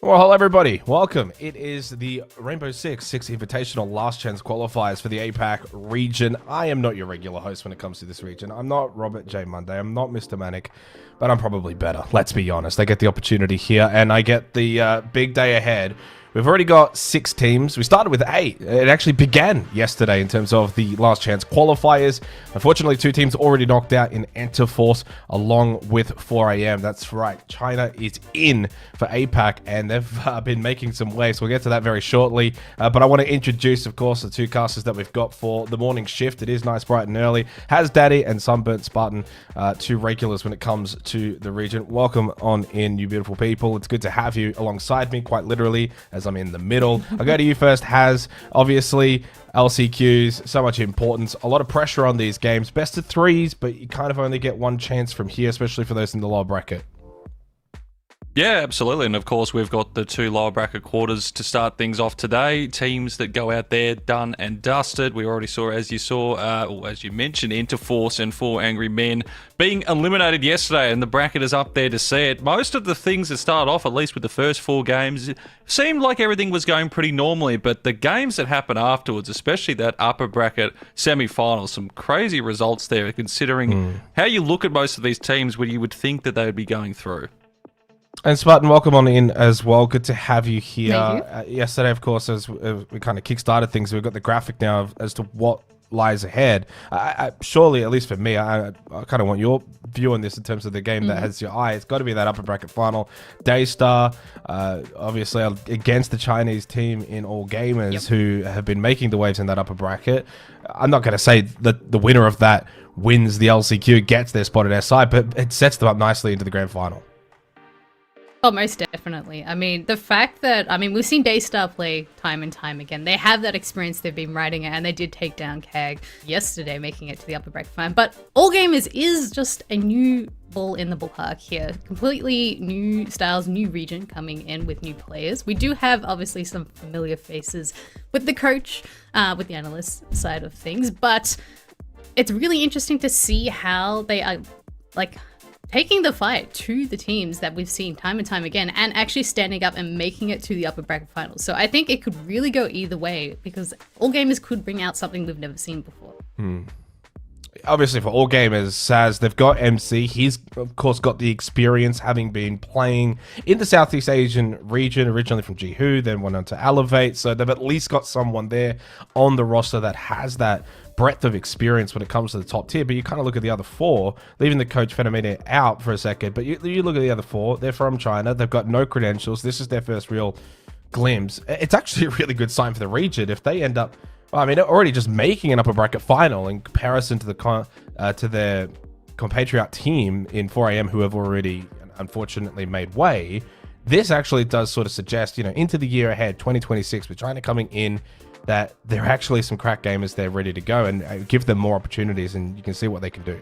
Well, hello everybody. Welcome. It is the Rainbow Six Invitational last chance qualifiers for the APAC region. I am not your regular host when it comes to this region. I'm not Robert J. Monday. I'm not Mr. Manic, but I'm probably better. Let's be honest. I get the opportunity here and I get the big day ahead. We've already got 6 teams. We started with 8. It actually began yesterday in terms of the last chance qualifiers. Unfortunately, 2 teams already knocked out in Enter Force along with 4am. That's right. China is in for APAC and they've been making some waves. We'll get to that very shortly. But I want to introduce, of course, the 2 casters that we've got for the morning shift. It is nice, bright and early. Has Daddy and Sunburnt Spartan, 2 regulars when it comes to the region. Welcome on in, you beautiful people. It's good to have you alongside me, quite literally, as I'm in the middle. I'll go to you first, Has. Obviously, LCQs, so much importance. A lot of pressure on these games. Best of 3s, but you kind of only get one chance from here, especially for those in the lower bracket. Yeah, absolutely. And of course, we've got the 2 lower bracket quarters to start things off today. Teams that go out there done and dusted. We already saw, as you mentioned, Interforce and 4 Angry Men being eliminated yesterday, and the bracket is up there to see it. Most of the things that start off, at least with the first 4 games, seemed like everything was going pretty normally, but the games that happen afterwards, especially that upper bracket semi-final, some crazy results there, considering how you look at most of these teams where you would think that they would be going through. And Spartan, welcome on in as well. Good to have you here. Thank you. Yesterday, of course, as we kind of kick-started things, we've got the graphic now as to what lies ahead. Surely, at least for me, I kind of want your view on this in terms of the game that has your eye. It's got to be that upper bracket final. Daystar, obviously, against the Chinese team in All Gamers, who have been making the waves in that upper bracket. I'm not going to say that the winner of that wins the LCQ, gets their spot at SI, but it sets them up nicely into the grand final. Oh, most definitely. I mean, the fact that, we've seen Daystar play time and time again. They have that experience. They've been riding it, and they did take down KAG yesterday, making it to the upper bracket final. But All Gamers is just a new ball in the ballpark here. Completely new styles, new region coming in with new players. We do have, obviously, some familiar faces with the coach, with the analyst side of things. But it's really interesting to see how they are, taking the fight to the teams that we've seen time and time again and actually standing up and making it to the upper bracket finals. So I think it could really go either way because All Gamers could bring out something we've never seen before. Obviously, for All Gamers, Saz, they've got MC. He's, of course, got the experience having been playing in the Southeast Asian region, originally from Jihu, then went on to Elevate. So they've at least got someone there on the roster that has that breadth of experience when it comes to the top tier. But you kind of look at the other 4, leaving the coach Phenomena out for a second, but you look at the other 4, they're from China, they've got no credentials, this is their first real glimpse. It's actually a really good sign for the region if they end up, already just making an upper bracket final in comparison to to their compatriot team in 4am who have already unfortunately made way. This actually does sort of suggest, into the year ahead, 2026, with China coming in, that there are actually some crack gamers there ready to go and give them more opportunities, and you can see what they can do.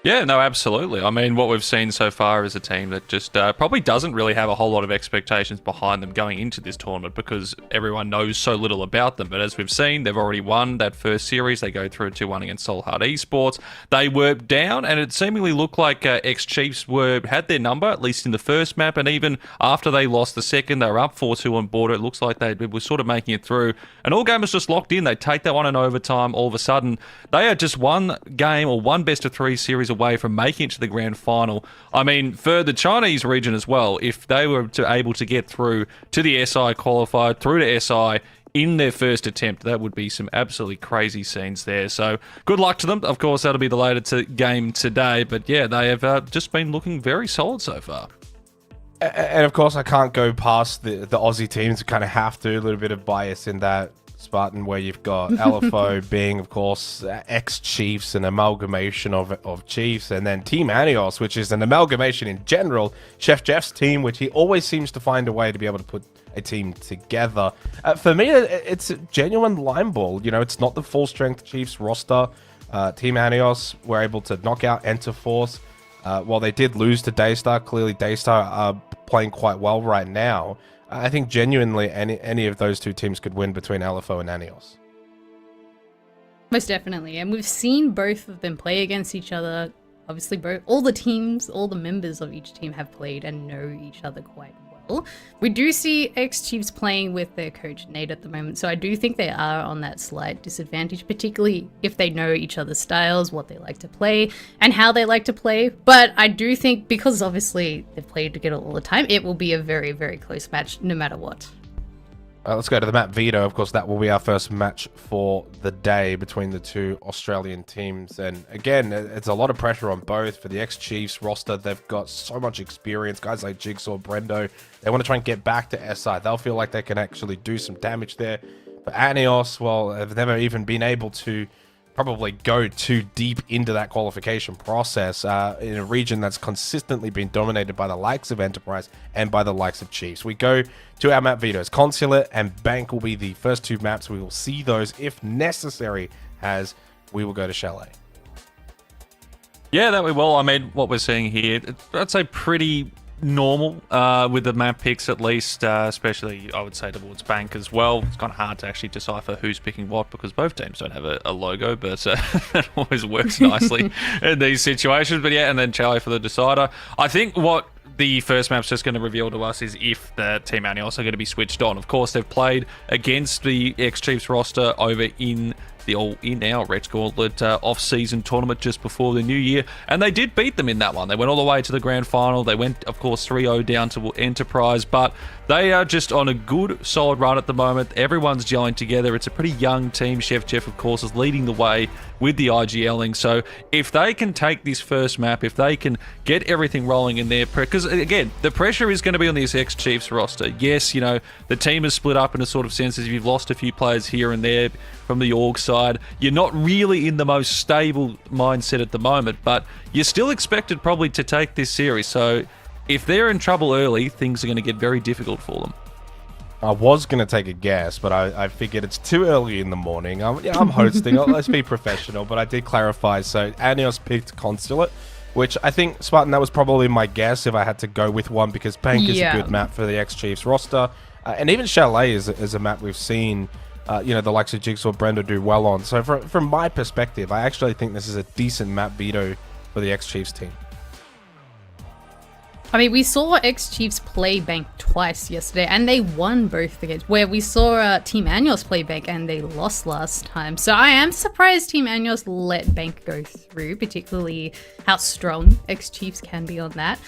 Yeah, no, absolutely. I mean, what we've seen so far is a team that just probably doesn't really have a whole lot of expectations behind them going into this tournament because everyone knows so little about them. But as we've seen, they've already won that first series. They go through 2-1 against Soul Hard Esports. They were down, and it seemingly looked like ex-Chiefs had their number, at least in the first map. And even after they lost the second, they were up 4-2 on border. It looks like they were sort of making it through. And All Gamers just locked in. They take that one in overtime. All of a sudden, they are just one game or one best-of-3 series away from making it to the grand final. I mean, for the Chinese region as well, if they were able to get through to the SI qualifier, through to SI in their first attempt, that would be some absolutely crazy scenes there. So good luck to them. Of course, that'll be the later game today. But yeah, they have just been looking very solid so far. And of course, I can't go past the Aussie teams. I kind of have to. A little bit of bias in that, Spartan, where you've got LFO being, of course, ex-Chiefs, an amalgamation of Chiefs, and then Team Anios, which is an amalgamation in general. Chef Jeff's team, which he always seems to find a way to be able to put a team together. For me, it's a genuine line ball. It's not the full-strength Chiefs roster. Team Anios were able to knock out Enter Force. While they did lose to Daystar, clearly Daystar are playing quite well right now. I think genuinely any of those 2 teams could win between LFO and Anios. Most definitely. And we've seen both of them play against each other. Obviously, all the teams, all the members of each team have played and know each other quite well. well. We do see ex-Chiefs playing with their coach Nate at the moment, so I do think they are on that slight disadvantage, particularly if they know each other's styles, what they like to play, and how they like to play. But I do think, because obviously they've played together all the time, it will be a very, very close match no matter what. Let's go to the map veto. Of course, that will be our first match for the day between the two Australian teams. And again, it's a lot of pressure on both. For the ex-Chiefs roster, they've got so much experience. Guys like Jigsaw, Brendo, they want to try and get back to SI. They'll feel like they can actually do some damage there. For Anios, well, they've never even been able to probably go too deep into that qualification process in a region that's consistently been dominated by the likes of Enterprise and by the likes of Chiefs. We go to our map vetoes. Consulate and Bank will be the first two maps. We will see those if necessary, as we will go to Chalet. Yeah, that we will. I mean, what we're seeing here, I'd say pretty normal with the map picks, at least, especially I would say towards Bank as well. It's kind of hard to actually decipher who's picking what because both teams don't have a logo, but that always works nicely in these situations. But yeah, and then Chalet for the decider. I think what the first map's just going to reveal to us is if the Team Anios are going to be switched on. Of course, they've played against the ex-Chiefs roster over in our Red Gauntlet off-season tournament just before the new year, and they did beat them in that one. They went all the way to the grand final. They went, of course, 3-0 down to Enterprise, but they are just on a good, solid run at the moment. Everyone's gelling together. It's a pretty young team. Chef Jeff, of course, is leading the way with the IGLing, so if they can take this first map, if they can get everything rolling in there, because again, the pressure is going to be on this ex-Chiefs roster. Yes, you know, the team is split up in a sort of sense as you've lost a few players here and there from the org side. You're not really in the most stable mindset at the moment, but you're still expected probably to take this series. So if they're in trouble early, things are going to get very difficult for them. I was going to take a guess, but I figured it's too early in the morning. I'm hosting. Let's be professional, but I did clarify. So Anios picked Consulate, which I think, Spartan, that was probably my guess if I had to go with one, because Bank is a good map for the ex-Chiefs roster. And even Chalet is a map we've seen the likes of Jigsaw, Brenda do well on. So from my perspective, I actually think this is a decent map veto for the ex-Chiefs team. I mean, we saw ex-Chiefs play Bank twice yesterday, and they won both the games, where we saw Team Anios play Bank, and they lost last time. So I am surprised Team Anios let Bank go through, particularly how strong ex-Chiefs can be on that.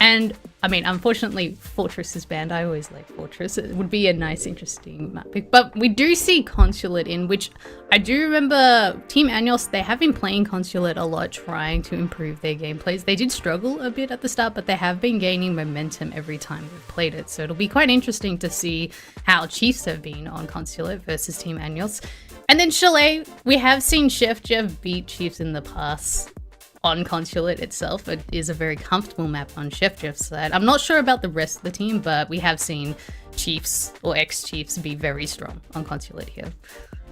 And, I mean, unfortunately, Fortress is banned. I always like Fortress. It would be a nice, interesting map pick. But we do see Consulate in, which I do remember Team Anios, they have been playing Consulate a lot, trying to improve their gameplays. They did struggle a bit at the start, but they have been gaining momentum every time they've played it. So it'll be quite interesting to see how Chiefs have been on Consulate versus Team Anios. And then Chalet, we have seen Chef Jeff beat Chiefs in the past. On Consulate itself, it is a very comfortable map on Chef Jeff's side. I'm not sure about the rest of the team, but we have seen Chiefs or ex-Chiefs be very strong on Consulate here.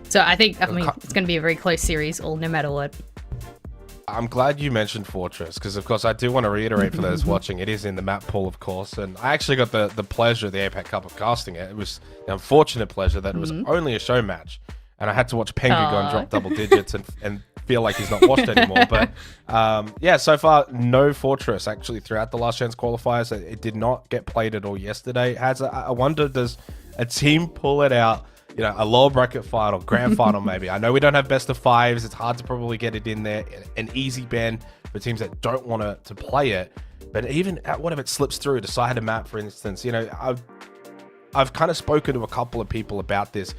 So I think, it's going to be a very close series, no matter what. I'm glad you mentioned Fortress, because of course I do want to reiterate for those watching, it is in the map pool, of course, and I actually got the pleasure of the APAC Cup of casting it. It was the unfortunate pleasure that it was only a show match, and I had to watch Pengu go and drop double digits and feel like he's not washed anymore. But so far no Fortress actually throughout the last chance qualifiers. It did not get played at all yesterday. I wonder, does a team pull it out, a lower bracket final, grand final maybe? I know we don't have best of fives. It's hard to probably get it in there. An easy ban for teams that don't want to play it. But even what if it slips through, decide a map, for instance? I've kind of spoken to a couple of people about this.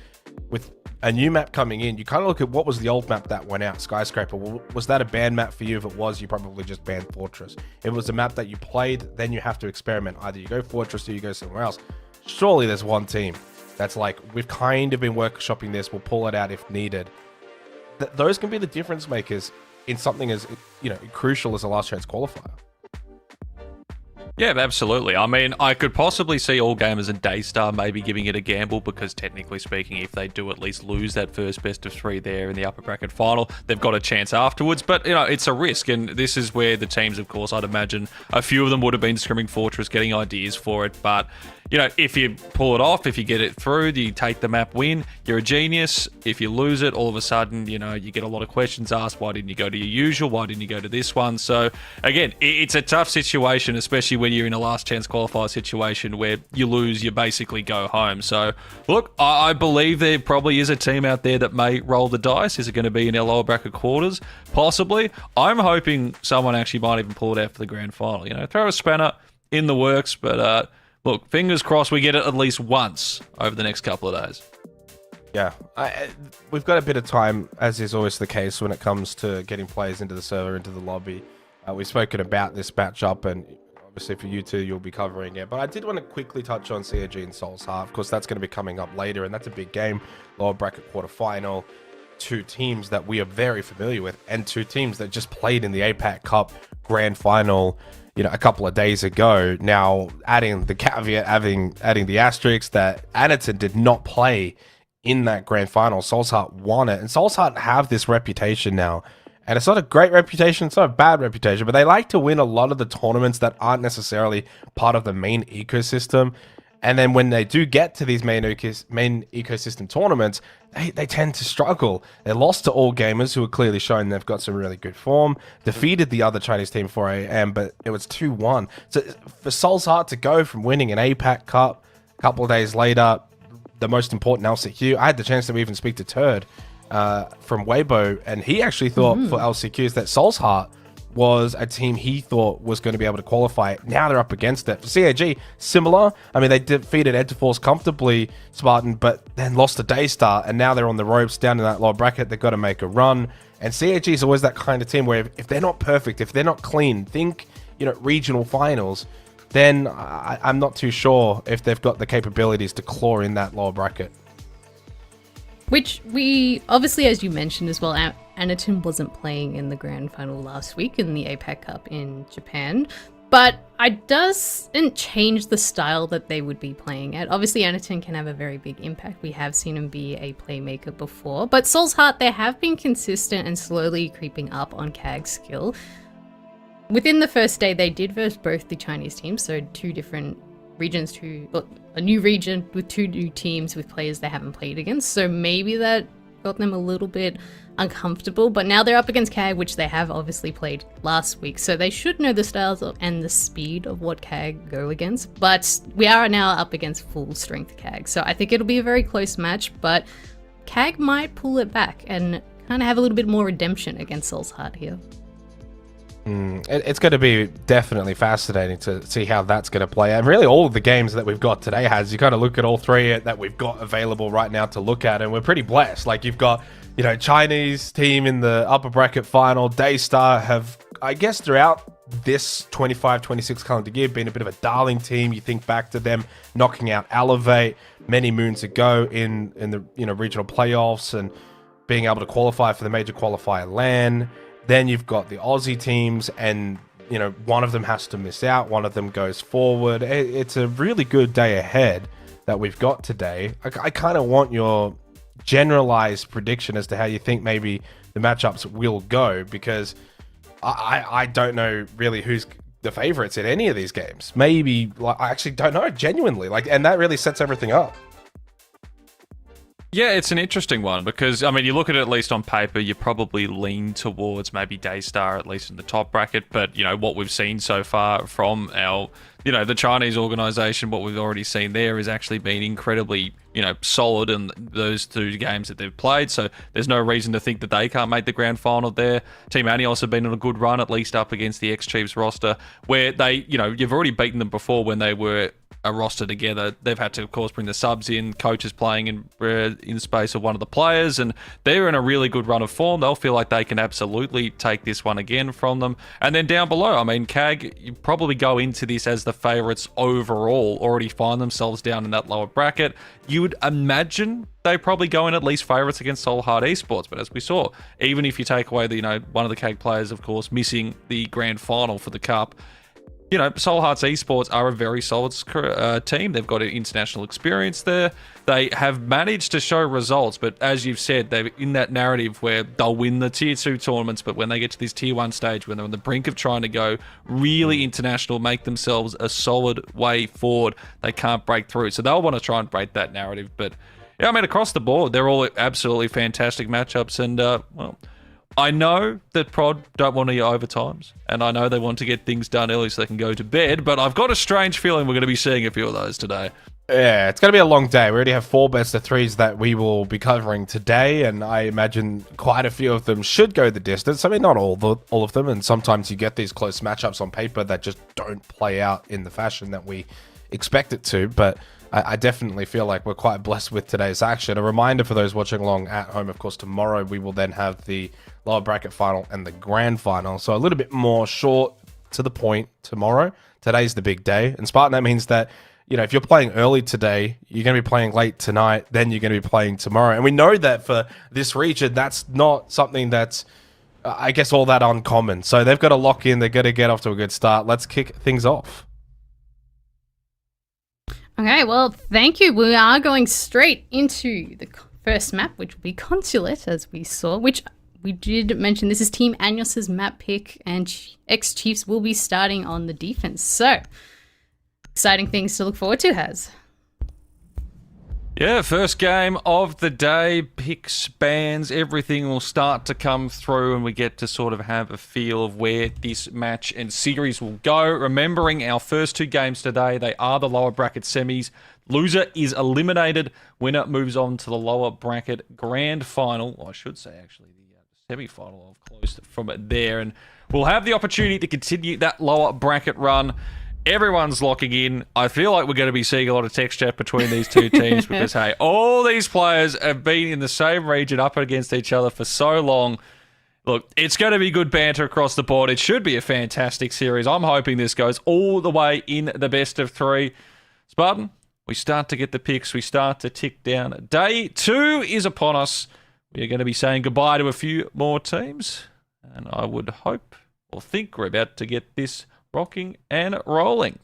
With a new map coming in, you kind of look at what was the old map that went out, Skyscraper. Was that a banned map for you? If it was, you probably just banned Fortress. If it was a map that you played, then you have to experiment. Either you go Fortress or you go somewhere else. Surely there's one team that's like, we've kind of been workshopping this, we'll pull it out if needed. Those can be the difference makers in something as crucial as a last chance qualifier. Yeah, absolutely. I mean, I could possibly see All Gamers and Daystar maybe giving it a gamble, because technically speaking, if they do at least lose that first best of three there in the upper bracket final, they've got a chance afterwards. But, it's a risk, and this is where the teams, of course, I'd imagine a few of them would have been scrimming Fortress, getting ideas for it. But if you pull it off, if you get it through, you take the map win, you're a genius. If you lose it, all of a sudden, you get a lot of questions asked. Why didn't you go to your usual? Why didn't you go to this one? So, again, it's a tough situation, especially when you're in a last chance qualifier situation where you lose, you basically go home. So, look, I believe there probably is a team out there that may roll the dice. Is it going to be in our lower bracket quarters? Possibly. I'm hoping someone actually might even pull it out for the grand final. Throw a spanner in the works, but look, fingers crossed we get it at least once over the next couple of days. Yeah, we've got a bit of time, as is always the case when it comes to getting players into the server, into the lobby. We've spoken about this matchup, and obviously for you two, you'll be covering it. But I did want to quickly touch on CAG and Soul's Heart. Of course, that's going to be coming up later, and that's a big game. Lower bracket quarterfinal. Two teams that we are very familiar with, and two teams that just played in the APAC Cup grand final, a couple of days ago. Now, adding the caveat, adding the asterisk that Anaton did not play in that grand final. Soul's Heart won it, and Soul's Heart have this reputation now, and it's not a great reputation, it's not a bad reputation, but they like to win a lot of the tournaments that aren't necessarily part of the main ecosystem. And then when they do get to these main ecosystem tournaments, they tend to struggle. They lost to All Gamers, who are clearly showing they've got some really good form. Defeated the other Chinese team 4AM, but it was 2-1. So for Soul's Heart to go from winning an APAC Cup a couple of days later, the most important LCQ, I had the chance to even speak to Turd from Weibo, and he actually thought for LCQs that Soul's Heart was a team he thought was going to be able to qualify. Now they're up against it. For CAG, similar. I mean, they defeated Edgeforce comfortably, Spartan, but then lost to Daystar, and now they're on the ropes down in that lower bracket. They've got to make a run. And CAG is always that kind of team where if they're not perfect, if they're not clean, think, regional finals, then I'm not too sure if they've got the capabilities to claw in that lower bracket. Which we, obviously, as you mentioned as well, Anaton wasn't playing in the grand final last week in the APAC Cup in Japan, but it doesn't change the style that they would be playing at. Obviously, Anaton can have a very big impact. We have seen him be a playmaker before, but Soul's Heart, they have been consistent and slowly creeping up on CAG's skill. Within the first day, they did verse both the Chinese teams, so two different regions, a new region with two new teams with players they haven't played against. So maybe that got them a little bit uncomfortable, but now they're up against CAG, which they have obviously played last week. So they should know the styles and the speed of what CAG go against, but we are now up against full strength CAG. So I think it'll be a very close match, but CAG might pull it back and kind of have a little bit more redemption against Soul's Heart here. It's going to be definitely fascinating to see how that's going to play. And really all of the games that we've got today you kind of look at all three that we've got available right now to look at, and we're pretty blessed. Like you've got, Chinese team in the upper bracket final. Daystar have, I guess, throughout this 25-26 calendar year been a bit of a darling team. You think back to them knocking out Elevate many moons ago in the regional playoffs and being able to qualify for the major qualifier LAN. Then you've got the Aussie teams, and one of them has to miss out, one of them goes forward. It's a really good day ahead that we've got today. I kind of want your generalized prediction as to how you think maybe the matchups will go, because I don't know really who's the favorites in any of these games. Maybe, I actually don't know, genuinely. And that really sets everything up. Yeah, it's an interesting one because, you look at it at least on paper, you probably lean towards maybe Daystar, at least in the top bracket. But, what we've seen so far from our, the Chinese organization, what we've already seen there has actually been incredibly, solid in those two games that they've played. So there's no reason to think that they can't make the grand final there. Team Anios have been on a good run, at least up against the X-Chiefs roster, where they, you've already beaten them before when they were a roster together. They've had to, of course, bring the subs in, coaches playing in space of one of the players, and they're in a really good run of form. They'll feel like they can absolutely take this one again from them. And then down below, CAG, you probably go into this as the favorites overall, already find themselves down in that lower bracket. You would imagine they probably go in at least favorites against Soul Heart Esports, but as we saw, even if you take away the, one of the CAG players, of course, missing the grand final for the cup, you know, Soul Hearts Esports are a very solid team. They've got an international experience there. They have managed to show results, but as you've said, they're in that narrative where they'll win the Tier 2 tournaments, but when they get to this Tier 1 stage, when they're on the brink of trying to go really international, make themselves a solid way forward, they can't break through. So they'll want to try and break that narrative. But, yeah, I mean, across the board, they're all absolutely fantastic matchups. And, well, I know that Prod don't want any overtimes, and I know they want to get things done early so they can go to bed, but I've got a strange feeling we're going to be seeing a few of those today. Yeah, it's going to be a long day. We already have 4 best of 3s that we will be covering today, and I imagine quite a few of them should go the distance. I mean, not all of them, and sometimes you get these close matchups on paper that just don't play out in the fashion that we expect it to, but I definitely feel like we're quite blessed with today's action. A reminder for those watching along at home, of course, tomorrow we will then have the lower bracket final and the grand final. So a little bit more short to the point tomorrow. Today's the big day. And Spartan, that means that, you know, if you're playing early today, you're going to be playing late tonight, then you're going to be playing tomorrow. And we know that for this region, that's not something that's, I guess, all that uncommon. So they've got to lock in. They've got to get off to a good start. Let's kick things off. Okay, well, thank you. We are going straight into the first map, which will be Consulate, as we saw, which we did mention. This is Team Agnos's map pick, and ex-Chiefs will be starting on the defense. So, exciting things to look forward to, Has. Yeah, first game of the day, picks, bans, everything will start to come through, and we get to sort of have a feel of where this match and series will go. Remembering our first 2 games today, they are the lower bracket semis. Loser is eliminated. Winner moves on to the lower bracket grand final. Or I should say, actually, the semi-final. I've closed from it there, and we'll have the opportunity to continue that lower bracket run. Everyone's locking in. I feel like we're going to be seeing a lot of text chat between these two teams because, hey, all these players have been in the same region up against each other for so long. Look, it's going to be good banter across the board. It should be a fantastic series. I'm hoping this goes all the way in the best of 3. Spartan, we start to get the picks. We start to tick down. Day 2 is upon us. We are going to be saying goodbye to a few more teams. And I would hope or think we're about to get this rocking and rolling.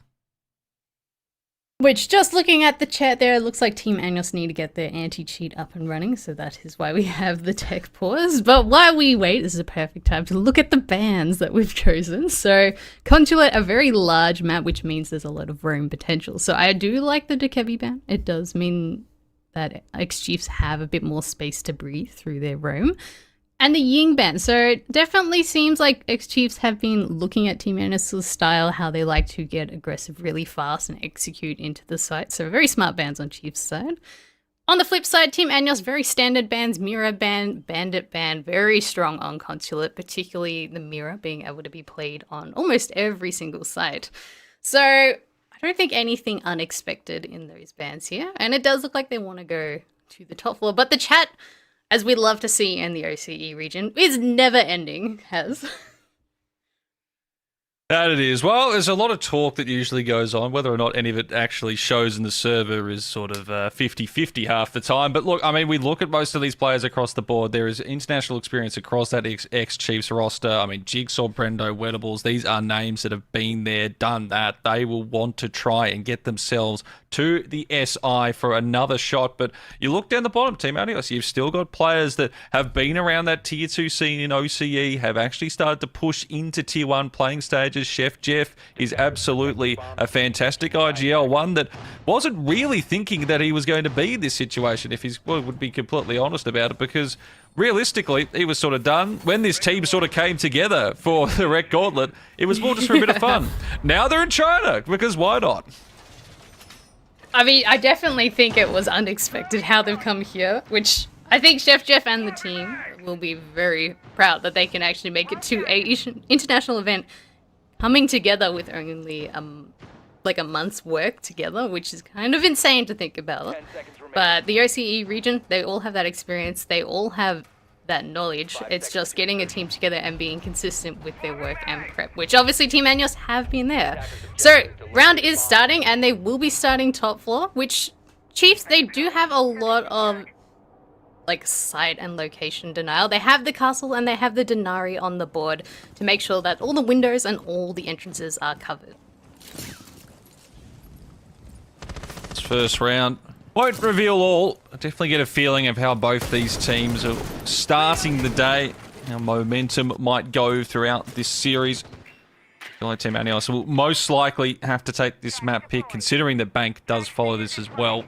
Which, just looking at the chat there, it looks like Team Agnos need to get their anti-cheat up and running, so that is why we have the tech pause. But while we wait, this is a perfect time to look at the bans that we've chosen. So, Consulate, a very large map, which means there's a lot of roam potential. So I do like the Dekebi ban. It does mean that ex-Chiefs have a bit more space to breathe through their roam. And the Ying ban. So it definitely seems like ex-Chiefs have been looking at Team Agnos' style, how they like to get aggressive really fast and execute into the site. So very smart bans on Chiefs' side. On the flip side, Team Agnos, very standard bans, Mirror ban, Bandit ban, very strong on Consulate, particularly the Mirror being able to be played on almost every single site. So I don't think anything unexpected in those bans here. And it does look like they want to go to the top floor. But the chat, as we'd love to see in the OCE region, is never ending, Has. That it is. Well, there's a lot of talk that usually goes on. Whether or not any of it actually shows in the server is sort of 50-50 half the time. But look, I mean, we look at most of these players across the board. There is international experience across that ex-Chiefs roster. I mean, Jigsaw, Brendo, Wettables, these are names that have been there, done that. They will want to try and get themselves to the SI for another shot. But you look down the bottom, Team Agnos, you've still got players that have been around that Tier 2 scene in OCE, have actually started to push into Tier 1 playing stages. Chef Jeff is absolutely a fantastic IGL, one that wasn't really thinking that he was going to be in this situation, if he would be completely honest about it, because realistically, he was sort of done. When this team sort of came together for the Rec Gauntlet, it was more just for a bit of fun. Now they're in China, because why not? I mean, I definitely think it was unexpected how they've come here, which I think Chef Jeff and the team will be very proud that they can actually make it to a international event coming together with only like a month's work together, which is kind of insane to think about. But the OCE region, they all have that experience. They all have that knowledge. It's just getting a team together and being consistent with their work and prep, which obviously Team Agnos have been there. So round is starting, and they will be starting top floor, which Chiefs, they do have a lot of like site and location denial. They have the castle and they have the Denari on the board to make sure that all the windows and all the entrances are covered. first round. Won't reveal all. I definitely get a feeling of how both these teams are starting the day. How momentum might go throughout this series. I feel like Team Anios will most likely have to take this map pick, considering that Bank does follow this as well.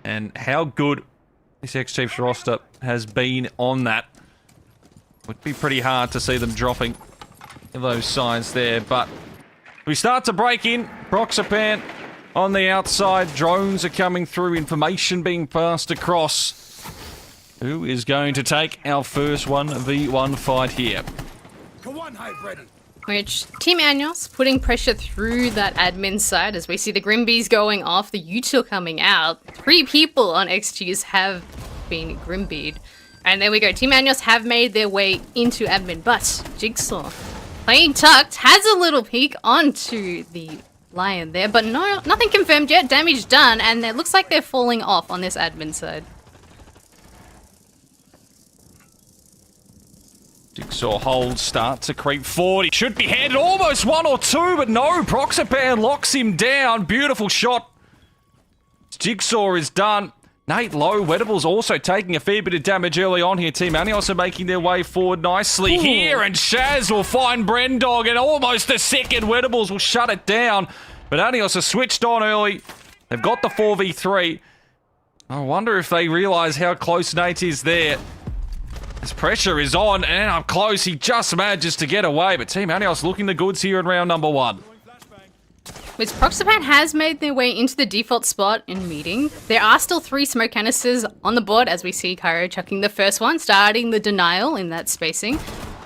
And how good this X-Chiefs roster has been on that. Would be pretty hard to see them dropping those signs there, but we start to break in. Proxapan on the outside. Drones are coming through. Information being passed across. Who is going to take our first 1v1 fight here? Which Team Anios putting pressure through that admin side as we see the Grimbees going off, the util coming out. 3 people on XGs have been Grimbeed. And there we go. Team Anios have made their way into admin, but Jigsaw playing tucked has a little peek onto the Lion there, but no, nothing confirmed yet. Damage done, and it looks like they're falling off on this admin side. Jigsaw holds, start to creep forward. He should be handed almost 1 or 2, but no. Proxapan locks him down. Beautiful shot. Jigsaw is done. Nate low. Wedible's also taking a fair bit of damage early on here. Team Anios are making their way forward nicely here, and Shaz will find Brendog, and almost a second. Wedibles will shut it down, but Anios are switched on early. They've got the 4v3. I wonder if they realise how close Nate is there. His pressure is on, and up close, he just manages to get away, but Team Anios looking the goods here in round number 1. Which Proxapan has made their way into the default spot in meeting. There are still 3 smoke canisters on the board as we see Cairo chucking the first one, starting the denial in that spacing.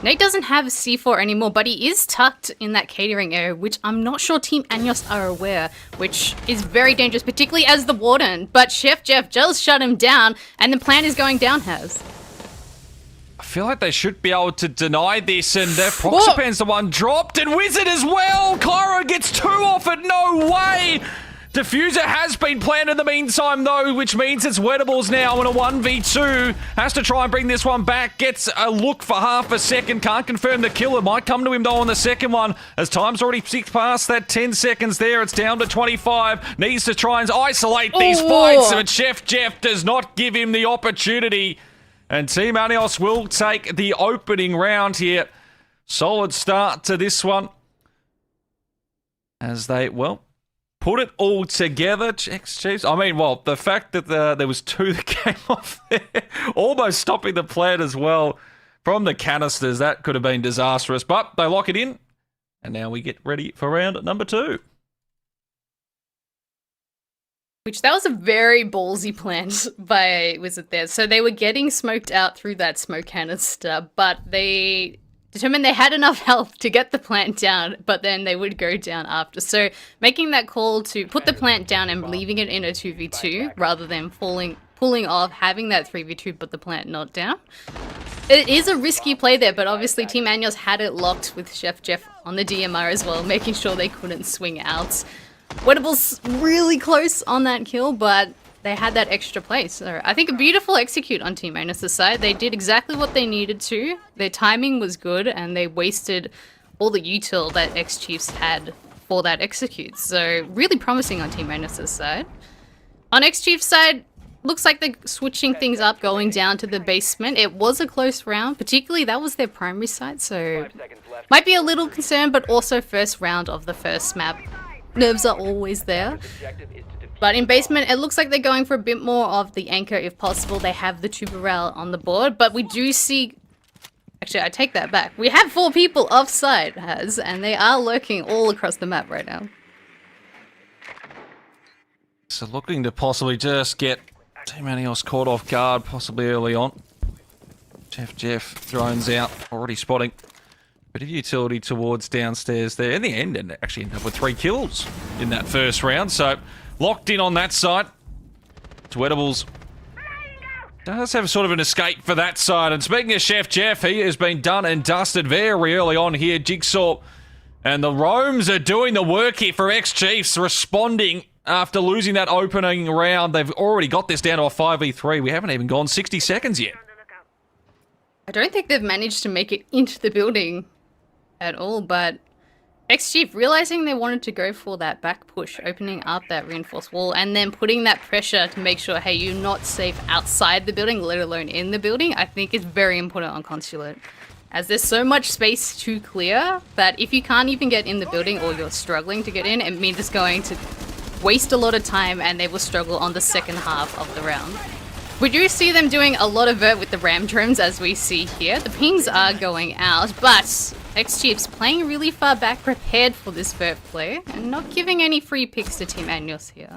Nate doesn't have a C4 anymore, but he is tucked in that catering area, which I'm not sure Team Anios are aware, which is very dangerous, particularly as the warden. But Chef Jeff just shut him down, and the plan is going down, Has. I feel like they should be able to deny this, and Proxapan's the one dropped, and Wizard as well! Cairo gets 2 off it, no way! Diffuser has been planned in the meantime, though, which means it's Wedibles now in a 1v2. Has to try and bring this one back, gets a look for half a second, can't confirm the kill. It might come to him, though, on the second one, as time's already ticked past that 10 seconds there. It's down to 25, needs to try and isolate these fights, but Chef Jeff does not give him the opportunity. And Team Anios will take the opening round here. Solid start to this one. As they, well, put it all together. Chiefs. I mean, well, the fact that there was 2 that came off there, almost stopping the plan as well from the canisters. That could have been disastrous, but they lock it in. And now we get ready for round number 2. Which that was a very ballsy plan by Wizard there. So they were getting smoked out through that smoke canister, but they determined they had enough health to get the plant down, but then they would go down after. So making that call to put the plant down and leaving it in a 2v2 rather than pulling off, having that 3v2 but the plant not down. It is a risky play there, but obviously Team Anios had it locked with Chef Jeff on the DMR as well, making sure they couldn't swing out. Wedible's really close on that kill, but they had that extra play. So I think a beautiful execute on Team Anios' side. They did exactly what they needed to. Their timing was good, and they wasted all the util that X-Chiefs had for that execute. So really promising on Team Anios' side. On X-Chiefs' side, looks like they're switching things up, going down to the basement. It was a close round, particularly that was their primary side, so might be a little concerned, but also first round of the first map. Nerves are always there. But in basement, it looks like they're going for a bit more of the anchor if possible. They have the Tuberel on the board, but we do see... Actually, I take that back. We have 4 people offside, and they are lurking all across the map right now. So looking to possibly just get Team Anios caught off guard, possibly early on. Jeff drones out, already spotting. Bit of utility towards downstairs there. In the end, and actually ended up with 3 kills in that first round. So locked in on that side. Wedibles does have sort of an escape for that side. And speaking of Chef Jeff, he has been done and dusted very early on here. Jigsaw and the Roams are doing the work here for X-Chiefs, responding after losing that opening round. They've already got this down to a 5v3. We haven't even gone 60 seconds yet. I don't think they've managed to make it into the building at all, but X-Chief realizing they wanted to go for that back push, opening up that reinforced wall, and then putting that pressure to make sure, hey, you're not safe outside the building, let alone in the building, I think is very important on Consulate. As there's so much space to clear that if you can't even get in the building or you're struggling to get in, it means it's going to waste a lot of time and they will struggle on the second half of the round. We do see them doing a lot of vert with the ram drones as we see here. The pings are going out, but X-Chiefs playing really far back, prepared for this vert play, and not giving any free picks to Team Anyos here.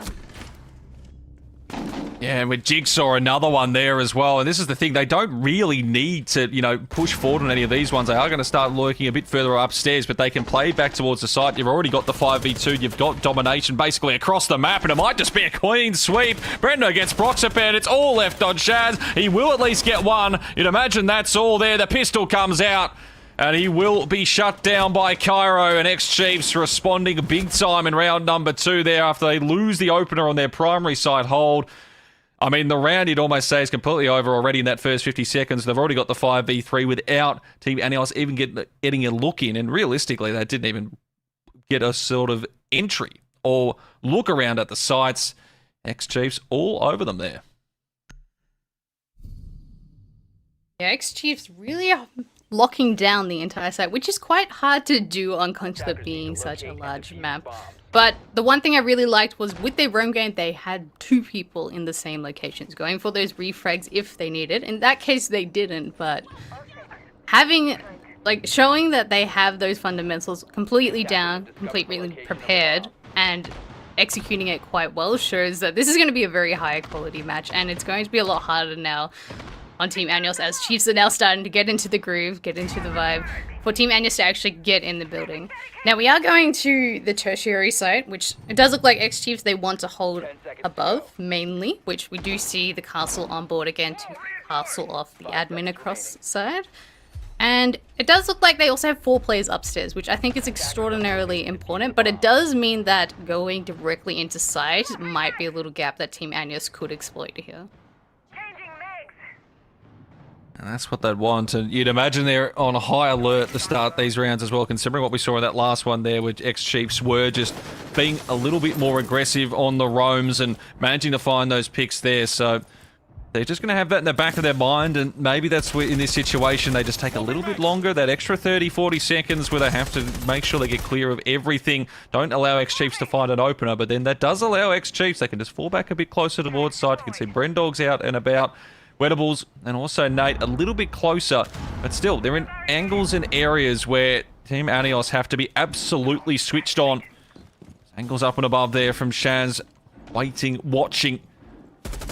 Yeah, and with Jigsaw, another one there as well. And this is the thing, they don't really need to, push forward on any of these ones. They are going to start lurking a bit further upstairs, but they can play back towards the site. You've already got the 5v2. You've got domination basically across the map, and it might just be a clean sweep. Brendo gets Proxapan. It's all left on Shaz. He will at least get one. You'd imagine that's all there. The pistol comes out, and he will be shut down by Cairo, and X-Chiefs responding big time in round number 2 there after they lose the opener on their primary site hold. I mean, the round, you'd almost say, is completely over already in that first 50 seconds. They've already got the 5v3 without Team Anyos even getting a look in. And realistically, they didn't even get a sort of entry or look around at the sites. X-Chiefs all over them there. Yeah, X-Chiefs really are locking down the entire site, which is quite hard to do on Consulate being such a large map. But the one thing I really liked was with their roam game, they had 2 people in the same locations, going for those refrags if they needed. In that case, they didn't, but having, showing that they have those fundamentals completely down, completely prepared, and executing it quite well shows that this is going to be a very high quality match, and it's going to be a lot harder now on Team Anyos as Chiefs are now starting to get into the groove, get into the vibe, for Team Anyos to actually get in the building. Now we are going to the tertiary site, which it does look like X-Chiefs, they want to hold above mainly, which we do see the castle on board again to castle off the admin across side. And it does look like they also have 4 players upstairs, which I think is extraordinarily important, but it does mean that going directly into site might be a little gap that Team Anyos could exploit here. And that's what they'd want, and you'd imagine they're on a high alert to start these rounds as well, considering what we saw in that last one there, where X-Chiefs were just being a little bit more aggressive on the roams and managing to find those picks there. So they're just going to have that in the back of their mind, and maybe that's where in this situation they just take a little bit longer, that extra 30-40 seconds where they have to make sure they get clear of everything. Don't allow X-Chiefs to find an opener, but then that does allow X-Chiefs, they can just fall back a bit closer towards side. You can see Brendog's out and about. Wettables and also Nate a little bit closer, but still, they're in angles and areas where Team Anyos have to be absolutely switched on. Angles up and above there from Shaz, waiting, watching,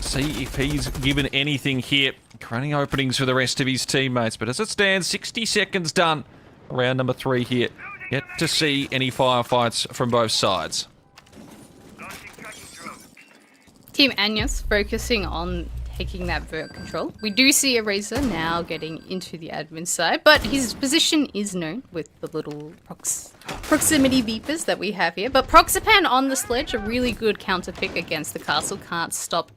see if he's given anything here. Creating openings for the rest of his teammates, but as it stands, 60 seconds done. Round number 3 here. Yet to see any firefights from both sides. Team Anyos focusing on taking that vert control. We do see Eraser now getting into the admin side, but his position is known with the little proximity beepers that we have here. But Proxapan on the sledge, a really good counter pick against the castle. Can't stop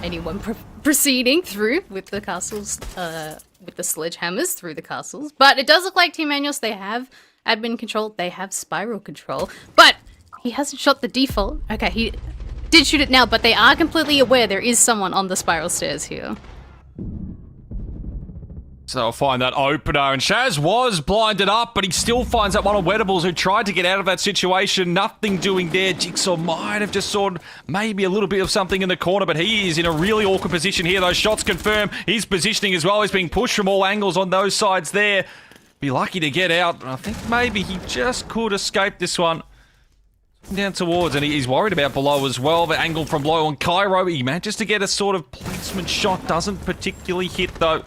anyone proceeding through with the castles, with the sledgehammers through the castles. But it does look like Team Anyos, they have admin control, they have spiral control, but he hasn't shot the default. Okay, he did shoot it now, but they are completely aware there is someone on the spiral stairs here. So they'll find that opener, and Shaz was blinded up, but he still finds that one of Wettables who tried to get out of that situation. Nothing doing there. Jigsaw might have just saw maybe a little bit of something in the corner, but he is in a really awkward position here. Those shots confirm his positioning as well. He's being pushed from all angles on those sides there. Be lucky to get out. I think maybe he just could escape this one. Down towards, and he's worried about below as well. The angle from below on Cairo, he manages to get a sort of placement shot, doesn't particularly hit though.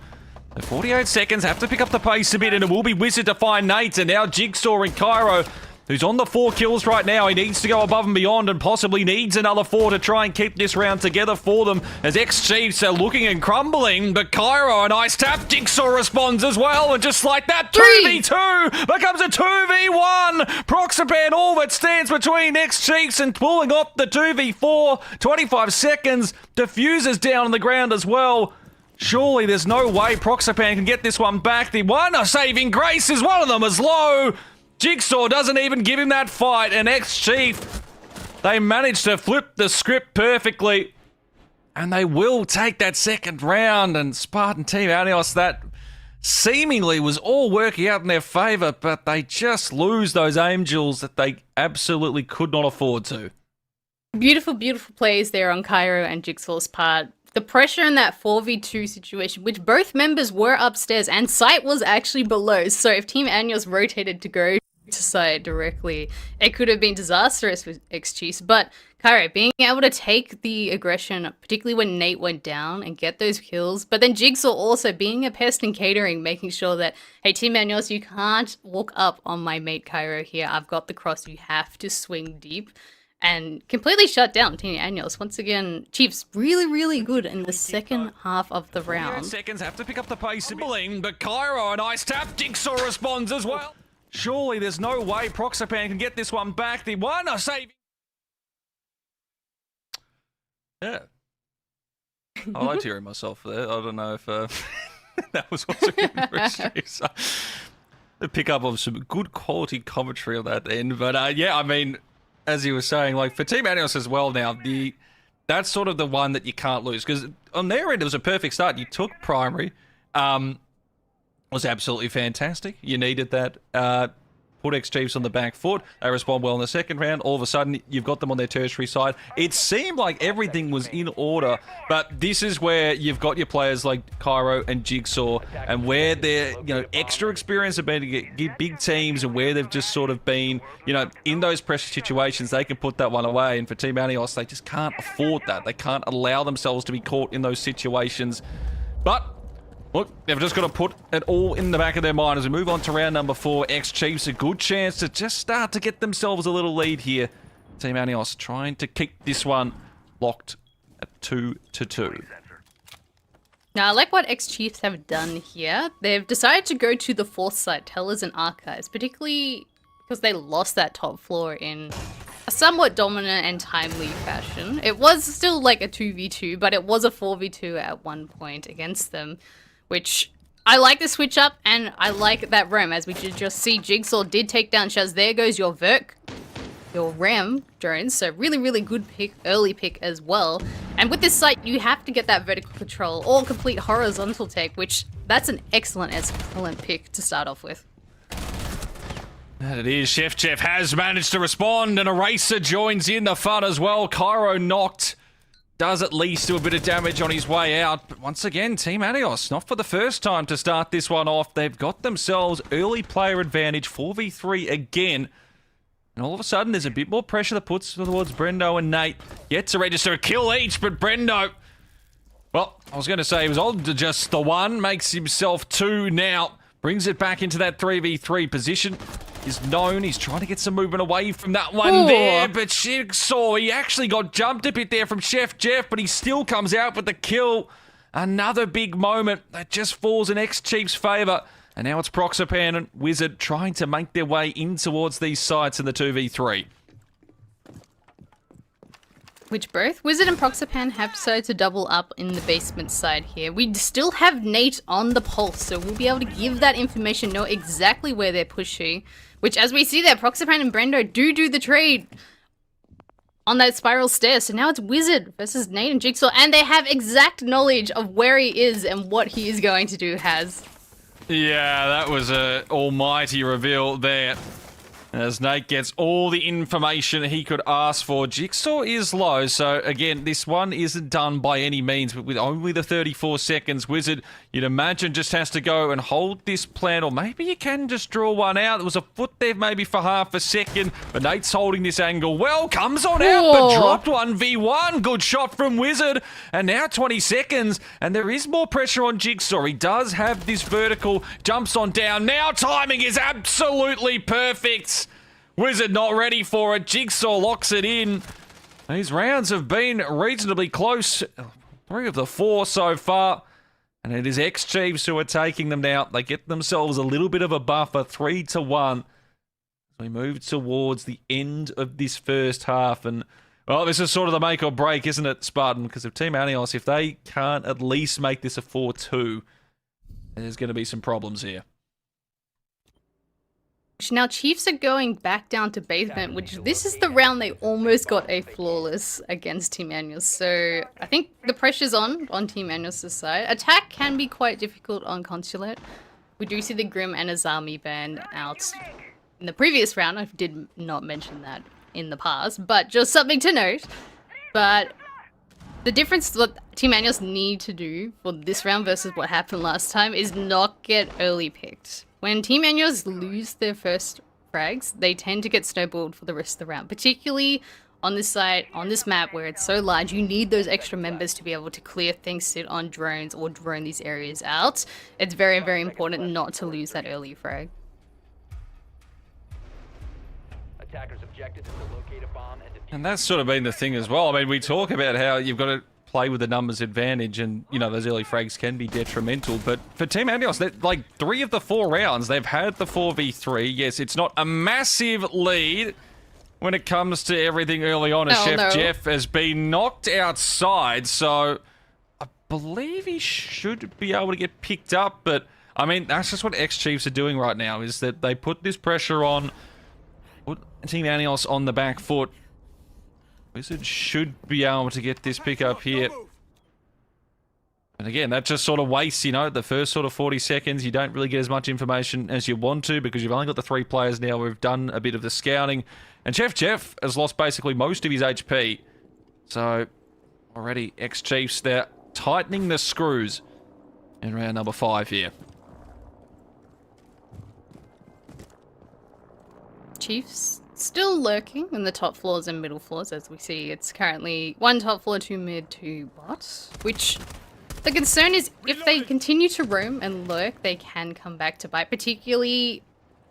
So 48 seconds, have to pick up the pace a bit, and it will be Wizard to find Nate, and now Jigsaw and Cairo, who's on the 4 kills right now. He needs to go above and beyond, and possibly needs another 4 to try and keep this round together for them, as X-Chiefs are looking and crumbling, but Cairo, a nice tap. Jigsaw responds as well, and just like that, 2v2 becomes a 2v1. Proxapan all that stands between X-Chiefs and pulling off the 2v4. 25 seconds, diffusers down on the ground as well. Surely there's no way Proxapan can get this one back. The one saving grace is one of them as low. Jigsaw doesn't even give him that fight, and Ex-Chief, they managed to flip the script perfectly, and they will take that second round, and Spartan Team Anios, that seemingly was all working out in their favour, but they just lose those Angels that they absolutely could not afford to. Beautiful, beautiful plays there on Cairo and Jigsaw's part. The pressure in that 4v2 situation, which both members were upstairs and Sight was actually below, so if Team Anios rotated to go to Sight directly, it could have been disastrous with X-Chiefs, but Cairo being able to take the aggression, particularly when Nate went down, and get those kills, but then Jigsaw also being a pest and catering, making sure that, hey, Team Anios, you can't walk up on my mate Cairo here, I've got the cross, you have to swing deep. And completely shut down Team Anios. Once again, Chiefs really, really good in the second half of the round. Seconds have to pick up the pace, but Cairo, a nice tap. Jigsaw responds as well. Surely there's no way Proxapan can get this one back. The one save. Yeah. I like hearing myself there. I don't know if that was also good for Chiefs. The pickup of some good quality commentary on that end. But yeah, I mean, as you were saying, like for Team Anios as well now, that's sort of the one that you can't lose. Because on their end, it was a perfect start. You took primary. Was absolutely fantastic. You needed that. Put X-Chiefs on the back foot. They respond well in the second round. All of a sudden, you've got them on their tertiary side. It seemed like everything was in order, but this is where you've got your players like Cairo and Jigsaw, and where they're, extra experience have been to get big teams, and where they've just sort of been, in those pressure situations, they can put that one away. And for Team Anios, they just can't afford that. They can't allow themselves to be caught in those situations. But look, they've just got to put it all in the back of their mind as we move on to round number 4. X-Chiefs, a good chance to just start to get themselves a little lead here. Team Anios trying to keep this one locked at 2-2. Now, I like what X-Chiefs have done here. They've decided to go to the Foresight Tellers and Archives, particularly because they lost that top floor in a somewhat dominant and timely fashion. It was still like a 2v2, but it was a 4v2 at one point against them, which I like the switch up, and I like that Rem, as we did just see. Jigsaw did take down Shaz. There goes your Verk, your Ram drones, so really, really good pick, early pick as well. And with this site, you have to get that vertical control or complete horizontal take, which that's an excellent pick to start off with. That it is. Chef Jeff has managed to respond, and Eraser joins in the fun as well. Cairo knocked. Does at least do a bit of damage on his way out. But once again, Team Anios, not for the first time to start this one off. They've got themselves early player advantage, 4v3 again. And all of a sudden, there's a bit more pressure that puts towards Brendo and Nate. Yet to register a kill each, but Brendo, well, I was going to say he was on to just the one. Makes himself 2 now. Brings it back into that 3v3 position. Is known. He's trying to get some movement away from that one there, but Jigsaw, he actually got jumped a bit there from Chef Jeff, but he still comes out with the kill. Another big moment that just falls in X-Chief's favour. And now it's Proxapan and Wizard trying to make their way in towards these sites in the 2v3. Which both Wizard and Proxapan have decided to double up in the basement side here. We still have Nate on the pulse, so we'll be able to give that information, know exactly where they're pushing. Which, as we see there, Proxapan and Brendo do the trade on that spiral stair. So now it's Wizard versus Nate and Jigsaw, and they have exact knowledge of where he is and what he is going to do, Has. Yeah, that was a almighty reveal there. As Nate gets all the information he could ask for. Jigsaw is low, so again, this one isn't done by any means, but with only the 34 seconds, Wizard, you'd imagine, just has to go and hold this plan, or maybe you can just draw one out. There was a foot there maybe for half a second, but Nate's holding this angle well, comes on out, but dropped 1v1. Good shot from Wizard, and now 20 seconds, and there is more pressure on Jigsaw. He does have this vertical, jumps on down. Now timing is absolutely perfect. Wizard not ready for it. Jigsaw locks it in. These rounds have been reasonably close. 3 of the 4 so far. And it is X-Chiefs who are taking them now. They get themselves a little bit of a buffer, 3-1. We move towards the end of this first half. And, well, this is sort of the make or break, isn't it, Spartan? Because if Team Anios, if they can't at least make this a 4-2, there's going to be some problems here. Now Chiefs are going back down to basement, which this is the round they almost got a flawless against Team Annuals. So I think the pressure's on Team Annuals' side. Attack can be quite difficult on Consulate. We do see the Grim and Azami ban out in the previous round. I did not mention that in the past, but just something to note. But the difference what Team Annuals need to do for this round versus what happened last time is not get early picked. When Team Annuals lose their first frags, they tend to get snowballed for the rest of the round. Particularly on this side, on this map where it's so large, you need those extra members to be able to clear things, sit on drones, or drone these areas out. It's very, very important not to lose that early frag. Attackers objective is to locate a bomb and defuse. And that's sort of been the thing as well. I mean, we talk about how you've got to play with the numbers advantage, and you know those early frags can be detrimental. But for Team Andios, like 3 of the 4 rounds, they've had the 4v3. Yes, it's not a massive lead when it comes to everything early on. As Chef Jeff has been knocked outside, so I believe he should be able to get picked up. But I mean, that's just what X Chiefs are doing right now. Is that they put this pressure on, put Team Andios on the back foot. Wizard should be able to get this pick up here. And again, that just sort of wastes, you know, the first sort of 40 seconds. You don't really get as much information as you want to because you've only got the 3 players now who've done a bit of the scouting. And Chef Jeff has lost basically most of his HP. So, already X-Chiefs, they're tightening the screws in round number 5 here. Chiefs still lurking in the top floors and middle floors, as we see. It's currently 1 top floor, 2 mid, 2 bot, which the concern is if they continue to roam and lurk, they can come back to bite, particularly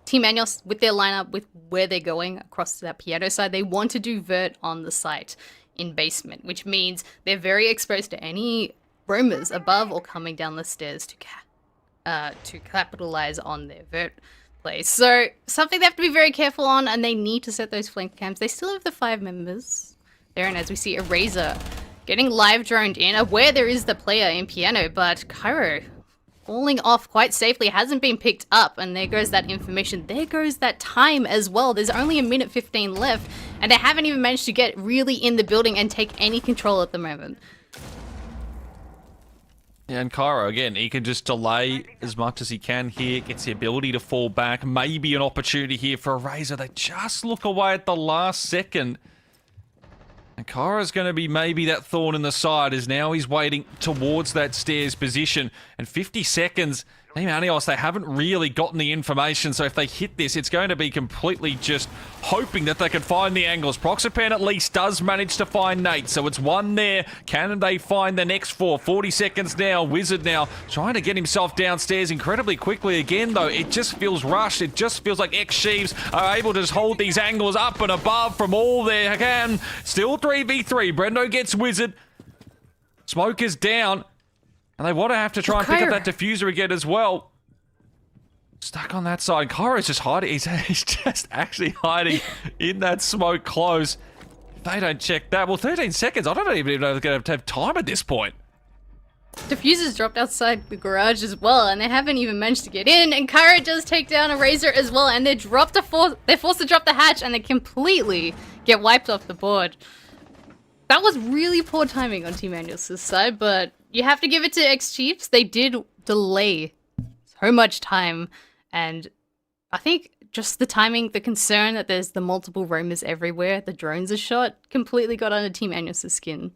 Team Annios with their lineup, with where they're going across that piano side. They want to do vert on the site in basement, which means they're very exposed to any roamers above or coming down the stairs to capitalize on their vert place. So something they have to be very careful on, and they need to set those flank cams. They still have the 5 members there, and as we see Eraser getting live droned in, aware there is the player in piano, but Cairo falling off quite safely, hasn't been picked up, and there goes that information. There goes that time as well. There's only 1:15 left, and they haven't even managed to get really in the building and take any control at the moment. Yeah, and Cairo, again, he can just delay as much as he can here, gets the ability to fall back. Maybe an opportunity here for a Razor. They just look away at the last second. And Cairo's going to be maybe that thorn in the side, as now he's waiting towards that stairs position. And 50 seconds, Team Annios, they haven't really gotten the information, so if they hit this, it's going to be completely just hoping that they can find the angles. Proxapan at least does manage to find Nate, so it's 1 there. Can they find the next 4? 40 seconds now. Wizard now trying to get himself downstairs incredibly quickly again, though. It just feels rushed. It just feels like X-Sheaves are able to just hold these angles up and above from all they can. Still 3v3. Brendo gets Wizard. Smoke is down. And they want to have to try and pick up that diffuser again as well. Stuck on that side. Cairo's just hiding. He's just actually hiding in that smoke close. If they don't check that, well, 13 seconds. I don't even know if they're going to have time at this point. Diffusers dropped outside the garage as well, and they haven't even managed to get in. And Cairo does take down a Razor as well, and they're forced to drop the hatch, and they completely get wiped off the board. That was really poor timing on Team Annios' side, but you have to give it to X-Chiefs. They did delay so much time, and I think just the timing, the concern that there's the multiple roamers everywhere, the drones are shot, completely got under Team Annios' skin.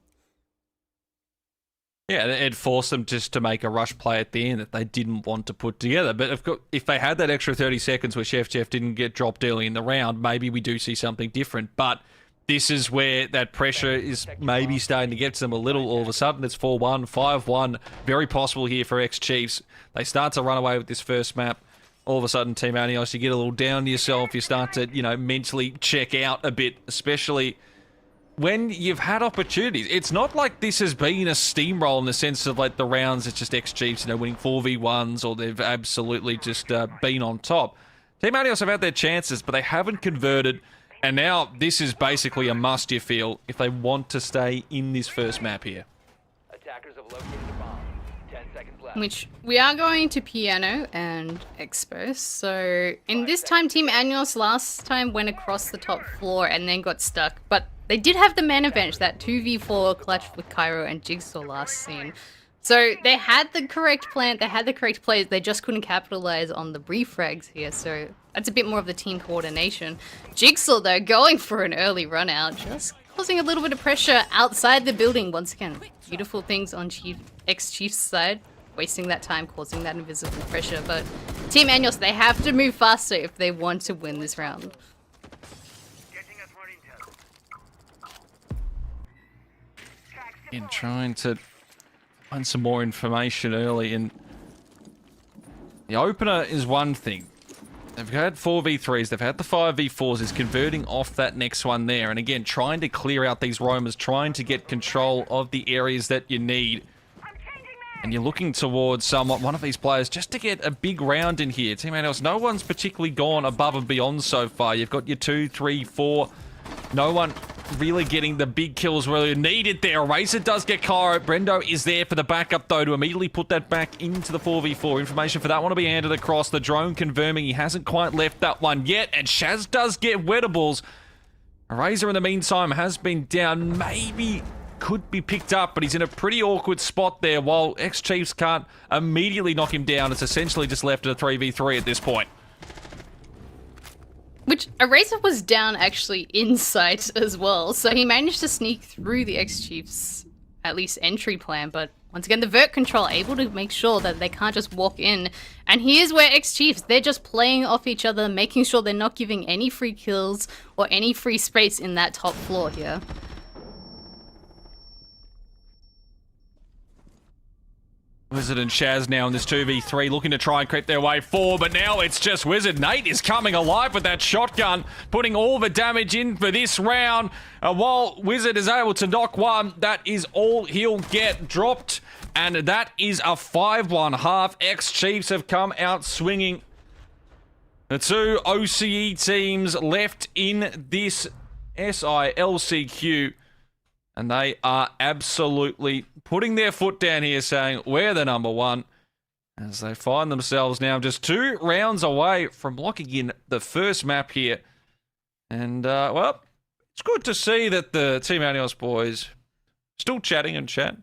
Yeah, it forced them just to make a rush play at the end that they didn't want to put together. But if they had that extra 30 seconds where Chef Jeff didn't get dropped early in the round, maybe we do see something different. But this is where that pressure is maybe starting to get to them a little. All of a sudden, it's 4-1, 5-1. Very possible here for X-Chiefs. They start to run away with this first map. All of a sudden, Team Annios, you get a little down to yourself. You start to, you know, mentally check out a bit, especially when you've had opportunities. It's not like this has been a steamroll in the sense of like the rounds, it's just X-Chiefs, you know, winning 4v1s, or they've absolutely just been on top. Team Annios have had their chances, but they haven't converted. And now this is basically a must, you feel, if they want to stay in this first map here. Attackers have located a bomb. 10 seconds seconds left. Which we are going to Piano and Expo. So in this time, Team Anuos last time went across the top floor and then got stuck. But they did have the man advantage, that 2v4 clutch with Cairo and Jigsaw last scene. So they had the correct plan, they had the correct plays, they just couldn't capitalize on the refrags here. So that's a bit more of the team coordination. Jigsaw though, going for an early run out, just causing a little bit of pressure outside the building once again. Beautiful things on ex-Chief's side, wasting that time, causing that invisible pressure. But Team Anuos, they have to move faster if they want to win this round. In trying to find some more information early, and the opener is one thing. They've had 4v3s, they've had the 5v4s, is converting off that next one there. And again, trying to clear out these roamers, trying to get control of the areas that you need. And you're looking towards one of these players just to get a big round in here. Team Anuos, no one's particularly gone above and beyond so far. You've got your 2, 3, 4. No one really getting the big kills where you need it there. Razor does get Cairo. Brendo is there for the backup, though, to immediately put that back into the 4v4. Information for that one to be handed across. The drone confirming he hasn't quite left that one yet. And Shaz does get Wettables. Razor, in the meantime, has been down. Maybe could be picked up, but he's in a pretty awkward spot there. While ex-Chiefs can't immediately knock him down, it's essentially just left at a 3v3 at this point. Which, Eraser was down actually in sight as well, so he managed to sneak through the ex-Chiefs, at least entry plan, but once again, the vert control able to make sure that they can't just walk in. And here's where ex-Chiefs, they're just playing off each other, making sure they're not giving any free kills or any free space in that top floor here. Wizard and Shaz now in this 2v3 looking to try and creep their way forward, but now it's just Wizard. Nate is coming alive with that shotgun, putting all the damage in for this round. While Wizard is able to knock one, that is all he'll get dropped, and that is a 5-1 half. Ex-Chiefs have come out swinging. The two OCE teams left in this SILCQ. And they are absolutely putting their foot down here, saying, we're the number one, as they find themselves now just 2 rounds away from locking in the first map here. And, well, it's good to see that the Team Anuos boys still chatting and chat.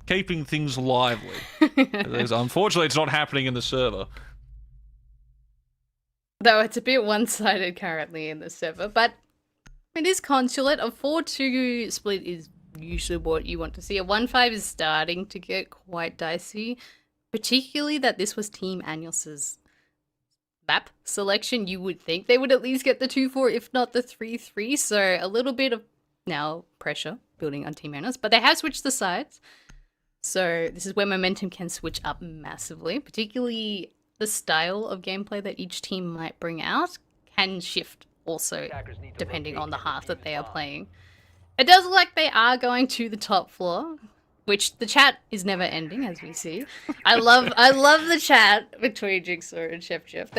Keeping things lively. Unfortunately, it's not happening in the server. Though it's a bit one-sided currently in the server, but it is consulate. A 4-2 split is usually what you want to see. A 1-5 is starting to get quite dicey, particularly that this was Team Anuos's map selection. You would think they would at least get the 2-4, if not the 3-3. So a little bit of now pressure building on Team Anuos, but they have switched the sides. So this is where momentum can switch up massively, particularly the style of gameplay that each team might bring out can shift also depending on the half that they are playing. It does look like they are going to the top floor, which the chat is never ending, as we see. I love the chat between Jigsaw and Chef Jeff.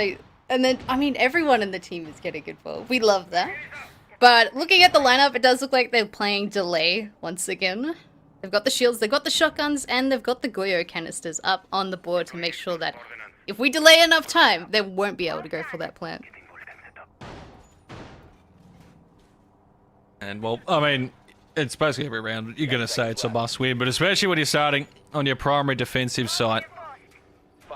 Everyone in the team is getting involved. We love that. But looking at the lineup, it does look like they're playing delay once again. They've got the shields, they've got the shotguns, and they've got the Goyo canisters up on the board to make sure that if we delay enough time, they won't be able to go for that plant. And, well, I mean, it's basically every round you're going to say it's a must-win, but especially when you're starting on your primary defensive site.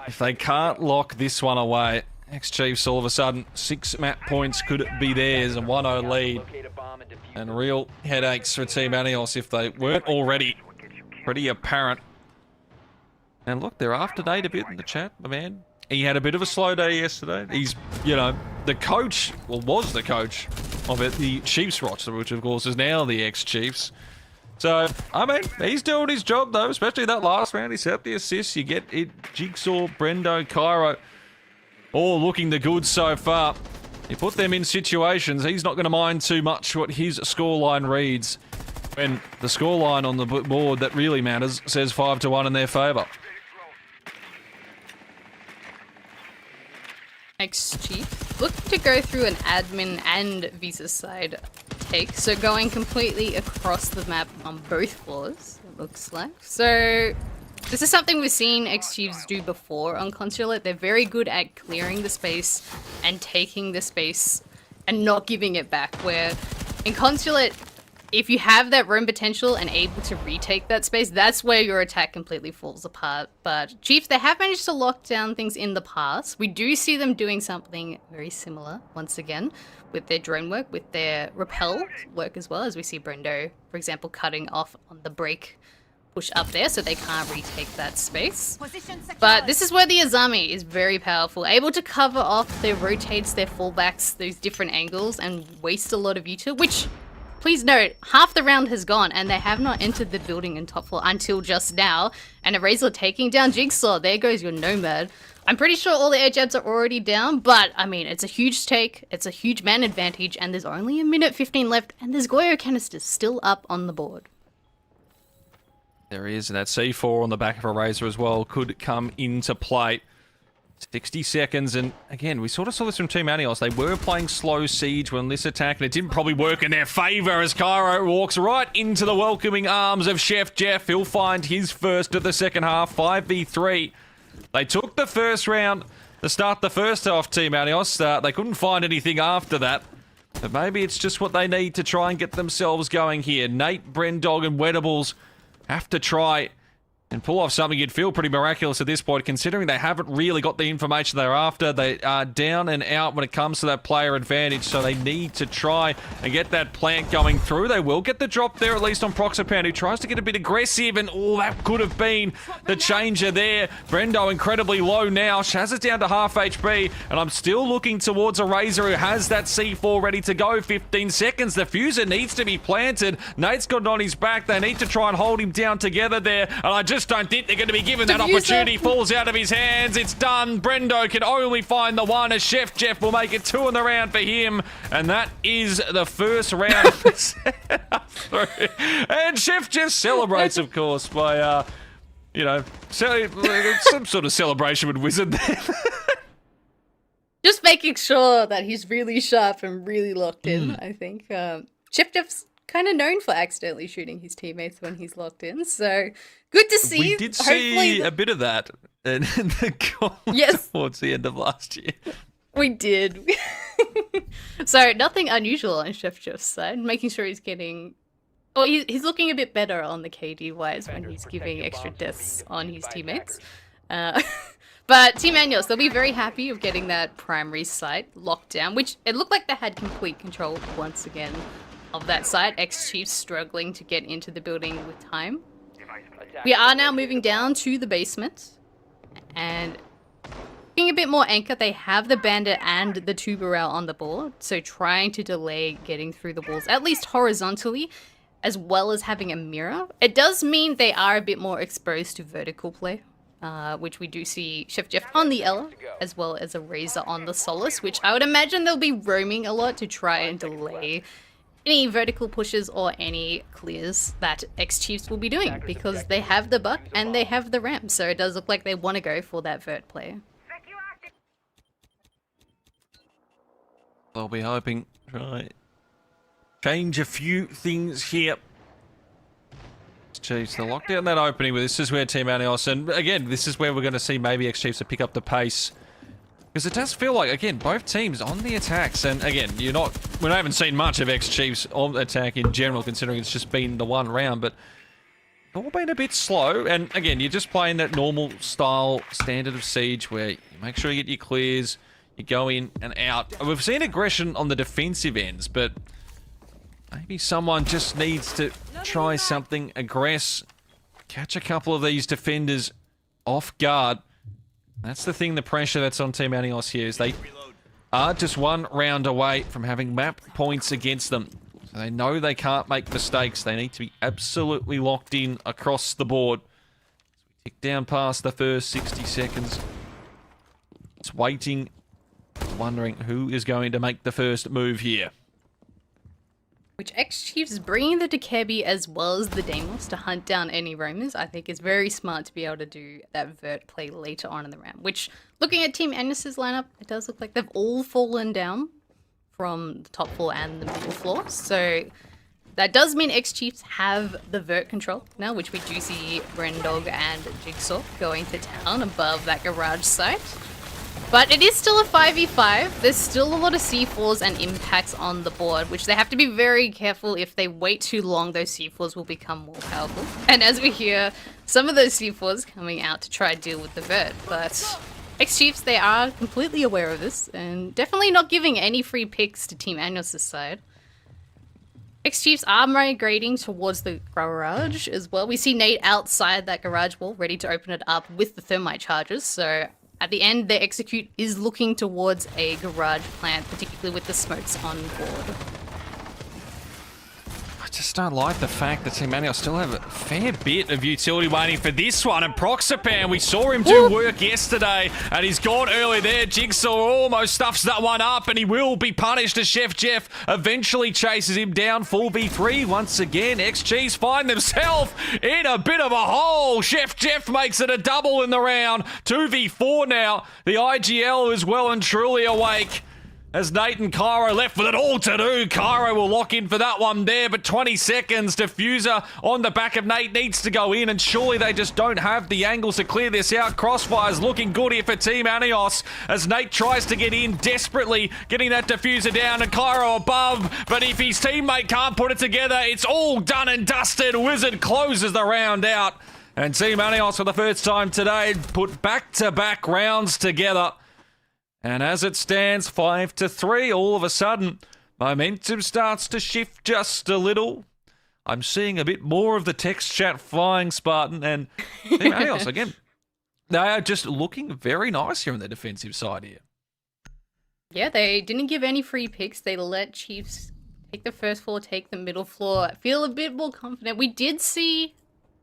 If they can't lock this one away, ex-Chiefs all of a sudden, 6 map points could be theirs, a 1-0 lead. And real headaches for Team Anuos if they weren't already pretty apparent. And look, they're after Nate a bit in the chat, my man. He had a bit of a slow day yesterday. He's, the coach, well, was the coach of it, the Chiefs roster, which of course is now the ex-Chiefs. So, I mean, he's doing his job though, especially that last round. He set up the assists. You get it, Jigsaw, Brendo, Cairo, all looking the goods so far. You put them in situations, he's not going to mind too much what his scoreline reads. When the scoreline on the board that really matters says 5-1 in their favour. Ex-Chief looking to go through an admin and Visa side take, so going completely across the map on both floors, it looks like. So This is something we've seen X-Chiefs do before on Consulate. They're very good at clearing the space and taking the space and not giving it back, where in Consulate, if you have that roam potential and able to retake that space, that's where your attack completely falls apart. But Chiefs, they have managed to lock down things in the past. We do see them doing something very similar, once again, with their drone work, with their repel work as well, as we see Brendo, for example, cutting off on the break push up there so they can't retake that space. But this is where the Azami is very powerful, able to cover off their rotates, their fallbacks, those different angles, and waste a lot of util, which, please note, half the round has gone and they have not entered the building in top floor until just now. And Eraser taking down Jigsaw. There goes your Nomad. I'm pretty sure all the air jabs are already down, but I mean, it's a huge take, it's a huge man advantage, and there's only a minute 15 left, and there's Goyo canisters still up on the board. There is, and that C4 on the back of Eraser as well could come into play. 60 seconds, and again, we sort of saw this from Team Anios. They were playing slow siege when this attack, and it didn't probably work in their favor as Cairo walks right into the welcoming arms of Chef Jeff. He'll find his first of the second half, 5v3. They took the first round to start the first half, Team Anios. They couldn't find anything after that. But maybe it's just what they need to try and get themselves going here. Nate, Brendog, and Wettables have to try and pull off something you'd feel pretty miraculous at this point, considering they haven't really got the information they're after. They are down and out when it comes to that player advantage, so they need to try and get that plant going through. They will get the drop there, at least on Proxapan, who tries to get a bit aggressive, and that could have been the changer there. Brendo incredibly low now. Shaz is down to half HP, and I'm still looking towards Eraser, who has that C4 ready to go. 15 seconds. The fuser needs to be planted. Nate's got it on his back. They need to try and hold him down together there, and I just don't think they're going to be given that opportunity. Falls out of his hands. It's done. Brendo can only find the one, as Chef Jeff will make it 2 in the round for him, and that is the first round. And Chef Jeff celebrates, of course, by you know, some sort of celebration with Wizard there. Just making sure that he's really sharp and really locked in, I think. Chef Jeff's kind of known for accidentally shooting his teammates when he's locked in, so good to see. We did see a bit of that in the goal towards the end of last year. We did. So nothing unusual on Chef Jeff's side, making sure he's getting... Oh, he's looking a bit better on the KD-wise when he's giving extra deaths on his teammates. But Team Anios, they'll be very happy of getting that primary site locked down, which it looked like they had complete control once again of that site. X-Chiefs struggling to get into the building with time. We are now moving down to the basement, and being a bit more anchor, they have the Bandit and the Tubarel on the board, so trying to delay getting through the walls, at least horizontally, as well as having a mirror. It does mean they are a bit more exposed to vertical play, which we do see Chef Jeff on the Ella, as well as a Razor on the Solace, which I would imagine they'll be roaming a lot to try and delay any vertical pushes or any clears that X-Chiefs will be doing, because they have the buck and they have the ramp, so it does look like they want to go for that vert play. They'll be hoping to change a few things here. Chiefs, they'll lock down that opening, but this is where Team Anios, and again, this is where we're going to see maybe X-Chiefs to pick up the pace. Because it does feel like, again, both teams on the attacks, and again, we haven't seen much of X-Chiefs on attack in general, considering it's just been the one round, but all been a bit slow, and again, you're just playing that normal style standard of Siege, where you make sure you get your clears, you go in and out. We've seen aggression on the defensive ends, but maybe someone just needs to try something, aggress, catch a couple of these defenders off guard. That's the thing, the pressure that's on Team Anios here, is they are just one round away from having map points against them. So they know they can't make mistakes. They need to be absolutely locked in across the board. As we tick down past the first 60 seconds. It's waiting, wondering who is going to make the first move here. Which X-Chiefs is bringing the Dekebi as well as the Deimos to hunt down any roamers. I think is very smart to be able to do that vert play later on in the round. Which, looking at Team Anios' lineup, it does look like they've all fallen down from the top floor and the middle floor. So that does mean X-Chiefs have the vert control now, which we do see Rendog and Jigsaw going to town above that garage site. But it is still a 5v5. There's still a lot of C4s and impacts on the board, which they have to be very careful. If they wait too long, those C4s will become more powerful. And as we hear, some of those C4s coming out to try and deal with the vert. But X-Chiefs, they are completely aware of this and definitely not giving any free picks to Team Anos' side. X-Chiefs are migrating towards the garage as well. We see Nate outside that garage wall, ready to open it up with the thermite charges. So at the end, the execute is looking towards a garage plant, particularly with the smokes on board. I just don't like the fact that Team Manuel still have a fair bit of utility waiting for this one. And Proxapan, we saw him do work yesterday, and he's gone early there. Jigsaw almost stuffs that one up, and he will be punished as Chef Jeff eventually chases him down. 4v3 once again. X-Chiefs find themselves in a bit of a hole. Chef Jeff makes it a double in the round. 2v4 now. The IGL is well and truly awake. As Nate and Cairo left with it all to do. Cairo will lock in for that one there, but 20 seconds. Diffuser on the back of Nate needs to go in, and surely they just don't have the angles to clear this out. Crossfire's looking good here for Team Anios as Nate tries to get in desperately, getting that diffuser down, and Cairo above. But if his teammate can't put it together, it's all done and dusted. Wizard closes the round out. And Team Anios for the first time today put back-to-back rounds together. And as it stands 5-3, all of a sudden, momentum starts to shift just a little. I'm seeing a bit more of the text chat flying, Spartan, and Team Anios, again, they are just looking very nice here on the defensive side here. Yeah, they didn't give any free picks. They let Chiefs take the first floor, take the middle floor, feel a bit more confident. We did see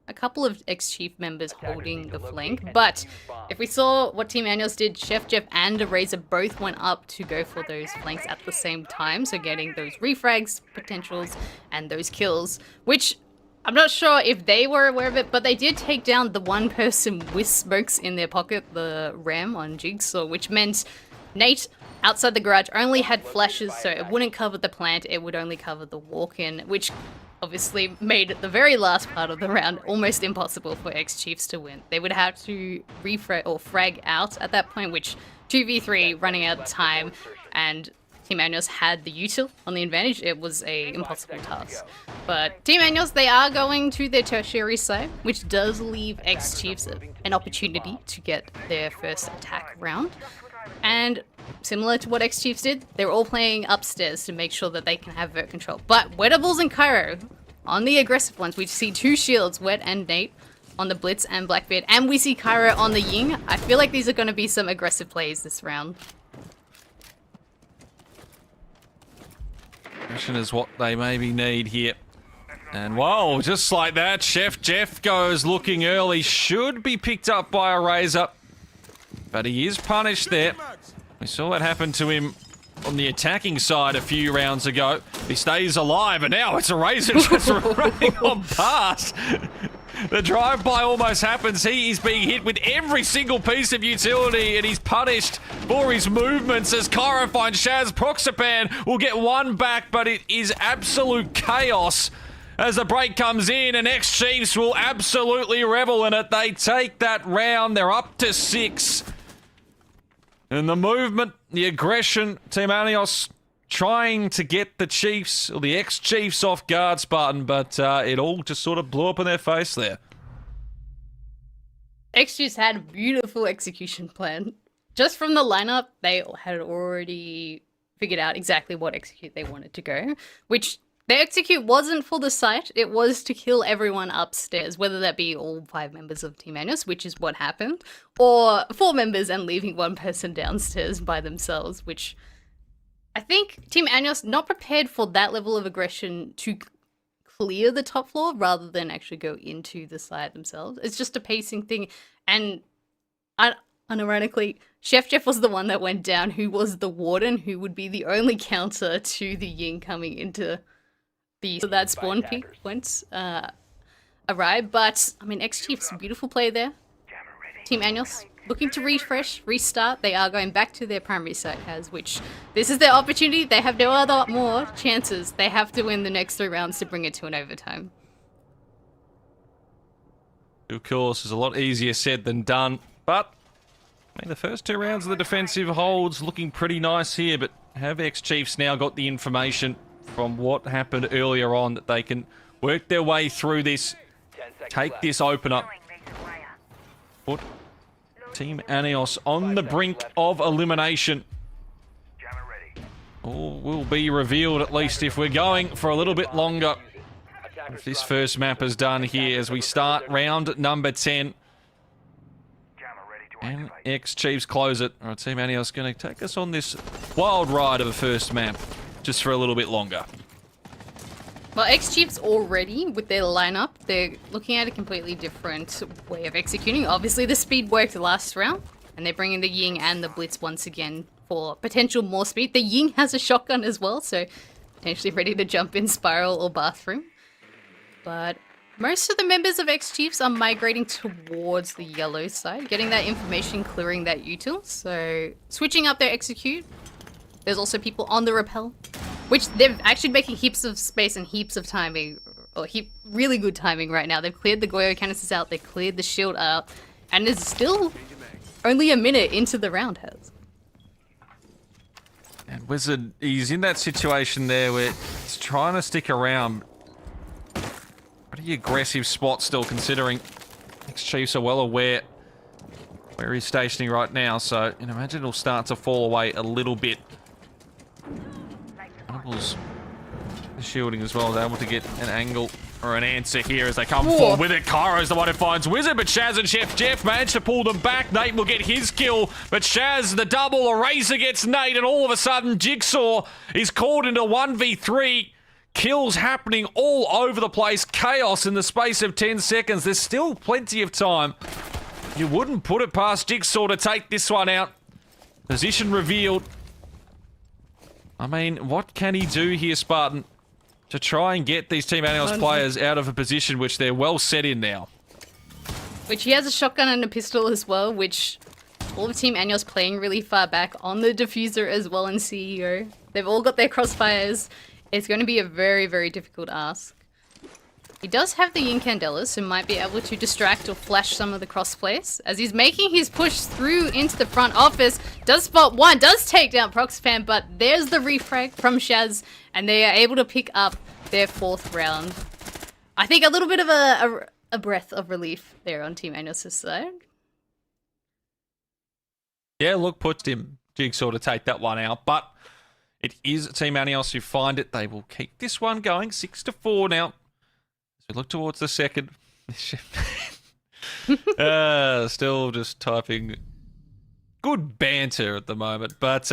a couple of ex-Chief members holding the flank, but if we saw what Team Anios did, Chef Jeff and Eraser both went up to go for those flanks at the same time, so getting those refrags potentials and those kills, which I'm not sure if they were aware of it, but they did take down the one person with smokes in their pocket, the Ram on Jigsaw, which meant Nate outside the garage only had flashes, so it wouldn't cover the plant, it would only cover the walk-in, which obviously made the very last part of the round almost impossible for X-Chiefs to win. They would have to frag out at that point, which 2v3 running out of time, and Team Anios had the util on the advantage. It was a impossible task. But Team Anios, they are going to their tertiary site, which does leave X-Chiefs an opportunity to get their first attack round. And similar to what X-Chiefs did, they're all playing upstairs to make sure that they can have vert control. But Wettables and Cairo, on the aggressive ones, we see two shields, Wet and Nate, on the Blitz and Blackbeard, and we see Cairo on the Ying. I feel like these are going to be some aggressive plays this round. Mission is what they maybe need here. And whoa, just like that, Chef Jeff goes looking early, should be picked up by a Razor. But he is punished there. We saw what happened to him on the attacking side a few rounds ago. He stays alive, and now it's a Razor just running on past. The drive-by almost happens. He is being hit with every single piece of utility, and he's punished for his movements as Cairo finds Shaz. Proxapan will get one back, but it is absolute chaos as the break comes in, and X-Chiefs will absolutely revel in it. They take that round. They're up to 6. And the movement, the aggression, Team Anios trying to get the Chiefs, or the ex-Chiefs, off guard, Spartan, but it all just sort of blew up in their face there. X-Chiefs had a beautiful execution plan. Just from the lineup, they had already figured out exactly what execute they wanted to go, which their execute wasn't for the site, it was to kill everyone upstairs, whether that be all 5 members of Team Anios, which is what happened, or 4 members and leaving one person downstairs by themselves, which I think Team Anios not prepared for that level of aggression to clear the top floor rather than actually go into the site themselves. It's just a pacing thing, and unironically, Chef Jeff was the one that went down, who was the warden, who would be the only counter to the Ying coming into so that spawn peak went arrived. But I mean, X-Chiefs, beautiful play there. Team Anios looking to refresh, restart. They are going back to their primary site has, which this is their opportunity. They have no other more chances. They have to win the next 3 rounds to bring it to an overtime. Of course, it's a lot easier said than done, but I mean, the first 2 rounds of the defensive holds looking pretty nice here, but have X-Chiefs now got the information from what happened earlier on that they can work their way through this, 10 seconds take left. this opener, put Team Anios on the brink of elimination. All will be revealed, at least if we're going for a little bit longer. If this first map is done here as we start round number 10. And X-Chiefs close it. Alright, Team Anios going to take us on this wild ride of a first map, just for a little bit longer. Well, X-Chiefs already, with their lineup, they're looking at a completely different way of executing. Obviously, the speed worked last round, and they're bringing the Ying and the Blitz once again for potential more speed. The Ying has a shotgun as well, so potentially ready to jump in Spiral or Bathroom. But most of the members of X-Chiefs are migrating towards the yellow side, getting that information, clearing that util. So switching up their execute. There's also people on the rappel, which they're actually making heaps of space and heaps of timing, or really good timing right now. They've cleared the Goyo canisters out, they cleared the shield out, and it's still only a minute into the round has. And Wizard, he's in that situation there where he's trying to stick around. Pretty aggressive spot still, considering X-Chiefs are well aware where he's stationing right now, so you know, imagine it'll start to fall away a little bit. The shielding as well, is able to get an angle or an answer here as they come forward with it. Cairo's the one who finds Wizard, but Shaz and Chef Jeff manage to pull them back. Nate will get his kill, but Shaz, the double eraser gets Nate, and all of a sudden Jigsaw is caught into 1v3. Kills happening all over the place. Chaos in the space of 10 seconds. There's still plenty of time. You wouldn't put it past Jigsaw to take this one out. Position revealed. I mean, what can he do here, Spartan, to try and get these Team Anios players out of a position which they're well set in now? Which he has a shotgun and a pistol as well, which all of Team Anios playing really far back on the diffuser as well in CEO. They've all got their crossfires. It's going to be a very, very difficult ask. He does have the Incandelas, so might be able to distract or flash some of the crossplays. As he's making his push through into the front office, does spot one, does take down Proxfam, but there's the refrag from Shaz, and they are able to pick up their 4th round. I think a little bit of a breath of relief there on Team Anios' side. Yeah, look, puts him Jigsaw to take that one out, but it is Team Anios who find it. They will keep this one going, 6-4 now. So look towards the second. Still just typing good banter at the moment. But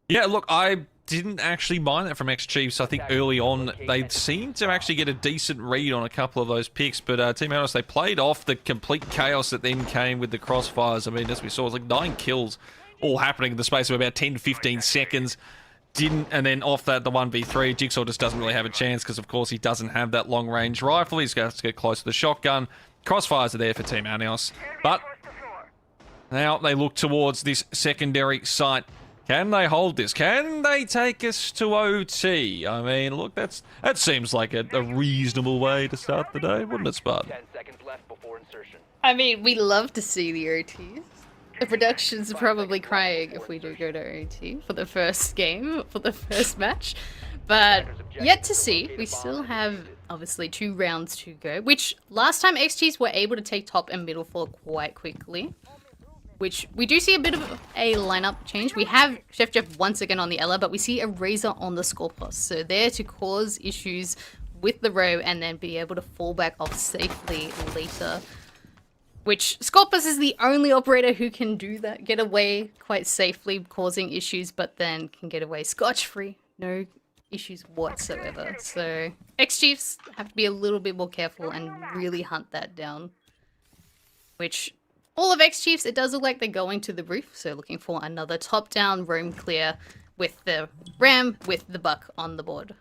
yeah, look, I didn't actually mind that from X-Chiefs. I think early on they seemed to actually get a decent read on a couple of those picks. But Team Anios, they played off the complete chaos that then came with the crossfires. I mean, as we saw, it was like 9 kills all happening in the space of about 10-15 seconds. And then off that, the 1v3, Jigsaw just doesn't really have a chance because, of course, he doesn't have that long-range rifle. He's got to get close to the shotgun. Crossfires are there for Team Anios. But now they look towards this secondary site. Can they hold this? Can they take us to OT? I mean, look, that seems like a reasonable way to start the day, wouldn't it, Spartan? 10 seconds left before insertion. I mean, we love to see the OTs. The production's probably crying if we do go to OT for the first game, for the first match. But yet to see. We still have, obviously, 2 rounds to go. Which, last time X-Chiefs were able to take top and middle for quite quickly. Which, we do see a bit of a lineup change. We have Chef Jeff once again on the Ella, but we see a Razor on the Scorpus. So there to cause issues with the row and then be able to fall back off safely later. Which, Scorpus is the only operator who can do that, get away quite safely, causing issues, but then can get away scotch-free. No issues whatsoever. So, X-Chiefs have to be a little bit more careful and really hunt that down. Which, all of X-Chiefs, it does look like they're going to the roof, so looking for another top-down roam clear with the Ram, with the Buck on the board.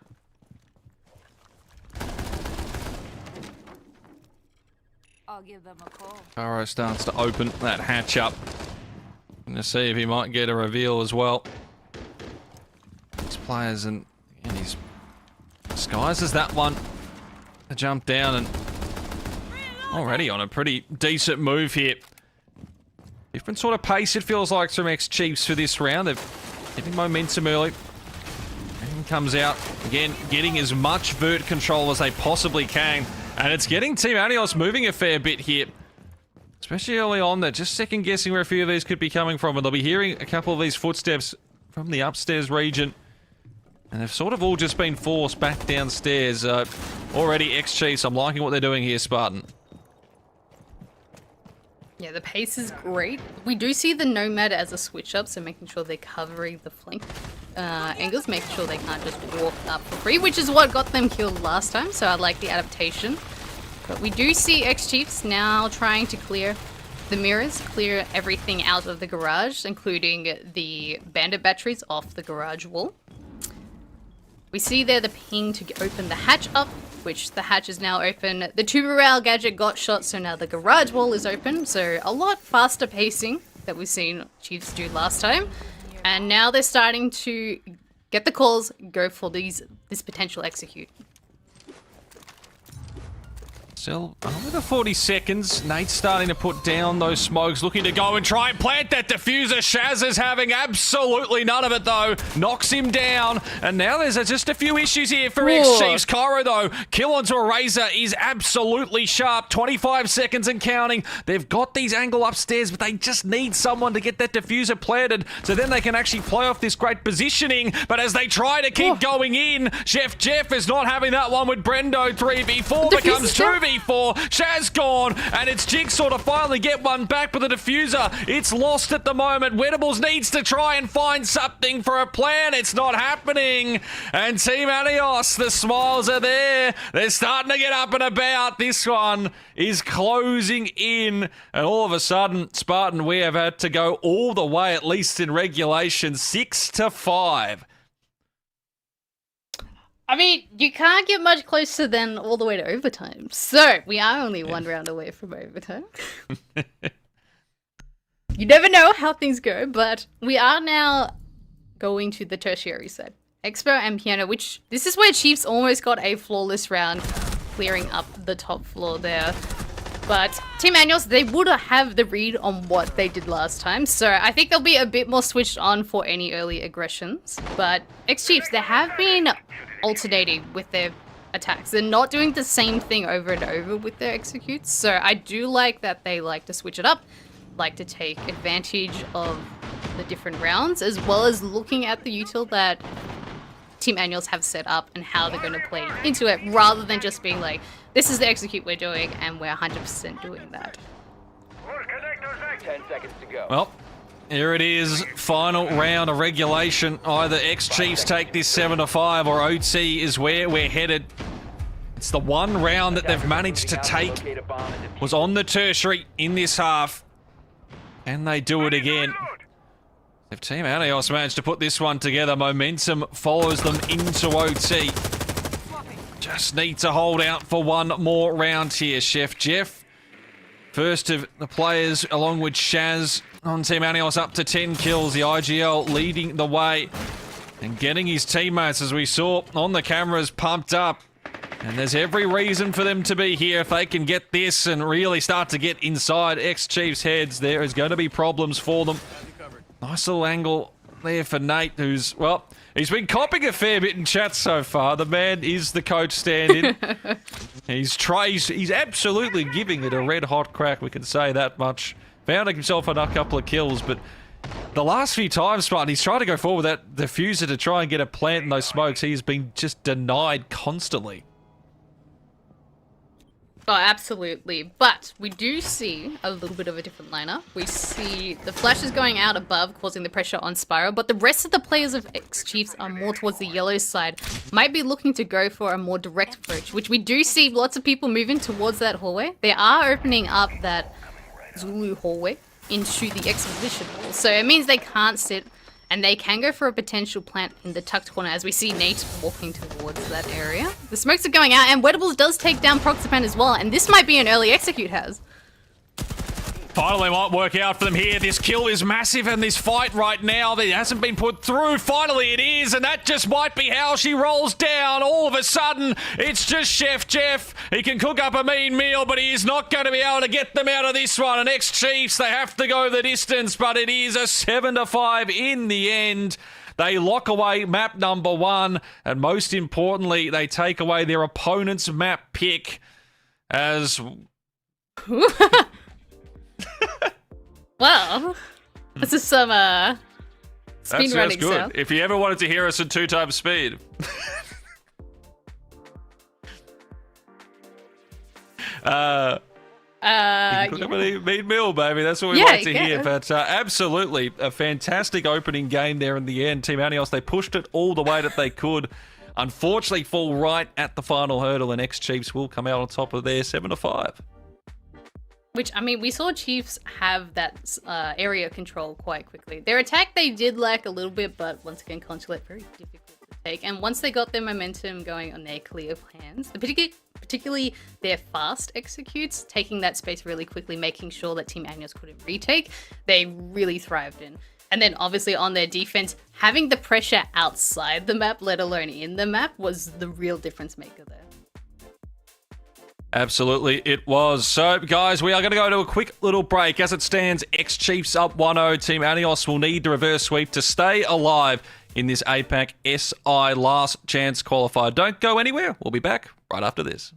I'll give them a call. Caro starts to open that hatch up. And to see if he might get a reveal as well. These players, and he's disguises that one to jump down, and already on a pretty decent move here. Different sort of pace it feels like from X-Chiefs for this round. They're getting momentum early. And comes out, again, getting as much vert control as they possibly can. And it's getting Team Anios moving a fair bit here. Especially early on, they're just second guessing where a few of these could be coming from. And they'll be hearing a couple of these footsteps from the upstairs region. And they've sort of all just been forced back downstairs. Already X-Chiefs, I'm liking what they're doing here, Spartan. Yeah, the pace is great. We do see the Nomad as a switch up, so making sure they're covering the flank angles, making sure they can't just walk up for free, which is what got them killed last time, so I like the adaptation. But we do see X-Chiefs now trying to clear the mirrors, clear everything out of the garage, including the bandit batteries off the garage wall. We see there the ping to open the hatch up, which the hatch is now open. The tuber rail gadget got shot, so now the garage wall is open. So a lot faster pacing that we've seen Chiefs do last time. And now they're starting to get the calls, go for this potential execute. Still under 40 seconds. Nate's starting to put down those smokes, looking to go and try and plant that diffuser. Shaz is having absolutely none of it, though. Knocks him down. And now there's just a few issues here for X-Chiefs. Cairo, though, kill onto a Razor is absolutely sharp. 25 seconds and counting. They've got these angle upstairs, but they just need someone to get that diffuser planted, so then they can actually play off this great positioning. But as they try to keep going in, Chef Jeff is not having that one with Brendo. 3v4 becomes 2v4. Shaz gone, and it's Jigsaw to finally get one back, but the diffuser, it's lost at the moment. Wedables needs to try and find something for a plan. It's not happening. And Team Anios, the smiles are there. They're starting to get up and about. This one is closing in, and all of a sudden, Spartan, we have had to go all the way, at least in regulation, 6-5. I mean, you can't get much closer than all the way to overtime. So, we are only one round away from overtime. You never know how things go, but we are now going to the tertiary side. Expo and Piano, which this is where Chiefs almost got a flawless round, clearing up the top floor there. But Team Anios, they would have the read on what they did last time, so I think they'll be a bit more switched on for any early aggressions. But X-Chiefs, they have been alternating with their attacks. They're not doing the same thing over and over with their executes, so I do like that they like to switch it up, like to take advantage of the different rounds, as well as looking at the util that Team Anios have set up and how they're going to play into it, rather than just being like, this is the execute we're doing, and we're 100% doing that. 10 seconds to go. Well, here it is. Final round of regulation. Either X-Chiefs take this 7-5 or OT is where we're headed. It's the one round that they've managed to take. Was on the tertiary in this half. And they do it again. If Team Anios managed to put this one together, momentum follows them into OT. Just need to hold out for one more round here, Chef Jeff. First of the players, along with Shaz, on Team Anios up to 10 kills. The IGL leading the way and getting his teammates, as we saw on the cameras, pumped up. And there's every reason for them to be here. If they can get this and really start to get inside X-Chiefs' heads, there is going to be problems for them. Nice little angle there for Nate, who's, well, he's been copying a fair bit in chat so far. The man is the coach stand-in. He's absolutely giving it a red-hot crack, we can say that much. Found himself on a couple of kills, but the last few times, Spartan, he's tried to go forward with that diffuser to try and get a plant in those smokes. He's been just denied constantly. Oh, absolutely. But we do see a little bit of a different lineup. We see the flashes going out above, causing the pressure on Spyro, but the rest of the players of X-Chiefs are more towards the yellow side. Might be looking to go for a more direct approach, which we do see lots of people moving towards that hallway. They are opening up that Zulu hallway into the exposition hall. So it means they can't sit And they can go for a potential plant in the tucked corner as we see Nate walking towards that area. The smokes are going out, and Wettables does take down Proxapan as well, and this might be an early execute, Has. Finally might work out for them here. This kill is massive in this fight right now. That hasn't been put through. Finally it is, and that just might be how she rolls down. All of a sudden, it's just Chef Jeff. He can cook up a mean meal, but he is not going to be able to get them out of this one. And ex-Chiefs, they have to go the distance, but it is a 7-5 in the end. They lock away map number 1, and most importantly, they take away their opponent's map pick as... Well, this is some speed That running sounds good. stuff. If you ever wanted to hear us at 2 times speed. You can cook up a meat meal, baby. That's what we like to hear. But absolutely, a fantastic opening game there in the end. Team Anios, they pushed it all the way that they could. Unfortunately, fall right at the final hurdle, and ex-Chiefs will come out on top of their 7-5. Which, I mean, we saw Chiefs have that area control quite quickly. Their attack, they did lack a little bit, but once again, consulate, very difficult to take. And once they got their momentum going on their clear plans, particularly their fast executes, taking that space really quickly, making sure that Team Agnes couldn't retake, they really thrived in. And then obviously on their defense, having the pressure outside the map, let alone in the map, was the real difference maker there. Absolutely, it was. So, guys, we are going to go to a quick little break. As it stands, ex-Chiefs up 1-0. Team Anios will need to reverse sweep to stay alive in this APAC SI last chance qualifier. Don't go anywhere. We'll be back right after this.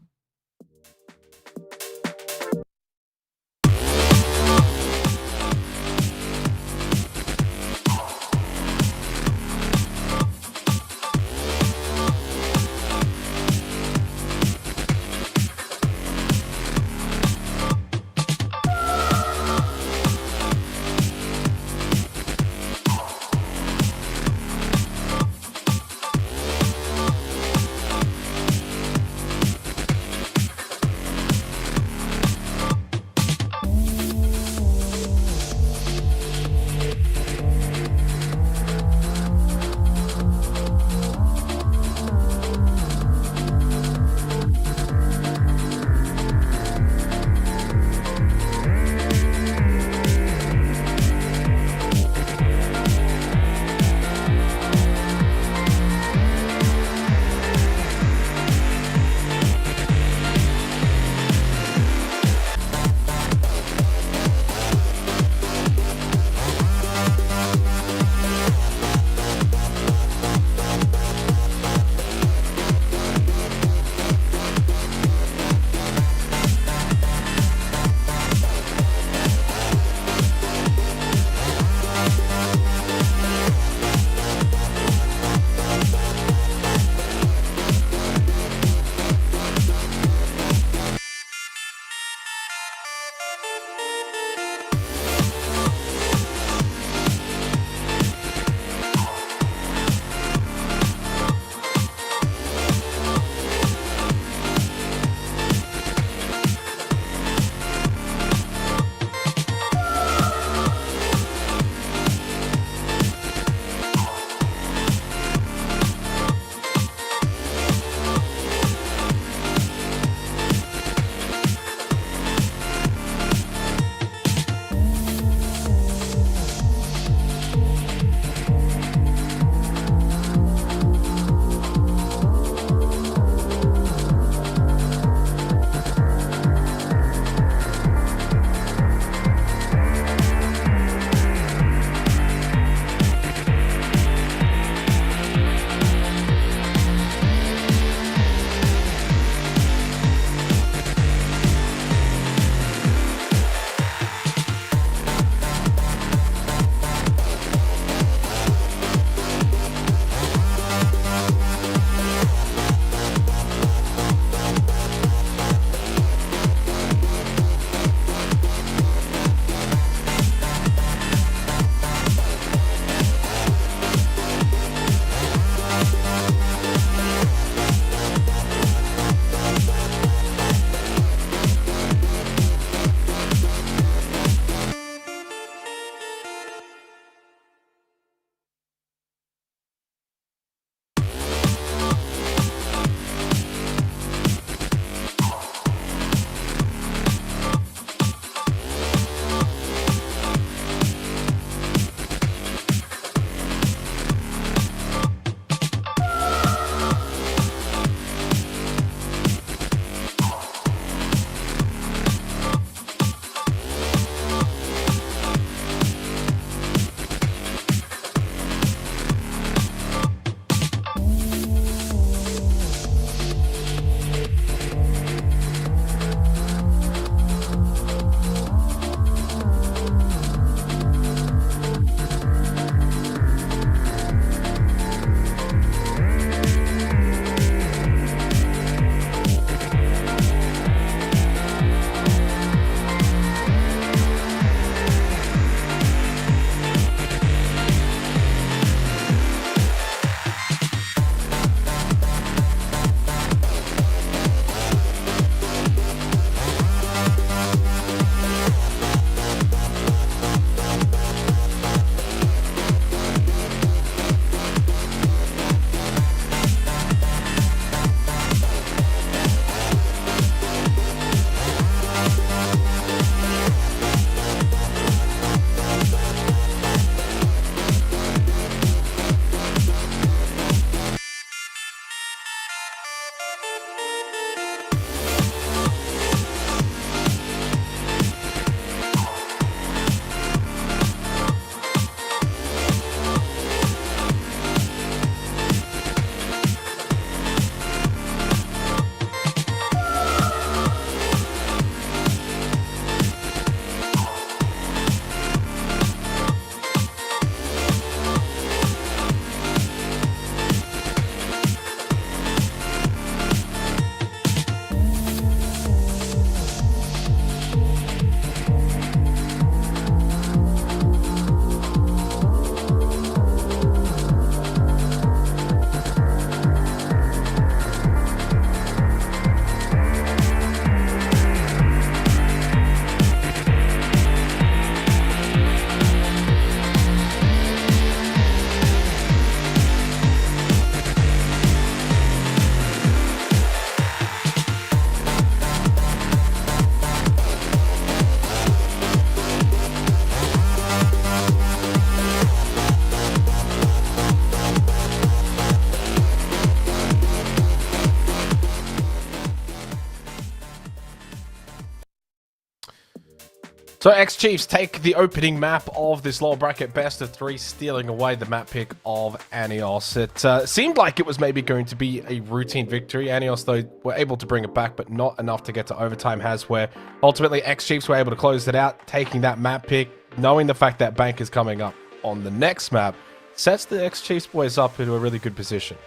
So X-Chiefs take the opening map of this lower bracket best of 3, stealing away the map pick of Anios. It seemed like it was maybe going to be a routine victory. Anios, though, were able to bring it back, but not enough to get to overtime, where ultimately X-Chiefs were able to close it out, taking that map pick, knowing the fact that Bank is coming up on the next map, sets the X-Chiefs boys up into a really good position.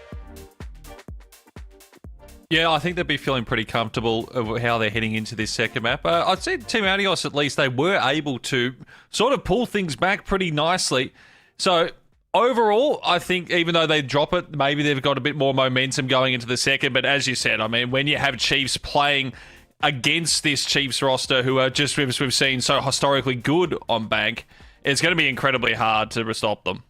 Yeah, I think they'd be feeling pretty comfortable of how they're heading into this second map. I'd say Team Anios, at least, they were able to sort of pull things back pretty nicely. So overall, I think even though they drop it, maybe they've got a bit more momentum going into the second. But as you said, I mean, when you have Chiefs playing against this Chiefs roster, who are just, as we've seen, so historically good on Bank, it's going to be incredibly hard to stop them.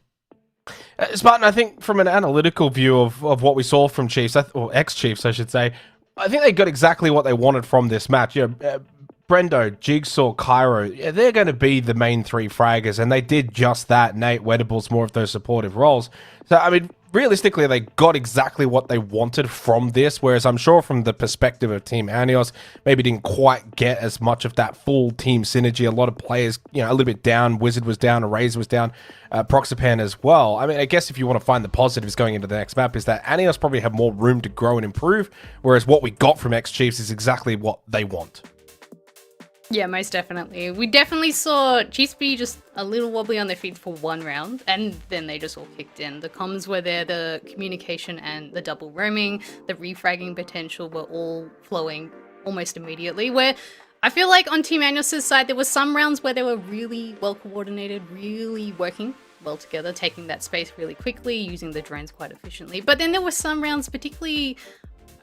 Spartan, I think from an analytical view of what we saw from Chiefs, or ex-Chiefs, I should say, I think they got exactly what they wanted from this match. You know, Brendo, Jigsaw, Cairo, they're going to be the main 3 fraggers, and they did just that. Nate, Wedables, more of those supportive roles. So, I mean, realistically, they got exactly what they wanted from this, whereas I'm sure from the perspective of Team Anios, maybe didn't quite get as much of that full team synergy. A lot of players, you know, a little bit down. Wizard was down, Eraser was down, Proxapan as well. I mean, I guess if you want to find the positives going into the next map is that Anios probably have more room to grow and improve, whereas what we got from X-Chiefs is exactly what they want. Yeah, most definitely. We definitely saw Chiefs be just a little wobbly on their feet for one round, and then they just all kicked in. The comms were there, the communication and the double roaming, the refragging potential were all flowing almost immediately, where I feel like on Team Anios' side, there were some rounds where they were really well coordinated, really working well together, taking that space really quickly, using the drones quite efficiently. But then there were some rounds, particularly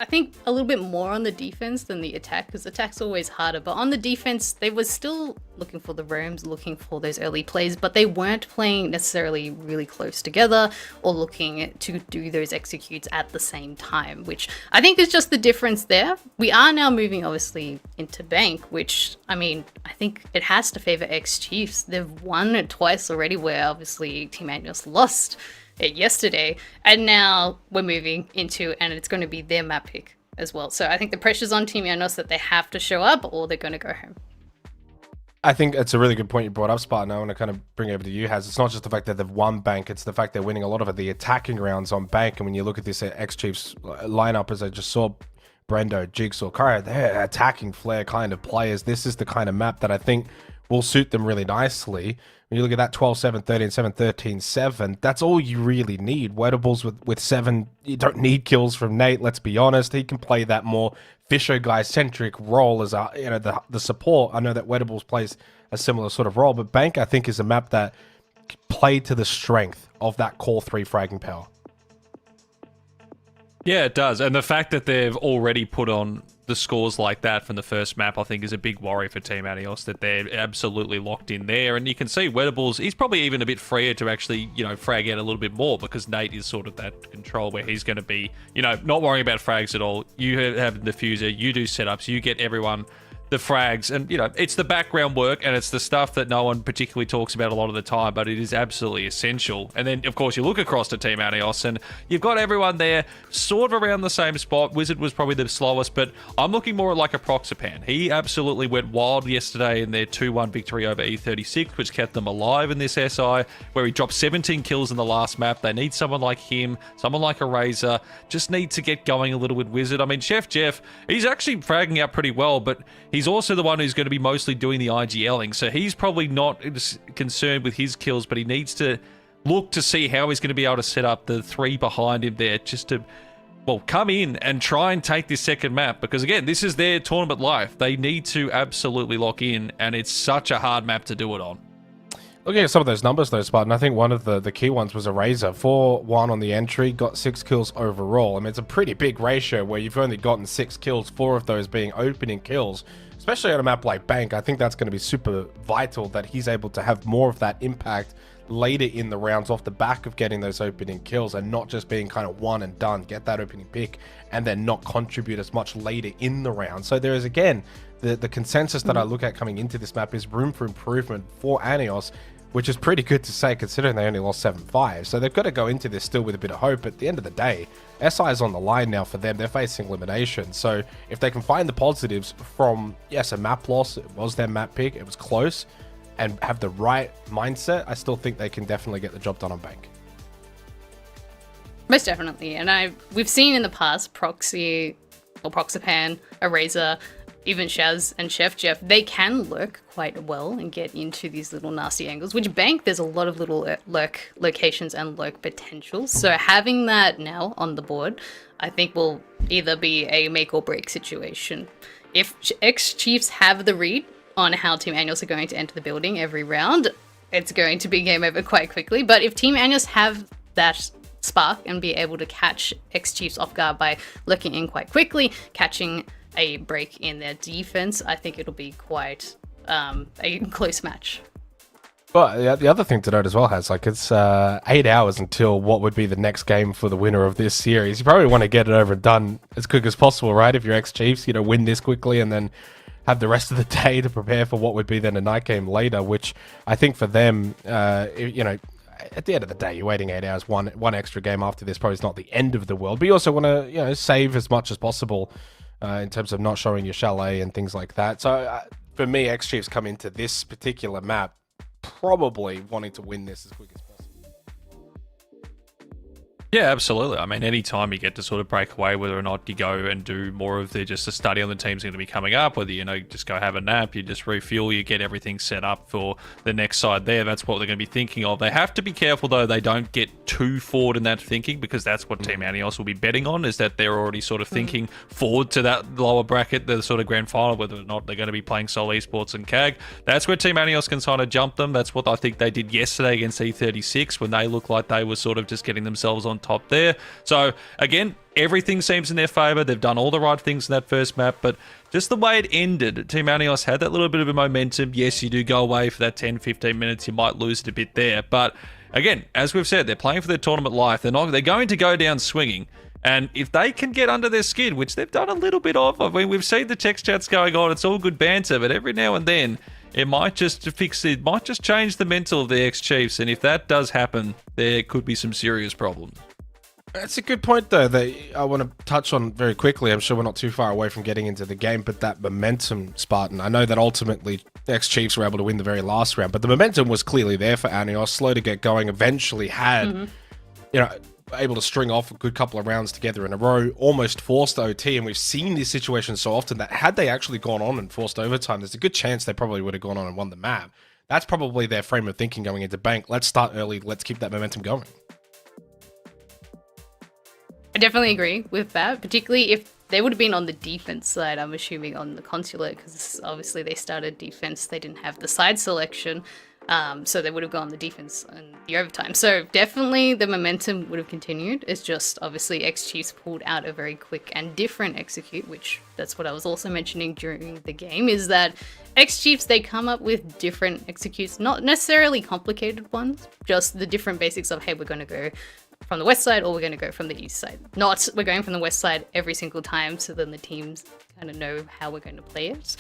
I think a little bit more on the defense than the attack, because attack's always harder. But on the defense, they were still looking for the roams, looking for those early plays, but they weren't playing necessarily really close together or looking to do those executes at the same time, which I think is just the difference there. We are now moving, obviously, into Bank, which, I mean, I think it has to favor X-Chiefs. They've won it twice already, where obviously Team Anios lost it yesterday, and now we're moving into, and it's going to be their map pick as well. So I think the pressure's on Team Anios that they have to show up or they're going to go home. I think it's a really good point you brought up, Spartan. I want to kind of bring it over to you, Haz. It's not just the fact that they've won Bank, it's the fact they're winning a lot of the attacking rounds on Bank. And when you look at this X-Chiefs lineup, as I just saw, Brendo, Jigsaw, Kara, they're attacking flair kind of players. This is the kind of map that I think will suit them really nicely. When you look at that 12-7, 13-7, 13-7, that's all you really need. Wedables with 7, you don't need kills from Nate, let's be honest. He can play that more Fisher guy-centric role as a, you know, the support. I know that Wedables plays a similar sort of role, but Bank, I think, is a map that played to the strength of that core 3 fragging power. Yeah, it does. And the fact that they've already put on the scores like that from the first map, I think, is a big worry for Team Anios, that they're absolutely locked in there. And you can see Wedables, he's probably even a bit freer to actually, you know, frag out a little bit more, because Nate is sort of that control where he's going to be, you know, not worrying about frags at all. You have the diffuser, you do setups, you get everyone the frags, and, you know, it's the background work and it's the stuff that no one particularly talks about a lot of the time, but it is absolutely essential. And then, of course, you look across to Team Anios and you've got everyone there sort of around the same spot. Wizard was probably the slowest, but I'm looking more at like a Proxapan. He absolutely went wild yesterday in their 2-1 victory over E36, which kept them alive in this SI, where he dropped 17 kills in the last map. They need someone like him, someone like Eraser, just need to get going a little with Wizard. I mean, Chef Jeff, he's actually fragging out pretty well, but he's also the one who's going to be mostly doing the IGLing, so he's probably not concerned with his kills, but he needs to look to see how he's going to be able to set up the 3 behind him there, just to, well, come in and try and take this second map, because again, this is their tournament life. They need to absolutely lock in, and it's such a hard map to do it on. Looking at some of those numbers though, Spartan, I think one of the key ones was Eraser. 4-1 on the entry, got 6 kills overall. I mean, it's a pretty big ratio where you've only gotten 6 kills, 4 of those being opening kills. Especially on a map like Bank, I think that's going to be super vital that he's able to have more of that impact later in the rounds off the back of getting those opening kills, and not just being kind of one and done, get that opening pick and then not contribute as much later in the round. So there is, again, the consensus that I look at coming into this map is room for improvement for Anios which is pretty good to say considering they only lost 7-5. So they've got to go into this still with a bit of hope. At the end of the day, SI is on the line now for them. They're facing elimination. So if they can find the positives from, yes, a map loss, it was their map pick, it was close, and have the right mindset, I still think they can definitely get the job done on Bank. Most definitely. And we've seen in the past Proxy or Proxapan, Eraser, even Shaz and Chef Jeff, they can lurk quite well and get into these little nasty angles, which Bank, there's a lot of little lurk locations and lurk potential. So having that now on the board, I think will either be a make or break situation. If X-Chiefs have the read on how Team Annuals are going to enter the building every round, it's going to be game over quite quickly. But if Team Annuals have that spark and be able to catch X-Chiefs off guard by looking in quite quickly, catching a break in their defense, I think it'll be quite a close match. But the other thing to note as well, has like it's 8 hours until what would be the next game for the winner of this series. You probably want to get it over and done as quick as possible, right? If you're X-Chiefs, win this quickly and then have the rest of the day to prepare for what would be then a night game later, which I think for them, at the end of the day, you're waiting 8 hours. One extra game after this probably is not the end of the world, but you also want to save as much as possible in terms of not showing your chalet and things like that. So for me, X-Chiefs come into this particular map probably wanting to win this as quick as possible. Yeah, absolutely. I mean, any time you get to sort of break away, whether or not you go and do more of just a study on the teams going to be coming up, whether, just go have a nap, you just refuel, you get everything set up for the next side there. That's what they're going to be thinking of. They have to be careful, though, they don't get too forward in that thinking, because that's what Team Anios will be betting on, is that they're already sort of thinking forward to that lower bracket, the sort of grand final, whether or not they're going to be playing Seoul Esports and CAG. That's where Team Anios can sort of jump them. That's what I think they did yesterday against E36, when they looked like they were sort of just getting themselves on top there. So again, everything seems in their favor. They've done all the right things in that first map, but just the way it ended, Team Anios had that little bit of a momentum. Yes, you do go away for that 10-15 minutes, you might lose it a bit there, but again, as we've said, they're playing for their tournament life. They're going to go down swinging, and if they can get under their skin, which they've done a little bit of, I mean, we've seen the text chats going on, it's all good banter, but every now and then it might just change the mental of the X-Chiefs, and if that does happen, there could be some serious problems. That's a good point, though, that I want to touch on very quickly. I'm sure we're not too far away from getting into the game, but that momentum, Spartan. I know that ultimately the X-Chiefs were able to win the very last round, but the momentum was clearly there for Anios. Slow to get going, eventually had, able to string off a good couple of rounds together in a row, almost forced OT, and we've seen this situation so often that had they actually gone on and forced overtime, there's a good chance they probably would have gone on and won the map. That's probably their frame of thinking going into Bank. Let's start early, let's keep that momentum going. I definitely agree with that, particularly if they would have been on the defense side, I'm assuming on the consulate, because obviously they started defense, they didn't have the side selection, so they would have gone the defense in the overtime. So definitely the momentum would have continued. It's just obviously X-Chiefs pulled out a very quick and different execute, which that's what I was also mentioning during the game, is that X-Chiefs, they come up with different executes, not necessarily complicated ones, just the different basics of, hey, we're going to go from the west side or we're going to go from the east side. Not we're going from the west side every single time, so then the teams kind of know how we're going to play it.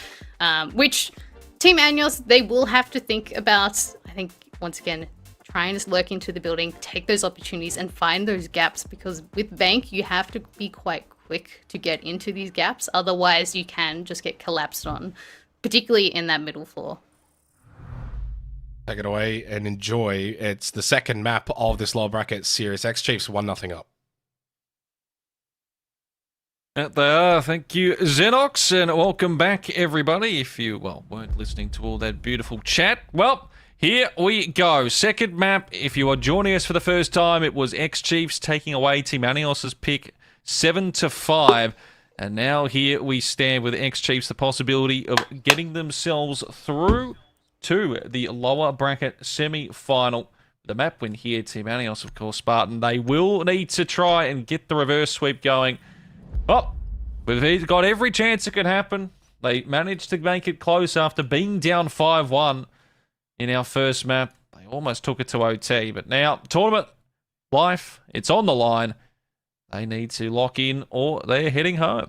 Which Team Anios, they will have to think about, I think, once again, trying to lurk into the building, take those opportunities and find those gaps, because with Bank, you have to be quite quick to get into these gaps. Otherwise, you can just get collapsed on, particularly in that middle floor. Take it away and enjoy. It's the second map of this lower bracket series. X-Chiefs 1-0 up. They are. Thank you, Xenox, and welcome back, everybody. If you, weren't listening to all that beautiful chat, here we go. Second map. If you are joining us for the first time, it was X-Chiefs taking away Team Anios' pick 7-5. And now here we stand with X-Chiefs, the possibility of getting themselves through to the lower bracket semi-final. The map win here, Team Anios, of course, Spartan. They will need to try and get the reverse sweep going. We've got every chance it could happen. They managed to make it close after being down 5-1 in our first map. They almost took it to OT, but now tournament life, it's on the line. They need to lock in or they're heading home.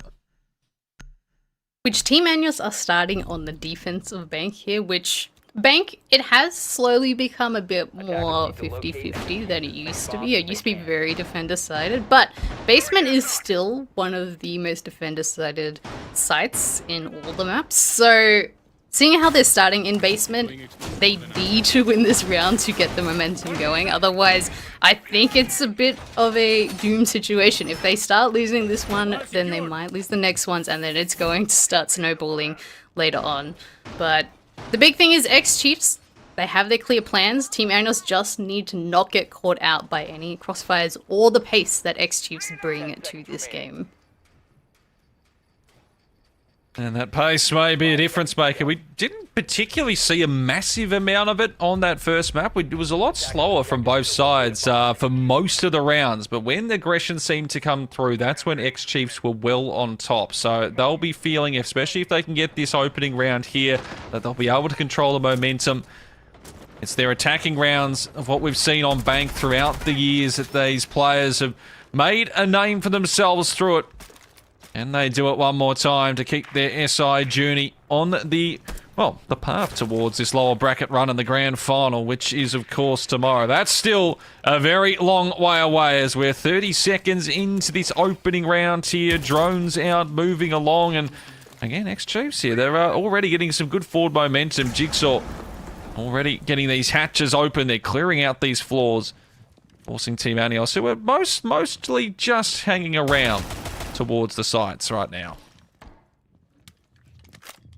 Which Team Anios are starting on the defense of Bank here, which Bank, it has slowly become a bit more 50-50 than it used to be. It used to be very defender-sided, but Basement is still one of the most defender-sided sites in all the maps. So, seeing how they're starting in Basement, they need to win this round to get the momentum going. Otherwise, I think it's a bit of a doom situation. If they start losing this one, then they might lose the next ones, and then it's going to start snowballing later on. But the big thing is X-Chiefs, they have their clear plans. Team Agnos just need to not get caught out by any crossfires or the pace that X-Chiefs bring to this game. And that pace may be a difference maker. We didn't particularly see a massive amount of it on that first map. It was a lot slower from both sides for most of the rounds. But when the aggression seemed to come through, that's when X-Chiefs were well on top. So they'll be feeling, especially if they can get this opening round here, that they'll be able to control the momentum. It's their attacking rounds of what we've seen on Bank throughout the years that these players have made a name for themselves through it. And they do it one more time to keep their SI journey on the path towards this lower bracket run in the grand final, which is, of course, tomorrow. That's still a very long way away as we're 30 seconds into this opening round here. Drones out, moving along, and again, X-Chiefs here. They're already getting some good forward momentum. Jigsaw already getting these hatches open. They're clearing out these floors, forcing Team Anios, who are mostly just hanging around towards the sites right now.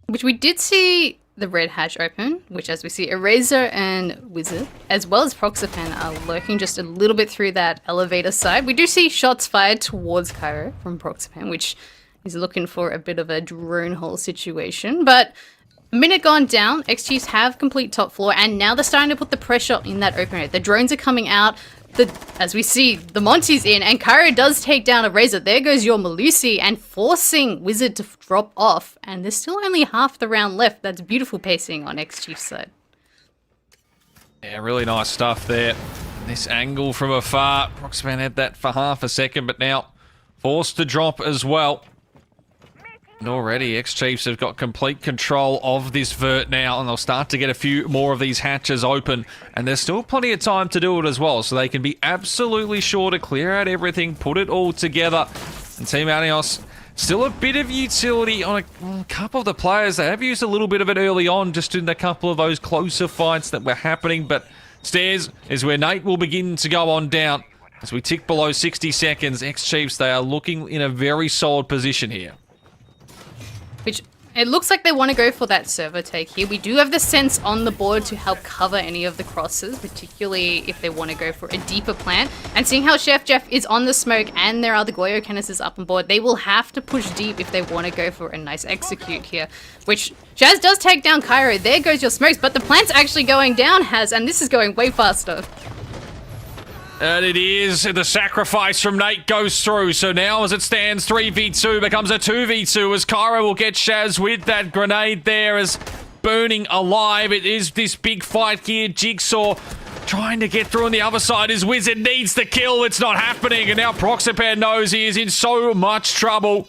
Which we did see the red hatch open, which as we see Eraser and Wizard, as well as Proxifan, are lurking just a little bit through that elevator side. We do see shots fired towards Cairo from Proxifan, which is looking for a bit of a drone hole situation. But a minute gone down, X-Chiefs have complete top floor, and now they're starting to put the pressure in that open area. The drones are coming out. As we see, the Monty's in, and Cairo does take down Eraser. There goes your Malusi, and forcing Wizard to drop off. And there's still only half the round left. That's beautiful pacing on X-Chief's side. Yeah, really nice stuff there. This angle from afar. Proxman had that for half a second, but now forced to drop as well. And already X-Chiefs have got complete control of this vert now, and they'll start to get a few more of these hatches open. And there's still plenty of time to do it as well, so they can be absolutely sure to clear out everything, put it all together. And Team Anios, still a bit of utility on a couple of the players. They have used a little bit of it early on, just in a couple of those closer fights that were happening. But stairs is where Nate will begin to go on down. As we tick below 60 seconds, X-Chiefs, they are looking in a very solid position here. Which, it looks like they want to go for that server take here. We do have the sense on the board to help cover any of the crosses, particularly if they want to go for a deeper plant. And seeing how Chef Jeff is on the smoke and there are the Goyo canisters up on board, they will have to push deep if they want to go for a nice execute here. Which, Jazz does take down Cairo. There goes your smokes, but the plant's actually going down, and this is going way faster. And it is. The sacrifice from Nate goes through. So now as it stands, 3v2 becomes a 2v2 as Cairo will get Shaz with that grenade there as burning alive. It is this big fight here. Jigsaw trying to get through on the other side. His Wizard needs the kill. It's not happening. And now Proxipad knows he is in so much trouble.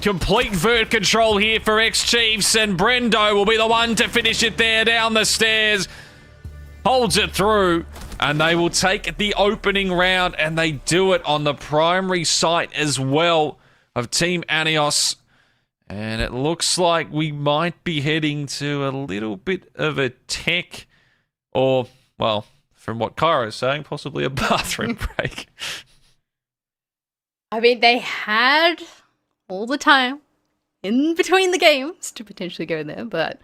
Complete vert control here for X-Chiefs. And Brendo will be the one to finish it there down the stairs. Holds it through. And they will take the opening round, and they do it on the primary site as well of Team Anios. And it looks like we might be heading to a little bit of a tech, or, well, from what Cairo's saying, possibly a bathroom break. I mean, they had all the time in between the games to potentially go there, but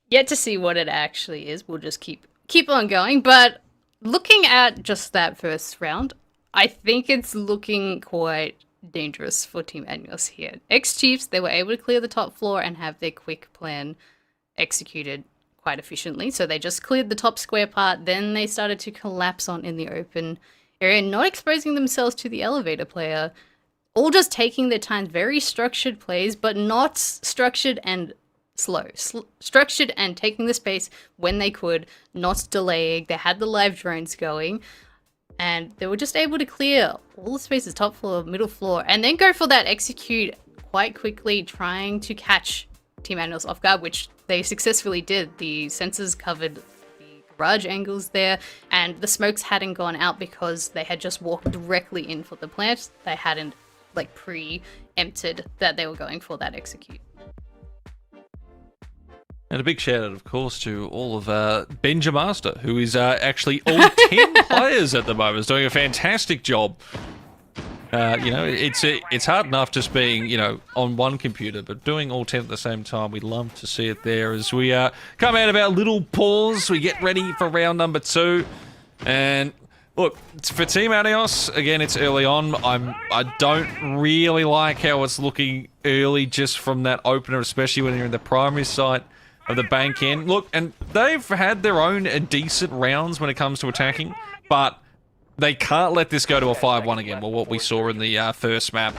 yet to see what it actually is. We'll just keep on going, but looking at just that first round, I think it's looking quite dangerous for Team Agnos here. X-Chiefs, they were able to clear the top floor and have their quick plan executed quite efficiently. So they just cleared the top square part, then they started to collapse on in the open area, not exposing themselves to the elevator player. All just taking their time, very structured plays, but not structured and slow. Structured and taking the space when they could, not delaying. They had the live drones going, and they were just able to clear all the spaces, top floor, middle floor, and then go for that execute quite quickly, trying to catch Team Animals off guard, which they successfully did. The sensors covered the garage angles there, and the smokes hadn't gone out because they had just walked directly in for the plant. They hadn't like preempted that they were going for that execute. And a big shout out, of course, to all of Benja Master, who is actually all 10 players at the moment. Is doing a fantastic job. It's hard enough just being, on one computer, but doing all 10 at the same time, we love to see it there as we come out of our little pause. We get ready for round number 2. And look, for Team Adios, again, it's early on. I don't really like how it's looking early just from that opener, especially when you're in the primary site of the bank end. Look, and they've had their own decent rounds when it comes to attacking, but they can't let this go to a 5-1 again, well, what we saw in the first map.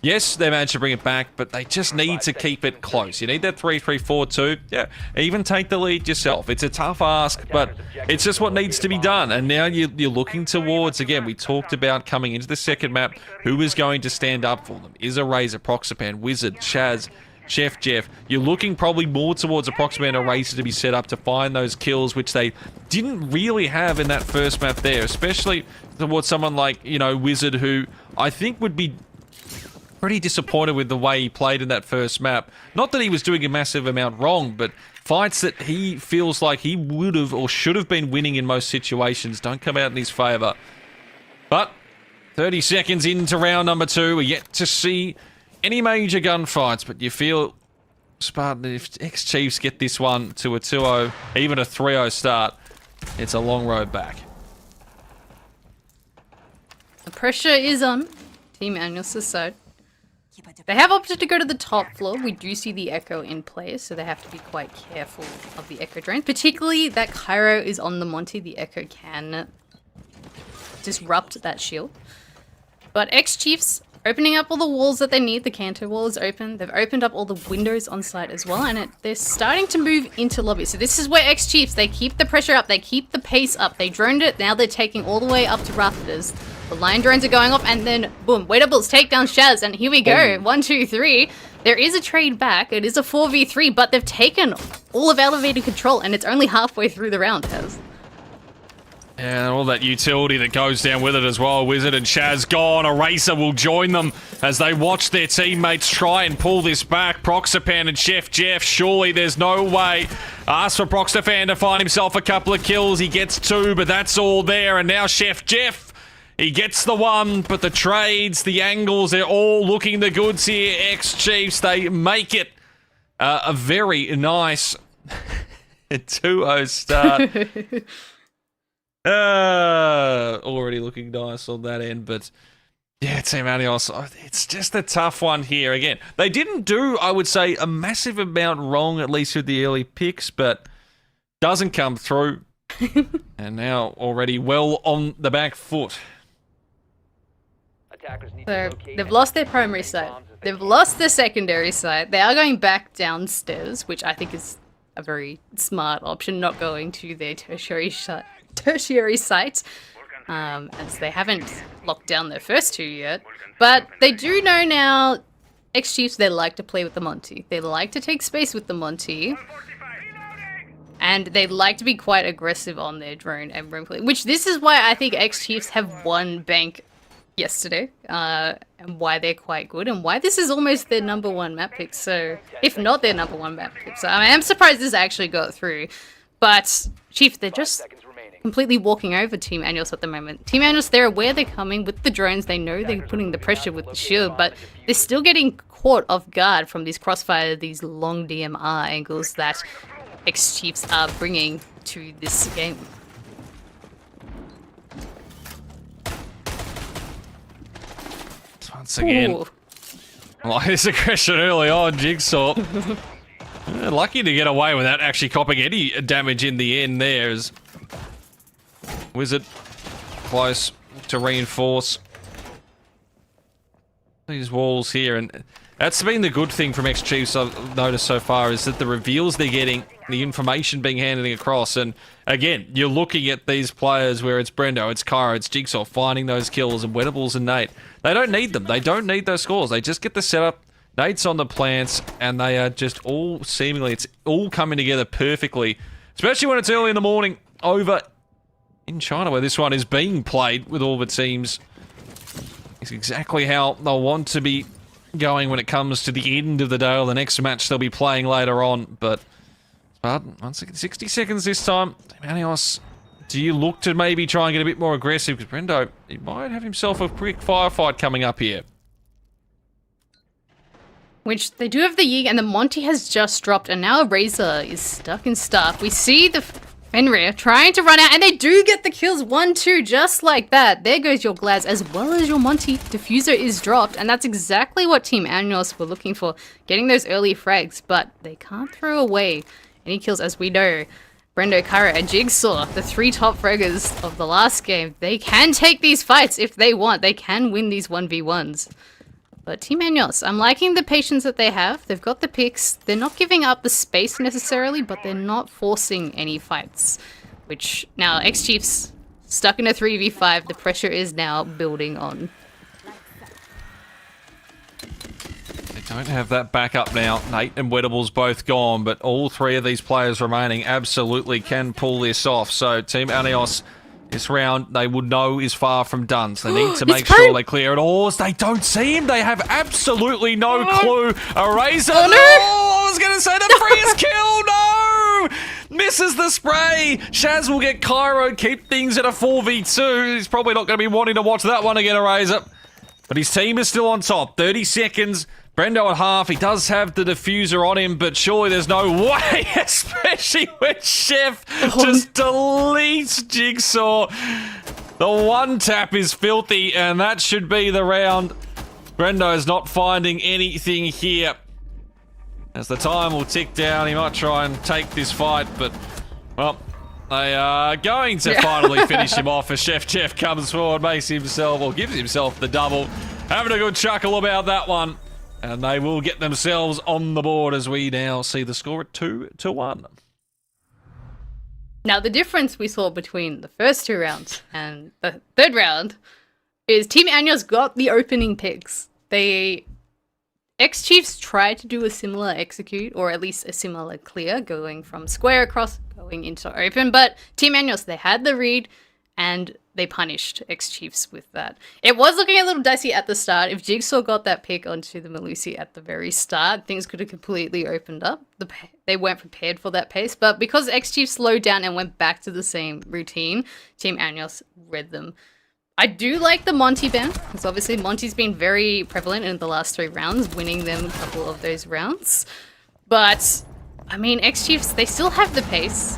Yes, they managed to bring it back, but they just need to keep it close. You need that 3-3-4-2. Yeah, even take the lead yourself. It's a tough ask, but it's just what needs to be done. And now you're looking towards, again, we talked about coming into the second map, who is going to stand up for them. Is a Razor, Proxapan, Wizard, Shaz, Chef Jeff. You're looking probably more towards a Proxapan or Razor to be set up to find those kills, which they didn't really have in that first map there, especially towards someone like, Wizard, who I think would be pretty disappointed with the way he played in that first map. Not that he was doing a massive amount wrong, but fights that he feels like he would have or should have been winning in most situations don't come out in his favour. But 30 seconds into round number 2, we're yet to see any major gunfights, but you feel, Spartan, if X-Chiefs get this one to a 2-0, even a 3-0 start, it's a long road back. The pressure is on Team Animals' side. They have opted to go to the top floor. We do see the Echo in play, so they have to be quite careful of the Echo drone. Particularly that Cairo is on the Monty. The Echo can disrupt that shield. But X-Chiefs opening up all the walls that they need. The Canto wall is open. They've opened up all the windows on site as well, and they're starting to move into lobby. So this is where X-Chiefs, they keep the pressure up, they keep the pace up. They droned it, now they're taking all the way up to Rafters. The line drones are going off, and then boom, Waitables take down Shaz, and here we go. 1, 2, 3. There is a trade back. It is a 4v3, but they've taken all of elevated control, and it's only halfway through the round, Taz. And all that utility that goes down with it as well. Wizard and Shaz gone. Eraser will join them as they watch their teammates try and pull this back. Proxapan and Chef Jeff, surely there's no way. Asks for Proxapan to find himself a couple of kills. He gets 2, but that's all there. And now Chef Jeff, he gets the 1, but the trades, the angles, they're all looking the goods here. X-Chiefs, they make it a very nice 2-0 start. Already looking nice on that end, but yeah, Team Adios, it's just a tough one here. Again, they didn't do, I would say, a massive amount wrong, at least with the early picks, but doesn't come through. And now already well on the back foot. So they've lost their primary site. They've lost their secondary site. They are going back downstairs, which I think is a very smart option, not going to their tertiary site. As they haven't locked down their first 2 yet. But they do know now, X-Chiefs, they like to play with the Monty. They like to take space with the Monty. And they like to be quite aggressive on their drone and roam play, which this is why I think X-Chiefs have won Bank yesterday, and why they're quite good, and why this is almost their number 1 map pick, so if not their number 1 map pick. So I am surprised this actually got through. But Chief, they're just completely walking over Team Animals at the moment. Team Animals, they're aware they're coming with the drones. They know they're putting the pressure with the shield, but they're still getting caught off guard from these crossfire, these long DMR angles that X-Chiefs are bringing to this game. Once again, like this aggression early on, Jigsaw. Lucky to get away without actually copping any damage in the end there. As Wizard close to reinforce these walls here, and that's been the good thing from X-Chiefs I've noticed so far, is that the reveals they're getting, the information being handed across, and again, you're looking at these players where it's Brendo, it's Cairo, it's Jigsaw finding those kills, and Wettables and Nate. They don't need them. They don't need those scores. They just get the setup. Nate's on the plants, and they are just all seemingly, it's all coming together perfectly, especially when it's early in the morning over in China, where this one is being played with all the teams. It's exactly how they'll want to be going when it comes to the end of the day or the next match they'll be playing later on. But once again, 60 seconds this time. Anios, do you look to maybe try and get a bit more aggressive? Because Brendo, he might have himself a quick firefight coming up here. Which they do have the Yig, and the Monty has just dropped, and now Razor is stuck in stuff. We see the Fenrir trying to run out, and they do get the kills. 1-2, just like that. There goes your Glads, as well as your Monty. Diffuser is dropped, and that's exactly what Team Anos were looking for, getting those early frags, but they can't throw away any kills, as we know. Brendo, Kyra, and Jigsaw, the 3 top fraggers of the last game, they can take these fights if they want. They can win these 1v1s. But Team Anos, I'm liking the patience that they have. They've got the picks. They're not giving up the space necessarily, but they're not forcing any fights. Which, now, X-Chiefs stuck in a 3v5. The pressure is now building on. They don't have that backup now. Nate and Wedible's both gone, but all 3 of these players remaining absolutely can pull this off. So Team Anios, this round, they would know is far from done. So they need to make sure they clear it all. They don't see him. They have absolutely no clue. A Razor. Oh, no. I was going to say the freest kill. No! Misses the spray. Shaz will get Cairo, keep things at a 4v2. He's probably not going to be wanting to watch that one again, a Razor. But his team is still on top. 30 seconds. Brendo at half. He does have the diffuser on him, but surely there's no way, especially when Chef just deletes Jigsaw. The one tap is filthy, and that should be the round. Brendo is not finding anything here. As the time will tick down, he might try and take this fight, but, well, they are going to finally finish him off as Chef comes forward, makes himself, or gives himself the double. Having a good chuckle about that one. And they will get themselves on the board as we now see the score at 2-1. Now, the difference we saw between the first 2 rounds and the third round is Team Anos got the opening picks. X-Chiefs tried to do a similar execute, or at least a similar clear, going from square across, going into open, but Team Anos, they had the read, and they punished X-Chiefs with that. It was looking a little dicey at the start. If Jigsaw got that pick onto the Melusi at the very start, things could have completely opened up. They weren't prepared for that pace, but because X-Chiefs slowed down and went back to the same routine, Team Anos read them. I do like the Monty ban, because obviously Monty's been very prevalent in the last 3 rounds, winning them a couple of those rounds. But, I mean, X-Chiefs, they still have the pace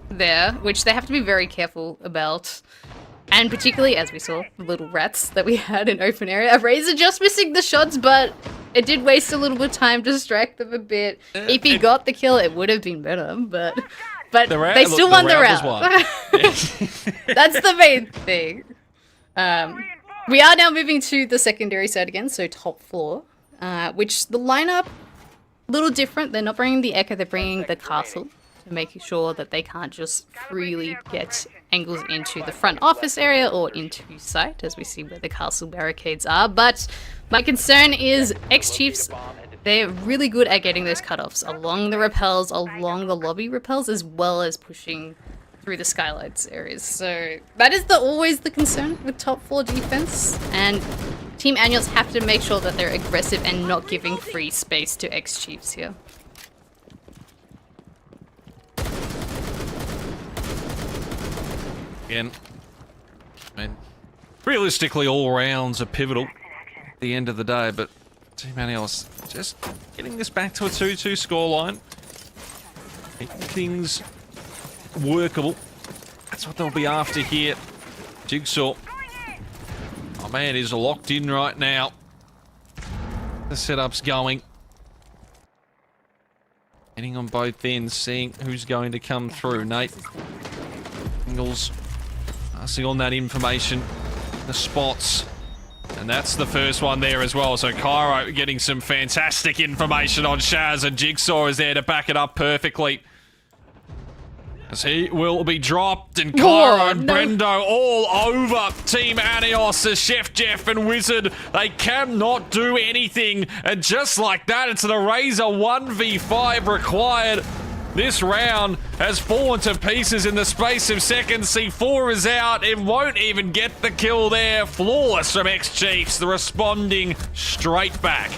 there, which they have to be very careful about. And particularly, as we saw, the little rats that we had in open area. Razor just missing the shots, but it did waste a little bit of time to distract them a bit. If he got the kill, it would have been better, but they still won the round. That's the main thing. We are now moving to the secondary side again, so top floor, which the lineup, a little different. They're not bringing the Echo, they're bringing the castle, to make sure that they can't just freely get angles into the front office area or into site, as we see where the castle barricades are. But my concern is X-Chiefs, they're really good at getting those cutoffs along the rappels, along the lobby rappels, as well as pushing through the skylights areas. So that is always the concern with top floor defense, and Team Anos have to make sure that they're aggressive and not giving free space to X-Chiefs here. Again, I mean, realistically, all rounds are pivotal at the end of the day, but Team Anos just getting this back to a 2-2 scoreline, making things workable. That's what they'll be after here. Jigsaw, oh man, is locked in right now. The setup's going. Hitting on both ends, seeing who's going to come through. Nate Ingles passing on that information, the spots, and that's the first one there as well. So Cairo getting some fantastic information on Shaz, and Jigsaw is there to back it up perfectly. As he will be dropped, and Cairo and no. Brendo all over Team Anios as Chef Jeff and Wizard. They cannot do anything, and just like that, it's an Eraser 1v5 required. This round has fallen to pieces in the space of seconds. C4 is out. It won't even get the kill there. Flawless from X-Chiefs, the responding straight back.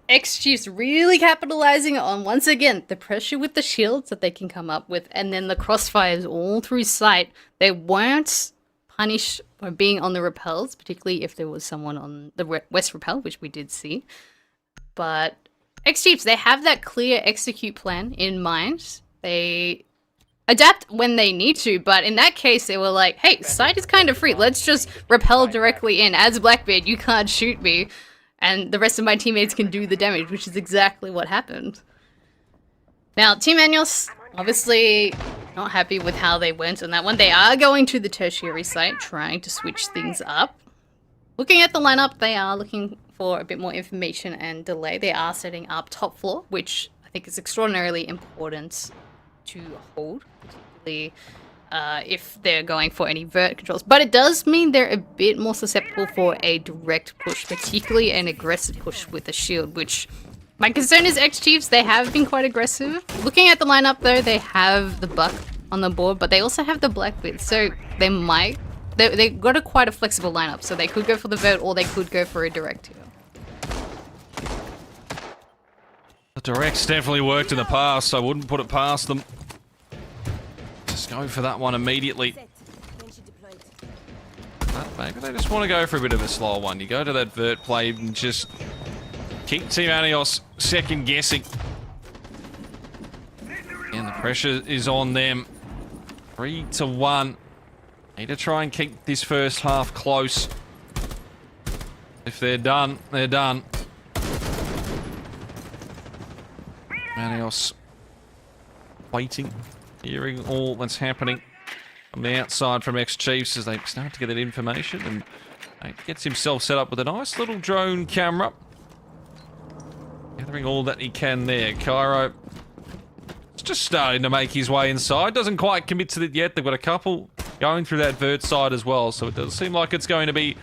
X-Chiefs really capitalizing on, once again, the pressure with the shields that they can come up with, and then the crossfires all through sight. They weren't punished for being on the repels, particularly if there was someone on the west repel, which we did see. But X-Chiefs, they have that clear execute plan in mind. They adapt when they need to, but in that case, they were like, hey, site is kind of free. Let's just repel directly in. As Blackbeard, you can't shoot me. And the rest of my teammates can do the damage, which is exactly what happened. Now, Team Anios, obviously not happy with how they went on that one. They are going to the tertiary site, trying to switch things up. Looking at the lineup, they are looking for a bit more information and delay. They are setting up top floor, which I think is extraordinarily important to hold, particularly if they're going for any vert controls. But it does mean they're a bit more susceptible for a direct push, particularly an aggressive push with a shield, which my concern is X-Chiefs, they have been quite aggressive. Looking at the lineup though, they have the Buck on the board, but they also have the Blackbeard, so they might, they got quite a flexible lineup, so they could go for the vert or they could go for a direct heal. The directs definitely worked in the past, so I wouldn't put it past them. Just go for that one immediately. But maybe they just want to go for a bit of a slower one. You go to that vert play and just keep Team Anios second guessing. And the pressure is on them. 3-1. Need to try and keep this first half close. If they're done, they're done. Anios waiting. Hearing all that's happening from the outside from X-Chiefs as they start to get that information, and he gets himself set up with a nice little drone camera. Gathering all that he can there. Cairo is just starting to make his way inside. Doesn't quite commit to it yet. They've got a couple going through that vert side as well, so it does seem like it's going to be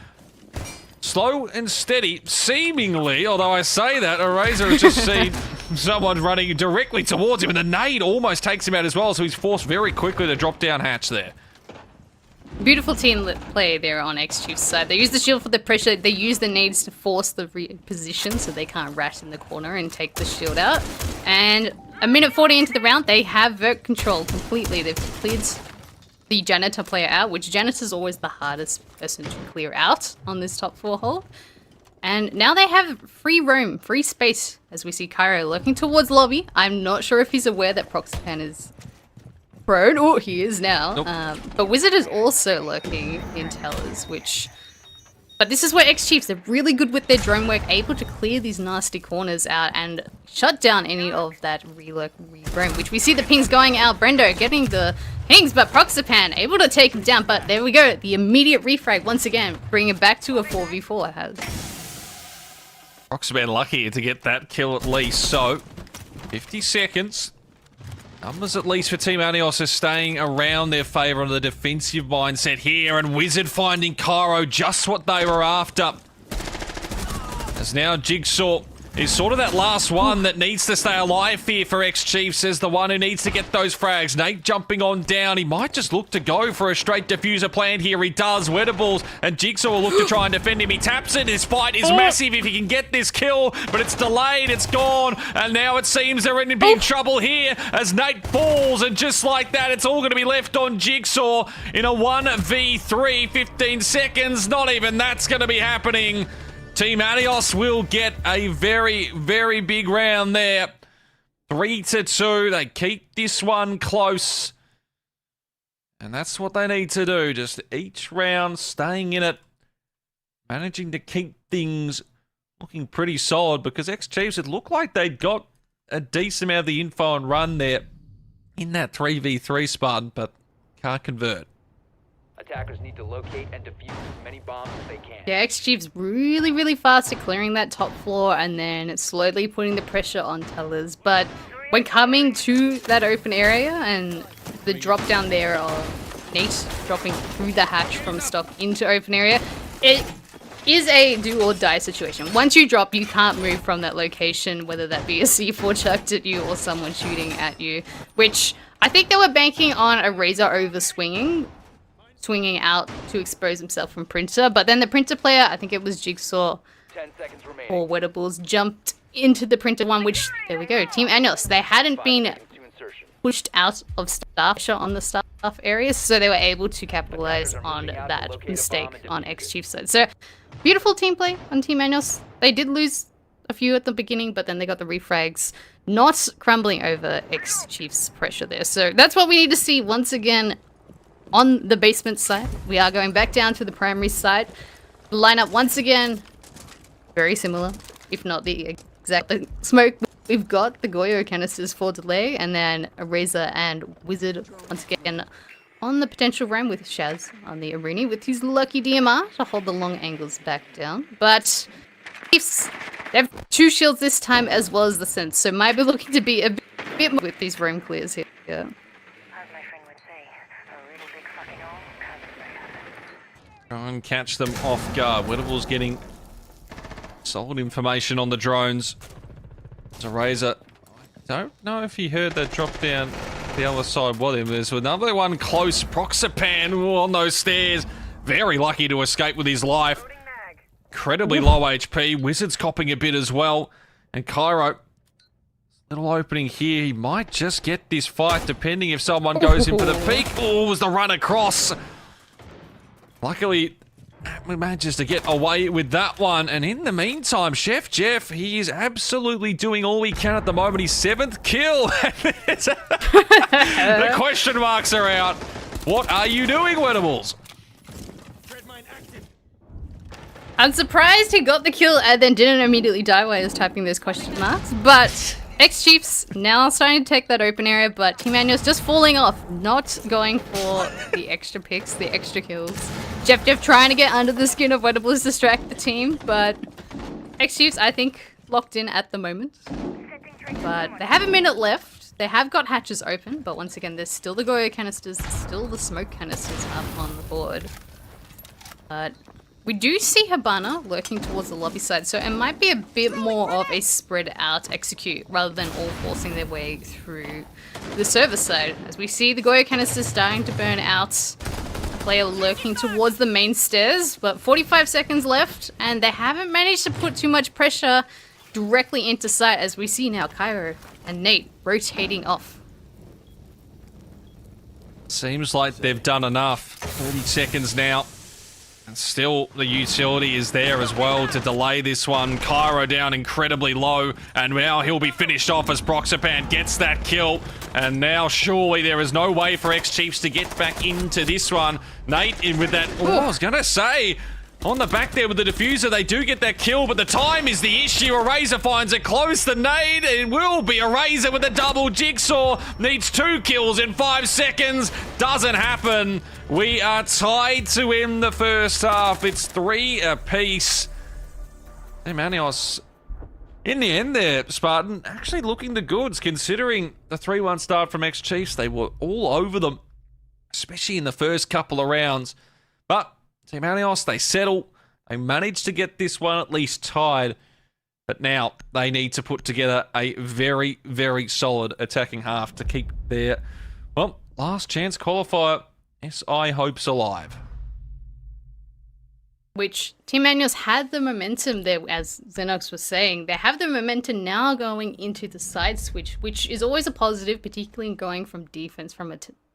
slow and steady, seemingly, although I say that, Eraser has just seen someone running directly towards him, and the nade almost takes him out as well, so he's forced very quickly to drop down hatch there. Beautiful team play there on X-Chiefs' side. They use the shield for the pressure, they use the nades to force the position so they can't rat in the corner and take the shield out. And a minute 40 into the round, they have vert control completely. They've cleared the janitor player out, which janitor's always the hardest person to clear out on this top 4 hole. And now they have free roam, free space, as we see Cairo looking towards lobby. I'm not sure if he's aware that Proxypan is prone. Oh, he is now. Nope. But Wizard is also lurking in tellers, which... But this is where X-Chiefs are really good with their drone work, able to clear these nasty corners out and shut down any of that re-lurk, re-roam, which we see the pings going out. Brendo getting the pings, but Proxypan able to take him down. But there we go, the immediate refrag once again, bringing it back to a 4v4. Proxypan lucky to get that kill at least, so 50 seconds. Numbers at least for Team Anios are staying around their favour on the defensive mindset here, and Wizard finding Cairo just what they were after. As now Jigsaw is sort of that last one that needs to stay alive here for X-Chiefs, as the one who needs to get those frags. Nate jumping on down. He might just look to go for a straight diffuser plan here. He does. Wettables, and Jigsaw will look to try and defend him. He taps it. His fight is massive if he can get this kill, but it's delayed. It's gone, and now it seems they're in big trouble here as Nate falls, and just like that, it's all going to be left on Jigsaw in a 1v3, 15 seconds. Not even that's going to be happening. Team Anios will get a very, very big round there. 3-2. They keep this one close. And that's what they need to do. Just each round staying in it. Managing to keep things looking pretty solid, because X-Chiefs, it looked like they'd got a decent amount of the info and run there in that 3v3 spot, but can't convert. Attackers need to locate and defuse as many bombs as they can. Yeah, X-Chiefs really, really fast at clearing that top floor and then slowly putting the pressure on tellers. But when coming to that open area and the drop down there of Nate dropping through the hatch from stock into open area, it is a do or die situation. Once you drop, you can't move from that location, whether that be a C4 chucked at you or someone shooting at you, which I think they were banking on a Razor over swinging out to expose himself from Printer, but then the Printer player, I think it was Jigsaw 10 seconds remaining. or Wettables, jumped into the Printer one, which, there we go, Team Anos, they hadn't been To insertion. pushed out of staff shot on the staff areas, so they were able to capitalize on that mistake on X-Chief's side. So, beautiful team play on Team Anos. They did lose a few at the beginning, but then they got the refrags, not crumbling over X-Chief's pressure there. So that's what we need to see once again on the basement side. We are going back down to the primary side. The lineup once again, very similar, if not the exact smoke. We've got the Goyo canisters for delay, and then a Razor and Wizard once again on the potential round with Shaz on the Aruni with his lucky DMR to hold the long angles back down. But Chiefs, they have 2 shields this time as well as the sense, so might be looking to be a bit more with these roam clears here. As my friend would say, a really big fucking hole comes with. Try and catch them off guard. Wettables getting solid information on the drones. It's a Razor. I don't know if he heard that drop down the other side. What it was another one close. Proxapan on those stairs. Very lucky to escape with his life. Incredibly low HP. Wizard's copping a bit as well. And Cairo, little opening here. He might just get this fight depending if someone goes in for the peak. Oh, was the run across. Luckily, we manages to get away with that one. And in the meantime, Chef Jeff, he is absolutely doing all he can at the moment. His 7th kill. The question marks are out. What are you doing, Wettables? I'm surprised he got the kill and then didn't immediately die while he was typing those question marks, but X-Chiefs now starting to take that open area, but Team Anos just falling off, not going for the extra picks, the extra kills. Jeff trying to get under the skin of Wettables, distract the team, but X-Chiefs, I think, locked in at the moment. But they have a minute left. They have got hatches open, but once again, there's still the Goyo canisters, still the smoke canisters up on the board. But we do see Habana lurking towards the lobby side, so it might be a bit more of a spread out execute rather than all forcing their way through the server side. As we see the Goyo canisters starting to burn out, a player lurking towards the main stairs, but 45 seconds left, and they haven't managed to put too much pressure directly into sight, as we see now Cairo and Nate rotating off. Seems like they've done enough. 30 seconds now. And still, the utility is there as well to delay this one. Cairo down incredibly low, and now he'll be finished off as Proxapan gets that kill. And now, surely, there is no way for X-Chiefs to get back into this one. Nate in with that, oh, I was going to say, on the back there with the diffuser, they do get that kill, but the time is the issue. A Razor finds it close. The nade, it will be a Razor with a double Jigsaw. Needs 2 kills in 5 seconds. Doesn't happen. We are tied to win the first half. It's 3 apiece. Hey, Manios, in the end there, Spartan, actually looking the goods, considering the 3-1 start from X-Chiefs. They were all over them, especially in the first couple of rounds. But Team Manios, they settle. They managed to get this one at least tied. But now they need to put together a very, very solid attacking half to keep their, well, last chance qualifier SI hopes alive. Which Team Magnus had the momentum there, as Xenox was saying. They have the momentum now going into the side switch, which is always a positive, particularly in going from defense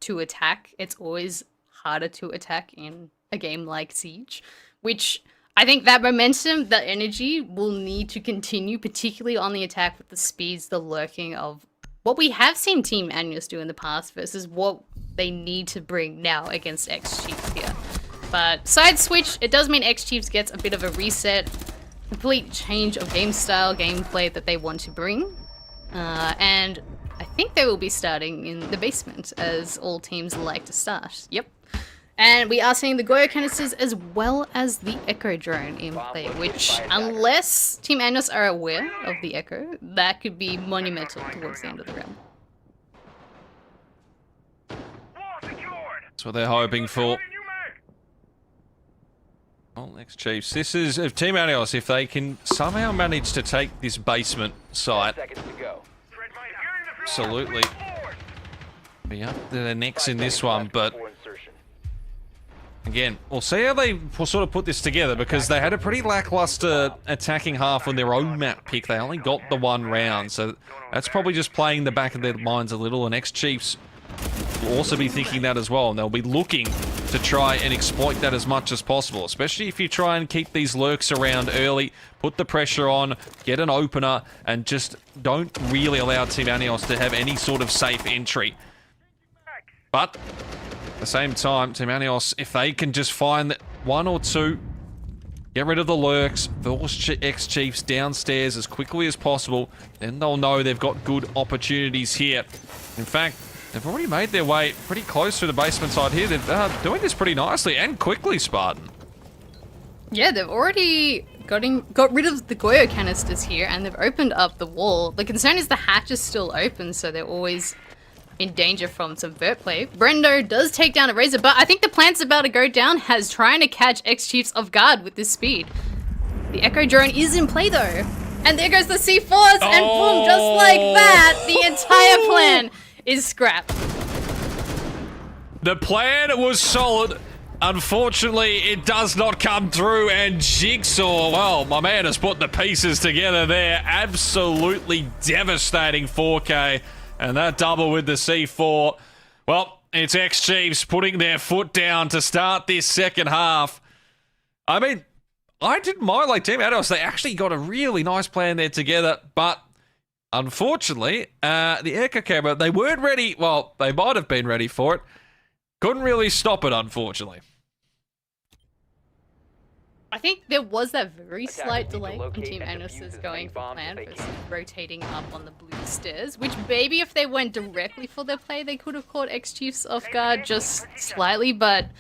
to attack. It's always harder to attack in a game like Siege, which I think that momentum, that energy will need to continue, particularly on the attack with the speeds, the lurking of what we have seen Team Magnus do in the past versus what they need to bring now against X-Chiefs here. But side switch, it does mean X-Chiefs gets a bit of a reset, complete change of game style, gameplay that they want to bring. And I think they will be starting in the basement, as all teams like to start. Yep. And we are seeing the Goyo canisters as well as the Echo drone in play, which, unless Team Anos are aware of the Echo, that could be monumental towards the end of the round. That's what they're hoping for. Well, next Chiefs. This is if Team Anos, if they can somehow manage to take this basement site. Absolutely. Be up to their necks in this one, but again, we'll see how they sort of put this together, because they had a pretty lackluster attacking half on their own map pick. They only got the one round, so that's probably just playing the back of their minds a little. And ex-Chiefs will also be thinking that as well, and they'll be looking to try and exploit that as much as possible, especially if you try and keep these lurks around early, put the pressure on, get an opener, and just don't really allow Team Anios to have any sort of safe entry. But at the same time, Team Anios, if they can just find one or two, get rid of the lurks, force ex-Chiefs downstairs as quickly as possible, then they'll know they've got good opportunities here. In fact, they've already made their way pretty close to the basement side here. They're doing this pretty nicely and quickly, Spartan. Yeah, they've already got rid of the Goyo canisters here, and they've opened up the wall. The concern is the hatch is still open, so they're always in danger from some vert play. Brendo does take down a Razor, but I think the plant's about to go down, has trying to catch ex-Chiefs off guard with this speed. The Echo drone is in play though. And there goes the C4s, and boom, just like that, the entire plan is scrapped. The plan was solid. Unfortunately, it does not come through, and Jigsaw, well, my man has put the pieces together there. Absolutely devastating 4K. And that double with the C4. Well, it's ex-Chiefs putting their foot down to start this second half. I mean, I didn't mind, like, Team Ados, they actually got a really nice plan there together, but unfortunately, the Echo camera, they weren't ready. Well, they might have been ready for it. Couldn't really stop it, unfortunately. I think there was that very slight delay in Team Anos's going for plan versus rotating up on the blue stairs, which maybe if they went directly for their play, they could have caught ex-Chiefs off guard just slightly, but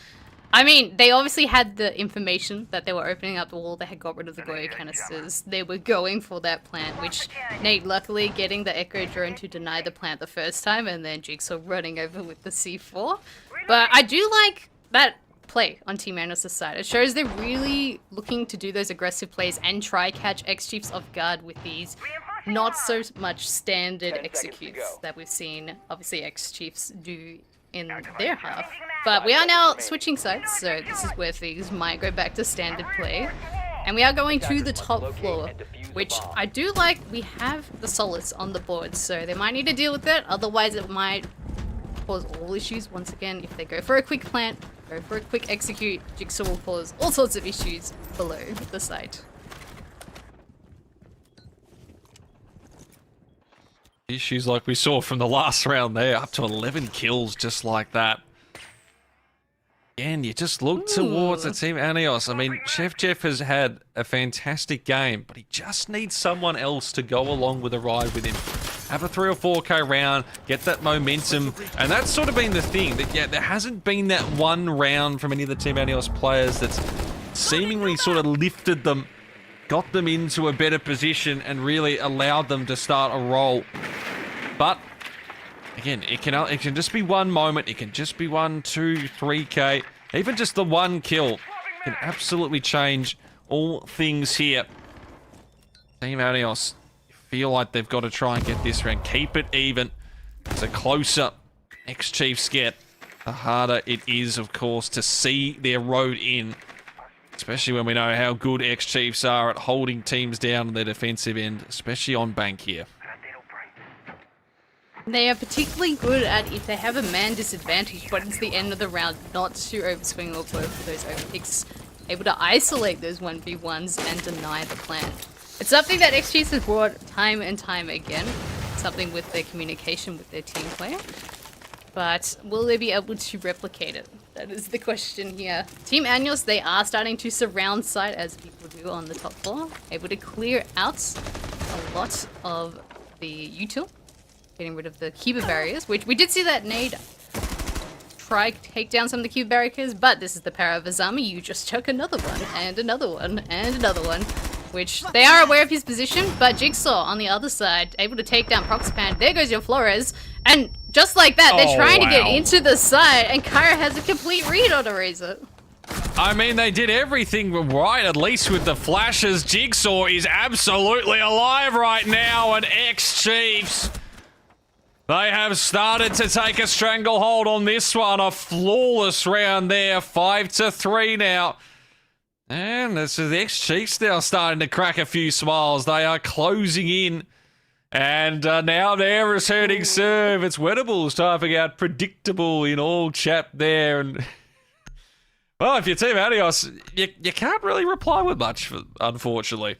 I mean, they obviously had the information that they were opening up the wall, they had got rid of the Goyo canisters, they were going for that plant, which Nate luckily getting the Echo drone to deny the plant the first time, and then Jigsaw running over with the C4. But I do like that play on Team Anos' side. It shows they're really looking to do those aggressive plays and try catch ex-Chiefs off guard with these not so much standard executes that we've seen obviously ex-Chiefs do in their half. But we are now switching sides, so this is where things might go back to standard play. And we are going to the top floor, which I do like. We have the Solace on the board, so they might need to deal with it, otherwise it might cause all issues once again. If they go for a quick plant, go for a quick execute, Jigsaw will cause all sorts of issues below the site. Issues like we saw from the last round there, up to 11 kills just like that. Again, you just look towards the Team Anios. I mean, Chef Jeff has had a fantastic game, but he just needs someone else to go along with a ride with him. Have a 3 or 4K round, get that momentum, and that's sort of been the thing, that yeah, there hasn't been that one round from any of the Team Anios players that's seemingly sort of lifted them, got them into a better position, and really allowed them to start a roll. But again, it can just be one moment, it can just be 1, 2, 3K, even just the one kill can absolutely change all things here. Team Anios feel like they've got to try and get this round, keep it even. The closer ex-Chiefs get, the harder it is, of course, to see their road in, especially when we know how good ex-Chiefs are at holding teams down on their defensive end, especially on bank here. They are particularly good at if they have a man disadvantage, but it's the end of the round, not to overswing or go for those overpicks, able to isolate those 1v1s and deny the plan. It's something that ex-Chiefs has brought time and time again, something with their communication with their team player. But will they be able to replicate it? That is the question here. Team Anios, they are starting to surround site as people do on the top floor, able to clear out a lot of the util, getting rid of the Kiba barriers, which we did see that nade try to take down some of the cube barricades, but this is the power of Azami. You just chuck another one, and another one, and another one, which they are aware of his position, but Jigsaw on the other side, able to take down Proxpan. There goes your Flores, and just like that, they're trying to get into the side, and Kyra has a complete read on Eraser. I mean, they did everything right, at least with the flashes. Jigsaw is absolutely alive right now, and X-Chiefs, they have started to take a stranglehold on this one. A flawless round there, 5-3 now. And this is the X-Chiefs now starting to crack a few smiles. They are closing in. And now they're returning serve. It's Wettables typing out predictable in all chat there. And well, if you're Team Adios, you can't really reply with much, unfortunately.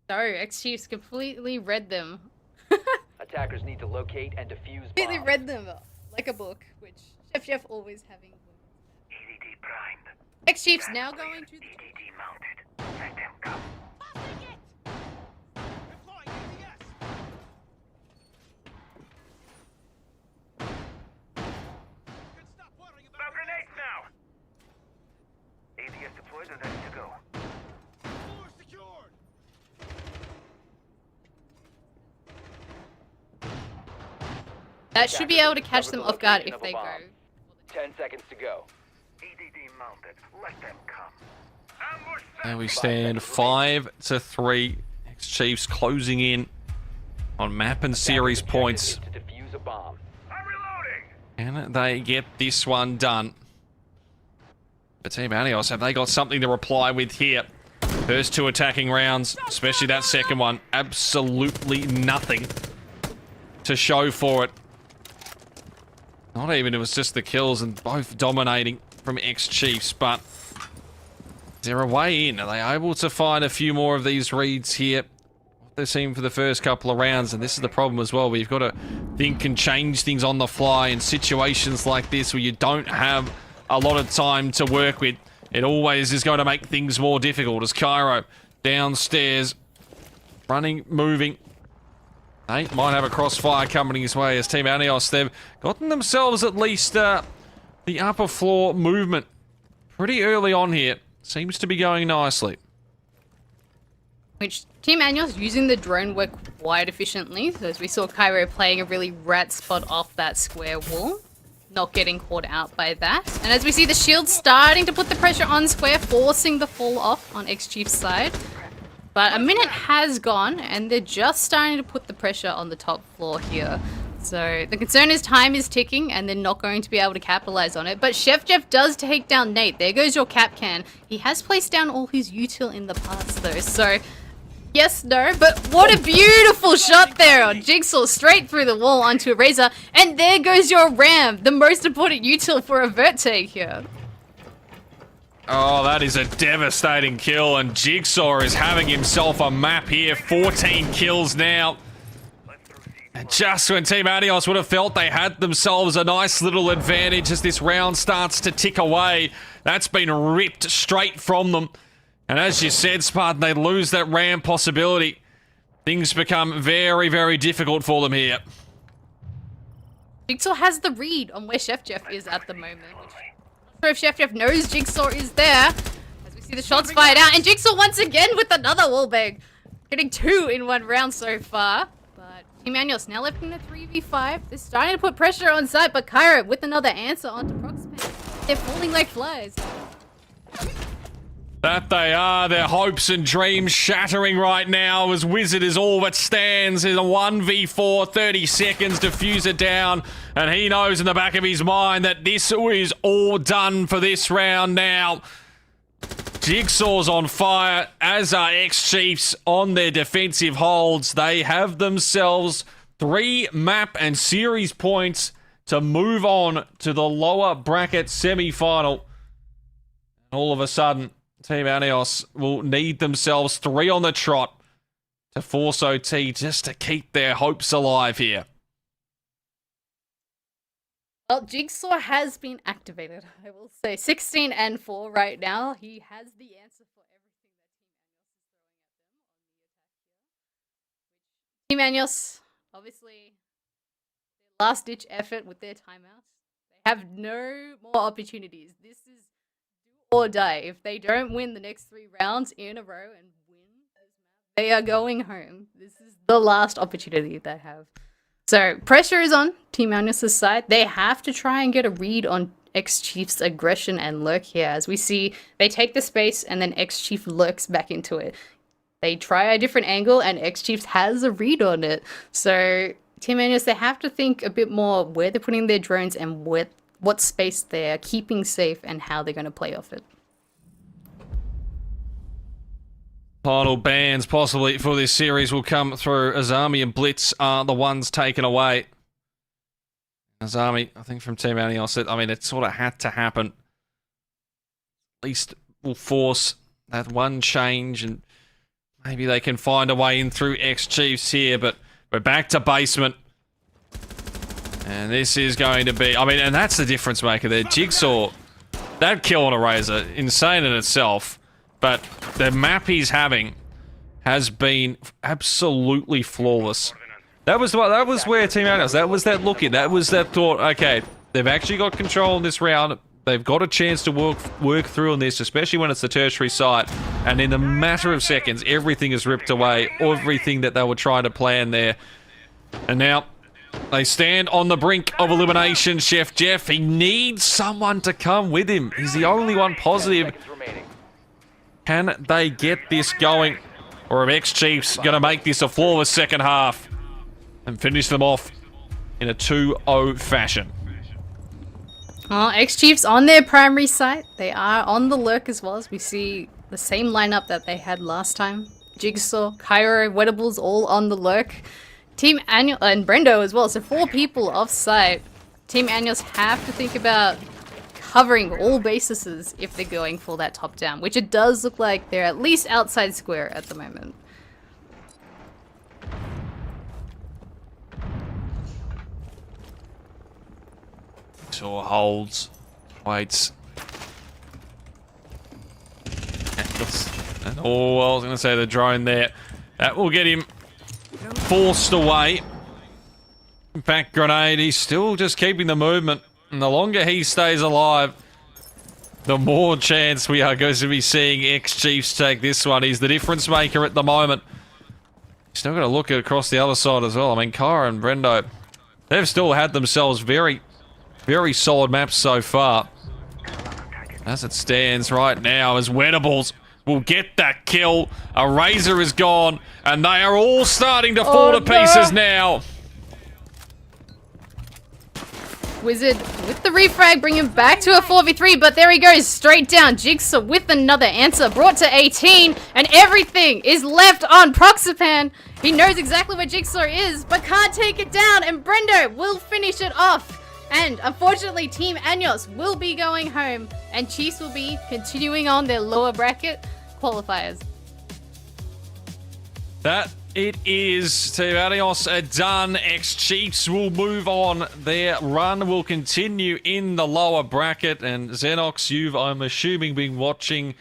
So, X-Chiefs completely read them. Attackers need to locate and defuse Completely bombs. read them like a book, which Chef always having. EDD primed. X-Chiefs now going to the... EDD mounted. Let them come. Throw grenades now! ADS deployed and ready to go. That should be able to catch them off guard if they go. 10 seconds to go. EDD mounted. Let them come. Ambush And we stand 5-3. X-Chiefs closing in on map and series Attackers' points. objective is to defuse a bomb. I'm reloading! And they get this one done. But Team Adios, have they got something to reply with here? First two attacking rounds, especially that second one, absolutely nothing to show for it. Not even, it was just the kills and both dominating from X-Chiefs, but is there a way in? Are they able to find a few more of these reads here? They've seen for the first couple of rounds, and this is the problem as well, where you've got to think and change things on the fly in situations like this where you don't have a lot of time to work with. It always is going to make things more difficult as Cairo downstairs, running, moving. They might have a crossfire coming his way as Team Anios. They've gotten themselves at least the upper floor movement pretty early on here. Seems to be going nicely. Which Team Anios using the drone work quite efficiently. So as we saw Cairo playing a really rat spot off that square wall. Not getting caught out by that. And as we see the shield starting to put the pressure on square, forcing the fall off on X-Chief's side. But a minute has gone, and they're just starting to put the pressure on the top floor here. So the concern is time is ticking, and they're not going to be able to capitalize on it. But Chef does take down Nate. There goes your cap can. He has placed down all his util in the past, though. So yes, no, but what a beautiful shot there on Jigsaw, straight through the wall onto Eraser. And there goes your Ram, the most important util for a vert take here. Oh, that is a devastating kill, and Jigsaw is having himself a map here. 14 kills now. And just when Team Adios would have felt they had themselves a nice little advantage as this round starts to tick away, that's been ripped straight from them. And as you said, Spartan, they lose that Ram possibility. Things become very, very difficult for them here. Jigsaw has the read on where Chef is at the moment. Not sure if Chef knows Jigsaw is there. As we see the shots fired out. And Jigsaw once again with another wallbang. Getting 2 in 1 round so far. But Team Anios now left in a 3v5. They're starting to put pressure on site. But Cairo with another answer onto Proxpan. They're falling like flies. That they are. Their hopes and dreams shattering right now as Wizard is all that stands in a 1v4, 30 seconds, diffuser down, and he knows in the back of his mind that this is all done for this round now. Jigsaw's on fire, as are X-Chiefs on their defensive holds. They have themselves 3 map and series points to move on to the lower bracket semi-final. All of a sudden, Team Anios will need themselves 3 on the trot to force OT just to keep their hopes alive here. Well, Jigsaw has been activated, I will say. 16 and 4 right now. He has the answer for everything that Team Anios is throwing at them on the attack here. Team Anios, obviously, their last-ditch effort with their timeouts. They have no more opportunities. This is do or die. If they don't win the next 3 rounds in a row and win, they are going home. This is the last opportunity they have. So pressure is on Team Agnes's side. They have to try and get a read on X-Chief's aggression and lurk here. As we see, they take the space and then X-Chief lurks back into it. They try a different angle and X-Chiefs has a read on it. So Team Agnes, they have to think a bit more where they're putting their drones and what space they're keeping safe and how they're going to play off it. Final bans possibly for this series will come through. Azami and Blitz are the ones taken away. Azami, I think from Team Anios, I mean, it sort of had to happen. At least will force that one change, and maybe they can find a way in through X-Chiefs here, but we're back to basement. And this is going to be, I mean, and that's the difference maker there. Jigsaw, that kill on a Razor, insane in itself. But the map he's having has been absolutely flawless. That was where Team Anios, that was that look in, that was that thought, okay, they've actually got control in this round. They've got a chance to work through on this, especially when it's the tertiary site. And in a matter of seconds, everything is ripped away. Everything that they were trying to plan there. And now they stand on the brink of elimination. Chef Jeff, he needs someone to come with him. He's the only one positive. Can they get this going? Or are X-Chiefs going to make this a flawless second half and finish them off in a 2-0 fashion? Well, X-Chiefs on their primary site. They are on the lurk as well, as we see the same lineup that they had last time. Jigsaw, Cairo, Wettables all on the lurk. Team Annual and Brendo as well. So 4 people off site. Team Annuals have to think about covering all bases if they're going for that top down, which it does look like they're at least outside square at the moment. So holds, waits. And oh, I was going to say the drone there. That will get him forced away. Impact grenade, he's still just keeping the movement. And the longer he stays alive, the more chance we are going to be seeing X-Chiefs take this one. He's the difference maker at the moment. Still got to look at across the other side as well. I mean, Kara and Brendo, they've still had themselves very solid maps so far. As it stands right now, as Wettables will get that kill. A Razor is gone, and they are all starting to fall to pieces now. Wizard with the refrag, bring him back to a 4v3, but there he goes, straight down. Jigsaw with another answer, brought to 18, and everything is left on Proxipan. He knows exactly where Jigsaw is, but can't take it down, and Brendo will finish it off. And unfortunately, Team Anyos will be going home, and Chiefs will be continuing on their lower bracket qualifiers. That it is. Team Adios are done. X-Chiefs will move on. Their run will continue in the lower bracket. And Xenox, you've, I'm assuming, been watching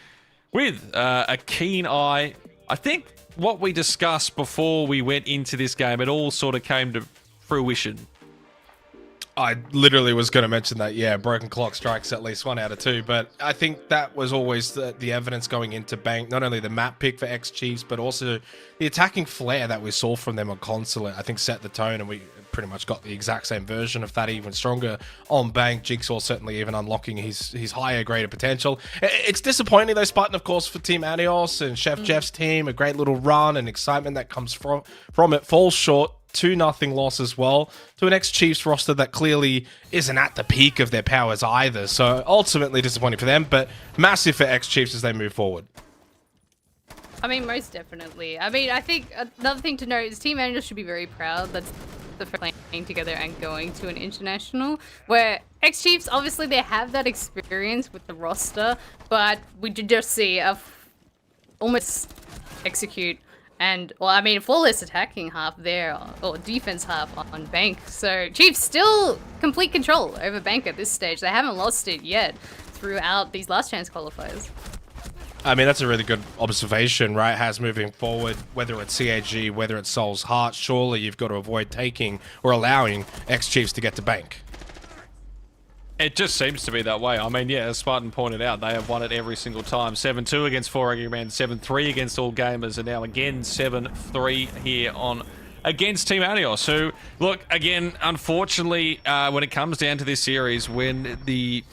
with a keen eye. I think what we discussed before we went into this game, it all sort of came to fruition. I literally was going to mention that, yeah, broken clock strikes at least 1 out of 2, but I think that was always the evidence going into Bank, not only the map pick for X-Chiefs, but also the attacking flair that we saw from them on Consulate, I think set the tone, and we pretty much got the exact same version of that, even stronger on Bank. Jigsaw certainly even unlocking his higher, greater potential. It's disappointing though, Spartan, of course, for Team Anios and Chef Jeff's team, a great little run and excitement that comes from it falls short. 2-0 loss as well to an X-Chiefs roster that clearly isn't at the peak of their powers either. So ultimately disappointing for them, but massive for X-Chiefs as they move forward. I mean, most definitely. I mean, I think another thing to note is Team Angel should be very proud that's the first playing together and going to an international, where X-Chiefs, obviously they have that experience with the roster, but we did just see a almost execute. And, well, I mean, flawless attacking half there, or defense half on Bank. So, Chiefs still complete control over Bank at this stage. They haven't lost it yet throughout these last chance qualifiers. I mean, that's a really good observation, right? Has moving forward, whether it's CAG, whether it's Soul's Heart, surely you've got to avoid taking or allowing X-Chiefs to get to Bank. It just seems to be that way. I mean, yeah, as Spartan pointed out, they have won it every single time. 7-2 against 4 Angry Men, 7-3 against All Gamers, and now again 7-3 here on against Team Anios, who, look, again, unfortunately, when it comes down to this series, when it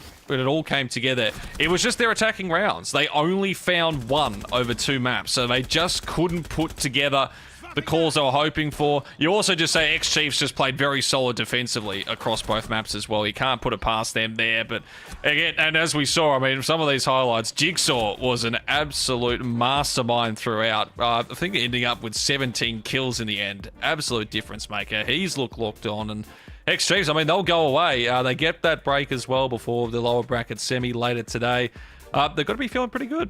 all came together, it was just their attacking rounds. They only found one over 2 maps, so they just couldn't put together the calls they were hoping for. You also just say X-Chiefs just played very solid defensively across both maps as well. You can't put it past them there, but again, and as we saw, I mean, some of these highlights, Jigsaw was an absolute mastermind throughout. I think ending up with 17 kills in the end. Absolute difference maker. He's looked on, and X-Chiefs, I mean, they'll go away. They get that break as well before the lower bracket semi later today. They've got to be feeling pretty good.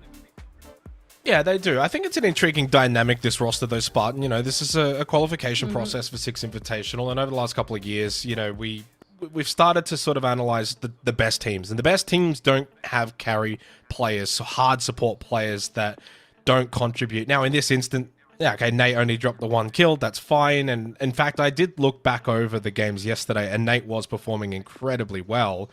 Yeah, they do. I think it's an intriguing dynamic, this roster, though, Spartan. You know, this is a qualification process for Six Invitational, and over the last couple of years, you know, we've started to sort of analyze the best teams, and the best teams don't have carry players, so hard support players that don't contribute. Now, in this instant, yeah, okay, Nate only dropped the 1 kill, that's fine, and in fact, I did look back over the games yesterday, and Nate was performing incredibly well,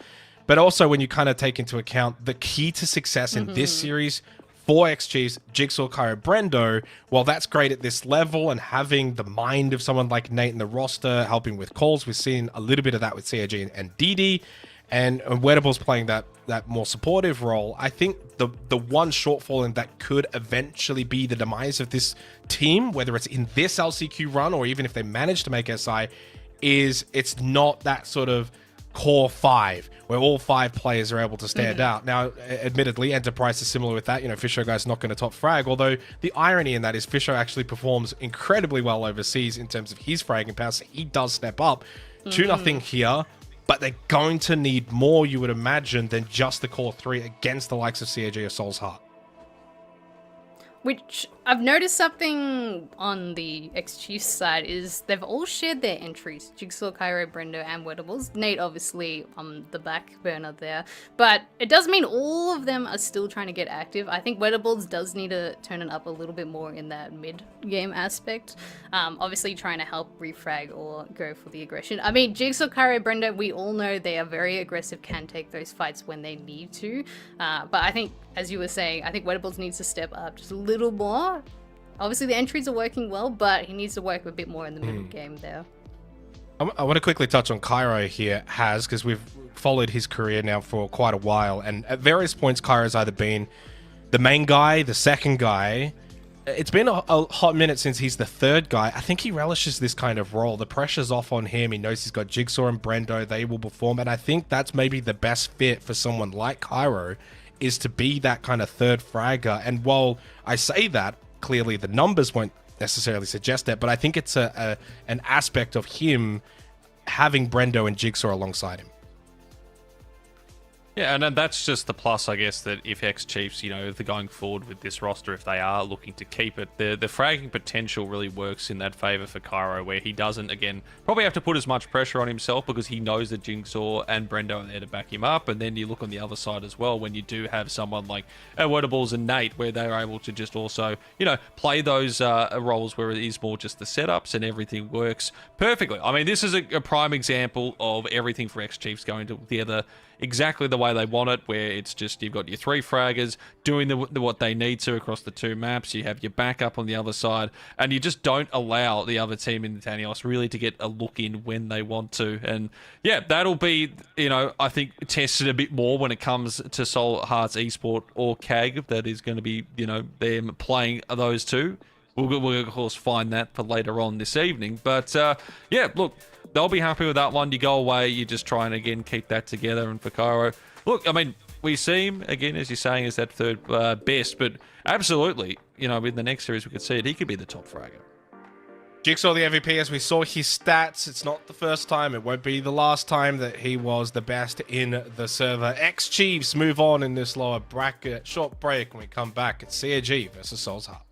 but also when you kind of take into account the key to success in this series for X-Chiefs, Jigsaw, Cairo, Brendo, well, that's great at this level, and having the mind of someone like Nate in the roster, helping with calls, we've seen a little bit of that with CAG and DD, and Weddable's playing that more supportive role. I think the one shortfall in that could eventually be the demise of this team, whether it's in this LCQ run or even if they manage to make SI, is it's not that sort of core 5 where all 5 players are able to stand out. Now, admittedly, Enterprise is similar with that. You know, Fisho guy's not going to top frag, although the irony in that is Fisho actually performs incredibly well overseas in terms of his fragging power, so he does step up. 2-0 here, but they're going to need more, you would imagine, than just the core 3 against the likes of CAG or Soul's Heart. Which I've noticed something on the X-Chiefs side is they've all shared their entries. Jigsaw, Cairo, Brendo, and Wedables. Nate obviously on the back burner there. But it does mean all of them are still trying to get active. I think Wedables does need to turn it up a little bit more in that mid-game aspect. Obviously trying to help refrag or go for the aggression. I mean, Jigsaw, Cairo, Brendo, we all know they are very aggressive, can take those fights when they need to. But I think, as you were saying, I think Wedables needs to step up just a little more. Obviously, the entries are working well, but he needs to work a bit more in the middle game there. I want to quickly touch on Cairo here, because we've followed his career now for quite a while, and at various points, Cairo's either been the main guy, the second guy. It's been a hot minute since he's the third guy. I think he relishes this kind of role. The pressure's off on him. He knows he's got Jigsaw and Brendo. They will perform, and I think that's maybe the best fit for someone like Cairo, is to be that kind of third fragger. And while I say that, clearly the numbers won't necessarily suggest that, but I think it's an aspect of him having Brendo and Jigsaw alongside him. Yeah, and that's just the plus, I guess, that if X-Chiefs, you know, if they're going forward with this roster, if they are looking to keep it, the fragging potential really works in that favor for Cairo, where he doesn't, again, probably have to put as much pressure on himself because he knows that Jigsaw and Brendo are there to back him up. And then you look on the other side as well, when you do have someone like Wedables and Nate, where they're able to just also, you know, play those roles where it is more just the setups and everything works perfectly. I mean, this is a prime example of everything for X-Chiefs going together exactly the way they want it, where it's just you've got your 3 fraggers doing what they need to across the 2 maps, you have your backup on the other side, and you just don't allow the other team in Tanios really to get a look in when they want to. And yeah, that'll be, you know, I think tested a bit more when it comes to Soul Hearts Esport or CAG. That is going to be, you know, them playing those two. We'll of course find that for later on this evening. But yeah, look, they'll be happy with that one. You go away, you just try and again keep that together. And for Cairo, look, I mean, we see him again, as you're saying, as that third best, but absolutely, you know, in the next series we could see it, he could be the top fragger. Jigsaw the MVP, as we saw his stats, it's not the first time, it won't be the last time that he was the best in the server. X-Chiefs move on in this lower bracket. Short break. When we come back, it's CAG versus Soul's Heart.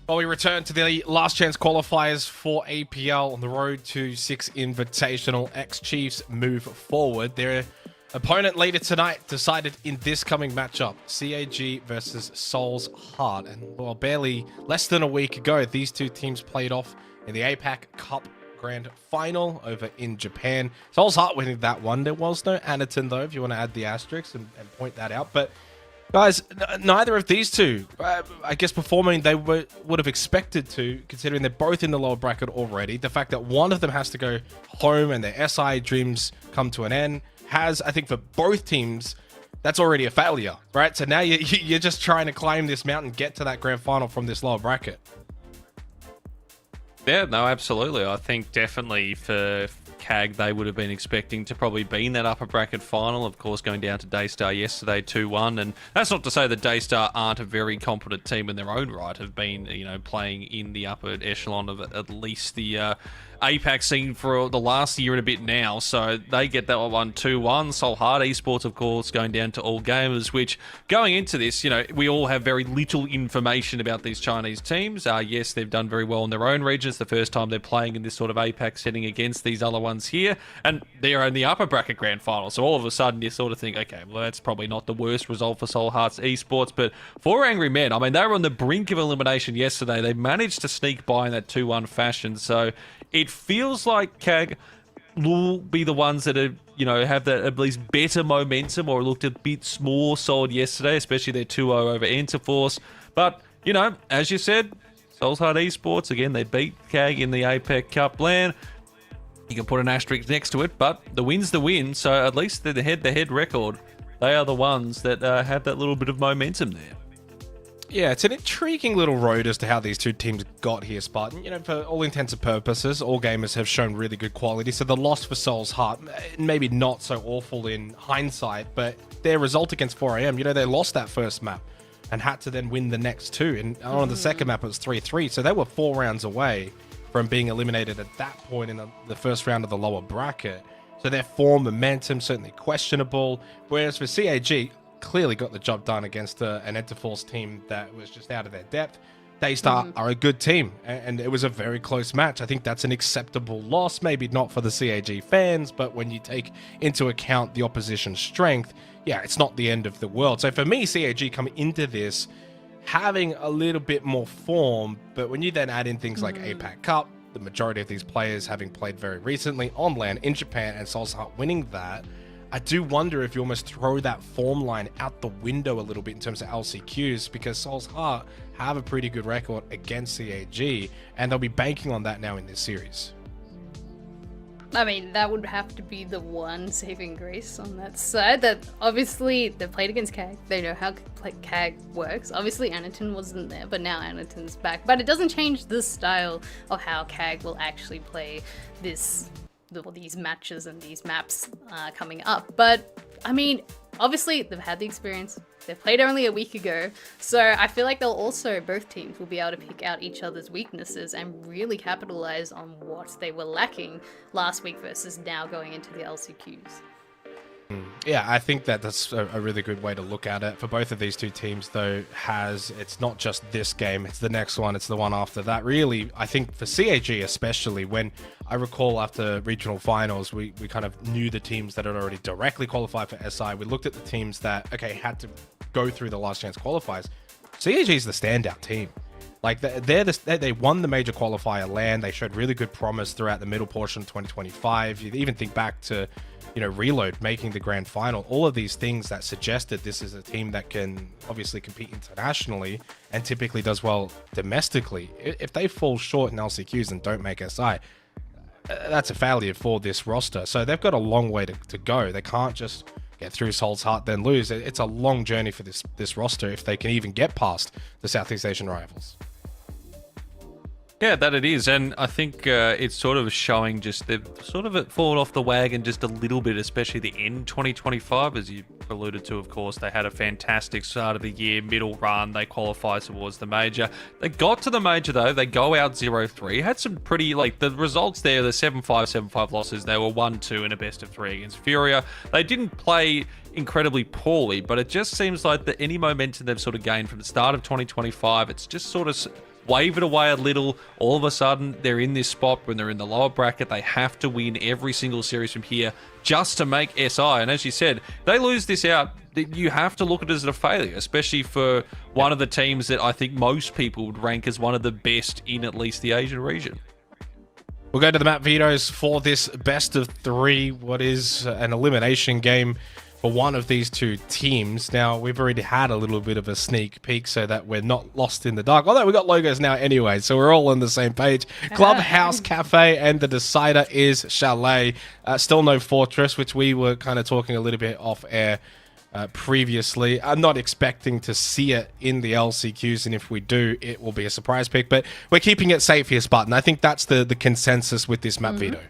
Well, we return to the last chance qualifiers for APL on the road to 6 Invitational. Ex-Chiefs move forward. Their opponent later tonight decided in this coming matchup, CAG versus Souls Heart. And well, barely less than a week ago, these two teams played off in the APAC Cup Grand Final over in Japan. Souls Heart winning that one. There was no Anaton though, if you want to add the asterisks and point that out. But guys, neither of these two, I guess, performing they would have expected to, considering they're both in the lower bracket already. The fact that one of them has to go home and their SI dreams come to an end has, I think, for both teams, that's already a failure, right? So now you're just trying to climb this mountain, get to that grand final from this lower bracket. Yeah, no, absolutely. I think definitely for CAG, they would have been expecting to probably be in that upper bracket final. Of course, going down to Daystar yesterday 2-1. And that's not to say that Daystar aren't a very competent team in their own right, have been, playing in the upper echelon of at least the APAC scene for the last year and a bit now. So they get that one 2-1. Soul Heart Esports, of course, going down to All Gamers, which going into this, we all have very little information about these Chinese teams. Yes, they've done very well in their own region. It's the first time they're playing in this sort of APAC setting against these other ones here, and they're in the upper bracket grand final. So all of a sudden you sort of think, okay, well, that's probably not the worst result for Soul Hearts Esports, but for Angry Men, I mean, they were on the brink of elimination yesterday. They managed to sneak by in that 2-1 fashion. So it feels like CAG will be the ones that are, have that at least better momentum, or looked a bit more solid yesterday, especially their 2-0 over Interforce. But, as you said, Souls Heart Esports, again, they beat CAG in the APEC Cup land. You can put an asterisk next to it, but the win's the win, so at least the head-to-head record, they are the ones that have that little bit of momentum there. Yeah, it's an intriguing little road as to how these two teams got here, Spartan. For all intents and purposes, all gamers have shown really good quality. So the loss for Souls Heart, maybe not so awful in hindsight, but their result against 4AM, they lost that first map and had to then win the next two. And on the second map, it was 3-3. So they were 4 rounds away from being eliminated at that point in the first round of the lower bracket. So their form, momentum, certainly questionable. Whereas for CAG, clearly got the job done against an Interforce team that was just out of their depth. Daystar are a good team, and it was a very close match. I think that's an acceptable loss, maybe not for the CAG fans, but when you take into account the opposition's strength, yeah, it's not the end of the world. So for me, CAG coming into this having a little bit more form, but when you then add in things like APAC Cup, the majority of these players having played very recently on LAN in Japan, and Souls Heart winning that, I do wonder if you almost throw that form line out the window a little bit in terms of LCQs, because Souls Heart have a pretty good record against CAG, and they'll be banking on that now in this series. I mean, that would have to be the one saving grace on that side. That obviously they've played against CAG. They know how CAG works. Obviously, Anaton wasn't there, but now Anaton's back. But it doesn't change the style of how CAG will actually play these matches and these maps coming up. But I mean, obviously they've had the experience. They played only a week ago, so I feel like both teams will be able to pick out each other's weaknesses and really capitalize on what they were lacking last week versus now going into the LCQs. Yeah, I think that's a really good way to look at it. For both of these two teams, though, it's not just this game, it's the next one, it's the one after that. Really, I think for CAG especially, when I recall after regional finals, we kind of knew the teams that had already directly qualified for SI. We looked at the teams that, had to go through the last chance qualifiers. CAG is the standout team. Like, they won the major qualifier LAN. They showed really good promise throughout the middle portion of 2025. You even think back to Reload making the grand final, all of these things that suggested this is a team that can obviously compete internationally and typically does well domestically. If they fall short in LCQs and don't make SI, that's a failure for this roster. So they've got a long way to go. They can't just get through Souls Heart, then lose. It's a long journey for this roster if they can even get past the Southeast Asian rivals. Yeah, that it is, and I think it's sort of showing just they've sort of fallen off the wagon just a little bit, especially the end 2025, as you alluded to. Of course, they had a fantastic start of the year, middle run, they qualified towards the major. They got to the major though, they go out 0-3, had some pretty, the results there, the 7-5, 7-5 losses, they were 1-2 in a best of 3 against Furia. They didn't play incredibly poorly, but it just seems like that any momentum they've sort of gained from the start of 2025, it's just sort of wave it away a little. All of a sudden, they're in this spot when they're in the lower bracket. They have to win every single series from here just to make SI. And as you said, they lose this out, you have to look at it as a failure, especially for one of the teams that I think most people would rank as one of the best in at least the Asian region. We'll go to the map vetoes for this best of 3, what is an elimination game for one of these two teams. Now, we've already had a little bit of a sneak peek so that we're not lost in the dark. Although we got logos now anyway, so we're all on the same page. Clubhouse Cafe, and the decider is Chalet. Still no Fortress, which we were kind of talking a little bit off air previously. I'm not expecting to see it in the LCQs, and if we do, it will be a surprise pick, but we're keeping it safe here, Spartan. I think that's the consensus with this map veto.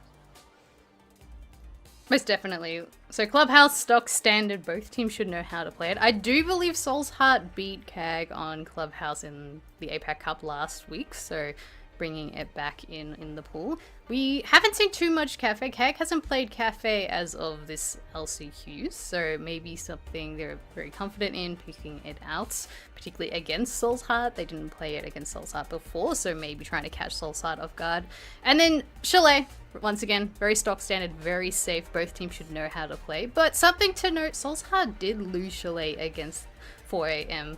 Most definitely. So Clubhouse, stock, standard, both teams should know how to play it. I do believe Soul's Heart beat CAG on Clubhouse in the APAC Cup last week, so bringing it back in the pool. We haven't seen too much Cafe. CAG hasn't played Cafe as of this LCQ, so maybe something they're very confident in picking it out, particularly against Soul's Heart. They didn't play it against Soul's Heart before, so maybe trying to catch Soul's Heart off guard. And then Chalet, once again, very stock standard, very safe. Both teams should know how to play. But something to note, Soul's Heart did lose Chalet against 4am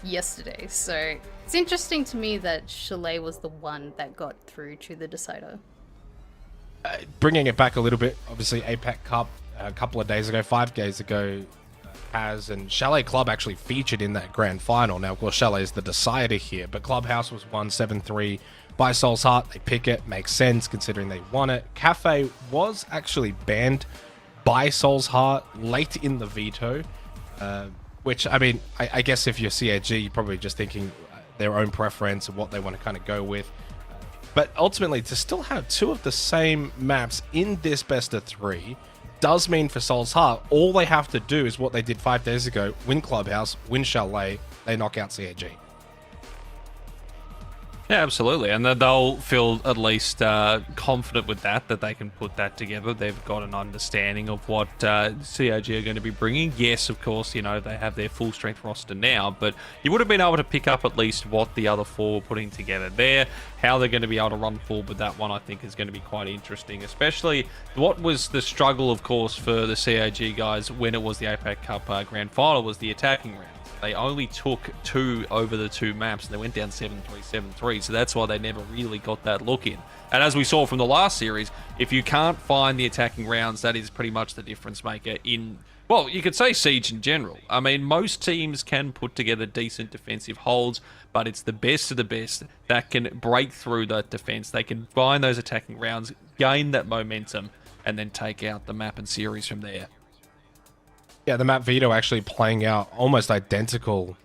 yesterday, so it's interesting to me that Chalet was the one that got through to the decider. Bringing it back a little bit, obviously APAC Cup a couple of days ago, 5 days ago, Has and Chalet Club actually featured in that grand final. Now, of course, Chalet is the decider here, but Clubhouse was won 7-3 by Soul's Heart. They pick it, makes sense considering they won it. Cafe was actually banned by Soul's Heart late in the veto, which, I mean, I guess if you're CAG, you're probably just thinking their own preference and what they want to kind of go with. But ultimately, to still have 2 of the same maps in this best of 3 does mean for Soul's Heart, all they have to do is what they did 5 days ago: win Clubhouse, win Chalet, they knock out CAG. Yeah, absolutely. And then they'll feel at least confident with that they can put that together. They've got an understanding of what CAG are going to be bringing. Yes, of course, you know, they have their full strength roster now, but you would have been able to pick up at least what the other 4 were putting together there. How they're going to be able to run forward with that one, I think, is going to be quite interesting, especially what was the struggle, of course, for the CAG guys when it was the APAC Cup Grand Final was the attacking round. They only took 2 over the 2 maps, and they went down 7-3, 7-3, so that's why they never really got that look in. And as we saw from the last series, if you can't find the attacking rounds, that is pretty much the difference maker in, well, you could say Siege in general. I mean, most teams can put together decent defensive holds, but it's the best of the best that can break through that defense. They can find those attacking rounds, gain that momentum, and then take out the map and series from there. Yeah, the map veto actually playing out almost identical,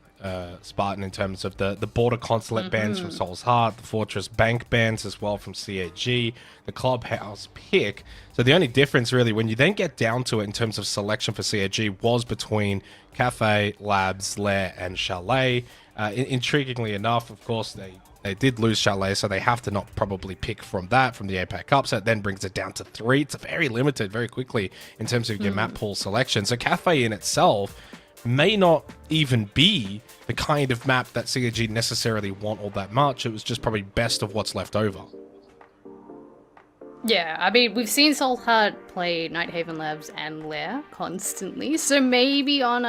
Spartan, in terms of the border consulate bans from Soul's Heart, the Fortress Bank bans as well from CAG, the Clubhouse pick. So the only difference really when you then get down to it in terms of selection for CAG was between Cafe, Labs, Lair, and Chalet. Intriguingly enough, of course, they did lose Chalet, so they have to not probably pick from that, from the APAC Cup, so it then brings it down to 3. It's very limited very quickly in terms of your map pool selection. So Cafe in itself may not even be the kind of map that CAG necessarily want all that much. It was just probably best of what's left over. Yeah, I mean, we've seen Soul Heart play Nighthaven Labs and Lair constantly, so maybe on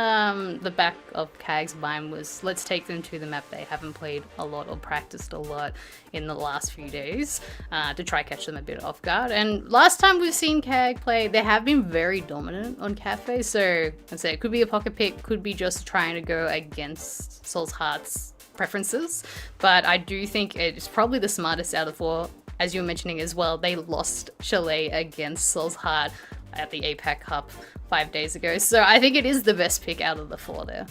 the back of CAG's mind was, let's take them to the map they haven't played a lot or practiced a lot in the last few days to try catch them a bit off guard. And last time we've seen CAG play, they have been very dominant on Cafe, so I'd say it could be a pocket pick, could be just trying to go against Soul's Heart's preferences, but I do think it's probably the smartest out of 4. As you were mentioning as well, they lost Chalet against Soul's Heart at the APAC Cup 5 days ago. So I think it is the best pick out of the 4 there.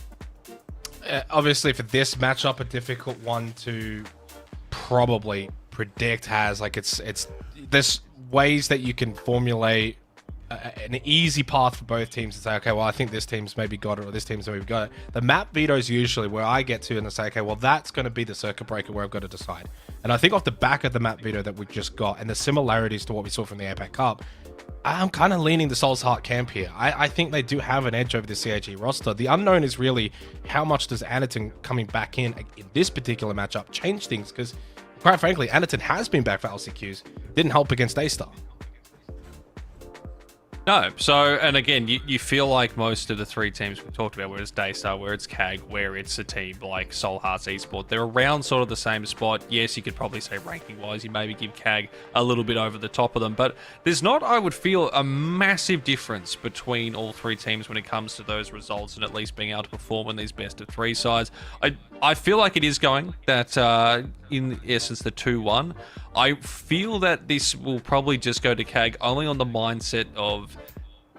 Obviously, for this matchup, a difficult one to probably predict. Has, like, it's there's ways that you can formulate an easy path for both teams to say, okay, well, I think this team's maybe got it or this team's maybe got it. The map veto is usually where I get to and I say, okay, well, that's going to be the circuit breaker where I've got to decide. And I think off the back of the map veto that we just got and the similarities to what we saw from the APAC Cup, I'm kind of leaning the Soul's Heart camp here. I think they do have an edge over the CAG roster. The unknown is really how much does Anaton coming back in this particular matchup change things, because quite frankly, Anaton has been back for LCQs. Didn't help against A-Star. No, so, and again, you feel like most of the three teams we've talked about, where it's Daystar, where it's CAG, where it's a team like Soul Hearts Esports, they're around sort of the same spot. Yes, you could probably say ranking-wise, you maybe give CAG a little bit over the top of them, but there's not, I would feel, a massive difference between all three teams when it comes to those results and at least being able to perform in these best-of-3 sides. I feel like it is going that, in essence, the 2-1. I feel that this will probably just go to CAG only on the mindset of,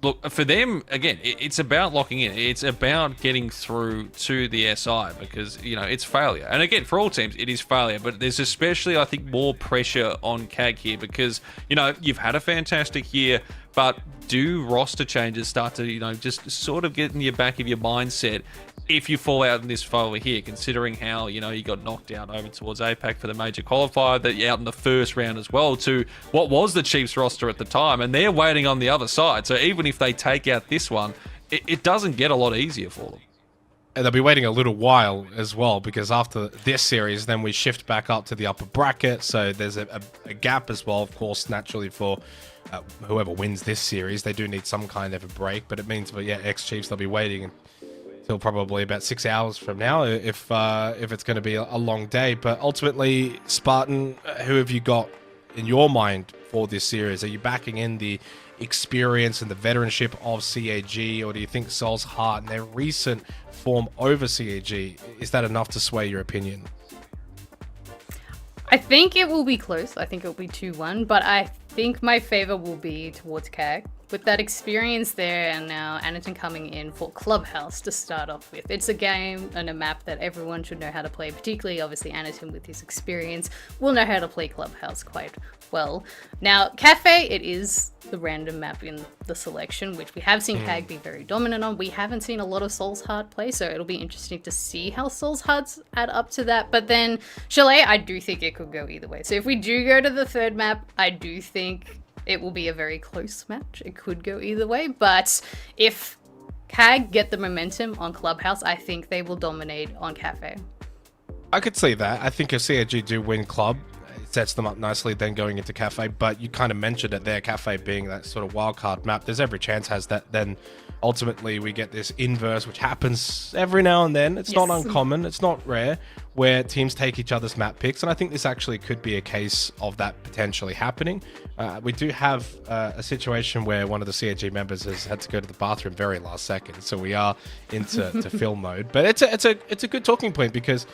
look, for them, again, it's about locking in. It's about getting through to the SI because, you know, it's failure. And again, for all teams, it is failure. But there's especially, I think, more pressure on CAG here because, you know, you've had a fantastic year, but do roster changes start to, you know, just sort of get in your back of your mindset if you fall out in this over here, considering how, you know, you got knocked out over towards APAC for the major qualifier, that you're out in the first round as well to what was the Chiefs roster at the time, and they're waiting on the other side. So even if they take out this one, it doesn't get a lot easier for them. And they'll be waiting a little while as well, because after this series, then we shift back up to the upper bracket. So there's a gap as well, of course, naturally for whoever wins this series. They do need some kind of a break, but it means for, yeah, ex-Chiefs, they'll be waiting until probably about 6 hours from now if it's going to be a long day. But ultimately, Spartan, who have you got in your mind for this series? Are you backing in the experience and the veteranship of CAG, or do you think Soul's Heart and their recent form over CAG, is that enough to sway your opinion? I think it will be close. I think it will be 2-1, but I think my favor will be towards CAG. With that experience there and now Anaton coming in for Clubhouse to start off with. It's a game and a map that everyone should know how to play, particularly obviously Anaton with his experience will know how to play Clubhouse quite well. Now, Cafe, it is the random map in the selection, which we have seen CAG be very dominant on. We haven't seen a lot of Soul's Heart play, so it'll be interesting to see how Soul's Hearts add up to that. But then Chalet, I do think it could go either way. So if we do go to the third map, I do think it will be a very close match. It could go either way, but if CAG get the momentum on Clubhouse, I think they will dominate on Cafe. I could see that. I think if CAG do win Club, it sets them up nicely then going into Cafe, but you kind of mentioned it there, Cafe being that sort of wildcard map. There's every chance has that then ultimately we get this inverse, which happens every now and then. It's not uncommon, it's not rare, where teams take each other's map picks, and I think this actually could be a case of that potentially happening. We do have a situation where one of the CAG members has had to go to the bathroom very last second, so we are into film mode. But it's a good talking point, because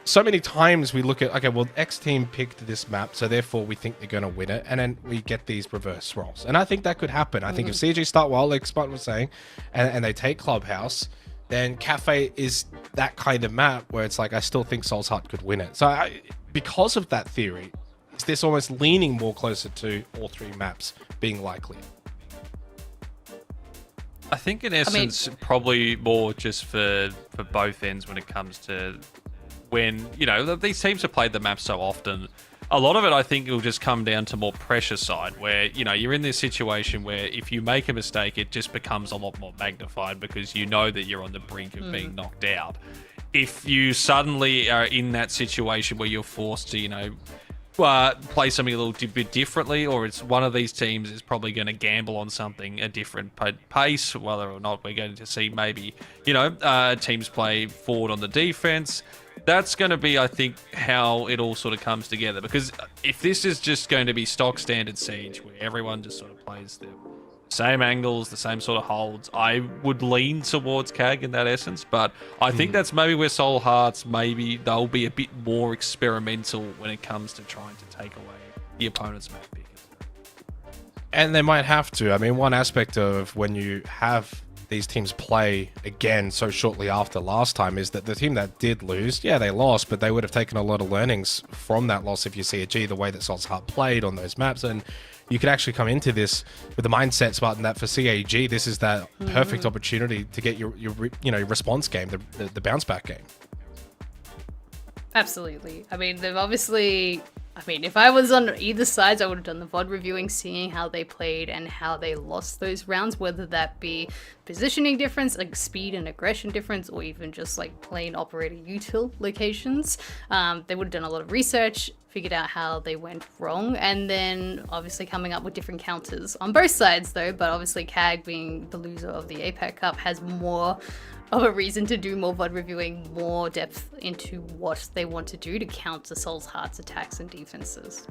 so many times we look at, okay, well, X team picked this map, so therefore we think they're going to win it, and then we get these reverse rolls. And I think that could happen. I think if CG start well, like Spartan was saying, and they take Clubhouse, then Cafe is that kind of map where it's like, I still think Soul's Heart could win it. So because of that theory, is this almost leaning more closer to all three maps being likely? I think in essence, probably more just for both ends when it comes to when, you know, these teams have played the map so often. A lot of it, I think, will just come down to more pressure side, where, you know, you're in this situation where if you make a mistake, it just becomes a lot more magnified because you know that you're on the brink of being knocked out. If you suddenly are in that situation where you're forced to, you know, play something a little bit differently, or it's one of these teams is probably going to gamble on something a different pace, whether or not we're going to see maybe, you know, teams play forward on the defense. That's going to be, I think, how it all sort of comes together. Because if this is just going to be stock standard Siege, where everyone just sort of plays the same angles, the same sort of holds, I would lean towards CAG in that essence. But I think that's maybe where Soul Hearts, maybe they'll be a bit more experimental when it comes to trying to take away the opponent's map pick. And they might have to. I mean, one aspect of when you have these teams play again so shortly after last time is that the team that did lose, yeah, they lost, but they would have taken a lot of learnings from that loss if you see a G, the way that Salt's Heart played on those maps. And you could actually come into this with the mindset, Spartan, that for CAG, this is that perfect opportunity to get your response game, the bounce back game. Absolutely. I mean, they've obviously... I mean, if I was on either sides, I would have done the VOD reviewing, seeing how they played and how they lost those rounds, whether that be positioning difference, like speed and aggression difference, or even just like plain operator util locations. They would have done a lot of research, figured out how they went wrong, and then obviously coming up with different counters on both sides though, but obviously CAG, being the loser of the APAC Cup, has more of a reason to do more VOD reviewing, more depth into what they want to do to counter Soul's Heart's attacks and defenses.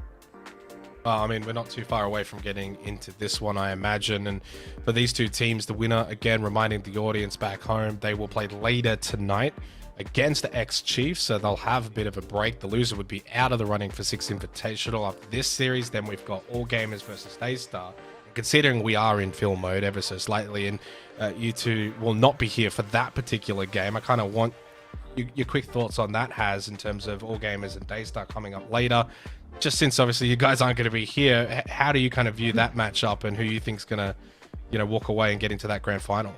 I mean, we're not too far away from getting into this one, I imagine. And for these two teams, the winner, again, reminding the audience back home, they will play later tonight against the ex-Chiefs, so they'll have a bit of a break. The loser would be out of the running for Six Invitational after this series. Then we've got All Gamers versus Daystar. Considering we are in film mode ever so slightly, and you two will not be here for that particular game, I kind of want your quick thoughts on that, Has, in terms of All Gamers and Daystar coming up later. Just since obviously you guys aren't going to be here, how do you kind of view that matchup and who you think's going to, walk away and get into that grand final?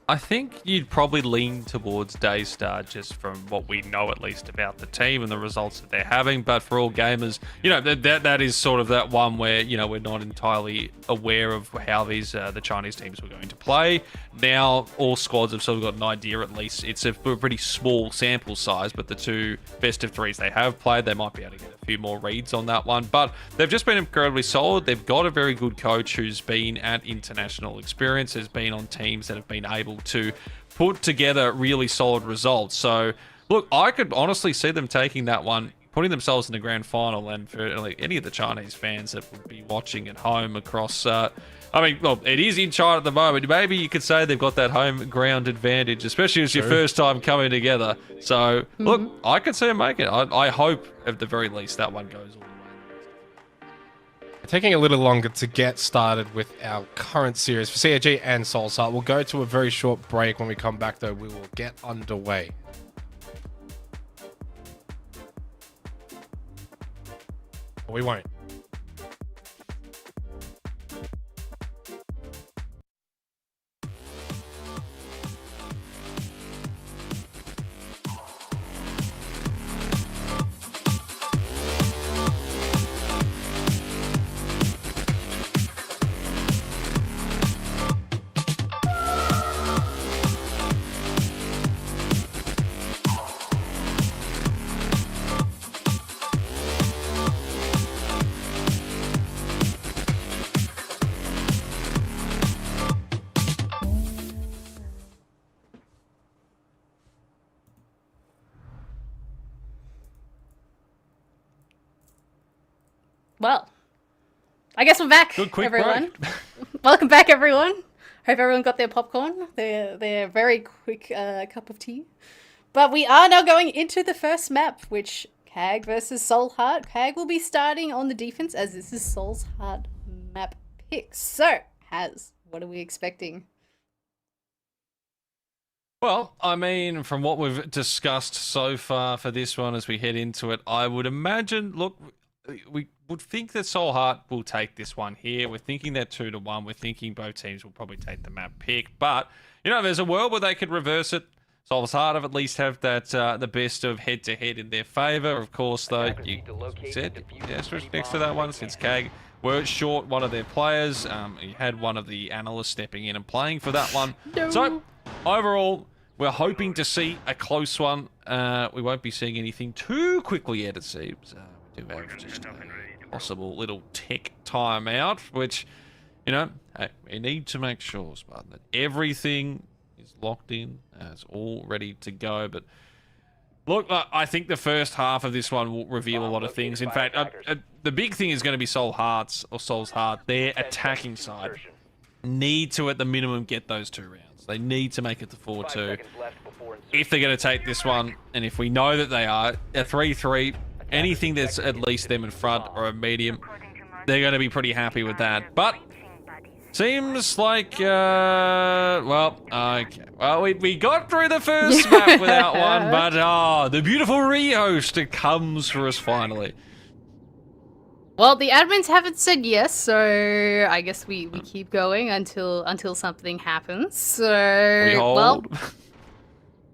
I think you'd probably lean towards Daystar just from what we know at least about the team and the results that they're having. But for All Gamers, that is sort of that one where, we're not entirely aware of how these the Chinese teams were going to play. Now all squads have sort of got an idea at least. It's a pretty small sample size, but the two best of threes they have played, they might be able to get a few more reads on that one. But they've just been incredibly solid. They've got a very good coach who's been at international experience, has been on teams that have been able to put together really solid results. So look, I could honestly see them taking that one, putting themselves in the grand final. And for any of the Chinese fans that would be watching at home across it is in China at the moment. Maybe you could say they've got that home ground advantage, especially as your first time coming together. So look, I could see them make it. I hope at the very least that one goes all the way. Taking a little longer to get started with our current series for CAG and Soul's Heart. We'll go to a very short break. When we come back, though, we will get underway. We won't. Well, I guess we're back, Good quick everyone. break. Welcome back, everyone. Hope everyone got their popcorn, their very quick cup of tea. But we are now going into the first map, which CAG versus Soul Heart. CAG will be starting on the defense, as this is Soul's Heart map pick. So, Has, what are we expecting? Well, I mean, from what we've discussed so far for this one as we head into it, I would imagine, look, we would think that Soul Heart will take this one here. We're thinking they're 2-1. We're thinking both teams will probably take the map pick. But, there's a world where they could reverse it. Soul's Heart have at least have that the best of head-to-head in their favour. Of course, though, you said, switch next to that one since CAG were short one of their players. You had one of the analysts stepping in and playing for that one. No. So, overall, we're hoping to see a close one. We won't be seeing anything too quickly yet, it seems. We do have just a possible little tech timeout, which, we need to make sure, Spartan, that everything is locked in, it's all ready to go. But look, I think the first half of this one will reveal a lot of things. In fact, the big thing is going to be Soul's Heart. Their attacking side need to, at the minimum, get those 2 rounds. They need to make it to 4-2 if they're going to take this one. And if we know that they are, a 3-3, anything that's at least them in front or a medium, they're going to be pretty happy with that. But Racing buddies. seems like, well, okay. Well, we got through the first map without one, but the beautiful rehost comes for us finally. Well, the admins haven't said yes, so I guess we keep going until something happens. So, We hold. well,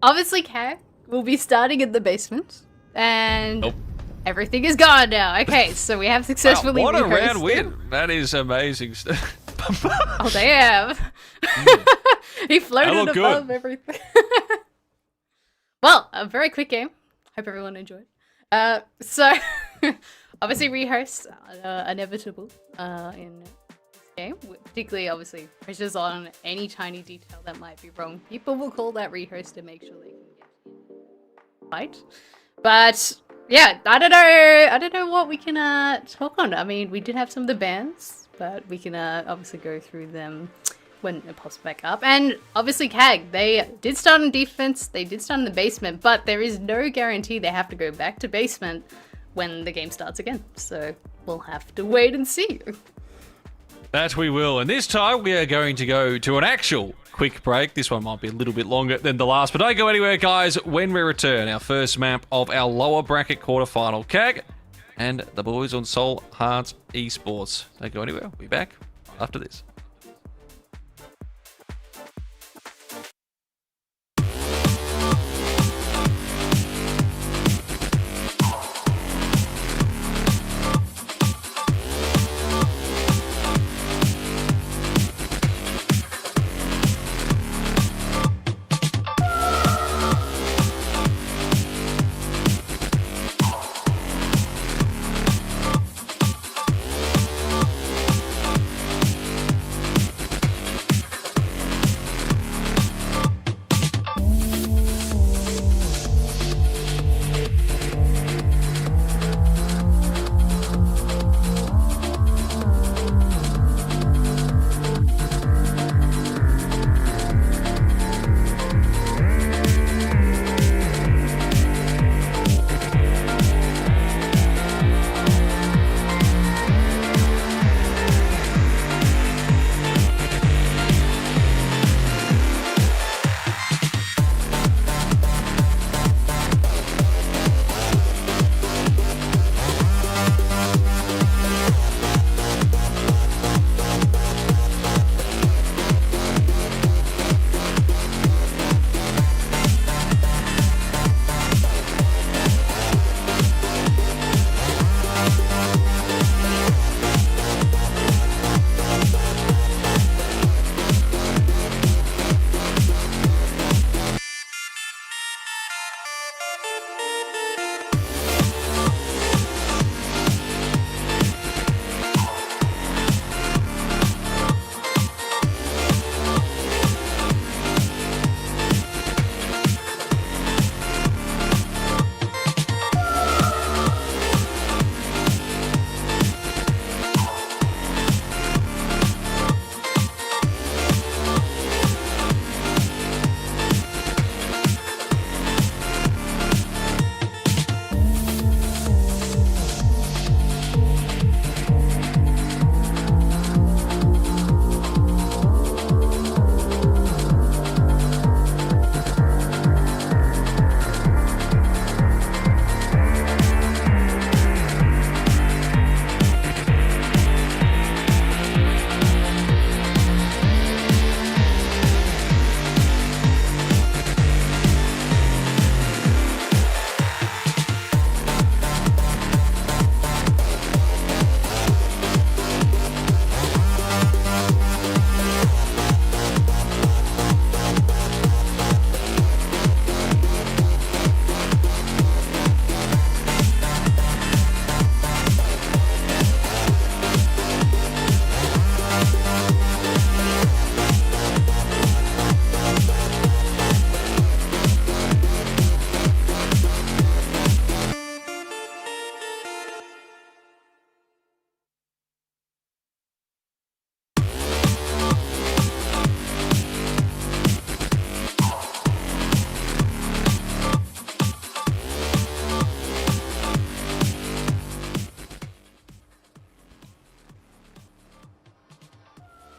obviously, Cat will be starting in the basement, and Nope. everything is gone now. Okay, so we have successfully Wow, what a rehosted. round win. That is amazing stuff. Oh, damn. He floated That looked above good. everything. Well, a very quick game. Hope everyone enjoyed. So, obviously, rehosts are inevitable in this game. Particularly, obviously, pressures on any tiny detail that might be wrong. People will call that rehost to make sure they can get right. But yeah, I don't know what we can talk on. I mean, we did have some of the bans, but we can obviously go through them when it pops back up. And obviously CAG, they did start on defense, they did start in the basement, but there is no guarantee they have to go back to basement when the game starts again. So we'll have to wait and see. That we will. And this time we are going to go to an actual quick break. This one might be a little bit longer than the last, but don't go anywhere, guys. When we return, our first map of our lower bracket quarterfinal, CAG and the boys on Soul Hearts Esports. Don't go anywhere. We'll be back after this.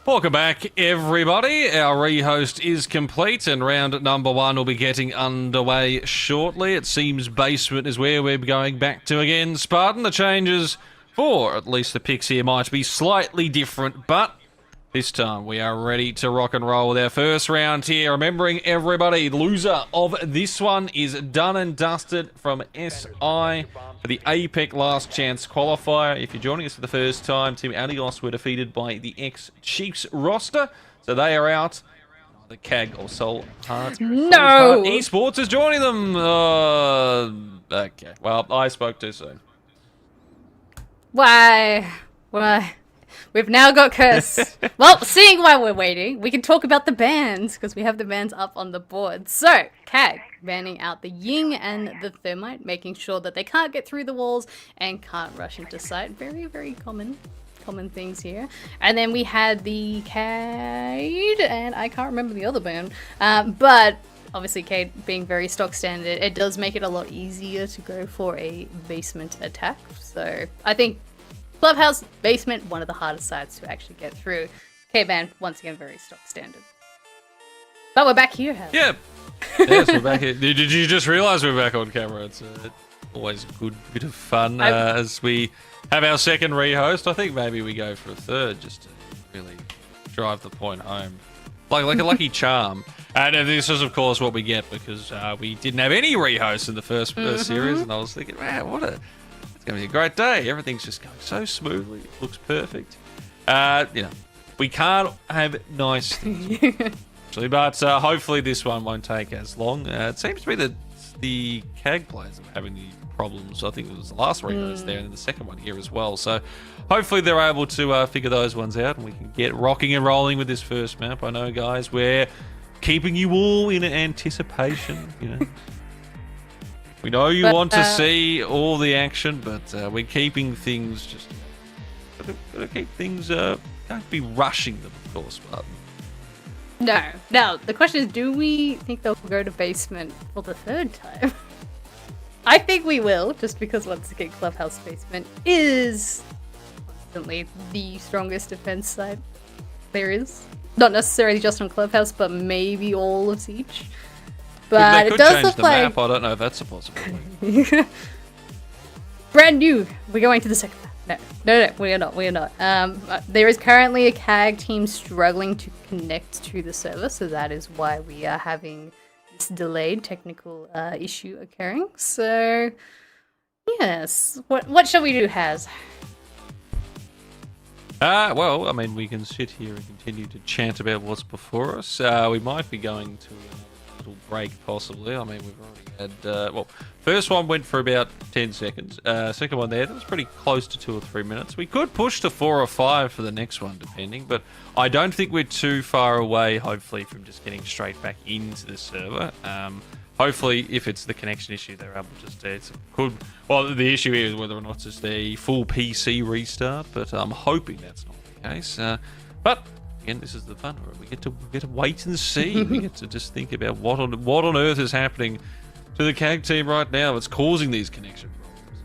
Welcome back, everybody. Our rehost is complete, and round number 1 will be getting underway shortly. It seems basement is where we're going back to again. Spartan, the changes for at least the picks here might be slightly different, but this time we are ready to rock and roll with our first round here. Remembering everybody, the loser of this one is done and dusted from SI for the APEC Last Chance Qualifier. If you're joining us for the first time, Team Alios were defeated by the ex-Chiefs roster, so they are out. The CAG or Soul Heart. No! Esports is joining them. Okay, well, I spoke too soon. Why? We've now got Curse. Well, seeing why we're waiting, we can talk about the bans, because we have the bans up on the board. So, CAG banning out the Ying and the Thermite, making sure that they can't get through the walls and can't rush into sight. Very, very common things here. And then we had the Cade, and I can't remember the other ban, but obviously Cade being very stock standard, it does make it a lot easier to go for a basement attack. So I think Clubhouse, basement, one of the hardest sides to actually get through. K-Ban, once again, very stock standard. But we're back here, Hal. Yeah. Yes, we're back here. Did you just realise we're back on camera? It's always a good bit of fun as we have our second rehost. I think maybe we go for a third just to really drive the point home. Like a lucky charm. And this is, of course, what we get because we didn't have any rehosts in the first series. And I was thinking, wow, it's going to be a great day. Everything's just going so smoothly. It looks perfect. We can't have nice things. Actually, but hopefully this one won't take as long. It seems to be that the CAG players are having the problems. I think it was the last rehost there and the second one here as well. So hopefully they're able to figure those ones out and we can get rocking and rolling with this first map. I know, guys, we're keeping you all in anticipation, We know you want to see all the action, but we're keeping things just... Gotta keep things... Don't be rushing them, of course, but... No. Now, the question is, do we think they'll go to basement for the third time? I think we will, just because once again, Clubhouse basement is constantly the strongest defense side there is. Not necessarily just on Clubhouse, but maybe all of Siege. But it does look like... map. I don't know if that's a possibility. Brand new. We're going to the second map. No, we are not. We are not. There is currently a CAG team struggling to connect to the server, so that is why we are having this delayed technical issue occurring. So, yes. What shall we do, Haz? Well, I mean, we can sit here and continue to chant about what's before us. We might be going to a little break, possibly. I mean, we've already had... first one went for about 10 seconds. Second one there, that was pretty close to 2 or 3 minutes. We could push to 4 or 5 for the next one, depending. But I don't think we're too far away, hopefully, from just getting straight back into the server. Hopefully, if it's the connection issue, they're able to well, the issue is whether or not it's just a full PC restart, but I'm hoping that's not the case. But again, this is the fun. We get to wait and see. We get to just think about what on earth is happening to the CAG team right now. It's causing these connection problems.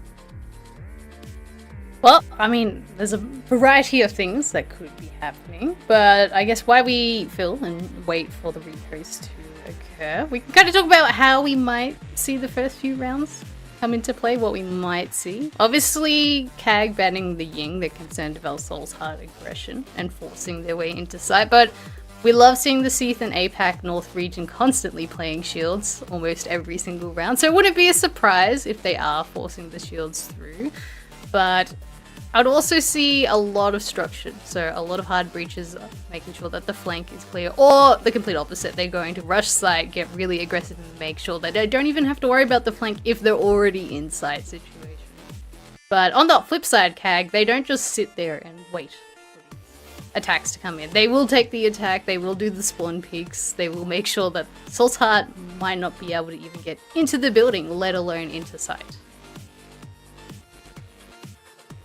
Well, I mean, there's a variety of things that could be happening, but I guess while we fill and wait for the repost to occur, we can kind of talk about how we might see the first few rounds come into play, what we might see. Obviously, CAG banning the Ying, they're concerned about Soul's hard aggression and forcing their way into sight, but we love seeing the Seath and APAC North region constantly playing shields almost every single round, so it wouldn't be a surprise if they are forcing the shields through. But I'd also see a lot of structure, so a lot of hard breaches, making sure that the flank is clear, or the complete opposite, they're going to rush site, get really aggressive and make sure that they don't even have to worry about the flank if they're already in site situation. But on the flip side, CAG, they don't just sit there and wait for attacks to come in. They will take the attack, they will do the spawn peaks, they will make sure that Soul's Heart might not be able to even get into the building, let alone into sight.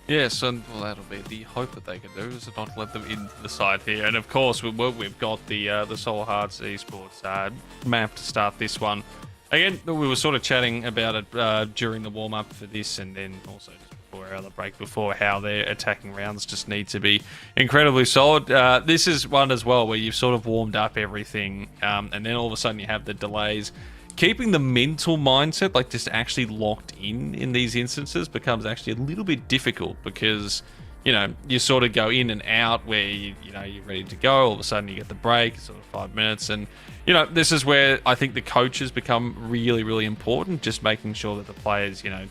Yes, and well, that'll be the hope that they can do is not let them into the side here. And of course, we've got the Soul Hearts Esports map to start this one. Again, we were sort of chatting about it during the warm up for this, and then also or the break before, how their attacking rounds just need to be incredibly solid. This is one as well where you've sort of warmed up everything, and then all of a sudden you have the delays. Keeping the mental mindset, like just actually locked in these instances, becomes actually a little bit difficult because, you know, you sort of go in and out where you know you're ready to go. All of a sudden you get the break, sort of 5 minutes, and you know this is where I think the coaches become really, really important. Just making sure that the players, you know,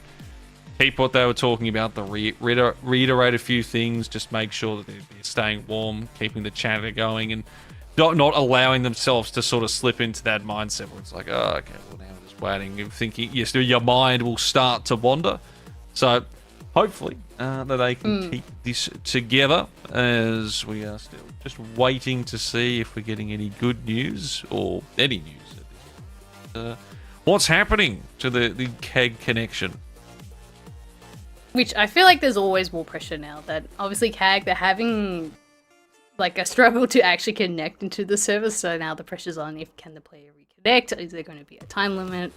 keep what they were talking about, reiterate a few things, just make sure that they're staying warm, keeping the chatter going, and not allowing themselves to sort of slip into that mindset where it's like, oh, okay, well, now I'm just waiting and thinking, yes, your mind will start to wander. So hopefully that they can keep this together, as we are still just waiting to see if we're getting any good news or any news. What's happening to the KEG connection? Which I feel like there's always more pressure now that obviously CAG, they're having like a struggle to actually connect into the server. So now the pressure's on if can the player reconnect? Is there going to be a time limit?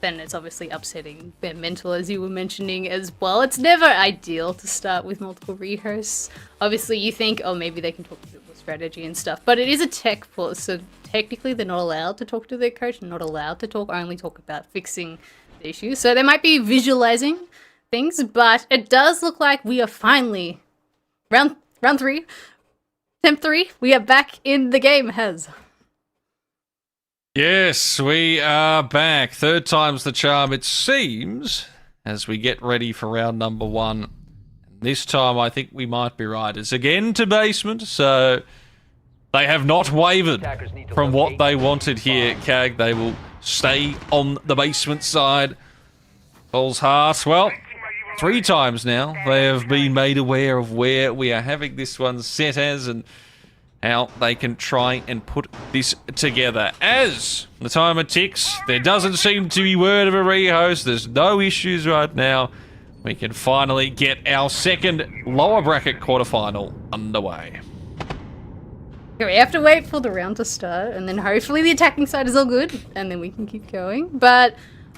Then it's obviously upsetting their mental, as you were mentioning as well. It's never ideal to start with multiple rehosts. Obviously you think, oh, maybe they can talk a bit more strategy and stuff, but it is a tech pause. So technically they're not allowed to talk to their coach, not allowed to only talk about fixing the issue. So they might be visualizing things, but it does look like we are finally round 3, temp 3. We are back in the game, Hez. Yes, we are back. Third time's the charm, it seems, as we get ready for round number 1. This time, I think we might be right. It's again to basement, so they have not wavered from what they wanted here, CAG. They will stay on the basement side. Paul's Heart, well, 3 times now they have been made aware of where we are having this one set as and how they can try and put this together. As the timer ticks, there doesn't seem to be word of a rehost. There's no issues right now. We can finally get our second lower bracket quarterfinal underway. Okay, we have to wait for the round to start, and then hopefully the attacking side is all good, and then we can keep going. But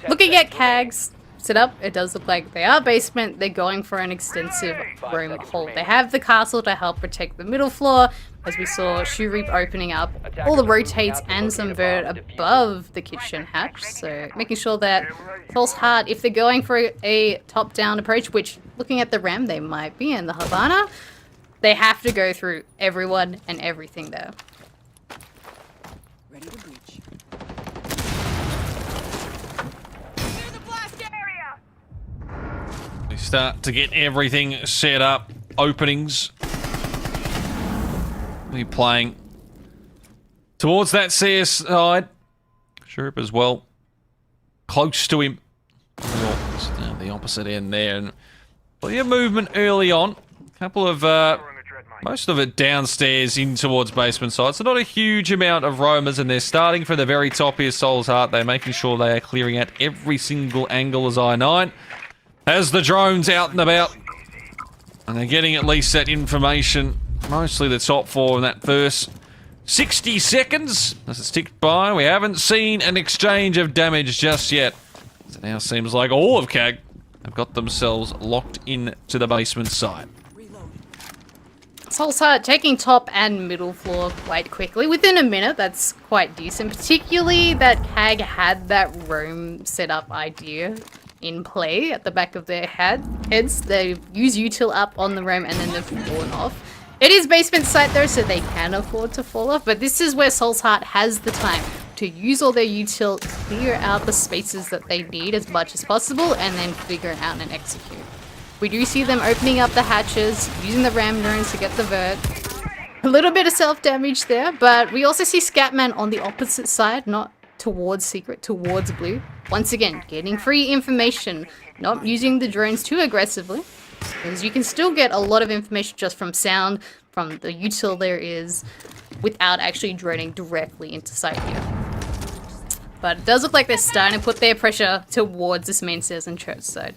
looking at CAG's setup, it does look like they are basement. They're going for an extensive roam hold. They have the castle to help protect the middle floor, as we saw Shoe Reap opening up all the rotates and some vert above the kitchen hatch. So making sure that False Heart, if they're going for a top-down approach, which looking at the Ram they might be, and the Havana, they have to go through everyone and everything there. Ready to breach. We start to get everything set up. Openings. We're playing towards that CS side. Sherp as well. Close to him. The opposite end there. And plenty of movement early on. A couple of, most of it downstairs in towards basement side. So not a huge amount of roamers, and they're starting from the very top here, Soul's Heart. They're making sure they are clearing out every single angle as I-9. As the drones out and about. And they're getting at least that information. Mostly the top 4 in that first 60 seconds. As it's ticked by, we haven't seen an exchange of damage just yet. So now seems like all of CAG have got themselves locked in to the basement side. Soul's Heart taking top and middle floor quite quickly. Within a minute, that's quite decent. Particularly that CAG had that roam setup idea in play at the back of their heads. They use util up on the roam and then they've fallen off. It is basement site though, so they can afford to fall off, but this is where Soul's Heart has the time to use all their util, clear out the spaces that they need as much as possible, and then figure it out and execute. We do see them opening up the hatches, using the ram drones to get the vert. A little bit of self-damage there, but we also see Scatman on the opposite side, not towards Secret, towards Blue. Once again, getting free information, not using the drones too aggressively, because you can still get a lot of information just from sound, from the util there is, without actually droning directly into sight here. But it does look like they're starting to put their pressure towards this main stairs and church side.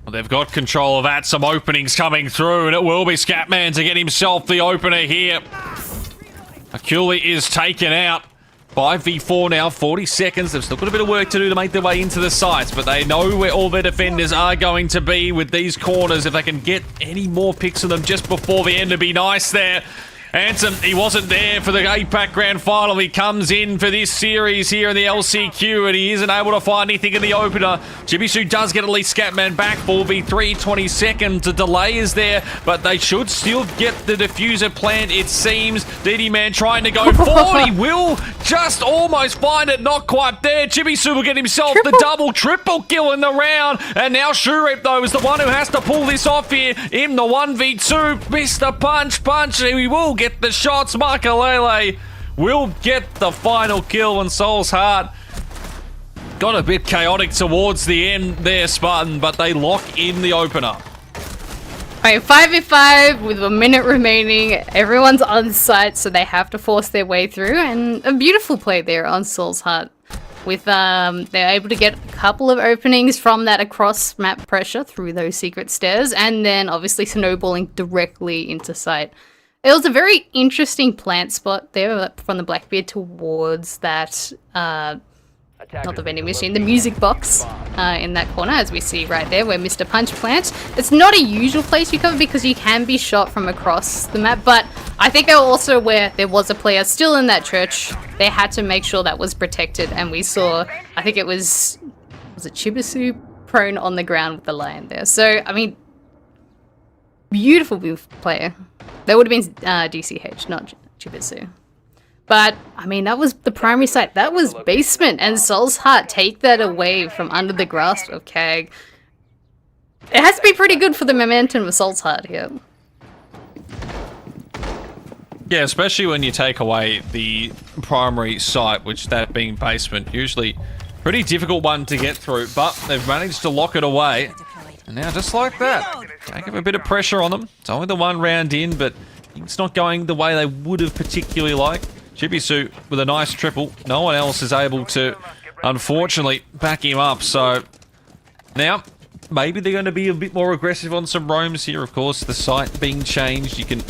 Well, they've got control of that. Some openings coming through, and it will be Scatman to get himself the opener here. Akuli is taken out. 5v4 now, 40 seconds. They've still got a bit of work to do to make their way into the sites, but they know where all their defenders are going to be with these corners. If they can get any more picks of them just before the end, it'd be nice there. Ansem, he wasn't there for the APAC Grand Final. He comes in for this series here in the LCQ, and he isn't able to find anything in the opener. Jibisu does get at least Scatman back. 4v3, 20 seconds. The delay is there, but they should still get the diffuser plant, it seems. DD Man trying to go forward. He will just almost find it. Not quite there. Jibisu will get himself the double, triple kill in the round. And now Shurip, though, is the one who has to pull this off here in the 1v2. Mr. Punch. He will get the shots. Makalele will get the final kill, and Soul's Heart got a bit chaotic towards the end there, Spartan, but they lock in the opener. Alright, 5v5 with a minute remaining. Everyone's on site, so they have to force their way through, and a beautiful play there on Soul's Heart. With they're able to get a couple of openings from that across map pressure through those secret stairs, and then obviously snowballing directly into site. It was a very interesting plant spot there from the Blackbeard towards that, not the vending machine, the music box in that corner, as we see right there where Mr. Punch plants. It's not a usual place you cover because you can be shot from across the map, but I think they were also where there was a player still in that church. They had to make sure that was protected, and we saw, I think it was it Chibisu prone on the ground with the lion there. So, I mean, beautiful player. That would have been DCH, not Chibisu. But, I mean, that was the primary site. That was basement, and Soul's Heart take that away from under the grasp of KAG. It has to be pretty good for the momentum of Soul's Heart here. Yeah, especially when you take away the primary site, which that being basement, usually pretty difficult one to get through, but they've managed to lock it away. And now, just like that, taking a bit of pressure on them. It's only the one round in, but it's not going the way they would have particularly liked. Chibisu with a nice triple. No one else is able to, unfortunately, back him up. So now, maybe they're going to be a bit more aggressive on some roams here. Of course, the site being changed, you can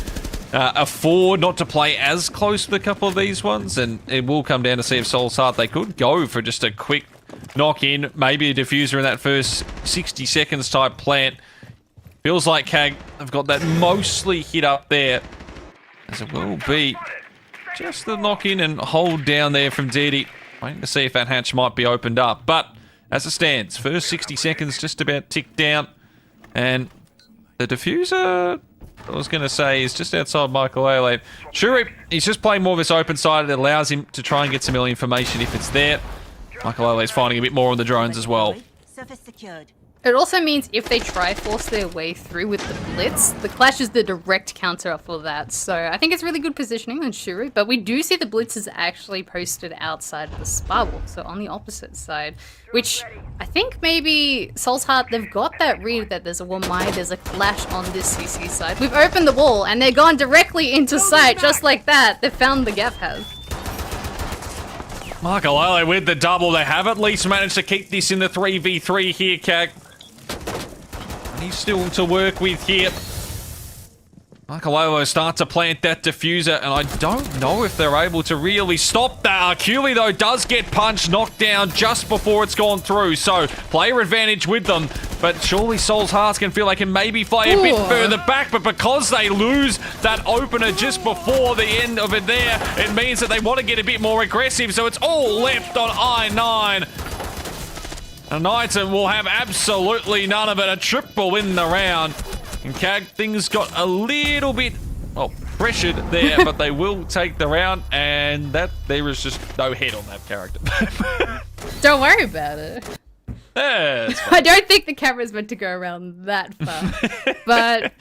afford not to play as close with a couple of these ones, and it will come down to see if Soul's Heart, they could go for just a quick knock in, maybe a diffuser in that first 60 seconds type plant. Feels like KAG have got that mostly hit up there, as it will be just the knock in and hold down there from DD. Waiting to see if that hatch might be opened up, but as it stands, first 60 seconds just about ticked down, and the diffuser, I was going to say, is just outside Michael Aylade. Shurip, he's just playing more of this open side. It allows him to try and get some early information if it's there. Michael Aylade is finding a bit more on the drones as well. Surface secured. It also means if they try force their way through with the blitz, the clash is the direct counter for that. So I think it's really good positioning on Shuri, but we do see the blitz is actually posted outside of the spy wall, so on the opposite side, which I think maybe Soul's Heart, they've got that read that there's a Wamai, there's a clash on this CC side. We've opened the wall and they're gone directly into sight, just like that. They found the gap house. Michael Aylade with the double. They have at least managed to keep this in the 3v3 here, KAG. He's still to work with here. Michael Aylade start to plant that diffuser, and I don't know if they're able to really stop that. Arculi, though, does get punched, knocked down just before it's gone through, so player advantage with them. But surely Soul's Hearts can feel they can maybe fly a bit further back, but because they lose that opener just before the end of it there, it means that they want to get a bit more aggressive, so it's all left on I-9. And Knighton will have absolutely none of it. A triple in the round. And KAG, things got a little bit, well, pressured there, but they will take the round, and that there is just no head on that character. Don't worry about it. Yeah, I don't think the camera's meant to go around that far. But,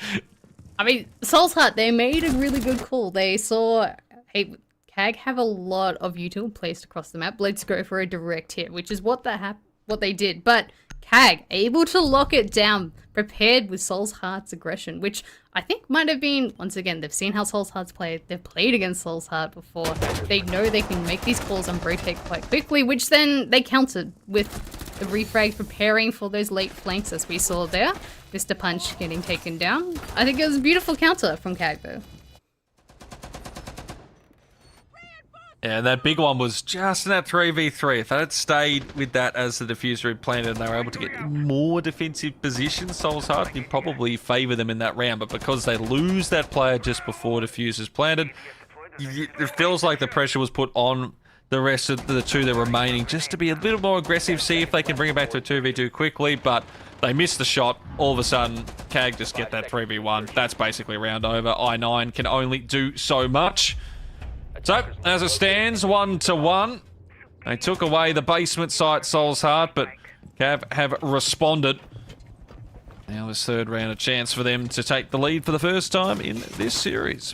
I mean, Soul's Heart, they made a really good call. They saw, hey, KAG have a lot of util placed across the map. Let's go for a direct hit, which is what they did. But KAG able to lock it down, prepared with Soul's Heart's aggression, which I think might have been, once again, they've seen how Soul's Heart's played. They've played against Soul's Heart before. They know they can make these calls and rotate quite quickly, which then they countered with the refrag, preparing for those late flanks as we saw there. Mr. Punch getting taken down. I think it was a beautiful counter from KAG though. Yeah, and that big one was just in that 3v3. If they had stayed with that as the diffuser had planted and they were able to get more defensive positions, Soul's Heart would probably favour them in that round. But because they lose that player just before diffuser's planted, it feels like the pressure was put on the rest of the two that are remaining just to be a little more aggressive, see if they can bring it back to a 2v2 quickly. But they missed the shot. All of a sudden, CAG just get that 3v1. That's basically round over. I9 can only do so much. So, as it stands, 1-1. They took away the basement site, Soul's Heart, but Cav have responded. Now this third round, a chance for them to take the lead for the first time in this series.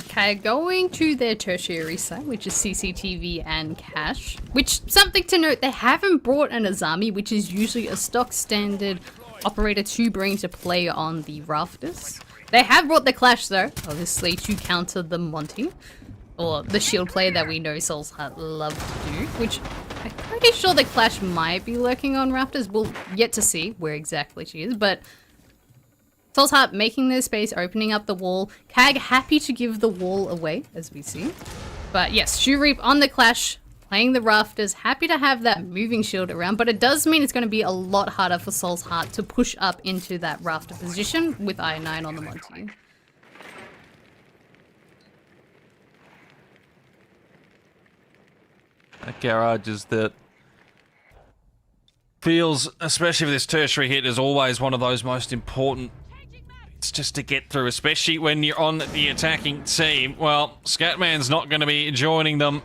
Okay, going to their tertiary site, which is CCTV and cache. Which, something to note, they haven't brought an Azami, which is usually a stock standard operator to bring to play on the rafters. They have brought the Clash though, obviously to counter the Monty, or the shield play that we know Soul's Heart love to do, which I'm pretty sure the Clash might be lurking on rafters. We'll yet to see where exactly she is, but Soul's Heart making their space, opening up the wall. CAG happy to give the wall away, as we see. But yes, Shoe Reap on the Clash, playing the rafters, happy to have that moving shield around, but it does mean it's going to be a lot harder for Soul's Heart to push up into that rafter position with I9 on the Monty. That garage is that feels, especially with this tertiary hit, is always one of those most important. It's just to get through, especially when you're on the attacking team. Well, Scatman's not going to be joining them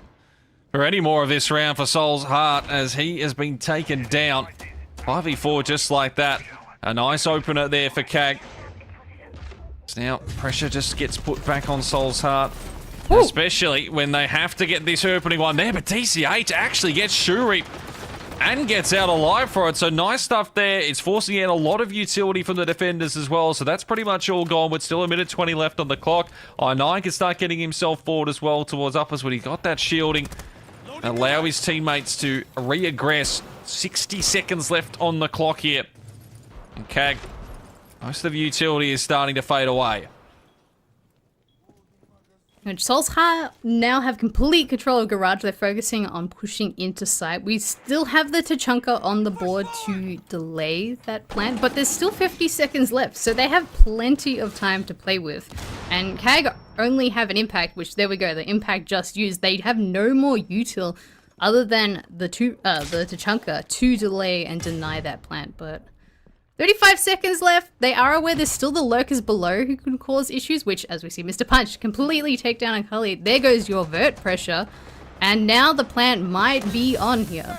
for any more of this round for Soul's Heart, as he has been taken down. 5v4 just like that. A nice opener there for CAG. Now, pressure just gets put back on Soul's Heart. Ooh. Especially when they have to get this opening one there, but DC8 actually gets Shoe Reap and gets out alive for it. So nice stuff there. It's forcing out a lot of utility from the defenders as well. So that's pretty much all gone with still 1:20 left on the clock. I9 can start getting himself forward as well towards uppers when he got that shielding. Allow his teammates to re-aggress. 60 seconds left on the clock here. And CAG, most of the utility is starting to fade away. And Soul's Heart now have complete control of Garage. They're focusing on pushing into site. We still have the Tachanka on the board to delay that plan, but there's still 50 seconds left, so they have plenty of time to play with. And CAG only have an impact, which there we go, the impact just used. They have no more util other than the Tachanka to delay and deny that plant, but 35 seconds left. They are aware there's still the lurkers below who can cause issues, which, as we see, Mr. Punch completely take down Akali. There goes your vert pressure. And now the plant might be on here.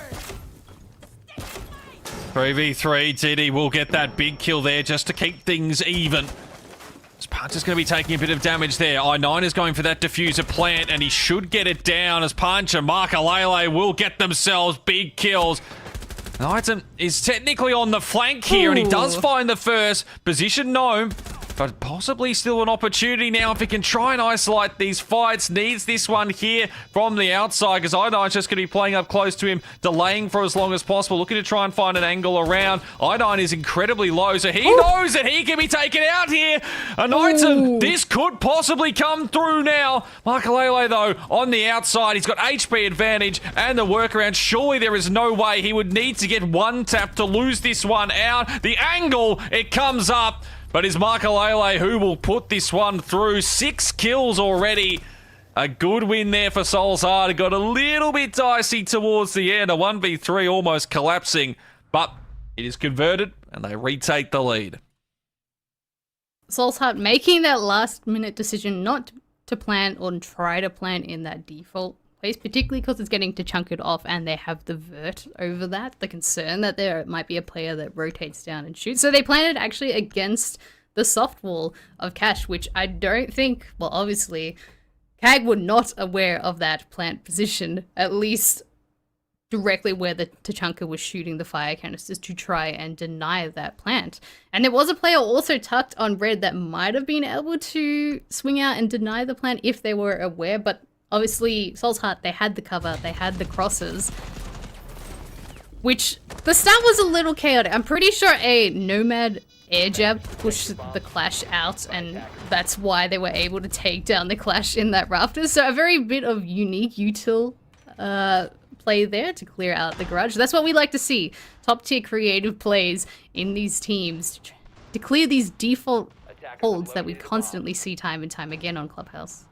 3v3, TD will get that big kill there just to keep things even. Punch is going to be taking a bit of damage there. I9 is going for that diffuser plant, and he should get it down as Punch and Makalele will get themselves big kills. Knighton is technically on the flank here, and he does find the first position gnome, but possibly still an opportunity now if he can try and isolate these fights. Needs this one here from the outside, because I9's just going to be playing up close to him, delaying for as long as possible, looking to try and find an angle around. I9 is incredibly low, so he knows that he can be taken out here. And Knighton, this could possibly come through now. Makalele, though, on the outside, he's got HP advantage and the workaround. Surely there is no way he would need to get one tap to lose this one out. The angle, it comes up. But it's Makalele who will put this one through. 6 kills already. A good win there for Soul's Heart. It got a little bit dicey towards the end. A 1v3 almost collapsing. But it is converted and they retake the lead. Soul's Heart making that last minute decision not to plant or try to plant in that default place, particularly because it's getting to chunk it off and they have the vert over that, the concern that there might be a player that rotates down and shoots. So they planted actually against the soft wall of Cash, which I don't think, well, obviously, CAG were not aware of that plant position, at least directly where the Tachanka was shooting the fire canisters to try and deny that plant. And there was a player also tucked on red that might have been able to swing out and deny the plant if they were aware, but obviously, Soul's Heart, they had the cover, they had the crosses, which the start was a little chaotic. I'm pretty sure a Nomad air jab pushed the Clash out, and that's why they were able to take down the Clash in that Rafters. So a very bit of unique util play there to clear out the garage. That's what we like to see. Top tier creative plays in these teams to clear these default holds that we constantly see time and time again on Clubhouse.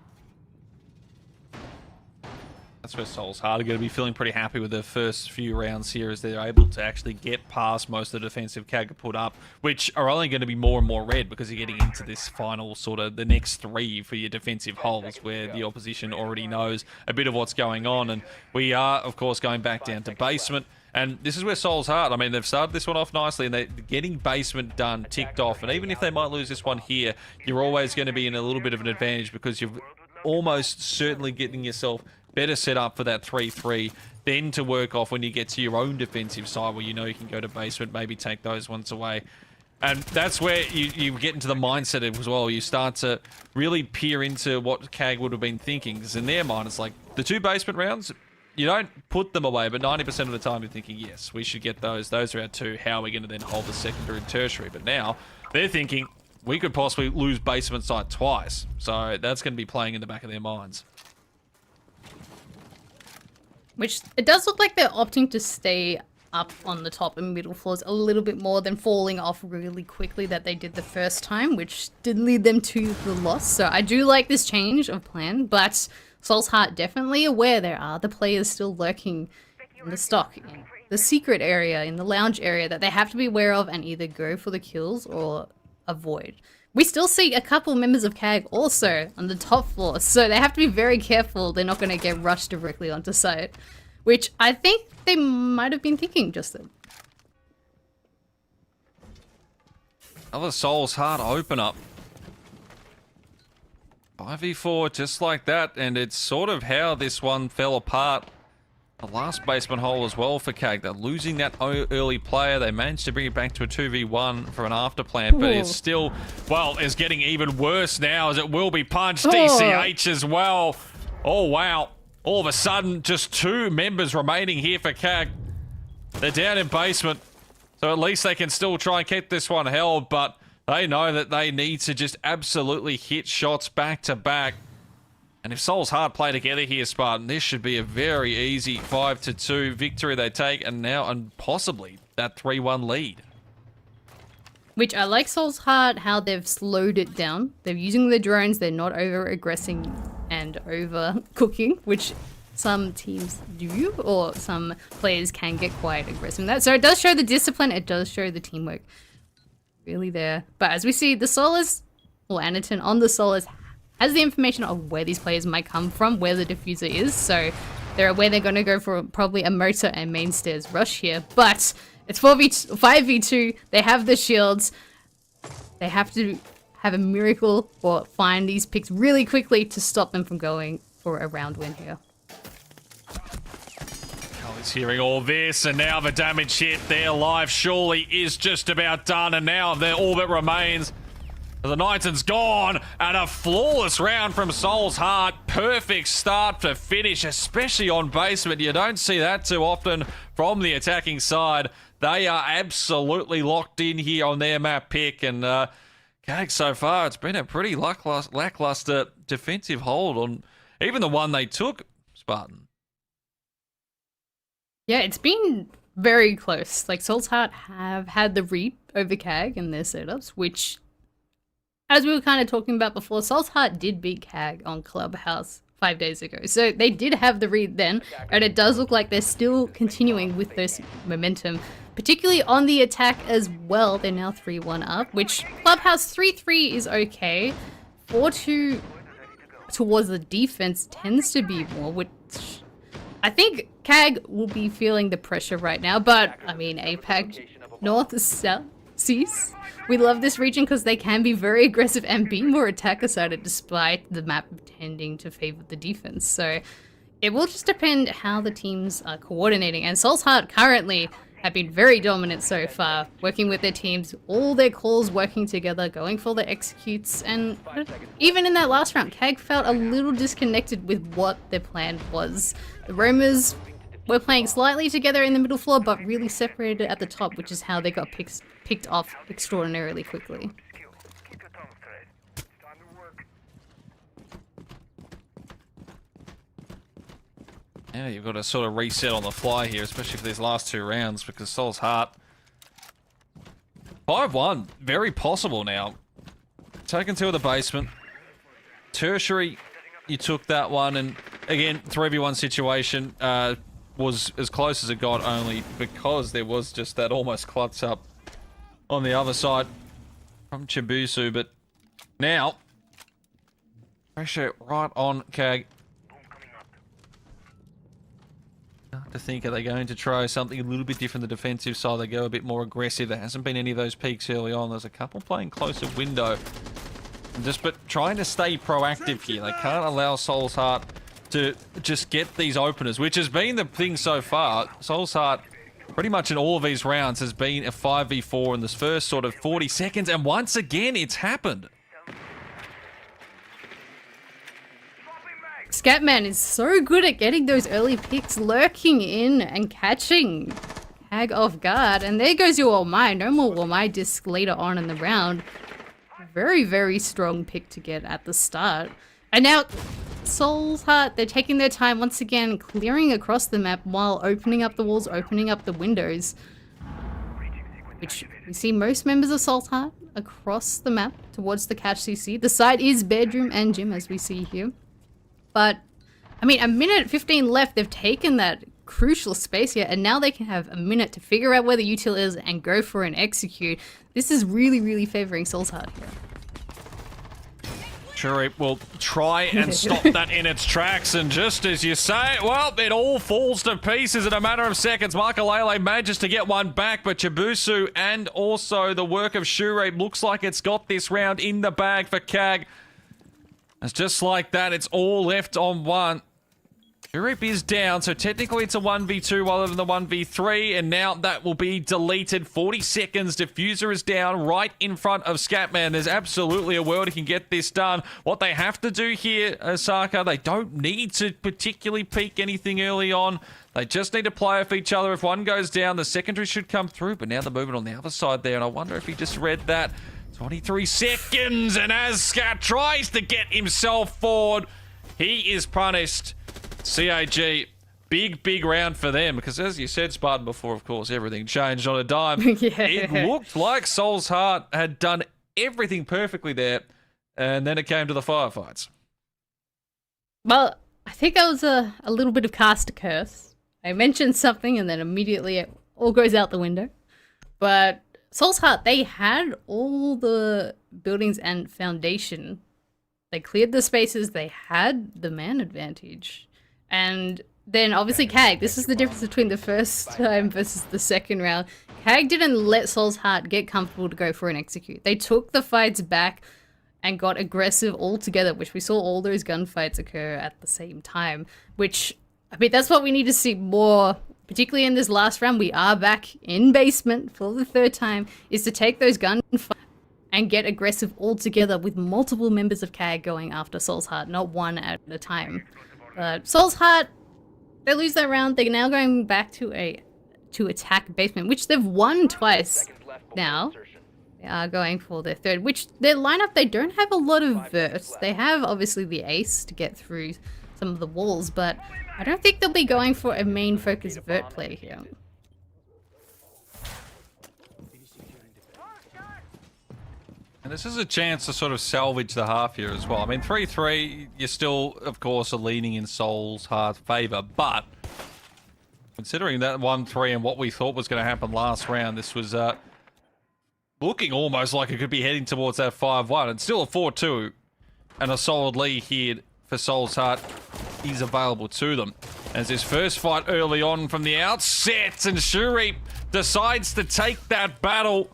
That's where Soul's Heart are going to be feeling pretty happy with their first few rounds here, as they're able to actually get past most of the defensive CAG put up, which are only going to be more and more red because you're getting into this final sort of the next 3 for your defensive holds where the opposition already knows a bit of what's going on. And we are, of course, going back down to basement. And this is where Soul's Heart, I mean, they've started this one off nicely and they're getting basement done, ticked off. And even if they might lose this one here, you're always going to be in a little bit of an advantage because you're almost certainly getting yourself better set up for that 3-3, then to work off when you get to your own defensive side where you know you can go to basement, maybe take those ones away. And that's where you get into the mindset as well. You start to really peer into what CAG would have been thinking, because in their mind it's like the 2 basement rounds, you don't put them away, but 90% of the time you're thinking, yes, we should get those. Those are our 2. How are we going to then hold the secondary and tertiary? But now they're thinking we could possibly lose basement side twice. So that's going to be playing in the back of their minds. Which, it does look like they're opting to stay up on the top and middle floors a little bit more than falling off really quickly that they did the first time, which did lead them to the loss. So I do like this change of plan, but Soul's Heart definitely aware there are the players still lurking in the stock, in the secret area, in the lounge area that they have to be aware of and either go for the kills or avoid. We still see a couple members of CAG also on the top floor, so they have to be very careful they're not going to get rushed directly onto site, which I think they might have been thinking just then. Another Soul's Heart open up. 5v4 just like that, and it's sort of how this one fell apart. The last basement hole as well for CAG. They're losing that early player. They managed to bring it back to a 2v1 for an after plant, but it's still, well, it's getting even worse now as it will be punched. DCH as well. Oh, wow. All of a sudden, just 2 members remaining here for CAG. They're down in basement, so at least they can still try and keep this one held, but they know that they need to just absolutely hit shots back to back. And if Soul's Heart play together here, Spartan, this should be a very easy 5-2 victory they take, and now and possibly that 3-1 lead. Which I like Soul's Heart, how they've slowed it down. They're using the drones, they're not over-aggressing and over-cooking, which some teams do, or some players can get quite aggressive in that. So it does show the discipline, it does show the teamwork really there. But as we see, the Solas, or Anaton on the Solas, has the information of where these players might come from, where the diffuser is, so they're aware they're going to go for probably a motor and main stairs rush here, but it's 5v2, they have the shields, they have to have a miracle or find these picks really quickly to stop them from going for a round win here. He's hearing all this, and now the damage hit. Their life surely is just about done, and now their orbit remains. The Knighton's gone, and a flawless round from Soul's Heart. Perfect start to finish, especially on basement. You don't see that too often from the attacking side. They are absolutely locked in here on their map pick, and CAG so far, it's been a pretty lackluster defensive hold on even the one they took, Spartan. Yeah, it's been very close. Like, Soul's Heart have had the read over CAG in their setups, which, as we were kind of talking about before, Soul's Heart did beat CAG on Clubhouse 5 days ago. So they did have the read then, and it does look like they're still continuing with this momentum, particularly on the attack as well. They're now 3-1 up, which Clubhouse 3-3 is okay. 4-2 towards the defense tends to be more, which I think CAG will be feeling the pressure right now, but I mean, APAC, North, South, Seas. We love this region because they can be very aggressive and be more attacker-sided despite the map tending to favor the defense. So it will just depend how the teams are coordinating. And Soul's Heart currently have been very dominant so far, working with their teams, all their calls working together, going for the executes. And even in that last round, CAG felt a little disconnected with what their plan was. The roamers were playing slightly together in the middle floor, but really separated at the top, which is how they got picked off extraordinarily quickly. Keep your tongue straight. It's time to work. Yeah, you've got to sort of reset on the fly here, especially for these last 2 rounds, because Soul's Heart 5-1, very possible now. Taken 2 of the basement. Tertiary, you took that one, and again, 3v1 situation was as close as it got, only because there was just that almost klutz up on the other side from Chibusu. But now, pressure right on Kag. To think, are they going to try something a little bit different, the defensive side? They go a bit more aggressive. There hasn't been any of those peaks early on. There's a couple playing closer window. But trying to stay proactive here. They can't allow Soul's Heart to just get these openers, which has been the thing so far. Soul's Heart, pretty much in all of these rounds, has been a 5v4 in this first sort of 40 seconds. And once again, it's happened. Scatman is so good at getting those early picks, lurking in and catching Kag off guard. And there goes your Womai. No more Womai disc later on in the round. Very, very strong pick to get at the start. And now Soul's Heart, they're taking their time once again, clearing across the map while opening up the walls, opening up the windows. Which we see most members of Soul's Heart across the map towards the Catch CC. The site is bedroom and gym, as we see here. But, I mean, a minute 15 left. They've taken that crucial space here, and now they can have a minute to figure out where the util is and go for an execute. This is really, really favoring Soul's Heart here. Shuri will try and stop that in its tracks, and just as you say, well, it all falls to pieces in a matter of seconds. Makalele manages to get one back, but Chibusu and also the work of Shuri looks like it's got this round in the bag for Kag. It's just like that, it's all left on one. Shurip is down, so technically it's a 1v2 rather than the 1v3, and now that will be deleted. 40 seconds, Diffuser is down right in front of Scatman. There's absolutely a world he can get this done. What they have to do here, Osaka, they don't need to particularly peak anything early on. They just need to play off each other. If one goes down, the secondary should come through, but now the movement on the other side there, and I wonder if he just read that. 23 seconds, and as Scat tries to get himself forward, he is punished. CAG, big round for them, because as you said, Spartan, before, of course, everything changed on a dime. Yeah. It looked like Soul's Heart had done everything perfectly there, and then it came to the firefights. Well, I think that was a little bit of cast a curse. I mentioned something and then immediately it all goes out the window. But Soul's Heart, they had all the buildings and foundation. They cleared the spaces, they had the man advantage. And then obviously Kag, this is the difference between the first time versus the second round. Kag didn't let Soul's Heart get comfortable to go for an execute. They took the fights back and got aggressive altogether, which we saw all those gunfights occur at the same time. Which, I mean, that's what we need to see more, particularly in this last round. We are back in basement for the third time, is to take those gunfights and get aggressive altogether with multiple members of Kag going after Soul's Heart, not one at a time. Soul's Heart, they lose that round. They're now going back to attack basement, which they've won twice now. They are going for their third, which their lineup, they don't have a lot of verts. They have obviously the ace to get through some of the walls, but I don't think they'll be going for a main focus vert play here. And this is a chance to sort of salvage the half here as well. I mean, 3-3, you still, of course, are leaning in Soul's Heart's favour, but considering that 1-3 and what we thought was going to happen last round, this was looking almost like it could be heading towards that 5-1. It's still a 4-2, and a solid lead here for Soul's Heart is available to them. As his first fight early on from the outset, and Shuri decides to take that battle.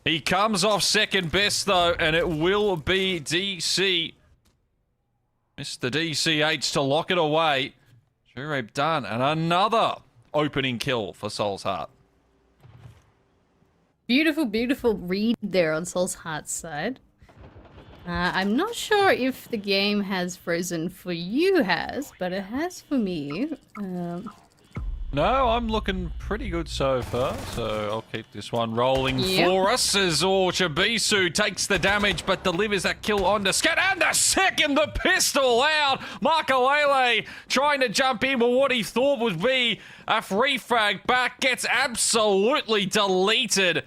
He comes off second best, though, and it will be DC. Mr. DCH to lock it away. Shureb done, and another opening kill for Soul's Heart. Beautiful, beautiful read there on Soul's Heart's side. I'm not sure if the game has frozen for you, but it has for me. No, I'm looking pretty good so far, so I'll keep this one rolling Yep. for us as Chabisu takes the damage but delivers that kill onto Scat, and the second, the pistol out! Makalele trying to jump in with what he thought would be a free frag back, gets absolutely deleted.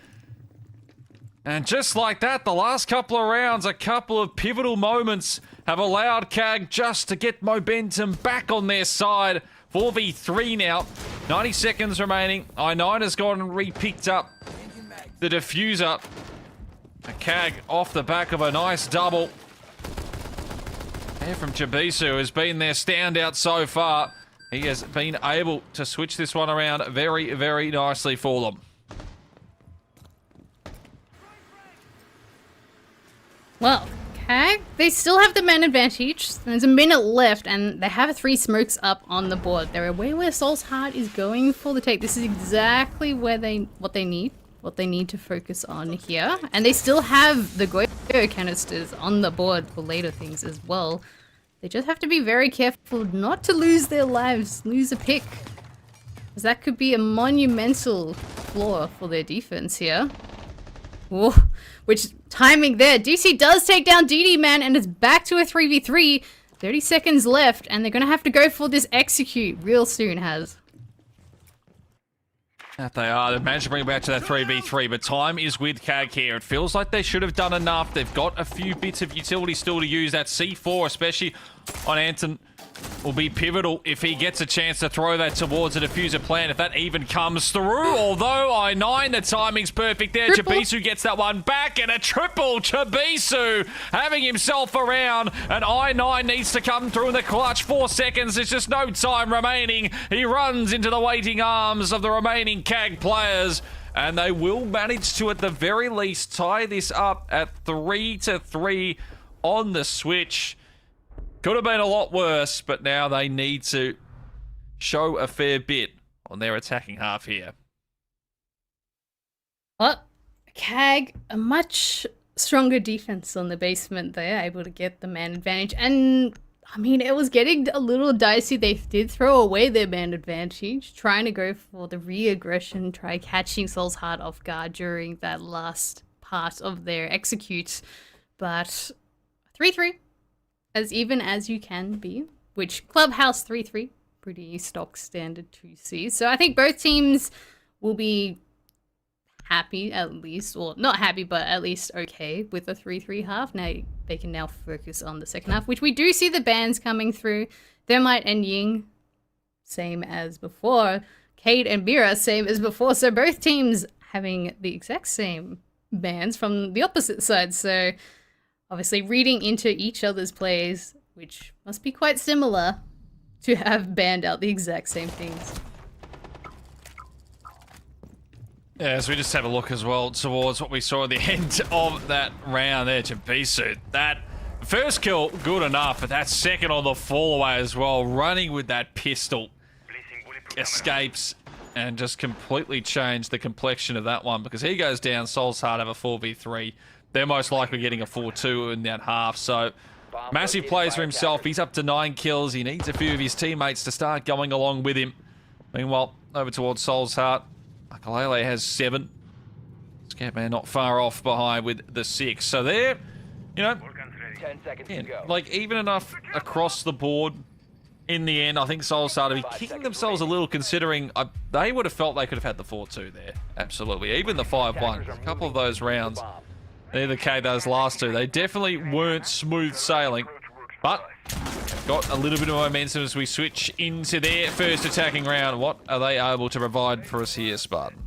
And just like that, the last couple of rounds, a couple of pivotal moments have allowed CAG just to get momentum back on their side. 4v3 now, 90 seconds remaining. I9 has gone and re-picked up the diffuser. A CAG off the back of a nice double. There from Chabisu has been their standout so far. He has been able to switch this one around very, very nicely for them. Well, CAG, they still have the man advantage. There's a minute left, and they have 3 smokes up on the board. They're aware where Soul's Heart is going for the take. This is exactly where what they need to focus on here. And they still have the Goyo canisters on the board for later things as well. They just have to be very careful not to lose their lives, lose a pick. Because that could be a monumental flaw for their defense here. Whoa, which timing there. DC does take down DD Man, and it's back to a 3v3. 30 seconds left, and they're going to have to go for this execute real soon, Has. That they are. They've managed to bring it back to that 3v3, but time is with CAG here. It feels like they should have done enough. They've got a few bits of utility still to use. That C4, especially on Anton, will be pivotal if he gets a chance to throw that towards a diffuser plant, if that even comes through. Although I9, the timing's perfect there. Triple. Chabisu gets that one back, and a triple. Chabisu having himself around, and I9 needs to come through in the clutch. 4 seconds, there's just no time remaining. He runs into the waiting arms of the remaining CAG players, and they will manage to, at the very least, tie this up at 3-3 on the switch. Could have been a lot worse, but now they need to show a fair bit on their attacking half here. Well, CAG, a much stronger defense on the basement. They're able to get the man advantage. And, I mean, it was getting a little dicey. They did throw away their man advantage, trying to go for the re-aggression, try catching Soul's Heart off guard during that last part of their execute. But 3-3. As even as you can be, which Clubhouse 3-3, pretty stock standard to see. So I think both teams will be happy at least, or not happy, but at least okay with the 3-3 half. Now they can now focus on the second half, which we do see the bans coming through. Thermite and Ying, same as before. Cade and Mira, same as before. So both teams having the exact same bans from the opposite side. So obviously reading into each other's plays, which must be quite similar, to have banned out the exact same things. Yeah, so we just have a look as well towards what we saw at the end of that round there. Chabisu, that first kill, good enough, but that second on the fall away as well, running with that pistol, escapes and just completely changed the complexion of that one, because he goes down, Soul's Heart have a 4v3. They're most likely getting a 4-2 in that half, so massive plays for himself. He's up to 9 kills. He needs a few of his teammates to start going along with him. Meanwhile, over towards Soul's Heart, Makalele has 7. Scatman not far off behind with the 6. So they're, you know, 10 seconds to go. like even enough across the board. In the end, I think Soul's Heart to be kicking themselves a little, considering they would have felt they could have had the 4-2 there. Absolutely. Even the 5-1. A couple of those rounds, neither K those last two, they definitely weren't smooth sailing, but got a little bit of momentum as we switch into their first attacking round. What are they able to provide for us here, Spartan?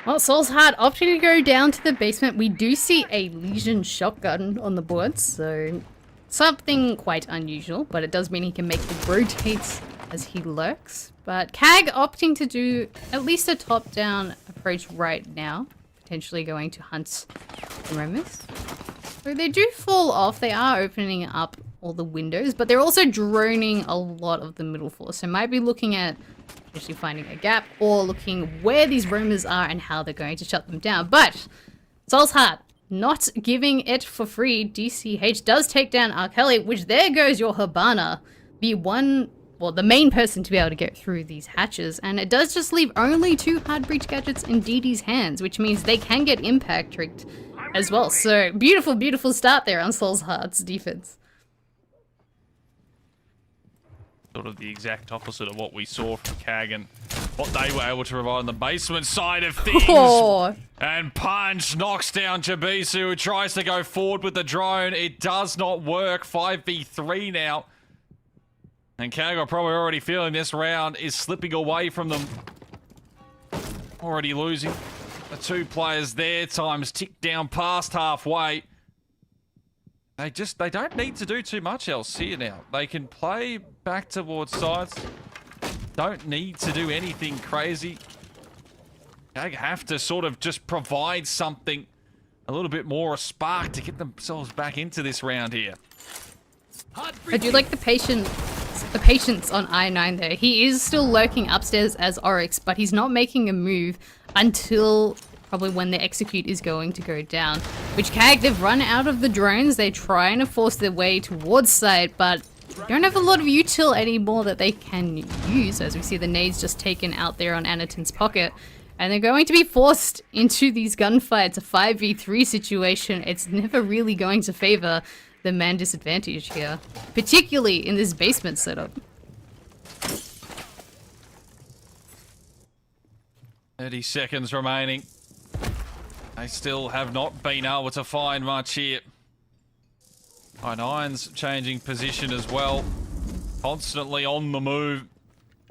Well, Soul's Heart opting to go down to the basement. We do see a Legion shotgun on the board, so something quite unusual, but it does mean he can make the rotates as he lurks. But CAG opting to do at least a top-down approach right now, potentially going to hunt the roamers. So they do fall off. They are opening up all the windows, but they're also droning a lot of the middle floor. So might be looking at potentially finding a gap or looking where these roamers are and how they're going to shut them down. But Soul's Heart not giving it for free. DCH does take down Arkeli, which there goes your Habana. The one well, the main person to be able to get through these hatches, and it does just leave only 2 hard breach gadgets in DD's hands, which means they can get impact tricked as well. So beautiful, beautiful start there on Soul's Heart's defense. Sort of the exact opposite of what we saw from CAG and what they were able to provide on the basement side of things. Oh. And Punch knocks down Jabisu, who tries to go forward with the drone. It does not work. 5v3 now. And CAG are probably already feeling this round is slipping away from them. Already losing. The 2 players there. Times tick down past halfway. They don't need to do too much else here now. They can play back towards sides. Don't need to do anything crazy. They have to sort of just provide something a little bit more, a spark to get themselves back into this round here. I do like the patience on I9 there. He is still lurking upstairs as Oryx, but he's not making a move until probably when the execute is going to go down. Which CAG, they've run out of the drones. They're trying to force their way towards site, but they don't have a lot of util anymore that they can use, as we see the nades just taken out there on Anaton's pocket. And they're going to be forced into these gunfights, a 5v3 situation. It's never really going to favor the man disadvantage here, particularly in this basement setup. 30 seconds remaining. They still have not been able to find much here. I9's changing position as well. Constantly on the move.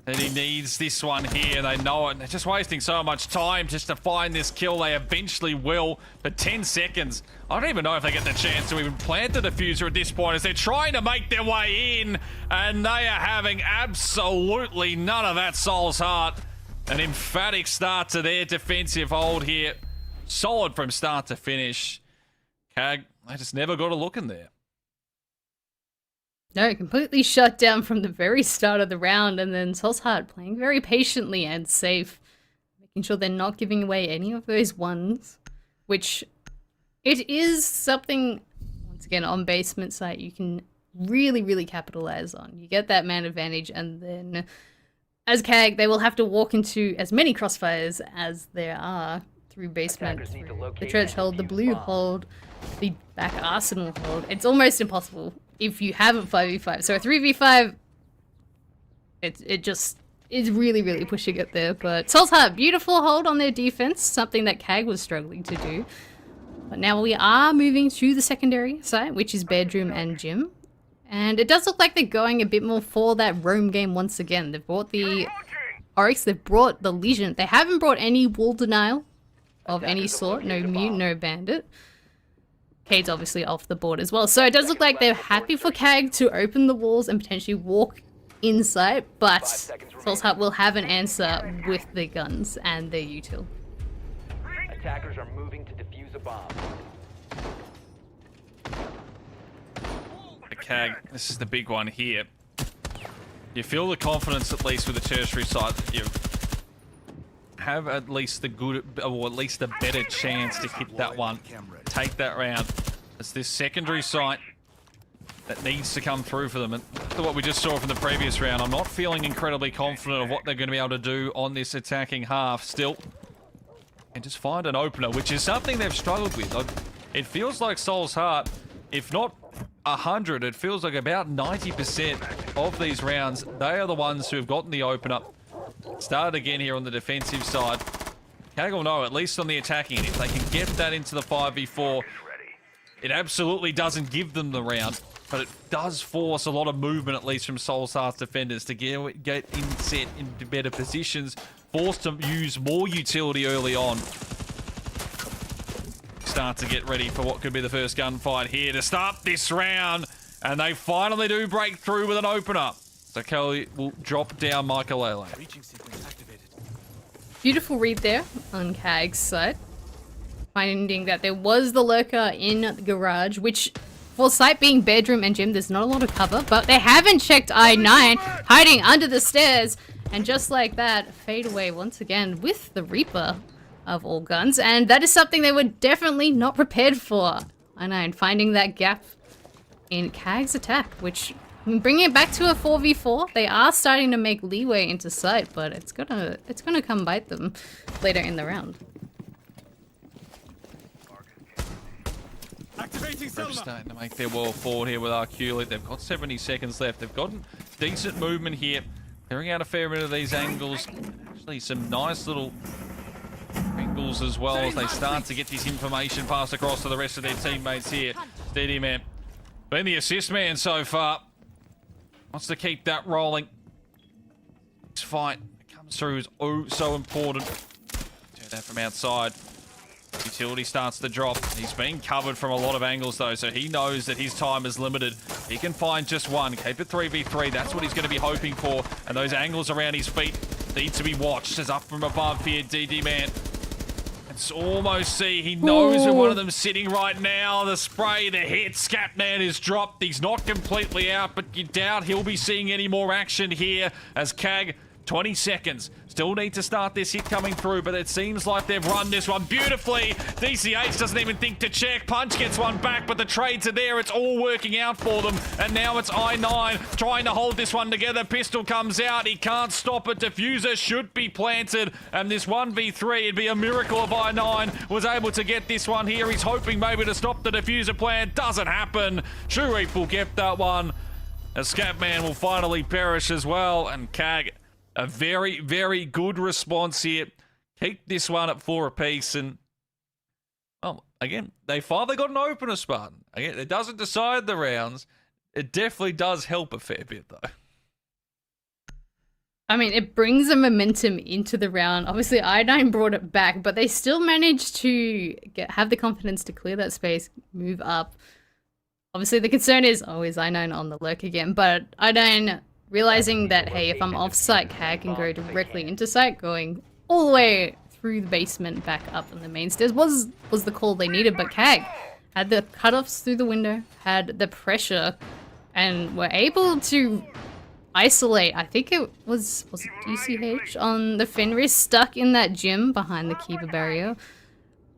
And he needs this one here. They know it. They're just wasting so much time just to find this kill. They eventually will. For 10 seconds. I don't even know if they get the chance to even plant the diffuser at this point as they're trying to make their way in. And they are having absolutely none of that Soul's Heart. An emphatic start to their defensive hold here. Solid from start to finish. CAG, they just never got a look in there. No, completely shut down from the very start of the round, and then Soul's Heart playing very patiently and safe, making sure they're not giving away any of those ones, which it is something, once again, on basement site you can really, really capitalize on. You get that man advantage, and then as CAG, they will have to walk into as many crossfires as there are through basement, through the church hold, the blue hold, the back arsenal hold. It's almost impossible if you haven't 5v5. So a 3v5, it just is really, really pushing it there. But Soul's Heart, beautiful hold on their defense, something that CAG was struggling to do. But now we are moving to the secondary site, which is bedroom and gym. And it does look like they're going a bit more for that roam game once again. They've brought the Oryx, they've brought the Legion. They haven't brought any wall denial of any sort. No mute, no bandit. Cade's obviously off the board as well. So it does look like they're happy for CAG to open the walls and potentially walk inside, but Soul's Heart will have an answer with their guns and their util. Attackers are moving to defuse a bomb. The CAG, this is the big one here. You feel the confidence, at least with the tertiary side, that you have at least the good, or at least a better chance to hit that one, take that round. It's this secondary site that needs to come through for them. And after what we just saw from the previous round, I'm not feeling incredibly confident of what they're going to be able to do on this attacking half still. And just find an opener, which is something they've struggled with. It feels like Soul's Heart, if not 100, it feels like about 90% of these rounds, they are the ones who have gotten the opener. Started again here on the defensive side. CAG will know, at least on the attacking, and if they can get that into the 5v4, it absolutely doesn't give them the round, but it does force a lot of movement, at least from Soul's Heart's defenders, to get in set into better positions, forced to use more utility early on. Start to get ready for what could be the first gunfight here to start this round, and they finally do break through with an opener. So Kelly will drop down Michael. Beautiful read there on CAG's side. Finding that there was the lurker in the garage, which for site being bedroom and gym, there's not a lot of cover, but they haven't checked I9, hiding under the stairs. And just like that, fade away once again with the Reaper of all guns. And that is something they were definitely not prepared for. I9 finding that gap in CAG's attack, which Bringing it back to a 4v4. They are starting to make leeway into sight, but it's gonna come bite them later in the round. They're starting to make their wall forward here with RQ. They've got 70 seconds left. They've got decent movement here. Clearing out a fair bit of these angles. Actually, some nice little angles as well as they start to get this information passed across to the rest of their teammates here. DD man, been the assist man so far. Wants to keep that rolling. This fight comes through is oh so important. Do that from outside. Utility starts to drop. He's been covered from a lot of angles though, so he knows that his time is limited. He can find just one. Keep it 3v3. That's what he's going to be hoping for. And those angles around his feet need to be watched as up from above here, DD man. It's almost see. He knows where one of them's sitting right now. The spray, the hit. Scatman is dropped. He's not completely out, but you doubt he'll be seeing any more action here as CAG 20 seconds. Still need to start this hit coming through, but it seems like they've run this one beautifully. DCH doesn't even think to check. Punch gets one back, but the trades are there. It's all working out for them. And now it's I9 trying to hold this one together. Pistol comes out. He can't stop it. Diffuser should be planted. And this 1v3, it'd be a miracle if I9 was able to get this one here. He's hoping maybe to stop the diffuser plan. Doesn't happen. True Reap will get that one. A Scatman will finally perish as well. And CAG, a very, very good response here. Keep this one at 4 apiece. And, well, again, they finally got an opener, Spartan. Again, it doesn't decide the rounds. It definitely does help a fair bit, though. I mean, it brings the momentum into the round. Obviously, I9 brought it back, but they still managed to have the confidence to clear that space, move up. Obviously, the concern is always I9 on the lurk again, but I9 realizing that, hey, if I'm off-site, CAG can go directly into site, going all the way through the basement back up on the main stairs was the call they needed, but CAG had the cutoffs through the window, had the pressure, and were able to isolate. I think it was it DCH on the Fenris, stuck in that gym behind the Kiva barrier,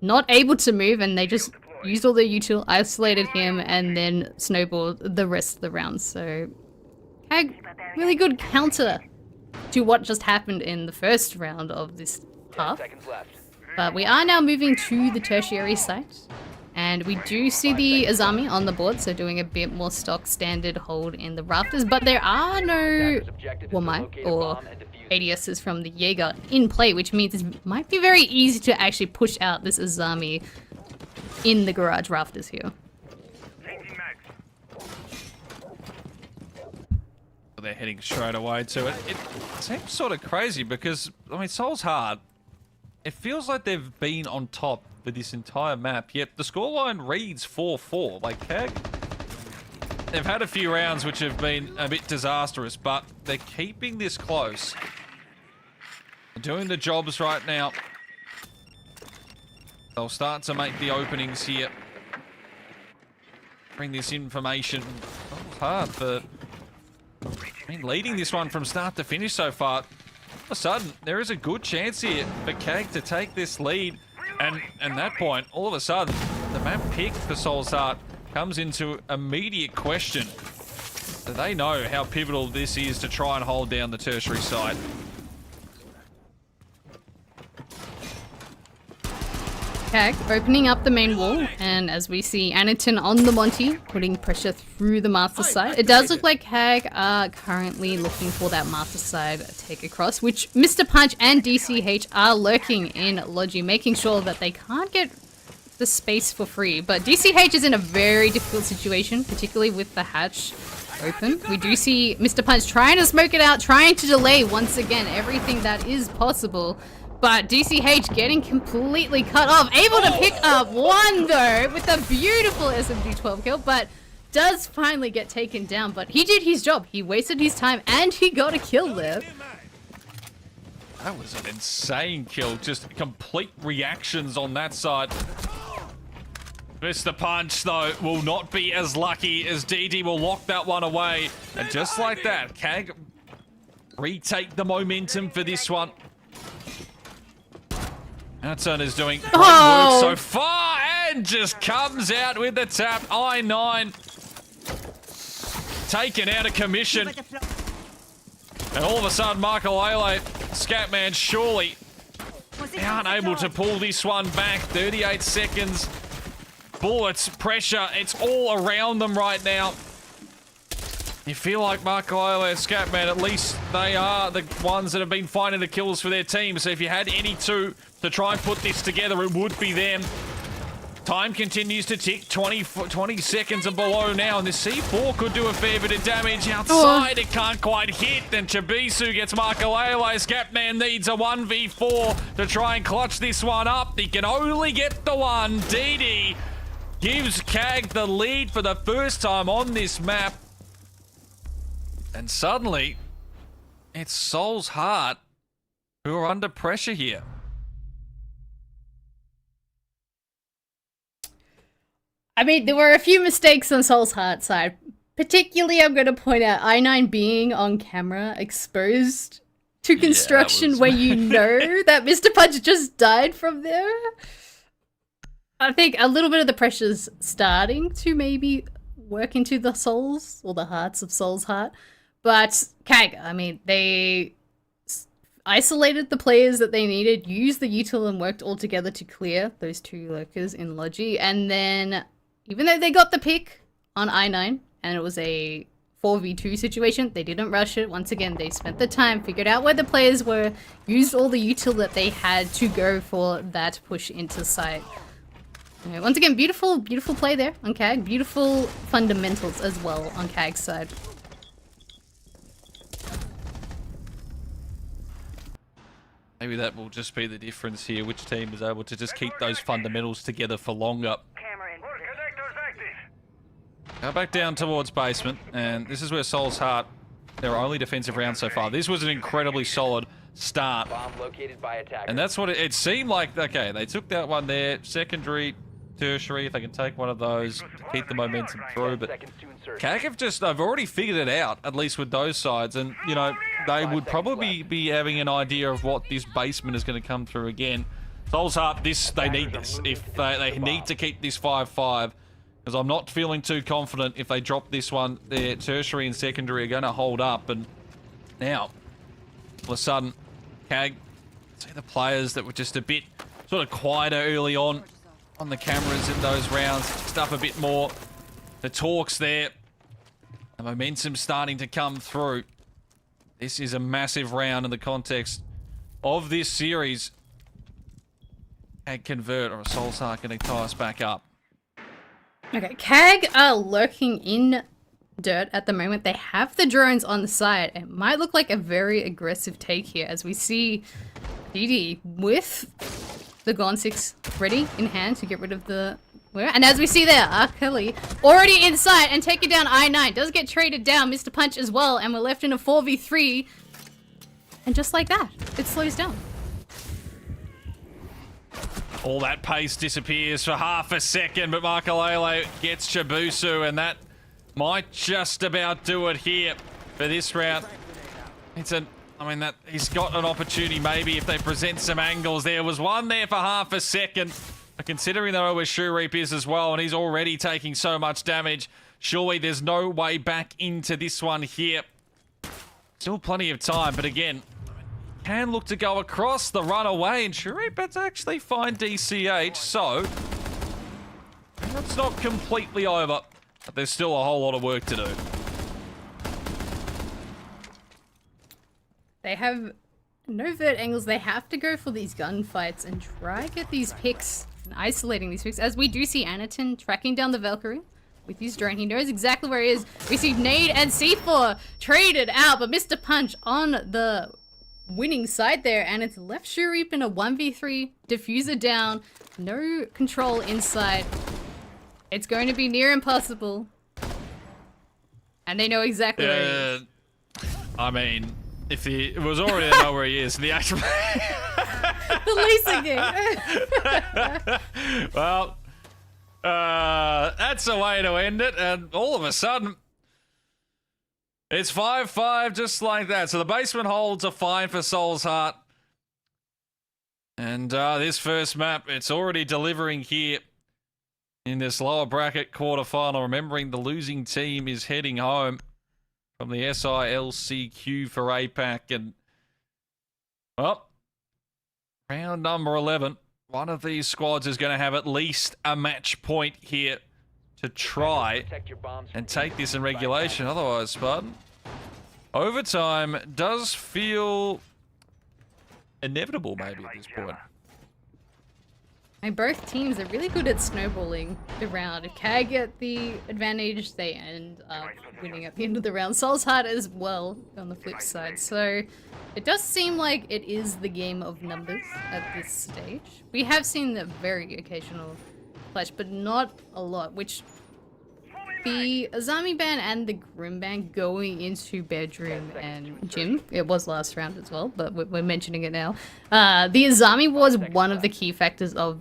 not able to move, and they just used all their util, isolated him, and then snowballed the rest of the round. So CAG, really good counter to what just happened in the first round of this half. But we are now moving to the tertiary site. And we do see the Azami on the board, so doing a bit more stock standard hold in the rafters. But there are no Wamai or ADSs from the Jaeger in play, which means it might be very easy to actually push out this Azami in the garage rafters here. They're heading straight away to it. It seems sort of crazy because, I mean, Seoul's hard. It feels like they've been on top for this entire map, yet the scoreline reads 4-4. Like, CAG, they've had a few rounds which have been a bit disastrous, but they're keeping this close. They're doing the jobs right now. They'll start to make the openings here. Bring this information. Oh, hard for... I mean, leading this one from start to finish so far. All of a sudden, there is a good chance here for CAG to take this lead. And at that point, all of a sudden, the map pick for Seoul's Heart comes into immediate question. So they know how pivotal this is to try and hold down the tertiary side. CAG opening up the main wall, and as we see Aniton on the Monty, putting pressure through the master side. It does look like CAG are currently looking for that master side take across, which Mr. Punch and DCH are lurking in Logi, making sure that they can't get the space for free. But DCH is in a very difficult situation, particularly with the hatch open. We do see Mr. Punch trying to smoke it out, trying to delay once again everything that is possible. But DCH getting completely cut off. Able to pick up one, though, with a beautiful SMG-12 kill, but does finally get taken down. But he did his job. He wasted his time, and he got a kill there. That was an insane kill. Just complete reactions on that side. Mr. Punch, though, will not be as lucky as DD will lock that one away. And just like that, CAG retake the momentum for this one. Aniton is doing great work so far and just comes out with the tap. I9 taken out of commission. And all of a sudden, Makalele, Scatman, surely aren't able to pull this one back. 38 seconds. Bullets, pressure, it's all around them right now. You feel like Makalele and Scatman, at least they are the ones that have been finding the kills for their team. So if you had any two to try and put this together, it would be them. Time continues to tick, 20 seconds and below now, and the C4 could do a fair bit of damage outside. It can't quite hit, then Chibisu gets Makalele. Scatman needs a 1v4 to try and clutch this one up. He can only get the one. DD gives CAG the lead for the first time on this map. And suddenly, it's Soul's Heart who are under pressure here. I mean, there were a few mistakes on Soul's Heart side. Particularly, I'm going to point out I9 being on camera exposed to construction where you know that Mr. Punch just died from there. I think a little bit of the pressure's starting to maybe work into the souls or the hearts of Soul's Heart. But CAG, I mean, they isolated the players that they needed, used the util and worked all together to clear those two lurkers in Logi. And then, even though they got the pick on I9, and it was a 4v2 situation, they didn't rush it. Once again, they spent the time, figured out where the players were, used all the util that they had to go for that push into site. Okay, once again, beautiful play there on CAG. Beautiful fundamentals as well on CAG's side. Maybe that will just be the difference here. Which team is able to just keep those fundamentals together for longer. Now back down towards basement, and this is where Soul's Heart, their only defensive round so far. This was an incredibly solid start. Bomb located by attacker. And that's what it seemed like. Okay, they took that one there. Secondary, tertiary, if they can take one of those to keep the momentum through. But CAG have just, they've already figured it out, at least with those sides. And, you know, they would probably be having an idea of what this basement is going to come through again. Soul's Heart, they need this. If they need to keep this 5-5. Because I'm not feeling too confident if they drop this one. Their tertiary and secondary are going to hold up. And now, all of a sudden, CAG, see the players that were just a bit sort of quieter early on the cameras in those rounds. Stuff a bit more. The talk's there. The momentum's starting to come through. This is a massive round in the context of this series. CAG convert, or a Soul's Heart going to tie us back up. Okay, CAG are lurking in dirt at the moment. They have the drones on the side. It might look like a very aggressive take here as we see DD with the Gone 6 ready in hand to get rid of the... And as we see there, Kelly already inside and taking down I9. Does get traded down, Mr. Punch as well, and we're left in a 4v3. And just like that, it slows down. All that pace disappears for half a second, but Makalele gets Chibisu, and that might just about do it here for this round. He's got an opportunity maybe if they present some angles. There was one there for half a second. But considering they know where Shoereap is as well, and he's already taking so much damage, surely there's no way back into this one here. Still plenty of time, but again, can look to go across the runaway, and Shoereap's actually find DCH, so that's not completely over, but there's still a whole lot of work to do. They have no vert angles. They have to go for these gunfights and try get these picks and isolating these picks. As we do see Anaton tracking down the Valkyrie with his drone. He knows exactly where he is. We see Nade and C4 traded out, but Mr. Punch on the winning side there, and it's left Shoereap in a 1v3, diffuser down, no control inside. It's going to be near impossible. And they know exactly where he is. I mean, if it was already to know where he is, the actual... The leasing game. Well, that's a way to end it, and all of a sudden, it's 5-5 just like that. So the basement holds are fine for Soul's Heart. And this first map, it's already delivering here in this lower bracket quarterfinal. Remembering the losing team is heading home. from the SILCQ for APAC. And, well, round number 11. One of these squads is going to have at least a match point here to try and take this in regulation. Otherwise, Spartan, overtime does feel inevitable maybe at this point. And both teams are really good at snowballing the round. If CAG get the advantage, they end up winning at the end of the round. Soul's Heart as well on the flip side. So it does seem like it is the game of numbers at this stage. We have seen the very occasional clash, but not a lot, which the Azami ban and the Grim ban going into bedroom and gym. It was last round as well, but we're mentioning it now. The Azami was one of the key factors of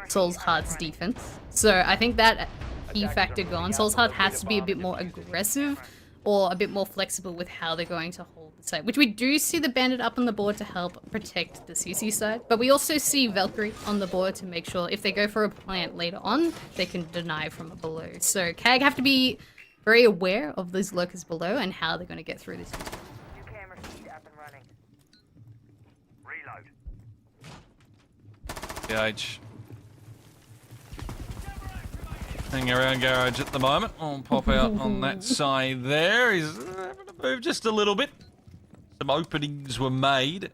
Soul's Heart's defense. So I think that key factor gone. Soul's Heart has to be a bit more aggressive or a bit more flexible with how they're going to hold the site, which we do see the Bandit up on the board to help protect the CC side, but we also see Valkyrie on the board to make sure if they go for a plant later on, they can deny from below. So CAG have to be very aware of those lurkers below and how they're going to get through this. New camera feed up and running. Reload. Gage. Hang around garage at the moment. I'll pop out on that side there. He's having to move just a little bit. Some openings were made.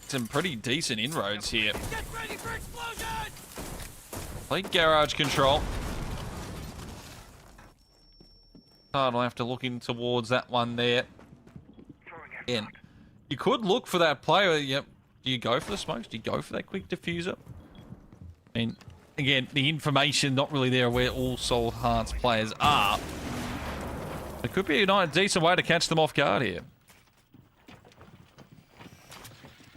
Some pretty decent inroads here. Get ready for explosion! Late garage control. I'll have to look in towards that one there. Again, you could look for that player. Yep. Do you go for the smokes? Do you go for that quick diffuser? I mean, again, the information not really there where all Soul Hearts players are. It could be a decent way to catch them off guard here.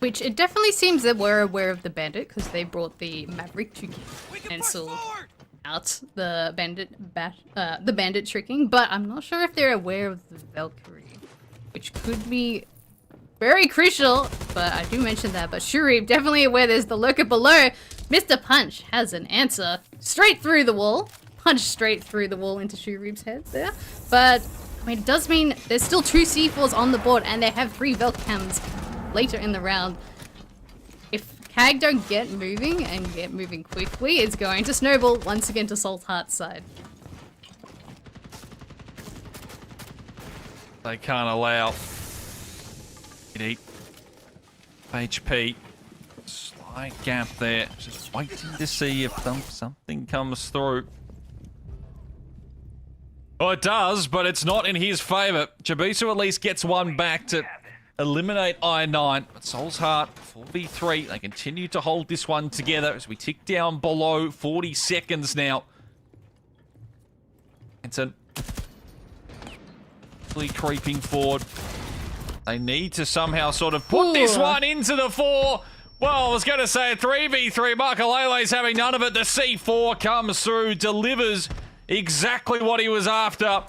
Which it definitely seems that we're aware of the Bandit because they brought the Maverick to cancel out the Bandit tricking, but I'm not sure if they're aware of the Valkyrie, which could be very crucial, but I do mention that. But Shuri, definitely aware there's the lurker below. Mr. Punch has an answer straight through the wall. Punch straight through the wall into Shuri's head there. But, I mean, it does mean there's still 2 C4s on the board and they have 3 Velcams later in the round. If CAG don't get moving and get moving quickly, it's going to snowball once again to Soul's Heart's side. They can't allow it. HP. Slight gap there. Just waiting to see if something comes through. Oh, it does, but it's not in his favour. Jabisu at least gets one back to eliminate I9. But Soul's Heart, 4v3. They continue to hold this one together as we tick down below 40 seconds now. It's a creeping forward. They need to somehow sort of put this one into the 4. Well, I was going to say 3v3. Makalele's having none of it. The C4 comes through, delivers exactly what he was after.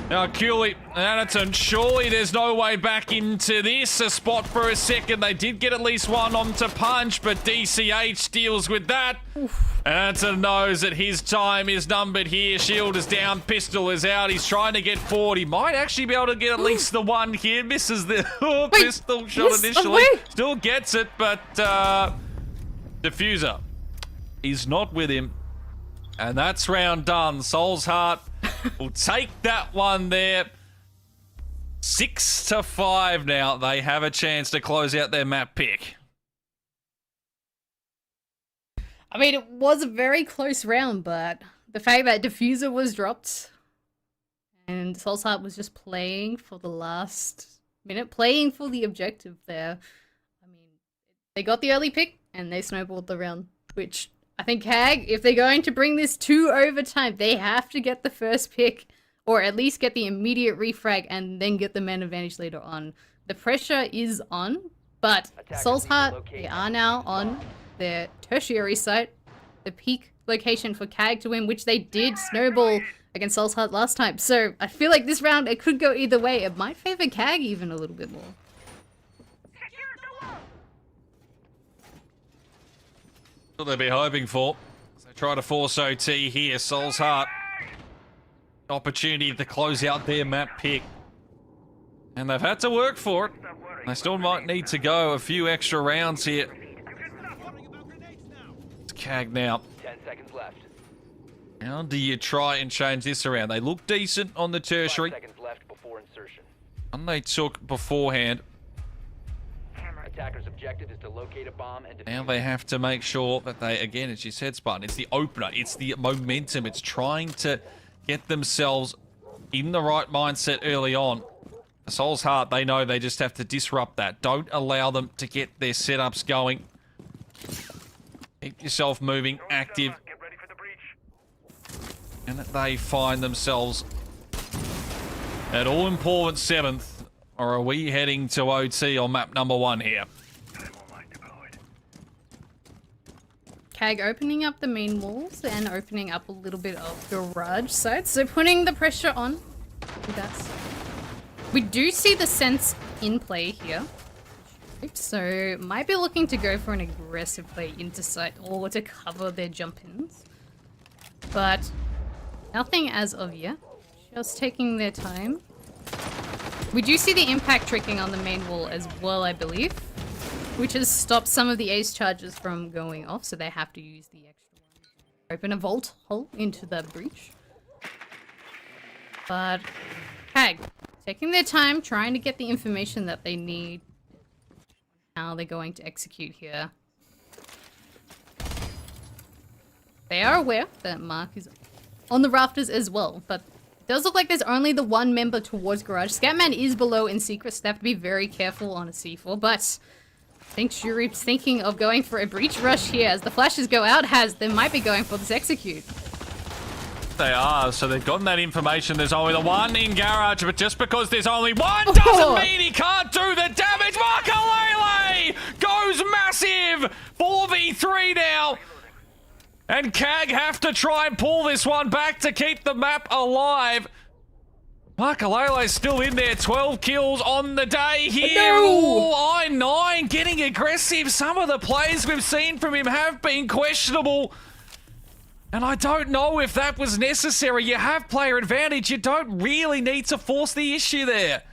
Now, Cooley and Anderton, surely there's no way back into this. A spot for a second. They did get at least one onto Punch, but DCH deals with that. Anderton knows that his time is numbered here. Shield is down, pistol is out. He's trying to get forward. He might actually be able to get at least the one here. Misses the pistol shot initially. Still gets it, but Diffuser is not with him. And that's round done. Soul's Heart will take that one there. 6-5 now. They have a chance to close out their map pick. I mean, it was a very close round, but the fact that Diffuser was dropped and Soul's Heart was just playing for the last minute, playing for the objective there. I mean, they got the early pick and they snowballed the round, which I think CAG, if they're going to bring this to overtime, they have to get the first pick or at least get the immediate refrag and then get the man advantage later on. The pressure is on, but Soul's Heart, they are now on their tertiary site, the peak location for CAG to win, which they did snowball against Soul's Heart last time. So I feel like this round, it could go either way. It might favor CAG even a little bit more. What they'll be hoping for. They Try to force OT here. Soul's Heart. Opportunity to close out their map pick. And they've had to work for it. They still might need to go a few extra rounds here. It's CAG now. 10 seconds left. How do you try and change this around? They look decent on the 5 tertiary. seconds left before insertion. One they took beforehand. Attacker's objective is to locate a bomb and Now defuse. they have to make sure that they, again, as you said, Spartan, it's the opener. It's the momentum. It's trying to get themselves in the right mindset early on. Soul's Heart, they know they just have to disrupt that. Don't allow them to get their setups going. Keep yourself moving, active. Get ready for the breach. And they find themselves at all-important 7th. Or are we heading to OT on map number 1 here? CAG opening up the main walls and opening up a little bit of garage side, so putting the pressure on. We do see the sense in play here, so might be looking to go for an aggressive play into site or to cover their jump-ins, but nothing as of yet. Just taking their time. We do see the impact tricking on the main wall as well, I believe, which has stopped some of the ace charges from going off, so they have to use the extra one to open a vault hole into the breach. But CAG taking their time, trying to get the information that they need, how they're going to execute here. They are aware that Mark is on the rafters as well, but it does look like there's only the one member towards garage. Scatman is below in secret, so they have to be very careful on a C4, but I think Shurip's thinking of going for a breach rush here. As the flashes go out, they might be going for this execute. They are, so they've gotten that information. There's only the one in garage, but just because there's only one doesn't mean he can't do the damage. Makalele goes massive. 4v3 now. And CAG have to try and pull this one back to keep the map alive. Makalele's still in there. 12 kills on the day here. No! I9 getting aggressive. Some of the plays we've seen from him have been questionable. And I don't know if that was necessary. You have player advantage. You don't really need to force the issue there.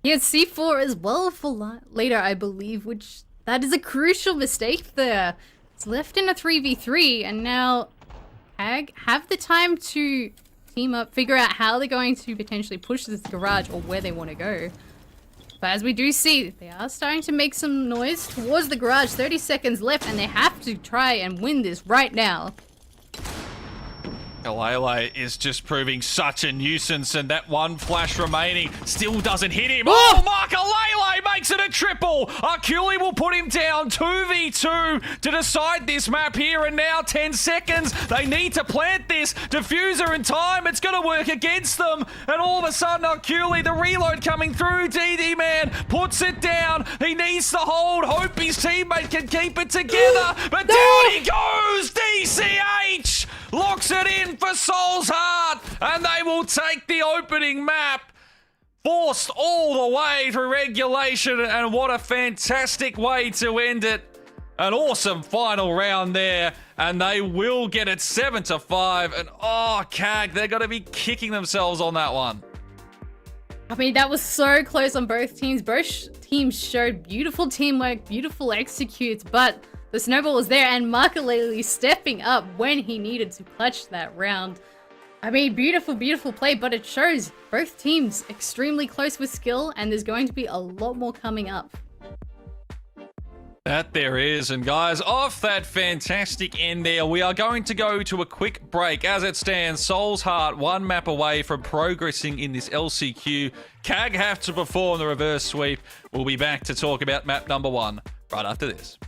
He has C4 as well for later, I believe, which that is a crucial mistake there. It's left in a 3v3, and now CAG have the time to team up, figure out how they're going to potentially push this garage or where they want to go. But as we do see, they are starting to make some noise towards the garage. 30 seconds left, and they have to try and win this right now. Makalele is just proving such a nuisance, and that one flash remaining still doesn't hit him. Oh, Makalele makes it a triple. Arculi will put him down 2v2 to decide this map here, and now 10 seconds. They need to plant this diffuser in time. It's going to work against them, and all of a sudden, Arculi, the reload coming through. DD Man puts it down. He needs to hold. Hope his teammate can keep it together, but down he goes. DCH locks it in for Soul's Heart, and they will take the opening map. Forced all the way through regulation, and what a fantastic way to end it. An awesome final round there, and they will get it 7-5. And oh, CAG, they're going to be kicking themselves on that one. I mean, that was so close on both teams. Both teams showed beautiful teamwork, beautiful executes, but the snowball was there, and Makalele stepping up when he needed to clutch that round. I mean, beautiful, beautiful play, but it shows both teams extremely close with skill, and there's going to be a lot more coming up. That there is, and guys, off that fantastic end there, we are going to go to a quick break. As it stands, Soul's Heart one map away from progressing in this LCQ. CAG have to perform the reverse sweep. We'll be back to talk about map number 1 right after this.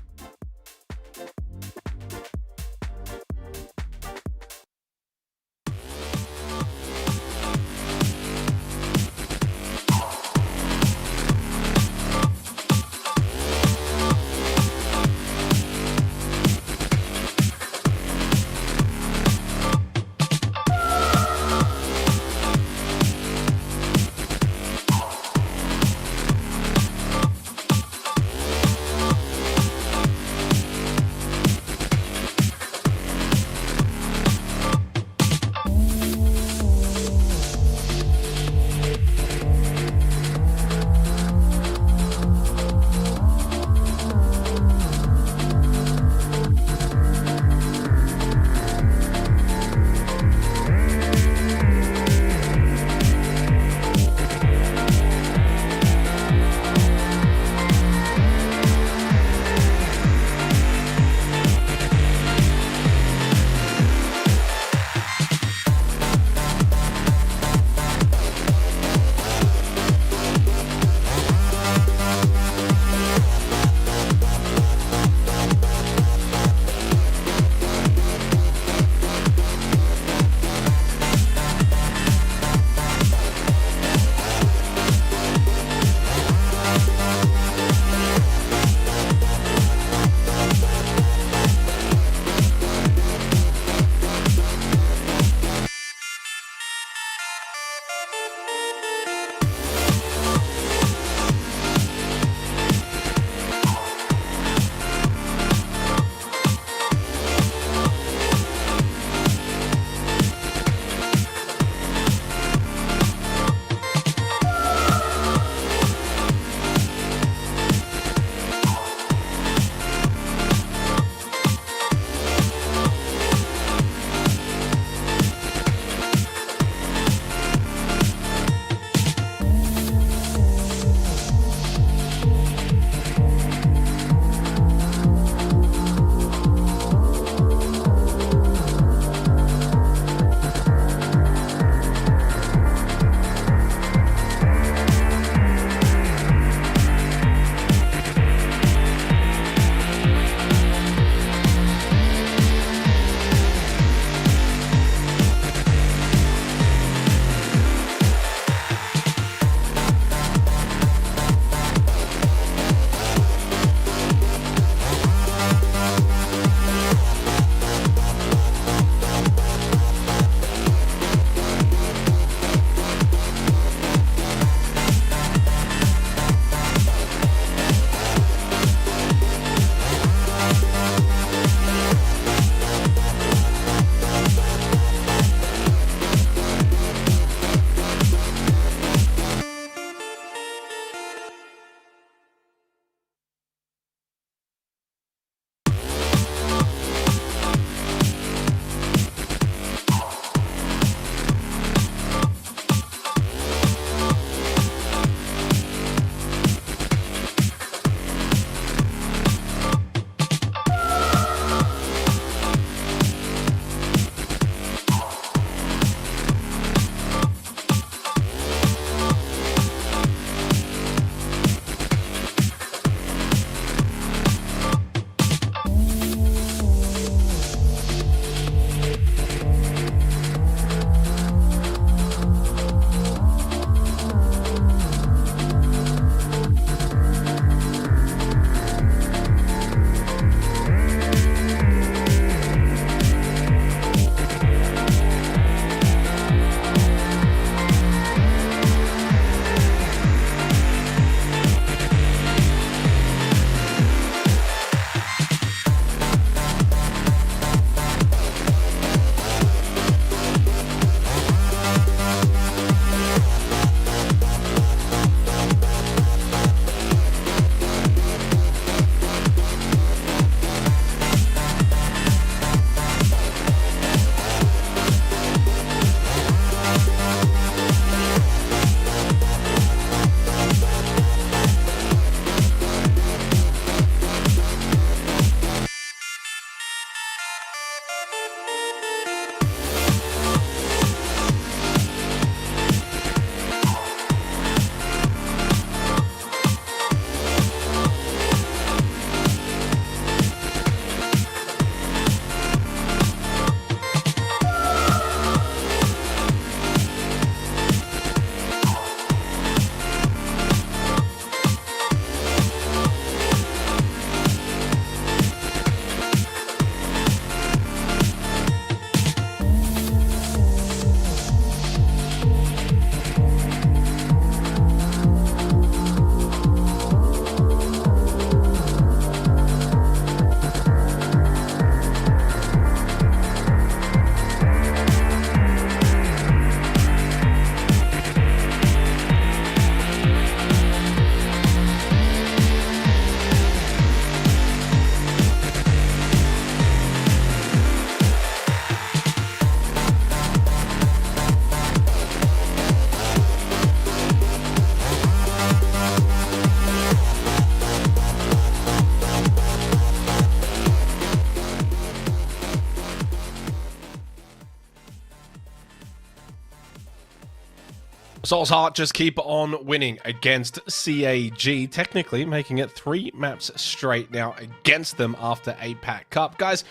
Soul's Heart just keep on winning against CAG, technically making it 3 maps straight now against them after APAC Cup. Guys,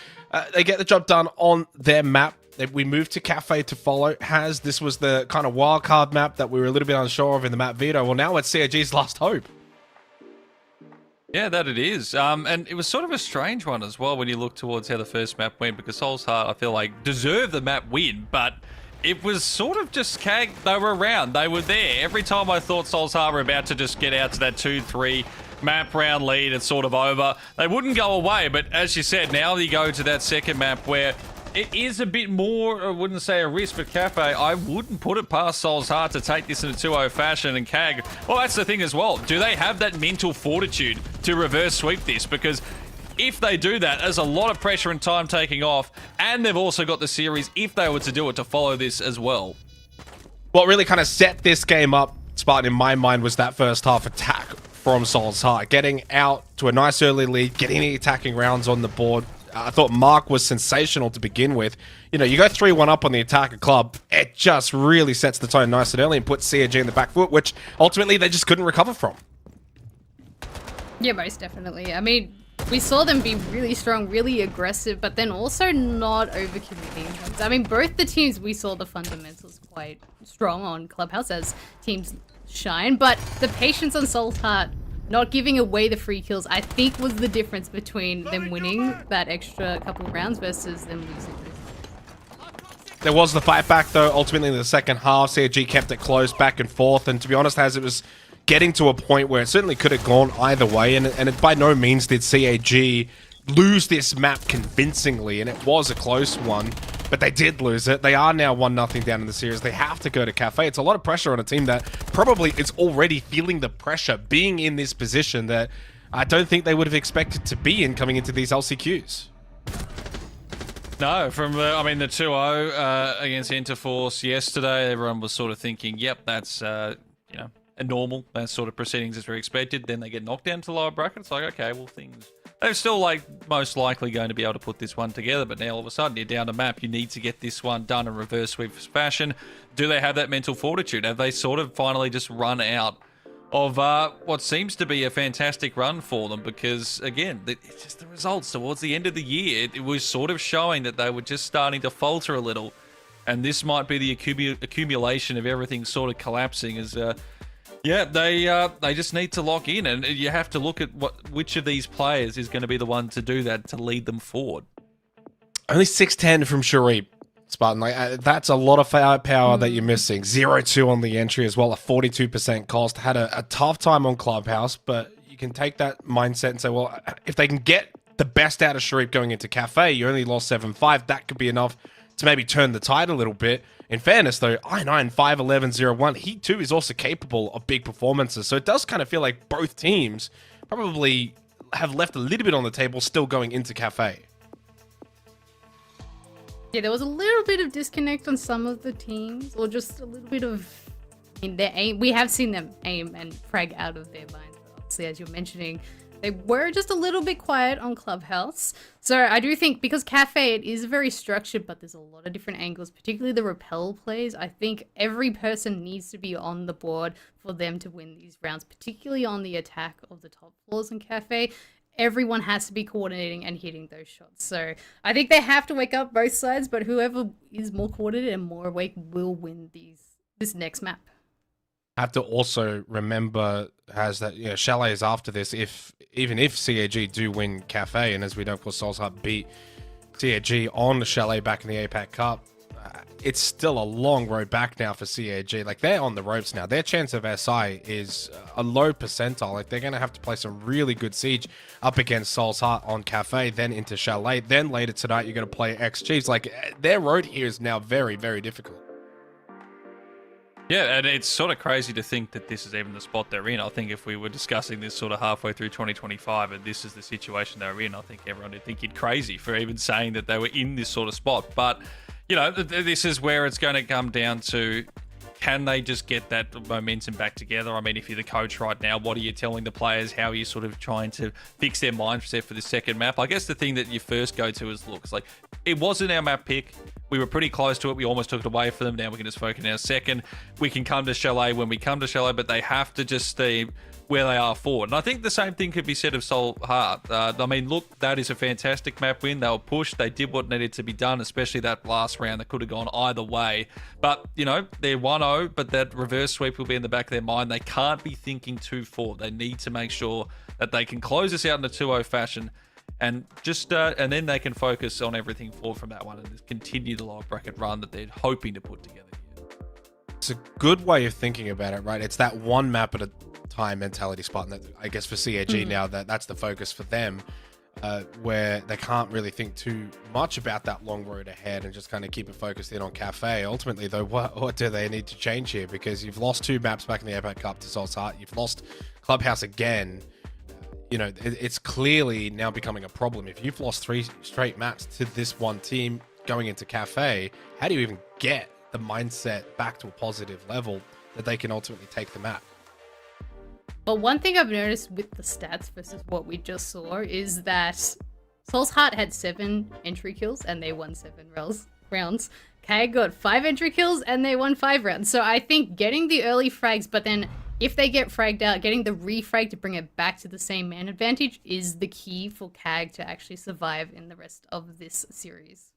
they get the job done on their map. We moved to Cafe to follow. This was the kind of wildcard map that we were a little bit unsure of in the map veto. Well, now it's CAG's last hope. Yeah, that it is. And it was sort of a strange one as well when you look towards how the first map went, because Soul's Heart, I feel like, deserved the map win, but it was sort of just CAG. They were around. They were there. Every time I thought Soul's Heart were about to just get out to that 2-3 map round lead, it's sort of over. They wouldn't go away, but as you said, now you go to that second map where it is a bit more, I wouldn't say a risk for Cafe. I wouldn't put it past Soul's Heart to take this in a 2-0 fashion, and CAG, well, that's the thing as well. Do they have that mental fortitude to reverse sweep this? Because if they do that, there's a lot of pressure and time taking off, and they've also got the series, if they were to do it, to follow this as well. What really kind of set this game up, Spartan, in my mind, was that first half attack from Soul's Heart. Getting out to a nice early lead, getting the attacking rounds on the board. I thought Mark was sensational to begin with. You know, you go 3-1 up on the attacker club, it just really sets the tone nice and early and puts CAG in the back foot, which ultimately they just couldn't recover from. Yeah, most definitely. I mean, we saw them be really strong, really aggressive, but then also not overcommitting. I mean, both the teams, we saw the fundamentals quite strong on Clubhouse as teams shine, but the patience on Soul's Heart not giving away the free kills, I think, was the difference between them winning that extra couple of rounds versus them losing. There was the fight back, though. Ultimately, in the second half, CAG kept it close back and forth, and to be honest, as it was getting to a point where it certainly could have gone either way, and it by no means did CAG lose this map convincingly, and it was a close one, but they did lose it. They are now 1-0 down in the series. They have to go to Cafe. It's a lot of pressure on a team that probably is already feeling the pressure, being in this position that I don't think they would have expected to be in coming into these LCQs. No, from the 2-0 against Interforce yesterday, everyone was sort of thinking, yep, that's, a normal sort of proceedings as we expected. Then they get knocked down to the lower bracket. It's like, okay, well, they're still most likely going to be able to put this one together, but now all of a sudden you're down a map. You need to get this one done in reverse sweep fashion. Do they have that mental fortitude? Have they sort of finally just run out of what seems to be a fantastic run for them? Because again, it's just the results towards the end of the year. It was sort of showing that they were just starting to falter a little, and this might be the accumulation of everything sort of collapsing as they just need to lock in, and you have to look at which of these players is going to be the one to do that, to lead them forward. Only 610 from Sharif, Spartan. That's a lot of firepower that you're missing. 0-2 on the entry as well, a 42% cost. Had a tough time on Clubhouse, but you can take that mindset and say, well, if they can get the best out of Sharif going into Cafe, you only lost 7-5. That could be enough to maybe turn the tide a little bit. In fairness, though, I9, 5-11, 0-1, he too is also capable of big performances. So it does kind of feel like both teams probably have left a little bit on the table still going into Cafe. Yeah, there was a little bit of disconnect on some of the teams, or just a little bit of, their aim. We have seen them aim and frag out of their minds. Obviously, as you're mentioning, They were just a little bit quiet on Clubhouse. So I do think because Cafe, it is very structured, but there's a lot of different angles, particularly the rappel plays. I think every person needs to be on the board for them to win these rounds, particularly on the attack of the top floors in Cafe. Everyone has to be coordinating and hitting those shots. So I think they have to wake up both sides, but whoever is more coordinated and more awake will win this next map. Have to also remember has that Chalet is after this. Even if CAG do win Cafe, and as we know, of course, Soul's Heart beat CAG on Chalet back in the APAC Cup, it's still a long road back now for CAG. Like, they're on the ropes now. Their chance of SI is a low percentile. Like, they're going to have to play some really good siege up against Soul's Heart on Cafe, then into Chalet. Then later tonight, you're going to play XGs. Like, their road here is now very, very difficult. Yeah, and it's sort of crazy to think that this is even the spot they're in. I think if we were discussing this sort of halfway through 2025 and this is the situation they're in, I think everyone would think you'd crazy for even saying that they were in this sort of spot. But, you know, this is where it's going to come down to, can they just get that momentum back together? I mean, if you're the coach right now, what are you telling the players? How are you sort of trying to fix their mindset for the second map? I guess the thing that you first go to is, look, it's like, it wasn't our map pick. We were pretty close to it. We almost took it away from them. Now we can just focus on our second. We can come to Chalet when we come to Chalet, but they have to just stay where they are forward. And I think the same thing could be said of Soul Heart. I mean, look, that is a fantastic map win. They were pushed. They did what needed to be done, especially that last round that could have gone either way. But, you know, they're 1-0, but that reverse sweep will be in the back of their mind. They can't be thinking too forward. They need to make sure that they can close this out in a 2-0 fashion. And just and then they can focus on everything forward from that one and just continue the lower bracket run that they're hoping to put together here. It's a good way of thinking about it, right? It's that one map at a time mentality spot, and that, I guess for CAG now, that's the focus for them, where they can't really think too much about that long road ahead and just kind of keep it focused in on Cafe. Ultimately, though, what do they need to change here? Because you've lost 2 maps back in the APAC Cup to Soul's Heart. You've lost Clubhouse again. You know, it's clearly now becoming a problem. If you've lost 3 straight maps to this one team going into Cafe, how do you even get the mindset back to a positive level that they can ultimately take the map? But one thing I've noticed with the stats versus what we just saw is that Soul's Heart had 7 entry kills and they won 7 rounds. KAG got 5 entry kills and they won 5 rounds. So I think getting the early frags, but then if they get fragged out, getting the refrag to bring it back to the same man advantage is the key for KAG to actually survive in the rest of this series.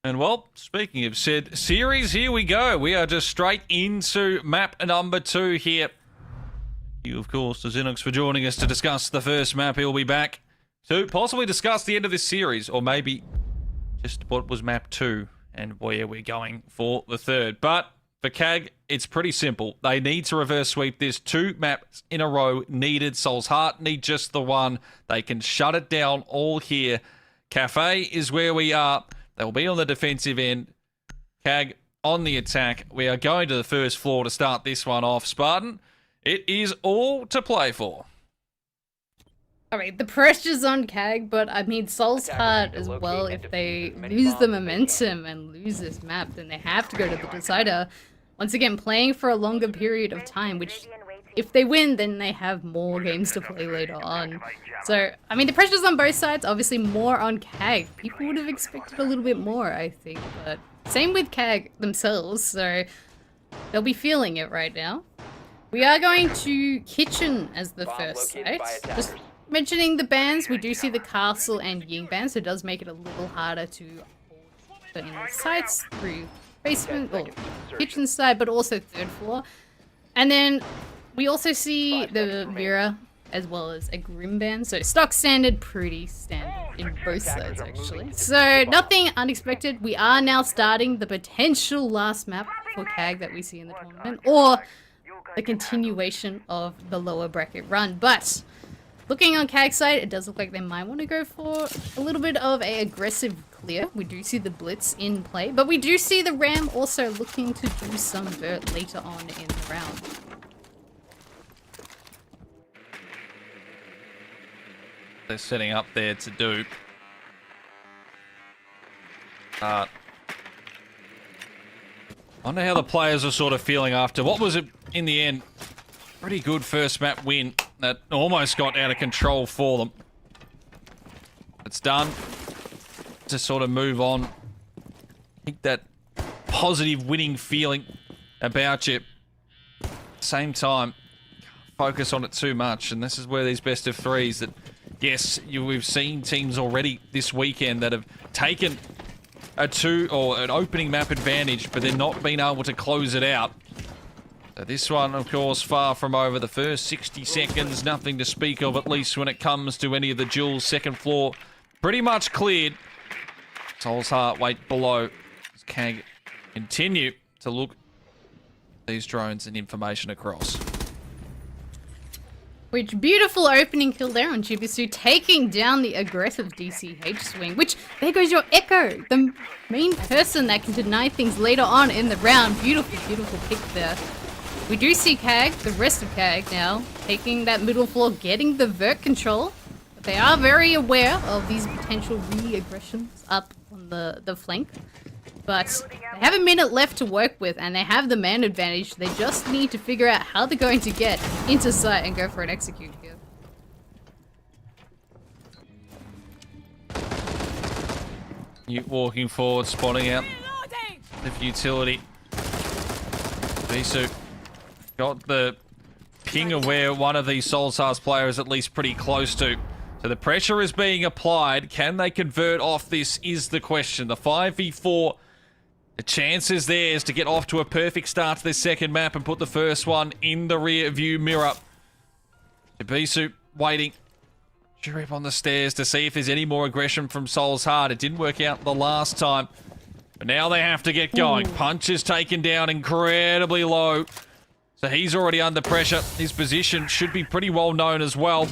And well, speaking of said series, here we go. We are just straight into map number 2 here. Thank you, of course, to Xenox for joining us to discuss the first map. He'll be back to possibly discuss the end of this series, or maybe just what was map 2 and where we're going for the third. But for KAG, it's pretty simple. They need to reverse sweep this. 2 maps in a row needed. Soul's Heart need just the one. They can shut it down all here. Cafe is where we are. They'll be on the defensive end. KAG on the attack. We are going to the first floor to start this one off. Spartan, it is all to play for. All right, the pressure's on KAG, but I mean, Soul's Heart as well. If they lose the momentum and lose this map, then they have to go to the decider. Once again, playing for a longer period of time, which if they win, then they have more games to play later on. So, I mean, the pressure's on both sides, obviously more on KAG. People would have expected a little bit more, I think, but same with KAG themselves, so they'll be feeling it right now. We are going to Kitchen as the first site. Just mentioning the bans, we do see the Castle and Ying bans, so it does make it a little harder to hold in the sites through basement or kitchen side, but also 3rd floor. And then we also see the Vera as well as a Grim ban, so stock standard, pretty standard in both sides actually. So nothing unexpected. We are now starting the potential last map for KAG that we see in the tournament, or the continuation of the lower bracket run. But looking on KAG's side, it does look like they might want to go for a little bit of an aggressive clear. We do see the Blitz in play, but we do see the Ram also looking to do some vert later on in the round. They're setting up there to do. I wonder how the players are sort of feeling after what was it in the end, pretty good first map win that almost got out of control for them. It's done to sort of move on. I think that positive winning feeling about you. Same time, focus on it too much, and this is where these best of threes that, yes, we've seen teams already this weekend that have taken a an opening map advantage, but they're not being able to close it out. So this one, of course, far from over. The first 60 seconds, nothing to speak of, at least when it comes to any of the duels. Second floor, pretty much cleared. Soul's Heart wait below. Can continue to look at these drones and information across. Which beautiful opening kill there on Jibisu, taking down the aggressive DCH swing, which there goes your Echo, the main person that can deny things later on in the round. Beautiful, beautiful pick there. We do see KAG, the rest of KAG now, taking that middle floor, getting the vert control. But they are very aware of these potential re-aggressions up on the flank. But they have a minute left to work with, and they have the man advantage. They just need to figure out how they're going to get into sight and go for an execute here. Newt walking forward, spotting out the futility. Visu got the ping of where one of these Soulstars players is at least pretty close to. So the pressure is being applied. Can they convert off this is the question. The 5v4, the chance is theirs to get off to a perfect start to this second map and put the first one in the rear view mirror. Ibisu waiting. Jury up on the stairs to see if there's any more aggression from Soul's Heart. It didn't work out the last time. But now they have to get going. Punch is taken down incredibly low. So he's already under pressure. His position should be pretty well known as well.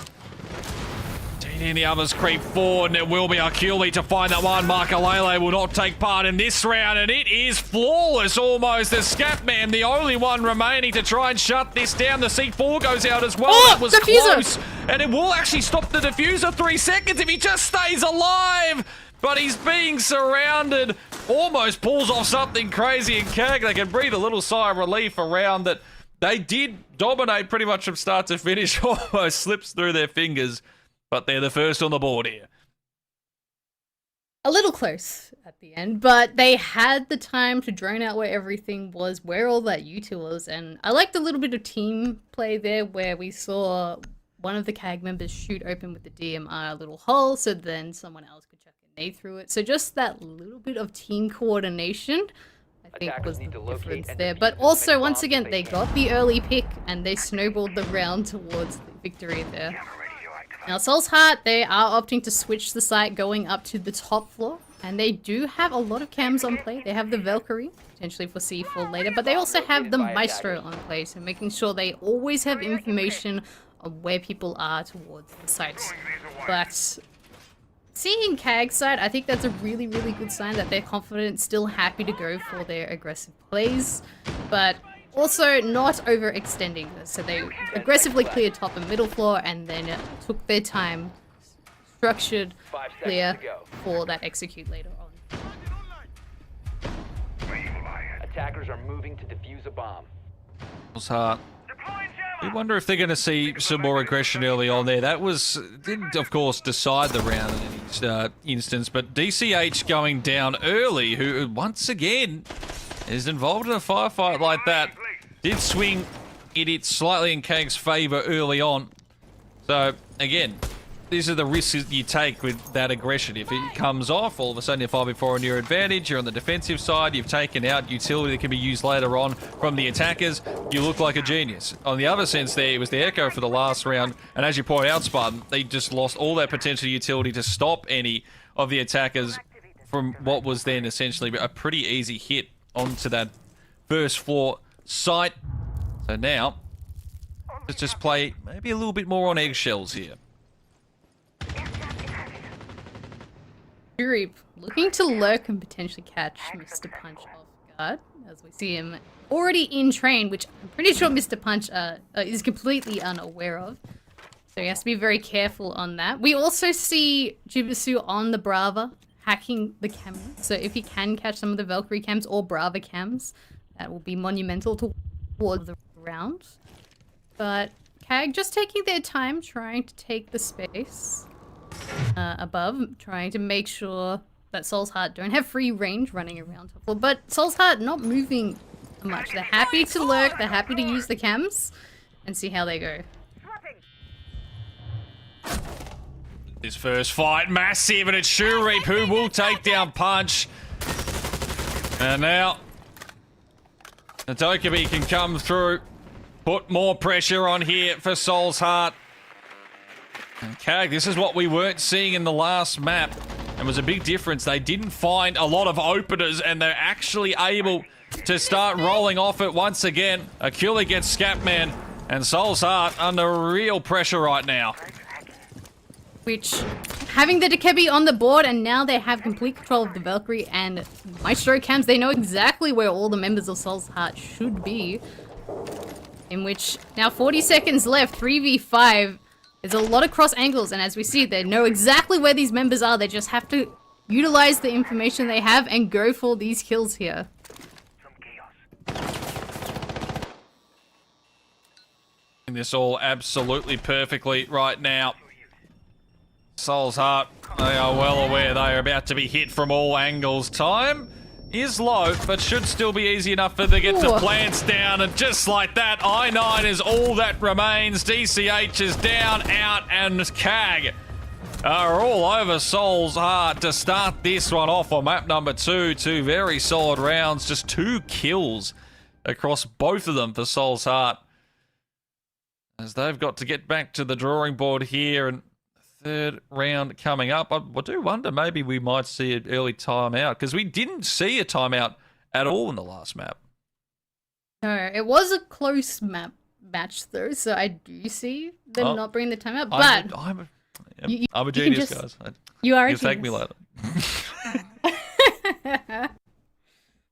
And the others creep forward, and it will be Akuli to find that one. Makalele will not take part in this round, and it is flawless almost. The Scatman, the only one remaining to try and shut this down. The C4 goes out as well. Oh, that was diffuser. close, and it will actually stop the diffuser 3 seconds if he just stays alive. But he's being surrounded. Almost pulls off something crazy, and KAG, they can breathe a little sigh of relief around that. They did dominate pretty much from start to finish. Almost slips through their fingers. But they're the first on the board here. A little close at the end, but they had the time to drone out where everything was, where all that util was, and I liked a little bit of team play there where we saw one of the KAG members shoot open with the DMR little hole, so then someone else could chuck a nade through it. So just that little bit of team coordination, I think, was the difference there. But also, once again, they got the early pick and they snowballed the round towards the victory there. Now, Soul's Heart, they are opting to switch the site going up to the top floor. And they do have a lot of cams on play. They have the Valkyrie, potentially for C4 later. But they also have the Maestro on play. So making sure they always have information on where people are towards the sites. But seeing KAG's side, I think that's a really, really good sign that they're confident, still happy to go for their aggressive plays. But also not overextending this, so they aggressively cleared top and middle floor and then took their time, structured, clear for that execute later on. Attackers are moving to defuse a bomb. Soul's Heart. We wonder if they're going to see some more aggression early on there. That didn't, of course, decide the round in any instance, but DCH going down early, who once again is involved in a firefight like that. Did swing it slightly in KAG's favor early on. So, again, these are the risks you take with that aggression. If it comes off, all of a sudden you're 5v4 on your advantage, you're on the defensive side, you've taken out utility that can be used later on from the attackers, you look like a genius. On the other sense there, it was the Echo for the last round, and as you point out, Spartan, they just lost all that potential utility to stop any of the attackers from what was then essentially a pretty easy hit onto that first floor site. So now, let's just play maybe a little bit more on eggshells here. Jury looking to lurk and potentially catch Mr. Punch off guard, as we see him already in train, which I'm pretty sure Mr. Punch is completely unaware of. So he has to be very careful on that. We also see Jibisu on the Brava hacking the camera. So if he can catch some of the Valkyrie cams or Brava cams, that will be monumental towards the round. But CAG just taking their time, trying to take the space above, trying to make sure that Soul's Heart don't have free range running around top floor. But Soul's Heart not moving much. They're happy to lurk, they're happy to use the cams and see how they go. This first fight, massive, and it's Shurip who will take down Punch. And now, Tokabi can come through, put more pressure on here for Soul's Heart. And CAG, this is what we weren't seeing in the last map. And was a big difference. They didn't find a lot of openers, and they're actually able to start rolling off it once again. Akili gets Scatman, and Soul's Heart under real pressure right now. Which, having the Dekebi on the board, and now they have complete control of the Valkyrie and Maestro cams, they know exactly where all the members of Soul's Heart should be. In which, now 40 seconds left, 3v5. There's a lot of cross angles, and as we see, they know exactly where these members are. They just have to utilize the information they have and go for these kills here. This all absolutely perfectly right now. Soul's Heart, they are well aware they are about to be hit from all angles. Time is low, but should still be easy enough for them to get the plants down. And just like that, I9 is all that remains. DCH is down, out, and CAG are all over Soul's Heart to start this one off on map number 2. Two very solid rounds, just 2 kills across both of them for Soul's Heart, as they've got to get back to the drawing board here. And third round coming up. I do wonder maybe we might see an early timeout, because we didn't see a timeout at all in the last map. No, it was a close match though, so I do see them not bringing the timeout. But I'm a genius, guys. You are a You'll genius. thank me later.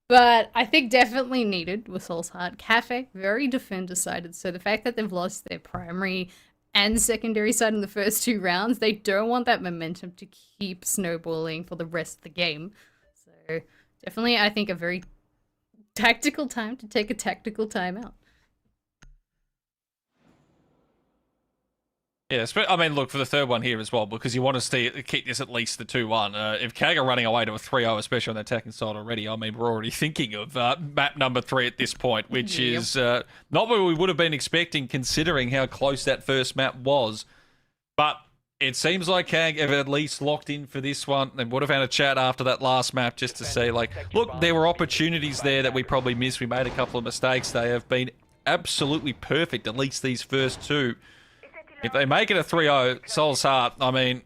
But I think definitely needed with Soul's Heart. Cafe, very defender-sided, so the fact that they've lost their primary and secondary side in the first 2 rounds, they don't want that momentum to keep snowballing for the rest of the game. So definitely, I think, a very tactical time to take a tactical timeout. Yeah, I mean, look, for the third one here as well, because you want to keep this at least the 2-1. If CAG are running away to a 3-0, especially on the attacking side already, I mean, we're already thinking of map number 3 at this point, which is not what we would have been expecting considering how close that first map was. But it seems like CAG have at least locked in for this one. They would have had a chat after that last map just to say, like, look, there were opportunities there that we probably missed. We made a couple of mistakes. They have been absolutely perfect, at least these first 2. If they make it a 3-0, Soul's Heart, I mean,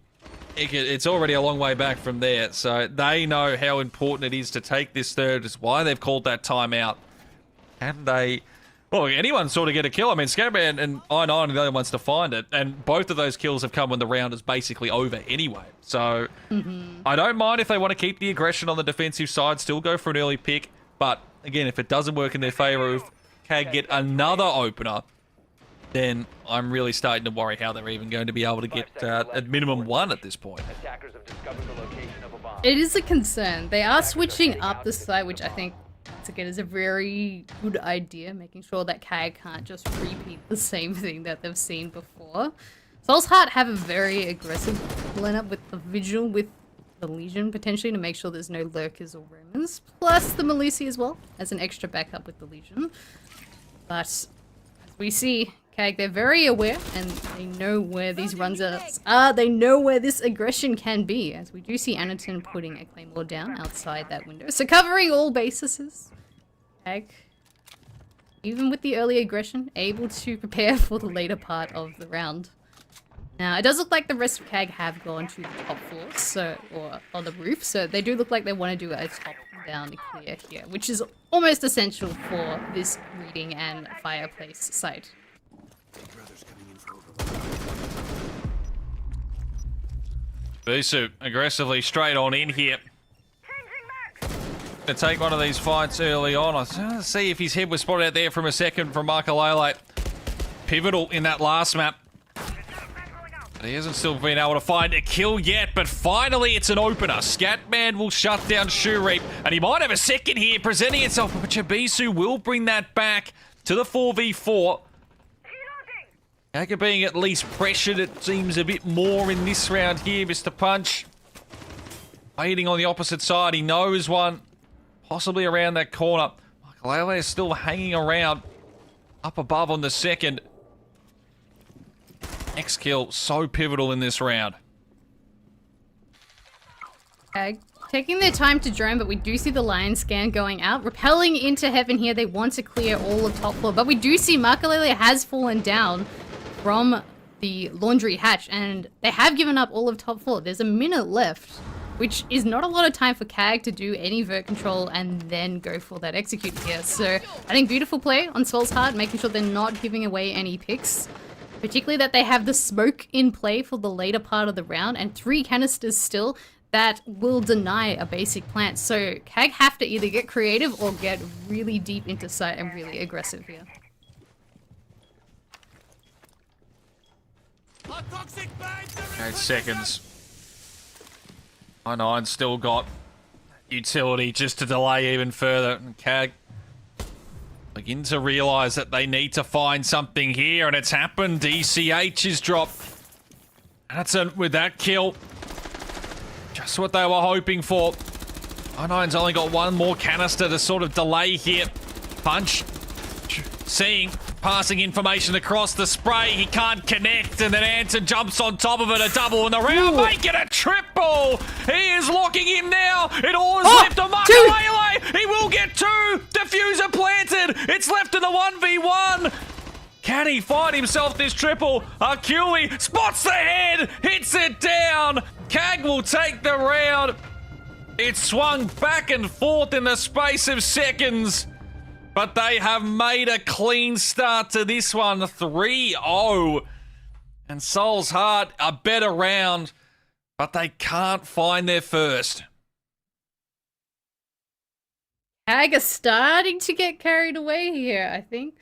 it's already a long way back from there. So they know how important it is to take this third. It's why they've called that timeout. Can they... Well, anyone sort of get a kill. I mean, Scatman and I9 are the only ones to find it. And both of those kills have come when the round is basically over anyway. So I don't mind if they want to keep the aggression on the defensive side, still go for an early pick. But again, if it doesn't work in their favor, if CAG get another opener, then I'm really starting to worry how they're even going to be able to get at minimum 1 at this point. Attackers have discovered the location of a bomb. It is a concern. They are switching up the side, which I think, once again, is a very good idea, making sure that CAG can't just repeat the same thing that they've seen before. Soul's Heart have a very aggressive lineup with the Vigil, with the Legion, potentially, to make sure there's no lurkers or rumors, plus the Melusi as well, as an extra backup with the Legion. But, as we see... CAG, they're very aware, and they know where these runs are. They know where this aggression can be, as we do see Anaton putting a Claymore down outside that window. So covering all bases. CAG, even with the early aggression, able to prepare for the later part of the round. Now, it does look like the rest of CAG have gone to the top floors, or on the roof, so they do look like they want to do a top-down clear here, which is almost essential for this reading and fireplace site. Bisu aggressively straight on in here. To take one of these fights early on. I was trying to see if his head was spotted out there from a second from Makalele. Pivotal in that last map. But he hasn't still been able to find a kill yet, but finally it's an opener. Scatman will shut down Shurip, and he might have a second here presenting itself, but Chibisu will bring that back. to the 4v4. Kag being at least pressured, it seems a bit more in this round here, Mr. Punch. Waiting on the opposite side, he knows one. Possibly around that corner. Michael is still hanging around. Up above on the second. Next kill, so pivotal in this round. Taking their time to drone, but we do see the lion scan going out. Rappelling into heaven here, they want to clear all of top floor. But we do see Makalele has fallen down from the laundry hatch, and they have given up all of top floor. There's a minute left, which is not a lot of time for Kag to do any vert control and then go for that execute here. So I think beautiful play on Soul's Heart, making sure they're not giving away any picks. Particularly that they have the smoke in play for the later part of the round and 3 canisters still that will deny a basic plant. So Kag have to either get creative or get really deep into sight and really aggressive here. 8 seconds. I9 still got utility just to delay even further. And Kag begin to realise that they need to find something here, and it's happened. DCH is dropped. That's it with that kill. Just what they were hoping for. I9's only got one more canister to sort of delay here. Punch. Seeing, passing information across the spray. He can't connect, and then Anton jumps on top of it. A double in the round. Make it a triple. He is locking him now. It all is left on Makalele. He will get 2. Diffuser planted. It's left in the 1v1. Can he find himself this triple? Akui spots the head, hits it down. Kag will take the round. It swung back and forth in the space of seconds, but they have made a clean start to this one, 3-0. And Soul's Heart, a better round, but they can't find their first. Kag are starting to get carried away here, I think.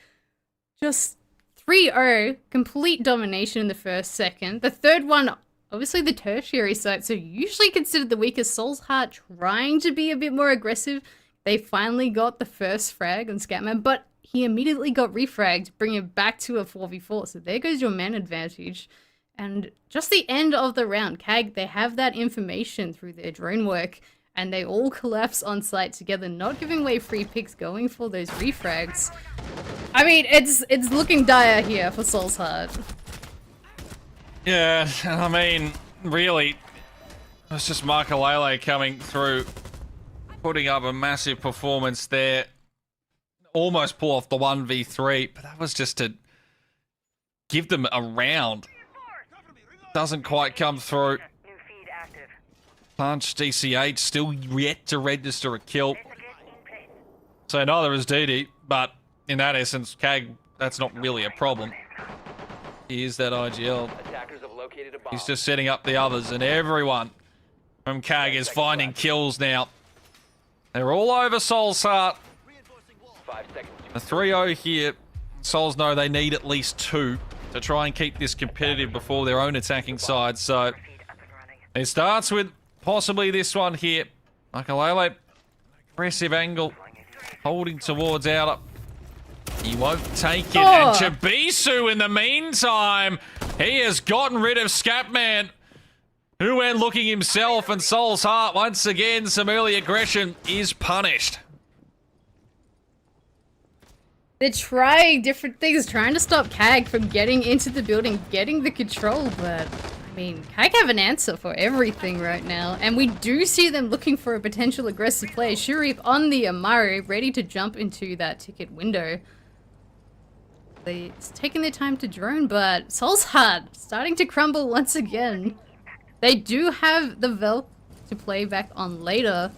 Just 3-0, complete domination in the first second. The third one, obviously the tertiary site, so usually considered the weakest. Soul's Heart trying to be a bit more aggressive. They finally got the first frag on Scatman, but he immediately got refragged, bringing it back to a 4v4. So there goes your man advantage. And just the end of the round, Kag, they have that information through their drone work, and they all collapse on site together, not giving away free picks, going for those refrags. I mean, it's looking dire here for Soul's Heart. Yeah, I mean, really, it's just Makalele coming through, putting up a massive performance there. Almost pull off the 1v3, but that was just to give them a round. Doesn't quite come through. Punch, DCH, still yet to register a kill. So neither is DD, but in that essence, Kag, that's not really a problem. He is that IGL. He's just setting up the others, and everyone from Kag is finding kills now. They're all over Soul's Heart. A 3-0 here. Souls know they need at least 2 to try and keep this competitive before their own attacking side. So it starts with possibly this one here. Makalele, aggressive angle, holding towards outer. He won't take it. And Chibisu, in the meantime, he has gotten rid of Scatman, who went looking himself, and Soul's Heart, once again, some early aggression is punished. They're trying different things, trying to stop Kag from getting into the building, getting the control, but I mean, Kag have an answer for everything right now, and we do see them looking for a potential aggressive play. Shurip on the Amari, ready to jump into that ticket window. They're taking their time to drone, but Soul's Heart starting to crumble once again. They do have the Velk to play back on later,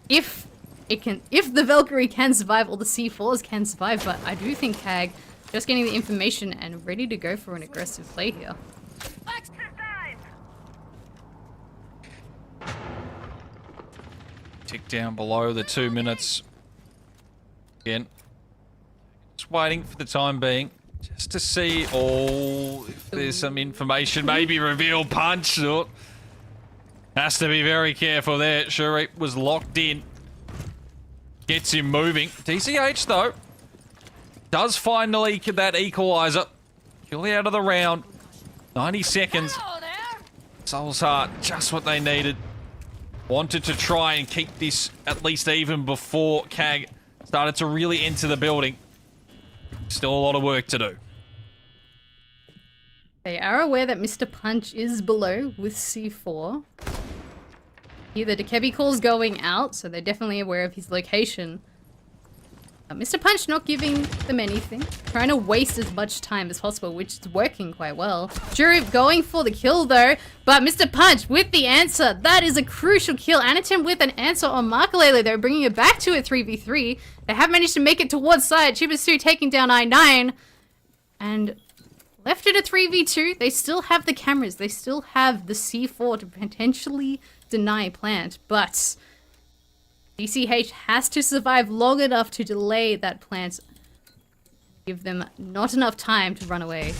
if the Valkyrie can survive, or the C4s can survive, but I do think Kag just getting the information and ready to go for an aggressive play here. Tick down below the 2 minutes. Again, just waiting for the time being, just to see, if there's some information, maybe reveal Punch. Has to be very careful there. Shurip was locked in. Gets him moving. DCH, though, does finally get that equalizer. Kill out of the round. 90 seconds. Soul's Heart, just what they needed. Wanted to try and keep this at least even before CAG started to really enter the building. Still a lot of work to do. They are aware that Mr. Punch is below with C4. Here the Dekebi call's going out, so they're definitely aware of his location. Mr. Punch not giving them anything. Trying to waste as much time as possible, which is working quite well. Jurib going for the kill though, but Mr. Punch with the answer. That is a crucial kill. Anatim with an answer on Markalele. They're bringing it back to a 3v3. They have managed to make it towards side. Chibasu taking down I9. And left it a 3v2. They still have the cameras. They still have the C4 to potentially deny plant, but DCH has to survive long enough to delay that plant. Give them not enough time to run away.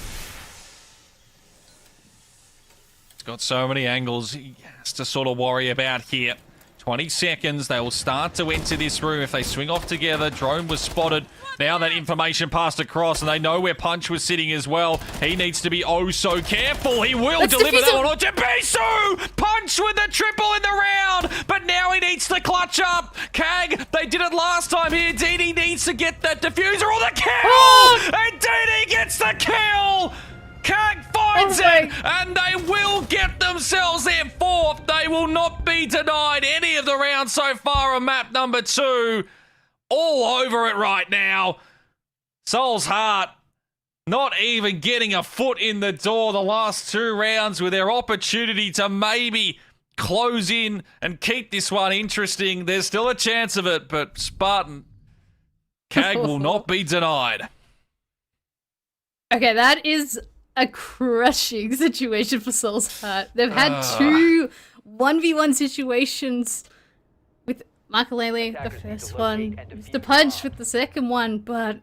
He's got so many angles he has to sort of worry about here. 20 seconds, they will start to enter this room if they swing off together. Drone was spotted. Now that information passed across, and they know where Punch was sitting as well. He needs to be oh so careful. He will deliver that one on Jabisu! Punch with the triple in the round! But now he needs to clutch up. CAG, they did it last time here. DD needs to get that diffuser or the kill! And DD gets the kill! CAG finds it, and they will get themselves their fourth. They will not be denied any of the rounds so far on map number 2. All over it right now. Soul's Heart not even getting a foot in the door the last 2 rounds with their opportunity to maybe close in and keep this one interesting. There's still a chance of it, but Spartan, CAG will not be denied. Okay, that is a crushing situation for Soul's Heart. They've had 2 1v1 situations with Makalele, the first one, Mr. Punch with the second one, but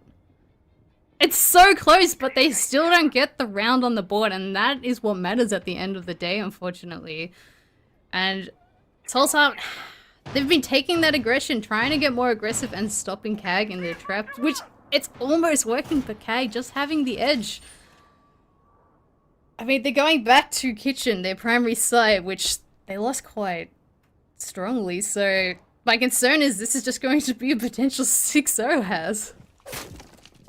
it's so close, but they still don't get the round on the board, and that is what matters at the end of the day, unfortunately. And Soul's Heart, they've been taking that aggression, trying to get more aggressive and stopping CAG in their trap, which it's almost working for CAG, just having the edge. I mean, they're going back to Kitchen, their primary site, which they lost quite strongly, so my concern is this is just going to be a potential 6-0 has.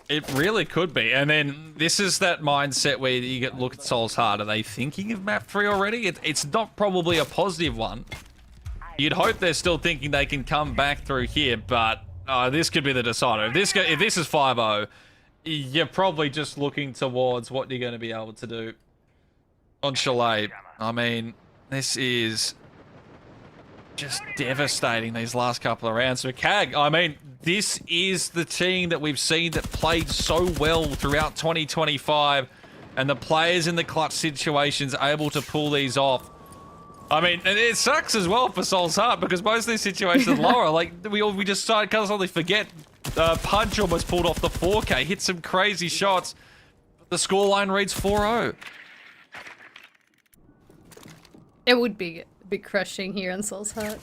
It really could be, and then this is that mindset where you look at Soul's Heart. Are they thinking of map 3 already? It's not probably a positive one. You'd hope they're still thinking they can come back through here, but this could be the decider. If this is 5-0, you're probably just looking towards what you're going to be able to do on Chalet. I mean, this is just devastating, these last couple of rounds. So CAG, I mean, this is the team that we've seen that played so well throughout 2025, and the players in the clutch situations able to pull these off. I mean, and it sucks as well for Soul's Heart, because most of these situations, Laura, like, we just constantly forget Punch almost pulled off the 4K, hit some crazy shots. The scoreline reads 4-0. It would be a bit crushing here on Soul's Heart.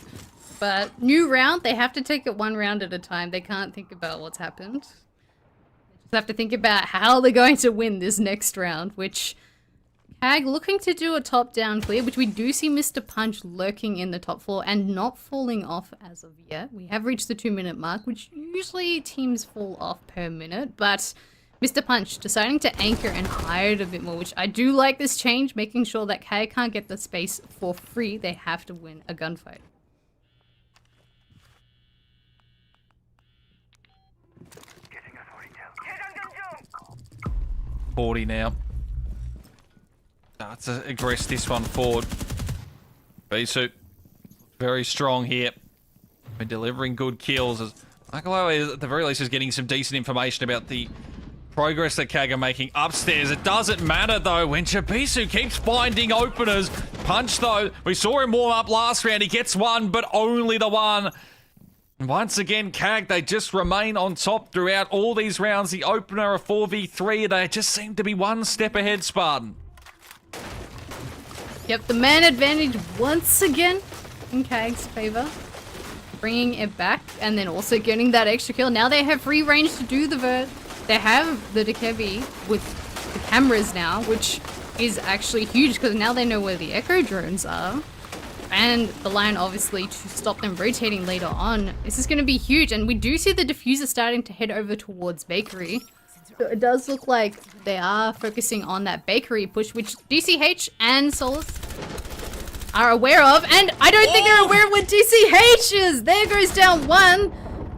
But new round, they have to take it 1 round at a time. They can't think about what's happened. They just have to think about how they're going to win this next round, which CAG looking to do a top-down clear, which we do see Mr. Punch lurking in the top floor and not falling off as of yet. We have reached the 2-minute mark, which usually teams fall off per minute, but Mr. Punch deciding to anchor and hide a bit more, which I do like this change, making sure that CAG can't get the space for free. They have to win a gunfight. Getting a 42. 40 now. Starts to aggress this one forward. B-Suit, very strong here. Been delivering good kills. As Michael, at the very least, is getting some decent information about the progress that CAG are making upstairs. It doesn't matter, though, when Chabisu keeps finding openers. Punch, though, we saw him warm up last round. He gets one, but only the one. Once again, CAG, they just remain on top throughout all these rounds. The opener, a 4v3, they just seem to be one step ahead, Spartan. Yep, the man advantage once again in CAG's favor. Bringing it back and then also getting that extra kill. Now they have free range to do the vert. they have the Dekevi with the cameras now, which is actually huge because now they know where the Echo drones are. And the line, obviously, to stop them rotating later on. This is going to be huge. And we do see the diffuser starting to head over towards Bakery. So it does look like they are focusing on that Bakery push, which DCH and Solus are aware of. And I don't think they're aware of what DCH is. There goes down one.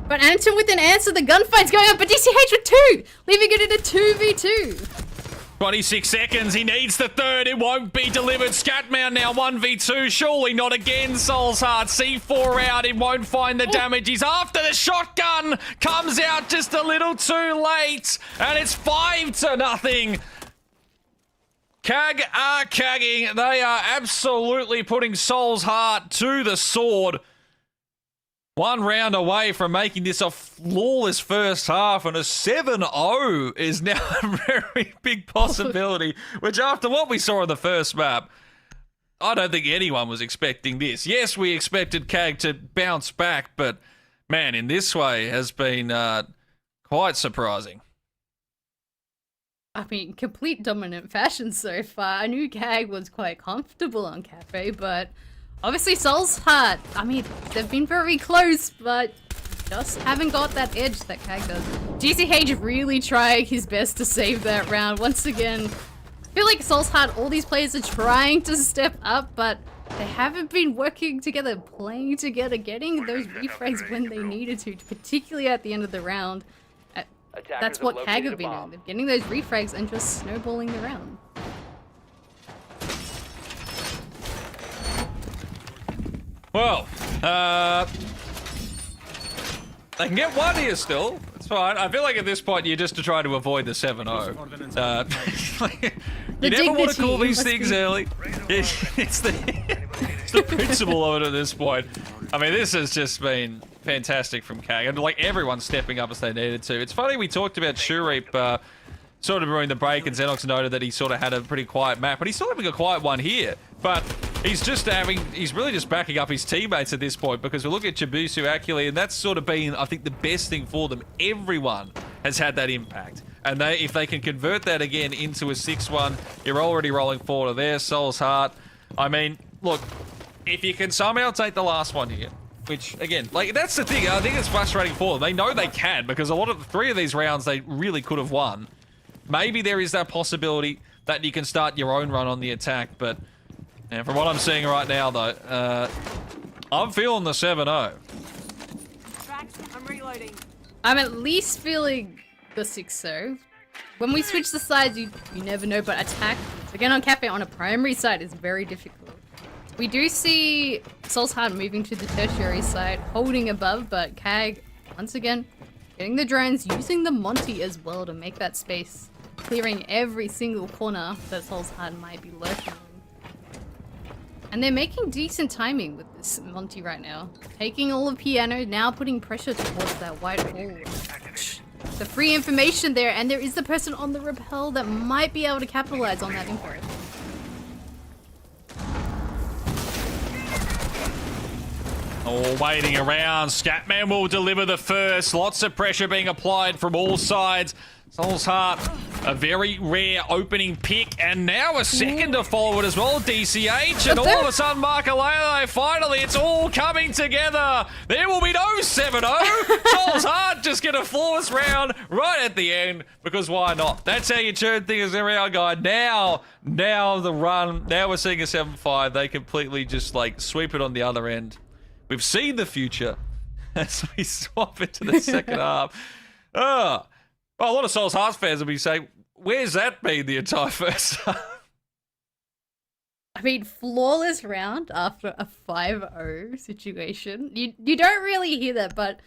But Anton with an answer. The gunfight's going up, but DCH with two, leaving it in a 2v2. 26 seconds, he needs the third, it won't be delivered. Scatman now 1v2, surely not again. Soul's Heart, C4 out, it won't find the damage. He's after the shotgun, comes out just a little too late, and it's 5-0. CAG are cagging, they are absolutely putting Soul's Heart to the sword. One round away from making this a flawless first half, and a 7-0 is now a very big possibility, which after what we saw on the first map, I don't think anyone was expecting this. Yes, we expected CAG to bounce back, but man, in this way has been quite surprising. I mean, complete dominant fashion so far. I knew CAG was quite comfortable on Cafe, but obviously Soul's Heart, I mean, they've been very close, but just haven't got that edge that CAG does. DCH really trying his best to save that round. Once again, I feel like Soul's Heart, all these players are trying to step up, but they haven't been working together, playing together, getting those refrags when they needed to, particularly at the end of the round. That's what CAG have been doing. They're getting those refrags and just snowballing the round. Well, they can get one here still. It's fine. I feel like at this point you're just to try to avoid the 7-0. You never want to call these things early. It's the principle of it at this point. I mean, this has just been fantastic from CAG. And like everyone's stepping up as they needed to. It's funny, we talked about Shureep sort of during the break, and Xenox noted that he sort of had a pretty quiet map, but he's still having a quiet one here. But he's really just backing up his teammates at this point, because we look at Chibusu, Akili, and that's sort of been, I think, the best thing for them. Everyone has had that impact. And if they can convert that again into a 6-1, you're already rolling forward to their Soul's Heart. I mean, look, if you can somehow take the last one here, which, again, like, that's the thing. I think it's frustrating for them. They know they can, because three of these rounds they really could have won. Maybe there is that possibility that you can start your own run on the attack, but yeah, from what I'm seeing right now, though, I'm feeling the 7-0. I'm reloading. I'm at least feeling the 6-0. When we switch the sides, you never know, but attack, again on Cafe on a primary side is very difficult. We do see Soul's Heart moving to the tertiary side, holding above, but CAG, once again, getting the drones, using the Monty as well to make that space, clearing every single corner that Soul's Heart might be lurking in. And they're making decent timing with this Monty right now. Taking all of Piano, now putting pressure towards that white wall. The free information there, and there is the person on the rappel that might be able to capitalize on that info. Oh, waiting around. Scatman will deliver the first. Lots of pressure being applied from all sides. Soul's Heart, a very rare opening pick, and now a second to follow it as well, DCH, and all of a sudden, Markalele, finally, it's all coming together. There will be no 7-0. Soul's Heart just get a flawless round right at the end, because why not? That's how you turn things around, guy. Now the run, now we're seeing a 7-5. They completely just, like, sweep it on the other end. We've seen the future as we swap into the second half. Well, a lot of Soul's Heart fans will be saying, where's that been the entire first half? I mean, flawless round after a 5-0 situation. You don't really hear that, but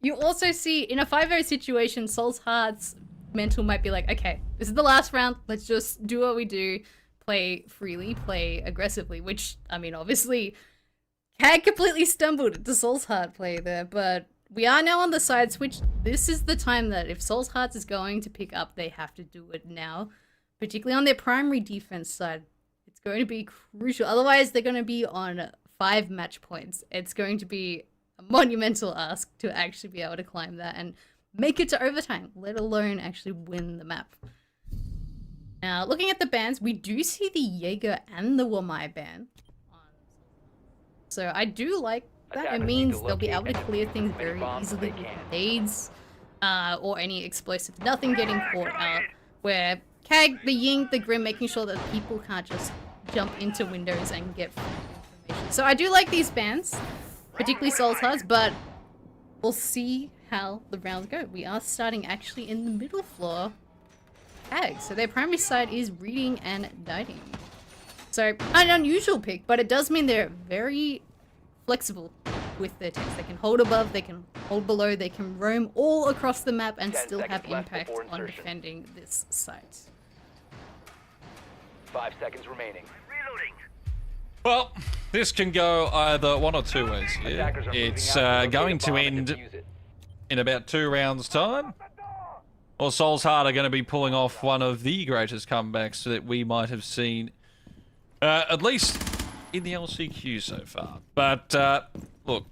you also see in a 5-0 situation, Soul's Heart's mental might be like, okay, this is the last round. Let's just do what we do. Play freely, play aggressively, which, I mean, obviously, CAG completely stumbled into Soul's Heart play there, but we are now on the side switch. This is the time that if Soul's Heart is going to pick up, they have to do it now. Particularly on their primary defense side. It's going to be crucial. Otherwise, they're going to be on 5 match points. It's going to be a monumental ask to actually be able to climb that. And make it to overtime, let alone actually win the map. Now, looking at the bans, we do see the Jaeger and the Wamai ban. So I do like that. It Attackers means need to they'll be able locate to and clear defuse things as many very bombs as easily they with can. nades or any explosive. Nothing getting caught out. Where Kag, the Ying, the Grim, making sure that people can't just jump into windows and get information. So I do like these bans, particularly Soul's Hearts, but we'll see how the rounds go. We are starting actually in the middle floor. Kag, so their primary side is reading and dining. So an unusual pick, but it does mean they're very flexible with their text. They can hold above, they can hold below, they can roam all across the map and 10 still have seconds left impact before on insertion. defending this site. 5 seconds remaining. Reloading. Well, this can go either one or two ways here. Attackers are moving It's out locate a going to bomb and end defuse it. in about 2 rounds' time. Or Soul's Heart are going to be pulling off one of the greatest comebacks that we might have seen, at least in the LCQ so far. But, look,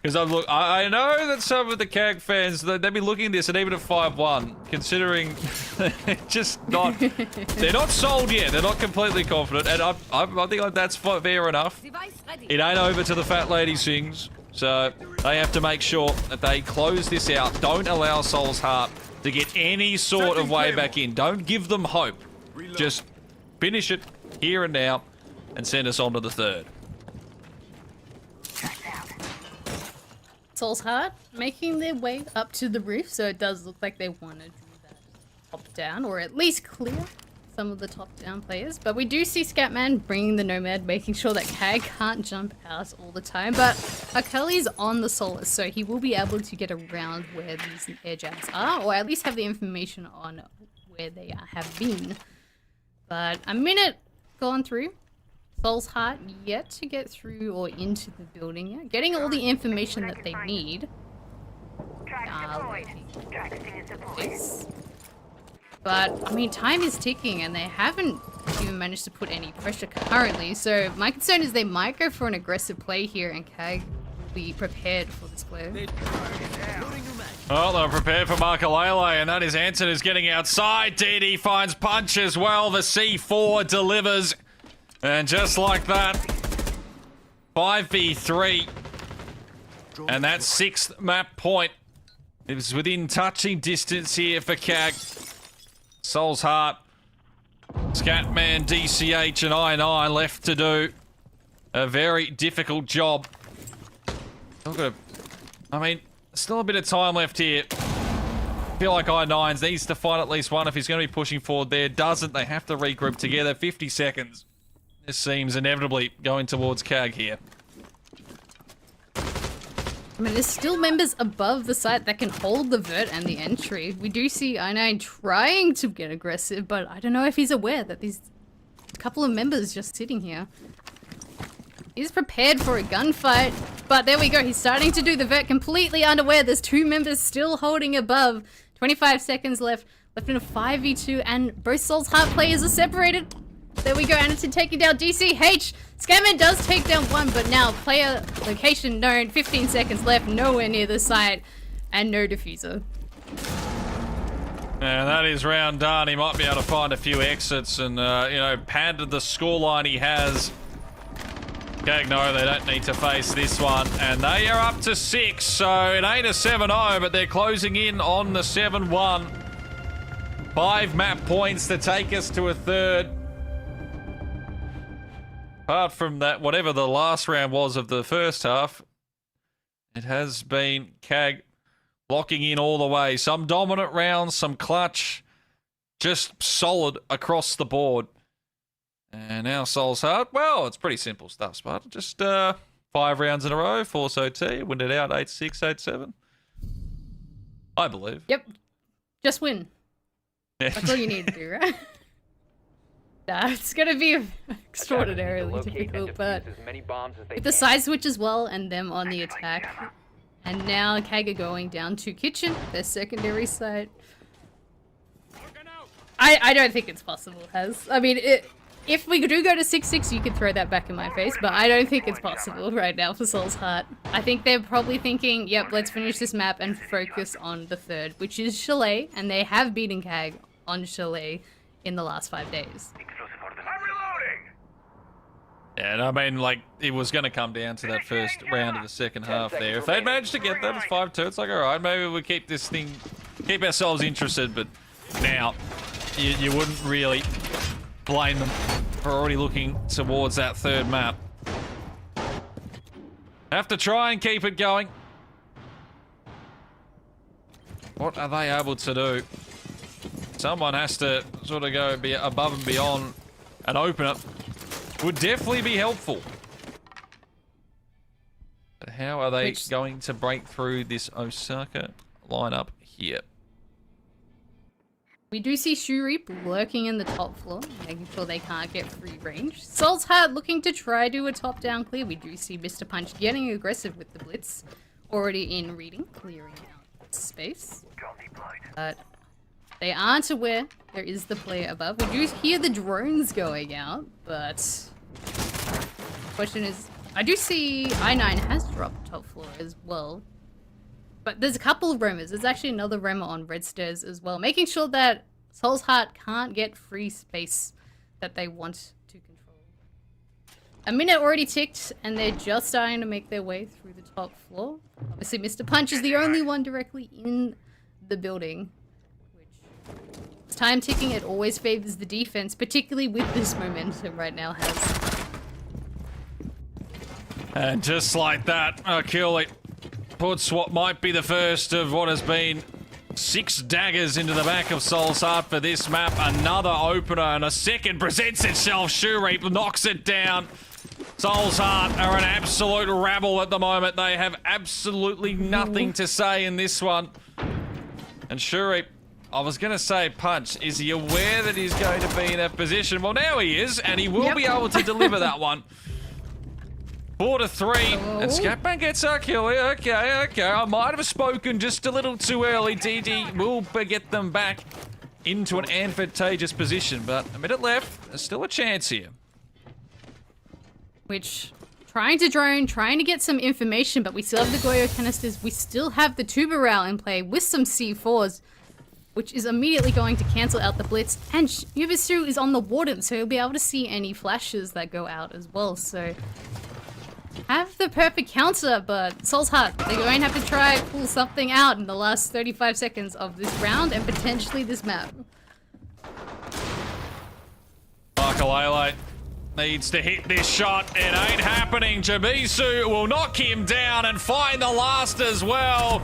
because I know that some of the CAG fans, they'll be looking at this, and even at 5-1, considering they're just not, they're not sold yet. They're not completely confident, and I think that's fair enough. It ain't over till the fat lady sings, so they have to make sure that they close this out. Don't allow Soul's Heart to get any sort of way back in. Don't give them hope. Just finish it here and now and send us on to the third. Soul's Heart making their way up to the roof, so it does look like they want to do that top down, or at least clear some of the top down players. But we do see Scatman bringing the Nomad, making sure that Kag can't jump out all the time. But Akeli's on the Solus, so he will be able to get around where these air jabs are, or at least have the information on where they have been. But a minute gone through. Soul's Heart yet to get through or into the building yet. Getting all the information that they need. Tracks deployed. Tracking is deployed. Yes. But, I mean, time is ticking and they haven't even managed to put any pressure currently. So my concern is they might go for an aggressive play here and Kag will be prepared for this play. Well, they're prepared for Markalele, and that is Anson who's getting outside. DD finds punch as well. The C4 delivers. And just like that, 5v3. And that 6th map point is within touching distance here for Kag. Soul's Heart, Scatman, DCH, and I9 left to do a very difficult job. I mean, still a bit of time left here. I feel like I9 needs to find at least one if he's going to be pushing forward there. Doesn't, they have to regroup together. 50 seconds. This seems inevitably going towards Kag here. I mean, there's still members above the site that can hold the vert and the entry. We do see I9 trying to get aggressive, but I don't know if he's aware that there's a couple of members just sitting here. He's prepared for a gunfight, but there we go. He's starting to do the vert completely unaware. There's 2 members still holding above. 25 seconds left in a 5v2, and both Soul's Heart players are separated. There we go, Anderson taking down DCH. Scamman does take down 1, but now player location known. 15 seconds left, nowhere near the site, and no diffuser. And that is round done. He might be able to find a few exits and, padded the scoreline he has. Kag know they don't need to face this one. And they are up to 6, so it ain't a 7-0, but they're closing in on the 7-1. 5 map points to take us to a third. Apart from that, whatever the last round was of the first half, it has been Kag locking in all the way. Some dominant rounds, some clutch, just solid across the board. And now Soul's Heart, well, it's pretty simple stuff, Spartan. Just 5 rounds in a row, force OT, win it out 8-6, 8-7. I believe. Yep, just win. That's all you need to do, right? Nah, it's gonna be extraordinarily Attackers need to locate and difficult, but defuse as many bombs as they with the can. side switch as well and them on the attack. And now Kag are going down to kitchen, their secondary site. I don't think it's possible, Has. I mean, if we do go to 6-6, you could throw that back in my face, but I don't think it's possible right now for Soul's Heart. I think they're probably thinking, yep, let's finish this map and focus on the third, which is Chalet, and they have beaten CAG on Chalet in the last 5 days. Explosive order. I'm reloading! Yeah, and I mean, like, it was going to come down to that first round of the second half there. If they'd managed to get that, it's 5-2. It's like, all right, maybe we'll keep this thing, keep ourselves interested, but now you wouldn't really blame them for already looking towards that third map. Have to try and keep it going. What are they able to do? Someone has to sort of go be above and beyond and open it. Would definitely be helpful. But how are they going to break through this Osaka lineup here? We do see Shurip lurking in the top floor, making sure they can't get free range. Soul's Heart looking to try do a top-down clear. We do see Mr. Punch getting aggressive with the blitz. Already in reading, clearing out space. But they aren't aware there is the player above. We do hear the drones going out, but the question is, I do see I9 has dropped top floor as well. But there's a couple of roamers. There's actually another roamer on red stairs as well, making sure that Soul's Heart can't get free space that they want to control. A minute already ticked, and they're just starting to make their way through the top floor. Obviously, Mr. Punch is the only one directly in the building. Which, time ticking, it always favors the defense, particularly with this momentum right now has. And just like that, Achille puts what might be the first of what has been 6 daggers into the back of Soul's Heart for this map. Another opener and a second presents itself. Shurip knocks it down. Soul's Heart are an absolute rabble at the moment. They have absolutely nothing to say in this one. And Shurip, I was going to say Punch, is he aware that he's going to be in that position? Well, now he is, and he will be able to deliver that one. 4-3, and Scatman gets Achille. Okay. I might have spoken just a little too early. DD will get them back into an advantageous position, but a minute left. There's still a chance here. Which, trying to drone, trying to get some information, but we still have the Goyo canisters. We still have the Tubarão in play with some C4s, which is immediately going to cancel out the blitz. And Yubisu is on the warden, so he'll be able to see any flashes that go out as well. So have the perfect counter, but Soul's Heart, they're going to have to try and pull something out in the last 35 seconds of this round and potentially this map. Makalele needs to hit this shot. It ain't happening. Jabisu will knock him down and find the last as well.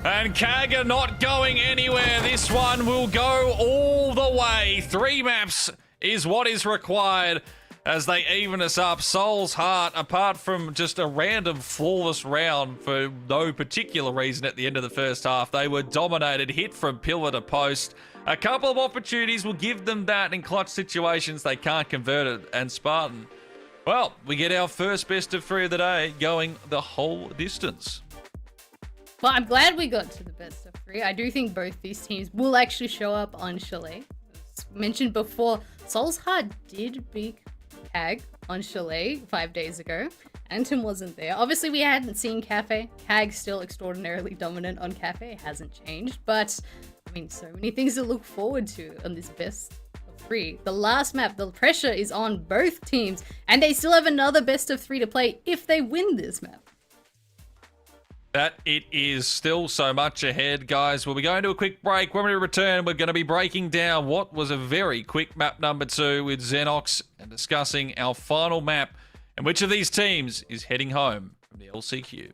And Kaga not going anywhere. This one will go all the way. 3 maps is what is required as they even us up. Soul's Heart, apart from just a random flawless round for no particular reason at the end of the first half, they were dominated, hit from pillar to post. A couple of opportunities will give them that in clutch situations. They can't convert it. And Spartan, well, we get our first best of 3 of the day going the whole distance. Well, I'm glad we got to the best of 3. I do think both these teams will actually show up on Chalet. As mentioned before, Soul's Heart did beat CAG on Chalet 5 days ago. Anton wasn't there. Obviously, we hadn't seen Cafe. CAG still extraordinarily dominant on Cafe. It hasn't changed. But, I mean, so many things to look forward to on this best of 3. The last map, the pressure is on both teams. And they still have another best of 3 to play if they win this map. That it is still so much ahead, guys. We'll be going to a quick break. When we return, we're going to be breaking down what was a very quick map number 2 with Xenox and discussing our final map and which of these teams is heading home from the LCQ.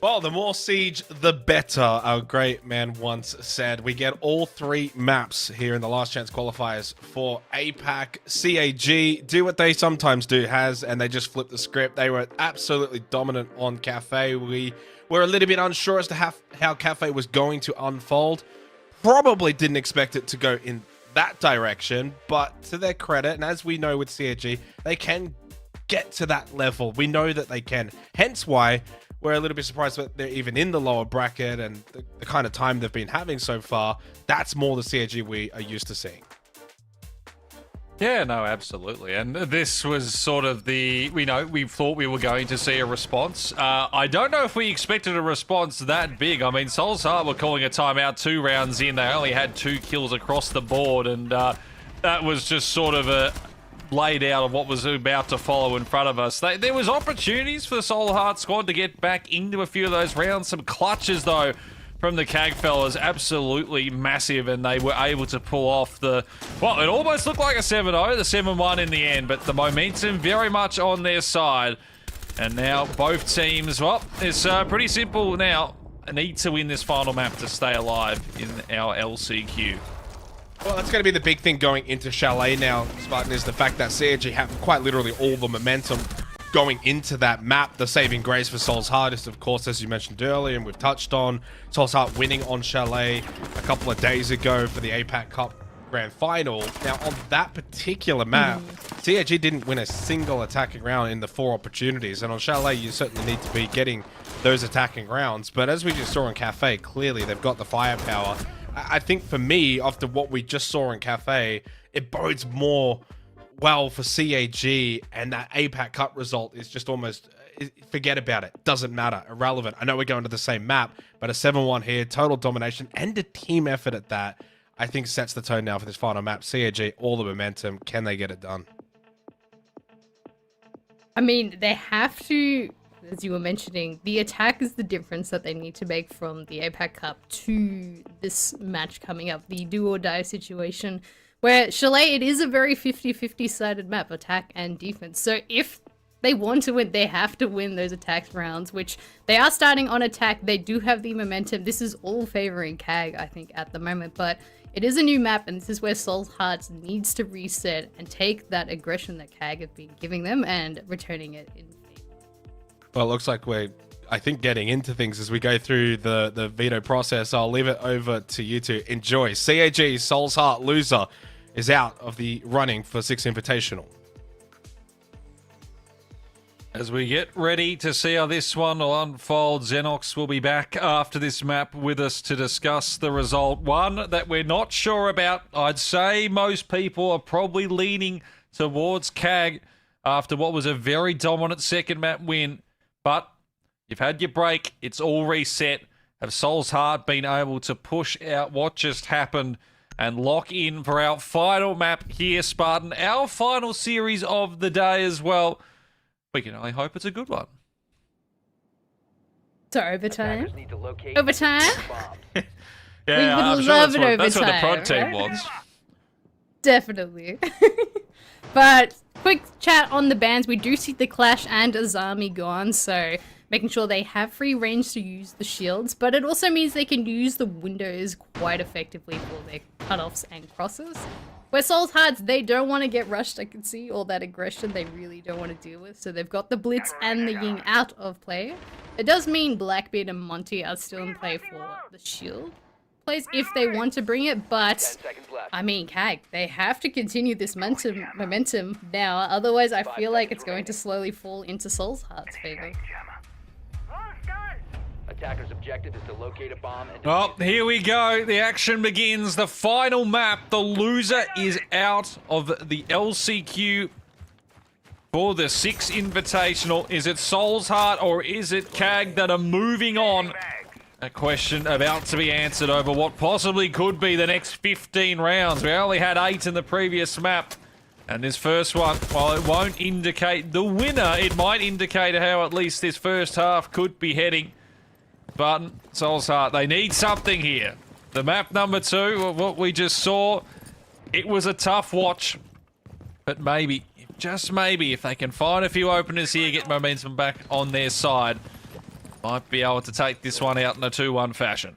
Well, the more siege, the better, our great man once said. We get all 3 maps here in the last chance qualifiers for APAC. CAG do what they sometimes do, and they just flipped the script. They were absolutely dominant on Cafe. We were a little bit unsure as to how Cafe was going to unfold. Probably didn't expect it to go in that direction, but to their credit, and as we know with CAG, they can get to that level. We know that they can. Hence why we're a little bit surprised that they're even in the lower bracket, and the kind of time they've been having so far, that's more the CAG we are used to seeing. Yeah, no, absolutely. And this was sort of we thought we were going to see a response. I don't know if we expected a response that big. I mean, Souls Heart were calling a timeout 2 rounds in. They only had 2 kills across the board, and that was just sort of a laid out of what was about to follow in front of us. There was opportunities for the Soul Heart squad to get back into a few of those rounds. Some clutches, though, from the CAG fellas, absolutely massive, and they were able to pull off it almost looked like a 7-0, the 7-1 in the end, but the momentum very much on their side. And now both teams, well, it's pretty simple now. Need to win this final map to stay alive in our LCQ. Well, that's going to be the big thing going into Chalet now, Spartan, is the fact that CAG have quite literally all the momentum going into that map. The saving grace for Soul's Heart is, of course, as you mentioned earlier, and we've touched on, Soul's Heart winning on Chalet a couple of days ago for the APAC Cup Grand Final. Now, on that particular map, CAG didn't win a single attacking round in the 4 opportunities, and on Chalet, you certainly need to be getting those attacking rounds. But as we just saw in Cafe, clearly they've got the firepower. I think for me, after what we just saw in Cafe, it bodes more well for CAG, and that APAC Cup result is just almost, forget about it, doesn't matter, irrelevant. I know we're going to the same map, but a 7-1 here, total domination, and a team effort at that, I think sets the tone now for this final map. CAG, all the momentum, can they get it done? I mean, they have to, as you were mentioning, the attack is the difference that they need to make from the APAC Cup to this match coming up, the do or die situation, where Chalet, it is a very 50-50 sided map, attack and defense. So if they want to win, they have to win those attack rounds, which they are starting on attack. They do have the momentum. This is all favoring CAG, I think, at the moment, but it is a new map, and this is where Soul's Hearts needs to reset and take that aggression that CAG have been giving them and returning it in. Well, it looks like we're, I think, getting into things as we go through the veto process. I'll leave it over to you to enjoy. CAG, Soul's Heart loser, is out of the running for 6 Invitational. As we get ready to see how this one will unfold, Xenox will be back after this map with us to discuss the result. One that we're not sure about. I'd say most people are probably leaning towards CAG after what was a very dominant second map win. But you've had your break. It's all reset. Have Soul's Heart been able to push out what just happened and lock in for our final map here, Spartan? Our final series of the day as well. We can only hope it's a good one. So overtime? Attackers need to locate Overtime? bombs. Yeah, We would I'm sure love that's it that's what the overtime, prod team right? wants. Definitely. But quick chat on the bans. We do see the Clash and Azami gone, so making sure they have free range to use the shields, but it also means they can use the windows quite effectively for their cutoffs and crosses. Where Soul's Hearts, they don't want to get rushed, I can see all that aggression they really don't want to deal with, so they've got the Blitz and the Ying out of play. It does mean Blackbeard and Monty are still in play for the shield plays if they want to bring it, but 10 seconds left. I mean, CAG, they have to continue this momentum now, otherwise I feel like it's going to slowly fall into Soul's Heart's favor. Attackers' objective is to locate a bomb and Well, here we go. The action begins. The final map. The loser is out of the LCQ for the 6 Invitational. Is it Soul's Heart or is it CAG that are moving on? A question about to be answered over what possibly could be the next 15 rounds. We only had 8 in the previous map. And this first one, while it won't indicate the winner, it might indicate how at least this first half could be heading. But Soul's Heart, they need something here. The map number 2, what we just saw, it was a tough watch. But maybe, just maybe, if they can find a few openers here, get momentum back on their side, Might be able to take this one out in a 2-1 fashion.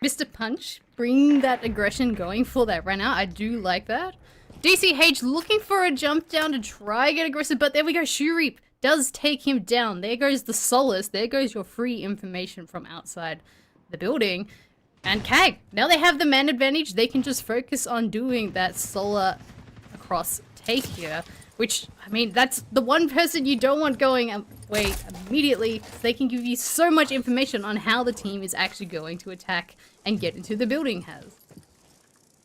Mr. Punch, bring that aggression going for that right now. I do like that. DCH looking for a jump down to try get aggressive, but there we go. Shurip does take him down. There goes the solace. There goes your free information from outside the building. And Kag, now they have the man advantage. They can just focus on doing that solar across take here, which, I mean, that's the one person you don't want going away immediately. They can give you so much information on how the team is actually going to attack and get into the building has.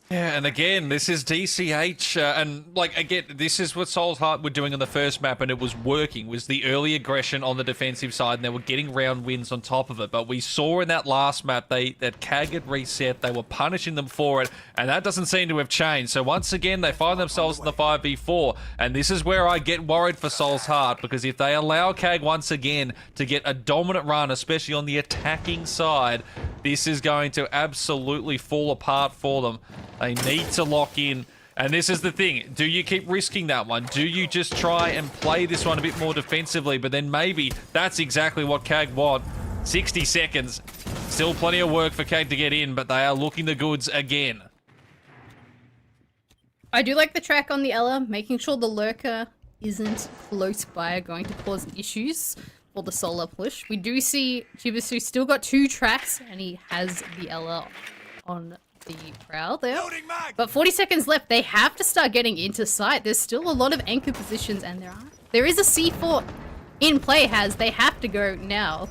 Yeah, and again, this is DCH, and like, again, this is what Soul's Heart were doing on the first map, and it was working, was the early aggression on the defensive side, and they were getting round wins on top of it. But we saw in that last map, that CAG had reset, they were punishing them for it, and that doesn't seem to have changed. So once again, they find themselves in the 5v4, and this is where I get worried for Soul's Heart, because if they allow CAG once again to get a dominant run, especially on the attacking side, this is going to absolutely fall apart for them. They need to lock in. And this is the thing. Do you keep risking that one? Do you just try and play this one a bit more defensively? But then maybe that's exactly what CAG want. 60 seconds. Still plenty of work for CAG to get in, but they are looking the goods again. I do like the track on the Ella, making sure the lurker isn't close by are going to cause issues for the solar push. We do see Chibisu still got 2 tracks, and he has the Ella on the prowl there. But 40 seconds left. They have to start getting into sight. There's still a lot of anchor positions, and there is a C4 in play. They have to go now.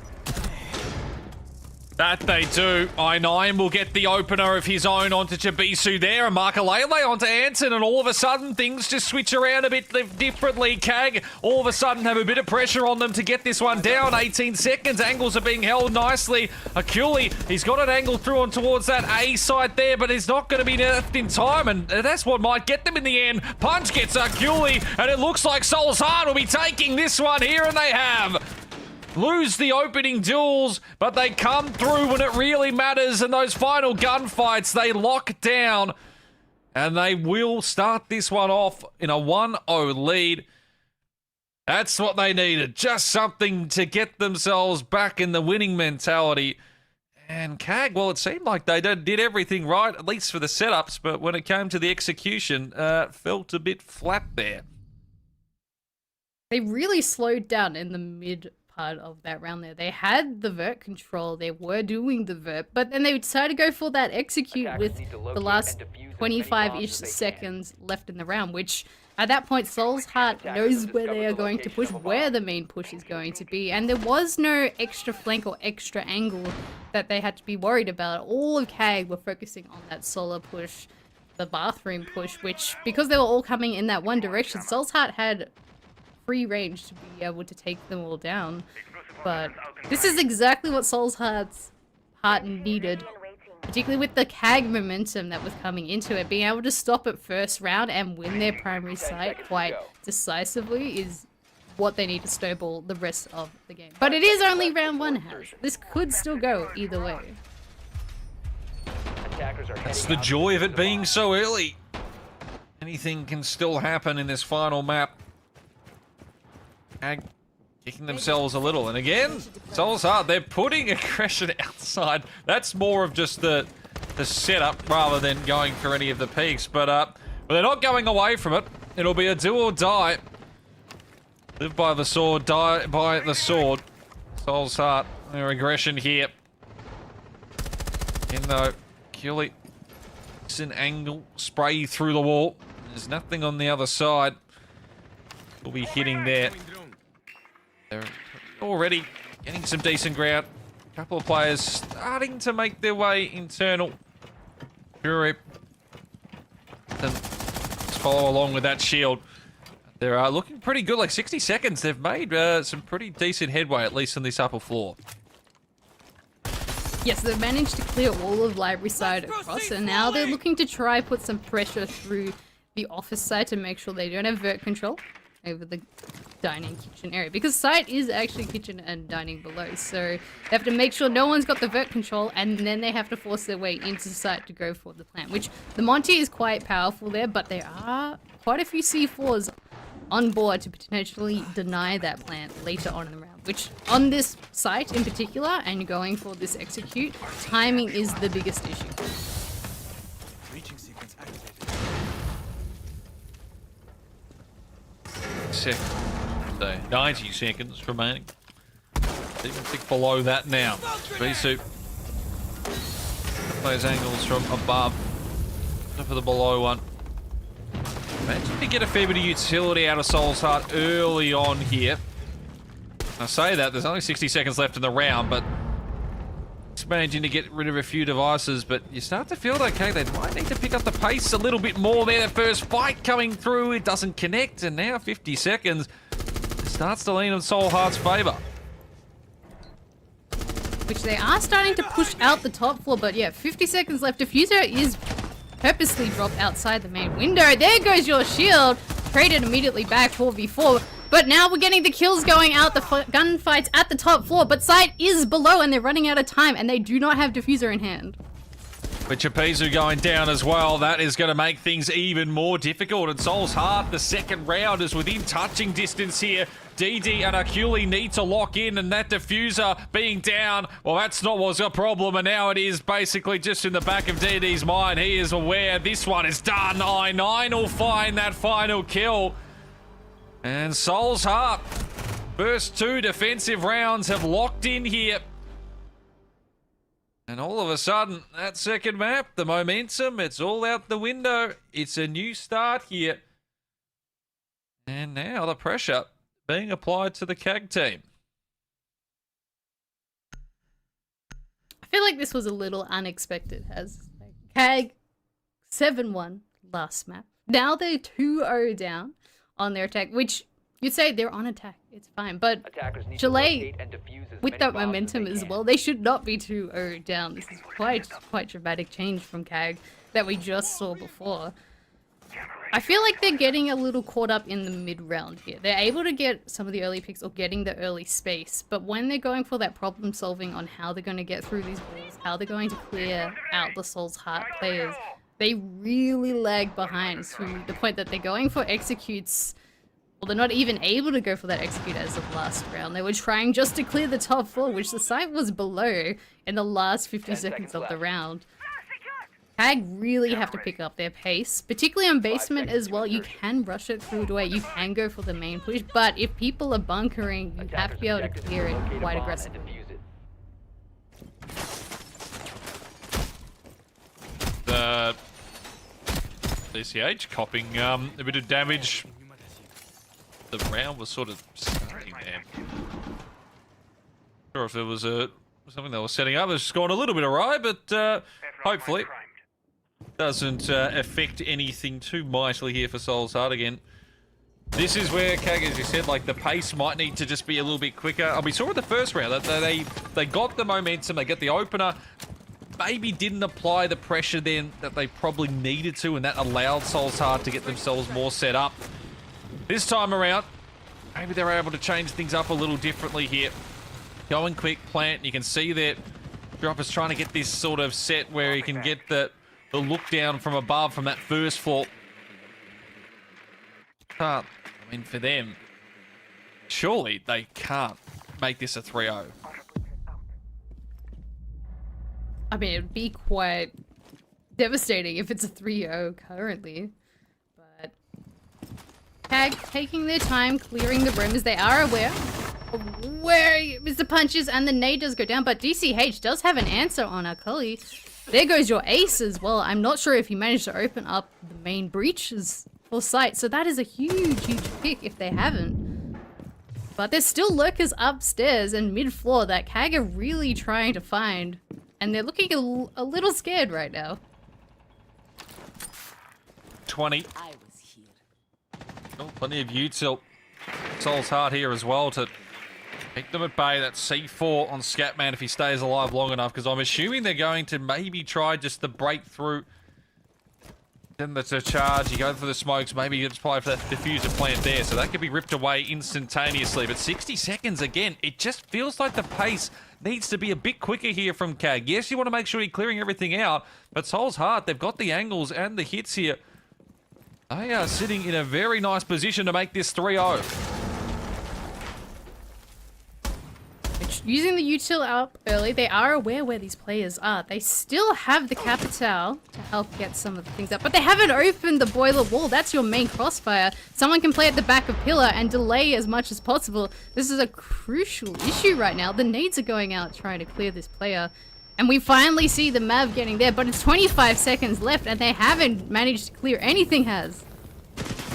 That they do. I9 will get the opener of his own onto Chibisu there, and Markalele onto Anson, and all of a sudden things just switch around a bit differently. CAG all of a sudden have a bit of pressure on them to get this one down. 18 seconds, angles are being held nicely. Akuli, he's got an angle through on towards that A side there, but it's not going to be nerfed in time, and that's what might get them in the end. Punch gets Akuli, and it looks like Soul's Heart will be taking this one here, and they have. Lose the opening duels, but they come through when it really matters, and those final gunfights, they lock down, and they will start this one off in a 1-0 lead. That's what they needed, just something to get themselves back in the winning mentality. And CAG, well, it seemed like they did everything right, at least for the setups, but when it came to the execution, felt a bit flat there. They really slowed down in the mid part of that round there. They had the vert control, they were doing the vert, but then they decided to go for that execute with the last 25-ish seconds left in the round, which at that point Soul's Heart knows where they are going to push, where the main push is going to be, and there was no extra flank or extra angle that they had to be worried about. All of CAG were focusing on that solar push, the bathroom push, which, because they were all coming in that one direction, Soul's Heart had free range to be able to take them all down. But this is exactly what Soul's Heart needed, particularly with the CAG momentum that was coming into it. Being able to stop at first round and win their primary site quite decisively is what they need to snowball the rest of the game. But it is only round 1, has. This could still go either way. That's the joy of it being so early. Anything can still happen in this final map. CAG kicking themselves a little, and again, Soul's Heart, they're putting aggression outside. That's more of just the setup rather than going for any of the peaks, but they're not going away from it. It'll be a do or die. Live by the sword, die by the sword. Soul's Heart, their aggression here. In though, Cully, it's an angle, spray through the wall. There's nothing on the other side. We'll be hitting there. They're already getting some decent ground. A couple of players starting to make their way internal. Fury. Let's follow along with that shield. They're looking pretty good, like 60 seconds. They've made some pretty decent headway, at least on this upper floor. Yes, they've managed to clear all of library side across, and now they're looking to try put some pressure through the office side to make sure they don't have vert control over the dining kitchen area, because site is actually kitchen and dining below, so they have to make sure no one's got the vert control, and then they have to force their way into site to go for the plant, which the Monty is quite powerful there, but there are quite a few C4s on board to potentially deny that plant later on in the round. which on this site in particular, and going for this execute, timing is the biggest issue. Breaching sequence activated. So 90 seconds remaining. Even tick below that now. Visu. Those angles from above. For the below one. Imagine if you get a fair bit of utility out of Soul's Heart early on here. I say that, there's only 60 seconds left in the round, but it's managing to get rid of a few devices, but you start to feel okay, they might need to pick up the pace a little bit more there. That first fight coming through, it doesn't connect, and now 50 seconds starts to lean in Soul Heart's favour. Which they are starting to push out the top floor, but yeah, 50 seconds left. Diffuser is purposely dropped outside the main window. There goes your shield. Traded immediately back 4v4. But now we're getting the kills going out, the gunfights at the top floor, but site is below and they're running out of time and they do not have Diffuser in hand. With Chapizu going down as well, that is going to make things even more difficult. And Soul's Heart, the second round, is within touching distance here. DD and Akuli need to lock in, and that Diffuser being down, well, that's not what's a problem, and now it is basically just in the back of DD's mind. He is aware this one is done. I9 will find that final kill. And Soul's Heart, first two defensive rounds have locked in here. And all of a sudden, that second map, the momentum, it's all out the window. It's a new start here. And now the pressure being applied to the CAG team. I feel like this was a little unexpected as CAG 7-1 last map. Now they're 2-0 down on their attack, which you'd say they're on attack. It's fine, but Attackers need to Chile, locate and defuse as with many that bombs momentum they as can. well, they should not be 2-0 down. This is quite dramatic change from CAG that we just saw before. I feel like they're getting a little caught up in the mid-round here. They're able to get some of the early picks or getting the early space, but when they're going for that problem solving on how they're going to get through these walls, how they're going to clear out the Soul's Heart players, they really lag behind to the point that they're going for executes. Well, they're not even able to go for that execute as of last round. They were trying just to clear the top floor, which the site was below in the last 50 seconds of the round. CAG really have to pick up their pace, particularly on basement as well. You can rush it through the way, you can go for the main push, but if people are bunkering, you have to be able to clear it quite aggressively. The DCH copping a bit of damage. The round was sort of starting there. Not sure if it was something they were setting up. It's just gone a little bit awry, but hopefully doesn't affect anything too mightily here for Soul's Heart again. This is where CAG, as you said, like the pace might need to just be a little bit quicker. We saw in the first round that they got the momentum, they get the opener, maybe didn't apply the pressure then that they probably needed to, and that allowed Soul's Heart to get themselves more set up. This time around, maybe they're able to change things up a little differently here. Going quick, plant, you can see that Dropper's trying to get this sort of set where he can get the look down from above from that first floor. I mean, for them, surely they can't make this a 3-0. I mean, it'd be quite devastating if it's a 3-0 currently. But CAG taking their time, clearing the room as they are aware of where Mr. Punches and the nade does go down. But DCH does have an answer on Akali. There goes your ace as well. I'm not sure if he managed to open up the main breaches for site. So that is a huge, huge pick if they haven't. But there's still lurkers upstairs and mid-floor that CAG are really trying to find. And they're looking a little scared right now. 20. Oh, plenty of util. Soul's Heart here as well to keep them at bay. That's C4 on Scatman if he stays alive long enough, because I'm assuming they're going to maybe try just the breakthrough. Then the charge, you go for the smokes, maybe you just apply for that diffuser plant there, so that could be ripped away instantaneously. But 60 seconds again, it just feels like the pace needs to be a bit quicker here from CAG. Yes, you want to make sure you're clearing everything out, but Soul's Heart, they've got the angles and the hits here. They are sitting in a very nice position to make this 3-0. using the util up early. They are aware where these players are. They still have the capital to help get some of the things up, but they haven't opened the boiler wall. That's your main crossfire. Someone can play at the back of pillar and delay as much as possible. This is a crucial issue right now. The nades are going out trying to clear this player. And we finally see the Mav getting there, but it's 25 seconds left and they haven't managed to clear anything, has.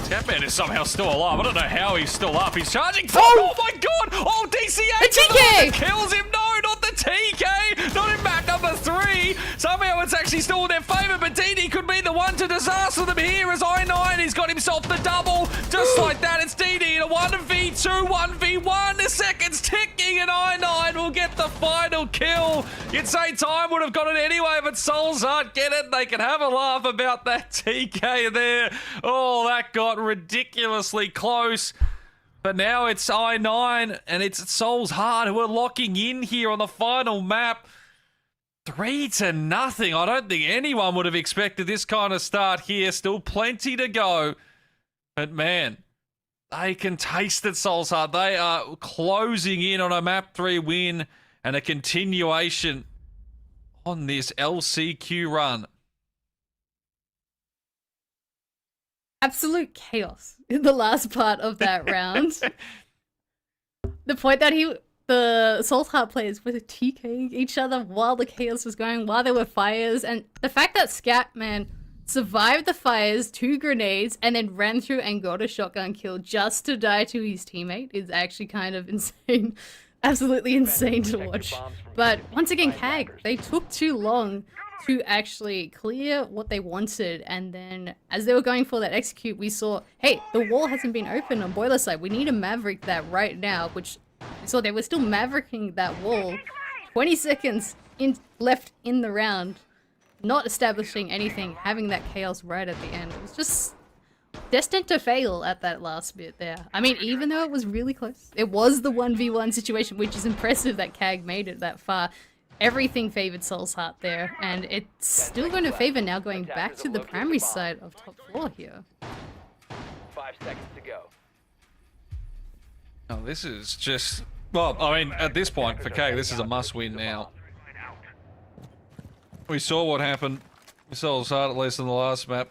Scatman is somehow still alive. I don't know how he's still up. He's charging. Oh my god! Oh, DCA! The TK! Kills him. No, not the TK! Not in map number 3. Somehow it's actually still in their favor, but DD could be the one to disaster them here as I9. He's got himself the double. Just like that, it's DD in a 1v2, 1v1. The seconds ticking, and I9 will get the final kill. You'd say Time would have got it anyway, but Souls aren't get it. They can have a laugh about that TK there. Oh, that got ridiculously close. But now it's I9 and it's Souls Heart who are locking in here on the final map. 3-0. I don't think anyone would have expected this kind of start here. Still plenty to go. But man, they can taste it, Souls Heart. They are closing in on a map 3 win and a continuation on this LCQ run. Absolute chaos in the last part of that round. The point that the Souls Heart players were TKing each other while the chaos was going, while there were fires, and the fact that Scatman survived the fires, 2 grenades, and then ran through and got a shotgun kill just to die to his teammate is actually kind of insane. Absolutely insane to watch. But once again, CAG, they took too long to actually clear what they wanted, and then as they were going for that execute, we saw, hey, the wall hasn't been opened on boiler side. We need to maverick that right now, which we saw they were still mavericking that wall. 20 seconds left in the round, not establishing anything, having that chaos right at the end. It was just destined to fail at that last bit there. I mean, even though it was really close, it was the 1v1 situation, which is impressive that CAG made it that far. Everything favored Souls Heart there, and it's still going to favor now going back to the primary side of top 4 here. 5 seconds to go. Oh, this is just... Well, I mean, at this point, for CAG, this is a must-win now. We saw what happened with Souls Heart, at least in the last map.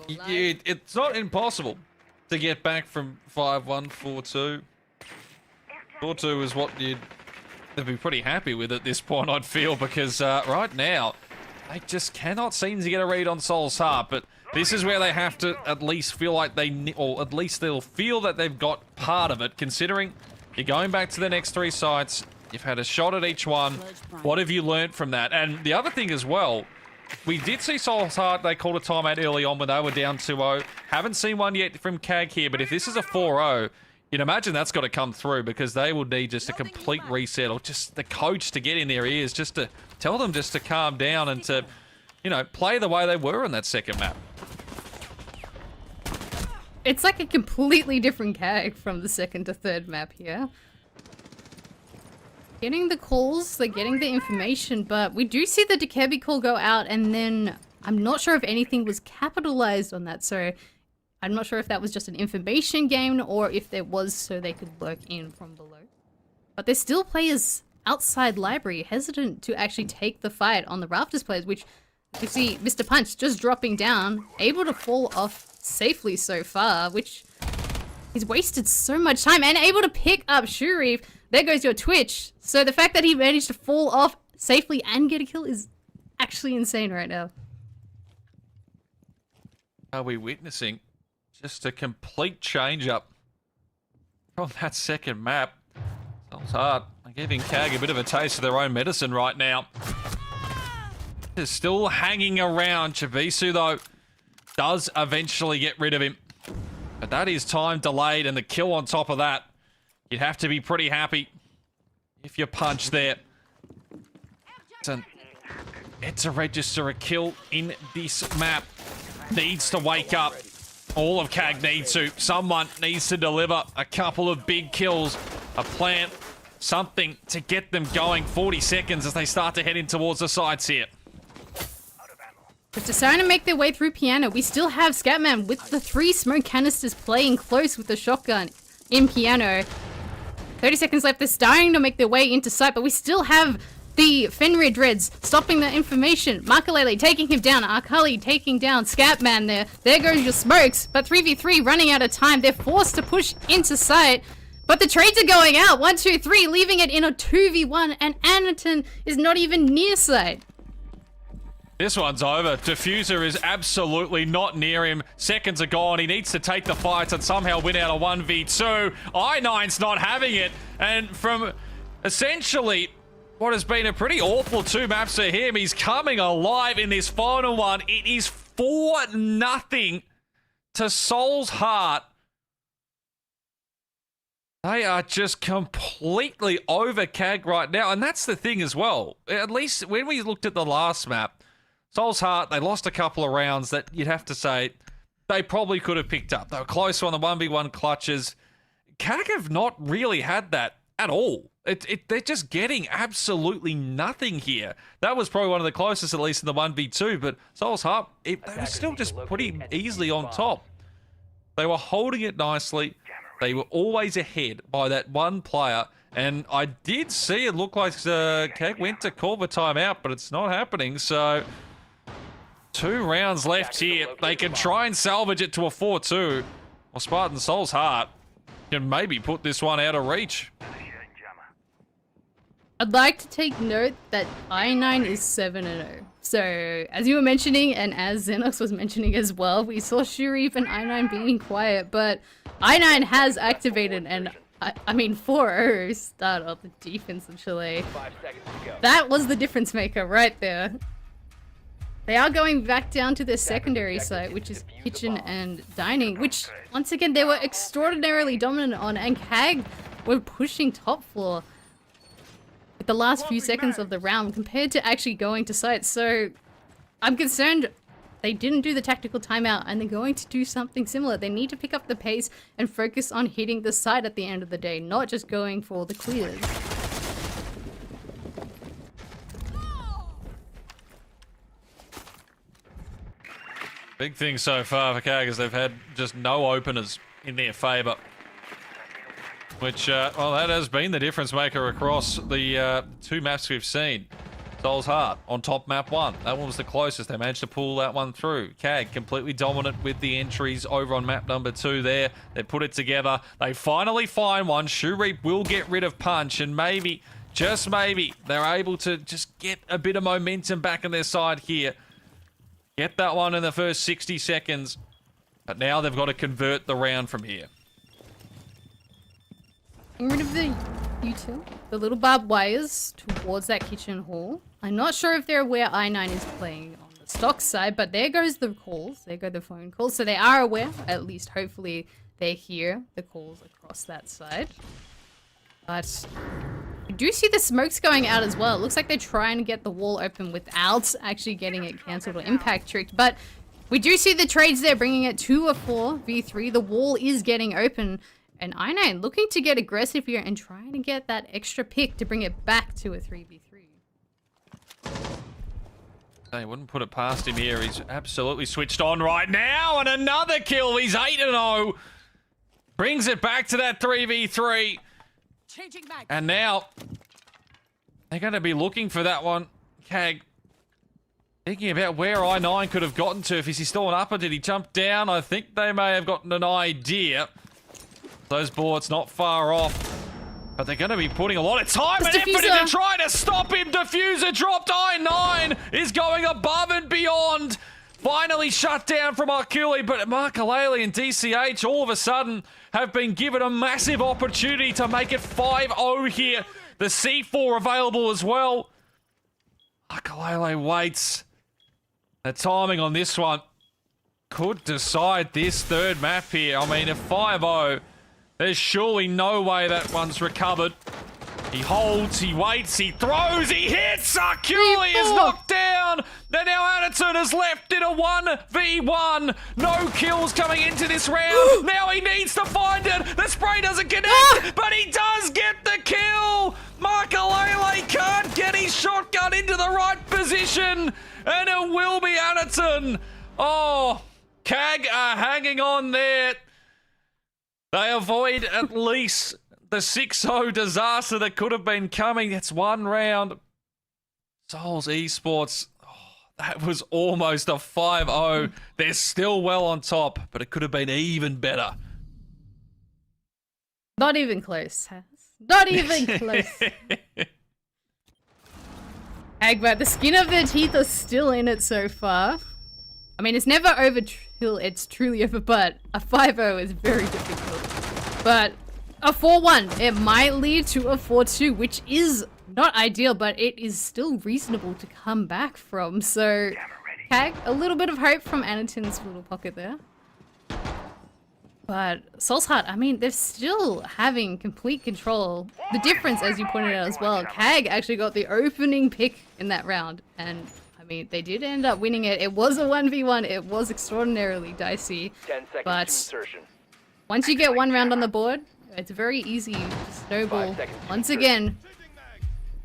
It's not impossible to get back from 5-1, 4-2. 4-2 is what you'd be pretty happy with at this point, I'd feel, because right now, they just cannot seem to get a read on Souls Heart, but this is where they have to at least feel like or at least they'll feel that they've got part of it, considering you're going back to the next 3 sites, you've had a shot at each one, what have you learned from that? And the other thing as well, we did see Souls Heart, they called a timeout early on when they were down 2-0, haven't seen one yet from CAG here, but if this is a 4-0, you'd imagine that's got to come through, because they would need just a complete reset, or just the coach to get in their ears, just to tell them just to calm down and to, you know, play the way they were in that second map. It's like a completely different CAG from the second to third map here. Getting the calls, they're getting the information, but we do see the Dekebi call go out, and then I'm not sure if anything was capitalized on that, so I'm not sure if that was just an information game or if there was so they could lurk in from below. But there's still players outside library hesitant to actually take the fight on the Rafters players, which you see Mr. Punch just dropping down, able to fall off safely so far, which he's wasted so much time, and able to pick up Shurif. There goes your Twitch. So the fact that he managed to fall off safely and get a kill is actually insane right now. Are we witnessing just a complete change-up from that second map? Souls Heart are giving CAG a bit of a taste of their own medicine right now. They're still hanging around. Chavisu, though, does eventually get rid of him. But that is time delayed, and the kill on top of that. You'd have to be pretty happy if you punch there. It's a register a kill in this map. Needs to wake up. All of CAG needs to. Someone needs to deliver a couple of big kills. A plant. Something to get them going. 40 seconds as they start to head in towards the sides here. But they're starting to make their way through Piano. We still have Scatman with the 3 smoke canisters playing close with the shotgun in Piano. 30 seconds left. They're starting to make their way into sight, but we still have the Fenrir Dreads stopping that information. Makalele taking him down. Akali taking down Scatman there. There goes your smokes. But 3v3 running out of time. They're forced to push into sight. But the trades are going out. 1, 2, 3, leaving it in a 2v1. And Anaton is not even near sight. This one's over. Diffuser is absolutely not near him. Seconds are gone. He needs to take the fight and somehow win out a 1v2. I9's not having it. And from essentially what has been a pretty awful 2 maps for him, he's coming alive in this final one. It is 4-0 to Soul's Heart. They are just completely over CAG right now. And that's the thing as well. At least when we looked at the last map, Soul's Heart, they lost a couple of rounds that you'd have to say they probably could have picked up. They were close on the 1v1 clutches. CAG have not really had that at all. They're just getting absolutely nothing here. That was probably one of the closest, at least in the 1v2, but Soul's Heart, they were still just pretty easily on top. They were holding it nicely. They were always ahead by that one player. And I did see it look like CAG went to call the timeout, but it's not happening. So 2 rounds left here. They can try and salvage it to a 4-2. Or Spartan Soul's Heart can maybe put this one out of reach. I'd like to take note that I9 is 7-0. So, as you were mentioning, and as Xenox was mentioning as well, we saw Shurif and I9 being quiet, but I9 has activated, and I mean 4-0 start of the defense of Chile. 5 seconds to go. That was the difference maker right there. They are going back down to their secondary site, which is kitchen and dining, which, once again, they were extraordinarily dominant on, and CAG were pushing top floor with the last few seconds of the round compared to actually going to site. So I'm concerned they didn't do the tactical timeout, and they're going to do something similar. They need to pick up the pace and focus on hitting the site at the end of the day, not just going for the clears. Big thing so far for CAG is they've had just no openers in their favour. Which, well, that has been the difference maker across the 2 maps we've seen. Soul's Heart on top map 1. That one was the closest. They managed to pull that one through. CAG completely dominant with the entries over on map number 2 there. They put it together. They finally find one. Shurip will get rid of Punch, and maybe, just maybe, they're able to just get a bit of momentum back on their side here. Get that one in the first 60 seconds. But now they've got to convert the round from here. Getting rid of the util, the little barbed wires towards that kitchen hall. I'm not sure if they're aware I9 is playing on the stock side, but there goes the calls. There go the phone calls. So they are aware, at least hopefully they hear the calls across that side. But I do see the smokes going out as well. It looks like they're trying to get the wall open without actually getting it cancelled or impact tricked. But we do see the trades there, bringing it to a 4v3. The wall is getting open. And I9 looking to get aggressive here and trying to get that extra pick to bring it back to a 3v3. They wouldn't put it past him here. He's absolutely switched on right now. And another kill. He's 8-0. Brings it back to that 3v3. And now they're going to be looking for that one. CAG thinking about where I9 could have gotten to. If he's still an upper, did he jump down? I think they may have gotten an idea. Those boards not far off, but they're going to be putting a lot of time and effort into trying to stop him. Diffuser dropped. I9 is going above and beyond. Finally shut down from Arculi, but Makalele and DCH all of a sudden have been given a massive opportunity to make it 5-0 here. The C4 available as well. Makalele waits. The timing on this one could decide this third map here. I mean, if 5-0, there's surely no way that one's recovered. He holds, he waits, he throws, he hits! Arculi is knocked down! And now Anaton is left in a 1v1. No kills coming into this round. Now he needs to find it. The spray doesn't connect, but he does get the kill! Makalele can't get his shotgun into the right position, and it will be Anaton. Oh, CAG are hanging on there. They avoid at least the 6-0 disaster that could have been coming. It's one round. Souls Esports, that was almost a 5-0. They're still well on top, but it could have been even better. Not even close, Has. Not even close. Agba, the skin of their teeth are still in it so far. I mean, it's never over till it's truly over, but a 5-0 is very difficult. But a 4-1, it might lead to a 4-2, which is not ideal, but it is still reasonable to come back from. So, Kag, a little bit of hope from Anaton's little pocket there. But Soul's Heart, I mean, they're still having complete control. The difference, as you pointed out as well, Kag actually got the opening pick in that round. And, I mean, they did end up winning it. It was a 1v1. It was extraordinarily dicey. 10 seconds But to insertion. once you get one round on the board, it's very easy to snowball 5 seconds to once insertion. again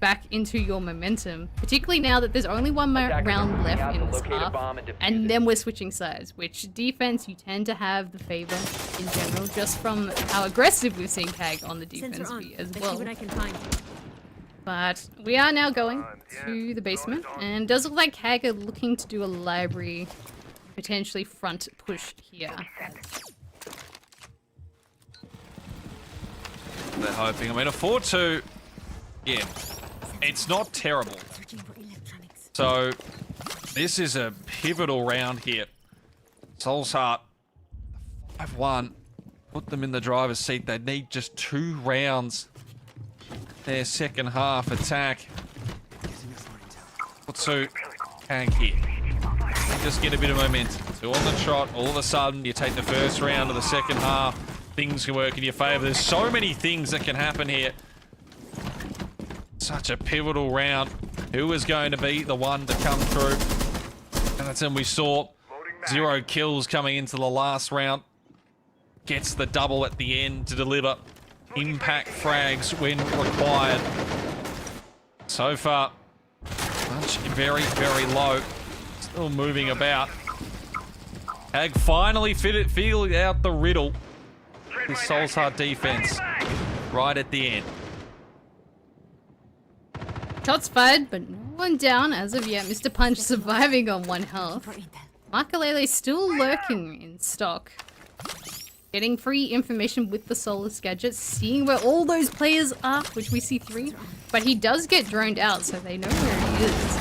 back into your momentum. Particularly now that there's only one Attackers round are moving left out in to this locate a half, bomb and defuse and it. then we're switching sides, which defense you tend to have the favor in general, just from how aggressive we've seen Kag on the defense be as well. I can find. But we are now going to the basement, and does look like Kag are looking to do a library, potentially front push here. They're hoping. I mean, a 4-2, yeah, it's not terrible. Searching for electronics. So, this is a pivotal round here. Soul's Heart, 5-1, put them in the driver's seat. They need just 2 rounds. Their second half attack. What's so Kang here? Just get a bit of momentum. 2 on the trot. All of a sudden, you take the first round of the second half. Things can work in your favor. There's so many things that can happen here. Such a pivotal round. Who is going to be the one to come through? And that's when we saw 0 kills coming into the last round. Gets the double at the end to deliver impact frags when required. So far, punch very, very low. Still moving about. Hag finally figured out the riddle. This Soul's Heart defense right at the end. Shots fired, but no one down as of yet. Mr. Punch surviving on 1 health. Makalele still lurking in stock. Getting free information with the Solus gadget, seeing where all those players are, which we see 3. But he does get droned out, so they know where he is.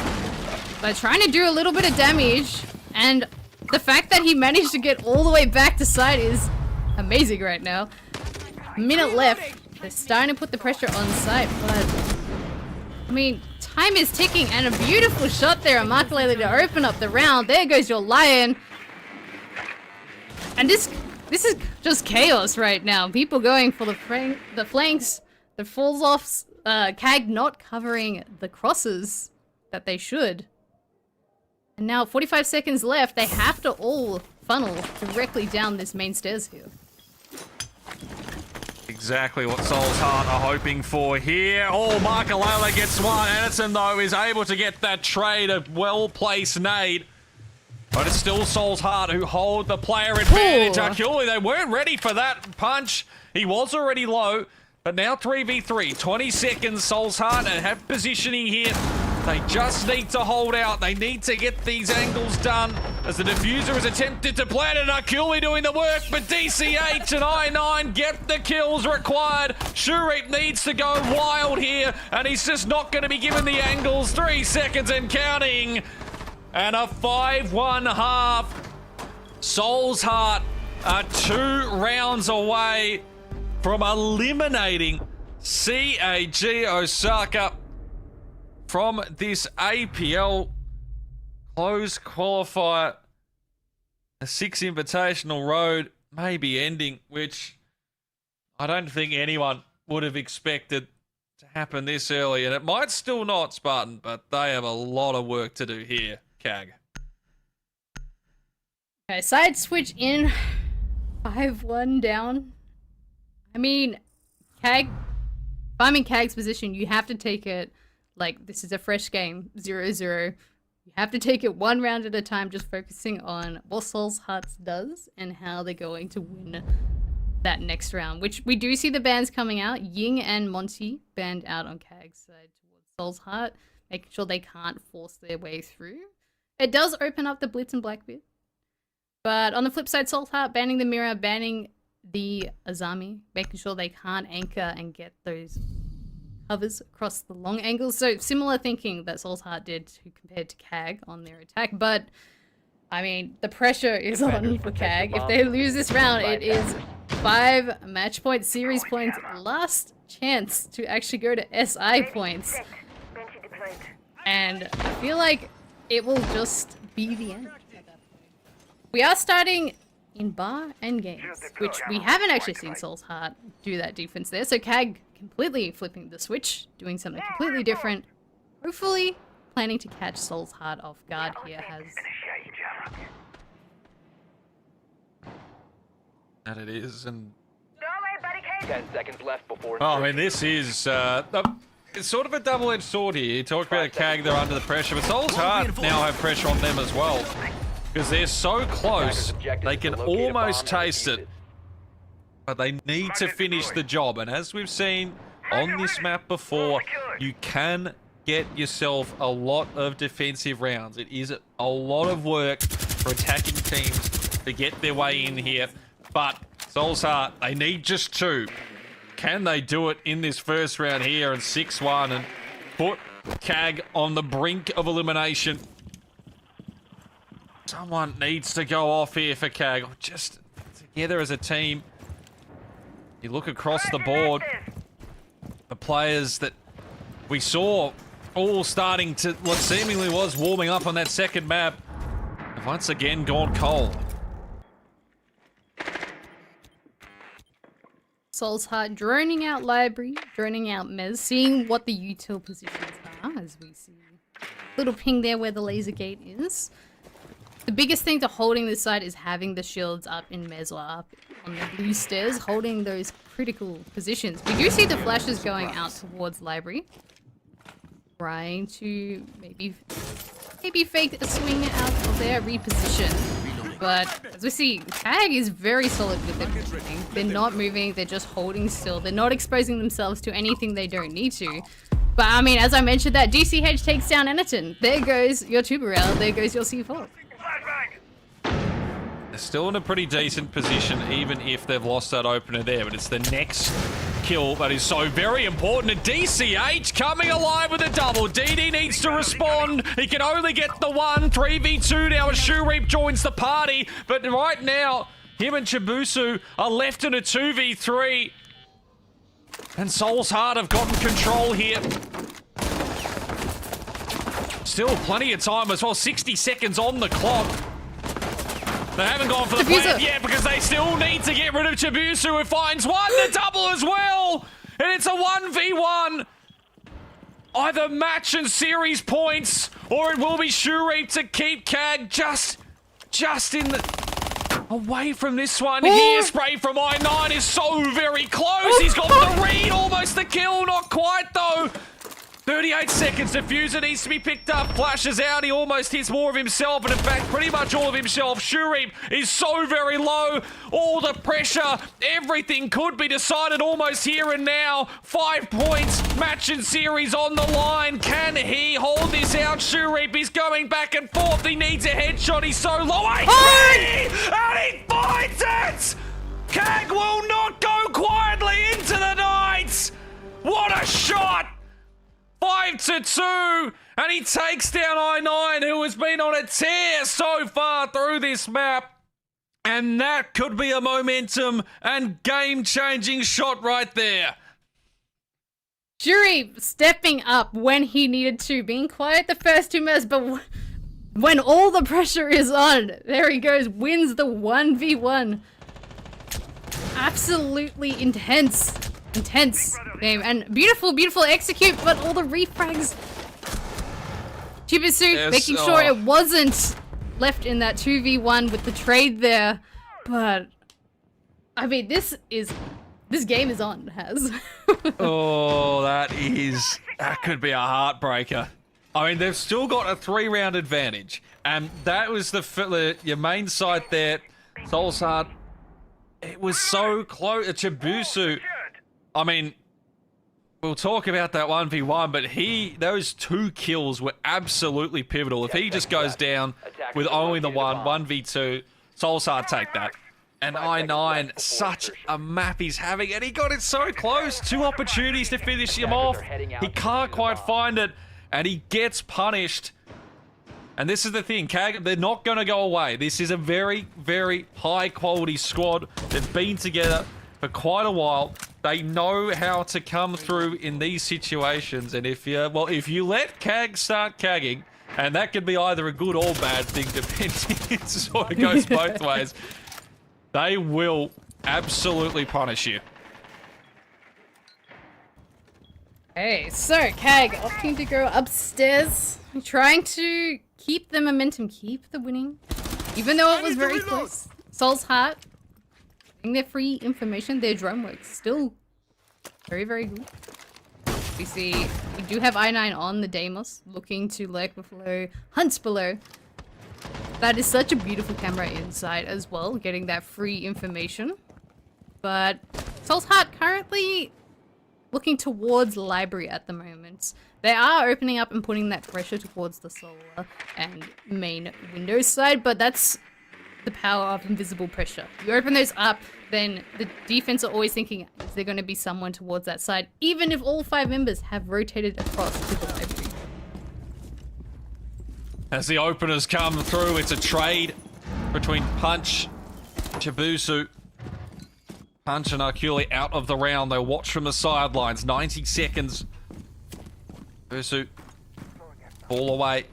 But trying to do a little bit of damage, and the fact that he managed to get all the way back to side is amazing right now. Minute left. They're starting to put the pressure on site, but I mean, time is ticking, and a beautiful shot there on Makalele to open up the round. There goes your Lion. And this is just chaos right now. People going for the flanks, the falls offs, Kag not covering the crosses that they should. And now 45 seconds left. They have to all funnel directly down this main stairs here. Exactly what Soul's Heart are hoping for here. Oh, Makalele gets one. Anderson, though, is able to get that trade, a well-placed nade. But it's still Soul's Heart who hold the player advantage. Akuli, they weren't ready for that punch. He was already low, but now 3v3. 20 seconds, Soul's Heart, and have positioning here. They just need to hold out. They need to get these angles done as the diffuser is attempted to plant it. Akuli doing the work, but DCH and I9 get the kills required. Shurik needs to go wild here, and he's just not going to be given the angles. 3 seconds and counting. And a 5-1 half. Soul's Heart are 2 rounds away from eliminating CAG Osaka from this APL closed qualifier. A 6 invitational road may be ending, which I don't think anyone would have expected to happen this early. And it might still not, Spartan, but they have a lot of work to do here. Kag. Okay, side switch in. 5-1 down. I mean, Kag, if I'm in Kag's position, you have to take it like this is a fresh game, 0-0. You have to take it 1 round at a time, just focusing on what Soul's Hearts does and how they're going to win that next round, which we do see the bans coming out. Ying and Monty banned out on Kag's side towards Soul's Heart, making sure they can't force their way through. It does open up the Blitz and Blackbeard. But on the flip side, Soul's Heart banning the Mirror, banning the Azami, making sure they can't anchor and get those covers across the long angles. So similar thinking that Soul's Heart did compared to Kag on their attack. But, I mean, the pressure is on for Kag. If they lose this round, it is 5 match points, series points, last chance to actually go to SI points. And I feel like it will just be the end at that point. We are starting in bar end games, which we haven't actually seen Soul's Heart do that defense there. So Kag completely flipping the switch, doing something completely different. Hopefully planning to catch Soul's Heart off guard here has... And it is, and... 10 seconds left before. Oh, I mean, this is it's sort of a double-edged sword here. You talked about Kag, they're under the pressure, but Soul's Heart now have pressure on them as well. Because they're so close, they can almost taste it. But they need to finish the job. And as we've seen on this map before, you can get yourself a lot of defensive rounds. It is a lot of work for attacking teams to get their way in here. But Soul's Heart, they need just 2. Can they do it in this first round here and 6-1 and put Kag on the brink of elimination? Someone needs to go off here for Kag. Just together as a team. You look across the board, the players that we saw all starting to what seemingly was warming up on that second map have once again gone cold. Soul's Heart droning out Library, droning out Mez, seeing what the util positions are, as we see. Little ping there where the laser gate is. The biggest thing to holding this side is having the shields up in Mez or up on the blue stairs, holding those critical positions. We do see the flashes going out towards Library. Trying to maybe fake a swing out of there, reposition. But as we see, Kag is very solid with their positioning. They're not moving, they're just holding still. They're not exposing themselves to anything they don't need to. But I mean, as I mentioned, that DCH takes down Enerton. There goes your Tuberel, there goes your C4. They're still in a pretty decent position, even if they've lost that opener there. But it's the next kill that is so very important. And DCH coming alive with a double. DD needs to respond. He can only get the 1. 3v2 now as Shoereap joins the party. But right now, him and Chibusu are left in a 2v3. And Soul's Heart have gotten control here. Still plenty of time as well. 60 seconds on the clock. They haven't gone for the plant yet because they still need to get rid of Chibusu, who finds 1, the double as well. And it's a 1v1. Either match and series points, or it will be Shoereap to keep Kag just in the... away from this one. Here, spray from I9 is so very close. He's got the read, almost the kill, not quite though. 38 seconds, Diffuser needs to be picked up, flashes out, he almost hits more of himself, and in fact, pretty much all of himself. Shoereap is so very low, all the pressure, everything could be decided almost here and now. 5 points, match and series on the line. Can he hold this out? Shoereap is going back and forth, he needs a headshot, he's so low, and he finds it! Kag will not go quietly into the night! What a shot! 5-2, and he takes down I9, who has been on a tear so far through this map. And that could be a momentum and game-changing shot right there. Jury stepping up when he needed to, being quiet the first 2 minutes, but when all the pressure is on, there he goes, wins the 1v1. Absolutely intense game, and beautiful execute, but all the refrags. Chibusu making sure it wasn't left in that 2v1 with the trade there, but I mean, this game is on, Has. Oh, that could be a heartbreaker. I mean, they've still got a 3-round advantage, and that was your main side there. Soul's Heart It was so close. Chibusu, I mean, we'll talk about that 1v1, but those 2 kills were absolutely pivotal. If he just goes down with only the 1v2, Soulsard take that. And I9, such a map he's having, and he got it so close. 2 opportunities to finish him off. He can't quite find it, and he gets punished. And this is the thing, CAG, they're not going to go away. This is a very, very high-quality squad. They've been together for quite a while. They know how to come through in these situations. And if you let CAG start cagging, and that could be either a good or bad thing, depending, it sort of goes both ways, they will absolutely punish you. Okay, so CAG opting to go upstairs, trying to keep the momentum, keep the winning, even though it was very close. Soul's Heart, getting their free information, their drone work still very, very good. We see we do have I9 on the Deimos, looking to lurk below, hunts below. That is such a beautiful camera inside as well, getting that free information. But Soul's Heart currently looking towards library at the moment. They are opening up and putting that pressure towards the solar and main Windows side, but that's the power of invisible pressure. You open those up, then the defense are always thinking, is there going to be someone towards that side, even if all 5 members have rotated across to the library. As the openers come through, it's a trade between Punch, Chibusu. Punch and Arculi out of the round. They'll watch from the sidelines. 90 seconds. Chibusu, ball away.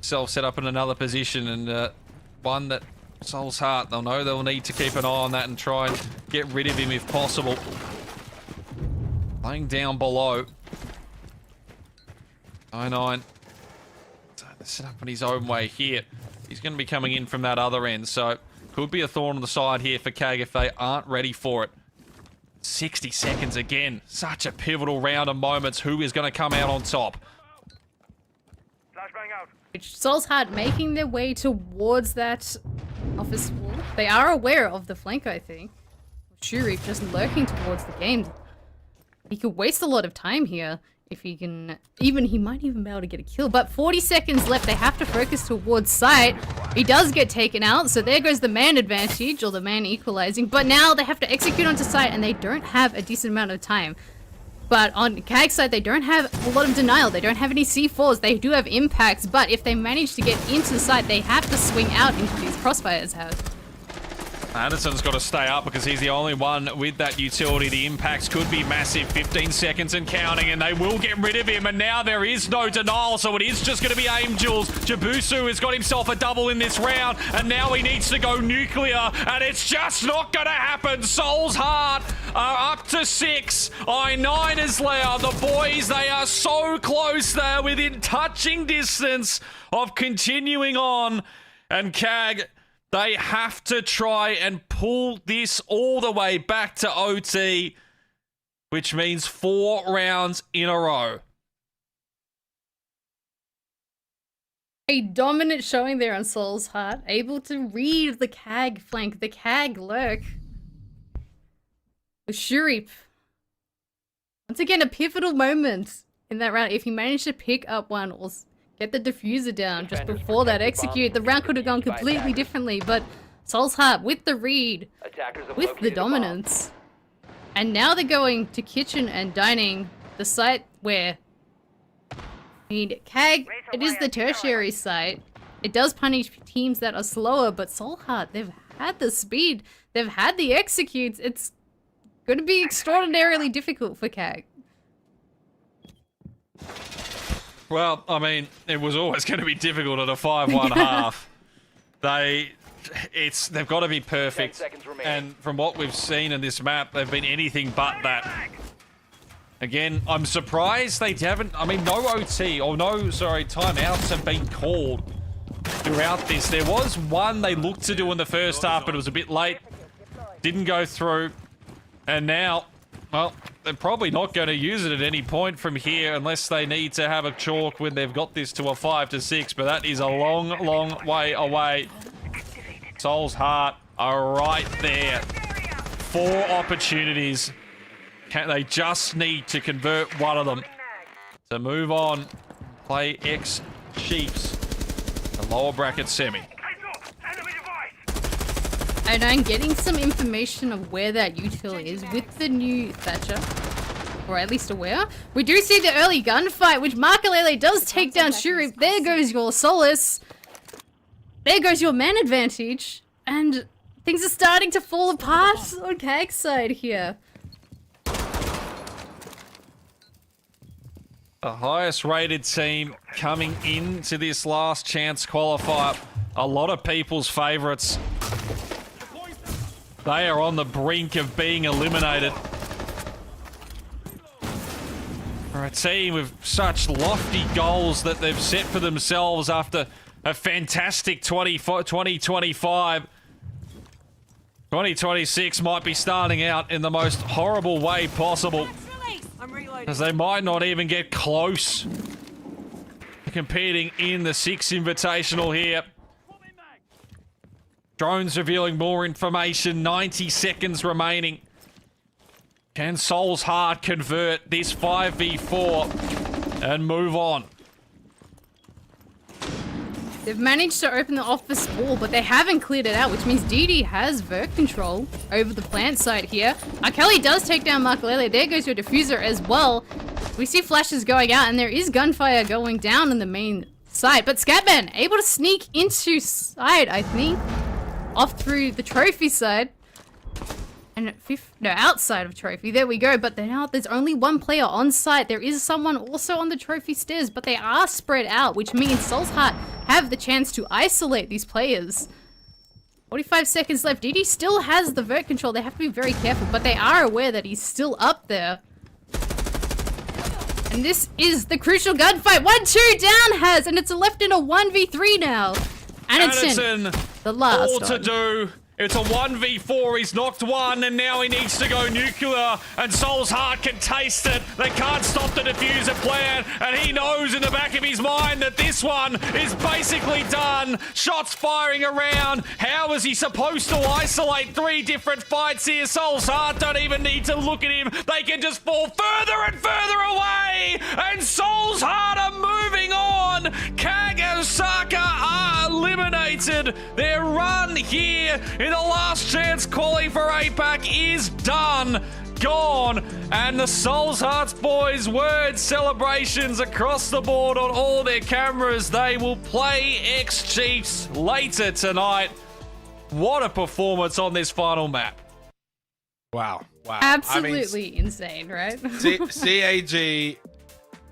Self set up in another position, and one that Soul's Heart, they'll know they'll need to keep an eye on that and try and get rid of him if possible. Laying down below. 9-9. Set up in his own way here. He's going to be coming in from that other end, so could be a thorn on the side here for CAG if they aren't ready for it. 60 seconds again. Such a pivotal round of moments. Who is going to come out on top? Flashbang out. Soul's Heart making their way towards that office wall. They are aware of the flank, I think. Shuri just lurking towards the game. He could waste a lot of time here if he can. He might even be able to get a kill. But 40 seconds left. They have to focus towards site. He does get taken out, so there goes the man advantage, or the man equalizing. But now they have to execute onto site, and they don't have a decent amount of time. But on CAG's side, they don't have a lot of denial. They don't have any C4s. They do have impacts, but if they manage to get into the site, they have to swing out into these crossfires have. Anderson's got to stay up because he's the only one with that utility. The impacts could be massive. 15 seconds and counting, and they will get rid of him. And now there is no denial, so it is just going to be aim duels. Chibusu has got himself a double in this round, and now he needs to go nuclear, and it's just not going to happen. Soul's Heart are up to 6. I9 is loud. The boys, they are so close. They're within touching distance of continuing on. And CAG, they have to try and pull this all the way back to OT, which means 4 rounds in a row. A dominant showing there on Soul's Heart, able to read the CAG flank, the CAG lurk. With Shurip. Once again, a pivotal moment in that round. If he managed to pick up one or get the diffuser down just before that execute, the round could have gone completely differently, but Soul's Heart with the read, with the dominance. And now they're going to kitchen and dining, the site where, I mean, CAG, it is the tertiary site. It does punish teams that are slower, but Soul's Heart, they've had the speed, they've had the executes. It's going to be extraordinarily difficult for CAG. Well, I mean, it was always going to be difficult at a 5-1 half. They've got to be perfect. And from what we've seen in this map, they've been anything but that. Again, I'm surprised they haven't, I mean, no OT, or no, sorry, timeouts have been called throughout this. There was one they looked to do in the first half, but it was a bit late. Didn't go through. And now, well, they're probably not going to use it at any point from here unless they need to have a chalk when they've got this to a 5-6, but that is a long, long way away. Soul's Heart are right there. 4 opportunities. They just need to convert one of them. So move on. Play X Chiefs. The lower bracket semi. And I'm getting some information of where that util is with the new Thatcher. Or at least aware. We do see the early gunfight, which Makalele does take down Shuri. There goes your Solace. There goes your man advantage. And things are starting to fall apart on Kag's side here. The highest rated team coming into this last chance qualifier. A lot of people's favourites. They are on the brink of being eliminated. For a team with such lofty goals that they've set for themselves after a fantastic 2025. 2026 might be starting out in the most horrible way possible. As they might not even get close to competing in the 6 Invitational here. Drones revealing more information. 90 seconds remaining. Can Soul's Heart convert this 5v4 and move on? They've managed to open the office wall, but they haven't cleared it out, which means DD has vert control over the plant site here. Kelly does take down Makalele. There goes your diffuser as well. We see flashes going out, and there is gunfire going down on the main site. But Scatman able to sneak into side, I think, off through the trophy side. And outside of trophy. There we go. But there's only one player on site. There is someone also on the trophy stairs, but they are spread out, which means Soul's Heart have the chance to isolate these players. 45 seconds left. DD still has the vert control. They have to be very careful, but they are aware that he's still up there. And this is the crucial gunfight. 1-2 down has, and it's left in a 1v3 now. Anderson, the last all to do. It's a 1v4, he's knocked one, and now he needs to go nuclear, and Soul's Heart can taste it. They can't stop the diffuser plan, and he knows in the back of his mind that this one is basically done. Shots firing around. How is he supposed to isolate 3 different fights here? Soul's Heart don't even need to look at him. They can just fall further and further away, and Soul's Heart are moving on. Kag and Osaka are eliminated. Their run here in the last chance quali for APAC is done, gone, and the Soul's Hearts boys word celebrations across the board on all their cameras. They will play X-Chiefs later tonight. What a performance on this final map. Wow. Absolutely insane, right? CAG,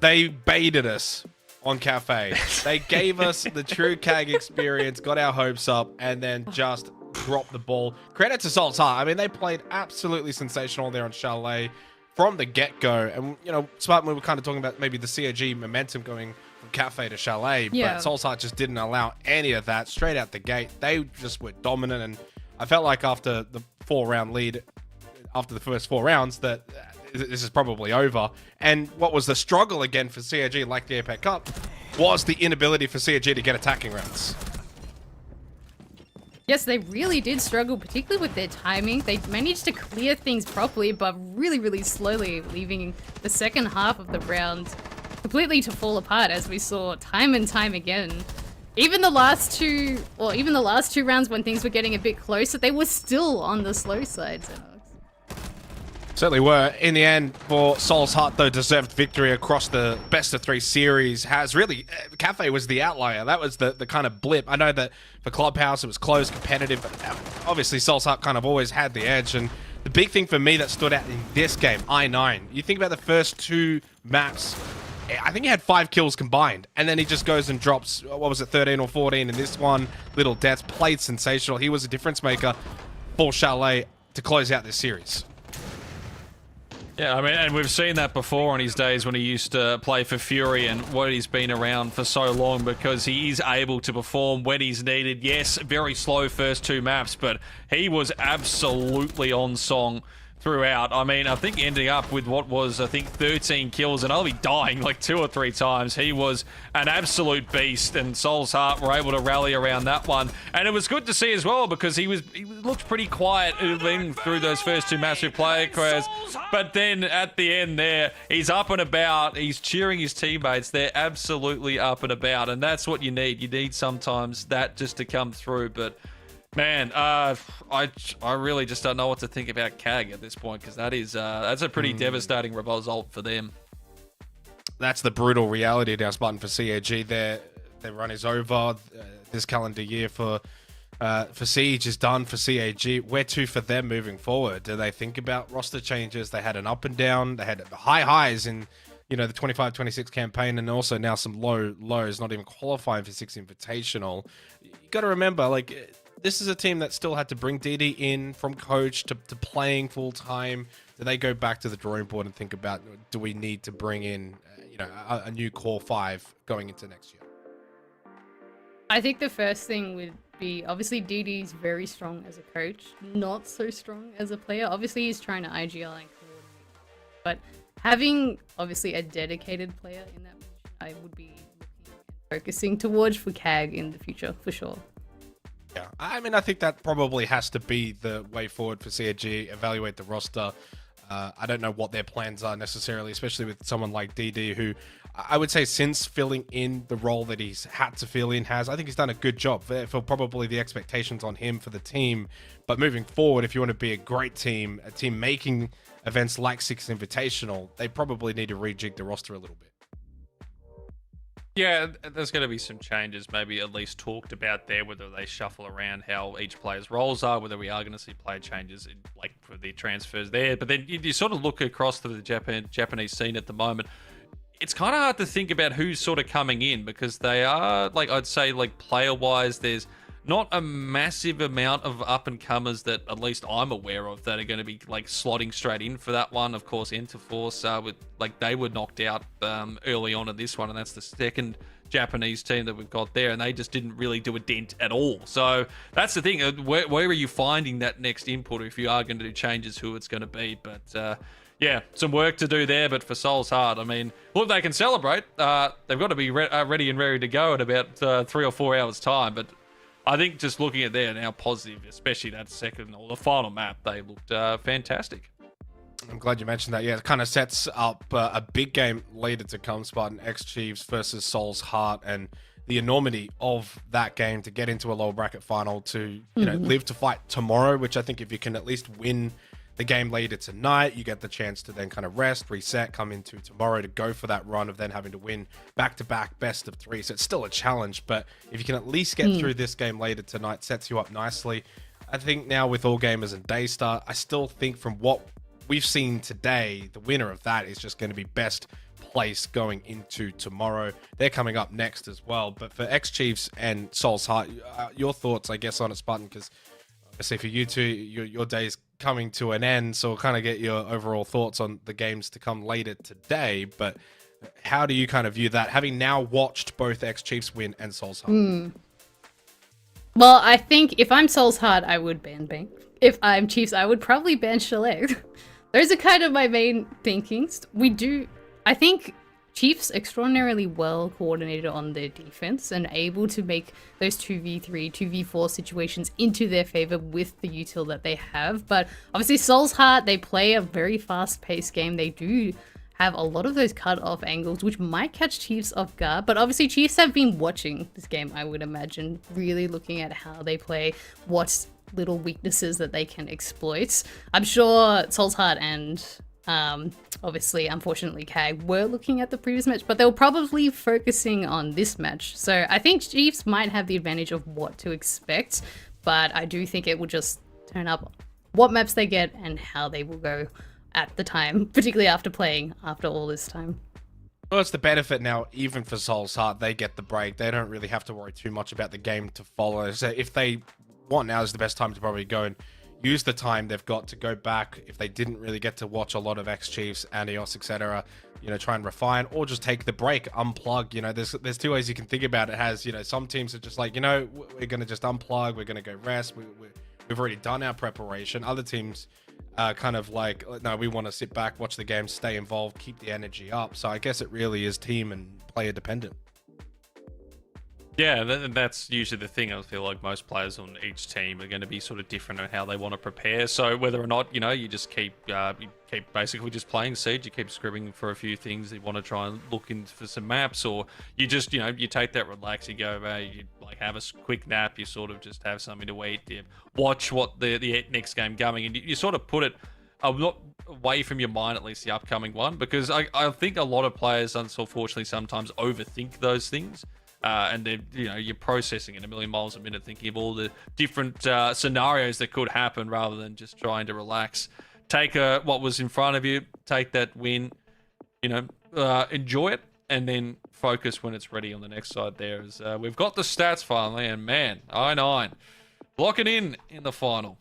they baited us on Cafe. They gave us the true CAG experience, got our hopes up, and then just dropped the ball. Credit to Soul's Heart. I mean, they played absolutely sensational there on Chalet from the get-go. And, you know, Smart, we were kind of talking about maybe the CAG momentum going from Cafe to Chalet, but Soul's Heart just didn't allow any of that straight out the gate. They just were dominant, and I felt like after the 4-round lead, after the first 4 rounds, that this is probably over. And what was the struggle again for CAG, like the APAC Cup, was the inability for CAG to get attacking rounds. Yes, they really did struggle, particularly with their timing. They managed to clear things properly, but really, really slowly, leaving the second half of the round completely to fall apart, as we saw time and time again. Even the last two rounds when things were getting a bit closer, they were still on the slow side. Certainly were. In the end, for Soul's Heart, though, deserved victory across the best-of-3 series. Has really... Cafe was the outlier. That was the kind of blip. I know that for Clubhouse, it was close, competitive, but obviously Soul's Heart kind of always had the edge. And the big thing for me that stood out in this game, I-9, you think about the first 2 maps, I think he had 5 kills combined. And then he just goes and drops, what was it, 13 or 14 in this one. Little Deaths played sensational. He was a difference maker for Chalet to close out this series. Yeah, I mean, and we've seen that before on his days when he used to play for Fury, and what he's been around for so long, because he is able to perform when he's needed. Yes, very slow first 2 maps, but he was absolutely on song throughout. I mean, I think ending up with what was, 13 kills, and I'll be dying like 2 or 3 times. He was an absolute beast, and Soul's Heart were able to rally around that one. And it was good to see as well, because he looked pretty quiet through those first 2 massive player crashes. But then at the end there, he's up and about. He's cheering his teammates. They're absolutely up and about, and that's what you need. You need sometimes that just to come through, but man, I really just don't know what to think about CAG at this point, because that's a pretty devastating result for them. That's the brutal reality now, Spartan, for CAG. Their run is over. This calendar year for Siege is done for CAG. Where to for them moving forward? Do they think about roster changes? They had an up and down. They had high highs in the 25-26 campaign, and also now some low lows, not even qualifying for 6 Invitational. You got to remember, like, this is a team that still had to bring DD in from coach to playing full time. Do they go back to the drawing board and think about, do we need to bring in a new core 5 going into next year? I think the first thing would be, obviously DD is very strong as a coach, not so strong as a player. Obviously he's trying to IGL and coordinate, but having obviously a dedicated player in that position, I would be looking and focusing towards for CAG in the future for sure. Yeah, I mean, I think that probably has to be the way forward for CAG. Evaluate the roster. I don't know what their plans are necessarily, especially with someone like DD, who I would say, since filling in the role that he's had to fill in, I think he's done a good job for probably the expectations on him for the team. But moving forward, if you want to be a great team, a team making events like 6 Invitational, they probably need to rejig the roster a little bit. Yeah, there's going to be some changes, maybe at least talked about there, whether they shuffle around how each player's roles are, whether we are going to see player changes like for the transfers there. But then you sort of look across to the Japanese scene at the moment. It's kind of hard to think about who's sort of coming in, because they are, like, I'd say, like, player-wise, there's not a massive amount of up-and-comers that at least I'm aware of that are going to be, like, slotting straight in for that one. Of course, Interforce, they were knocked out early on in this one, and that's the second Japanese team that we've got there, and they just didn't really do a dent at all. So that's the thing. Where are you finding that next input if you are going to do changes, who it's going to be? But yeah, some work to do there, but for Soul's Heart, I mean, look, they can celebrate. They've got to be ready and ready to go in about 3 or 4 hours' time, but I think just looking at there now, positive, especially that second or the final map, they looked fantastic. I'm glad you mentioned that. Yeah, it kind of sets up a big game later to come, Spartan X Chiefs versus Soul's Heart, and the enormity of that game to get into a lower bracket final to live to fight tomorrow, which I think if you can at least win the game later tonight, you get the chance to then kind of rest, reset, come into tomorrow to go for that run of then having to win back-to-back best of 3. So it's still a challenge, but if you can at least get through this game later tonight, sets you up nicely. I think now with All Gamers and Daystar, I still think from what we've seen today, the winner of that is just going to be best place going into tomorrow. They're coming up next as well. But for X Chiefs and Soul's Heart, your thoughts, I guess, on it, Spartan, because obviously for you two, your day's coming to an end, so we'll kind of get your overall thoughts on the games to come later today. But how do you kind of view that, having now watched both X Chiefs win and Soul's Heart? Well, I think if I'm Soul's Heart, I would ban Bank. If I'm Chiefs, I would probably ban Chalet. Those are kind of my main thinkings. I think Chiefs extraordinarily well coordinated on their defense and able to make those 2v3, 2v4 situations into their favor with the util that they have. But obviously Soul's Heart, they play a very fast-paced game. They do have a lot of those cut-off angles, which might catch Chiefs off guard. But obviously Chiefs have been watching this game, I would imagine, really looking at how they play, what little weaknesses that they can exploit. I'm sure Soul's Heart and obviously, unfortunately, CAG were looking at the previous match, but they were probably focusing on this match. So I think Chiefs might have the advantage of what to expect, but I do think it will just turn up what maps they get and how they will go at the time, particularly after all this time. Well, it's the benefit now, even for Soul's Heart, they get the break. They don't really have to worry too much about the game to follow. So if they want, now is the best time to probably go and use the time they've got to go back. If they didn't really get to watch a lot of X Chiefs, Anios, etc., try and refine, or just take the break, unplug. There's 2 ways you can think about it. Has some teams are just like, we're gonna just unplug, we're gonna go rest. We've already done our preparation. Other teams kind of like, no, we want to sit back, watch the game, stay involved, keep the energy up. So I guess it really is team and player dependent. Yeah, that's usually the thing. I feel like most players on each team are going to be sort of different on how they want to prepare. So whether or not, you just keep basically just playing Siege, you keep scribbling for a few things, you want to try and look in for some maps, or you just, you take that relax, you go, you like have a quick nap, you sort of just have something to eat, you watch what the next game coming, and you sort of put it not away from your mind, at least the upcoming one, because I think a lot of players, unfortunately, sometimes overthink those things. And then, you're processing at 1,000,000 miles a minute, thinking of all the different scenarios that could happen rather than just trying to relax. Take what was in front of you, take that win, enjoy it, and then focus when it's ready on the next side there. As we've got the stats finally, and man, I9 locking in the final.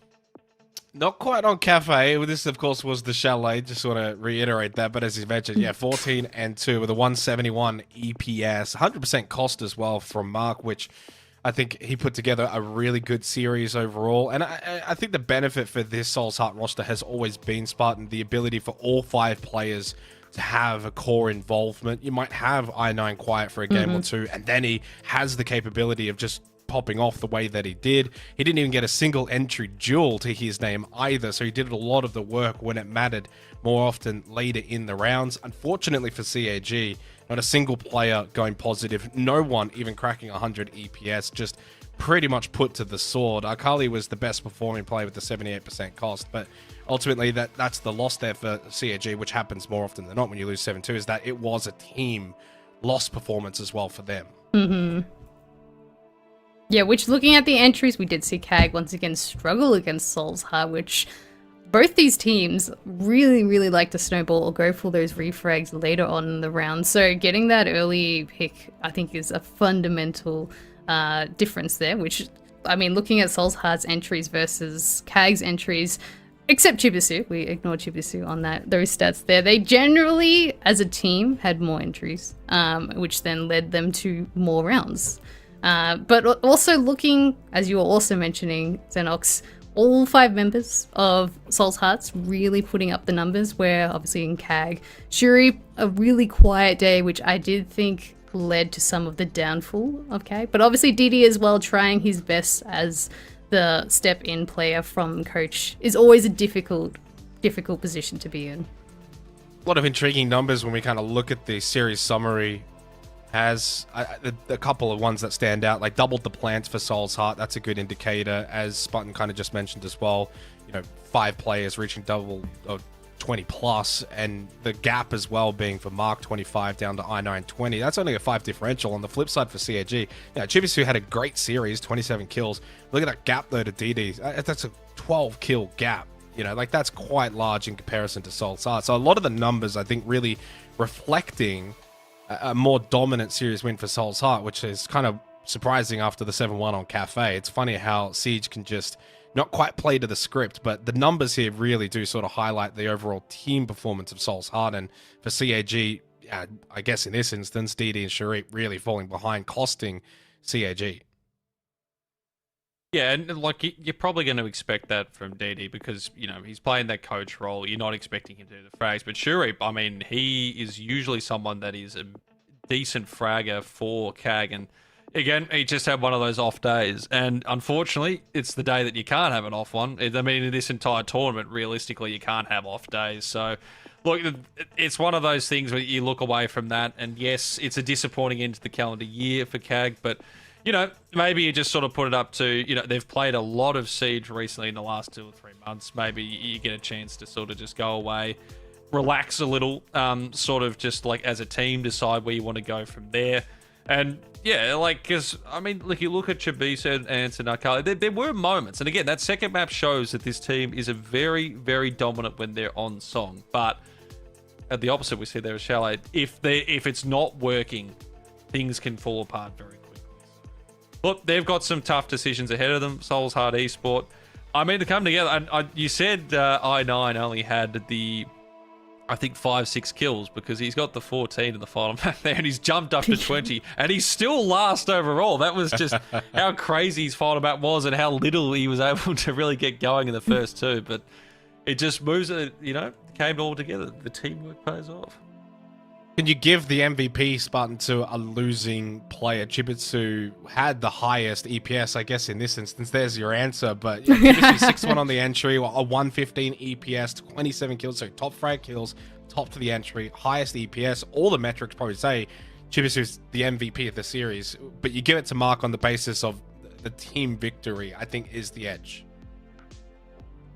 Not quite on Cafe. This, of course, was the Chalet. Just want to reiterate that. But as you mentioned, 14-2 with a 171 EPS. 100% cost as well from Mark, which I think he put together a really good series overall. And I think the benefit for this Soul's Heart roster has always been, Spartan, the ability for all 5 players to have a core involvement. You might have I9 quiet for a game or two, and then he has the capability of just popping off the way that he did. He didn't even get a single entry duel to his name either, so he did a lot of the work when it mattered, more often later in the rounds. Unfortunately for CAG, not a single player going positive, no one even cracking 100 EPS, just pretty much put to the sword. Akali was the best performing player with the 78% cost, but ultimately that's the loss there for CAG, which happens more often than not when you lose 7-2, is that it was a team loss performance as well for them. Yeah, which, looking at the entries, we did see CAG once again struggle against Soul's Heart, which both these teams really, really like to snowball or go for those refrags later on in the round. So getting that early pick, I think, is a fundamental difference there, which, I mean, looking at Soul's Heart's entries versus CAG's entries, except Chibisu, we ignore Chibisu on those stats there. They generally, as a team, had more entries, which then led them to more rounds. But also looking, as you were also mentioning, Xenox, all 5 members of Soul's Hearts really putting up the numbers, where obviously in CAG, Shuri, a really quiet day, which I did think led to some of the downfall of CAG. But obviously DD as well, trying his best as the step-in player from coach, is always a difficult position to be in. A lot of intriguing numbers when we kind of look at the series summary. Has a couple of ones that stand out, like doubled the plants for Soul's Heart. That's a good indicator, as Spartan kind of just mentioned as well. 5 players reaching double of 20 plus, and the gap as well being for Mark 25 down to I9 20. That's only a 5 differential. On the flip side for CAG, Chibisu had a great series, 27 kills. Look at that gap though to DD. That's a 12 kill gap. That's quite large in comparison to Soul's Heart. So a lot of the numbers, I think, really reflecting a more dominant series win for Soul's Heart, which is kind of surprising after the 7-1 on Cafe. It's funny how Siege can just not quite play to the script, but the numbers here really do sort of highlight the overall team performance of Soul's Heart. And for CAG, I guess in this instance, DD and Sharif really falling behind, costing CAG. Yeah, and like you're probably going to expect that from DD because, he's playing that coach role. You're not expecting him to do the frags. But Shurip, I mean, he is usually someone that is a decent fragger for CAG. And again, he just had one of those off days. And unfortunately, it's the day that you can't have an off one. I mean, in this entire tournament, realistically, you can't have off days. So, look, it's one of those things where you look away from that. And yes, it's a disappointing end to the calendar year for CAG, but maybe you just sort of put it up to, they've played a lot of Siege recently in the last 2 or 3 months. Maybe you get a chance to sort of just go away, relax a little, sort of just like as a team, decide where you want to go from there. And yeah, because, I mean, you look at Chibisu and Akali, there were moments. And again, that second map shows that this team is a very, very dominant when they're on song. But at the opposite, we see there with Chalet, if it's not working, things can fall apart very quickly. Look, they've got some tough decisions ahead of them. Soul's Heart Esport. I mean, to come together, and you said I9 only had I think 5-6 kills because he's got the 14 in the final map there, and he's jumped up to 20, and he's still last overall. That was just how crazy his final map was and how little he was able to really get going in the first 2. But it just moves it, came all together. The teamwork pays off. Can you give the MVP, Spartan, to a losing player? Chibitsu had the highest EPS, I guess, in this instance. There's your answer. But Chibitsu 6-1 on the entry, a 115 EPS, 27 kills, so top frag kills, top to the entry, highest EPS. All the metrics probably say Chibitsu's the MVP of the series. But you give it to Mark on the basis of the team victory, I think, is the edge.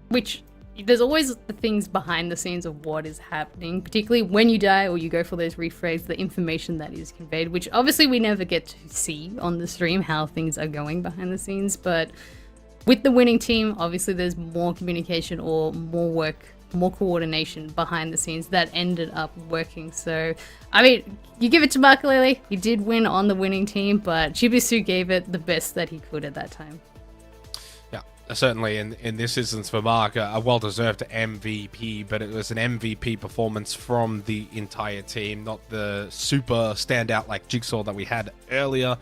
Which, there's always the things behind the scenes of what is happening, particularly when you die or you go for those refrags, the information that is conveyed, which obviously we never get to see on the stream, how things are going behind the scenes. But with the winning team, obviously there's more communication or more work, more coordination behind the scenes that ended up working. So, I mean, you give it to Makalele, he did win on the winning team, but Chibisu gave it the best that he could at that time. Certainly in this instance for Mark, a well-deserved MVP, but it was an MVP performance from the entire team, not the super standout like Jigsaw that we had earlier.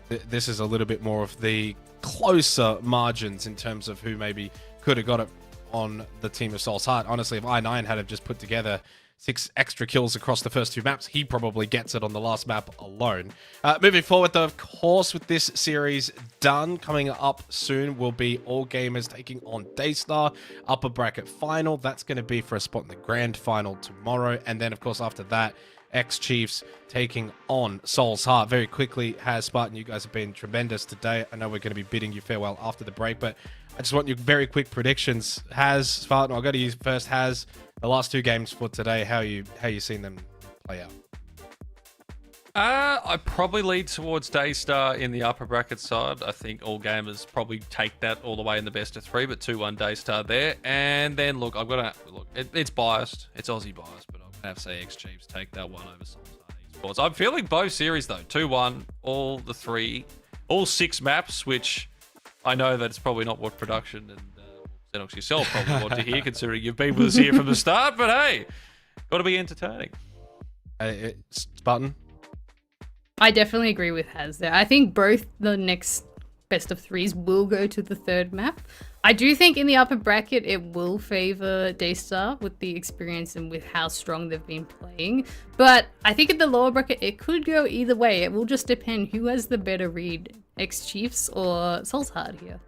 This is a little bit more of the closer margins in terms of who maybe could have got it on the team of Soul's Heart. Honestly, if I9 had have just put together 6 extra kills across the first 2 maps, he probably gets it on the last map alone. Moving forward, though, of course, with this series done, coming up soon will be All Gamers taking on Daystar, upper bracket final. That's going to be for a spot in the grand final tomorrow. And then, of course, after that, X-Chiefs taking on Soul's Heart. Very quickly, Has, Spartan, you guys have been tremendous today. I know we're going to be bidding you farewell after the break, but I just want your very quick predictions. Has, Spartan, I'll go to you first. Has, the last 2 games for today, how you seen them play out? I probably lead towards Daystar in the upper bracket side. I think All Gamers probably take that all the way in the best of 3, but 2-1 Daystar there. And then, look, I've got to look. It's biased. It's Aussie biased, but I'm gonna have to say X-Chiefs take that one over Soul's Heart Esports. I'm feeling both series though. 2-1, all 6 maps, which I know that it's probably not what production and Xenox yourself probably want to hear, considering you've been with us here from the start. But hey, got to be entertaining. Spartan? I definitely agree with Has there. I think both the next best of 3s will go to the 3rd map. I do think in the upper bracket it will favor Daystar with the experience and with how strong they've been playing. But I think in the lower bracket it could go either way. It will just depend who has the better read, X-Chiefs or Soul's Heart here.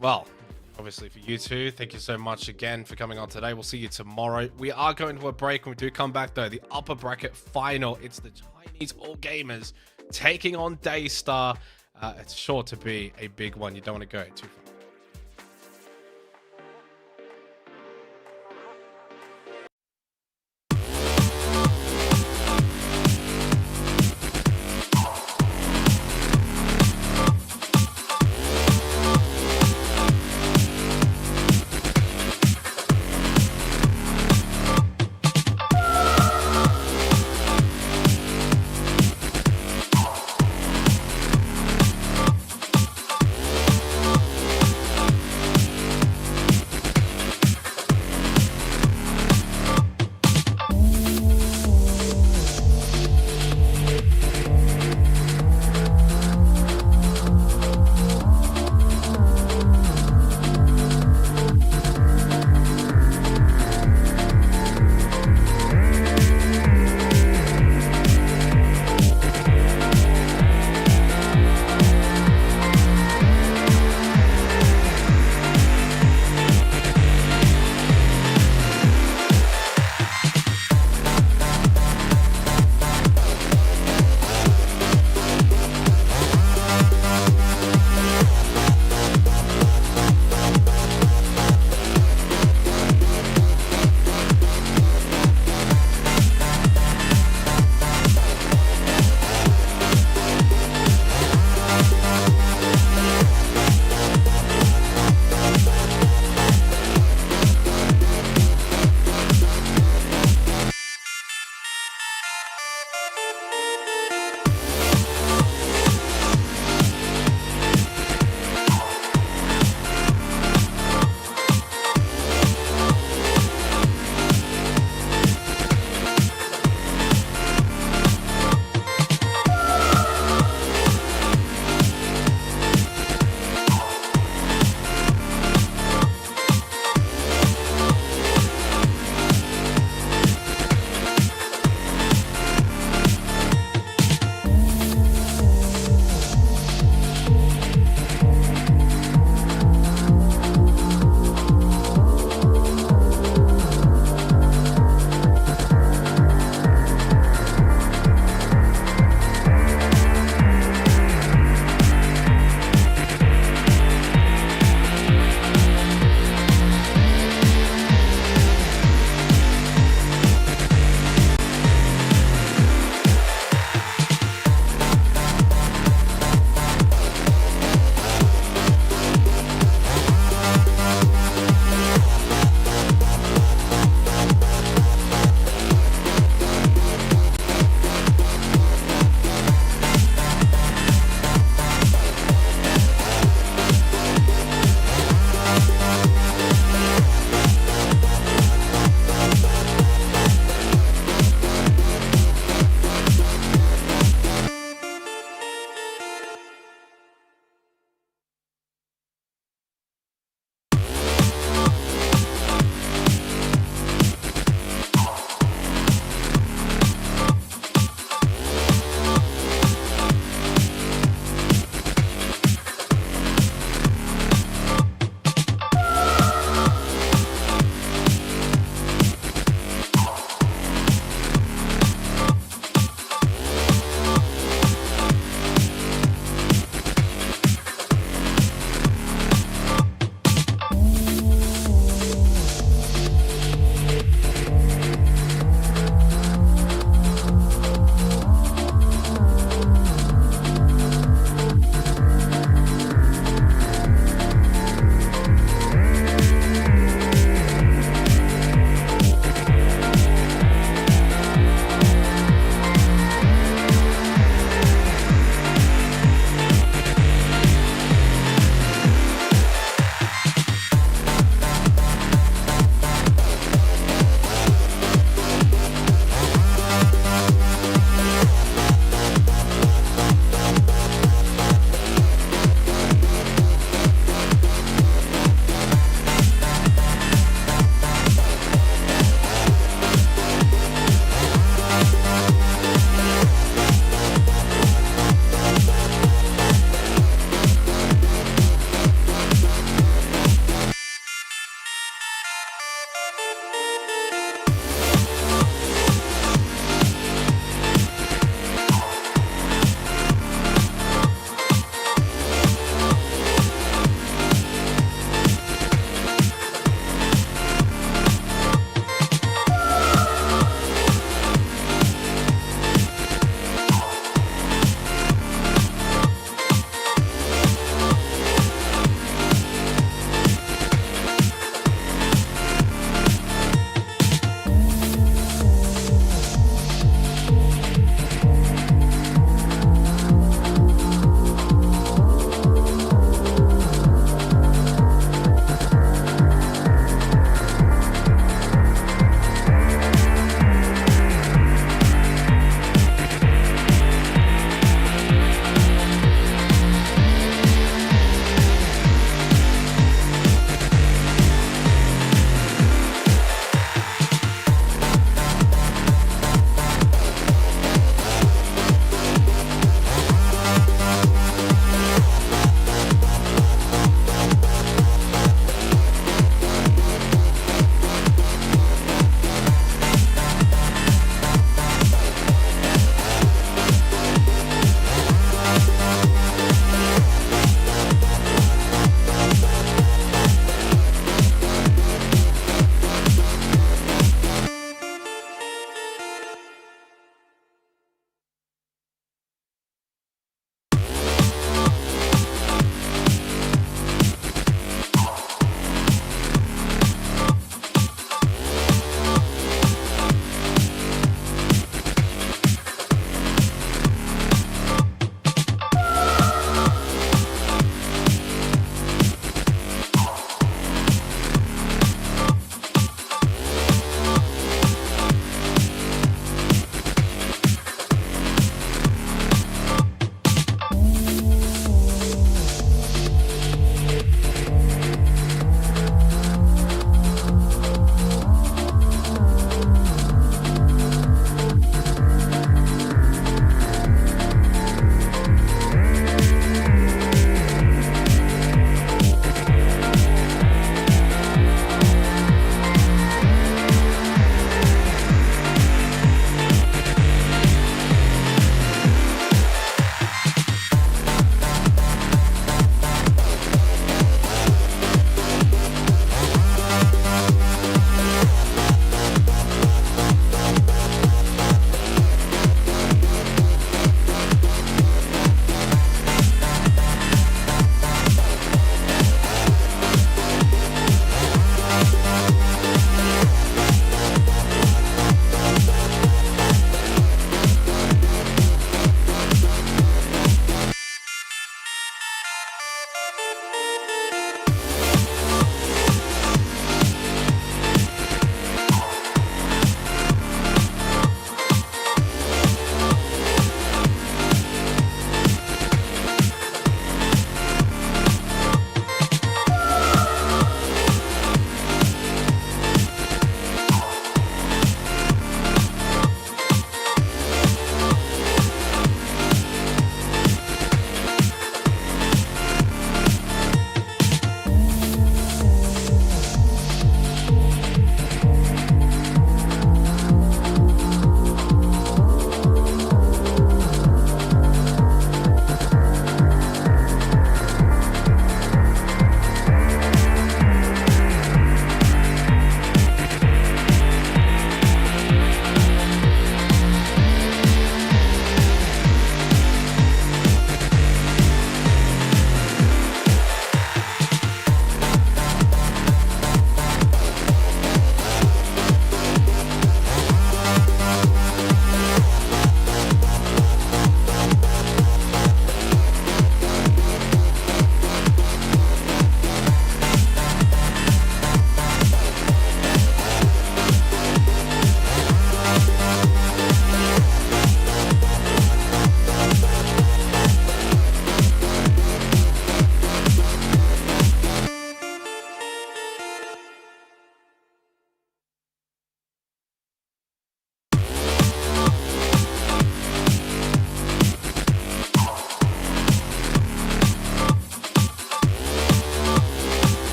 Well, obviously for you two, thank you so much again for coming on today. We'll see you tomorrow. We are going to a break. When we do come back though, the upper bracket final, it's the Chinese All Gamers taking on Daystar. It's sure to be a big one. You don't want to go too far.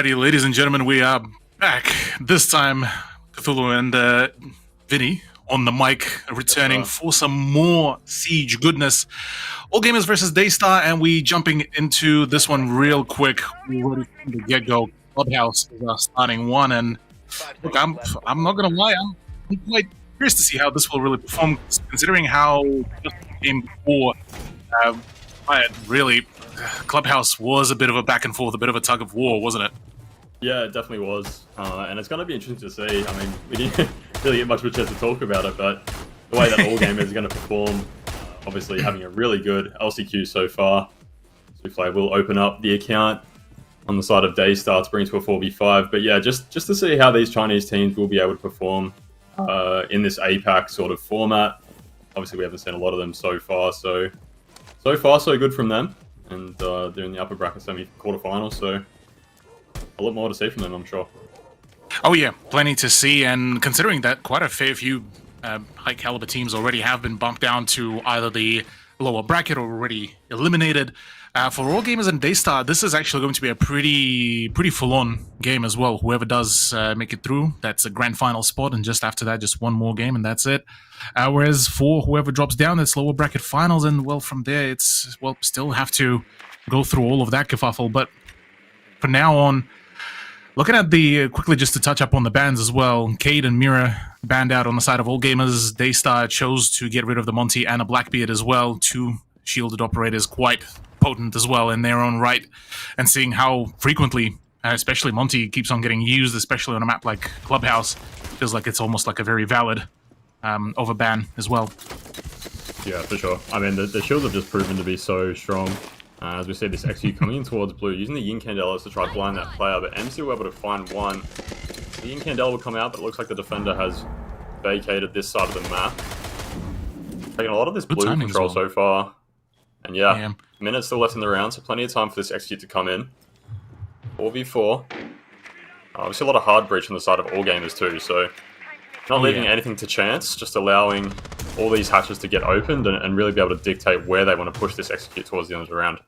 Alrighty, ladies and gentlemen, we are back. This time, Cthulhu and Vinny on the mic, returning for some more Siege goodness. All Gamers versus Daystar, and we jumping into this one real quick. Ready from the get-go. Clubhouse is our starting one, and look, I'm not gonna lie, I'm quite curious to see how this will really perform, considering how just the game before, really, Clubhouse was a bit of a back and forth, a bit of a tug of war, wasn't it? Yeah, it definitely was. And it's going to be interesting to see. I mean, we didn't really get much of a chance to talk about it, but the way that All Gamers is going to perform, obviously having a really good LCQ so far. Souffle will open up the account on the side of Daystar to bring it to a 4v5. But yeah, just to see how these Chinese teams will be able to perform in this APAC sort of format. Obviously, we haven't seen a lot of them so far, so far so good from them. And they're in the upper bracket semi-quarterfinals, so a lot more to see from them, I'm sure. Oh yeah, plenty to see, and considering that quite a fair few high-caliber teams already have been bumped down to either the lower bracket or already eliminated, for All Gamers and Daystar, this is actually going to be a pretty full-on game as well. Whoever does make it through, that's a grand final spot, and just after that, just one more game, and that's it. Whereas for whoever drops down, it's lower bracket finals, and well, from there, it's, well, still have to go through all of that kerfuffle, but from now on, looking at the, quickly just to touch up on the bans as well, Cade and Mira banned out on the side of All Gamers. Daystar chose to get rid of the Monty and a Blackbeard as well, two shielded operators, quite potent as well in their own right, and seeing how frequently, especially Monty, keeps on getting used, especially on a map like Clubhouse, feels like it's almost like a very valid overban as well. Yeah, for sure. I mean, the shields have just proven to be so strong. As we see this XU coming in towards blue, using the Yin Candelas to try to blind that player, but MC were able to find one. The Yin Candela will come out, but it looks like the defender has vacated this side of the map. Taking a lot of this blue control so far. And yeah, minutes still left in the round, so plenty of time for this XQ to come in. 4v4. We see a lot of hard breach on the side of All Gamers too, so not leaving anything to chance, just allowing all these hatches to get opened and really be able to dictate where they want to push this execute towards the end of the round.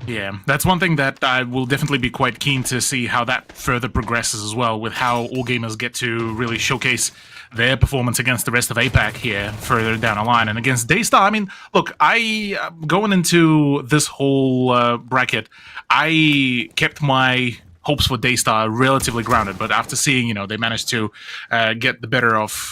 Yeah, that's one thing that I will definitely be quite keen to see how that further progresses as well, with how All Gamers get to really showcase their performance against the rest of APAC here further down the line. And against Daystar, I mean, look, going into this whole bracket, I kept my hopes for Daystar relatively grounded, but after seeing, you know, they managed to get the better of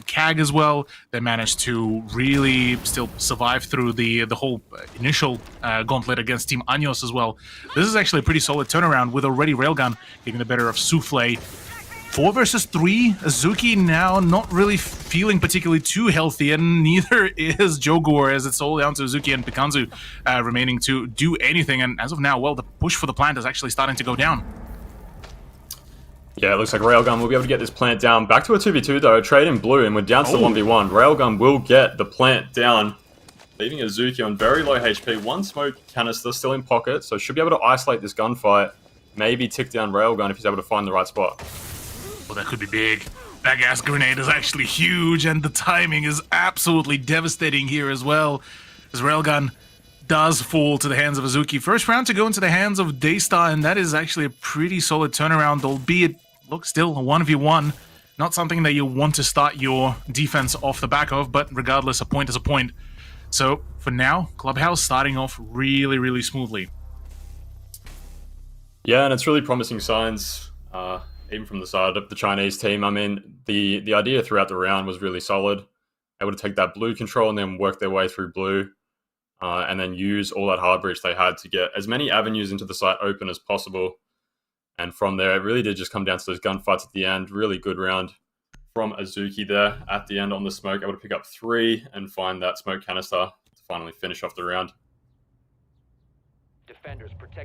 CAG as well, they managed to really still survive through the whole initial gauntlet against Team Anyos as well. This is actually a pretty solid turnaround, with already Railgun getting the better of Souffle. 4 versus 3, Azuki now not really feeling particularly too healthy, and neither is Jogor, as it's all down to Azuki and Pikanzu remaining to do anything. And as of now, well, the push for the plant is actually starting to go down. Yeah, it looks like Railgun will be able to get this plant down. Back to a 2v2 though, trade in blue, and we're down to the 1v1. Railgun will get the plant down, leaving Azuki on very low HP. One smoke canister still in pocket, so should be able to isolate this gunfight. Maybe tick down Railgun if he's able to find the right spot. Well, that could be big. That gas grenade is actually huge, and the timing is absolutely devastating here as well, as Railgun does fall to the hands of Azuki. First round to go into the hands of Daystar, and that is actually a pretty solid turnaround, albeit, look, still a 1v1. Not something that you want to start your defense off the back of, but regardless, a point is a point. So, for now, Clubhouse starting off really, really smoothly. Yeah, and it's really promising signs. Even from the side of the Chinese team. I mean, the idea throughout the round was really solid. Able to take that blue control and then work their way through blue, and then use all that hard breach they had to get as many avenues into the site open as possible. And from there, it really did just come down to those gunfights at the end. Really good round from Azuki there at the end on the smoke. Able to pick up 3 and find that smoke canister to finally finish off the round.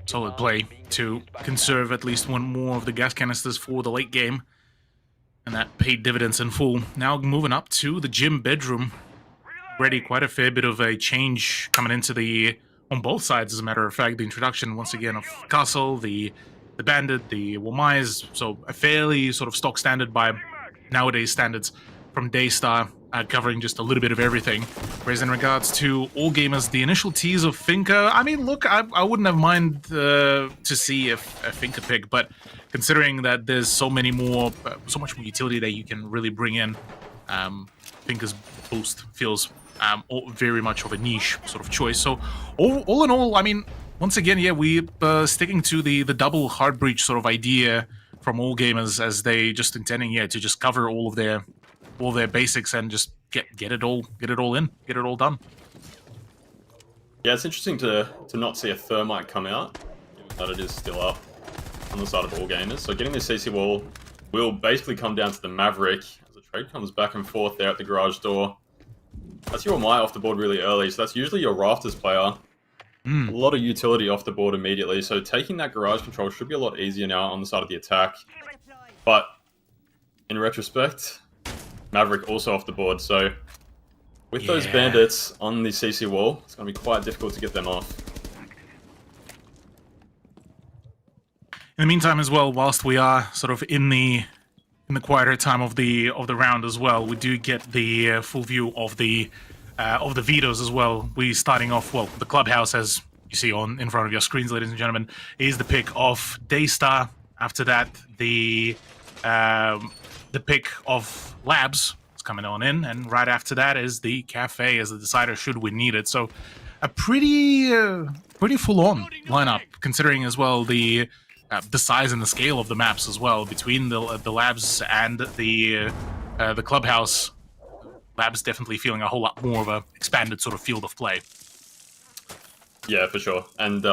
Solid play to conserve at least one more of the gas canisters for the late game, and that paid dividends in full. Now moving up to the gym bedroom. Already quite a fair bit of a change coming into on both sides, as a matter of fact. The introduction once again of Castle, the Bandit, the Womais, so a fairly sort of stock standard by nowadays standards from Daystar. covering just a little bit of everything. Whereas in regards to All Gamers, the initial tease of Finka, I mean, look, I wouldn't have mind to see a Finka pick, but considering that there's so much more utility that you can really bring in, Finka's boost feels very much of a niche sort of choice. So all in all, I mean, once again, yeah, we're sticking to the double hard breach sort of idea from All Gamers, as they just intending, yeah, to just cover all their basics and just get it all in, get it all done. Yeah, it's interesting to not see a Thermite come out, given that it is still up on the side of All Gamers. So getting this CC wall will basically come down to the Maverick as the trade comes back and forth there at the garage door. That's your Might off the board really early, so that's usually your Rafters player. A lot of utility off the board immediately, so taking that garage control should be a lot easier now on the side of the attack. But in retrospect, Maverick also off the board, so with those bandits on the CC wall, it's going to be quite difficult to get them off. In the meantime, as well, whilst we are sort of in the quieter time of the round as well, we do get the full view of the vetoes as well. We starting off, well, the clubhouse, as you see in front of your screens, ladies and gentlemen, is the pick of Daystar. After that, the pick of Labs is coming on in, and right after that is the Cafe as the decider should we need it. So a pretty full-on lineup, considering as well the size and the scale of the maps as well between the Labs and the clubhouse. Labs definitely feeling a whole lot more of a expanded sort of field of play. Yeah, for sure. And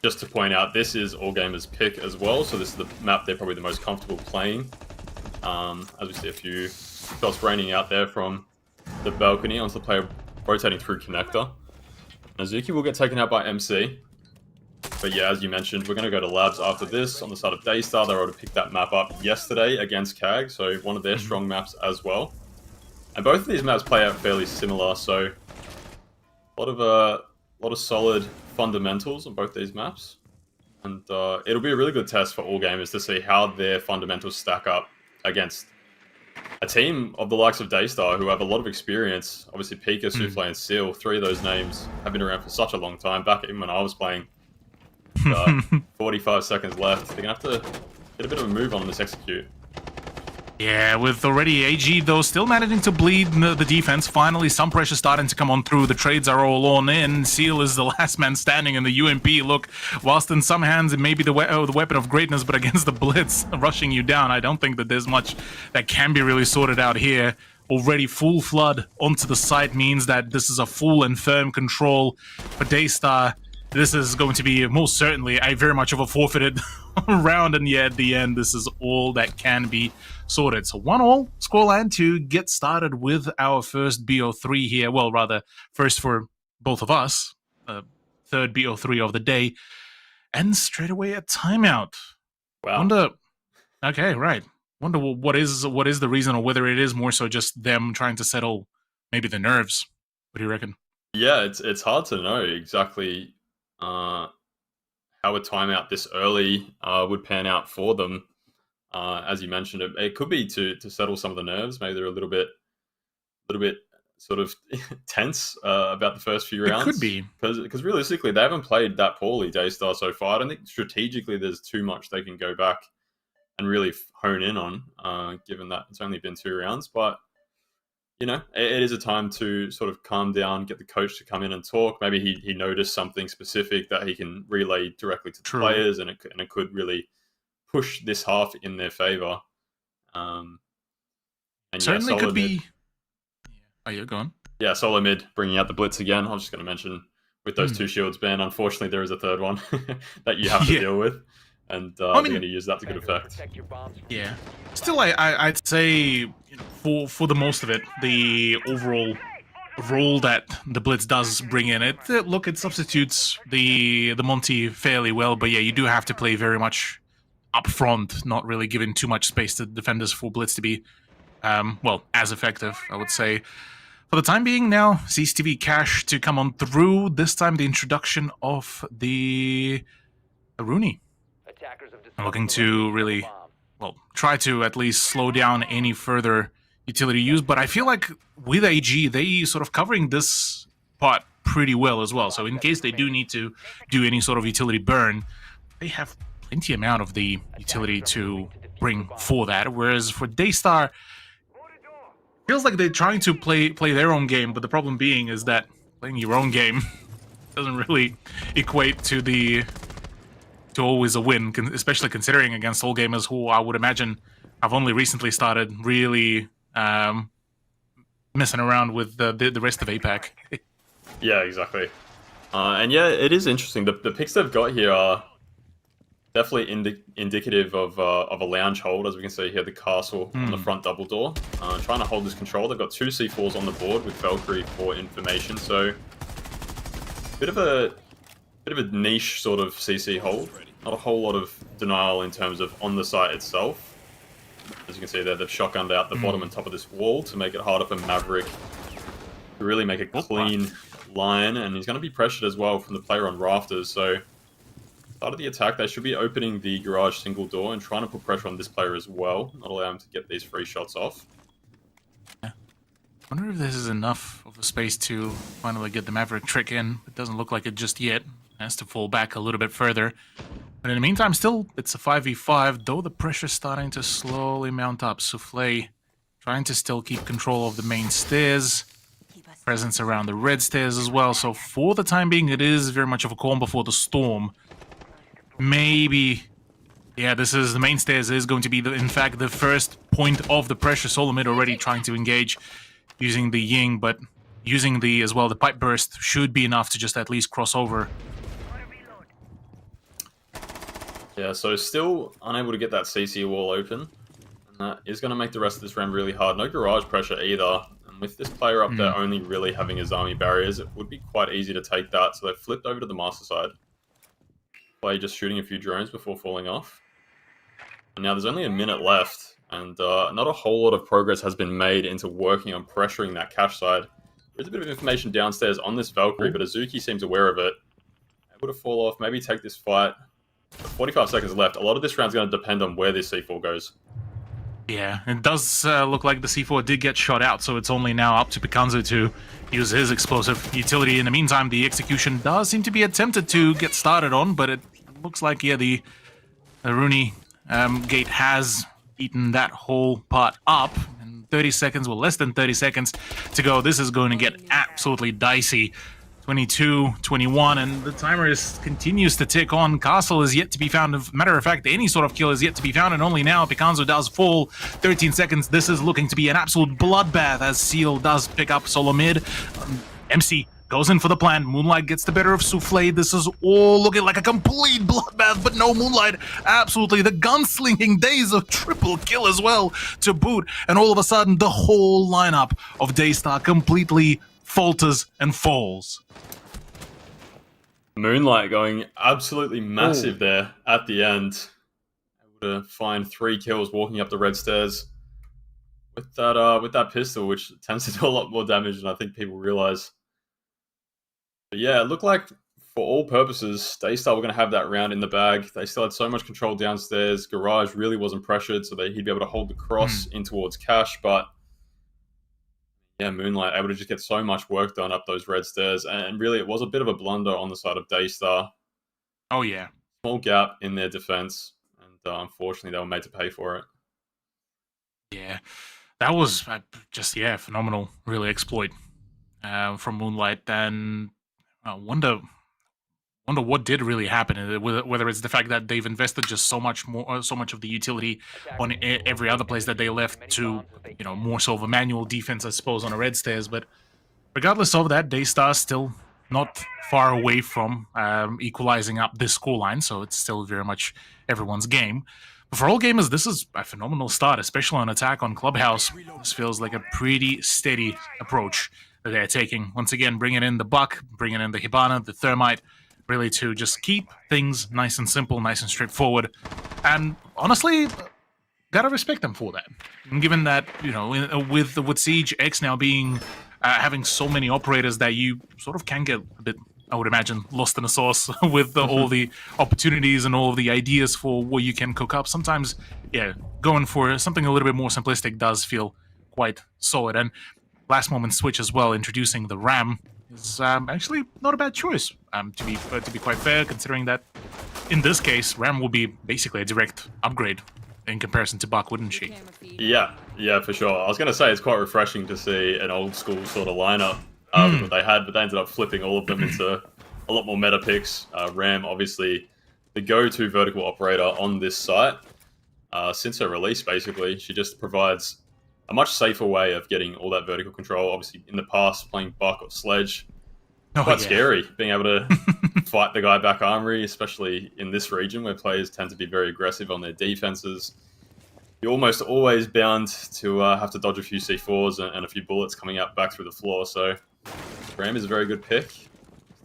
just to point out, this is All Gamers' pick as well, so this is the map they're probably the most comfortable playing. As we see a few shots raining out there from the balcony onto the player rotating through connector. Nazuki will get taken out by MC. But yeah, as you mentioned, we're going to go to Labs after this on the side of Daystar. They were able to pick that map up yesterday against CAG, so one of their strong maps as well. And both of these maps play out fairly similar, so a lot of solid fundamentals on both these maps. And it'll be a really good test for All Gamers to see how their fundamentals stack up against a team of the likes of Daystar, who have a lot of experience. Obviously, Pika, Souffle, and Seal, three of those names have been around for such a long time, back even when I was playing. 45 seconds left. They're going to have to get a bit of a move on this execute. Yeah, with already AG, though, still managing to bleed the defense. Finally, some pressure starting to come on through. The trades are all on in. Seal is the last man standing in the UMP. Look, whilst in some hands it may be the weapon of greatness, but against the Blitz rushing you down, I don't think that there's much that can be really sorted out here. Already full flood onto the site means that this is a full and firm control for Daystar. This is going to be most certainly very much of a forfeited round, and yet at the end, this is all that can be sorted. So 1-1 scoreline to get started with our first BO3 here. Well, rather, first for both of us, third BO3 of the day, and straight away a timeout. Wow. Okay, right. Wonder what is the reason, or whether it is more so just them trying to settle maybe the nerves. What do you reckon? Yeah, it's hard to know exactly how a timeout this early would pan out for them. As you mentioned, it could be to settle some of the nerves. Maybe they're a little bit sort of tense about the first few rounds. It could be. Because realistically, they haven't played that poorly, Daystar, so far. I don't think strategically there's too much they can go back and really hone in on, given that it's only been 2 rounds. But you know, it is a time to sort of calm down, get the coach to come in and talk. Maybe he noticed something specific that he can relay directly to the players, and it could really push this half in their favor. And certainly yeah, could be. Mid. Oh, yeah, go on. Yeah, solo mid bringing out the blitz again. I was just going to mention with those 2 shields banned, unfortunately there is a third one that you have to deal with, and they're going to use that to good effect. Yeah. Still, I'd say, for the most of it, the overall role that the Blitz does bring in, it substitutes the Monty fairly well, but yeah, you do have to play very much up front, not really giving too much space to defenders for Blitz to be, as effective, I would say. For the time being now, CCTV Cash to come on through, this time the introduction of the Rooney. I'm looking to really, try to at least slow down any further utility use, but I feel like with AG, they sort of covering this part pretty well as well. So in case they do need to do any sort of utility burn, they have plenty amount of the utility to bring for that. Whereas for Daystar, feels like they're trying to play their own game, but the problem being is that playing your own game doesn't really equate to always a win, especially considering against all gamers who I would imagine have only recently started really messing around with the rest of APAC. Yeah, exactly. And yeah, it is interesting. The picks they've got here are definitely indicative of a lounge hold, as we can see here, the castle on the front double door. Trying to hold this control. They've got 2 C4s on the board with Valkyrie for information, so bit of a niche sort of CC hold. Not a whole lot of denial in terms of on the site itself. As you can see there, they've shotgunned out the bottom and top of this wall to make it harder for Maverick to really make a clean line, and he's going to be pressured as well from the player on rafters, so start of the attack, they should be opening the garage single door and trying to put pressure on this player as well, not allow him to get these free shots off. I wonder if this is enough of a space to finally get the Maverick trick in. It doesn't look like it just yet. It has to fall back a little bit further. But in the meantime, still, it's a 5v5, though the pressure's starting to slowly mount up. Souffle trying to still keep control of the main stairs. Presence around the red stairs as well. So for the time being, it is very much of a calm before the storm. Maybe, yeah, this is the main stairs is going to be, in fact, the first point of the pressure. Solomid already trying to engage using the Ying, but using the, as well, the pipe burst should be enough to just at least cross over. Yeah, so still unable to get that CC wall open. And that is going to make the rest of this round really hard. No garage pressure either. And with this player up there only really having his army barriers, it would be quite easy to take that. So they've flipped over to the master side. Play just shooting a few drones before falling off. And now there's only a minute left, and not a whole lot of progress has been made into working on pressuring that cache side. There's a bit of information downstairs on this Valkyrie, but Azuki seems aware of it. Able to fall off, maybe take this fight. 45 seconds left. A lot of this round's going to depend on where this C4 goes. Yeah, it does look like the C4 did get shot out, so it's only now up to Picanzo to use his explosive utility. In the meantime, the execution does seem to be attempted to get started on, but it looks like, yeah, the Rooney gate has eaten that whole part up. And 30 seconds, well, less than 30 seconds to go. This is going to get absolutely dicey. 22, 21, and the timer continues to tick on. Castle is yet to be found. As a matter of fact, any sort of kill is yet to be found, and only now Picanzo does fall. 13 seconds. This is looking to be an absolute bloodbath as Seal does pick up solo mid. MC goes in for the plan. Moonlight gets the better of Souffle. This is all looking like a complete bloodbath, but no Moonlight. Absolutely, the gunslinging days of triple kill as well to boot, and all of a sudden, the whole lineup of Daystar completely falters and falls. Moonlight going absolutely massive there at the end. Able to find 3 kills walking up the red stairs with that pistol, which tends to do a lot more damage than I think people realize. But yeah, it looked like for all purposes, Daystar were going to have that round in the bag. They still had so much control downstairs. Garage really wasn't pressured, so he'd be able to hold the cross in towards Cash, but yeah, Moonlight able to just get so much work done up those red stairs, and really it was a bit of a blunder on the side of Daystar. Oh yeah. Small gap in their defense, and unfortunately they were made to pay for it. Yeah, that was just, yeah, phenomenal, really exploit from Moonlight, and I wonder what did really happen, whether it's the fact that they've invested just so much of the utility on every other place that they left to, you know, more so of a manual defense, I suppose, on the red stairs. But regardless of that, Daystar still not far away from equalizing up this scoreline, so it's still very much everyone's game. But for all gamers, this is a phenomenal start, especially on attack on Clubhouse. This feels like a pretty steady approach that they're taking. Once again, bringing in the Buck, bringing in the Hibana, the Thermite, really to just keep things nice and simple, nice and straightforward. And honestly, gotta respect them for that. And given that, you know, with Siege X now being having so many operators that you sort of can get a bit, I would imagine, lost in the sauce with all the opportunities and all of the ideas for what you can cook up. Sometimes, yeah, going for something a little bit more simplistic does feel quite solid. And last moment switch as well, introducing the Ram is actually not a bad choice. To be quite fair, considering that in this case, Ram will be basically a direct upgrade in comparison to Buck, wouldn't she? Yeah, for sure. I was going to say it's quite refreshing to see an old school sort of lineup with what they had, but they ended up flipping all of them into a lot more meta picks. Ram, obviously, the go-to vertical operator on this site. Since her release, basically, she just provides a much safer way of getting all that vertical control. Obviously, in the past, playing Buck or Sledge, quite scary, being able to fight the guy back armory, especially in this region where players tend to be very aggressive on their defenses. You're almost always bound to have to dodge a few C4s and a few bullets coming out back through the floor, so Ram is a very good pick.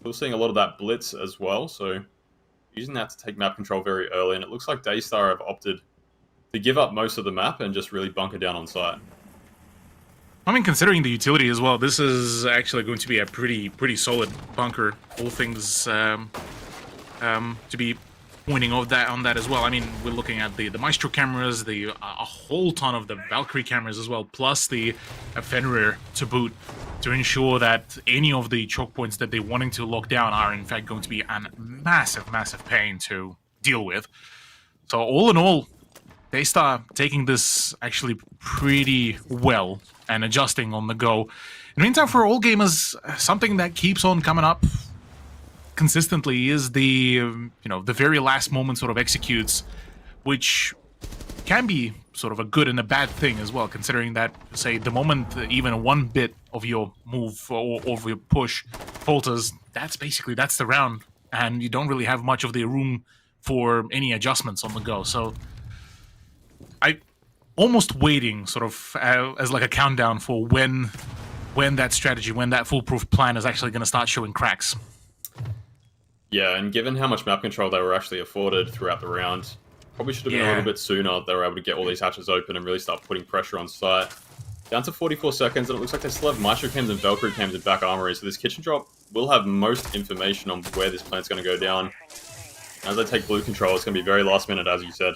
Still seeing a lot of that blitz as well, so using that to take map control very early, and it looks like Daystar have opted to give up most of the map and just really bunker down on site. I mean, considering the utility as well, this is actually going to be a pretty solid bunker. All things to be pointing on that as well. I mean, we're looking at the Maestro cameras, a whole ton of the Valkyrie cameras as well, plus the Fenrir to boot, to ensure that any of the choke points that they're wanting to lock down are in fact going to be a massive pain to deal with. So all in all, Daystar taking this actually pretty well and adjusting on the go. In the meantime, for all gamers, something that keeps on coming up consistently is the the very last moment sort of executes, which can be sort of a good and a bad thing as well, considering that, say, the moment even one bit of your move or of your push falters, that's the round, and you don't really have much of the room for any adjustments on the go. So I almost waiting sort of as like a countdown for when that strategy, when that foolproof plan is actually going to start showing cracks. Yeah, and given how much map control they were actually afforded throughout the round, probably should have been a little bit sooner. They were able to get all these hatches open and really start putting pressure on site. Down to 44 seconds, and it looks like they still have Maestro cams and Valkyrie cams in back armory, so this kitchen drop will have most information on where this plant's going to go down. As they take blue control, it's going to be very last minute, as you said.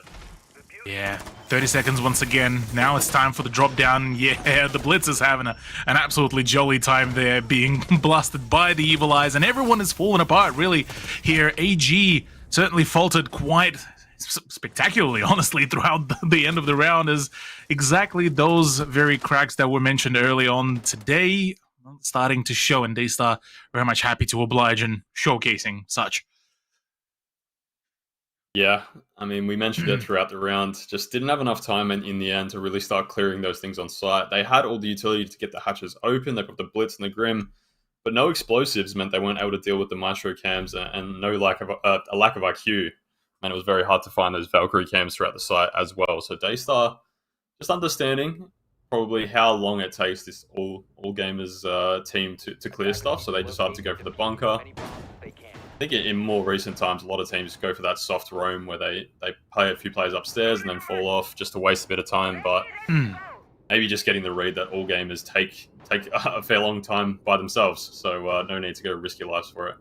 Yeah, 30 seconds once again. Now it's time for the drop down. Yeah, the Blitz is having an absolutely jolly time there, being blasted by the Evil Eyes, and everyone is falling apart, really, here. AG certainly faltered quite spectacularly, honestly, throughout the end of the round, as exactly those very cracks that were mentioned early on today starting to show, and Daystar very much happy to oblige and showcasing such. Yeah, I mean, we mentioned it throughout the round. Just didn't have enough time in the end to really start clearing those things on site. They had all the utility to get the hatches open. They've got the Blitz and the Grim, but no explosives meant they weren't able to deal with the Maestro cams, and a lack of IQ. And it was very hard to find those Valkyrie cams throughout the site as well. So Daystar just understanding probably how long it takes this all gamers team to clear stuff. So they decided to go for the bunker. I think in more recent times, a lot of teams go for that soft roam where they play a few players upstairs and then fall off just to waste a bit of time. But maybe just getting the read that all gamers take a fair long time by themselves. So no need to go risk your lives for it.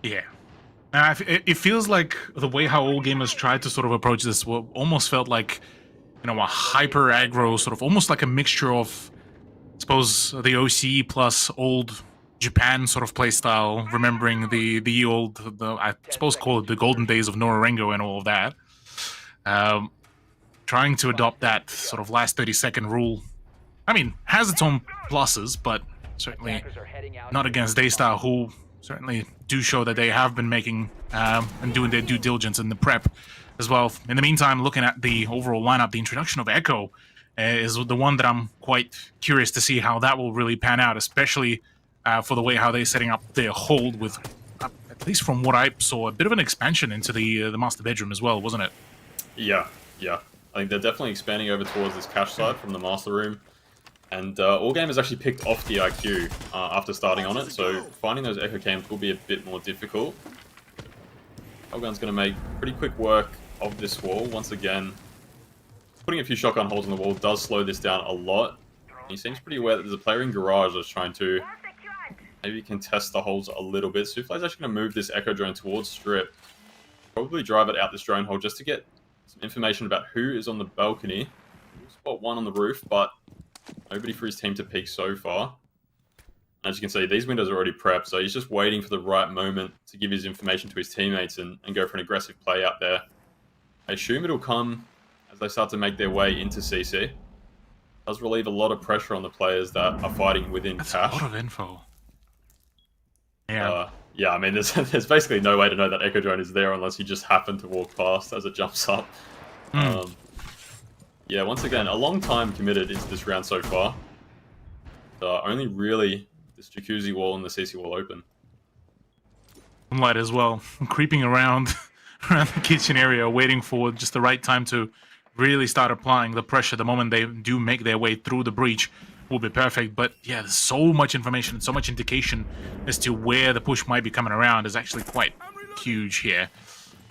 Yeah. It feels like the way how all gamers tried to sort of approach this almost felt like, a hyper aggro, sort of almost like a mixture of, I suppose, the OC plus old Japan sort of playstyle, remembering the old, I suppose call it the golden days of Norengo and all of that. Trying to adopt that sort of last 30-second rule, I mean, has its own pluses, but certainly not against Daystar, who certainly do show that they have been making and doing their due diligence in the prep as well. In the meantime, looking at the overall lineup, the introduction of Echo is the one that I'm quite curious to see how that will really pan out, especially for the way how they're setting up their hold with, at least from what I saw, a bit of an expansion into the master bedroom as well, wasn't it? Yeah. I think they're definitely expanding over towards this cache side from the master room. And all gamers actually picked off the IQ after starting on it, so finding those echo cams will be a bit more difficult. Hellgun's going to make pretty quick work of this wall. Once again, putting a few shotgun holes in the wall does slow this down a lot. He seems pretty aware that there's a player in garage that's trying to maybe contest the holes a little bit. Souffle's actually going to move this echo drone towards strip. Probably drive it out this drone hole just to get some information about who is on the balcony. spot one on the roof, but nobody for his team to peek so far. As you can see, these windows are already prepped, so he's just waiting for the right moment to give his information to his teammates and go for an aggressive play out there. I assume it'll come as they start to make their way into CC. It does relieve a lot of pressure on the players that are fighting within That's cash. a lot of info. Yeah. Yeah, I mean, there's basically no way to know that Echo Drone is there unless you just happen to walk past as it jumps up. Yeah, once again, a long time committed into this round so far. Only really this Jacuzzi wall and the CC wall open. Moonlight as well, creeping around the kitchen area, waiting for just the right time to really start applying the pressure. The moment they do make their way through the breach will be perfect. But yeah, there's so much information, so much indication as to where the push might be coming around is actually quite huge here.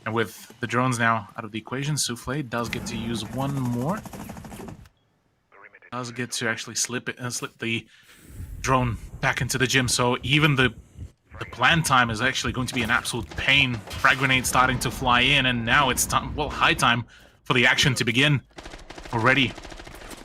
And with the drones now out of the equation, Souffle does get to use one more. Does get to actually slip the drone back into the gym. So even the plan time is actually going to be an absolute pain. Frag grenade starting to fly in, and now it's time, well, high time for the action to begin already.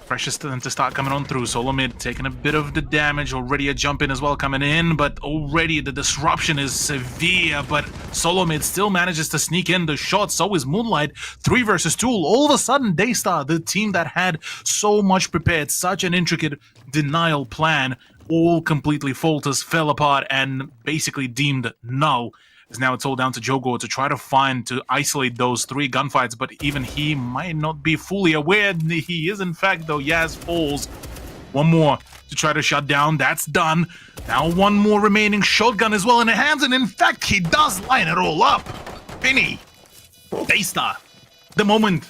Precious to them to start coming on through. Solo mid taking a bit of the damage. Already a jump in as well coming in, but already the disruption is severe. But Solo mid still manages to sneak in the shot. So is Moonlight. 3 versus 2. All of a sudden, Daystar, the team that had so much prepared, such an intricate denial plan, all completely falters, fell apart, and basically deemed null. As now it's all down to Jogo to try to isolate those 3 gunfights, but even he might not be fully aware he is in fact, though. Yaz falls. One more to try to shut down. That's done. Now one more remaining shotgun as well in the hands, and in fact he does line it all up. Finny, Daystar, the moment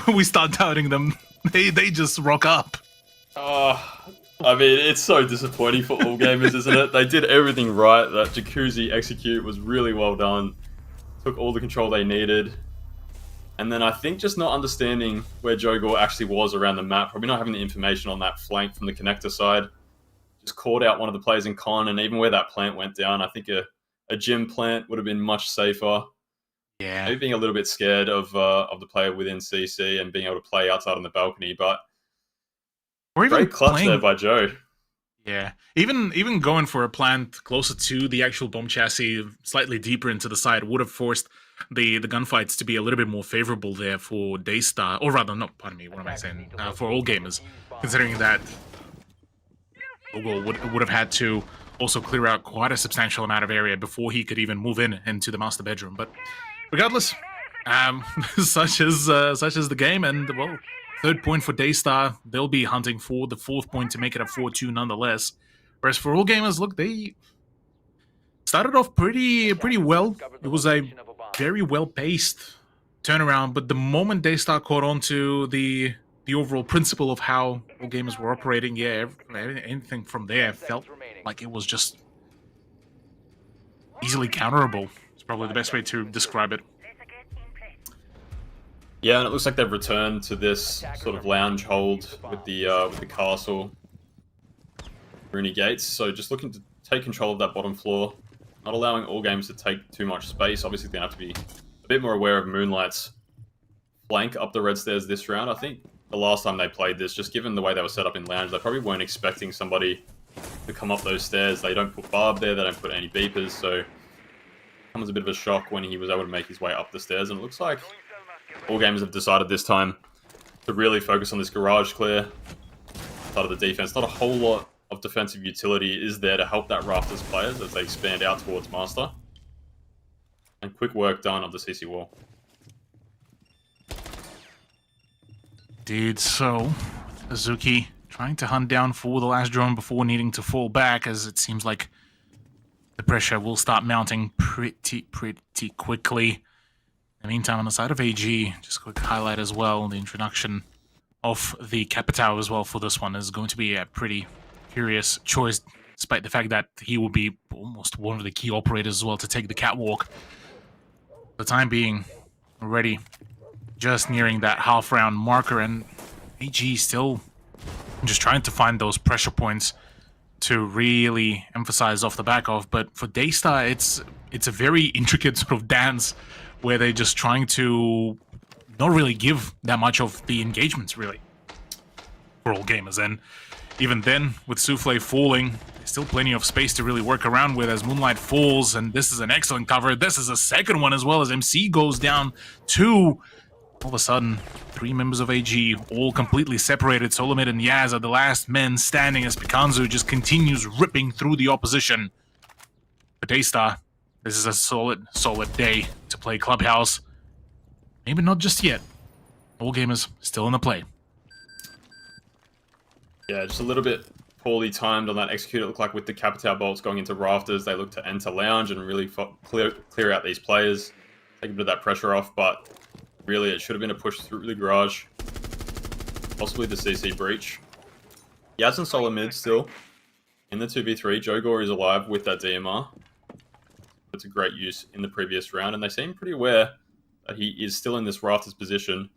we start doubting them, they just rock up. I mean, it's so disappointing for all gamers, isn't it? They did everything right. That Jacuzzi execute was really well done. Took all the control they needed. And then I think just not understanding where Jogor actually was around the map, probably not having the information on that flank from the connector side. Just called out one of the players in con, and even where that plant went down, I think a gym plant would have been much safer. Yeah. Maybe being a little bit scared of the player within CC and being able to play outside on the balcony, but Or even great clutch playing there by Joe. Yeah, even going for a plant closer to the actual bomb chassis, slightly deeper into the side, would have forced the gunfights to be a little bit more favorable there for Daystar, or rather, no, pardon me, what am I saying? For all gamers, considering that Google would have had to also clear out quite a substantial amount of area before he could even move into the master bedroom. But regardless, such is the game, and well. 3rd point for Daystar. They'll be hunting for the 4th point to make it a 4-2 nonetheless. Whereas for all gamers, look, they started off pretty well. It was a very well-paced turnaround, but the moment Daystar caught on to the overall principle of how all gamers were operating, yeah, anything from there felt like it was just easily counterable. It's probably the best way to describe it. Yeah, and it looks like they've returned to this sort of lounge hold with the castle, Rooney Gates. So just looking to take control of that bottom floor, not allowing all games to take too much space. Obviously, they have to be a bit more aware of Moonlight's flank up the red stairs this round. I think the last time they played this, just given the way they were set up in lounge, they probably weren't expecting somebody to come up those stairs. They don't put barb there, they don't put any beepers, so it comes as a bit of a shock when he was able to make his way up the stairs, and it looks like all gamers have decided this time to really focus on this garage clear side of the defense. Not a whole lot of defensive utility is there to help that Rafters players as they expand out towards Master. And quick work done of the CC wall. Indeed, so Azuki trying to hunt down for the last drone before needing to fall back, as it seems like the pressure will start mounting pretty quickly. In the meantime, on the side of AG, just a quick highlight as well, the introduction of the Capitao as well for this one is going to be a pretty curious choice, despite the fact that he will be almost one of the key operators as well to take the catwalk. For the time being, already just nearing that half-round marker, and AG still just trying to find those pressure points to really emphasize off the back of. But for Daystar, it's a very intricate sort of dance where they're just trying to not really give that much of the engagements, really. for all gamers. And even then, with Souffle falling, there's still plenty of space to really work around with as Moonlight falls, and this is an excellent cover. This is a second one as well as MC goes down 2. All of a sudden, 3 members of AG all completely separated. Solomid and Yaz are the last men standing as Pikanzu just continues ripping through the opposition. For Daystar, this is a solid day to play Clubhouse. Maybe not just yet. All gamers still in the play. Yeah, just a little bit poorly timed on that execute. It looked like with the Capitao bolts going into rafters, they look to enter lounge and really clear out these players, take a bit of that pressure off, but really it should have been a push through the garage. Possibly the CC breach. Yaz and Solo mid still in the 2v3. Joe Gore is alive with that DMR. It's a great use in the previous round, and they seem pretty aware that he is still in this rafters position.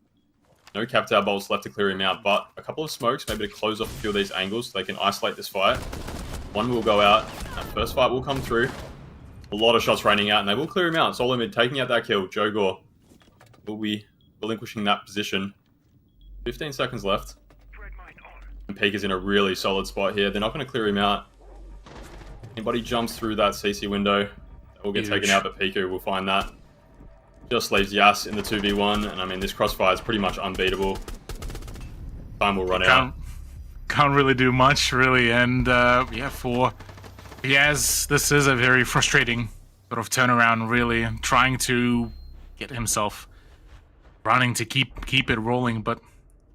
No Capitao bolts left to clear him out, but a couple of smokes maybe to close off a few of these angles so they can isolate this fight. One will go out. That first fight will come through. A lot of shots raining out, and they will clear him out. Solo mid taking out that kill. Joe Gore will be relinquishing that position. 15 seconds left. And Peak is in a really solid spot here. They're not going to clear him out. Anybody jumps through that CC window, they will get taken out, but Piku will find that. Just leaves Yas in the 2v1, and I mean, this crossfire is pretty much unbeatable. Time will run out. Can't really do much, really, and yeah, for Yaz, this is a very frustrating sort of turnaround, really, trying to get himself running to keep it rolling, but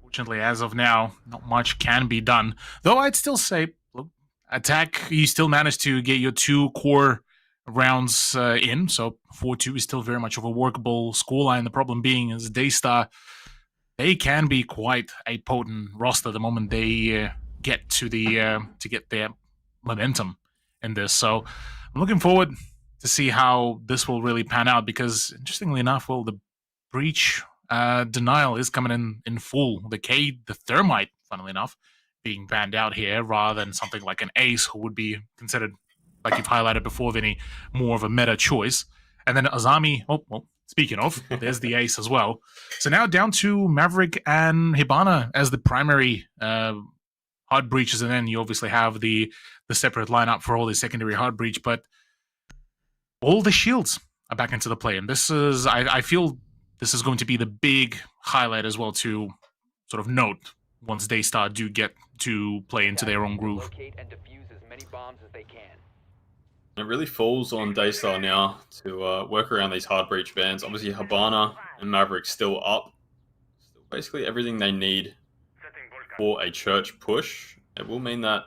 fortunately, as of now, not much can be done. Though I'd still say, look, attack, you still managed to get your 2 core rounds in, so 4-2 is still very much of a workable scoreline. The problem being is Daystar, they can be quite a potent roster the moment they get to get their momentum in this. So I'm looking forward to see how this will really pan out, because interestingly enough, well, the breach denial is coming in full. The Cade, the Thermite, funnily enough, being banned out here rather than something like an Ace, who would be considered, like you've highlighted before, Vinny, more of a meta choice. And then Azami, oh, well, speaking of, there's the Ace as well. So now down to Maverick and Hibana as the primary hard breaches, and then you obviously have the separate lineup for all the secondary hard breach, but all the shields are back into the play. And this is, I feel this is going to be the big highlight as well to sort of note once Daystar do get to play into their own groove. Locate and defuse as many bombs as they can. It really falls on Daystar now to work around these hard breach bans. Obviously, Hibana and Maverick still up. Still basically everything they need for a church push. It will mean that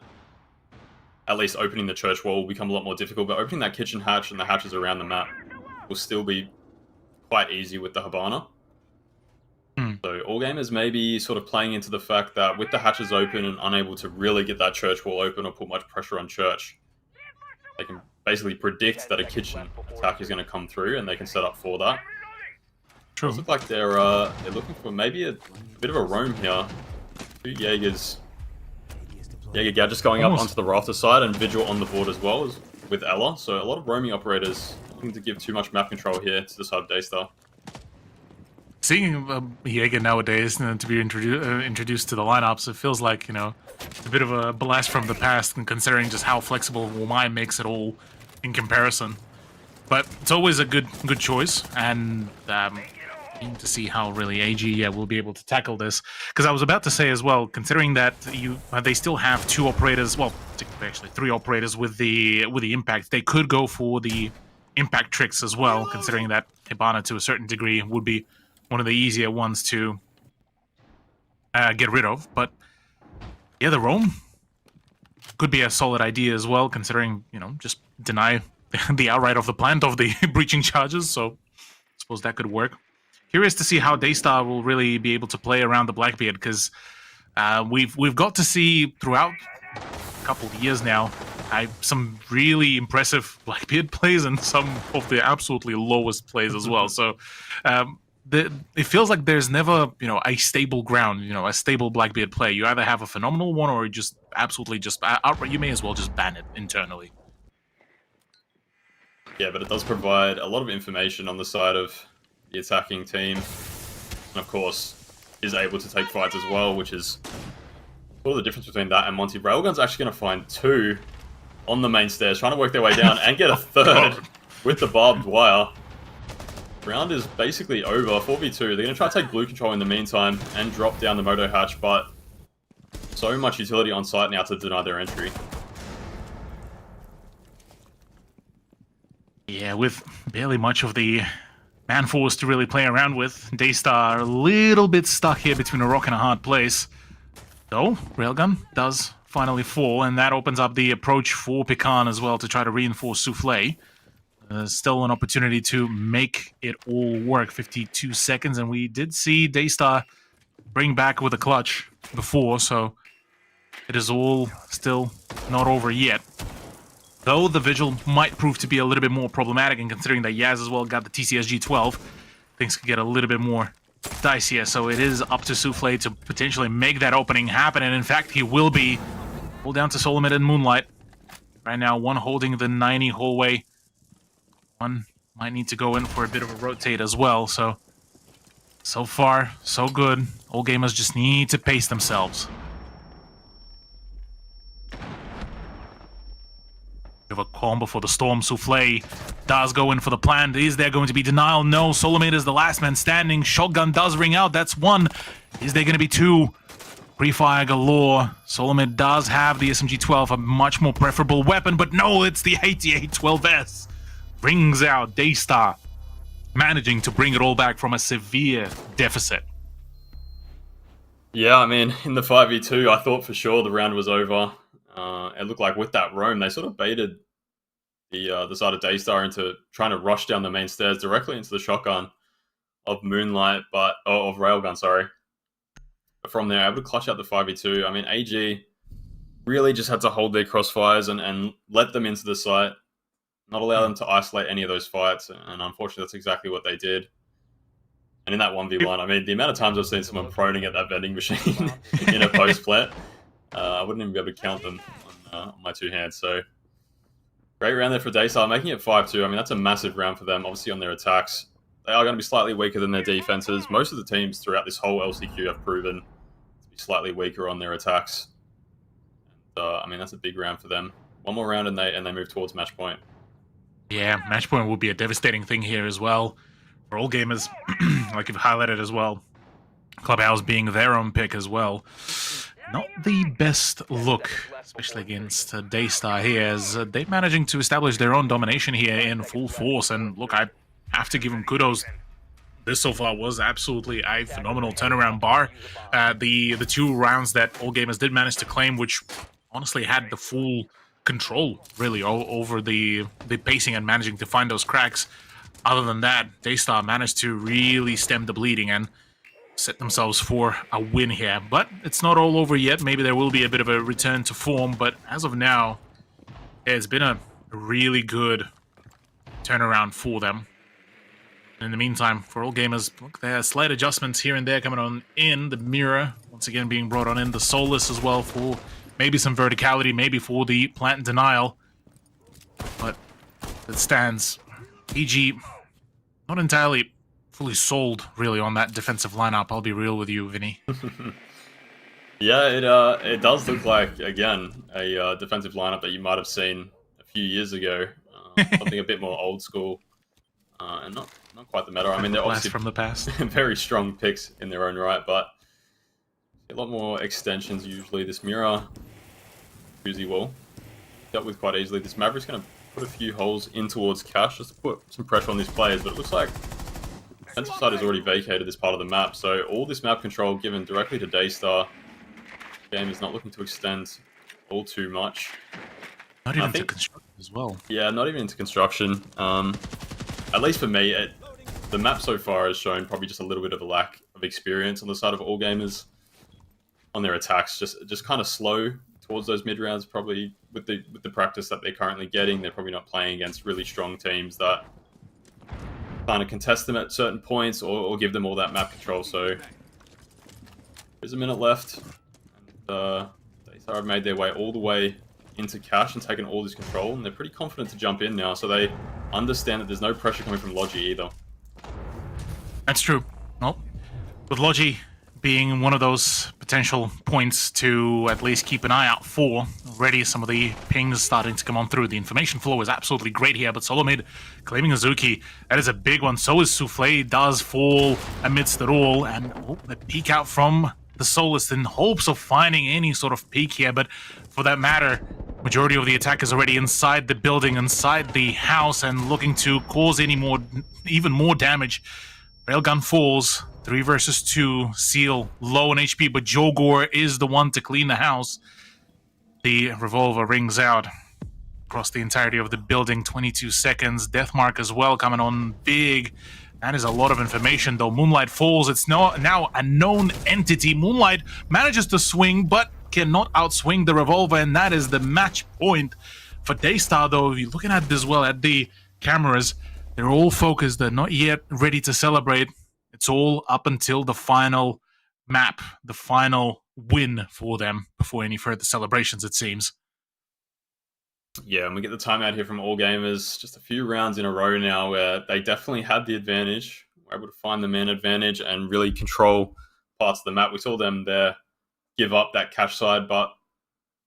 at least opening the church wall will become a lot more difficult, but opening that kitchen hatch and the hatches around the map will still be quite easy with the Hibana. So all gamers may be sort of playing into the fact that with the hatches open and unable to really get that church wall open or put much pressure on church, they can basically predict that a kitchen attack is going to come through, and they can set up for that. True. It looks like they're looking for maybe a bit of a roam here. 2 Jaegers. Jaeger gadgets going up onto the rafter side, and Vigil on the board as well as with Ella. So a lot of roaming operators looking to give too much map control here to the side of Daystar. Seeing Jaeger nowadays to be introduced to the lineups, it feels like, you know, a bit of a blast from the past, and considering just how flexible Womai makes it all in comparison. But it's always a good choice, and keen to see how really AG will be able to tackle this. Because I was about to say as well, considering that they still have 2 operators, well, actually 3 operators with the impact, they could go for the impact tricks as well, considering that Hibana to a certain degree would be one of the easier ones to get rid of. But yeah, the roam could be a solid idea as well, considering, you know, just deny the outright of the plant of the breaching charges. So I suppose that could work. Curious to see how Daystar will really be able to play around the Blackbeard, because we've got to see throughout a couple of years now some really impressive Blackbeard plays and some of the absolutely lowest plays as well. So it feels like there's never, you know, a stable ground, you know, a stable Blackbeard play. You either have a phenomenal one, or you just absolutely just outright, you may as well just ban it internally. Yeah, but it does provide a lot of information on the side of the attacking team, and of course is able to take fights as well, which is What the difference between that and Monty? Railgun's actually going to find 2 on the main stairs, trying to work their way down and get a 3rd with the barbed wire. Round is basically over. 4v2. They're going to try to take blue control in the meantime and drop down the moto hatch, but so much utility on site now to deny their entry. Yeah, with barely much of the man force to really play around with, Daystar a little bit stuck here between a rock and a hard place. Though, Railgun does finally fall, and that opens up the approach for Pecan as well to try to reinforce Souffle. Still an opportunity to make it all work. 52 seconds, and we did see Daystar bring back with a clutch before, so it is all still not over yet. Though the Vigil might prove to be a little bit more problematic, and considering that Yaz as well got the TCSG-12, things could get a little bit more dicier. So it is up to Souffle to potentially make that opening happen, and in fact he will be. Pulled down to Solomid and Moonlight. Right now, one holding the 90 hallway. One might need to go in for a bit of a rotate as well, so far, so good. All gamers just need to pace themselves. Bit of a calm before the storm. Souffle does go in for the plan. Is there going to be denial? No. Solomid is the last man standing. Shotgun does ring out. That's 1. Is there going to be 2? Pre-fire galore. Solomid does have the SMG-12, a much more preferable weapon, but no, it's the 88-12S. Brings out Daystar, managing to bring it all back from a severe deficit. Yeah, I mean, in the 5v2, I thought for sure the round was over. It looked like with that roam, they sort of baited the side of Daystar into trying to rush down the main stairs directly into the shotgun of Moonlight, of Railgun, sorry. But from there, able to clutch out the 5v2. I mean, AG really just had to hold their crossfires and let them into the site. Not allow them to isolate any of those fights, and unfortunately that's exactly what they did. And in that 1v1, I mean, the amount of times I've seen someone proning at that vending machine in a post-plant, I wouldn't even be able to count them on my 2 hands. So, great round there for Daystar, making it 5-2. I mean, that's a massive round for them, obviously on their attacks. They are going to be slightly weaker than their defenses. Most of the teams throughout this whole LCQ have proven to be slightly weaker on their attacks. And, I mean, that's a big round for them. One more round and they move towards match point. Yeah, match point will be a devastating thing here as well. For all gamers, like you've highlighted as well, Clubhouse being their own pick as well. Not the best look, especially against Daystar here, as they're managing to establish their own domination here in full force. And look, I have to give them kudos. This so far was absolutely a phenomenal turnaround bar. The 2 rounds that all gamers did manage to claim, which honestly had the full control really over the pacing and managing to find those cracks. Other than that, Daystar managed to really stem the bleeding and set themselves for a win here. But it's not all over yet. Maybe there will be a bit of a return to form, but as of now, it's been a really good turnaround for them. In the meantime, for all gamers, look, there are slight adjustments here and there coming on in. The Mirror, once again, being brought on in. The Solus as well for maybe some verticality, maybe for the plant denial. But it stands. EG, not entirely fully sold, really, on that defensive lineup. I'll be real with you, Vinny. Yeah, it does look like, again, a defensive lineup that you might have seen a few years ago. Something a bit more old school. And not quite the meta. I mean, they're obviously from the past. very strong picks in their own right, but a lot more extensions usually. This Mirror, Uzi wall, dealt with quite easily. This Maverick's going to put a few holes in towards Cash just to put some pressure on these players, but it looks like the defensive side has already vacated this part of the map, so all this map control given directly to Daystar. The game is not looking to extend all too much. Not even to construction as well. Yeah, not even into construction. At least for me, the map so far has shown probably just a little bit of a lack of experience on the side of all gamers on their attacks. Just kind of slow towards those mid rounds. Probably with the practice that they're currently getting, they're probably not playing against really strong teams that kind of contest them at certain points or give them all that map control. So there's a minute left, and Daystar have made their way all the way into Cash and taken all this control, and they're pretty confident to jump in now, so they understand that there's no pressure coming from Logi either. That's true. Well, with Logi being one of those potential points to at least keep an eye out for. Already some of the pings starting to come on through. The information flow is absolutely great here, but Solomid claiming Azuki, that is a big one. So is Souffle, does fall amidst it all, and they peek out from the Solist in hopes of finding any sort of peek here, but for that matter, majority of the attack is already inside the building, inside the house, and looking to cause even more damage. Railgun falls, 3 versus 2, Seal low on HP, but Jogor is the one to clean the house. The revolver rings out across the entirety of the building, 22 seconds. Deathmark as well coming on big. That is a lot of information, though. Moonlight falls. It's now a known entity. Moonlight manages to swing, but cannot outswing the revolver, and that is the match point for Daystar, though. If you're looking at this well at the cameras, they're all focused. They're not yet ready to celebrate. It's all up until the final map, the final win for them before any further celebrations, it seems. Yeah, and we get the timeout here from All Gamers. Just a few rounds in a row now where they definitely had the advantage. Were able to find the man advantage and really control parts of the map. We saw them there give up that cash side, but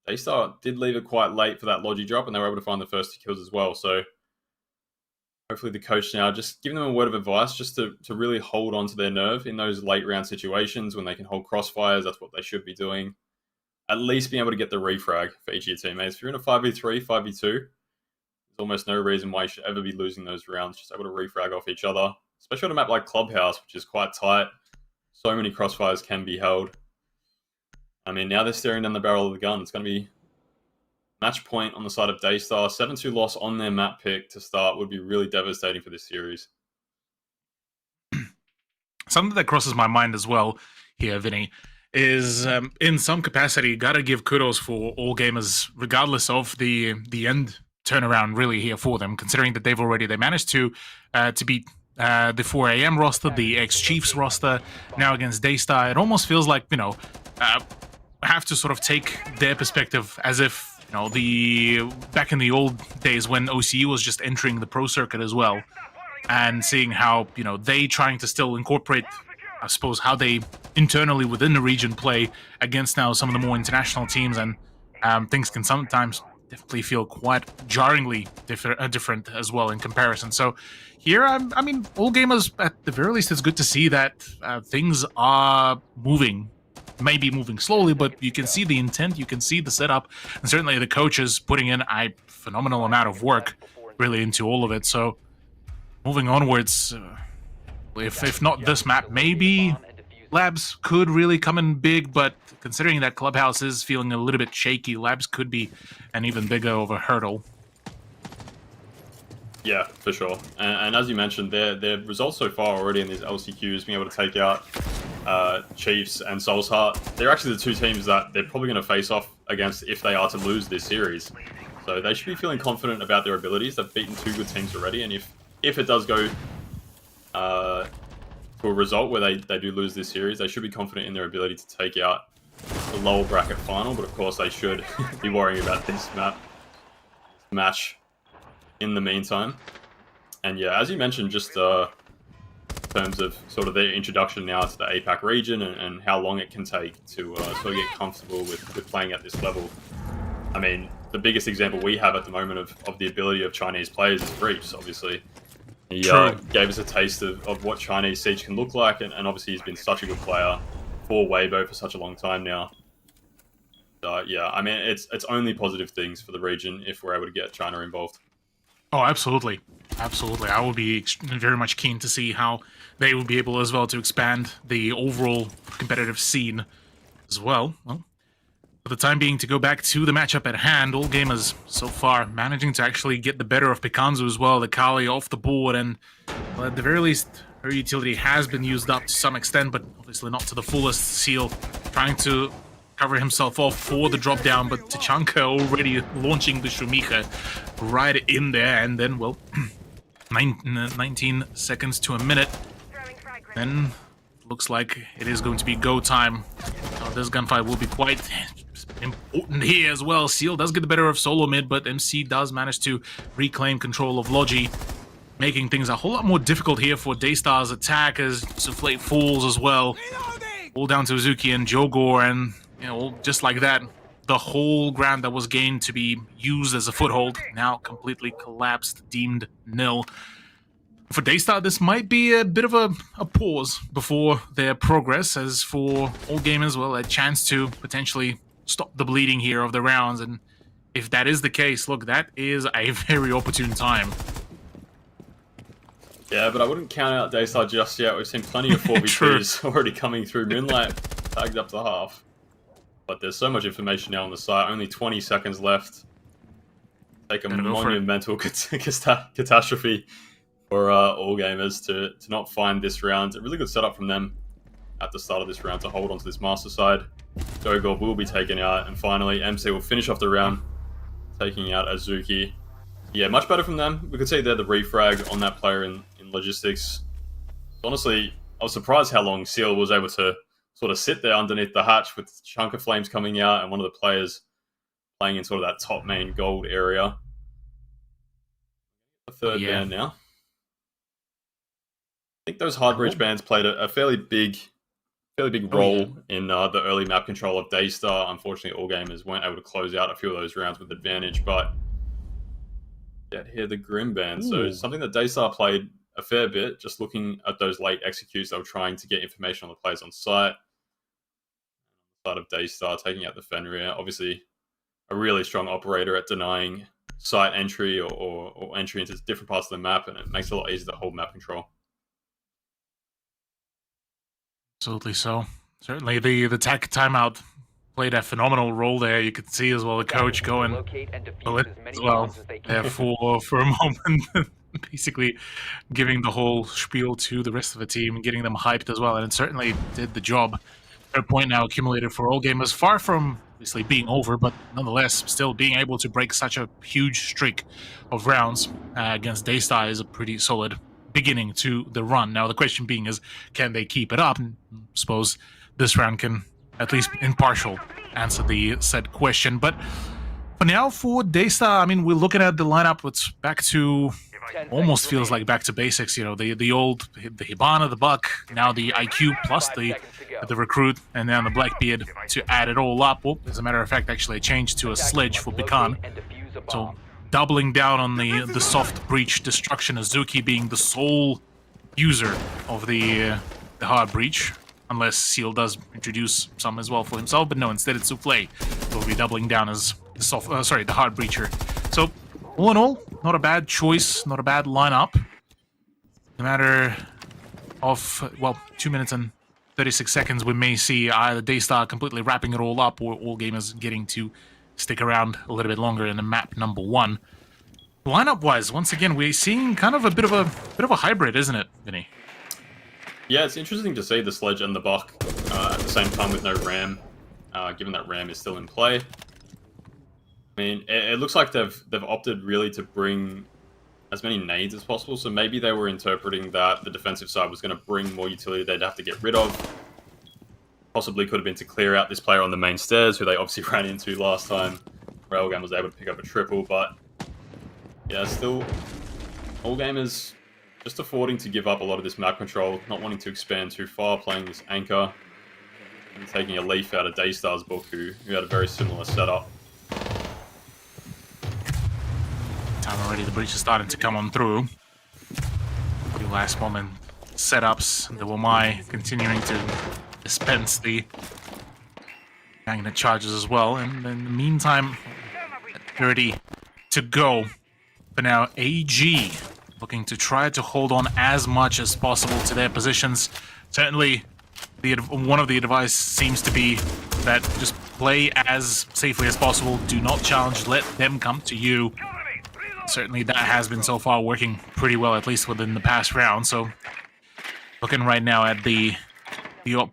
Daystar did leave it quite late for that Logi drop, and they were able to find the first 2 kills as well. So hopefully the coach now just giving them a word of advice just to really hold on to their nerve in those late round situations when they can hold crossfires. That's what they should be doing. At least being able to get the refrag for each of your teammates. If you're in a 5v3, 5v2, there's almost no reason why you should ever be losing those rounds. Just able to refrag off each other, especially on a map like Clubhouse, which is quite tight. So many crossfires can be held. I mean, now they're staring down the barrel of the gun. It's going to be match point on the side of Daystar. 7-2 loss on their map pick to start would be really devastating for this series. Something that crosses my mind as well here, Vinny, is in some capacity, gotta give kudos for All Gamers, regardless of the end turnaround really here for them, considering that they managed to beat the 4 a.m. roster, the ex-Chiefs roster, now against Daystar. It almost feels like, have to sort of take their perspective as if, back in the old days when OCU was just entering the pro circuit as well, and seeing how, they trying to still incorporate, I suppose, how they internally within the region play against now some of the more international teams, and things can sometimes definitely feel quite jarringly different as well in comparison. So here, I mean, All Gamers, at the very least, it's good to see that things are moving. Maybe moving slowly, but you can see the intent, you can see the setup, and certainly the coaches putting in a phenomenal amount of work really into all of it. So moving onwards, if not this map, maybe Labs could really come in big, but considering that Clubhouse is feeling a little bit shaky, Labs could be an even bigger of a hurdle. Yeah, for sure. And as you mentioned, their results so far already in these LCQs, being able to take out Chiefs and Soul's Heart, they're actually the 2 teams that they're probably going to face off against if they are to lose this series. So they should be feeling confident about their abilities. They've beaten 2 good teams already, and if it does go to a result where they do lose this series, they should be confident in their ability to take out the lower bracket final. But of course, they should be worrying about this match in the meantime. And yeah, as you mentioned, just in terms of sort of their introduction now to the APAC region and how long it can take to sort of get comfortable with playing at this level. I mean, the biggest example we have at the moment of the ability of Chinese players is Reeps, obviously. He gave us a taste of what Chinese Siege can look like, and obviously he's been such a good player for Weibo for such a long time now. Yeah, I mean, it's only positive things for the region if we're able to get China involved. Oh, absolutely. Absolutely. I would be very much keen to see how they will be able as well to expand the overall competitive scene as well. Well, for the time being, to go back to the matchup at hand, All Gamers so far managing to actually get the better of Pikanzu as well, the Kali off the board, and well, at the very least, her utility has been used up to some extent, but obviously not to the fullest. Seal trying to cover himself off for the drop down, but Tachanka already launching the Shumika right in there, and then, well, 19 seconds to a minute. Then looks like it is going to be go time. This gunfight will be quite important here as well. Seal does get the better of solo mid, but MC does manage to reclaim control of Logi, making things a whole lot more difficult here for Daystar's attack as Souffle falls as well. all down to Uzuki and Jogor, and just like that, the whole ground that was gained to be used as a foothold now completely collapsed, deemed nil. For Daystar, this might be a bit of a pause before their progress, as for All Game as well, a chance to potentially stop the bleeding here of the rounds. And if that is the case, look, that is a very opportune time. Yeah, but I wouldn't count out Daystar just yet. We've seen plenty of 4v2s already coming through. Moonlight tagged up to half. But there's so much information now on the site. Only 20 seconds left. Take a monumental catastrophe for all gamers to not find this round. A really good setup from them at the start of this round to hold onto this master side. Jogor will be taken out, and finally MC will finish off the round, taking out Azuki. Yeah, much better from them. We could see they're the refrag on that player in logistics. Honestly, I was surprised how long Seal was able to sort of sit there underneath the hatch with chunk of flames coming out and one of the players playing in sort of that top main gold area. The third ban now. I think those hard breach bans played a fairly big role in the early map control of Daystar. Unfortunately, all gamers weren't able to close out a few of those rounds with advantage, but yeah, here the Grim ban. So it's something that Daystar played a fair bit, just looking at those late executes. They were trying to get information on the players on site. Side of Daystar taking out the Fenrir. Obviously, a really strong operator at denying site entry or entry into different parts of the map, and it makes it a lot easier to hold map control. Absolutely so. Certainly the tech timeout played a phenomenal role there. You could see as well the coach going as well there for a moment, basically giving the whole spiel to the rest of the team and getting them hyped as well, and it certainly did the job. Third point now accumulated for all gamers, far from obviously being over, but nonetheless still being able to break such a huge streak of rounds against Daystar is a pretty solid beginning to the run. Now the question being is, can they keep it up? And I suppose this round can at least in partial answer the said question. But for now, for Daystar, I mean, we're looking at the lineup. It's back to, almost feels like back to basics. You know, the old, the Hibana, the Buck, now the IQ plus the recruit, and then the Blackbeard to add it all up. Well, as a matter of fact, actually a change to a sledge for Bikan. So doubling down on the soft breach destruction, Azuki being the sole user of the hard breach, unless Seal does introduce some as well for himself. But no, instead it's Souffle who will be doubling down as the the hard breacher. So all in all, not a bad choice, not a bad lineup. No matter of 2 minutes and 36 seconds, we may see either Daystar completely wrapping it all up, or all gamers getting to stick around a little bit longer in the map number 1. Lineup-wise, once again, we're seeing kind of a bit of a hybrid, isn't it, Vinny? Yeah, it's interesting to see the Sledge and the Buck at the same time with no Ram, given that Ram is still in play. I mean, it looks like they've opted really to bring as many nades as possible, so maybe they were interpreting that the defensive side was going to bring more utility they'd have to get rid of. Possibly could have been to clear out this player on the main stairs, who they obviously ran into last time. Railgun was able to pick up a triple, but yeah, still, all gamers just affording to give up a lot of this map control, not wanting to expand too far, playing this anchor, and taking a leaf out of Daystar's book, who had a very similar setup. Time already, the breach is starting to come on through. The last moment setups, the Wamai continuing to dispense the magnet charges as well, and in the meantime, 30 to go. For now, AG looking to try to hold on as much as possible to their positions. Certainly, one of the advice seems to be that just play as safely as possible. Do not challenge, let them come to you. Certainly that has been so far working pretty well, at least within the past round. So looking right now at the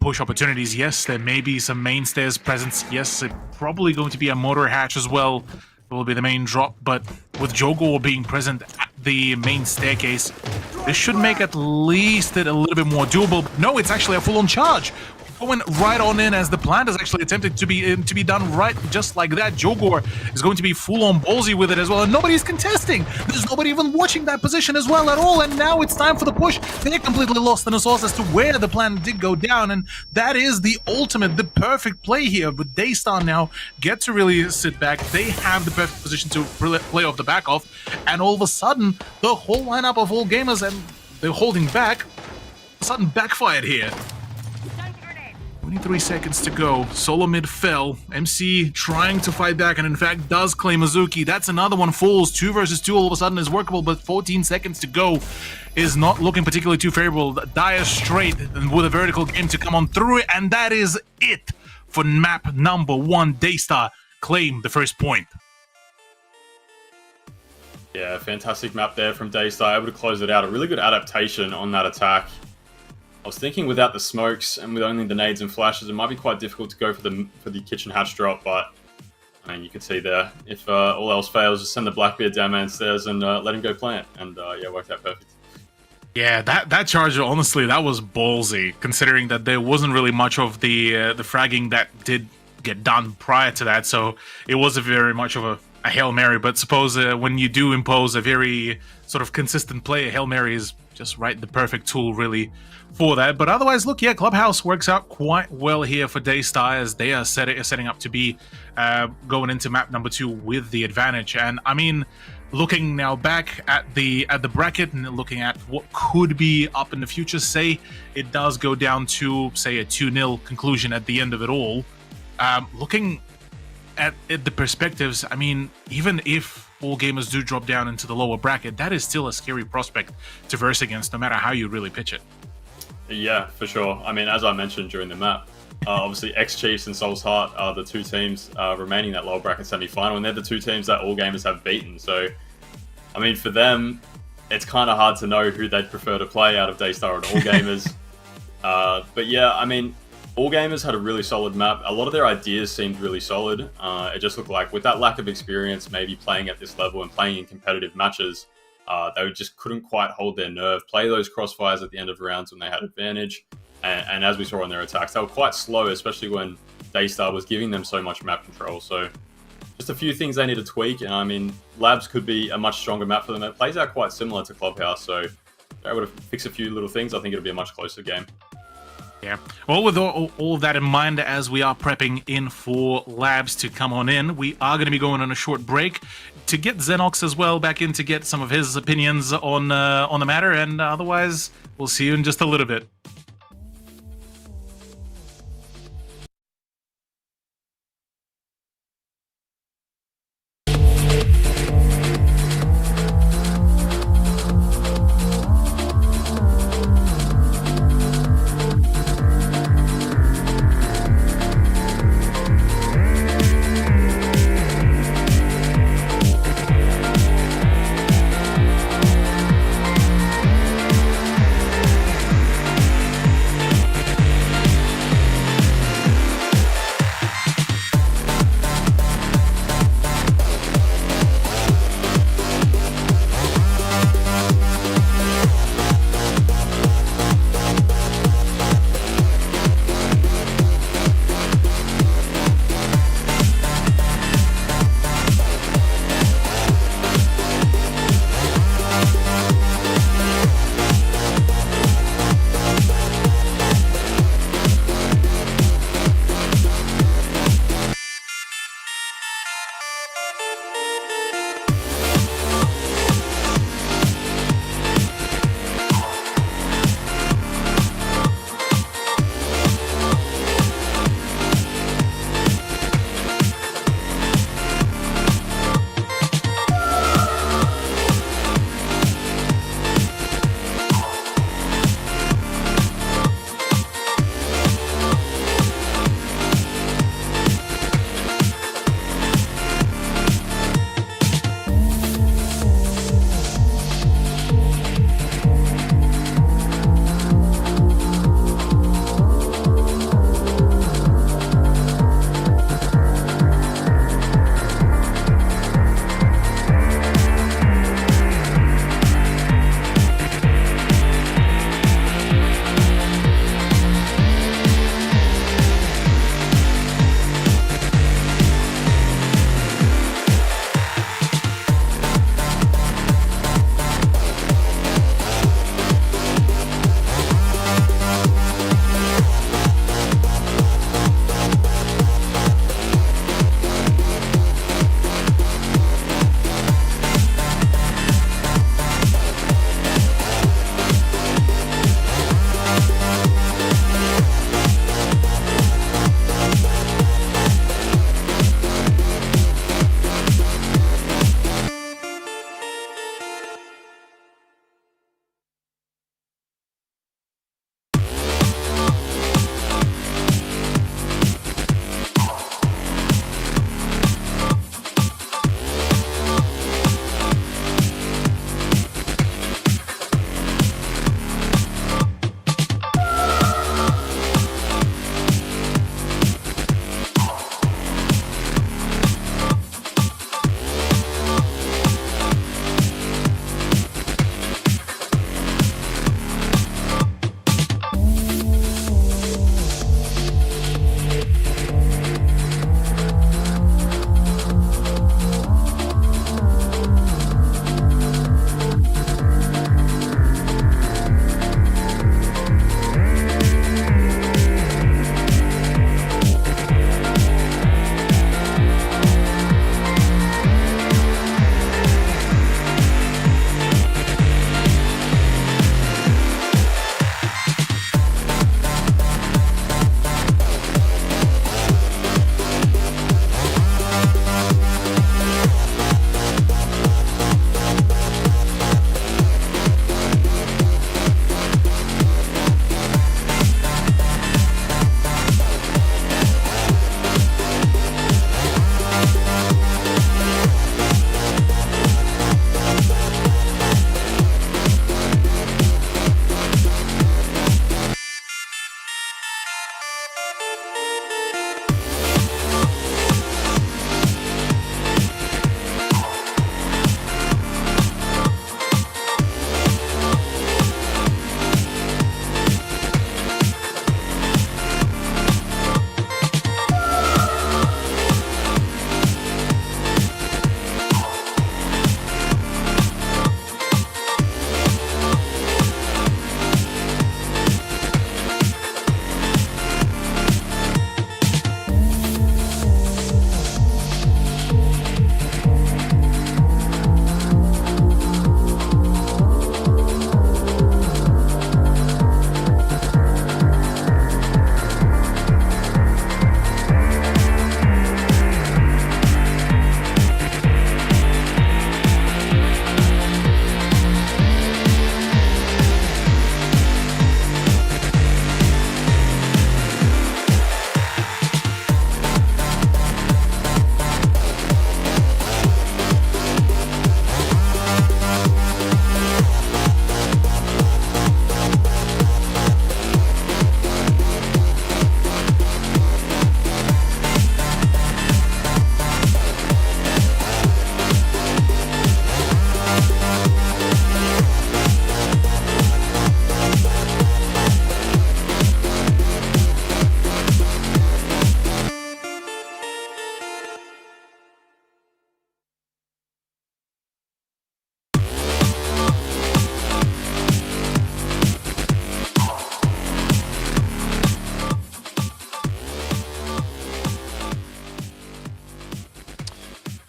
push opportunities, yes, there may be some mainstairs presence. Yes, it's probably going to be a motor hatch as well. It will be the main drop, but with Jogor being present at the main staircase, this should make at least it a little bit more doable. No, it's actually a full-on charge. going right on in as the plant is actually attempted to be done right just like that. Jogor is going to be full on ballsy with it as well, and nobody's contesting. There's nobody even watching that position as well at all, and now it's time for the push. They're completely lost in the sauce as to where the plant did go down, and that is the ultimate, the perfect play here. But Daystar now get to really sit back. They have the perfect position to play off the back off, and all of a sudden, the whole lineup of all gamers and they're holding back, sudden backfired here. 23 seconds to go. Solo mid fell. MC trying to fight back and in fact does claim Mizuki. That's another one falls. 2 versus 2 all of a sudden is workable, but 14 seconds to go is not looking particularly too favorable. Dire straight with a vertical game to come on through it, and that is it for map number 1. Daystar claim the first point. Yeah, fantastic map there from Daystar, able to close it out. A really good adaptation on that attack. I was thinking without the smokes and with only the nades and flashes, it might be quite difficult to go for the kitchen hatch drop, but I mean, you can see there, if all else fails, just send the Blackbeard down downstairs and let him go plant, and yeah, worked out perfect. Yeah, that charge, honestly, that was ballsy, considering that there wasn't really much of the fragging that did get done prior to that, so it was a very much of a Hail Mary. But suppose when you do impose a very sort of consistent play, a Hail Mary is just the perfect tool really for that. But otherwise, look, yeah, Clubhouse works out quite well here for Daystar as they are setting up to be going into map number 2 with the advantage. And I mean, looking now back at the bracket and looking at what could be up in the future, say it does go down to, say, a 2-0 conclusion at the end of it all, looking at the perspectives, I mean, even if all gamers do drop down into the lower bracket, that is still a scary prospect to verse against, no matter how you really pitch it. Yeah, for sure. I mean, as I mentioned during the map, obviously X-Chiefs and Soul's Heart are the 2 teams remaining in that lower bracket semi-final, and they're the 2 teams that all gamers have beaten. So, I mean, for them, it's kind of hard to know who they'd prefer to play out of Daystar and all gamers. But yeah, I mean, all gamers had a really solid map. A lot of their ideas seemed really solid. It just looked like with that lack of experience, maybe playing at this level and playing in competitive matches, they just couldn't quite hold their nerve, play those crossfires at the end of rounds when they had advantage. And as we saw in their attacks, they were quite slow, especially when Daystar was giving them so much map control. So just a few things they need to tweak. And I mean, Labs could be a much stronger map for them. It plays out quite similar to Clubhouse. So if they're able to fix a few little things, I think it'll be a much closer game. Yeah, well, with all of that in mind, as we are prepping in for Labs to come on in, we are going to be going on a short break to get Xenox as well back in to get some of his opinions on the matter, and otherwise, we'll see you in just a little bit.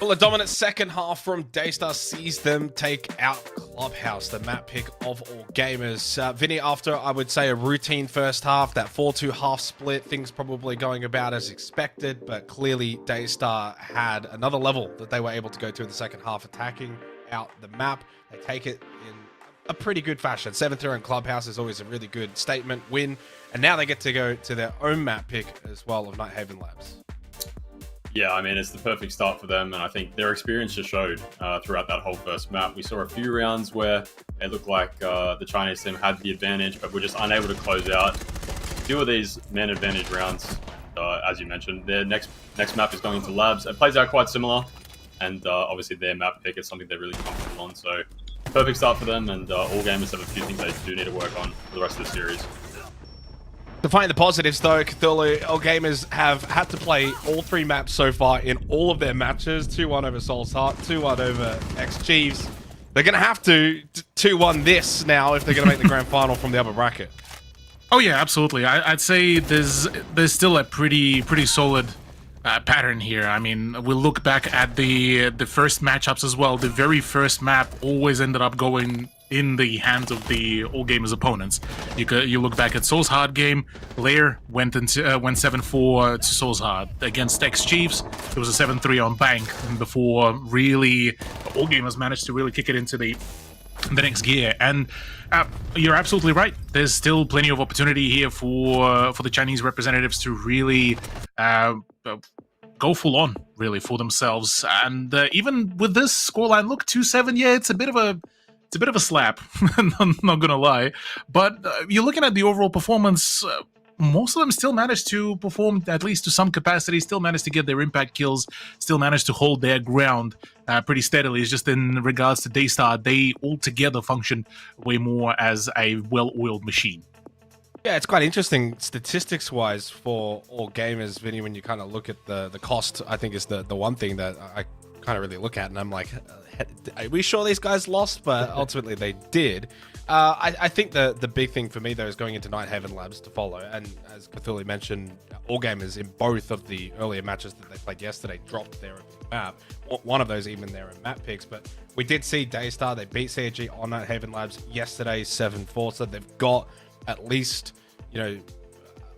Well, a dominant second half from Daystar sees them take out Clubhouse, the map pick of all gamers. Vinny, after I would say a routine first half, that 4-2 half split, things probably going about as expected, but clearly Daystar had another level that they were able to go to in the second half, attacking out the map. They take it in a pretty good fashion. 7-3 on Clubhouse is always a really good statement win, and now they get to go to their own map pick as well of Nighthaven Labs. Yeah, I mean, it's the perfect start for them, and I think their experience just showed throughout that whole first map. We saw a few rounds where it looked like the Chinese team had the advantage, but were just unable to close out. Two of these man advantage rounds, as you mentioned, their next map is going into Labs. It plays out quite similar, and obviously their map pick is something they're really comfortable on. So perfect start for them, and all gamers have a few things they do need to work on for the rest of the series. To find the positives, though, Cthulhu, all gamers have had to play all three maps so far in all of their matches. 2-1 over Soul's Heart, 2-1 over X-Chiefs. They're going to have to 2-1 this now if they're going to make the grand final from the upper bracket. Oh yeah, absolutely. I'd say there's still a pretty solid pattern here. I mean, we'll look back at the first matchups as well. The very first map always ended up going in the hands of the all gamers opponents. You look back at Soul's Heart game, Lair went 7-4 to Soul's Heart. Against X-Chiefs, it was a 7-3 on Bank before really all gamers managed to really kick it into the next gear. And you're absolutely right. There's still plenty of opportunity here for the Chinese representatives to really go full on, really, for themselves. And even with this scoreline, look, 2-7, yeah, it's a bit of a slap, I'm not gonna lie. But you're looking at the overall performance, most of them still managed to perform, at least to some capacity, still managed to get their impact kills, still managed to hold their ground pretty steadily. It's just in regards to Daystar, they altogether function way more as a well-oiled machine. Yeah, it's quite interesting statistics-wise for all gamers, Vinny, when you kind of look at the cost. I think is the one thing that I kind of really look at, and I'm like, are we sure these guys lost? But ultimately they did. I think the big thing for me, though, is going into Nighthaven Labs to follow. And as Cthulhu mentioned, all gamers in both of the earlier matches that they played yesterday dropped their map. One of those even their own map picks. But we did see Daystar. They beat CG on Nighthaven Labs yesterday, 7-4. So they've got at least,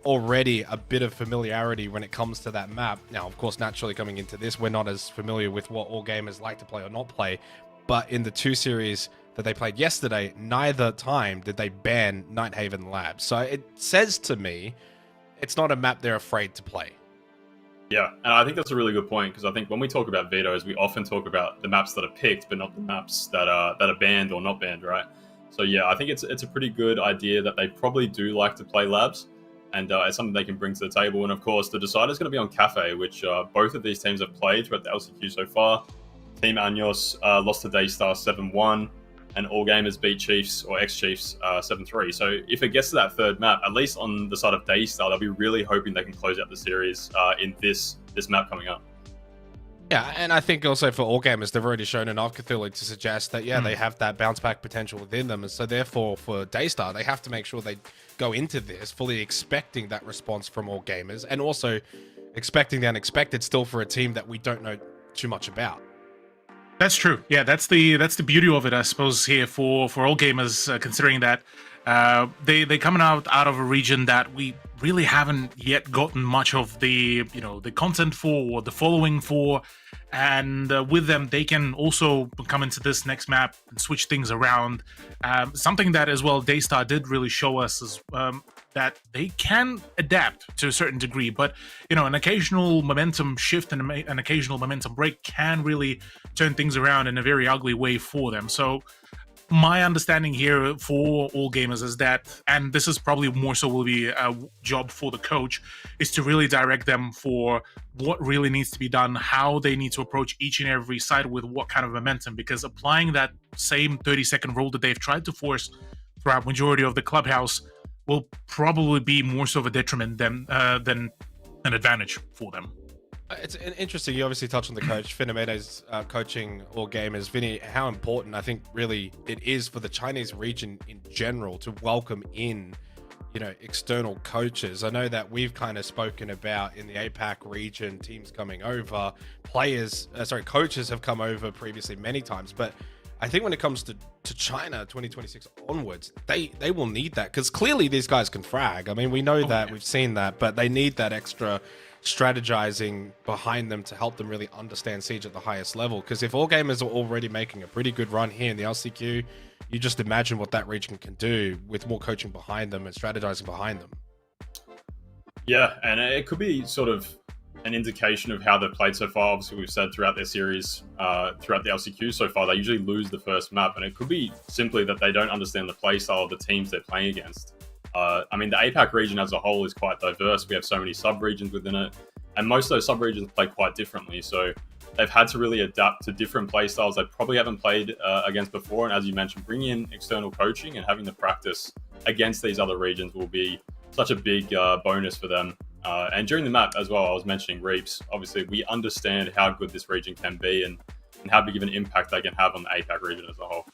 already a bit of familiarity when it comes to that map. Now, of course, naturally coming into this, we're not as familiar with what all gamers like to play or not play. But in the two series that they played yesterday, neither time did they ban Nighthaven Labs. So it says to me, it's not a map they're afraid to play. Yeah, and I think that's a really good point, because I think when we talk about vetoes, we often talk about the maps that are picked, but not the maps that are banned or not banned, right? So yeah, I think it's a pretty good idea that they probably do like to play Labs, and it's something they can bring to the table. And of course, the decider is going to be on Cafe, which both of these teams have played throughout the LCQ so far. Team Anyos lost to Daystar 7-1, and all gamers beat Chiefs or X-Chiefs 7-3. So if it gets to that third map, at least on the side of Daystar, they'll be really hoping they can close out the series in this map coming up. Yeah, and I think also for all gamers, they've already shown enough Cthulhu to suggest that, they have that bounce back potential within them. And so therefore, for Daystar, they have to make sure they go into this fully expecting that response from all gamers, and also expecting the unexpected still for a team that we don't know too much about. That's true. Yeah, that's the beauty of it, I suppose, here for all gamers, considering that they coming out of a region that we really haven't yet gotten much of the the content for, or the following for, and with them they can also come into this next map and switch things around. Something that as well Daystar did really show us is that they can adapt to a certain degree, but an occasional momentum shift and an occasional momentum break can really turn things around in a very ugly way for them. So my understanding here for all gamers is that, and this is probably more so will be a job for the coach, is to really direct them for what really needs to be done, how they need to approach each and every side with what kind of momentum, because applying that same 30-second rule that they've tried to force throughout majority of the clubhouse will probably be more so of a detriment than an advantage for them. It's interesting. You obviously touched on the coach. Finamene's coaching all gamers. Vinny, how important I think really it is for the Chinese region in general to welcome in, external coaches. I know that we've kind of spoken about in the APAC region, teams coming over, coaches have come over previously many times, but I think when it comes to China 2026 onwards, they will need that, because clearly these guys can frag. I mean, we know that, we've seen that, but they need that extra strategizing behind them to help them really understand Siege at the highest level. Because if all gamers are already making a pretty good run here in the LCQ, you just imagine what that region can do with more coaching behind them and strategizing behind them. Yeah, and it could be sort of an indication of how they've played so far. Obviously, we've said throughout their series, throughout the LCQ so far, they usually lose the first map, and it could be simply that they don't understand the play style of the teams they're playing against. I mean, the APAC region as a whole is quite diverse. We have so many sub-regions within it, and most of those sub-regions play quite differently. So they've had to really adapt to different play styles they probably haven't played against before. And as you mentioned, bringing in external coaching and having the practice against these other regions will be such a big bonus for them. And during the map as well, I was mentioning Reaps. Obviously, we understand how good this region can be and how big of an impact they can have on the APAC region as a whole.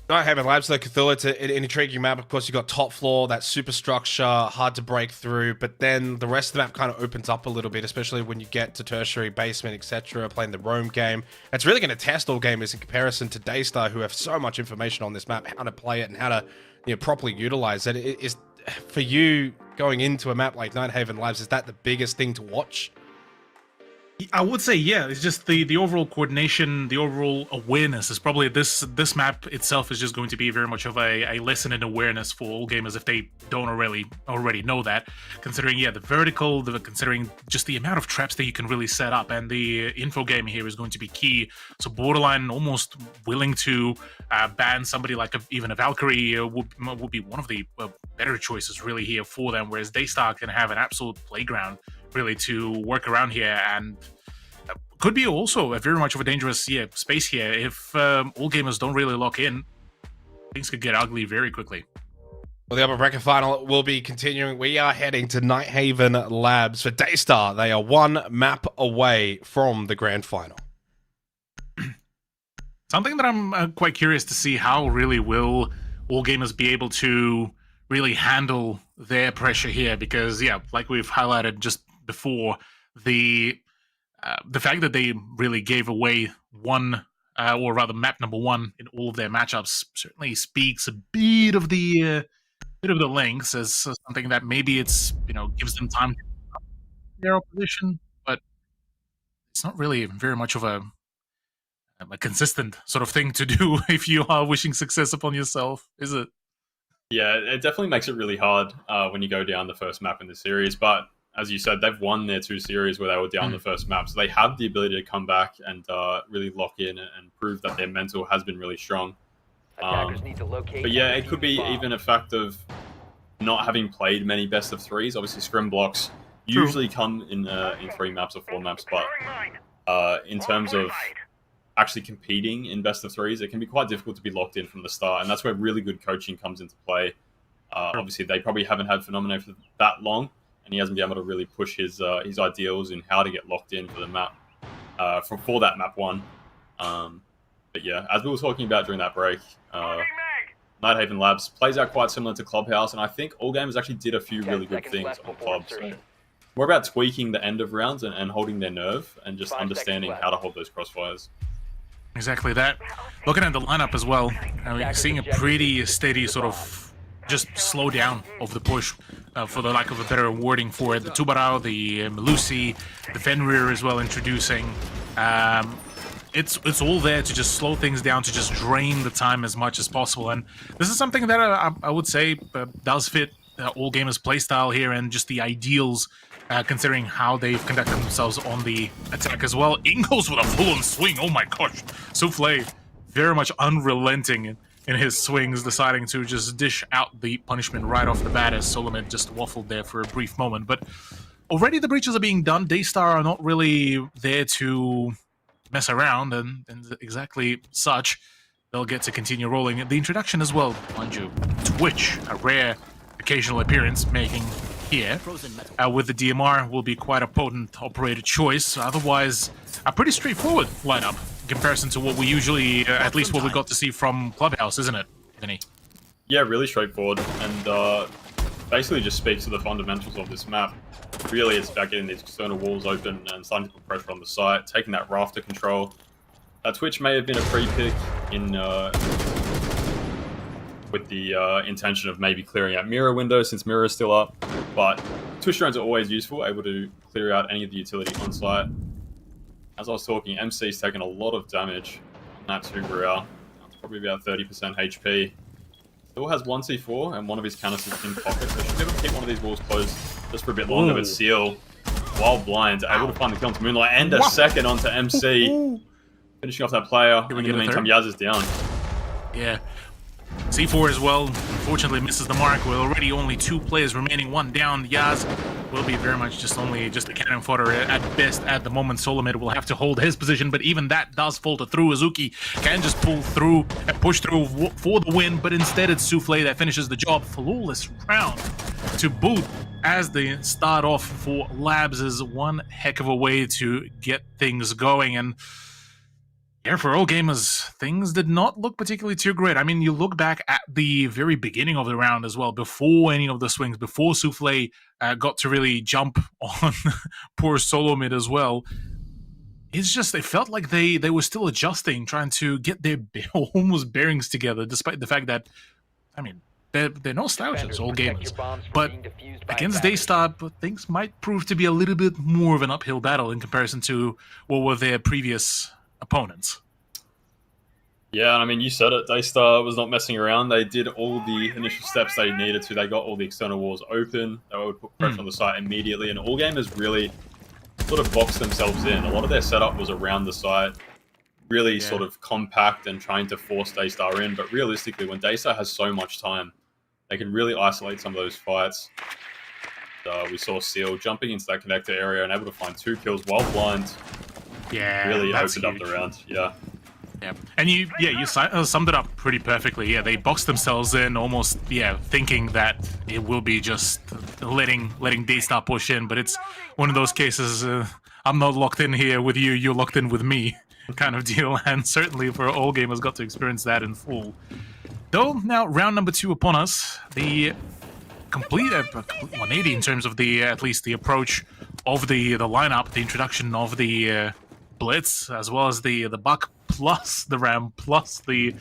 Nighthaven Labs, though, Cthulhu, it's an intriguing map. Of course, you've got top floor, that superstructure, hard to break through, but then the rest of the map kind of opens up a little bit, especially when you get to tertiary, basement, etc., playing the roam game. It's really going to test all gamers in comparison to Daystar, who have so much information on this map, how to play it and how to properly utilize it. Is for you going into a map like Nighthaven Labs, is that the biggest thing to watch? I would say, yeah, it's just the overall coordination, the overall awareness is probably this map itself is just going to be very much of a lesson in awareness for all gamers if they don't already know that. Considering, yeah, the vertical, considering just the amount of traps that you can really set up, and the info game here is going to be key. So borderline almost willing to ban somebody like even a Valkyrie would be one of the better choices really here for them, whereas Daystar can have an absolute playground really to work around here, and could be also a very much of a dangerous space here if all gamers don't really lock in. Things could get ugly very quickly. Well, the upper bracket final will be continuing. We are heading to Nighthaven Labs for Daystar. They are one map away from the grand final. Something that I'm quite curious to see, how really will all gamers be able to really handle their pressure here, because like we've highlighted just before, the fact that they really gave away or rather map number one in all of their matchups certainly speaks a bit of the lengths as something that maybe it's gives them time to their opposition, but it's not really very much of a consistent sort of thing to do if you are wishing success upon yourself, is it? Yeah, it definitely makes it really hard when you go down the first map in the series, but as you said, they've won their two series where they were down the first map, so they have the ability to come back and really lock in and prove that their mental has been really strong. Attackers need to locate But yeah, and it could be defuse the bomb. even a fact of not having played many best of threes. Obviously, scrim blocks usually come in 3 maps or 4 maps, but in terms of actually competing in best of threes, it can be quite difficult to be locked in from the start, and that's where really good coaching comes into play. Obviously, they probably haven't had Phenomenon for that long, and he hasn't been able to really push his ideals in how to get locked in for the map for that map one. But yeah, as we were talking about during that break, Nighthaven Labs plays out quite similar to Clubhouse, and I think all gamers actually did a few 10 really good seconds things left on before Club. So insertion. more about tweaking the end of rounds and holding their nerve and just 5 seconds understanding left. how to hold those crossfires. Exactly that. Looking at the lineup as well, we're seeing a pretty steady sort of just slow down of the push, for the lack of a better wording for it. The Tubarão, the Melusi, the Fenrir as well introducing. It's all there to just slow things down, to just drain the time as much as possible. And this is something that I would say does fit all gamers' playstyle here and just the ideals, considering how they've conducted themselves on the attack as well. Ingos with a full-on swing, oh my gosh. Souffle, very much unrelenting in his swings, deciding to just dish out the punishment right off the bat as Solomid just waffled there for a brief moment. But already the breaches are being done. Daystar are not really there to mess around, and exactly such, they'll get to continue rolling. The introduction as well, mind you, Twitch, a rare occasional appearance making here with the DMR will be quite a potent operator choice. Otherwise, a pretty straightforward lineup in comparison to what we usually, at least what we got to see from Clubhouse, isn't it, Vinny? Yeah, really straightforward. And basically just speaks to the fundamentals of this map. Really, it's about getting these external walls open and starting to put pressure on the site, taking that rafter control. Twitch may have been a pre-pick in with the intention of maybe clearing out mirror windows since mirror is still up, but Twitch drones are always useful, able to clear out any of the utility on site. As I was talking, MC's taken a lot of damage on that 2 Grial. It's probably about 30% HP. Still has 1 C4 and one of his canisters in pocket, so should be able to keep one of these walls closed just for a bit longer. But Seal, while blind, able to find the kill onto Moonlight and a second onto MC. Finishing off that player, and in the meantime, Yaz is down. Yeah. C4 as well, unfortunately misses the mark. With already only 2 players remaining, 1 down. Yaz will be very much just a cannon fodder at best at the moment. Solomid will have to hold his position, but even that does falter through. Azuki can just pull through and push through for the win, but instead it's Souffle that finishes the job. Flawless round to boot as they start off for Labs is one heck of a way to get things going. And yeah, for all gamers, things did not look particularly too great. I mean, you look back at the very beginning of the round as well, before any of the swings, before Souffle got to really jump on poor Solomid as well. It's just, it felt like they were still adjusting, trying to get their almost bearings together, despite the fact that, I mean, they're no slouches, all gamers. But against Daystar, things might prove to be a little bit more of an uphill battle in comparison to what were their previous opponents. Yeah, I mean, you said it. Daystar was not messing around. They did all the initial steps they needed to. They got all the external walls open. They would put pressure on the site immediately, and all gamers really sort of boxed themselves in. A lot of their setup was around the site, really sort of compact and trying to force Daystar in. But realistically, when Daystar has so much time, they can really isolate some of those fights. We saw Seal jumping into that connector area and able to find 2 kills while blind. Yeah, really opened huge. up the round. Yeah. And you summed it up pretty perfectly. Yeah, they boxed themselves in, almost thinking that it will be just letting Daystar push in, but it's one of those cases. I'm not locked in here with you, you're locked in with me, kind of deal. And certainly for all gamers, got to experience that in full. Though now round number 2 upon us, the complete 180 in terms of the at least the approach of the lineup, the introduction of the Blitz, as well as the Buck plus the Ram plus the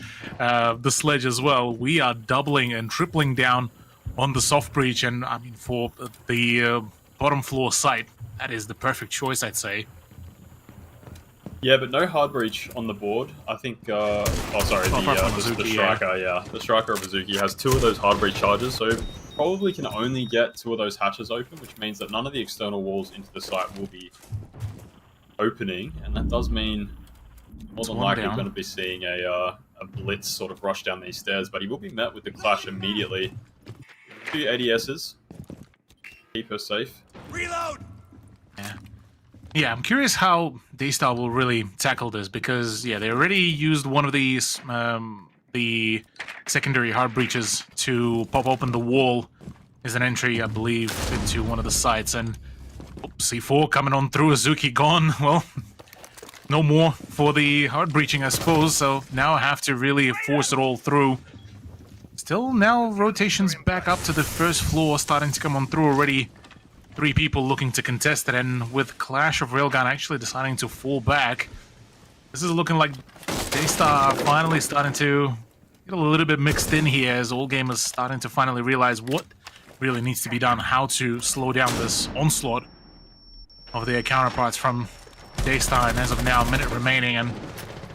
Sledge as well. We are doubling and tripling down on the soft breach, and I mean for the bottom floor site, that is the perfect choice, I'd say. Yeah, but no hard breach on the board. I think, the striker, the striker of Azuki has 2 of those hard breach charges, so probably can only get 2 of those hatches open, which means that none of the external walls into the site will be opening, and that does mean more than likely we're going to be seeing a blitz sort of rush down these stairs, but he will be met with the clash immediately. 2 ADSs. Keep her safe. Reload! Yeah, I'm curious how Daystar will really tackle this, because they already used one of these the secondary hard breaches to pop open the wall as an entry, I believe, into one of the sites, and C4 coming on through. Azuki gone. Well, no more for the hard breaching, I suppose, so now I have to really force it all through. Still, now rotations back up to the first floor, starting to come on through already. 3 people looking to contest it, and with Clash of Railgun actually deciding to fall back, this is looking like Daystar finally starting to get a little bit mixed in here, as all gamers starting to finally realize what really needs to be done, how to slow down this onslaught of their counterparts from Daystar. And as of now, a minute remaining, and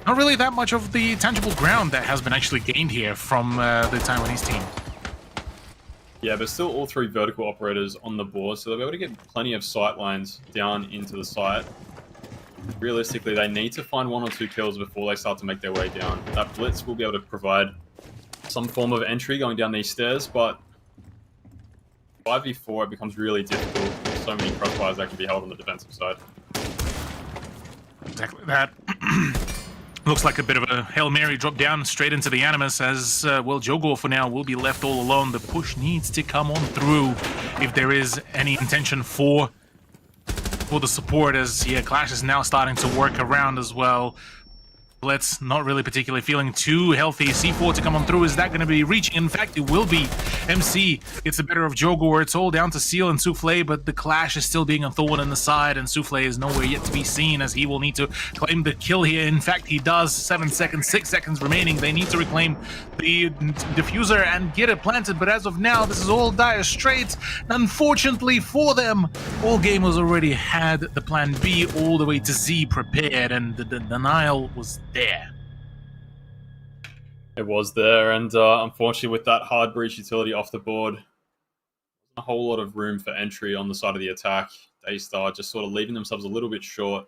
not really that much of the tangible ground that has been actually gained here from the Taiwanese team. Yeah, but still all 3 vertical operators on the board, so they'll be able to get plenty of sight lines down into the site. Realistically, they need to find 1 or 2 kills before they start to make their way down. That blitz will be able to provide some form of entry going down these stairs, but 5v4 it becomes really difficult. There's so many crossfires that can be held on the defensive side. Exactly that. Looks like a bit of a Hail Mary drop down straight into the Animus, as, well, Jogor for now will be left all alone. The push needs to come on through if there is any intention for the support, as, Clash is now starting to work around as well. Let's not really particularly feeling too healthy. C4 to come on through. Is that going to be reaching? In fact, it will be. MC gets the better of Jogor. It's all down to Seal and Souffle, but the clash is still being a thorn in the side, and Souffle is nowhere yet to be seen as he will need to claim the kill here. In fact, he does. 7 seconds, 6 seconds remaining. They need to reclaim the diffuser and get it planted, but as of now, this is all dire straits. Unfortunately for them, all gamers already had the plan B all the way to Z prepared, and the denial was there. It was there, and unfortunately, with that hard breach utility off the board, a whole lot of room for entry on the side of the attack. Daystar just sort of leaving themselves a little bit short.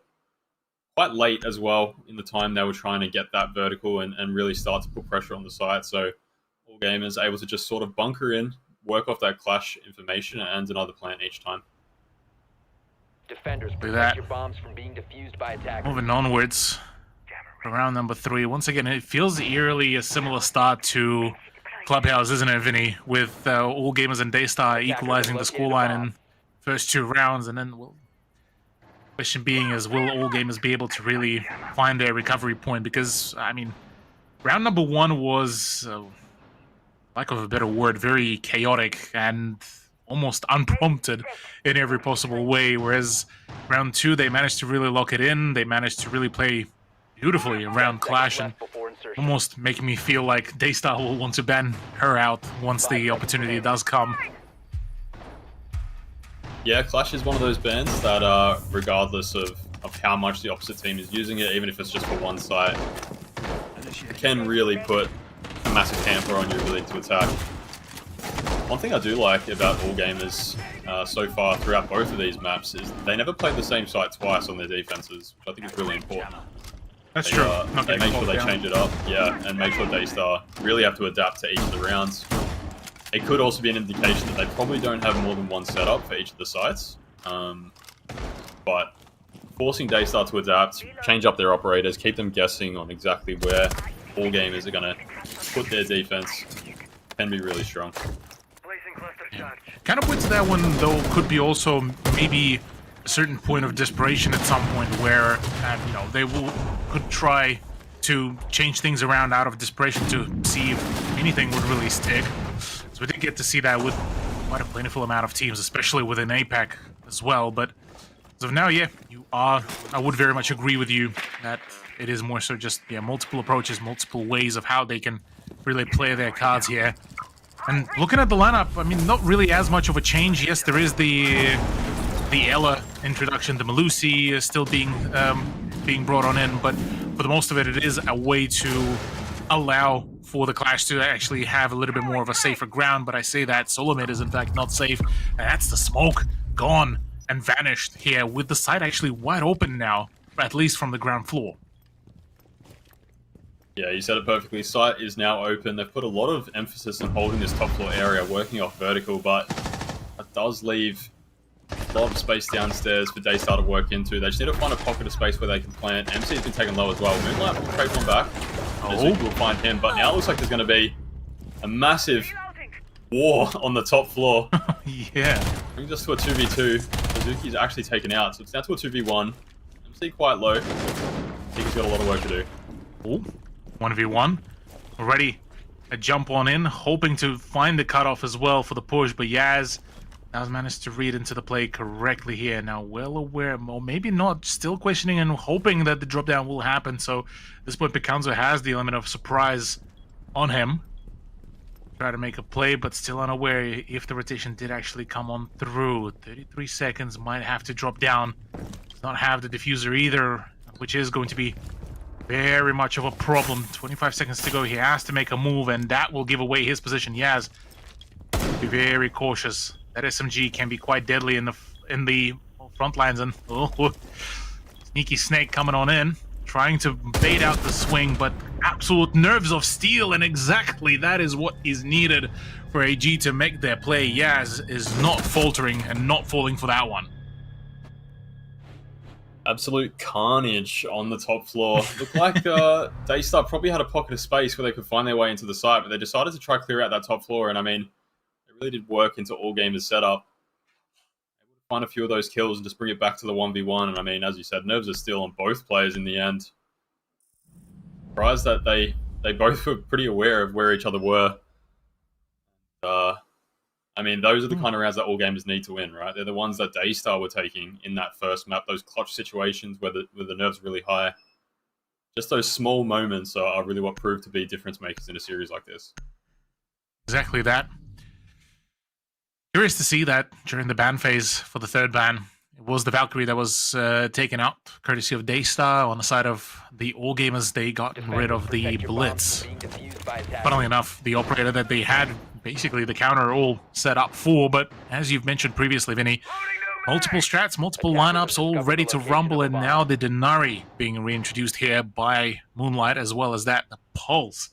Quite late as well in the time they were trying to get that vertical and really start to put pressure on the site. So all gamers able to just sort of bunker in, work off that clash information, and another plant each time. Defenders, that. protect your bombs from being defused by attackers. Moving onwards, round number 3. Once again, it feels eerily a similar start to Clubhouse, isn't it, Vinny? With all gamers and Daystar equalizing the scoreline in first 2 rounds, and then question being is, will all gamers be able to really find their recovery point? Because, I mean, round number 1 was, lack of a better word, very chaotic and almost unprompted in every possible way, whereas round 2, they managed to really lock it in. They managed to really play beautifully around Clash, and almost making me feel like Daystar will want to ban her out once the opportunity does come. Yeah, Clash is one of those bans that, regardless of how much the opposite team is using it, even if it's just for one site, it can really put a massive hamper on your ability to attack. One thing I do like about all gamers so far throughout both of these maps is they never played the same site twice on their defenses, which I think is really important. That's true. They make sure they change it up, yeah, and make sure Daystar really have to adapt to each of the rounds. It could also be an indication that they probably don't have more than one setup for each of the sites, but forcing Daystar to adapt, change up their operators, keep them guessing on exactly where all gamers are going to put their defense can be really strong. Kind of points to that one, though, could be also maybe a certain point of desperation at some point where, you know, they could try to change things around out of desperation to see if anything would really stick. So we did get to see that with quite a plentiful amount of teams, especially within APAC as well. But as of now, yeah, I would very much agree with you that it is more so just, yeah, multiple approaches, multiple ways of how they can really play their cards here. And looking at the lineup, I mean, not really as much of a change. Yes, there is the Ella introduction, the Malusi is still being brought on in, but for the most of it, it is a way to allow for the Clash to actually have a little bit more of a safer ground. But I say that Solomid is in fact not safe, and that's the smoke gone and vanished here, with the site actually wide open now, at least from the ground floor. Yeah, you said it perfectly. Site is now open. They've put a lot of emphasis on holding this top floor area, working off vertical, but it does leave a lot of space downstairs for Daystar to work into. They just need to find a pocket of space where they can plant. MC's been taken low as well. Moonlight will trade one back. Azuki will find him, but now it looks like there's going to be a massive war on the top floor. Yeah. Brings us to a 2v2. Azuki's actually taken out, so it's now to a 2v1. MC quite low. I think he's got a lot of work to do. Oh, 1v1. Already a jump on in, hoping to find the cutoff as well for the push, but Yaz has managed to read into the play correctly here. Now, well aware, or maybe not, still questioning and hoping that the drop down will happen. So at this point, Picanzo has the element of surprise on him. Try to make a play, but still unaware if the rotation did actually come on through. 33 seconds, might have to drop down. Does not have the diffuser either, which is going to be very much of a problem. 25 seconds to go. He has to make a move, and that will give away his position. Yaz, be very cautious. That SMG can be quite deadly in the front lines, and sneaky snake coming on in, trying to bait out the swing, but absolute nerves of steel, and exactly that is what is needed for AG to make their play. Yaz is not faltering and not falling for that one. Absolute carnage on the top floor. Looked like Daystar probably had a pocket of space where they could find their way into the site, but they decided to try clear out that top floor, and I mean, it really did work into all gamers setup. Able to find a few of those kills and just bring it back to the 1v1, and I mean, as you said, nerves are still on both players in the end. Surprised that they both were pretty aware of where each other were. I mean, those are the kind of rounds that all gamers need to win, right? They're the ones that Daystar were taking in that first map, those clutch situations where the nerves really high. Just those small moments are really what prove to be difference makers in a series like this. Exactly that. Curious to see that during the ban phase for the third ban, it was the Valkyrie that was taken out, courtesy of Daystar. On the side of the All Gamers, they got rid of the Blitz. Funnily enough, the operator that they had, basically the counter all set up for, but as you've mentioned previously, Vinny, multiple strats, multiple lineups, all ready to rumble, and now the Denari being reintroduced here by Moonlight, as well as that, the Pulse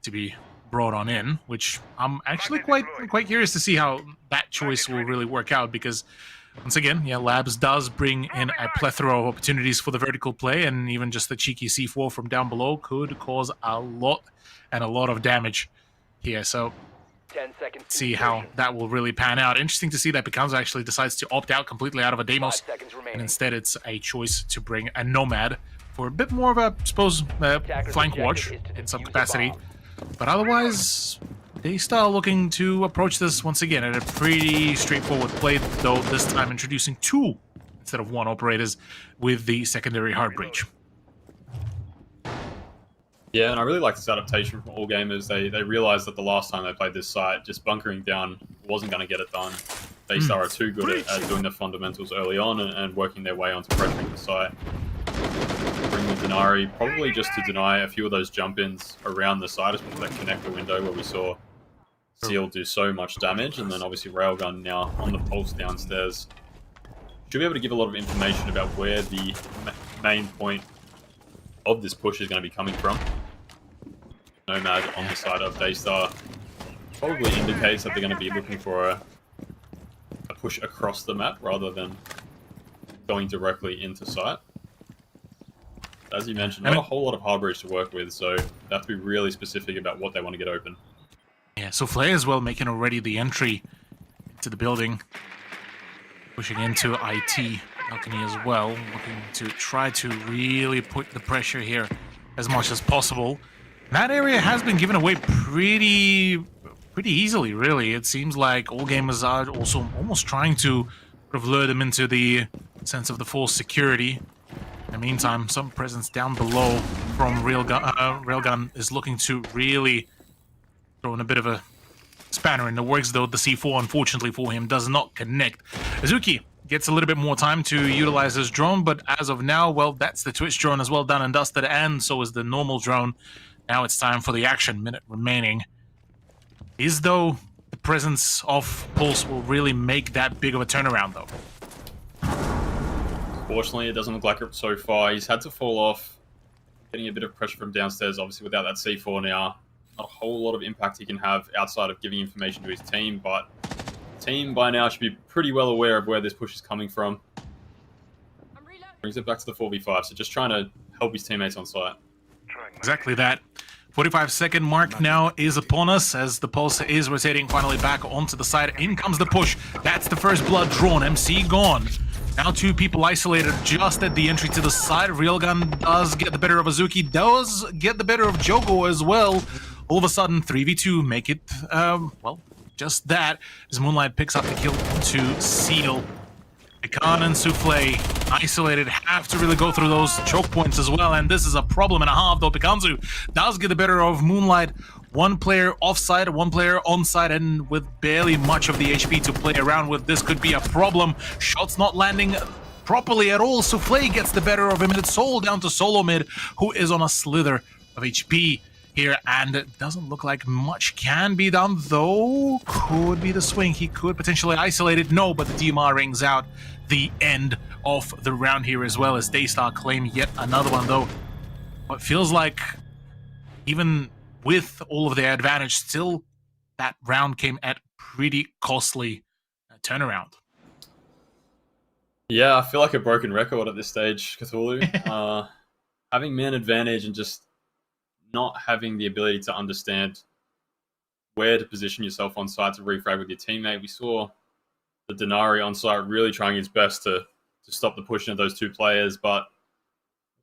to be brought on in, which I'm actually quite curious to see how that choice will really work out, because once again, yeah, Labs does bring in a plethora of opportunities for the vertical play, and even just the cheeky C4 from down below could cause a lot of damage here. So 10 seconds. see how that will really pan out. Interesting to see that Picanzo actually decides to opt out completely out of a Deimos, 5 seconds remaining. and instead it's a choice to bring a Nomad for a bit more of a, I suppose, flank watch in some capacity. But otherwise, Daystar looking to approach this once again at a pretty straightforward play, though this time introducing 2 instead of 1 operators with the secondary hard breach. Yeah, and I really like this adaptation from all gamers. They realized that the last time they played this site, just bunkering down wasn't going to get it done. Daystar are too good at doing the fundamentals early on and working their way onto pressuring the site. Bring the Denari, probably just to deny a few of those jump-ins around the site, especially that connector window where we saw Seal do so much damage, and then obviously Railgun now on the pulse downstairs. Should be able to give a lot of information about where the main point of this push is going to be coming from. Nomad on the side of Daystar probably indicates that they're going to be looking for a push across the map rather than going directly into sight. As you mentioned, not a whole lot of hard bridge to work with, so they have to be really specific about what they want to get open. Yeah, so Flay as well making already the entry to the building, pushing into IT. Balcony as well, looking to try to really put the pressure here as much as possible. That area has been given away pretty easily, really. It seems like all gamers are also almost trying to sort of lure them into the sense of the false security. In the meantime, some presence down below from Railgun is looking to really throw in a bit of a spanner in the works, though the C4, unfortunately for him, does not connect. Azuki gets a little bit more time to utilize his drone, but as of now, well, that's the Twitch drone as well done and dusted, and so is the normal drone. Now it's time for the action, minute remaining. Is, though, the presence of Pulse will really make that big of a turnaround, though? Fortunately, it doesn't look like it so far. He's had to fall off, getting a bit of pressure from downstairs, obviously without that C4 now. Not a whole lot of impact he can have outside of giving information to his team, but the team by now should be pretty well aware of where this push is coming from. Brings it back to the 4v5, so just trying to help his teammates on site. Exactly that. 45-second mark now is upon us as the Pulse is rotating finally back onto the side. In comes the push. That's the first blood drawn. MC gone. Now 2 people isolated just at the entry to the side. Railgun does get the better of Azuki, does get the better of Jogo as well. All of a sudden, 3v2 make it, well, just that, as Moonlight picks up the kill to Seal. Pecan and Souffle, isolated, have to really go through those choke points as well, and this is a problem and a half, though Picanzu does get the better of Moonlight. 1 player offside, 1 player onside, and with barely much of the HP to play around with, this could be a problem. Shots not landing properly at all. Souffle gets the better of him, and it's all down to Solo Mid, who is on a slither of HP here, and it doesn't look like much can be done, though. Could be the swing. He could potentially isolate it. No, but the DMR rings out the end of the round here as well, as Daystar claim yet another one, though. It feels like even with all of their advantage, still that round came at pretty costly turnaround. Yeah, I feel like a broken record at this stage, Cthulhu. Having man advantage and just not having the ability to understand where to position yourself on site to refrag with your teammate. We saw the Denari on site really trying his best to stop the pushing of those 2 players, but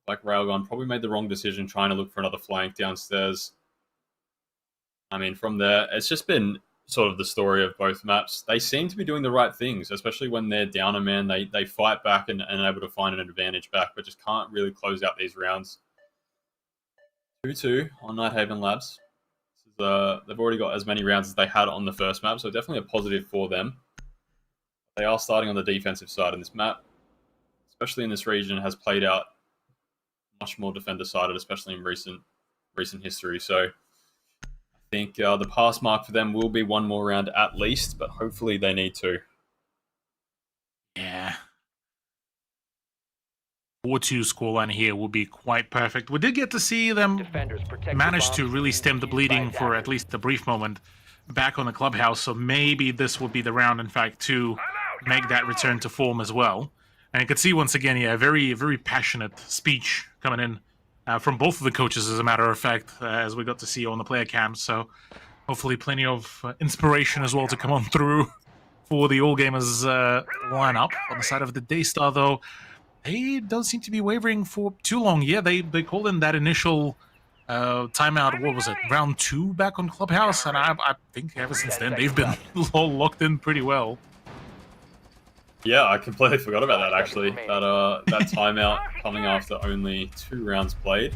like Railgun probably made the wrong decision trying to look for another flank downstairs. I mean, from there, it's just been sort of the story of both maps. They seem to be doing the right things, especially when they're down a man. They fight back and are able to find an advantage back, but just can't really close out these rounds. 2-2 on Nighthaven Labs. They've already got as many rounds as they had on the first map, so definitely a positive for them. They are starting on the defensive side, and this map, especially in this region, has played out much more defender-sided, especially in recent history. So I think the pass mark for them will be one more round at least, but hopefully they need to. Yeah. 4-2 scoreline here will be quite perfect. We did get to see them Defenders protect manage the to bombs really from stem the being bleeding used by for at attackers. least a brief moment back on the clubhouse, so maybe this will be the round, in fact, to make that return to form as well. And you could see once again, yeah, a very, very passionate speech coming in from both of the coaches, as a matter of fact, as we got to see on the player cams. So hopefully plenty of inspiration as well to come on through for the All Gamers lineup. On the side of the Daystar, though, they don't seem to be wavering for too long. Yeah, they called in that initial timeout, what was it, round 2 back on Clubhouse, and I think ever since then they've been locked in pretty well. Yeah, I completely forgot about that actually. That timeout coming after only 2 rounds played.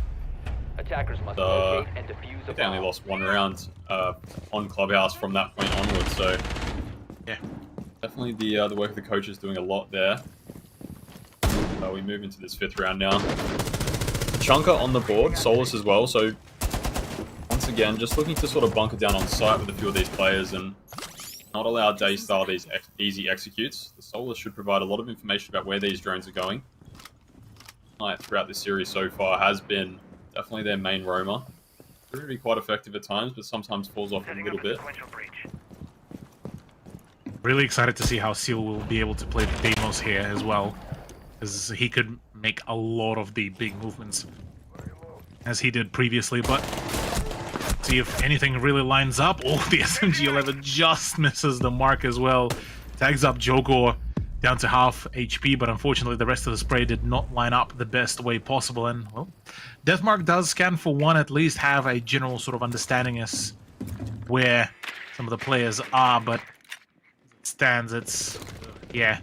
Attackers must locate and defuse a They only bomb. lost 1 round on Clubhouse from that point onwards. So Yeah. definitely the work of the coach is doing a lot there. We move into this 5th round now. Chunker on the board, Solus as well. So once again, just looking to sort of bunker down on site with a few of these players and not allow Daystar these easy executes. The Solus should provide a lot of information about where these drones are going. Throughout this series so far has been definitely their main roamer. Proven to be quite effective at times, but sometimes falls off a little bit. Really excited to see how Seal will be able to play Deimos here as well, as he could make a lot of the big movements as he did previously, but see if anything really lines up. Oh, the SMG-11 just misses the mark as well. Tags up Jogor down to half HP, but unfortunately the rest of the spray did not line up the best way possible. And, well, Deathmark does scan for one, at least have a general sort of understanding as where some of the players are, but it stands, it's, yeah,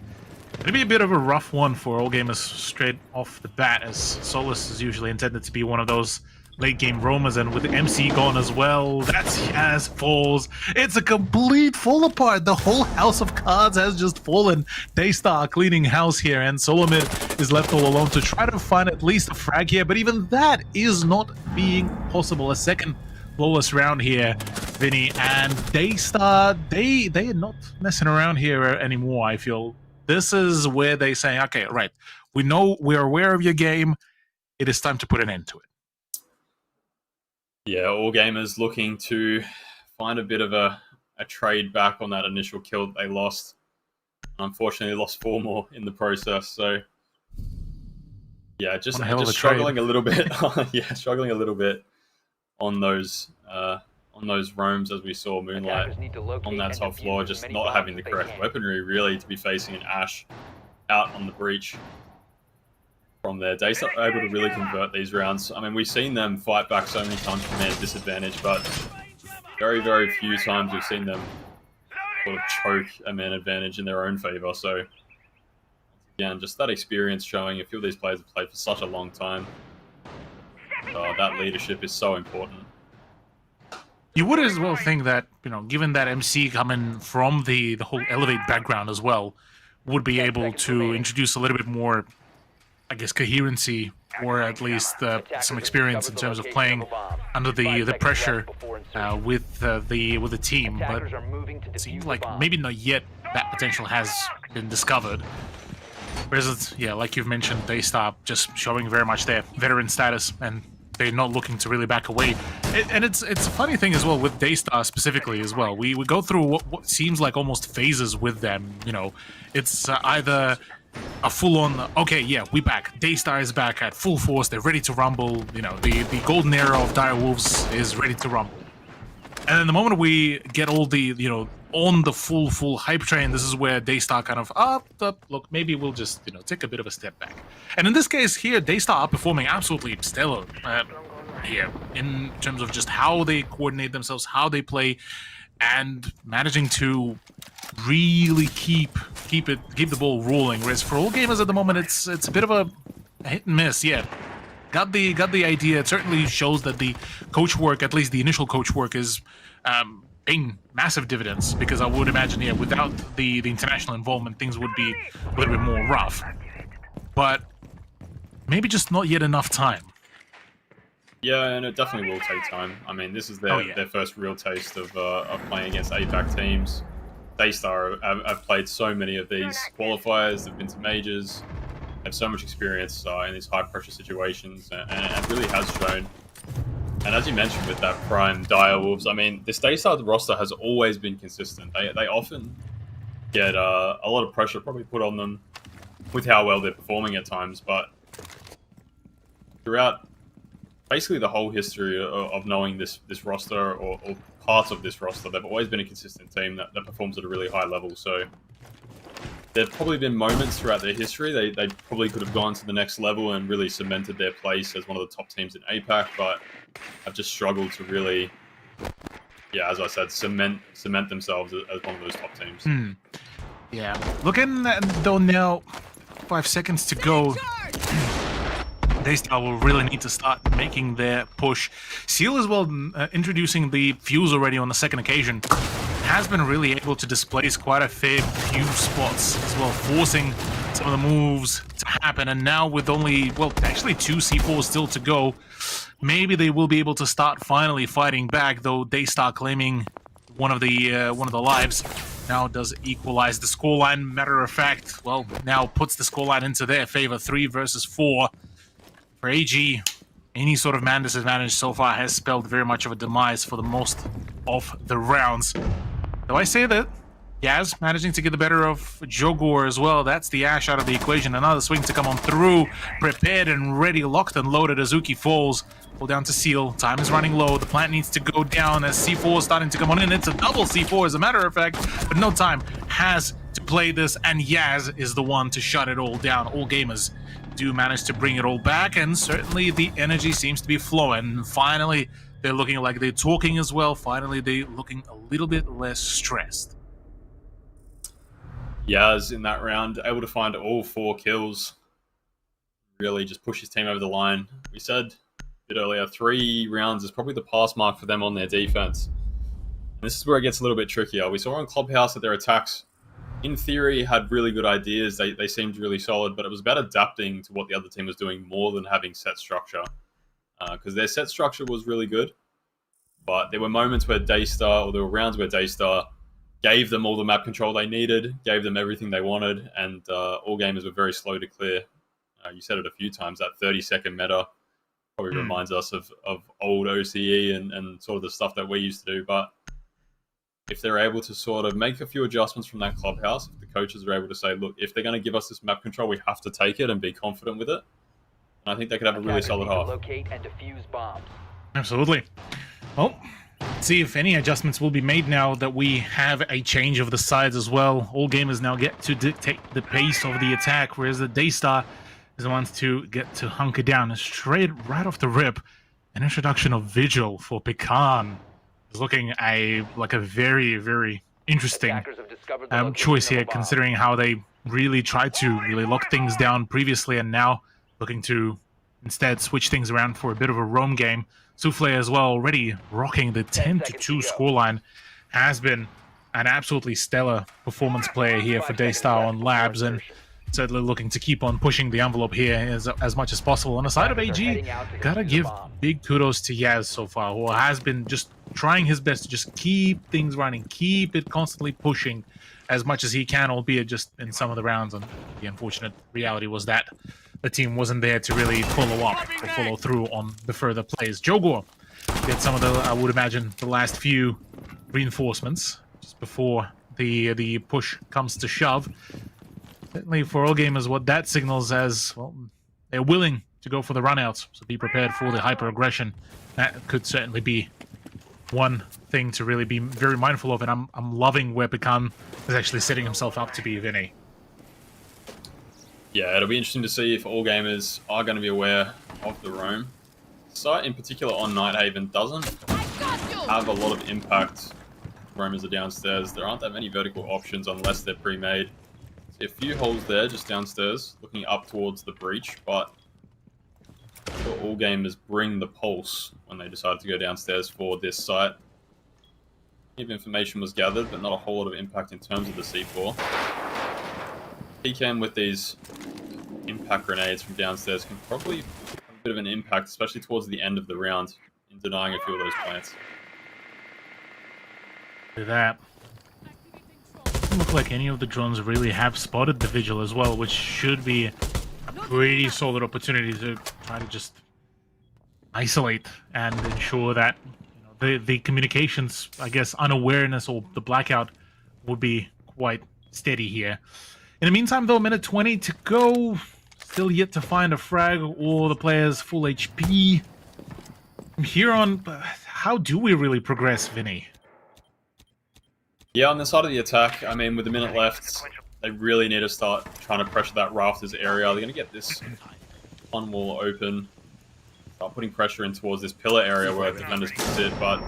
it'll be a bit of a rough one for All Gamers straight off the bat, as Solus is usually intended to be one of those late game roamers, and with the MC gone as well, that's Yaz falls. It's a complete fall apart. The whole house of cards has just fallen. Daystar cleaning house here, and Solomid is left all alone to try to find at least a frag here, but even that is not being possible. A second flawless round here, Vinny, and Daystar, they are not messing around here anymore. I feel this is where they say, okay, right, we know, we're aware of your game, it is time to put an end to it. Yeah, All Gamers looking to find a bit of a trade back on that initial kill that they lost. Unfortunately, lost 4 more in the process. So, yeah, just struggling a little bit. Yeah, struggling a little bit on those roams, as we saw Moonlight Attackers need to locate on that and top defuse floor, as just many not bombs having the as they correct can. weaponry really to be facing an Ash out on the breach. From there, Daystar are able to really convert these rounds. I mean, we've seen them fight back so many times from their disadvantage, but very, very few times we've seen them sort of choke a man advantage in their own favor. So, again, just that experience showing. A few of these players have played for such a long time. That leadership is so important. You would as well think that, you know, given that MC coming from the whole Elevate background as well, would be able to introduce a little bit more, I guess, coherency, or at least some experience in terms of playing under the pressure with the team. But it seems like maybe not yet that potential has been discovered. Whereas it's, yeah, like you've mentioned, Daystar just showing very much their veteran status, and they're not looking to really back away. And it's a funny thing as well with Daystar specifically as well. We go through what seems like almost phases with them. You know, it's either a full-on, okay, yeah, we back. Daystar is back at full force. They're ready to rumble. You know, the golden era of Dire Wolves is ready to rumble. And then the moment we get all the, you know, on the full hype train. This is where Daystar kind of look, maybe we'll just take a bit of a step back. And in this case here, Daystar are performing absolutely stellar here in terms of just how they coordinate themselves, how they play, and managing to really keep the ball rolling. Whereas for all gamers at the moment, it's a bit of a hit and miss. Yeah, got the idea. It certainly shows that the coach work, at least the initial coach work, is paying massive dividends, because I would imagine, yeah, without the international involvement, things would be a little bit more rough. But maybe just not yet enough time. Yeah, and it definitely will take time. I mean, this is their first real taste of playing against APAC teams. Daystar have played so many of these qualifiers, they've been to majors, have so much experience in these high-pressure situations, and it really has shown. And as you mentioned with that prime Dire Wolves, I mean, this Daystar roster has always been consistent. They often get a lot of pressure probably put on them with how well they're performing at times, but throughout basically the whole history of knowing this roster or parts of this roster, they've always been a consistent team that performs at a really high level. So there've probably been moments throughout their history they probably could have gone to the next level and really cemented their place as one of the top teams in APAC, but have just struggled to really, yeah, as I said, cement themselves as one of those top teams. Yeah, looking though now, 5 seconds to go. Daystar will really need to start making their push. Seal as well, introducing the fuse already on the second occasion, has been really able to displace quite a fair few spots as well, forcing some of the moves to happen. And now with only, well, actually 2 C4s still to go, maybe they will be able to start finally fighting back, though Daystar claiming one of the lives now does equalize the scoreline. Matter of fact, well, now puts the scoreline into their favor, 3 versus 4. For AG, any sort of man disadvantage so far has spelled very much of a demise for the most of the rounds. Though I say that, Yaz managing to get the better of Jogor as well. That's the Ash out of the equation. Another swing to come on through. Prepared and ready, locked and loaded. Azuki falls. Pull down to Seal. Time is running low. The plant needs to go down as C4 is starting to come on in. It's a double C4 as a matter of fact, but no time has to play this, and Yaz is the one to shut it all down. All gamers do manage to bring it all back, and certainly the energy seems to be flowing. Finally, they're looking like they're talking as well. Finally, they're looking a little bit less stressed. Yaz in that round, able to find all 4 kills. Really just push his team over the line. We said a bit earlier, 3 rounds is probably the pass mark for them on their defense. And this is where it gets a little bit trickier. We saw on Clubhouse that their attacks, in theory, had really good ideas. They seemed really solid, but it was about adapting to what the other team was doing more than having set structure. Because their set structure was really good, but there were moments where Daystar, or there were rounds where Daystar gave them all the map control they needed, gave them everything they wanted, and all gamers were very slow to clear. You said it a few times, that 30-second meta probably reminds us of old OCE and sort of the stuff that we used to do, but if they're able to sort of make a few adjustments from that clubhouse, if the coaches are able to say, look, if they're going to give us this map control, we have to take it and be confident with it. And I think they could have a really solid half. Locate and defuse bombs. Absolutely. Well, let's see if any adjustments will be made now that we have a change of the sides as well. All gamers now get to dictate the pace of the attack, whereas the Daystar is the ones to get to hunker down. And straight right off the rip, an introduction of Vigil for Pecan. Looking like a very, very interesting choice here, considering how they really tried to really lock things down previously, and now looking to instead switch things around for a bit of a roam game. Souffle as well, already rocking the 10-2 scoreline, has been an absolutely stellar performance player here for Daystar on Labs, and certainly looking to keep on pushing the envelope here as much as possible. On the side of AG, gotta give big kudos to Yaz so far, who has been just trying his best to just keep things running, keep it constantly pushing as much as he can, albeit just in some of the rounds. And the unfortunate reality was that the team wasn't there to really follow up or follow through on the further plays. Jogor gets some of the, I would imagine, the last few reinforcements just before the push comes to shove. Certainly for all gamers, what that signals as, well, they're willing to go for the runouts, so be prepared for the hyper-aggression. That could certainly be one thing to really be very mindful of, and I'm loving where Pecan is actually setting himself up to be, Vinny. Yeah, it'll be interesting to see if all gamers are going to be aware of the roam. Site in particular on Nighthaven doesn't have a lot of impact. Roamers are downstairs. There aren't that many vertical options unless they're pre-made. See a few holes there just downstairs, looking up towards the breach, but all gamers bring the pulse when they decide to go downstairs for this site. If information was gathered, but not a whole lot of impact in terms of the C4. PCAM with these impact grenades from downstairs can probably have a bit of an impact, especially towards the end of the round, in denying a few of those plants. That doesn't look like any of the drones really have spotted the vigil as well, which should be a pretty solid opportunity to try to just isolate and ensure that the communications, I guess, unawareness or the blackout would be quite steady here. In the meantime, though, minute 20 to go. Still yet to find a frag or the player's full HP. From here on, how do we really progress, Vinny? Yeah, on the side of the attack, I mean, with a minute left, they really need to start trying to pressure that rafters area. They're going to get this one wall open, start putting pressure in towards this pillar area where the defenders can sit, but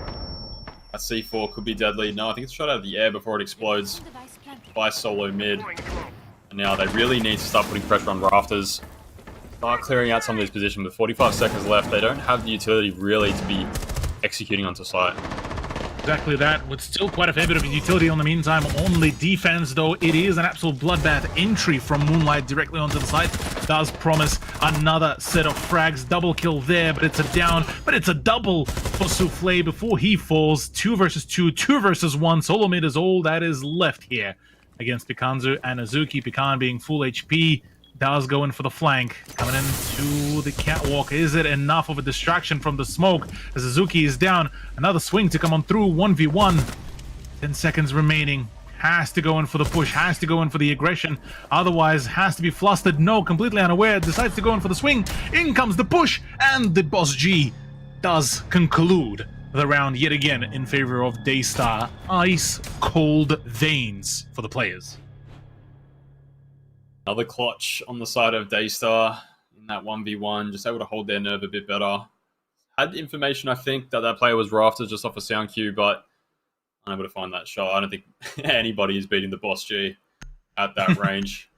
that C4 could be deadly. No, I think it's shot out of the air before it explodes by solo mid. And now they really need to start putting pressure on rafters, start clearing out some of these positions. With 45 seconds left, they don't have the utility really to be executing onto site. Exactly that, with still quite a fair bit of utility on the meantime. Only defense, though. It is an absolute bloodbath. Entry from Moonlight directly onto the site does promise another set of frags. Double kill there, but it's a down. But it's a double for Souffle before he falls. 2 versus 2, 2 versus 1. Solo mid is all that is left here against Pikanzu and Azuki. Pecan being full HP. Does go in for the flank, coming into the catwalk. Is it enough of a distraction from the smoke as Azuki is down? Another swing to come on through, 1v1. 10 seconds remaining. Has to go in for the push, has to go in for the aggression. Otherwise, has to be flustered. No, completely unaware. Decides to go in for the swing. In comes the push, and the Boss G does conclude the round yet again in favor of Daystar. Ice cold veins for the players. Another clutch on the side of Daystar in that 1v1, just able to hold their nerve a bit better. Had information, I think, that player was rafters just off a sound cue, but unable to find that shot. I don't think anybody is beating the Boss G at that range.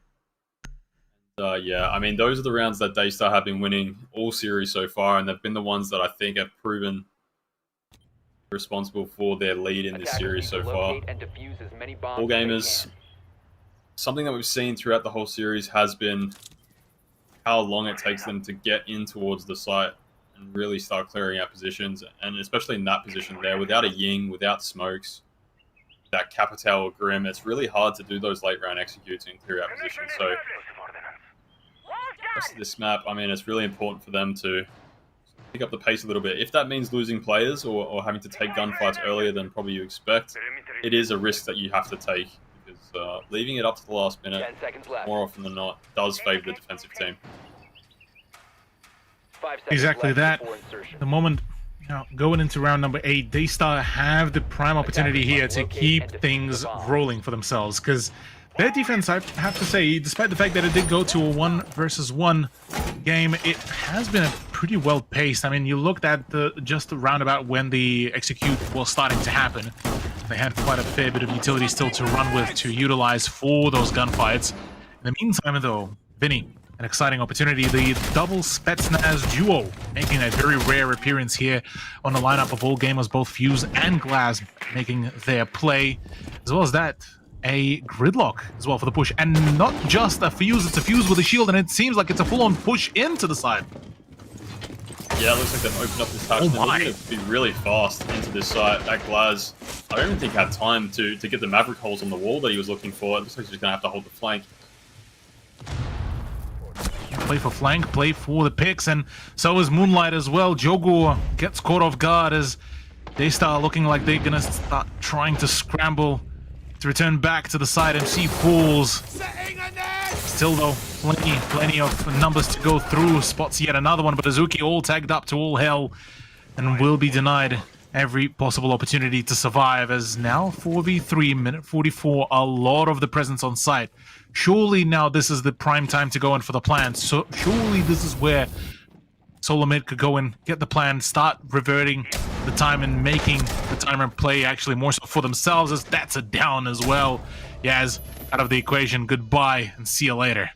Yeah, I mean, those are the rounds that Daystar have been winning all series so far, and they've been the ones that I think have proven responsible for their lead in this series so far. All gamers. Something that we've seen throughout the whole series has been how long it takes them to get in towards the site and really start clearing out positions, and especially in that position there, without a Ying, without smokes, that Capital or Grim, it's really hard to do those late round executes and clear out positions. So, rest of this map, I mean, it's really important for them to pick up the pace a little bit. If that means losing players or having to take gunfights earlier than probably you expect, it is a risk that you have to take. Leaving it up to the last minute, more often than not, does favour the defensive team. Exactly that. The moment going into round number 8, Daystar have the prime opportunity here to keep things rolling for themselves, because their defense, I have to say, despite the fact that it did go to a 1 versus 1 game, it has been a pretty well paced. I mean, you looked at just the roundabout when the execute was starting to happen. They had quite a fair bit of utility still to run with, to utilize for those gunfights. In the meantime, though, Vinny, an exciting opportunity. The double Spetsnaz duo making a very rare appearance here on the lineup of all gamers, both Fuse and Glass making their play. As well as that, a gridlock as well for the push. And not just a Fuse, it's a Fuse with a shield, and it seems like it's a full-on push into the side. Yeah, it looks like they've opened up this hatch. They're looking to be really fast into this site. That Glaz, I don't even think had time to get the Maverick holes on the wall that he was looking for. It looks like he's just going to have to hold the flank. Play for flank, play for the picks, and so is Moonlight as well. Jogo gets caught off guard as Daystar looking like they're going to start trying to scramble to return back to the side. MC falls. Still, though, plenty of numbers to go through. Spots yet another one, but Azuki all tagged up to all hell and will be denied every possible opportunity to survive, as now 4v3, minute 44, a lot of the presence on site. Surely now this is the prime time to go in for the plan. So surely this is where Solo Mid could go and get the plan, start reverting the time and making the timer play actually more so for themselves, as that's a down as well. Yaz out of the equation, goodbye and see you later.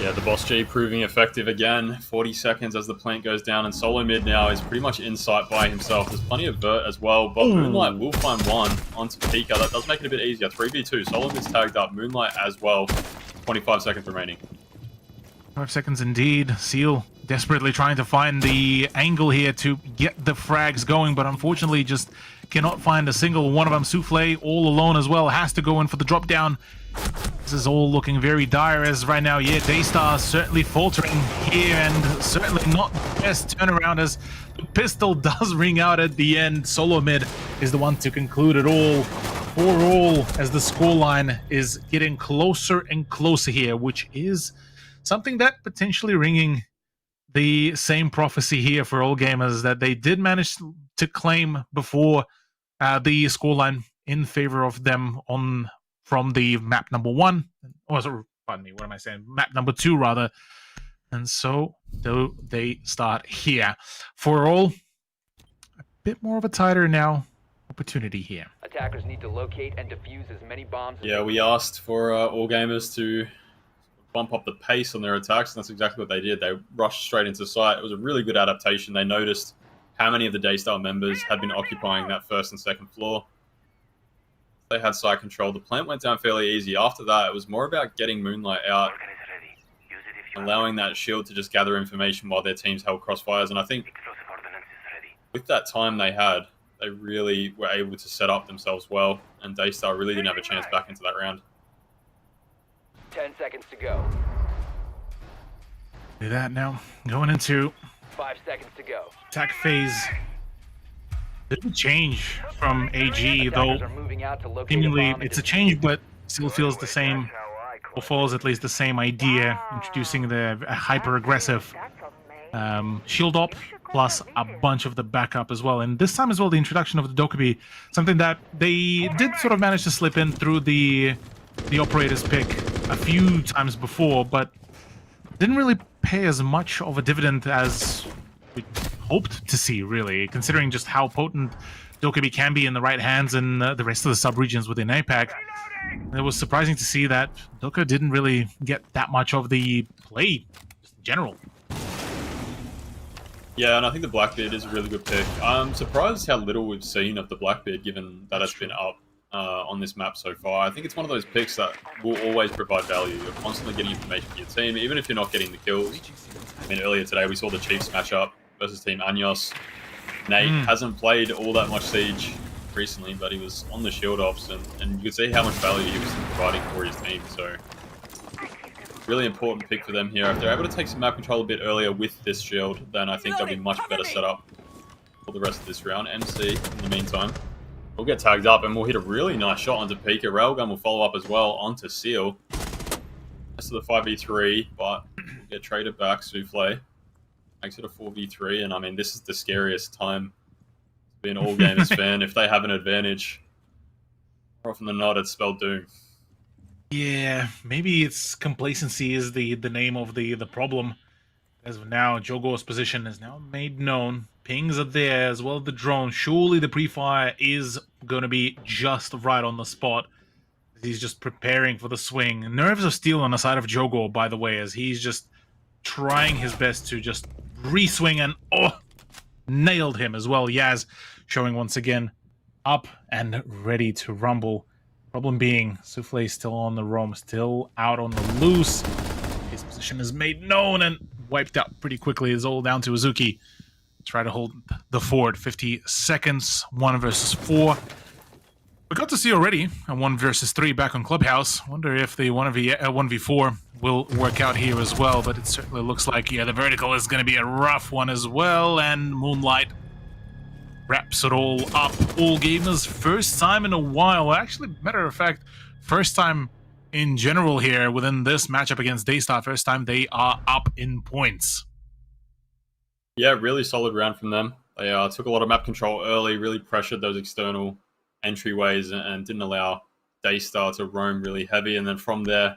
Yeah, the Boss G proving effective again. 40 seconds as the plant goes down, and Solo Mid now is pretty much in sight by himself. There's plenty of Vert as well, but Moonlight will find one onto Pika. That does make it a bit easier. 3v2. Solo Mid's tagged up. Moonlight as well. 25 seconds remaining. 5 seconds indeed. Seal desperately trying to find the angle here to get the frags going, but unfortunately just cannot find a single one of them. Souffle all alone as well, has to go in for the drop down. This is all looking very dire as right now. Yeah, Daystar certainly faltering here, and certainly not the best turnaround as the pistol does ring out at the end. Solo Mid is the one to conclude it all. 4-all as the scoreline is getting closer and closer here, which is something that potentially ringing the same prophecy here for all gamers that they did manage to claim before the scoreline in favor of them on from the map number 1, or pardon me, what am I saying? Map number 2 rather. And so though they start here. For all, a bit more of a tighter now opportunity here. Attackers need to locate and defuse as many bombs as Yeah, we asked for all gamers to bump up the pace on their attacks, and that's exactly what they did. They rushed straight into sight. It was a really good adaptation. They noticed how many of the Daystar members had been occupying that first and second floor. They had site control. The plant went down fairly easy. After that, it was more about getting Moonlight out, allowing that shield to just gather information while their teams held crossfires. And I think with that time they had, they really were able to set up themselves well, and Daystar really didn't have a chance back into that round. 10 seconds to go. Do that now. Going into 5 seconds to go. attack phase. Bit of a change from AG, though Attackers are moving out to locate seemingly a bomb and it's a defuse change, it. but still feels the same, or follows at least the same idea, introducing the hyper-aggressive shield op, plus a bunch of the backup as well. And this time as well, the introduction of the Dokubi, something that they did sort of manage to slip in through the operator's pick a few times before, but didn't really pay as much of a dividend as we hoped to see, really, considering just how potent Dokubi can be in the right hands and the rest of the sub-regions within APAC. It was surprising to see that Doka didn't really get that much of the play, just in general. Yeah, and I think the Blackbeard is a really good pick. I'm surprised how little we've seen of the Blackbeard, given that it's been up on this map so far. I think it's one of those picks that will always provide value. You're constantly getting information for your team, even if you're not getting the kills. I mean, earlier today we saw the Chiefs match up versus Team Anyos. Nate hasn't played all that much Siege recently, but he was on the shield ops, and you could see how much value he was providing for his team. So, really important pick for them here. If they're able to take some map control a bit earlier with this shield, then I think they'll be much better set up for the rest of this round. MC, in the meantime, will get tagged up, and we'll hit a really nice shot onto Pika. Railgun will follow up as well onto Seal. Rest of the 5v3, but we'll get traded back. Souffle makes it a 4v3, and I mean, this is the scariest time to be an All Gamers fan. If they have an advantage, more often than not, it's spelled doom. Yeah, maybe it's complacency is the name of the problem. As of now, Jogo's position is now made known. Pings are there as well as the drone. Surely the pre-fire is going to be just right on the spot. He's just preparing for the swing. Nerves of steel on the side of Jogo, by the way, as he's just trying his best to just re-swing, and nailed him as well. Yaz showing once again up and ready to rumble. Problem being, Souffle still on the roam, still out on the loose. His position is made known and wiped out pretty quickly. It's all down to Azuki. Try to hold the fort. 50 seconds, 1 versus 4. We got to see already a 1 versus 3 back on Clubhouse. Wonder if the 1v4 will work out here as well, but it certainly looks like, yeah, the vertical is going to be a rough one as well, and Moonlight wraps it all up. All Gamers, first time in a while. Actually, matter of fact, first time in general here within this matchup against Daystar. First time they are up in points. Yeah, really solid round from them. They took a lot of map control early, really pressured those external entryways and didn't allow Daystar to roam really heavy. And then from there,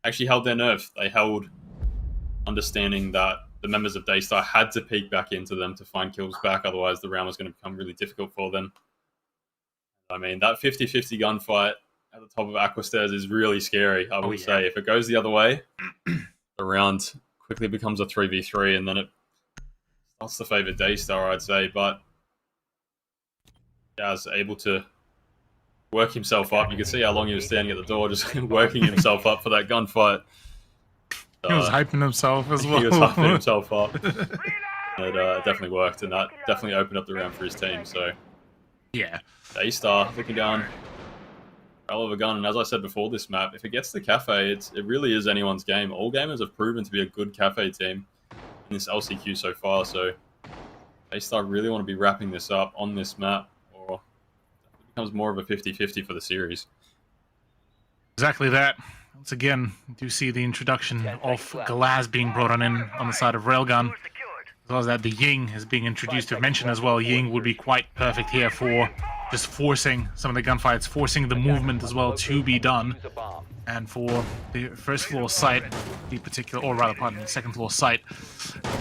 actually held their nerve. They held, understanding that the members of Daystar had to peek back into them to find kills back. Otherwise, the round was going to become really difficult for them. I mean, that 50-50 gunfight at the top of Aquastairs is really scary, I will say. If it goes the other way, the round quickly becomes a 3v3, and then it starts to favour Daystar, I'd say. But Jazz able to work himself up. You can see how long he was standing at the door, just working himself up for that gunfight. He was hyping himself as well. He was hyping himself up. It definitely worked, and that definitely opened up the round for his team. So, Yeah. Daystar looking down, hell of a gun. And as I said before, this map, if it gets to Cafe, it really is anyone's game. All gamers have proven to be a good Cafe team in this LCQ so far. So, Daystar really want to be wrapping this up on this map, or it becomes more of a 50-50 for the series. Exactly that. Once again, we do see the introduction of Glass being brought on the side of Railgun. As well as that, the Ying is being introduced. To mention as well, Ying would be quite perfect here for just forcing some of the gunfights, forcing the movement as well to be done. And for the first floor site, the particular, or rather, pardon, the second floor site,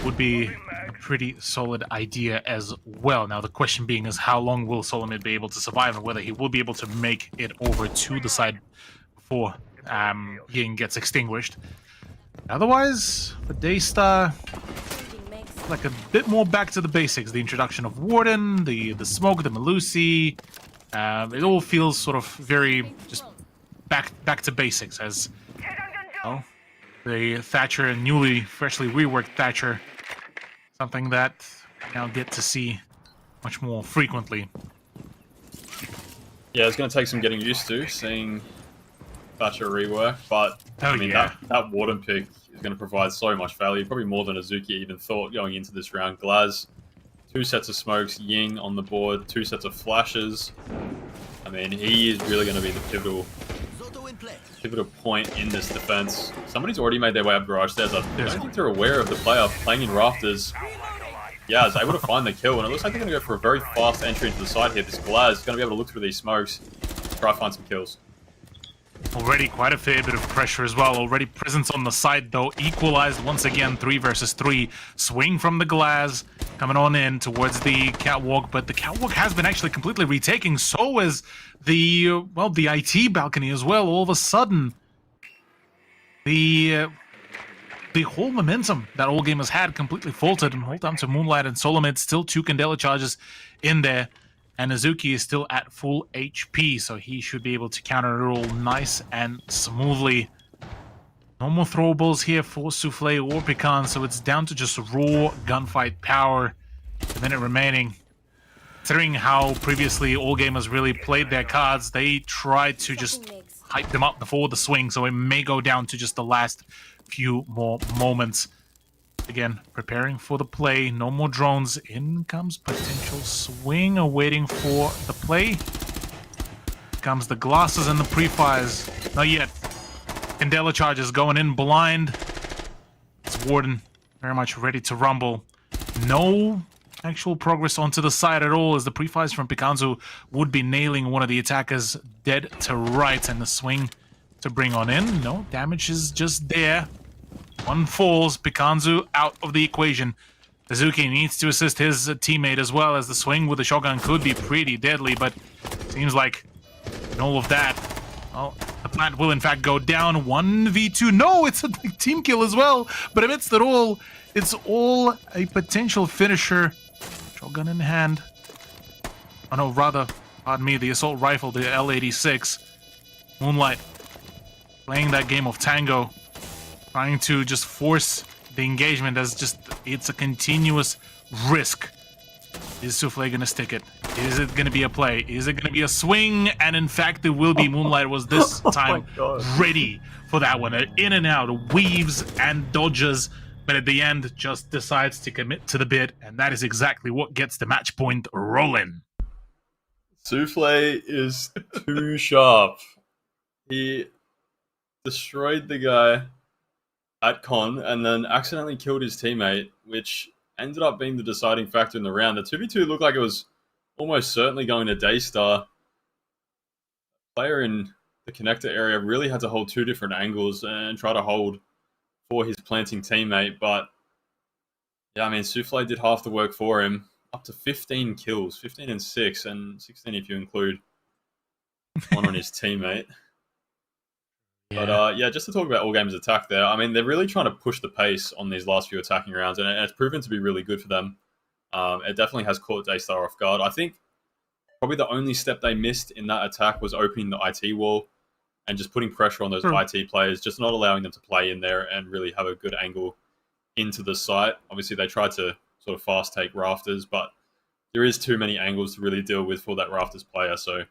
would be a pretty solid idea as well. Now, the question being is how long will Solomid be able to survive, and whether he will be able to make it over to the side before Ying gets extinguished. Otherwise, for Daystar, like a bit more back to the basics. The introduction of Warden, the smoke, the Melusi, it all feels sort of very just back to basics, as well, the Thatcher, freshly reworked Thatcher, something that we now get to see much more frequently. Yeah, it's going to take some getting used to, seeing Thatcher rework, but I mean, that Warden pick is going to provide so much value, probably more than Azuki even thought going into this round. Glaz, 2 sets of smokes, Ying on the board, 2 sets of flashes. I mean, he is really going to be the pivotal point in this defense. Somebody's already made their way up garage stairs. I don't think they're aware of the player playing in rafters. Yeah, is able to find the kill, and it looks like they're going to go for a very fast entry into the side here. This Glaz is going to be able to look through these smokes, try to find some kills. Already quite a fair bit of pressure as well. Already presence on the side, though. Equalized once again, 3 versus 3. Swing from the Glass, coming on in towards the catwalk, but the catwalk has been actually completely retaken. So is the, well, the IT balcony as well. All of a sudden, the whole momentum that all gamers had completely faltered. And hold on to Moonlight and Solomid, still 2 Candela charges in there. And Azuki is still at full HP, so he should be able to counter it all nice and smoothly. No more throwables here for Souffle or Pecan, so it's down to just raw gunfight power. A minute remaining. Considering how previously all gamers really played their cards, they tried to just hype them up before the swing, so it may go down to just the last few more moments. Again, preparing for the play. No more drones. In comes potential swing, awaiting for the play. Comes the glasses and the pre-fires. Not yet. Candela charges going in blind. It's Warden very much ready to rumble. No actual progress onto the side at all, as the pre-fires from Picanzo would be nailing one of the attackers dead to right, and the swing to bring on in. No, damage is just there. One falls, Picanzo out of the equation. Azuki needs to assist his teammate as well, as the swing with the shotgun could be pretty deadly, but seems like in all of that, well, the plant will in fact go down. 1v2. No, it's a team kill as well, but amidst it all, it's all a potential finisher. Shotgun in hand. Oh no, rather, pardon me, the assault rifle, the L86. Moonlight playing that game of tango. Trying to just force the engagement as just, it's a continuous risk. Is Souffle going to stick it? Is it going to be a play? Is it going to be a swing? And in fact, it will be. Moonlight was this time ready for that one. In and out, weaves and dodges, but at the end just decides to commit to the bit, and that is exactly what gets the match point rolling. Souffle is too sharp. He destroyed the guy at Con, and then accidentally killed his teammate, which ended up being the deciding factor in the round. The 2v2 looked like it was almost certainly going to Daystar. Player in the connector area really had to hold two different angles and try to hold for his planting teammate, but yeah, I mean, Souffle did half the work for him. Up to 15 kills, 15 and 6, and 16 if you include one on his teammate. Yeah. But yeah, just to talk about All Gamers' attack there, I mean, they're really trying to push the pace on these last few attacking rounds, and it's proven to be really good for them. It definitely has caught Daystar off guard. I think probably the only step they missed in that attack was opening the IT wall and just putting pressure on those IT players, just not allowing them to play in there and really have a good angle into the site. Obviously, they tried to sort of fast take Rafters, but there is too many angles to really deal with for that Rafters player. So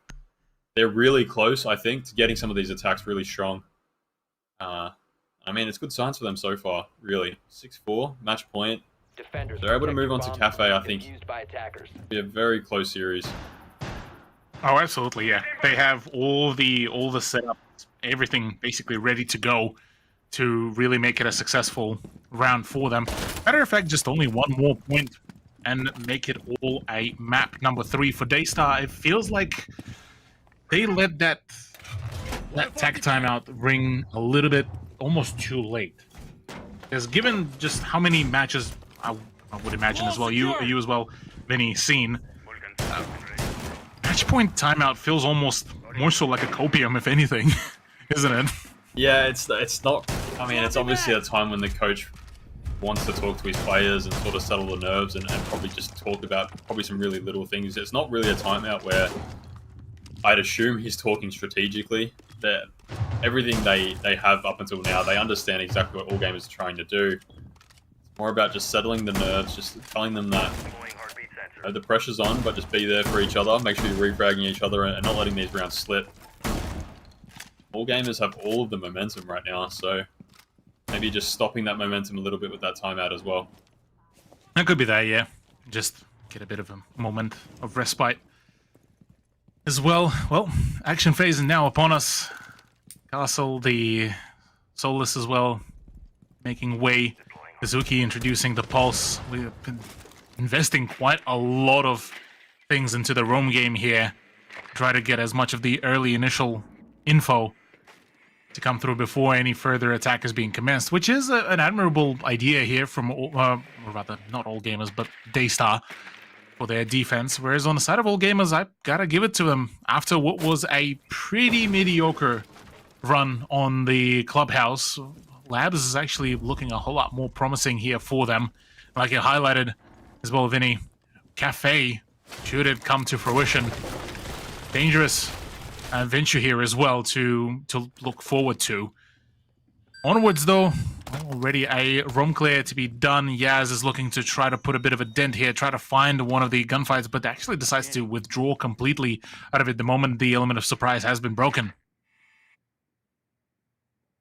they're really close, I think, to getting some of these attacks really strong. I mean, it's good signs for them so far, really. 6-4, match point. Defenders They're able to protect move your on to bombs Cafe, from I being think. defused by attackers. It'll be a very close series. Oh, absolutely, yeah. They have all the setup, everything basically ready to go to really make it a successful round for them. Matter of fact, just only one more point and make it all a map number 3 for Daystar. It feels like they let that tag timeout ring a little bit almost too late. Because given just how many matches I would imagine as well, you as well, Vinny, seen, match point timeout feels almost more so like a copium, if anything, isn't it? Yeah, it's not. I mean, it's obviously a time when the coach wants to talk to his players and sort of settle the nerves and probably just talk about probably some really little things. It's not really a timeout where I'd assume he's talking strategically. That everything they have up until now, they understand exactly what All Gamers are trying to do. It's more about just settling the nerves, just telling them that the pressure's on, but just be there for each other. Make sure you're refragging each other and not letting these rounds slip. All Gamers have all of the momentum right now, so maybe just stopping that momentum a little bit with that timeout as well. That could be that, yeah. Just get a bit of a moment of respite as well. Well, action phase is now upon us. Castle, the Solus as well, making way. Kazuki introducing the Pulse. We've been investing quite a lot of things into the roam game here. Try to get as much of the early initial info to come through before any further attack is being commenced, which is an admirable idea here from, or rather, not All Gamers, but Daystar for their defense. Whereas on the side of All Gamers, I gotta give it to them. After what was a pretty mediocre run on the clubhouse, Labs is actually looking a whole lot more promising here for them. Like you highlighted as well, Vinny, Cafe, should it come to fruition, dangerous venture here as well to look forward to. Onwards though, already a roam clear to be done. Yaz is looking to try to put a bit of a dent here, try to find one of the gunfights, but actually decides to withdraw completely out of it the moment the element of surprise has been broken.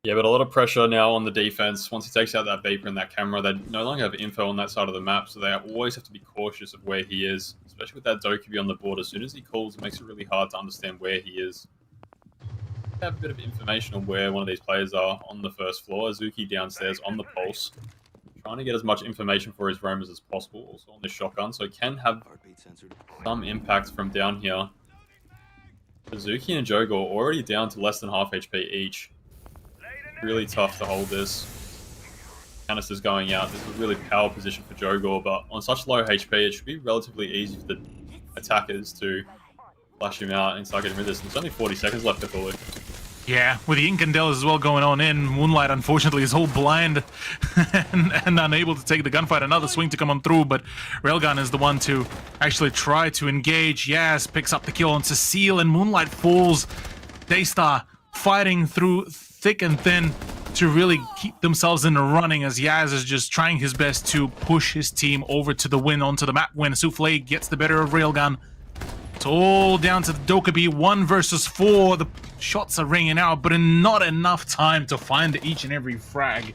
Yeah, but a lot of pressure now on the defense. Once he takes out that Vapor and that camera, they no longer have info on that side of the map, so they always have to be cautious of where he is, especially with that Dokubi on the board. As soon as he calls, it makes it really hard to understand where he is. They have a bit of information on where one of these players are on the first floor. Azuki downstairs on the Pulse, trying to get as much information for his roamers as possible, also on the shotgun, so it can have some impact from down here. Azuki and Jogor already down to less than half HP each. Really tough to hold this. Canisters going out. This is a really power position for Jogor, but on such low HP, it should be relatively easy for the attackers to flash him out and start getting rid of this. There's only 40 seconds left to call it. Yeah, with the Incandelas as well going on in, Moonlight unfortunately is all blind and unable to take the gunfight. Another swing to come on through, but Railgun is the one to actually try to engage. Yaz picks up the kill on Cecile and Moonlight falls. Daystar fighting through thick and thin to really keep themselves in the running as Yaz is just trying his best to push his team over to the win, onto the map win. Souffle gets the better of Railgun. It's all down to the Dokubi, 1 versus 4. The shots are ringing out, but in not enough time to find each and every frag.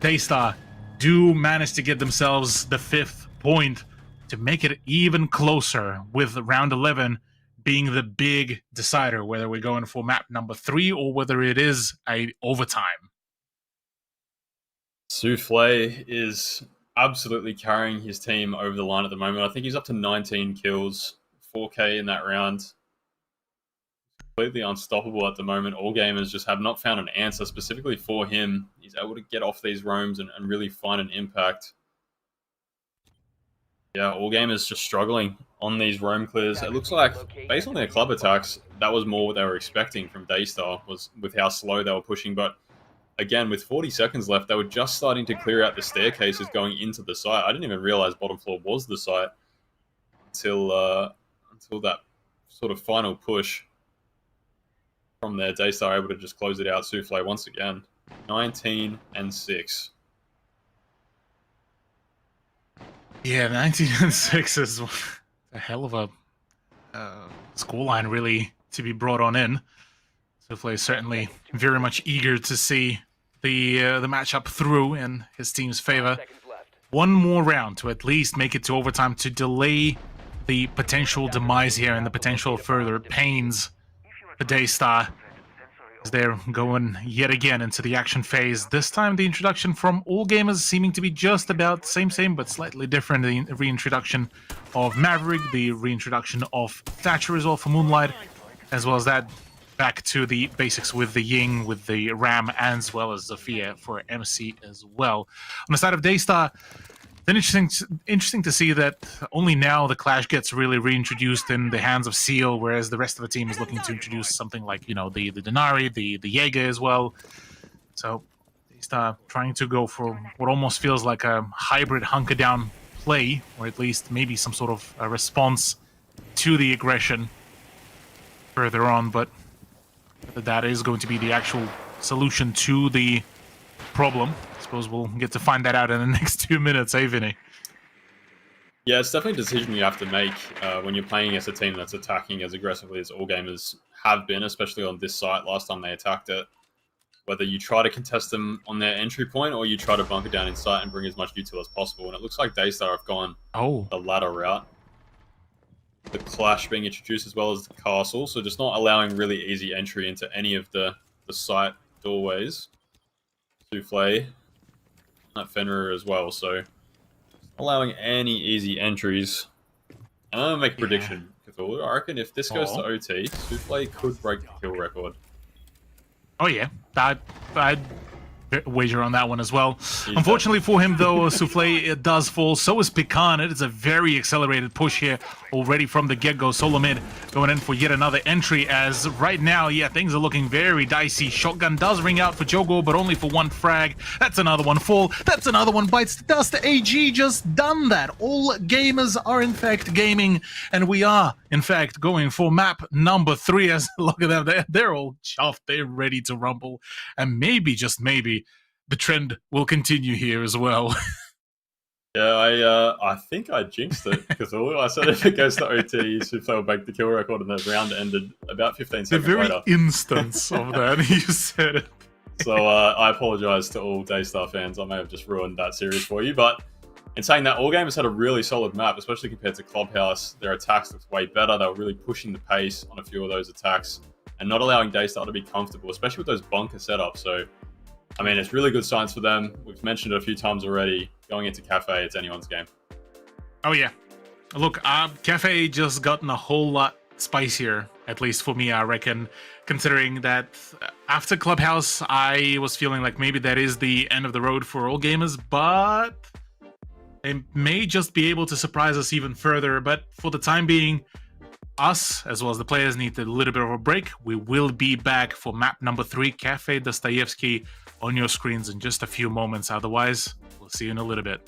Daystar do manage to get themselves the 5th point to make it even closer, with round 11 being the big decider, whether we're going for map number 3 or whether it is a overtime. Souffle is absolutely carrying his team over the line at the moment. I think he's up to 19 kills, 4K in that round. Completely unstoppable at the moment. All gamers just have not found an answer specifically for him. He's able to get off these roams and really find an impact. Yeah, all gamers just struggling on these roam clears. It looks like, based on their club attacks, that was more what they were expecting from Daystar, was with how slow they were pushing. But again, with 40 seconds left, they were just starting to clear out the staircases going into the site. I didn't even realize bottom floor was the site until that sort of final push. From there, Daystar able to just close it out. Souffle once again, 19 and 6. Yeah, 19 and 6 is a hell of a scoreline, really, to be brought on in. Souffle is certainly very much eager to see the matchup through in his team's favor. One more round to at least make it to overtime to delay the potential demise here and the potential further pains for Daystar, as they're going yet again into the action phase. This time the introduction from all gamers seeming to be just about same, but slightly different. The reintroduction of Maverick, the reintroduction of Thatcher as well for Moonlight, as well as that back to the basics with the Ying, with the Ram, as well as Zofia for MC as well. On the side of Daystar, then interesting to see that only now the Clash gets really reintroduced in the hands of Seal, whereas the rest of the team is looking to introduce something like, you know, the Denari, the Jaeger as well. So Daystar trying to go for what almost feels like a hybrid hunker down play, or at least maybe some sort of a response to the aggression further on, but whether that is going to be the actual solution to the problem, I suppose we'll get to find that out in the next 2 minutes, eh, Vinny? Yeah, it's definitely a decision you have to make when you're playing against a team that's attacking as aggressively as all gamers have been, especially on this site last time they attacked it. Whether you try to contest them on their entry point or you try to bunker down in sight and bring as much util as possible. And it looks like Daystar have gone the latter route. The Clash being introduced as well as the Castle, so just not allowing really easy entry into any of the site doorways. Souffle, that Fenrir as well, so allowing any easy entries. And I'm gonna make a prediction, Cthulhu. I reckon if this goes to OT, Souffle could break the kill record. Oh yeah, I'd wager on that one as well. Unfortunately for him, though, Souffle it does fall. So is Pecan. It is a very accelerated push here already from the get-go. Solo mid going in for yet another entry, as right now, yeah, things are looking very dicey. Shotgun does ring out for Jogo, but only for one frag. That's another one fall. That's another one bites the dust. AG just done that. All gamers are in fact gaming, and we are in fact going for map number 3. As look at them, they're all chuffed. They're ready to rumble, and maybe, just maybe, the trend will continue here as well. Yeah, I think I jinxed it, because I said if it goes to OT, Souffle will break the kill record, and the round ended about 15 seconds later. The very instance of that, you said it. So I apologize to all Daystar fans. I may have just ruined that series for you, but in saying that, all gamers had a really solid map, especially compared to Clubhouse. Their attacks looked way better. They were really pushing the pace on a few of those attacks and not allowing Daystar to be comfortable, especially with those bunker setups. So I mean, it's really good signs for them. We've mentioned it a few times already. Going into Cafe, it's anyone's game. Oh, yeah. Look, Cafe just gotten a whole lot spicier, at least for me, I reckon, considering that after Clubhouse, I was feeling like maybe that is the end of the road for all gamers, but they may just be able to surprise us even further. But for the time being, us, as well as the players, need a little bit of a break. We will be back for map number 3, Cafe Dostoevsky, on your screens in just a few moments. Otherwise, we'll see you in a little bit.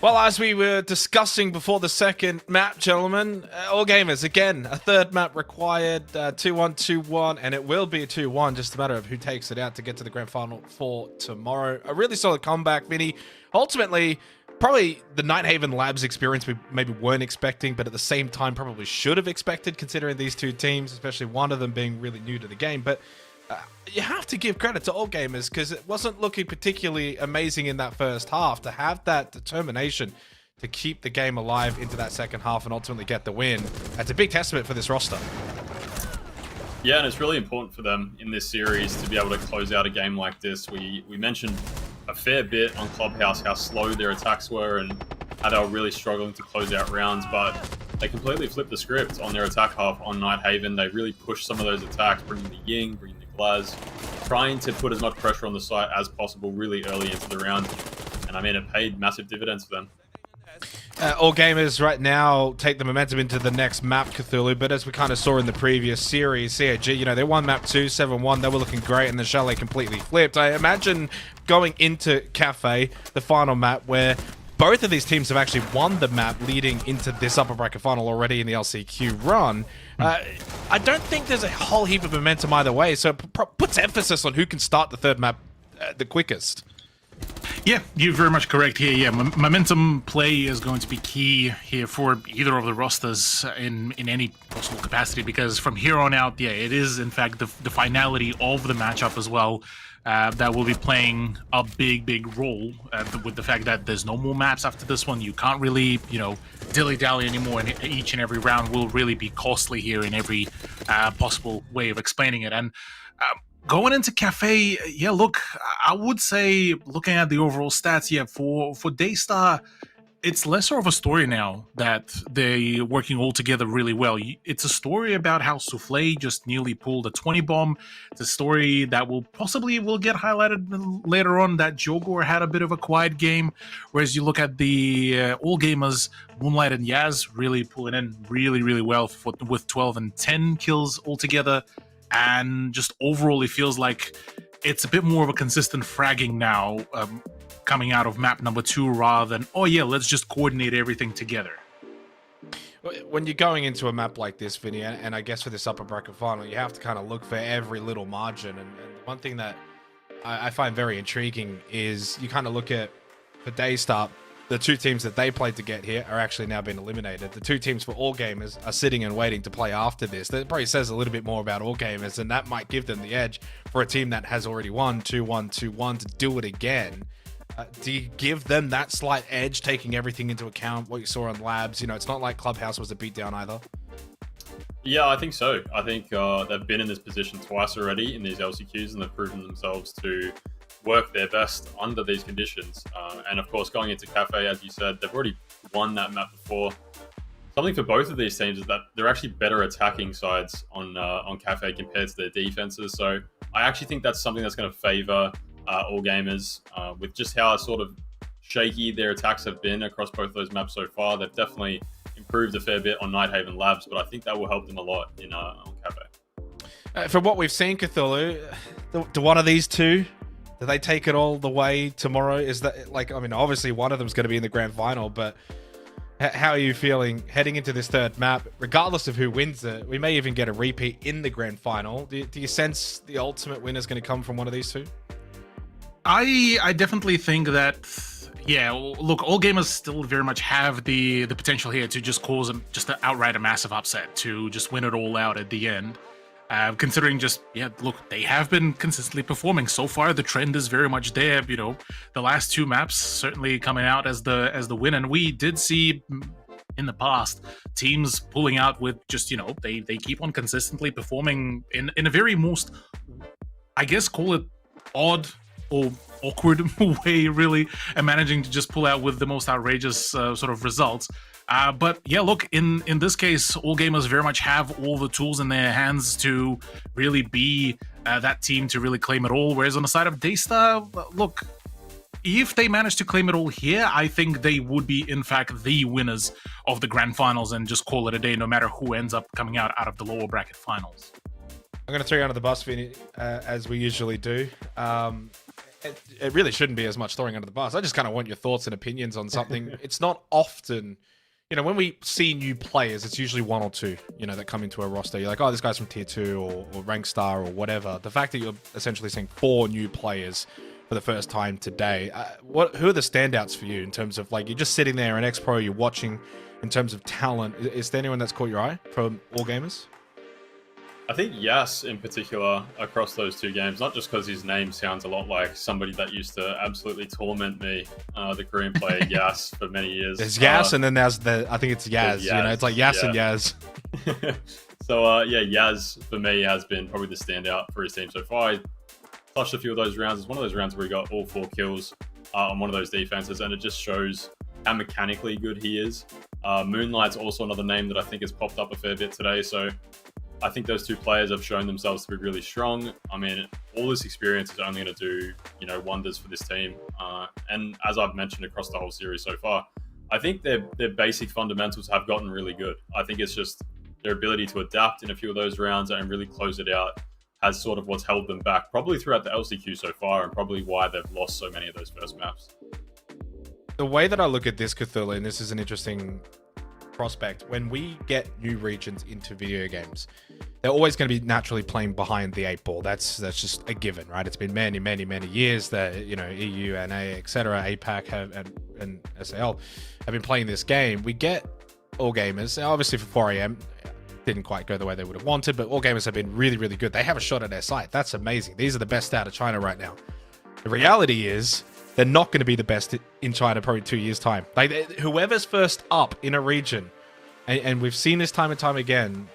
Well, as we were discussing before the second map, gentlemen, all gamers, again, a third map required, 2-1, 2-1, and it will be a 2-1, just a matter of who takes it out to get to the grand final for tomorrow. A really solid comeback, Vinny. Ultimately, probably the Nighthaven Labs experience we maybe weren't expecting, but at the same time probably should have expected, considering these two teams, especially one of them being really new to the game. But you have to give credit to all gamers, because it wasn't looking particularly amazing in that first half. To have that determination to keep the game alive into that second half and ultimately get the win, that's a big testament for this roster. Yeah, and it's really important for them in this series to be able to close out a game like this. We mentioned a fair bit on Clubhouse how slow their attacks were and how they were really struggling to close out rounds, but they completely flipped the script on their attack half on Nighthaven. They really pushed some of those attacks, bringing the Ying, bringing the Glaz, trying to put as much pressure on the site as possible really early into the round. And I mean, it paid massive dividends for them. All gamers right now take the momentum into the next map, Cthulhu, but as we kind of saw in the previous series, CAG, you know, they won map 2, 7-1, they were looking great, and the Chalet completely flipped. I imagine going into Cafe, the final map, where both of these teams have actually won the map leading into this upper bracket final already in the LCQ run. I don't think there's a whole heap of momentum either way, so it puts emphasis on who can start the third map the quickest. Yeah, you're very much correct here. Yeah, momentum play is going to be key here for either of the rosters in any possible capacity, because from here on out, yeah, it is in fact the finality of the matchup as well that will be playing a big role with the fact that there's no more maps after this one. You can't really, you know, dilly-dally anymore, and each and every round will really be costly here in every possible way of explaining it. And going into Cafe, yeah, look, I would say, looking at the overall stats, yeah, for Daystar, it's lesser of a story now that they're working all together really well. It's a story about how Souffle just nearly pulled a 20 bomb. It's a story that will get highlighted later on, that Jogor had a bit of a quiet game, whereas you look at the all gamers, Moonlight and Yaz really pulling in really well with 12 and 10 kills altogether. And just overall, it feels like it's a bit more of a consistent fragging now, coming out of map number 2, rather than, oh yeah, let's just coordinate everything together. When you're going into a map like this, Vinny, and I guess for this upper bracket final, you have to kind of look for every little margin. And one thing that I find very intriguing is you kind of look at, for Daystar, the two teams that they played to get here are actually now being eliminated. The two teams for all gamers are sitting and waiting to play after this. That probably says a little bit more about all gamers, and that might give them the edge for a team that has already won 2-1, 2-1 to do it again. Do you give them that slight edge, taking everything into account, what you saw on Labs? You know, it's not like Clubhouse was a beatdown either. Yeah, I think so. I think they've been in this position twice already in these LCQs, and they've proven themselves to work their best under these conditions. And of course, going into Cafe, as you said, they've already won that map before. Something for both of these teams is that they're actually better attacking sides on Cafe compared to their defenses. So I actually think that's something that's going to favor all gamers with just how sort of shaky their attacks have been across both of those maps so far. They've definitely improved a fair bit on Nighthaven Labs, but I think that will help them a lot in on Cafe. From what we've seen, Cthulhu, do one of these two, do they take it all the way tomorrow? Is that, like, I mean, obviously one of them is going to be in the grand final, but how are you feeling heading into this third map? Regardless of who wins it, we may even get a repeat in the grand final. Do you sense the ultimate winner is going to come from one of these two? I definitely think that, yeah, look, all gamers still very much have the potential here to just cause just an outright a massive upset, to just win it all out at the end. Considering just, yeah, look, they have been consistently performing. So far, the trend is very much there. You know, the last two maps certainly coming out as the win. And we did see in the past teams pulling out with just, you know, they keep on consistently performing in a very most, I guess, call it odd or awkward way, really, and managing to just pull out with the most outrageous sort of results. But yeah, look, in this case, all gamers very much have all the tools in their hands to really be that team to really claim it all. Whereas on the side of Daystar, look, if they manage to claim it all here, I think they would be, in fact, the winners of the grand finals and just call it a day, no matter who ends up coming out of the lower bracket finals. I'm going to throw you under the bus, Vinny, as we usually do. it really shouldn't be as much throwing under the bus. I just kind of want your thoughts and opinions on something. It's not often, when we see new players, it's usually one or two, that come into a roster. You're like, oh, this guy's from tier 2 or rank star or whatever. The fact that you're essentially seeing 4 new players for the first time today, who are the standouts for you in terms of, like, you're just sitting there in X-Pro, you're watching in terms of talent? Is there anyone that's caught your eye from All Gamers? I think Yas in particular across those 2 games, not just because his name sounds a lot like somebody that used to absolutely torment me, the Korean player Yas for many years. There's Yas, and then there's I think it's Yaz. Yaz, it's like Yas yeah. and Yaz. So Yaz for me has been probably the standout for his team so far. He touched a few of those rounds. It's one of those rounds where he got all 4 kills on one of those defenses, and it just shows how mechanically good he is. Moonlight's also another name that I think has popped up a fair bit today, so I think those 2 players have shown themselves to be really strong. I mean, all this experience is only going to do, wonders for this team. And as I've mentioned across the whole series so far, I think their basic fundamentals have gotten really good. I think it's just their ability to adapt in a few of those rounds and really close it out has sort of what's held them back, probably throughout the LCQ so far, and probably why they've lost so many of those first maps. The way that I look at this, Cthulhu, and this is an interesting prospect, when we get new regions into video games, they're always going to be naturally playing behind the 8 ball. That's just a given, right? It's been many years that EU, NA, etc., APAC and SAL have been playing this game. We get All Gamers, obviously for 4am didn't quite go the way they would have wanted, but All Gamers have been really good. They have a shot at their site. That's amazing. These are the best out of China right now. The reality is they're not going to be the best in China probably 2 years' time. Like, whoever's first up in a region, and we've seen this time and time again,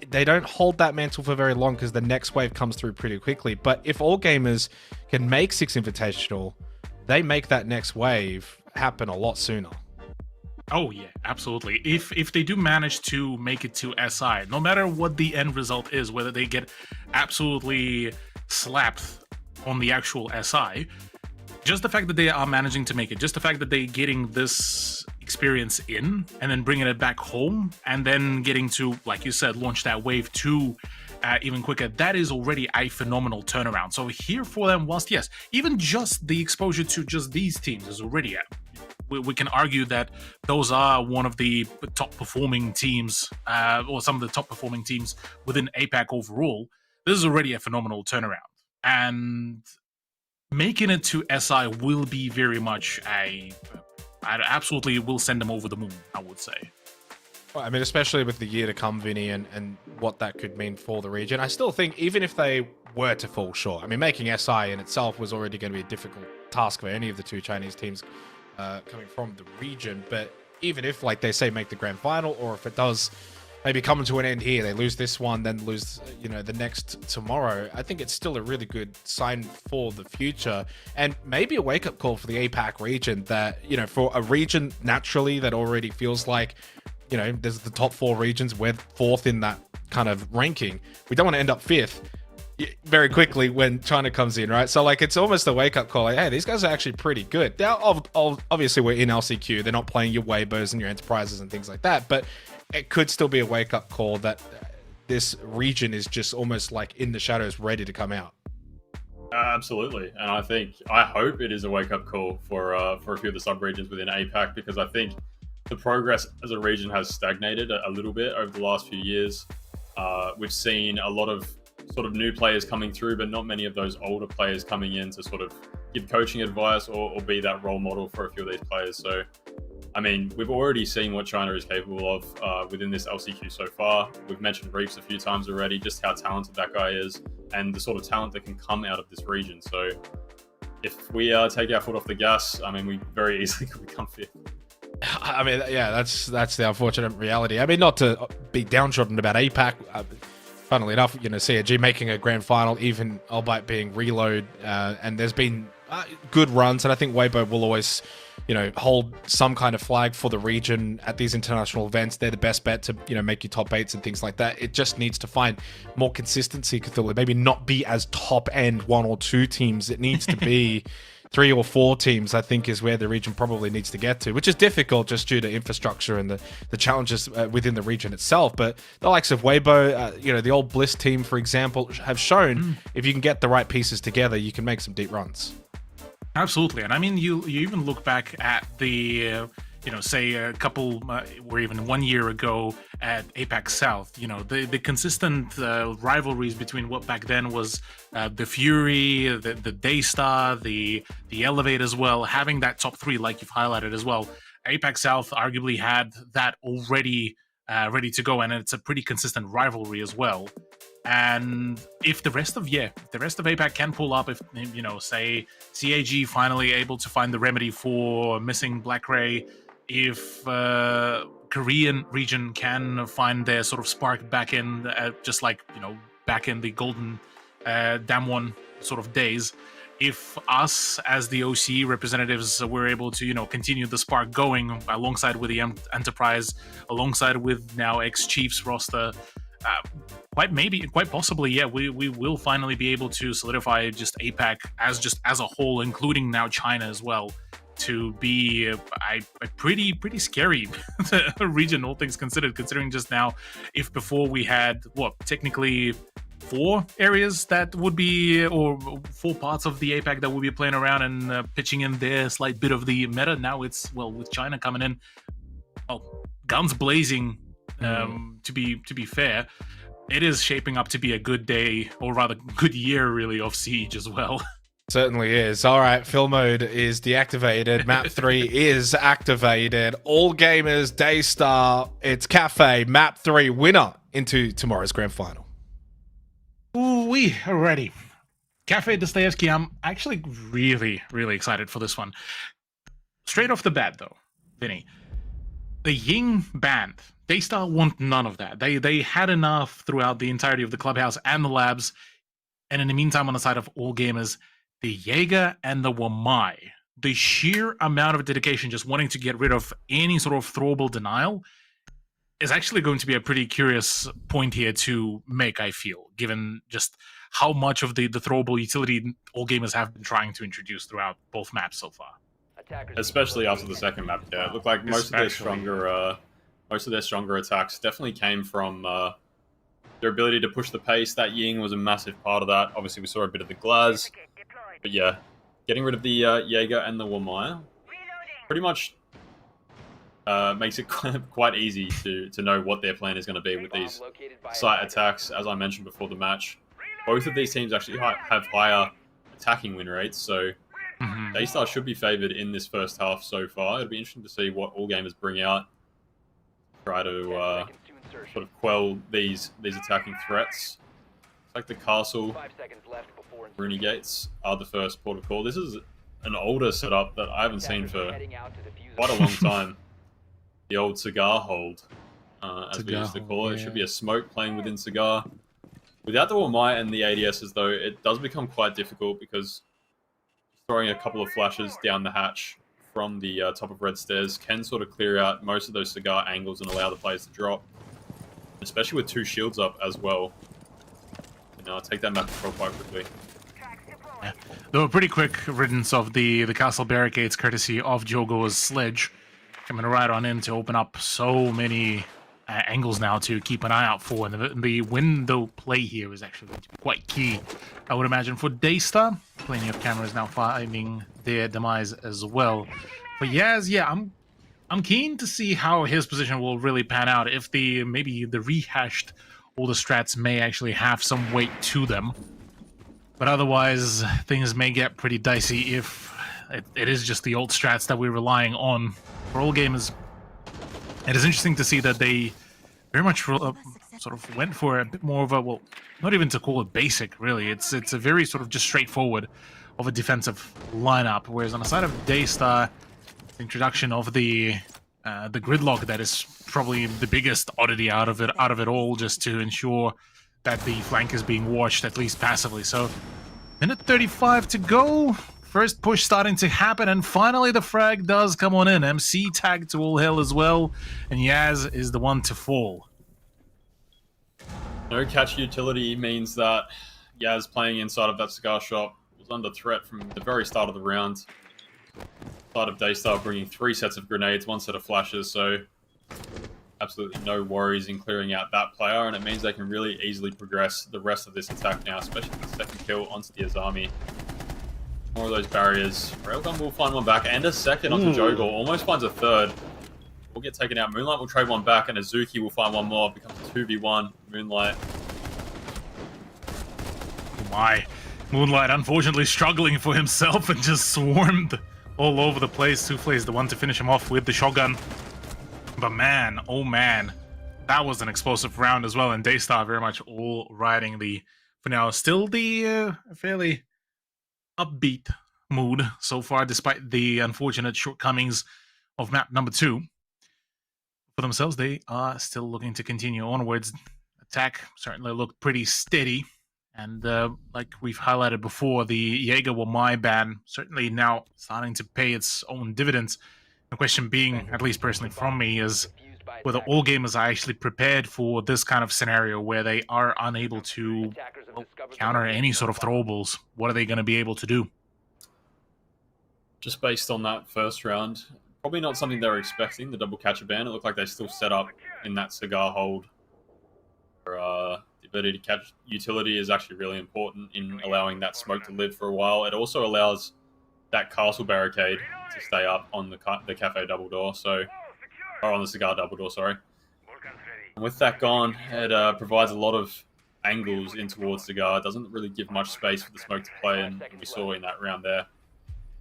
they don't hold that mantle for very long because the next wave comes through pretty quickly. But if All Gamers can make 6 Invitational, they make that next wave happen a lot sooner. Oh yeah, absolutely. If they do manage to make it to SI, no matter what the end result is, whether they get absolutely slapped on the actual SI, just the fact that they are managing to make it, just the fact that they're getting this experience in and then bringing it back home and then getting to, like you said, launch that wave 2 even quicker, that is already a phenomenal turnaround. So here for them, whilst yes, even just the exposure to just these teams is already we can argue that those are one of the top performing teams or some of the top performing teams within APAC overall. This is already a phenomenal turnaround, and making it to SI will be very much I absolutely will send them over the moon, I would say. Well, I mean, especially with the year to come, Vinny, and what that could mean for the region. I still think even if they were to fall short, I mean, making SI in itself was already going to be a difficult task for any of the 2 Chinese teams coming from the region. But even if, like they say, make the grand final, or if it does maybe come to an end here, they lose this one, then lose, the next tomorrow, I think it's still a really good sign for the future, and maybe a wake-up call for the APAC region that, for a region naturally that already feels like, there's the top 4 regions, we're 4th in that kind of ranking. We don't want to end up 5th very quickly when China comes in, right? So, like, it's almost a wake-up call. Like, hey, these guys are actually pretty good. Now, obviously, we're in LCQ. They're not playing your Weibos and your Enterprises and things like that, but it could still be a wake-up call that this region is just almost like in the shadows, ready to come out. Absolutely, and I hope it is a wake-up call for a few of the sub-regions within APAC, because I think the progress as a region has stagnated a little bit over the last few years. We've seen a lot of sort of new players coming through, but not many of those older players coming in to sort of give coaching advice or be that role model for a few of these players. So, I mean, we've already seen what China is capable of within this LCQ so far. We've mentioned Reeps a few times already, just how talented that guy is and the sort of talent that can come out of this region. So if we take our foot off the gas, I mean, we very easily could become 5th. I mean, yeah, that's the unfortunate reality. I mean, not to be downtrodden about APAC. Funnily enough, CAG making a grand final, even albeit being reload, and there's been good runs, and I think Weibo will always, hold some kind of flag for the region at these international events. They're the best bet to, make you top 8s and things like that. It just needs to find more consistency, Cthulhu. Maybe not be as top end 1 or 2 teams. It needs to be 3 or 4 teams, I think, is where the region probably needs to get to, which is difficult just due to infrastructure and the challenges within the region itself. But the likes of Weibo, the old Bliss team, for example, have shown if you can get the right pieces together, you can make some deep runs. Absolutely, and I mean, you even look back at the, say a couple or even 1 year ago at APAC South. The consistent rivalries between what back then was the Fury, the Daystar, the Elevate as well. Having that top three, like you've highlighted as well, APAC South arguably had that already ready to go, and it's a pretty consistent rivalry as well. And if the rest of APAC can pull up, if say CAG finally able to find the remedy for missing Black Ray, if Korean region can find their sort of spark back in, just like back in the golden Damwon sort of days, if us as the OC representatives were able to continue the spark going alongside with the Enterprise, alongside with now ex-Chiefs roster. Quite possibly, yeah, we will finally be able to solidify just APAC as a whole, including now China as well, to be a pretty scary region, all things considered. Considering just now, if before we had technically 4 areas that would be, or 4 parts of the APAC that would be playing around and pitching in their slight bit of the meta. Now it's with China coming in, guns blazing. To be fair, it is shaping up to be a good day, or rather good year really, of Siege as well. Certainly is. All right, fill mode is deactivated. Map 3 is activated. All gamers, Daystar, it's Cafe, Map 3 winner into tomorrow's grand final. Ooh, we are ready. Cafe Dostoevsky, I'm actually really excited for this one. Straight off the bat though, Vinny, the Ying band, Daystar want none of that. They had enough throughout the entirety of the clubhouse and the labs, and in the meantime, on the side of all gamers, the Jaeger and the Wamai, the sheer amount of dedication just wanting to get rid of any sort of throwable denial is actually going to be a pretty curious point here to make, I feel, given just how much of the throwable utility all gamers have been trying to introduce throughout both maps so far. Especially after the second map, yeah. It looked like most of their stronger attacks definitely came from their ability to push the pace. That Ying was a massive part of that. Obviously, we saw a bit of the Glaz. But yeah, getting rid of the Jaeger and the Wamaya pretty much makes it quite easy to know what their plan is going to be with these site attacks. As I mentioned before the match, both of these teams actually have higher attacking win rates, so Daystar should be favoured in this first half so far. It'll be interesting to see what all gamers bring out, try to sort of quell these attacking threats. It's like the castle, Rooney Gates are the first port of call. This is an older setup that I haven't seen for quite a long time. The old cigar hold, as we used to call it. It should be a smoke playing within cigar. Without the Wamai and the ADSs though, it does become quite difficult because throwing a couple of flashes down the hatch from the top of red stairs can sort of clear out most of those cigar angles and allow the players to drop. Especially with 2 shields up as well. And take that map control quite quickly. Yeah. Though a pretty quick riddance of the castle barricades courtesy of Jogo's sledge. Coming right on in to open up so many angles now to keep an eye out for. And the window play here is actually going to be quite key, I would imagine, for Daystar. Plenty of cameras now finding their demise as well. But Yaz, yeah, I'm keen to see how his position will really pan out. If maybe the rehashed older strats may actually have some weight to them. But otherwise, things may get pretty dicey if it is just the old strats that we're relying on. For all gamers, it is interesting to see that they very much sort of went for a bit more of a, well, not even to call it basic, really. It's a very sort of just straightforward of a defensive lineup. Whereas on the side of Daystar, the introduction of the gridlock, that is probably the biggest oddity out of it all, just to ensure that the flank is being watched at least passively. So, minute 35 to go. First push starting to happen, and finally the frag does come on in. MC tagged to all hell as well, and Yaz is the one to fall. No catch utility means that Yaz playing inside of that cigar shop was under threat from the very start of the round. Side of Daystar bringing 3 sets of grenades, 1 set of flashes, so absolutely no worries in clearing out that player, and it means they can really easily progress the rest of this attack now, especially with the second kill onto the Azami. More of those barriers. Railgun will find one back and a second onto Jogel. Almost finds a third. Will get taken out. Moonlight will trade one back and Azuki will find one more. Becomes a 2v1. Moonlight. Oh my. Moonlight unfortunately struggling for himself and just swarmed all over the place. Souffle is the one to finish him off with the shotgun. But man, oh man, that was an explosive round as well. And Daystar very much all riding the, for now, still the fairly upbeat mood so far, despite the unfortunate shortcomings of map number 2. For themselves, they are still looking to continue onwards. Attack certainly looked pretty steady. And like we've highlighted before, the Jaeger Wamai ban certainly now starting to pay its own dividends. The question being, at least personally from me, is whether all gamers are actually prepared for this kind of scenario where they are unable to counter any sort of throwables. What are they going to be able to do? Just based on that first round, probably not something they were expecting, the double catcher ban. It looked like they still set up in that cigar hold. The ability to catch utility is actually really important in allowing that smoke to live for a while. It also allows that castle barricade to stay up on the cafe double door, or on the cigar double door, sorry. And with that gone, it provides a lot of angles in towards cigar. It doesn't really give much space for the smoke to play, and we saw in that round there,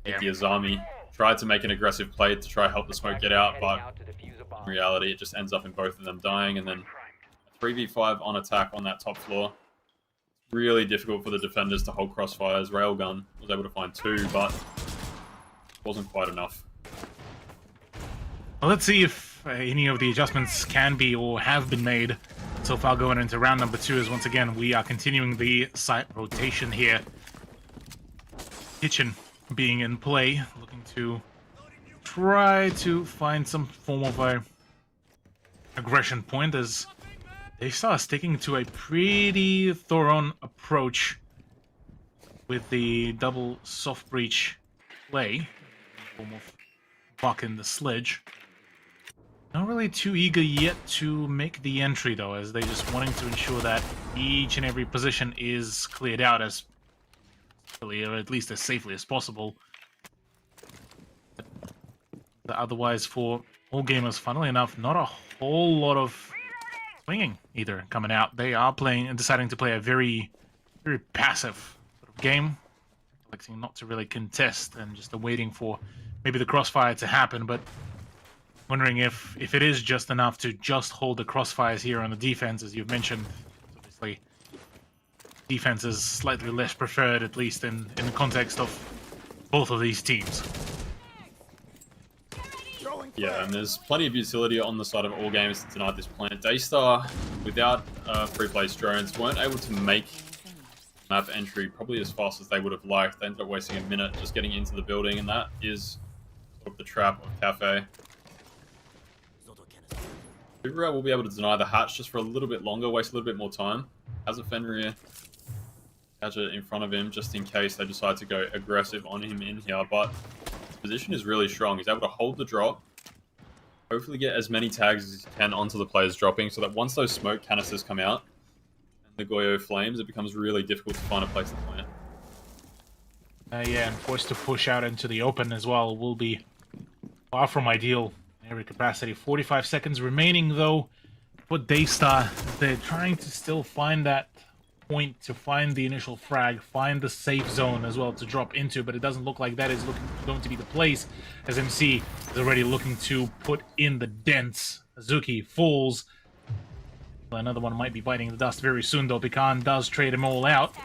Iki Azami tried to make an aggressive play to try help the smoke get out, but in reality it just ends up in both of them dying, and then 3v5 on attack on that top floor. It's really difficult for the defenders to hold crossfires. Railgun was able to find 2, but wasn't quite enough. Well, let's see if any of the adjustments can be or have been made so far going into round number 2, as once again we are continuing the site rotation here. Kitchen being in play, looking to try to find some form of a aggression point as they start sticking to a pretty thorough approach with the double soft breach play, form of buck in the sledge. Not really too eager yet to make the entry though, as they just wanting to ensure that each and every position is cleared out as quickly, or at least as safely as possible. But otherwise, for all gamers, funnily enough, not a whole lot of swinging either coming out. They are playing and deciding to play a very, very passive sort of game, electing not to really contest and just waiting for maybe the crossfire to happen, but wondering if it is just enough to just hold the crossfires here on the defense, as you've mentioned. Obviously, defense is slightly less preferred, at least in the context of both of these teams. Yeah, and there's plenty of utility on the side of all gamers to deny this plant. Daystar, without free place drones, weren't able to make map entry probably as fast as they would have liked. They ended up wasting a minute just getting into the building, and that is sort of the trap of Cafe. Ubera will be able to deny the hatch just for a little bit longer, waste a little bit more time. Has a Fenrir gadget in front of him just in case they decide to go aggressive on him in here, but his position is really strong. He's able to hold the drop, hopefully get as many tags as he can onto the players dropping, so that once those smoke canisters come out and the Goyo flames, it becomes really difficult to find a place to plant. Yeah, and forced to push out into the open as well will be far from ideal in every capacity. 45 seconds remaining though for Daystar. They're trying to still find that point to find the initial frag, find the safe zone as well to drop into, but it doesn't look like that is going to be the place, as MC is already looking to put in the dents. Azuki falls. Well, another one might be biting the dust very soon though. Pecan does trade them all out.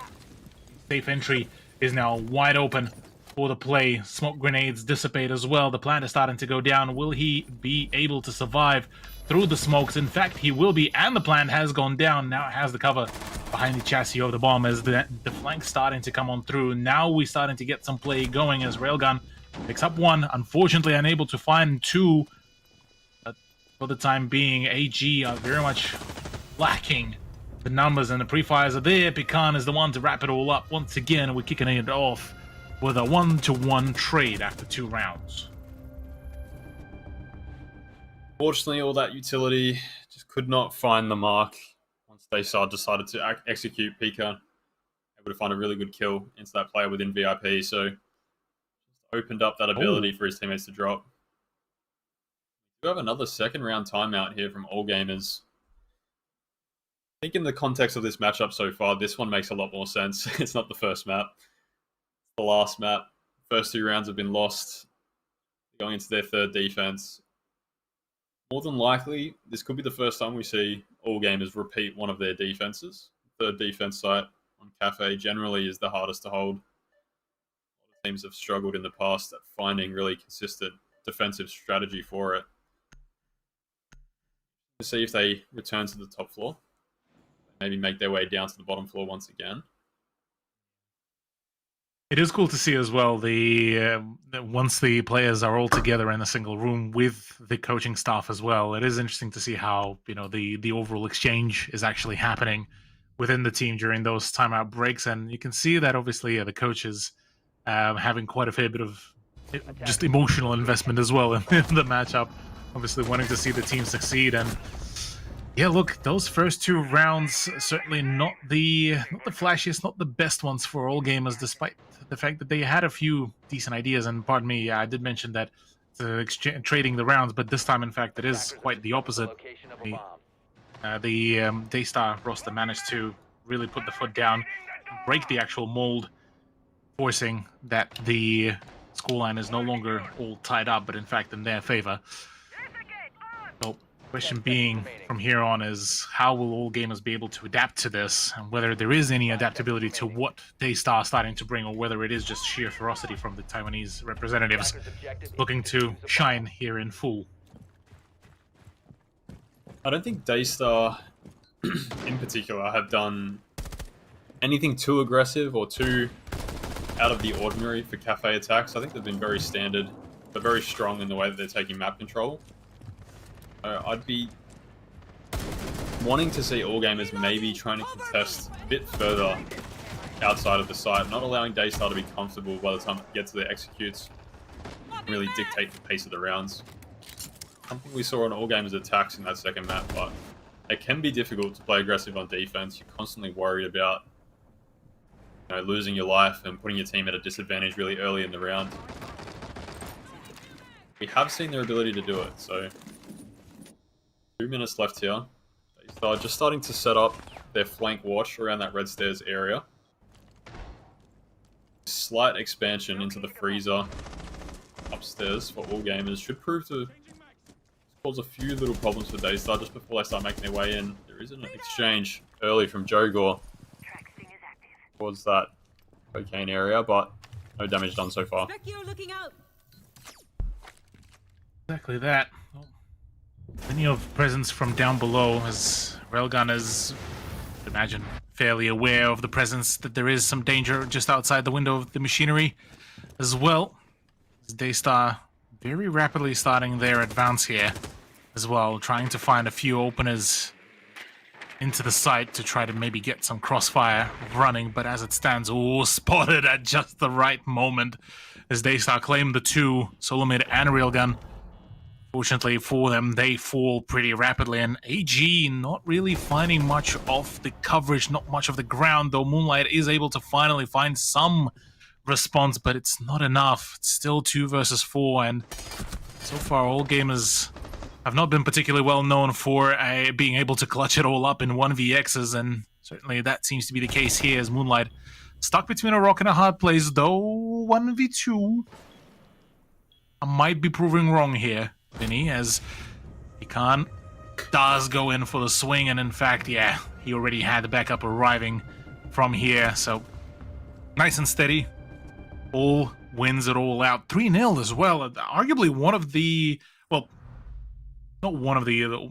Safe entry is now wide open for the play. Smoke grenades dissipate as well. The plant is starting to go down. Will he be able to survive through the smokes? In fact, he will be, and the plant has gone down. Now it has the cover behind the chassis of the bomb as the flank starting to come on through. Now we're starting to get some play going as Railgun picks up one. Unfortunately, unable to find 2. But for the time being, AG are very much lacking the numbers, and the pre-fires are there. Pecan is the one to wrap it all up. Once again, we're kicking it off with a 1-to-1 trade after 2 rounds. Fortunately, all that utility just could not find the mark once Daystar decided to execute Pika. Able to find a really good kill into that player within VIP, so opened up that ability for his teammates to drop. We have another second round timeout here from All Gamers. I think in the context of this matchup so far, this one makes a lot more sense. It's not the first map. It's the last map. First 2 rounds have been lost. Going into their third defense. More than likely, this could be the first time we see All Gamers repeat one of their defenses. Third defense site on Cafe generally is the hardest to hold. A lot of teams have struggled in the past at finding really consistent defensive strategy for it. To see if they return to the top floor. Maybe make their way down to the bottom floor once again. It is cool to see as well the once the players are all together in a single room with the coaching staff as well. It is interesting to see how the overall exchange is actually happening within the team during those timeout breaks, and you can see that obviously the coaches having quite a fair bit of just emotional investment as well in the matchup. Obviously wanting to see the team succeed. And yeah, look, those first 2 rounds certainly not the flashiest, not the best ones for All Gamers, despite the fact that they had a few decent ideas. And pardon me, I did mention that trading the rounds, but this time, in fact, it is quite the opposite. The Daystar roster managed to really put the foot down, break the actual mold, forcing that the scoreline is no longer all tied up, but in fact in their favor. So, question being from here on is how will All Gamers be able to adapt to this, and whether there is any adaptability to what Daystar are starting to bring, or whether it is just sheer ferocity from the Taiwanese representatives looking to shine here in full. I don't think Daystar in particular have done anything too aggressive or too out of the ordinary for Cafe attacks. I think they've been very standard, but very strong in the way that they're taking map control. I'd be wanting to see All Gamers maybe trying to contest a bit further outside of the site, not allowing Daystar to be comfortable by the time it gets to their executes, really dictate the pace of the rounds. Something we saw on All Gamers attacks in that second map, but it can be difficult to play aggressive on defense. You're constantly worried about losing your life and putting your team at a disadvantage really early in the round. We have seen their ability to do it, so 2 minutes left here. They are just starting to set up their flank watch around that red stairs area. Slight expansion into the freezer upstairs for All Gamers should prove to cause a few little problems for Daystar just before they start making their way in. There is an exchange early from Jogor towards that cocaine area, but no damage done so far. Exactly that. Plenty of presence from down below, as Railgun is, I imagine, fairly aware of the presence, that there is some danger just outside the window of the machinery as well. As Daystar very rapidly starting their advance here as well, trying to find a few openers into the site to try to maybe get some crossfire running, but as it stands, spotted at just the right moment as Daystar claim the 2, Solomid and Railgun. Fortunately for them, they fall pretty rapidly, and AG not really finding much of the coverage, not much of the ground, though Moonlight is able to finally find some response, but it's not enough. It's still 2 versus 4, and so far All Gamers have not been particularly well known for being able to clutch it all up in 1vx's, and certainly that seems to be the case here as Moonlight stuck between a rock and a hard place, though 1v2. I might be proving wrong here, Vinny, as Ikan does go in for the swing, and in fact, yeah, he already had the backup arriving from here, so nice and steady. All wins it all out. 3-0 as well. Arguably one of the, well, not one of the,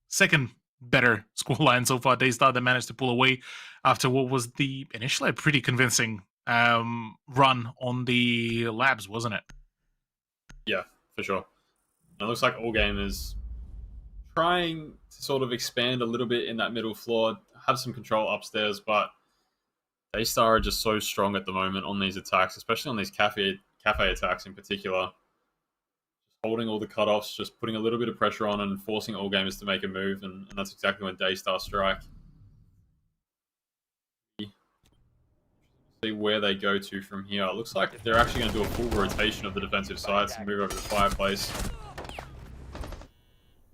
second better scoreline so far. Daystar that managed to pull away after what was the initially a pretty convincing run on the labs, wasn't it? Yeah, for sure. And it looks like All Gamers trying to sort of expand a little bit in that middle floor, have some control upstairs, but Daystar are just so strong at the moment on these attacks, especially on these cafe attacks in particular. Just holding all the cutoffs, just putting a little bit of pressure on and forcing All Gamers to make a move, and that's exactly when Daystar strike. See where they go to from here. It looks like they're actually going to do a full rotation of the defensive sides and move over to Fireplace.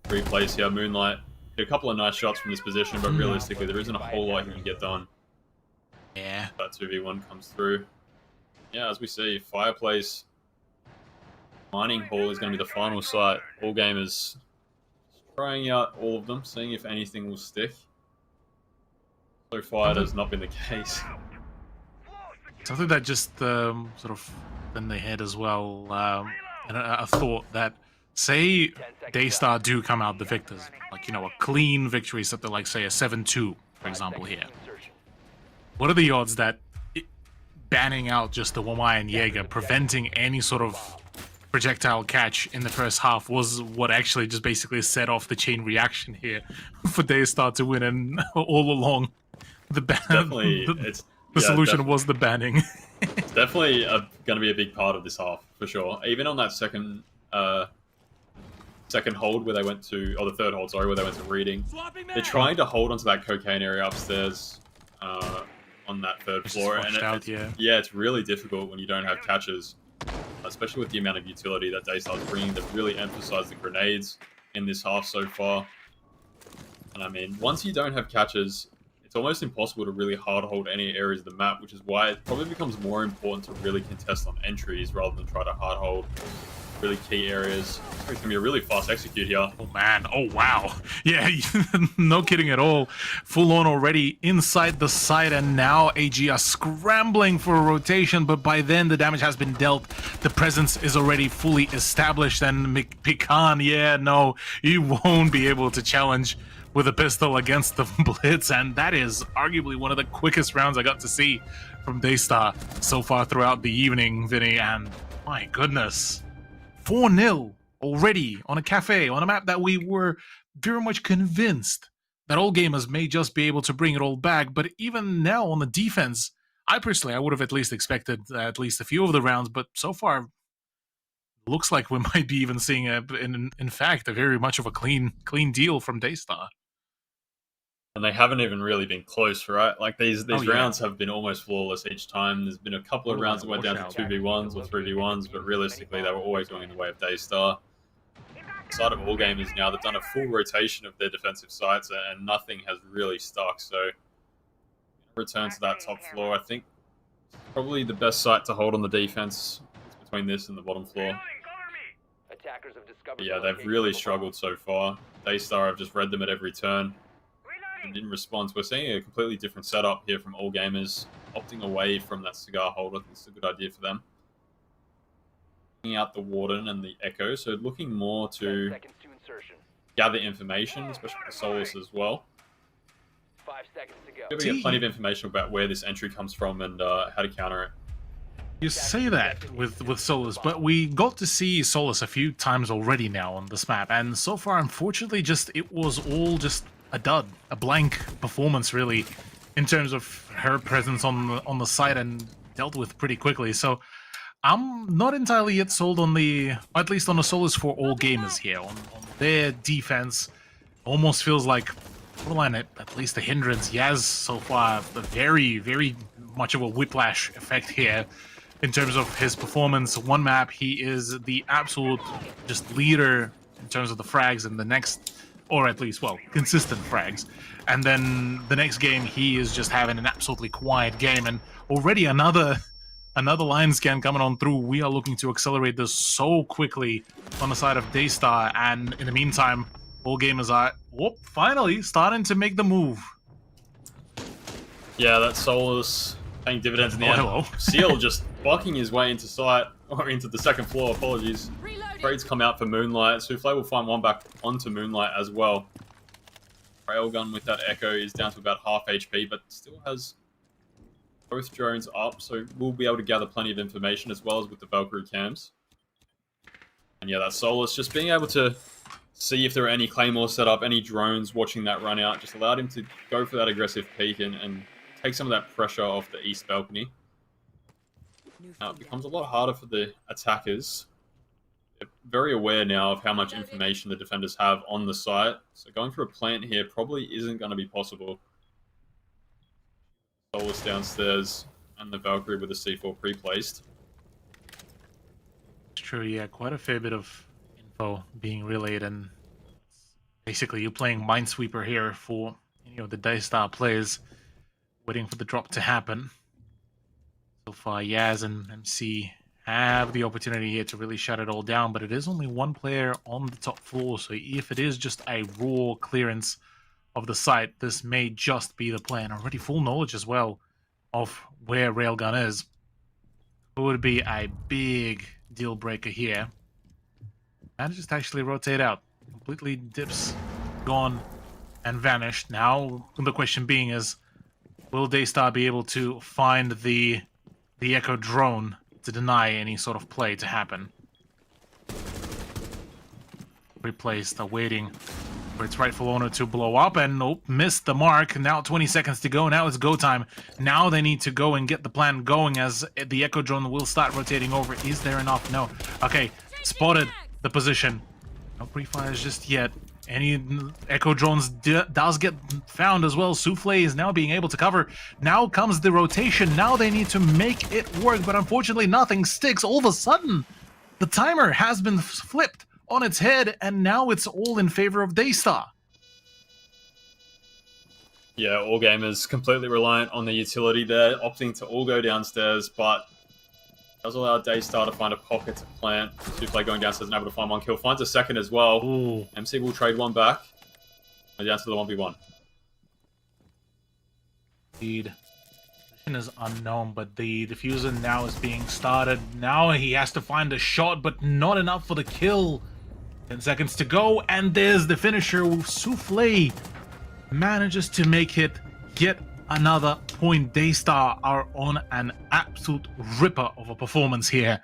Replace here, Moonlight. Hit a couple of nice shots from this position, but realistically, there isn't a whole lot he can get done. Yeah. That 2v1 comes through. Yeah, as we see, Fireplace Mining Hall is going to be the final site. All gamers trying out all of them, seeing if anything will stick. So far, it has not been the case. Something that just sort of in the head as well, and a thought that, say Daystar do come out the victors, like, you know, a clean victory, something like, say, a 7-2, for example, here. What are the odds that banning out just the Wamai and Jaeger, preventing any sort of projectile catch in the first half was what actually just basically set off the chain reaction here for Daystar to win, and all along the Definitely, the solution was the banning. It's definitely going to be a big part of this half, for sure. Even on that second hold where they went to, or the third hold, sorry, where they went to reading, they're trying to hold onto that cocaine area upstairs on that third floor. And it's really difficult when you don't have catches, especially with the amount of utility that Daystar's bringing. They've really emphasized the grenades in this half so far. And I mean, once you don't have catches, it's almost impossible to really hard hold any areas of the map, which is why it probably becomes more important to really contest on entries rather than try to hard hold really key areas. It's going to be a really fast execute here. Oh man, oh wow. Yeah, no kidding at all. Full on already inside the site, and now AG are scrambling for a rotation, but by then the damage has been dealt. The presence is already fully established, and Pecan, yeah, no, you won't be able to challenge with a pistol against the Blitz, and that is arguably one of the quickest rounds I got to see from Daystar so far throughout the evening, Vinny, and my goodness, 4-0 already on a cafe, on a map that we were very much convinced that all gamers may just be able to bring it all back, but even now on the defense, I would have at least expected at least a few of the rounds, but so far, looks like we might be even seeing, in fact, a very much of a clean deal from Daystar. And they haven't even really been close, right? Like these rounds have been almost flawless each time. There's been a couple of rounds that went down to 2v1s or 3v1s, but realistically they were always going in the way of Daystar. Side of all gamers now, they've done a full rotation of their defensive sites and nothing has really stuck. So return to that top floor. I think probably the best site to hold on the defense is between this and the bottom floor. But yeah, they've really struggled so far. Daystar have just read them at every turn and in response. We're seeing a completely different setup here from all gamers, opting away from that cigar holder. I think it's a good idea for them. Taking out the Warden and the Echo, so looking more to gather information, especially for Solus as well. 5 seconds to go. We get plenty of information about where this entry comes from and how to counter it. You say that with Solus, but we got to see Solus a few times already now on this map, and so far, unfortunately, it was all just a dud, a blank performance, really, in terms of her presence on the site, and dealt with pretty quickly. So I'm not entirely yet sold on at least on the Solus for all gamers here. On their defense, almost feels like borderline at least a hindrance. Yaz so far, a very, very much of a whiplash effect here. In terms of his performance, one map, he is the absolute just leader in terms of the frags, and the next, or at least, well, consistent frags. And then the next game, he is just having an absolutely quiet game, and already another line scan coming on through. We are looking to accelerate this so quickly on the side of Daystar, and in the meantime, all gamers are, finally starting to make the move. Yeah, that Solus paying dividends in the end. Hello. Seal just bucking his way into sight, or into the second floor, apologies. Trades come out for Moonlight. Souffle will find one back onto Moonlight as well. Railgun with that Echo is down to about half HP, but still has both drones up, so we'll be able to gather plenty of information as well as with the Valkyrie cams. And yeah, that Solus just being able to see if there are any Claymores set up, any drones watching that run out, just allowed him to go for that aggressive peek and take some of that pressure off the east balcony. Now it becomes a lot harder for the attackers. They're very aware now of how much information the defenders have on the site, so going for a plant here probably isn't going to be possible. Solus downstairs. and the Valkyrie with the C4 pre-placed. It's true, yeah, quite a fair bit of info being relayed, and basically you're playing Minesweeper here for the Daystar players, waiting for the drop to happen. So far, Yaz and MC have the opportunity here to really shut it all down, but it is only one player on the top floor, so if it is just a raw clearance of the site, this may just be the plan. Already full knowledge as well of where Railgun is. It would be a big deal breaker here. Manages to actually rotate out. Completely dips, gone, and vanished. Now, the question being is, will Daystar be able to find the Echo drone to deny any sort of play to happen? Replaced, waiting for its rightful owner to blow up, and nope, missed the mark. Now 20 seconds to go. Now it's go time. Now they need to go and get the plan going as the Echo drone will start rotating over. Is there enough? No. Okay, spotted the position. No pre-fires just yet. Any Echo drones does get found as well. Souffle is now being able to cover. Now comes the rotation. Now they need to make it work, but unfortunately nothing sticks. All of a sudden, the timer has been flipped on its head, and now it's all in favor of Daystar. Yeah, all gamers completely reliant on the utility there, opting to all go downstairs, but does allow Daystar to find a pocket to plant. Souffle going downstairs and able to find one kill. Finds a second as well. Ooh. MC will trade one back. And down to the 1v1. Indeed. Position is unknown, but the diffuser now is being started. Now he has to find a shot, but not enough for the kill. 10 seconds to go, and there's the finisher. Souffle manages to make it, get another point. Daystar are on an absolute ripper of a performance here.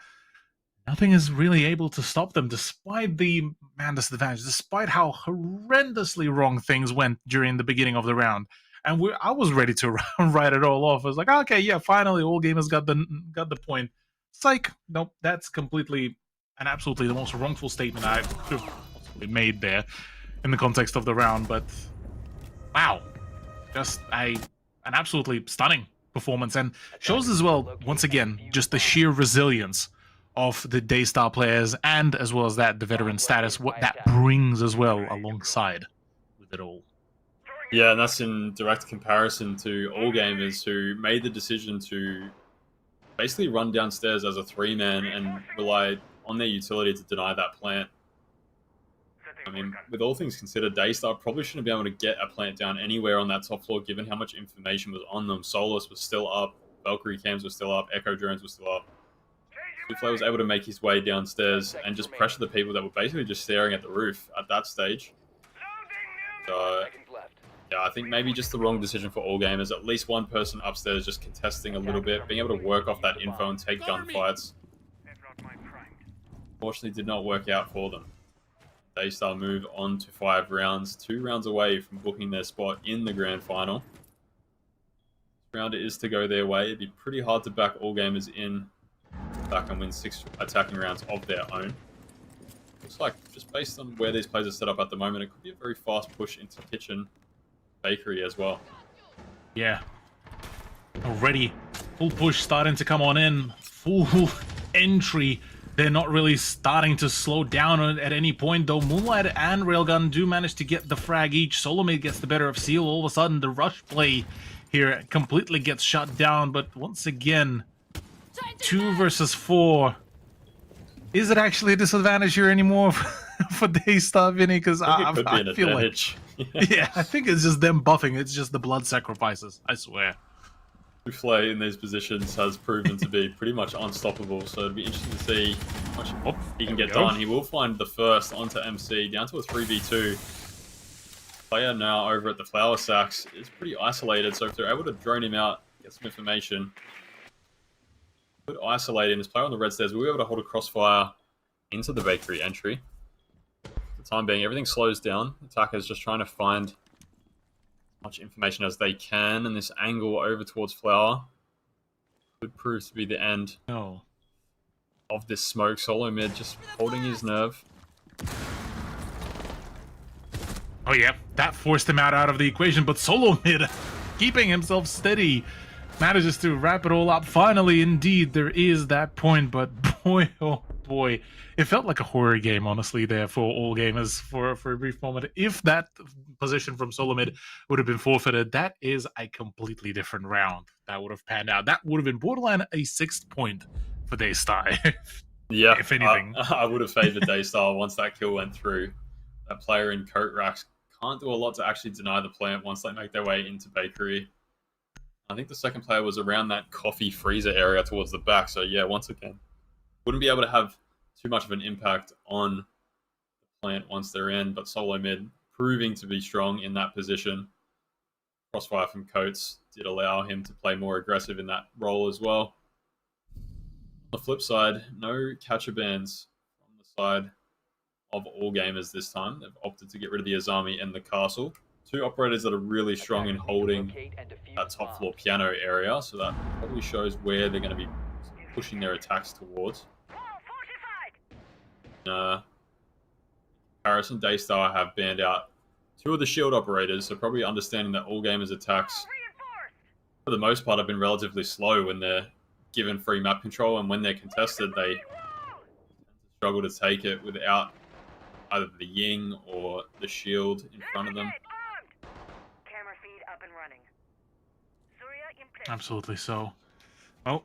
Nothing is really able to stop them, despite the man disadvantage, despite how horrendously wrong things went during the beginning of the round. And I was ready to write it all off. I was like, okay, yeah, finally, all gamers got the point. It's like, nope, that's completely and absolutely the most wrongful statement I could have possibly made there in the context of the round. But wow, just an absolutely stunning performance, and shows as well, once again, just the sheer resilience of the Daystar players, and as well as that, the veteran status, what that brings as well alongside with it all. Yeah, and that's in direct comparison to all gamers who made the decision to basically run downstairs as a 3-man and rely on their utility to deny that plant. I mean, with all things considered, Daystar probably shouldn't be able to get a plant down anywhere on that top floor, given how much information was on them. Solus was still up, Valkyrie cams were still up, Echo drones were still up. Souffle was able to make his way downstairs and just pressure the people that were basically just staring at the roof at that stage. So, yeah, I think maybe just the wrong decision for all gamers. At least one person upstairs just contesting a little bit, being able to work off that info and take gunfights. Unfortunately, did not work out for them. Daystar move on to 5 rounds, 2 rounds away from booking their spot in the grand final. This round is to go their way. It'd be pretty hard to back all gamers in back and win 6 attacking rounds of their own. Looks like, just based on where these players are set up at the moment, it could be a very fast push into kitchen bakery as well. Yeah. Already full push starting to come on in. Full entry. They're not really starting to slow down at any point, though. Moonlight and Railgun do manage to get the frag each. Solomid gets the better of Seal. All of a sudden, the rush play here completely gets shut down. But once again, 2 versus 4. Is it actually a disadvantage here anymore for Daystar, Vinny? Because I feel like, yeah, I think it's just them buffing. It's just the blood sacrifices, I swear. Souffle in these positions has proven to be pretty much unstoppable, so it'll be interesting to see how much he can get done. He will find the first onto MC, down to a 3v2. Player now over at the Flower Sacks is pretty isolated, so if they're able to drone him out, get some information, could isolate him. This player on the red stairs will be able to hold a crossfire into the bakery entry. For the time being, everything slows down. Attacker's just trying to find much information as they can, and this angle over towards Flower could prove to be the end of this smoke. Solo mid just holding his nerve. Oh yeah, that forced him out of the equation, but Solo mid keeping himself steady. manages to wrap it all up. Finally, indeed, there is that point, but boy, oh boy, it felt like a horror game, honestly, there for all gamers for a brief moment. If that position from solo mid would have been forfeited, that is a completely different round that would have panned out. That would have been borderline a 6th point for Daystar. Yeah, if anything. I would have favored Daystar once that kill went through. That player in coat racks can't do a lot to actually deny the plant once they make their way into bakery. I think the second player was around that coffee freezer area towards the back. So yeah, once again, wouldn't be able to have too much of an impact on the plant once they're in. But solo mid proving to be strong in that position. Crossfire from Coates did allow him to play more aggressive in that role as well. On the flip side, no catcher bans on the side of all gamers this time. They've opted to get rid of the Azami and the castle. Two operators that are really strong in holding that top floor piano area, so that probably shows where they're going to be pushing their attacks towards. In comparison, Daystar have banned out 2 of the shield operators, so probably understanding that all gamers' attacks, for the most part, have been relatively slow when they're given free map control, and when they're contested, they struggle to take it without either the Ying or the shield in front of them. Camera feed up and running. Surya in place. Absolutely so. Well,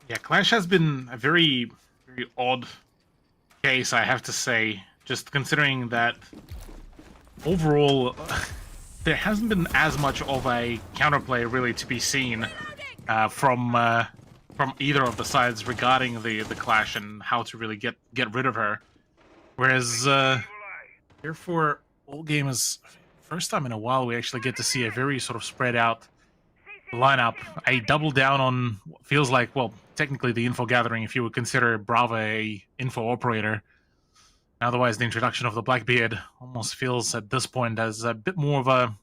yeah, Clash has been a very, very odd case, I have to say. Just considering that overall, there hasn't been as much of a counterplay really to be seen from either of the sides regarding the Clash and how to really get rid of her. Whereas here for all gamers, first time in a while we actually get to see a very sort of spread out lineup. A double down on what feels like, well, technically the info gathering if you would consider Brava a info operator. Otherwise, the introduction of the Blackbeard almost feels at this point as a bit more of a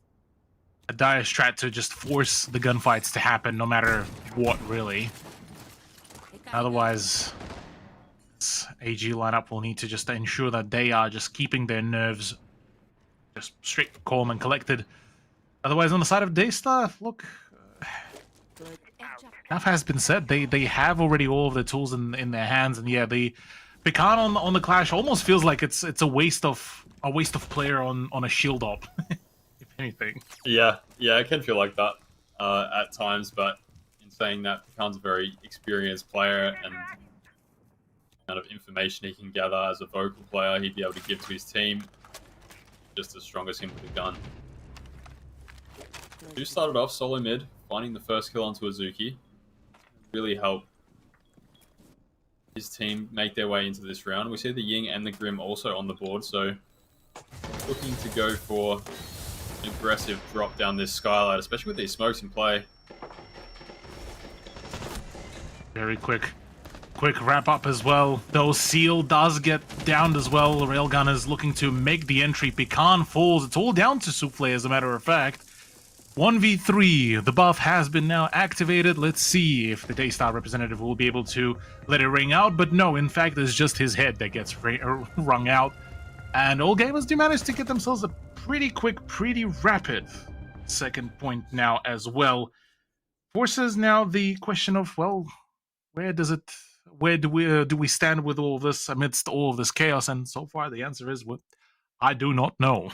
dire strat to just force the gunfights to happen no matter what, really. Otherwise, this AG lineup will need to just ensure that they are just keeping their nerves just straight, calm, and collected. Otherwise, on the side of Daystar, look, enough has been said. They have already all of the tools in their hands, and yeah, the Pecan on the Clash almost feels like it's a waste of player on a shield op, if anything. Yeah, it can feel like that at times, but in saying that, Pecan's a very experienced player, and the amount of information he can gather as a vocal player he'd be able to give to his team, just as strong as him with a gun. Who started off solo mid, finding the first kill onto Azuki, really helped his team make their way into this round. We see the Ying and the Grim also on the board, so looking to go for an aggressive drop down this skylight, especially with these smokes in play. Very quick wrap up as well. Though Seal does get downed as well. Railgun is looking to make the entry. Pecan falls. It's all down to Souffle, as a matter of fact. 1v3. The buff has been now activated. Let's see if the Daystar representative will be able to let it ring out. But no, in fact, it's just his head that gets rung out. And all gamers do manage to get themselves a pretty quick, pretty rapid second point now as well. Forces now the question of, well, where do we stand with all this amidst all of this chaos? And so far the answer is, well, I do not know.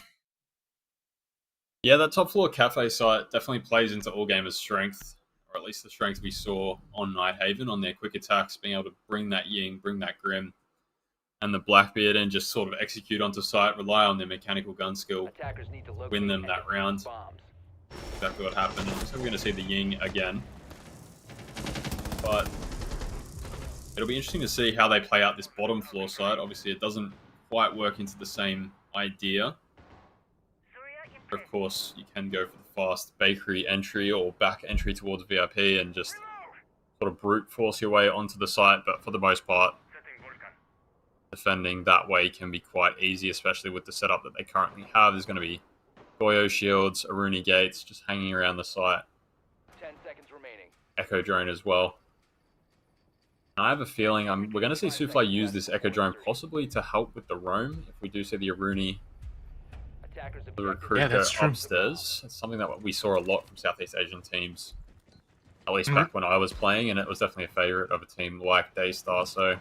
Yeah, that top floor cafe site definitely plays into all gamers' strength, or at least the strength we saw on Nighthaven on their quick attacks, being able to bring that Ying, bring that Grim, and the Blackbeard, and just sort of execute onto site, rely on their mechanical gun skill, win them that round. Exactly what happened. And so we're going to see the Ying again. But it'll be interesting to see how they play out this bottom floor site. Obviously, it doesn't quite work into the same idea. Of course, you can go for the fast bakery entry or back entry towards VIP and just sort of brute force your way onto the site, but for the most part, defending that way can be quite easy, especially with the setup that they currently have. There's going to be Goyo shields, Aruni gates just hanging around the site. 10 seconds remaining. Echo drone as well. And I have a feeling we're going to see Souffle use this Echo drone possibly to help with the roam if we do see the Aruni, the recruit go upstairs. It's something that we saw a lot from Southeast Asian teams at least back when I was playing, and it was definitely a favorite of a team like Daystar. So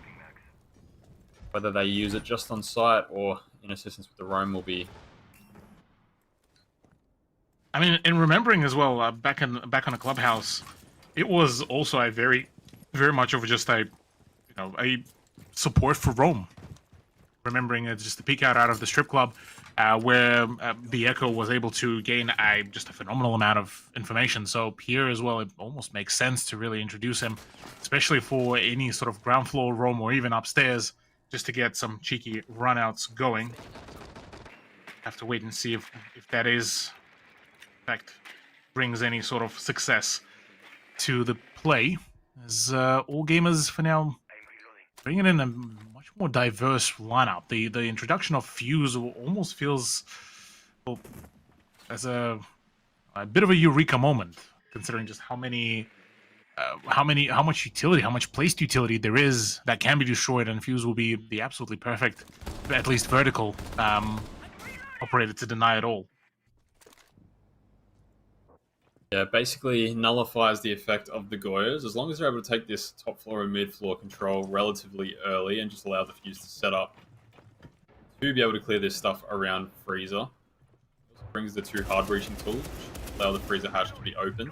whether they use it just on site or in assistance with the roam will be. I mean, in remembering as well, back on the clubhouse, it was also a very much of just a a support for Rome. Remembering just the peek out of the strip club, where the Echo was able to gain just a phenomenal amount of information. So here as well, it almost makes sense to really introduce him, especially for any sort of ground floor roam or even upstairs, just to get some cheeky runouts going. Have to wait and see if that is, in fact, brings any sort of success to the play. As all gamers for now bringing in a much more diverse lineup. The introduction of Fuse almost feels, well, as a bit of a eureka moment, considering just how much utility, how much placed utility there is that can be destroyed, and Fuse will be the absolutely perfect, at least vertical, operator to deny it all. Yeah, basically nullifies the effect of the Goyos. As long as they're able to take this top floor and mid floor control relatively early and just allow the Fuse to set up to be able to clear this stuff around Freezer. Also brings the 2 hard breaching tools, which allow the Freezer hatch to be opened.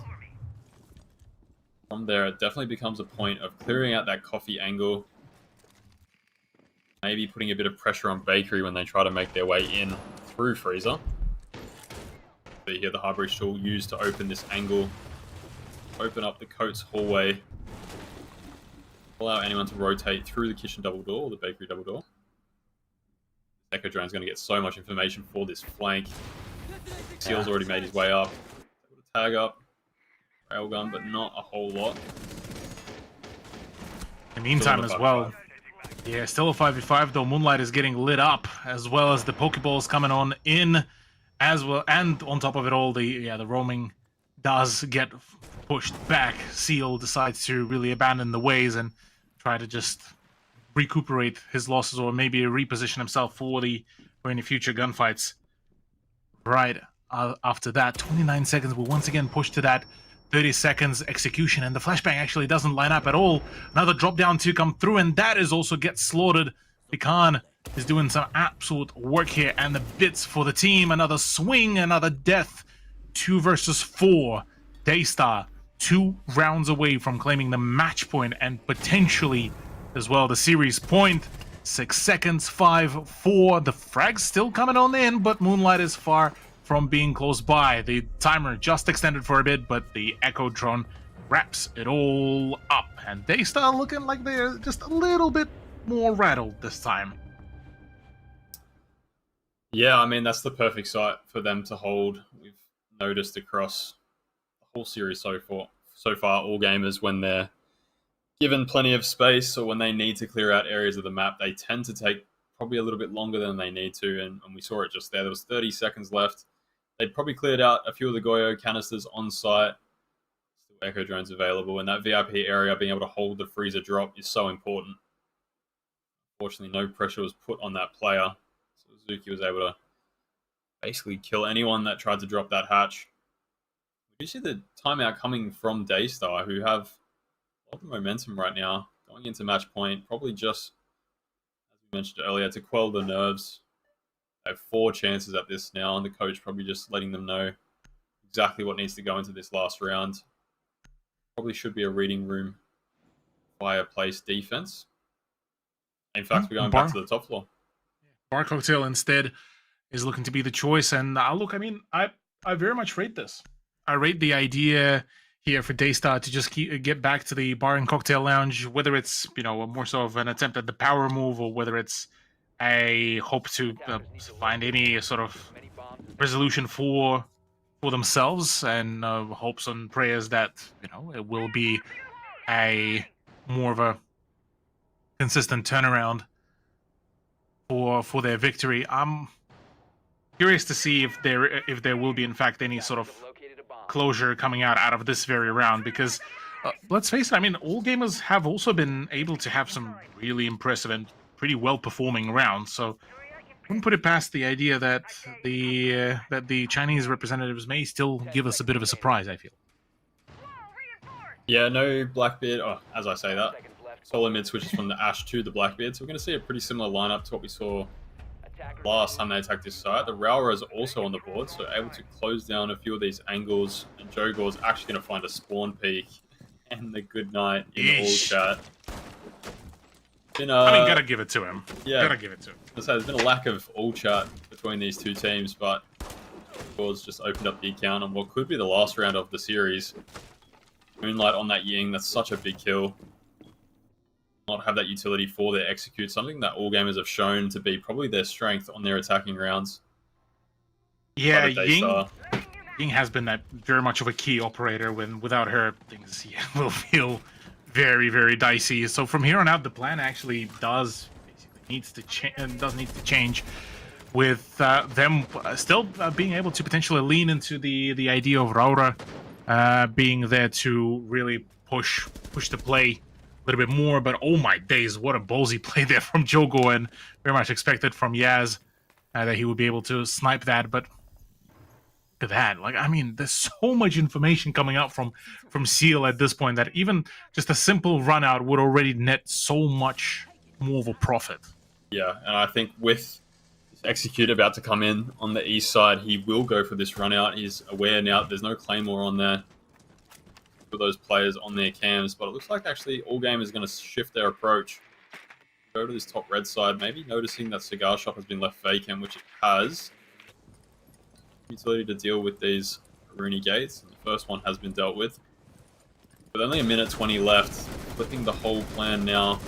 From there, it definitely becomes a point of clearing out that coffee angle. Maybe putting a bit of pressure on Bakery when they try to make their way in through Freezer. So you hear the hard breach tool used to open this angle, open up the Coates hallway, allow anyone to rotate through the kitchen double door or the bakery double door. Echo Drone is going to get so much information for this flank. Seal's already made his way up. Able to tag up, railgun, but not a whole lot. In the meantime as well, yeah, still a 5v5 though. Moonlight is getting lit up, as well as the Pokeballs coming on in as well, and on top of it all, the roaming does get pushed back. Seal decides to really abandon the ways and try to just recuperate his losses, or maybe reposition himself for any future gunfights. Right after that, 29 seconds will once again push to that 30 seconds execution, and the flashbang actually doesn't line up at all. Another drop down to come through, and that is also gets slaughtered. Pecan is doing some absolute work here, and the bits for the team. Another swing, another death. 2 versus 4. Daystar 2 rounds away from claiming the match point and potentially as well the series point. 6 seconds, 5, 4. The frag's still coming on in, but Moonlight is far from being close by. The timer just extended for a bit, but the Echo Drone wraps it all up. And Daystar looking like they're just a little bit more rattled this time. Yeah, I mean, that's the perfect site for them to hold. We've noticed across the whole series so far, all gamers, when they're given plenty of space or when they need to clear out areas of the map, they tend to take probably a little bit longer than they need to, and we saw it just there. There was 30 seconds left. They'd probably cleared out a few of the Goyo canisters on site. Still Echo Drones available, and that VIP area, being able to hold the freezer drop, is so important. Unfortunately, no pressure was put on that player, so Zuki was able to basically kill anyone that tried to drop that hatch. We do see the timeout coming from Daystar, who have a lot of momentum right now, going into match point, probably just, as we mentioned earlier, to quell the nerves. They have 4 chances at this now, and the coach probably just letting them know exactly what needs to go into this last round. Probably should be a reading room fireplace defense. In fact, we're going back to the top floor. Bar Cocktail instead is looking to be the choice, and look, I mean, I very much rate this. I rate the idea here for Daystar to just get back to the bar and cocktail lounge, whether it's more so of an attempt at the power move, or whether it's a hope to find any sort of resolution for themselves, and hopes and prayers that it will be a more of a consistent turnaround for their victory. I'm curious to see if there will be in fact any sort of closure coming out of this very round, because let's face it, I mean, all gamers have also been able to have some really impressive and pretty well performing rounds, so I wouldn't put it past the idea that the Chinese representatives may still give us a bit of a surprise, I feel. Yeah, no Blackbeard. Oh, as I say that, Seconds left. solo mid switches from the Ash to the Blackbeard. So we're going to see a pretty similar lineup to what we saw Attackers last time they attacked this site. The Railroad is also on the board, so able to close down a few of these angles. And Jogor's actually going to find a spawn peak and the good night in all Yeesh. chat. I mean, gotta give it to him. Yeah. Gotta give it to him. There's been a lack of all chat between these two teams, but Jogor's just opened up the account on what could be the last round of the series. Moonlight on that Ying, that's such a big kill. Not have that utility for their execute, something that all gamers have shown to be probably their strength on their attacking rounds. Yeah, But Ying has been that very much of a key operator. Without her, things will feel very, very dicey. So from here on out, the plan actually does need to change. With them still being able to potentially lean into the idea of Raura being there to really push the play a little bit more. But oh my days, what a ballsy play there from Jogor, and very much expected from Yaz that he would be able to snipe that. But look at that. Like, I mean, there's so much information coming out from Seal at this point that even just a simple run out would already net so much more of a profit. Yeah, and I think with Execute about to come in on the east side, he will go for this run out. He's aware now that there's no Claymore on there for those players on their cams, but it looks like actually all game is going to shift their approach. Go to this top red side, maybe noticing that Cigar Shop has been left vacant, which it has. Utility to deal with these Rooney gates. The first one has been dealt with. With only a minute 20 left, flipping the whole plan now.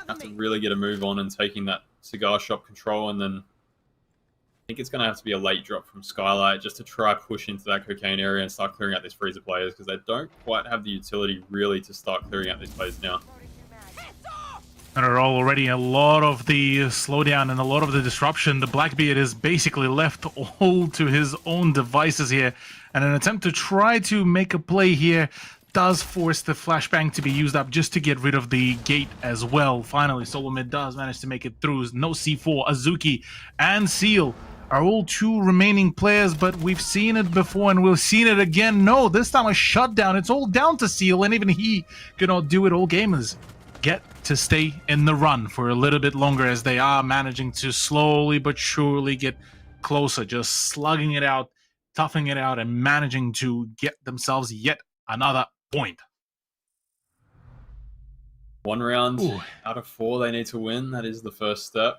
Have to really get a move on and taking that Cigar Shop control, and then I think it's going to have to be a late drop from Skylight just to try push into that cocaine area and start clearing out these freezer players, because they don't quite have the utility really to start clearing out these players now. And are already a lot of the slowdown and a lot of the disruption. The Blackbeard is basically left all to his own devices here, and an attempt to try to make a play here does force the flashbang to be used up just to get rid of the gate as well. Finally, Solomid does manage to make it through. No C4, Azuki and Seal are all two remaining players, but we've seen it before and we've seen it again. No, this time a shutdown. It's all down to Seal, and even he cannot do it. All gamers get to stay in the run for a little bit longer as they are managing to slowly but surely get closer, just slugging it out, toughing it out, and managing to get themselves yet another point. One round out of 4 they need to win. That is the first step.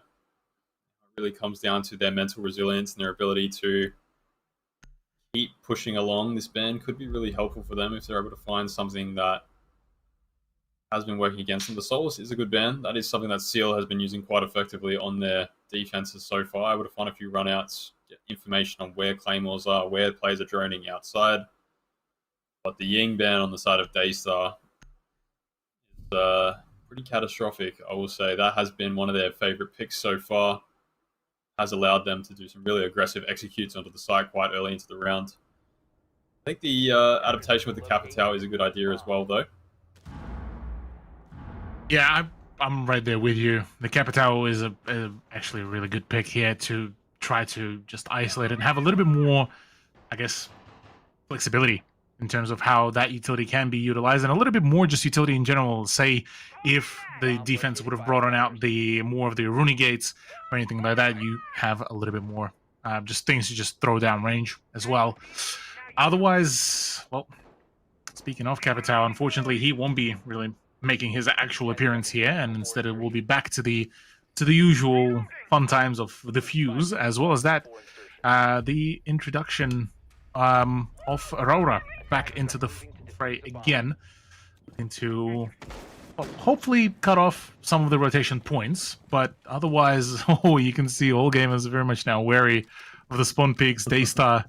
It really comes down to their mental resilience and their ability to keep pushing along. This band could be really helpful for them if they're able to find something that has been working against them. The Solus is a good band. That is something that Seal has been using quite effectively on their defenses so far. Able to find a few runouts, get information on where Claymores are, where players are droning outside. But the Ying ban on the side of Daystar is pretty catastrophic, I will say. That has been one of their favorite picks so far. Has allowed them to do some really aggressive executes onto the site quite early into the round. I think the adaptation with the Capitao is a good idea as well, though. Yeah, I'm right there with you. The Capitao is actually a really good pick here to try to just isolate it and have a little bit more, I guess, flexibility in terms of how that utility can be utilized, and a little bit more just utility in general. Say if the defense would have brought on out the more of the Rooney gates or anything like that, you have a little bit more just things to just throw down range as well. Otherwise, well, speaking of Capitao, unfortunately he won't be really making his actual appearance here, and instead it will be back to the usual fun times of the Fuse, as well as that the introduction of Aurora back into the fray again, into hopefully cut off some of the rotation points, but otherwise, you can see all gamers are very much now wary of the spawn peaks. Daystar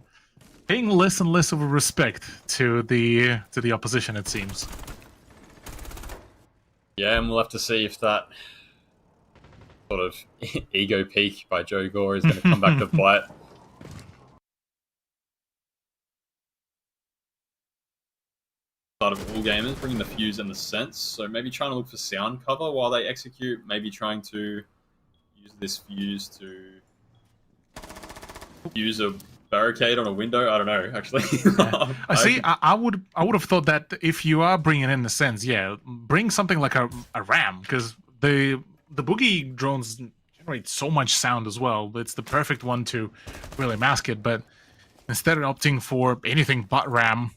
paying less and less of a respect to the opposition, it seems. Yeah, and we'll have to see if that sort of ego peak by Jogor is going to come back to bite. Side of all gamers, bringing the Fuse and the Sense, so maybe trying to look for sound cover while they execute, maybe trying to use this Fuse to use a barricade on a window. I don't know, actually. I see. I would have thought that if you are bringing in the sense, yeah, bring something like a ram, because the boogie drones generate so much sound as well. It's the perfect one to really mask it. But instead of opting for anything but ram,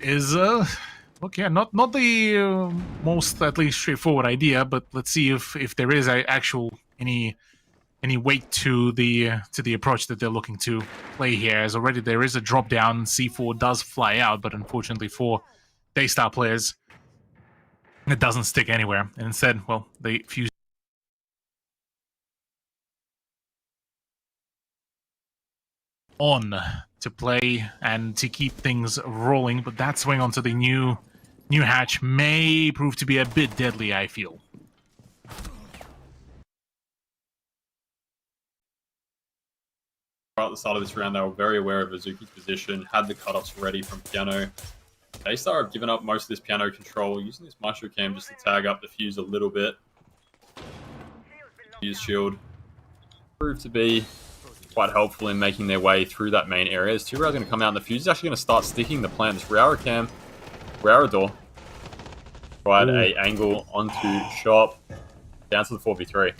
is look, yeah, not the most at least straightforward idea. But let's see if there is any weight to the approach that they're looking to play here, as already there is a drop down. C4 does fly out, but unfortunately for Daystar players, it doesn't stick anywhere. And instead, well, they fuse on to play and to keep things rolling. But that swing onto the new hatch may prove to be a bit deadly, I feel. At the start of this round, they were very aware of Azuki's position, had the cutoffs ready from Piano. Daystar have given up most of this Piano control, using this Maestro Cam just to tag up the fuse a little bit. Fuse shield proved to be quite helpful in making their way through that main area. As 2 Rao's going to come out, and the fuse is actually going to start sticking the plant. This Raora Cam, Raora door, provide a angle onto shop, down to the 4v3.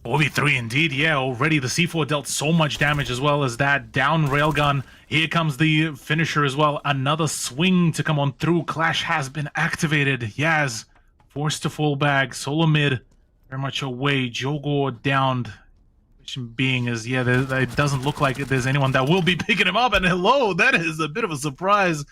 4v3 indeed, yeah. Already the C4 dealt so much damage, as well as that down railgun. Here comes the finisher as well. Another swing to come on through. Clash has been activated. Yaz forced to fall back. Solo mid very much away. Jogor downed. Question being is, yeah, it doesn't look like there's anyone that will be picking him up. And hello, that is a bit of a surprise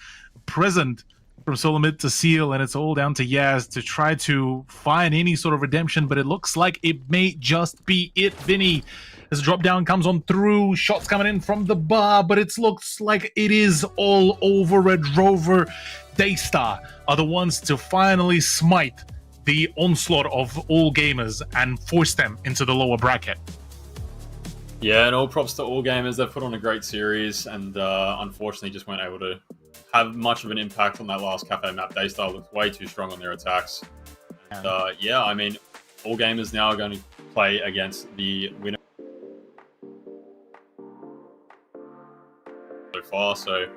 present from Solomid to Seal, and it's all down to Yaz to try to find any sort of redemption, but it looks like it may just be it. Vinny, as drop down comes on through, shots coming in from the bar, but it looks like it is all over Red Rover. Daystar are the ones to finally smite the onslaught of all gamers and force them into the lower bracket. Yeah, and all props to all gamers. They've put on a great series, and unfortunately just weren't able to have much of an impact on that last Cafe map. Daystar looked way too strong on their attacks. And yeah, I mean, all gamers now are going to play against the winner so far, so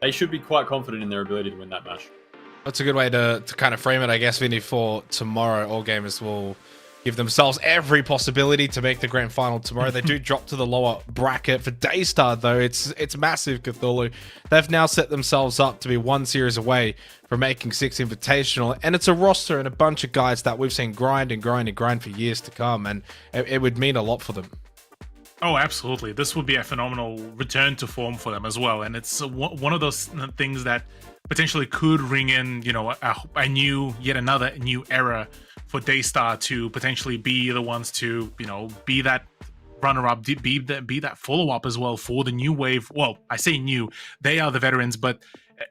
they should be quite confident in their ability to win that match. That's a good way to kind of frame it, I guess, Vinny, for tomorrow. All gamers will give themselves every possibility to make the grand final tomorrow. They do drop to the lower bracket. For Daystar, though, it's massive, Cthulhu. They've now set themselves up to be 1 series away from making 6 Invitational, and it's a roster and a bunch of guys that we've seen grind and grind and grind for years to come, and it would mean a lot for them. Oh, absolutely. This would be a phenomenal return to form for them as well, and it's one of those things that potentially could ring in, you know, yet another new era for Daystar to potentially be the ones to, you know, be that runner-up, be that follow-up as well for the new wave. Well, I say new, they are the veterans, but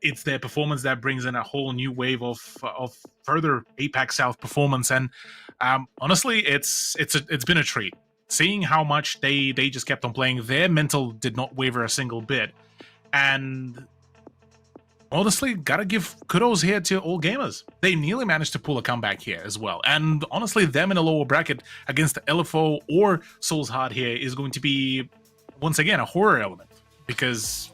it's their performance that brings in a whole new wave of further APAC South performance. And honestly, it's been a treat. Seeing how much they just kept on playing, their mental did not waver a single bit. And honestly, gotta give kudos here to all gamers. They nearly managed to pull a comeback here as well. And honestly, them in a lower bracket against the LFO or Soul's Heart here is going to be, once again, a horror element. Because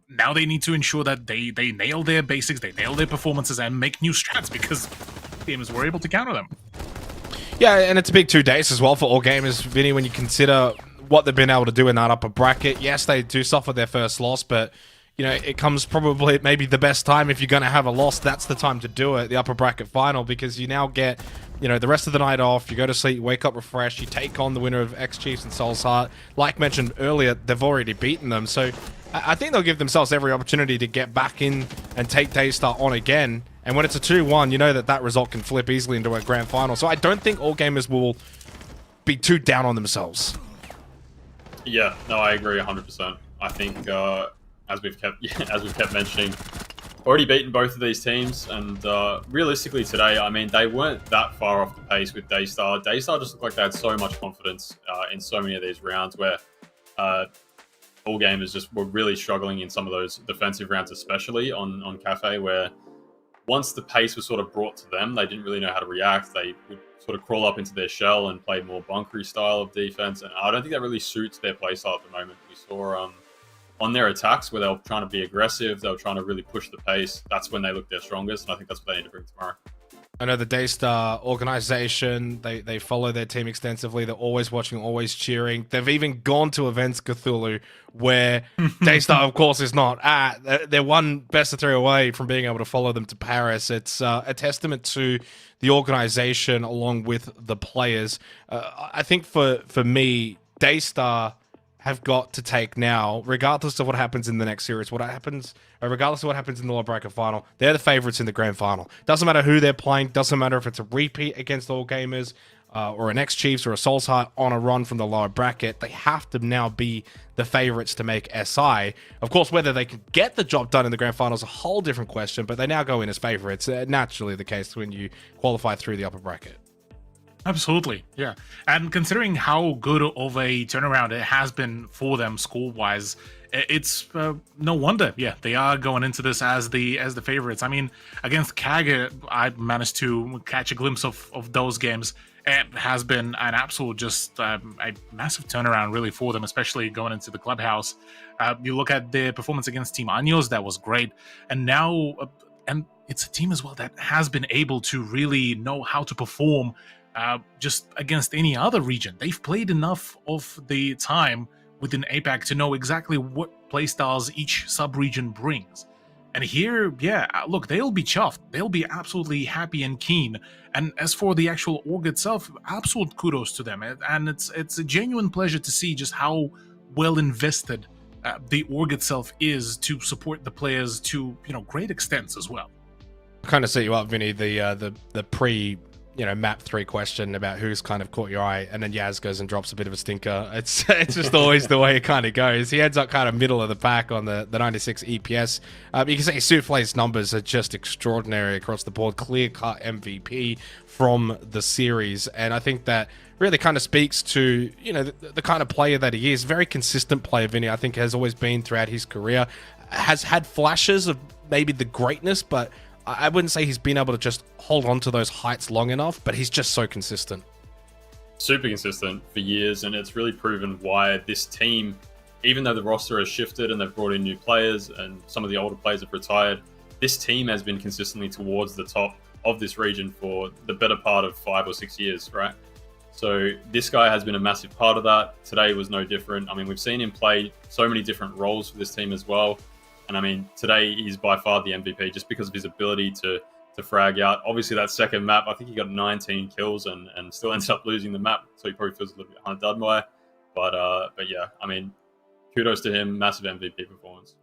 now they need to ensure that they nail their basics, they nail their performances, and make new strats, because gamers were able to counter them. Yeah, and it's a big 2 days as well for all gamers, Vinny, when you consider what they've been able to do in that upper bracket. Yes, they do suffer their first loss, but you know, it comes probably maybe the best time if you're going to have a loss. That's the time to do it, the upper bracket final, because you now get, you know, the rest of the night off. You go to sleep, you wake up refreshed, you take on the winner of X-Chiefs and Soul's Heart. Like mentioned earlier, they've already beaten them, so I think they'll give themselves every opportunity to get back in and take Daystar on again. And when it's a 2-1, you know that result can flip easily into a grand final. So I don't think all gamers will be too down on themselves. Yeah, no, I agree 100%. I think as we've kept mentioning, already beaten both of these teams, and realistically today, I mean, they weren't that far off the pace with Daystar. Daystar just looked like they had so much confidence in so many of these rounds, where all gamers just were really struggling in some of those defensive rounds, especially on Cafe, where once the pace was sort of brought to them, they didn't really know how to react. They would sort of crawl up into their shell and play more bunkery style of defense. And I don't think that really suits their play style at the moment. We saw on their attacks where they were trying to be aggressive, they were trying to really push the pace. That's when they looked their strongest, and I think that's what they need to bring tomorrow. I know the Daystar organization, they follow their team extensively. They're always watching, always cheering. They've even gone to events, Cthulhu, where Daystar, of course, is not at. They're one best of 3 away from being able to follow them to Paris. It's a testament to the organization along with the players. I think for me, Daystar have got to take now, regardless of what happens in the next series, regardless of what happens in the lower bracket final, they're the favorites in the grand final. Doesn't matter who they're playing, doesn't matter if it's a repeat against All Gamers, or an ex-Chiefs or a Souls Heart on a run from the lower bracket. They have to now be the favorites to make SI. Of course, whether they can get the job done in the grand final is a whole different question, but they now go in as favorites. Naturally the case when you qualify through the upper bracket. Absolutely, yeah. And considering how good of a turnaround it has been for them score-wise, it's no wonder, yeah, they are going into this as the favorites. I mean, against CAG, I managed to catch a glimpse of those games. It has been an absolute, just a massive turnaround, really, for them, especially going into the clubhouse. You look at their performance against Team Años, that was great. And now, and it's a team as well that has been able to really know how to perform just against any other region. They've played enough of the time within APAC to know exactly what playstyles each sub-region brings. And here, yeah, look, they'll be chuffed. They'll be absolutely happy and keen. And as for the actual org itself, absolute kudos to them. And it's a genuine pleasure to see just how well invested the org itself is to support the players to, great extents as well. Kind of set you up, Vinny, the pre map 3 question about who's kind of caught your eye, and then Yaz goes and drops a bit of a stinker. It's just always the way it kind of goes. He ends up kind of middle of the pack on the 96 EPS. You can see Souffle's numbers are just extraordinary across the board. Clear-cut MVP from the series, and I think that really kind of speaks to, the kind of player that he is. Very consistent player, Vinny, I think, has always been throughout his career. Has had flashes of maybe the greatness, but I wouldn't say he's been able to just hold on to those heights long enough, but he's just so consistent. Super consistent for years, and it's really proven why this team, even though the roster has shifted and they've brought in new players and some of the older players have retired, this team has been consistently towards the top of this region for the better part of 5 or 6 years, right? So this guy has been a massive part of that. Today was no different. I mean, we've seen him play so many different roles for this team as well. And I mean, today he's by far the MVP just because of his ability to frag out. Obviously, that second map, I think he got 19 kills and still ends up losing the map. So he probably feels a little bit Hunter Dudmire. But yeah, I mean, kudos to him. Massive MVP performance.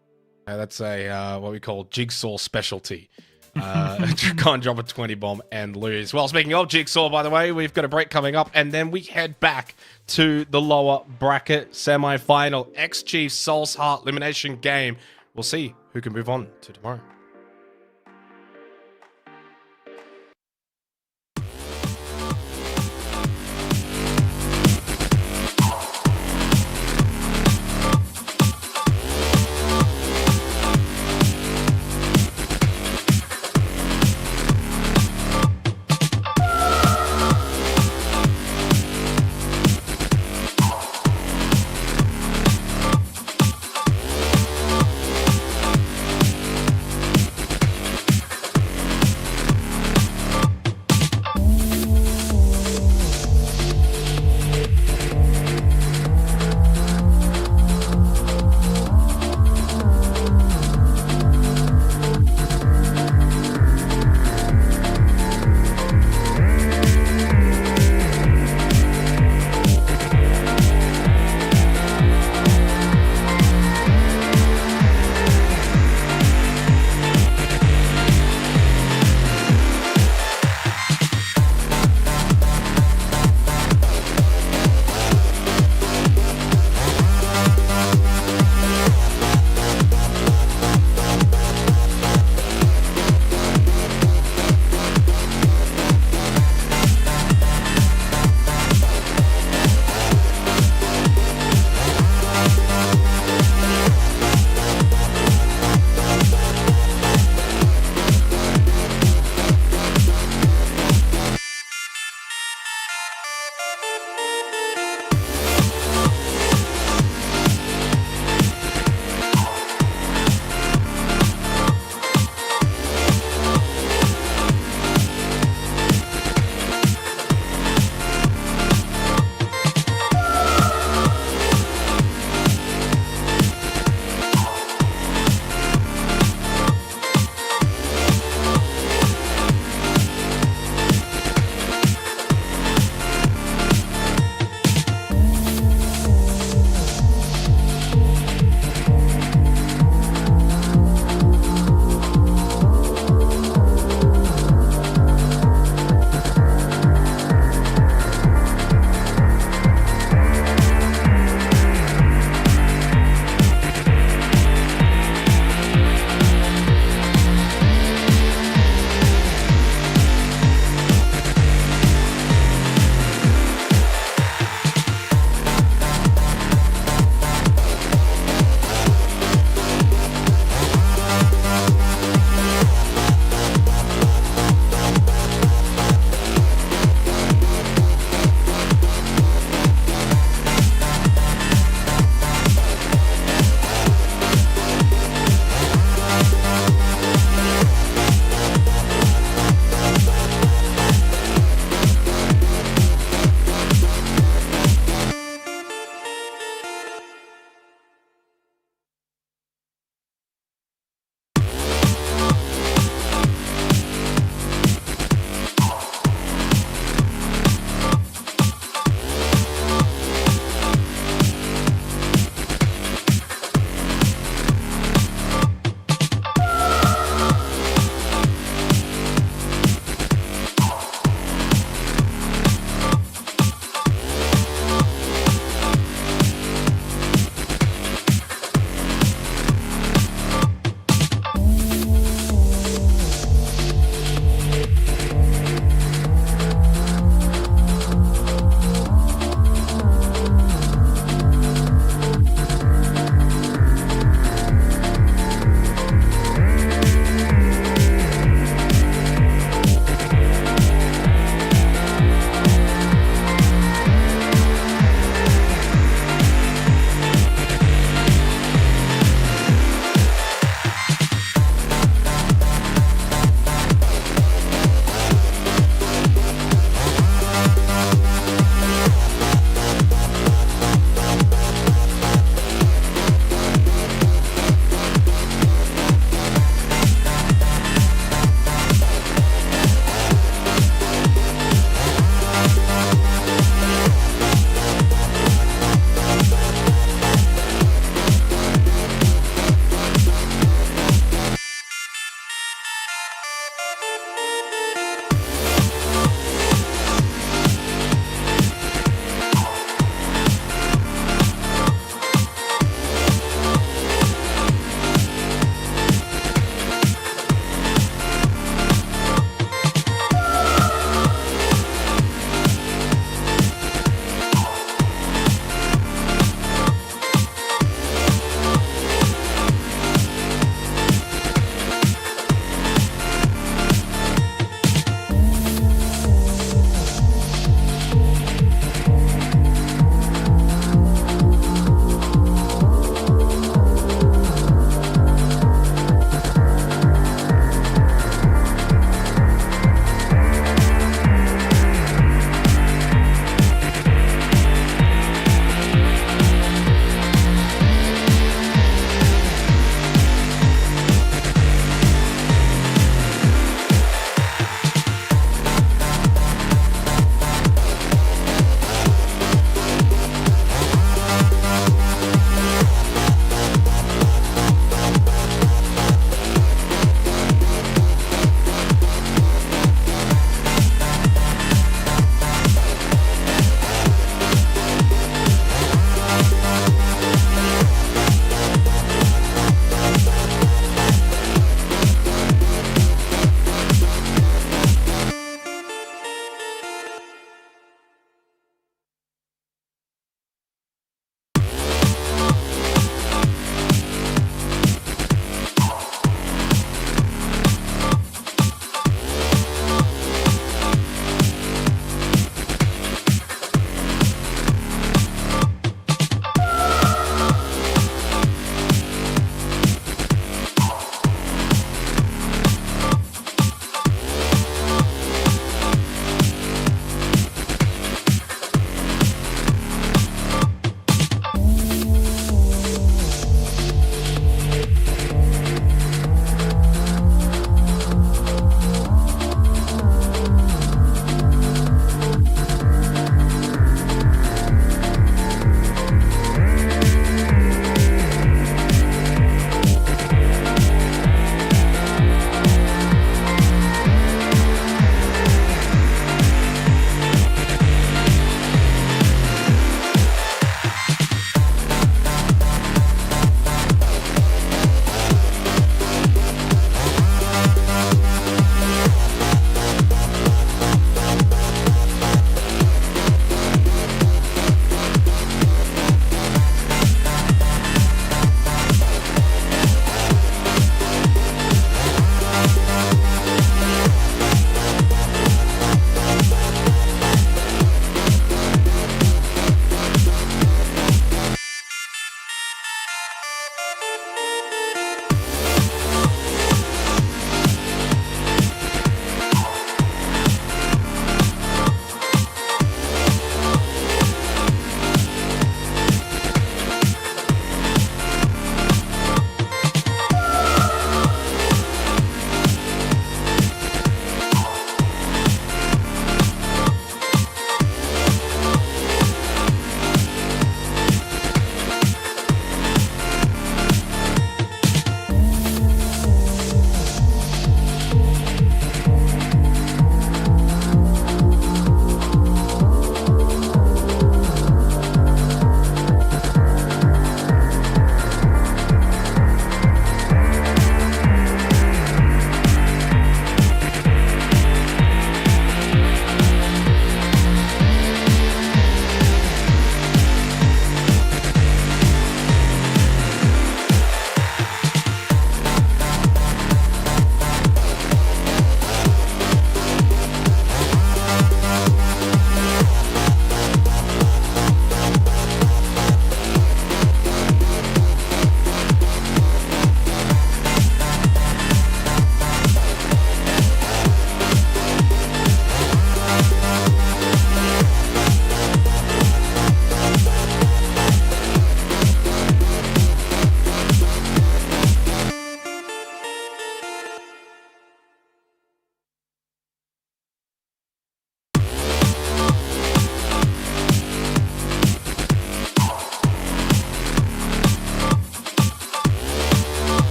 That's a what we call jigsaw specialty. Can't drop a 20 bomb and lose. Well, speaking of jigsaw, by the way, we've got a break coming up, and then we head back to the lower bracket semi-final ex-Chiefs Souls Heart elimination game. We'll see who can move on to tomorrow.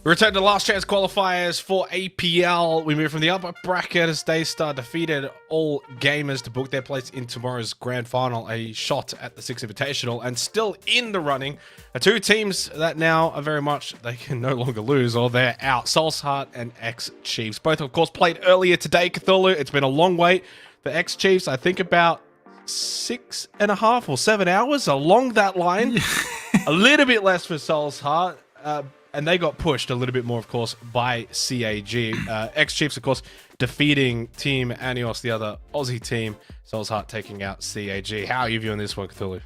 We return to last chance qualifiers for APL. We move from the upper bracket as Daystar defeated all gamers to book their place in tomorrow's grand final, a shot at the Six Invitational, and still in the running are two teams that now are very much, they can no longer lose or they're out. Soul's Heart and X Chiefs. Both, of course, played earlier today, Cthulhu. It's been a long wait for X Chiefs. I think about 6.5 or 7 hours along that line. A little bit less for Soul's Heart. And they got pushed a little bit more, of course, by CAG. X-Chiefs, of course, defeating Team Anios, the other Aussie team. Soul's Heart taking out CAG. How are you viewing this one, Cthulhu?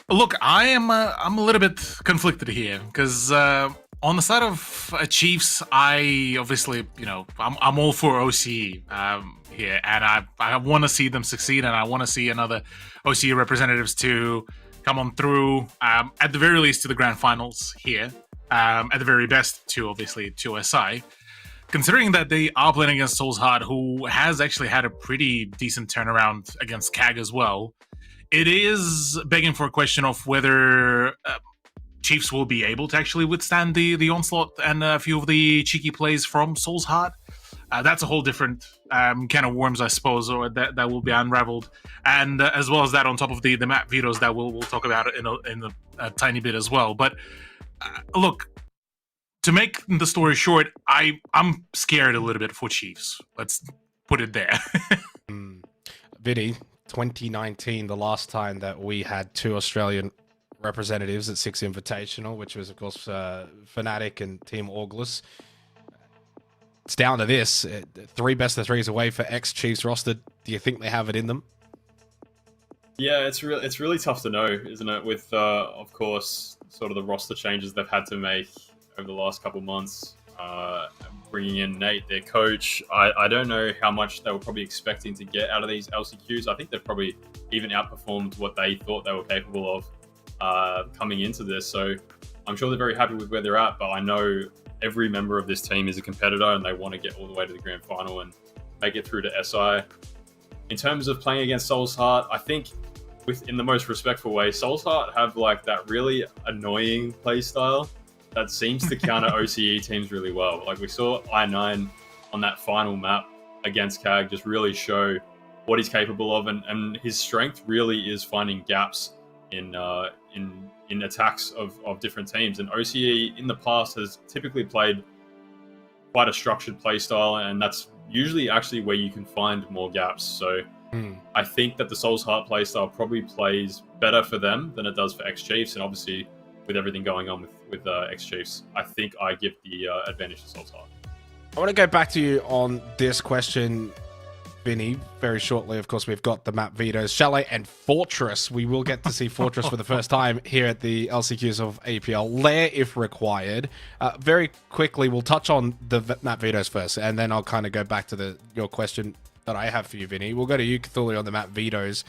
Look, I'm a little bit conflicted here because on the side of Chiefs, I obviously, I'm all for OCE here, and I want to see them succeed, and I want to see another OCE representatives to come on through at the very least to the grand finals here. At the very best to obviously to SI, considering that they are playing against Soul's Heart, who has actually had a pretty decent turnaround against CAG as well. It is begging for a question of whether Chiefs will be able to actually withstand the onslaught and a few of the cheeky plays from Soul's Heart. That's a whole different can of worms, I suppose, or that will be unraveled, and as well as that, on top of the map vetoes that we'll talk about in a tiny bit as well, but. Look, to make the story short, I'm scared a little bit for Chiefs. Let's put it there. Vinny, 2019, the last time that we had two Australian representatives at Six Invitational, which was, of course, Fnatic and Team Auglis. It's down to this. 3 best of 3s away for X-Chiefs roster. Do you think they have it in them? Yeah, it's really tough to know, isn't it? With, of course, sort of the roster changes they've had to make over the last couple months, bringing in Nate, their coach. I don't know how much they were probably expecting to get out of these LCQs. I think they've probably even outperformed what they thought they were capable of coming into this. So I'm sure they're very happy with where they're at, but I know every member of this team is a competitor and they want to get all the way to the grand final and make it through to SI. In terms of playing against Soul's Heart, I think in the most respectful way, Soul's Heart have like that really annoying play style that seems to counter OCE teams really well. Like we saw I9 on that final map against CAG just really show what he's capable of, and his strength really is finding gaps in attacks of different teams. And OCE in the past has typically played quite a structured play style, and that's usually actually where you can find more gaps. So I think that the Soul's Heart playstyle probably plays better for them than it does for X Chiefs, and obviously with everything going on with X Chiefs, I think I give the advantage to Soul's Heart. I want to go back to you on this question, Vinny, very shortly. Of course, we've got the map vetoes, Chalet and Fortress. We will get to see Fortress for the first time here at the LCQs of APL. Lair, if required. Very quickly, we'll touch on the map vetoes first, and then I'll kind of go back to your question that I have for you, Vinny. We'll go to you, Cthulhu, on the map vetoes.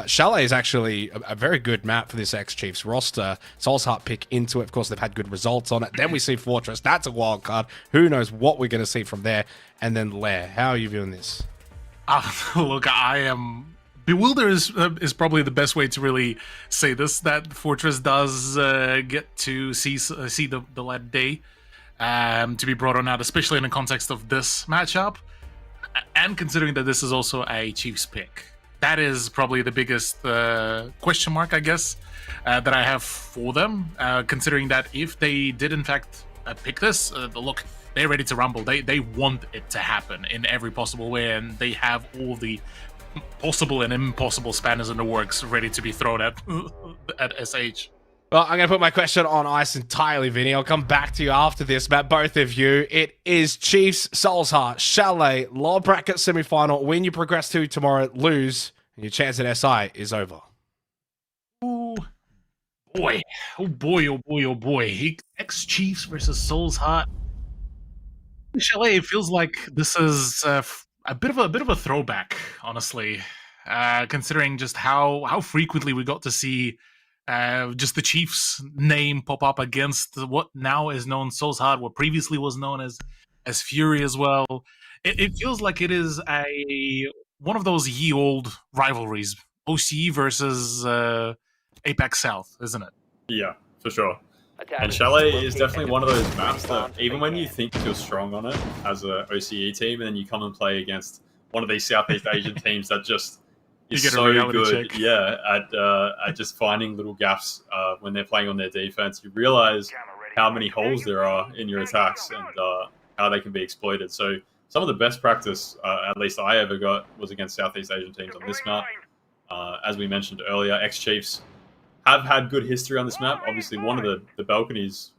Chalet is actually a very good map for this X-Chiefs roster. Soul's Heart pick into it. Of course, they've had good results on it. Then we see Fortress. That's a wild card. Who knows what we're going to see from there. And then Lair. How are you viewing this? Look, I am bewildered is probably the best way to really say this. That Fortress does get to see the light of day to be brought on out, especially in the context of this matchup, and considering that this is also a Chiefs pick. That is probably the biggest question mark, I guess, that I have for them. Considering that if they did in fact pick this, look, they're ready to rumble. They want it to happen in every possible way, and they have all the possible and impossible spanners in the works ready to be thrown at SH. Well, I'm going to put my question on ice entirely, Vinny. I'll come back to you after this, Matt, both of you. It is Chiefs, Soul's Heart, Chalet, lower bracket semi-final. Win, you progress to tomorrow, lose, and your chance at SI is over. Oh boy. Oh boy, oh boy, oh boy. X-Chiefs versus Soul's Heart. Chalet, it feels like this is a bit of a throwback, honestly, considering just how frequently we got to see just the Chiefs' name pop up against what now is known Soul's Heart, what previously was known as Fury as well. It feels like it is one of those ye old rivalries, OCE versus Apex South, isn't it? Yeah, for sure. And Chalet is definitely one of those maps that even when you think you're strong on it as a OCE team, and then you come and play against one of these Southeast Asian teams that just is so good, at just finding little gaps when they're playing on their defense, you realize how many holes there are in your attacks and how they can be exploited. So some of the best practice, at least I ever got, was against Southeast Asian teams on this map. As we mentioned earlier, X-Chiefs have had good history on this map. Obviously, one of the balconies,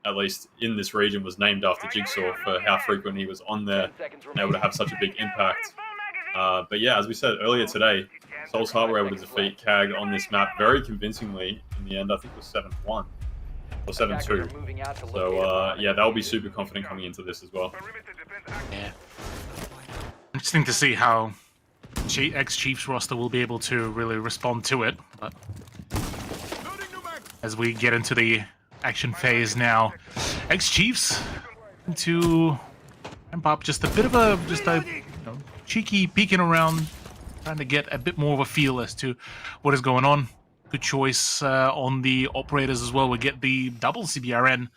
at least in this region, was named after Jigsaw for how frequent he was on there and able to have such a big impact. But yeah, as we said earlier today, Soul's Heart were able to defeat CAG on this map very convincingly. In the end, I think it was 7-1 or 7-2. So yeah, they'll be super confident coming into this as well. Yeah. Interesting to see how X-Chiefs roster will be able to really respond to it. But as we get into the action phase now, X-Chiefs to ramp up just a bit of a cheeky peeking around, trying to get a bit more of a feel as to what is going on. Good choice on the operators as well. We get the double CBRN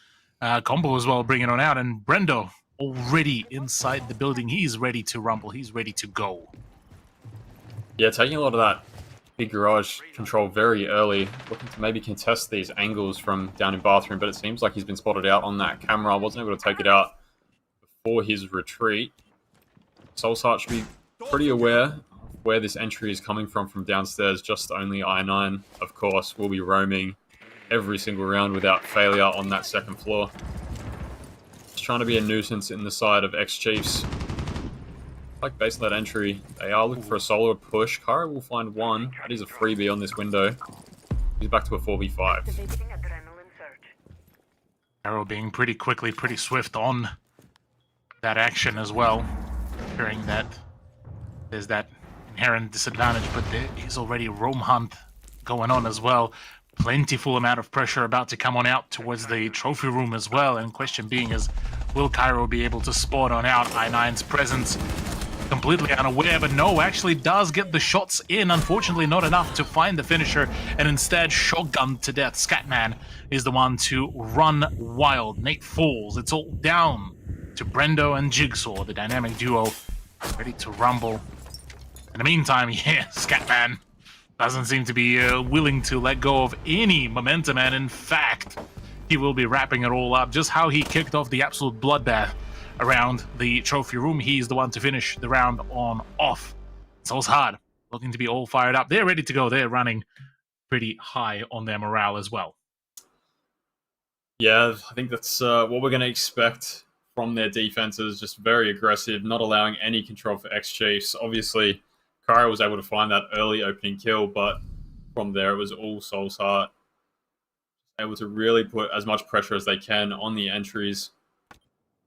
combo as well, bringing on out, and Brendo already inside the building. He's ready to rumble. He's ready to go. Yeah, taking a lot of that big garage control very early, looking to maybe contest these angles from down in bathroom, but it seems like he's been spotted out on that camera. I wasn't able to take it out before his retreat. Soul's Heart should be pretty aware of where this entry is coming from downstairs. Just only I9, of course, will be roaming every single round without failure on that second floor. Just trying to be a nuisance in the side of X-Chiefs. Like based on that entry, they are looking for a solo push. Kara will find one. That is a freebie on this window. He's back to a 4v5. Arrow being pretty swift on that action as well. Hearing that there's that inherent disadvantage, but there is already roam hunt going on as well. Plentiful amount of pressure about to come on out towards the trophy room as well. And question being is, will Cairo be able to spot on out I9's presence? Completely unaware, but no, actually does get the shots in. Unfortunately, not enough to find the finisher, and instead shotgun to death. Scatman is the one to run wild. Nate falls. It's all down to Brendo and Jigsaw, the dynamic duo, ready to rumble. In the meantime, yeah, Scatman doesn't seem to be willing to let go of any momentum, and in fact, he will be wrapping it all up. Just how he kicked off the absolute bloodbath around the trophy room. He's the one to finish the round on off. Soul's hard, looking to be all fired up. They're ready to go. They're running pretty high on their morale as well. Yeah, I think that's what we're going to expect from their defenses. Just very aggressive, not allowing any control for X-Chiefs. Obviously, Kyra was able to find that early opening kill, but from there it was all Soul's Heart. Able to really put as much pressure as they can on the entries.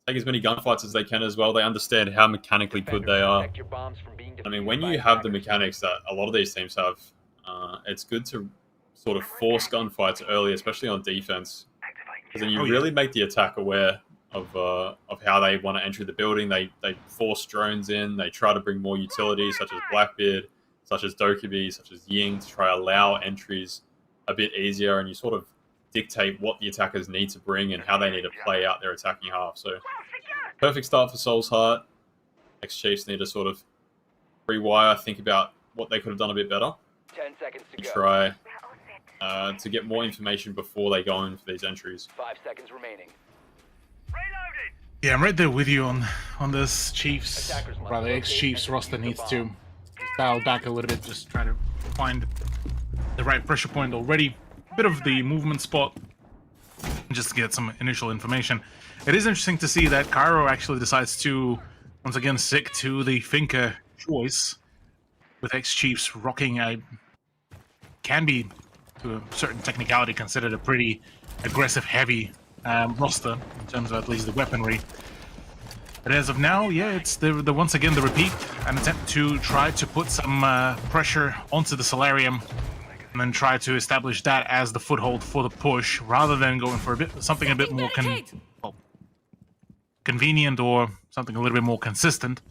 Take as many gunfights as they can as well. They understand how mechanically good they are. Protect your bombs from being I mean, defused when by you have the attackers. mechanics that a lot of these teams have, it's good to sort of force gunfights early, especially on defense. Because then you really make the attack aware of how they want to enter the building. They force drones in. They try to bring more utilities, such as Blackbeard, such as Dokkaebi, such as Ying, to try to allow entries a bit easier. And you sort of dictate what the attackers need to bring and how they need to play out their attacking half. So, perfect start for Soul's Heart. X-Chiefs need to sort of rewire, think about what they could have done a bit better, 10 seconds to and go. try to get more information before they go in for these entries. 5 seconds remaining. Reloading! Yeah, I'm right there with you on this Chiefs, Attackers must rather locate ex-Chiefs and roster defuse the needs bomb. to dial back a little bit, just try to find the right pressure point already. A bit of the movement spot, just to get some initial information. It is interesting to see that Cairo actually decides to, once again, stick to the Finca choice, with ex-Chiefs rocking a, can be, to a certain technicality, considered a pretty aggressive, heavy roster, in terms of at least the weaponry. But as of now, yeah, it's the once again the repeat, an attempt to try to put some pressure onto the Solarium, and then try to establish that as the foothold for the push, rather than going for something a bit more convenient or something a little bit more consistent,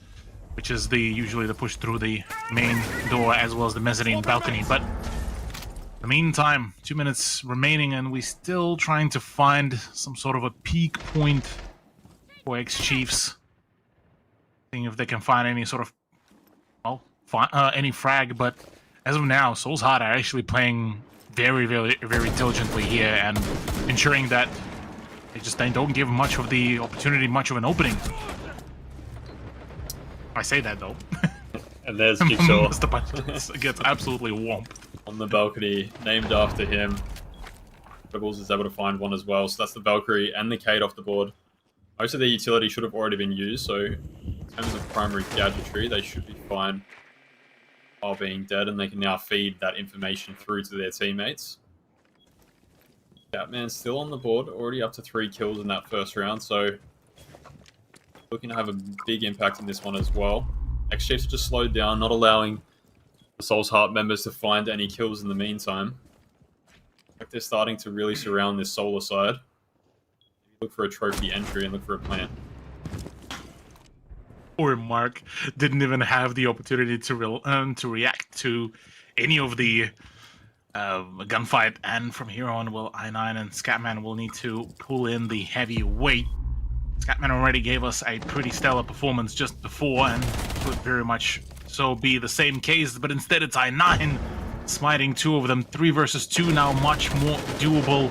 which is usually the push through the main door as well as the mezzanine balcony. But in the meantime, 2 minutes remaining, and we're still trying to find some sort of a peak point for X-Chiefs. Seeing if they can find any sort of, well, any frag, but as of now, Soul's Heart are actually playing very, very, very diligently here and ensuring that they don't give much of the opportunity, much of an opening. I say that though. And there's Jigsaw Mr. Punch gets absolutely whomped. on the balcony, named after him. Rebels is able to find one as well, so that's the Valkyrie and the Kate off the board. Most of their utility should have already been used, so in terms of primary gadgetry, they should be fine while being dead, and they can now feed that information through to their teammates. Catman's still on the board, already up to 3 kills in that first round, so looking to have a big impact in this one as well. X-Chiefs just slowed down, not allowing the Soul's Heart members to find any kills in the meantime. Like they're starting to really surround this solar side. Look for a trophy entry and look for a plant. Or Mark didn't even have the opportunity to react to any of the gunfight, and from here on, well, I9 and Scatman will need to pull in the heavy weight. Scatman already gave us a pretty stellar performance just before, and could very much so be the same case, but instead it's I9 smiting 2 of them. 3 versus 2 now, much more doable.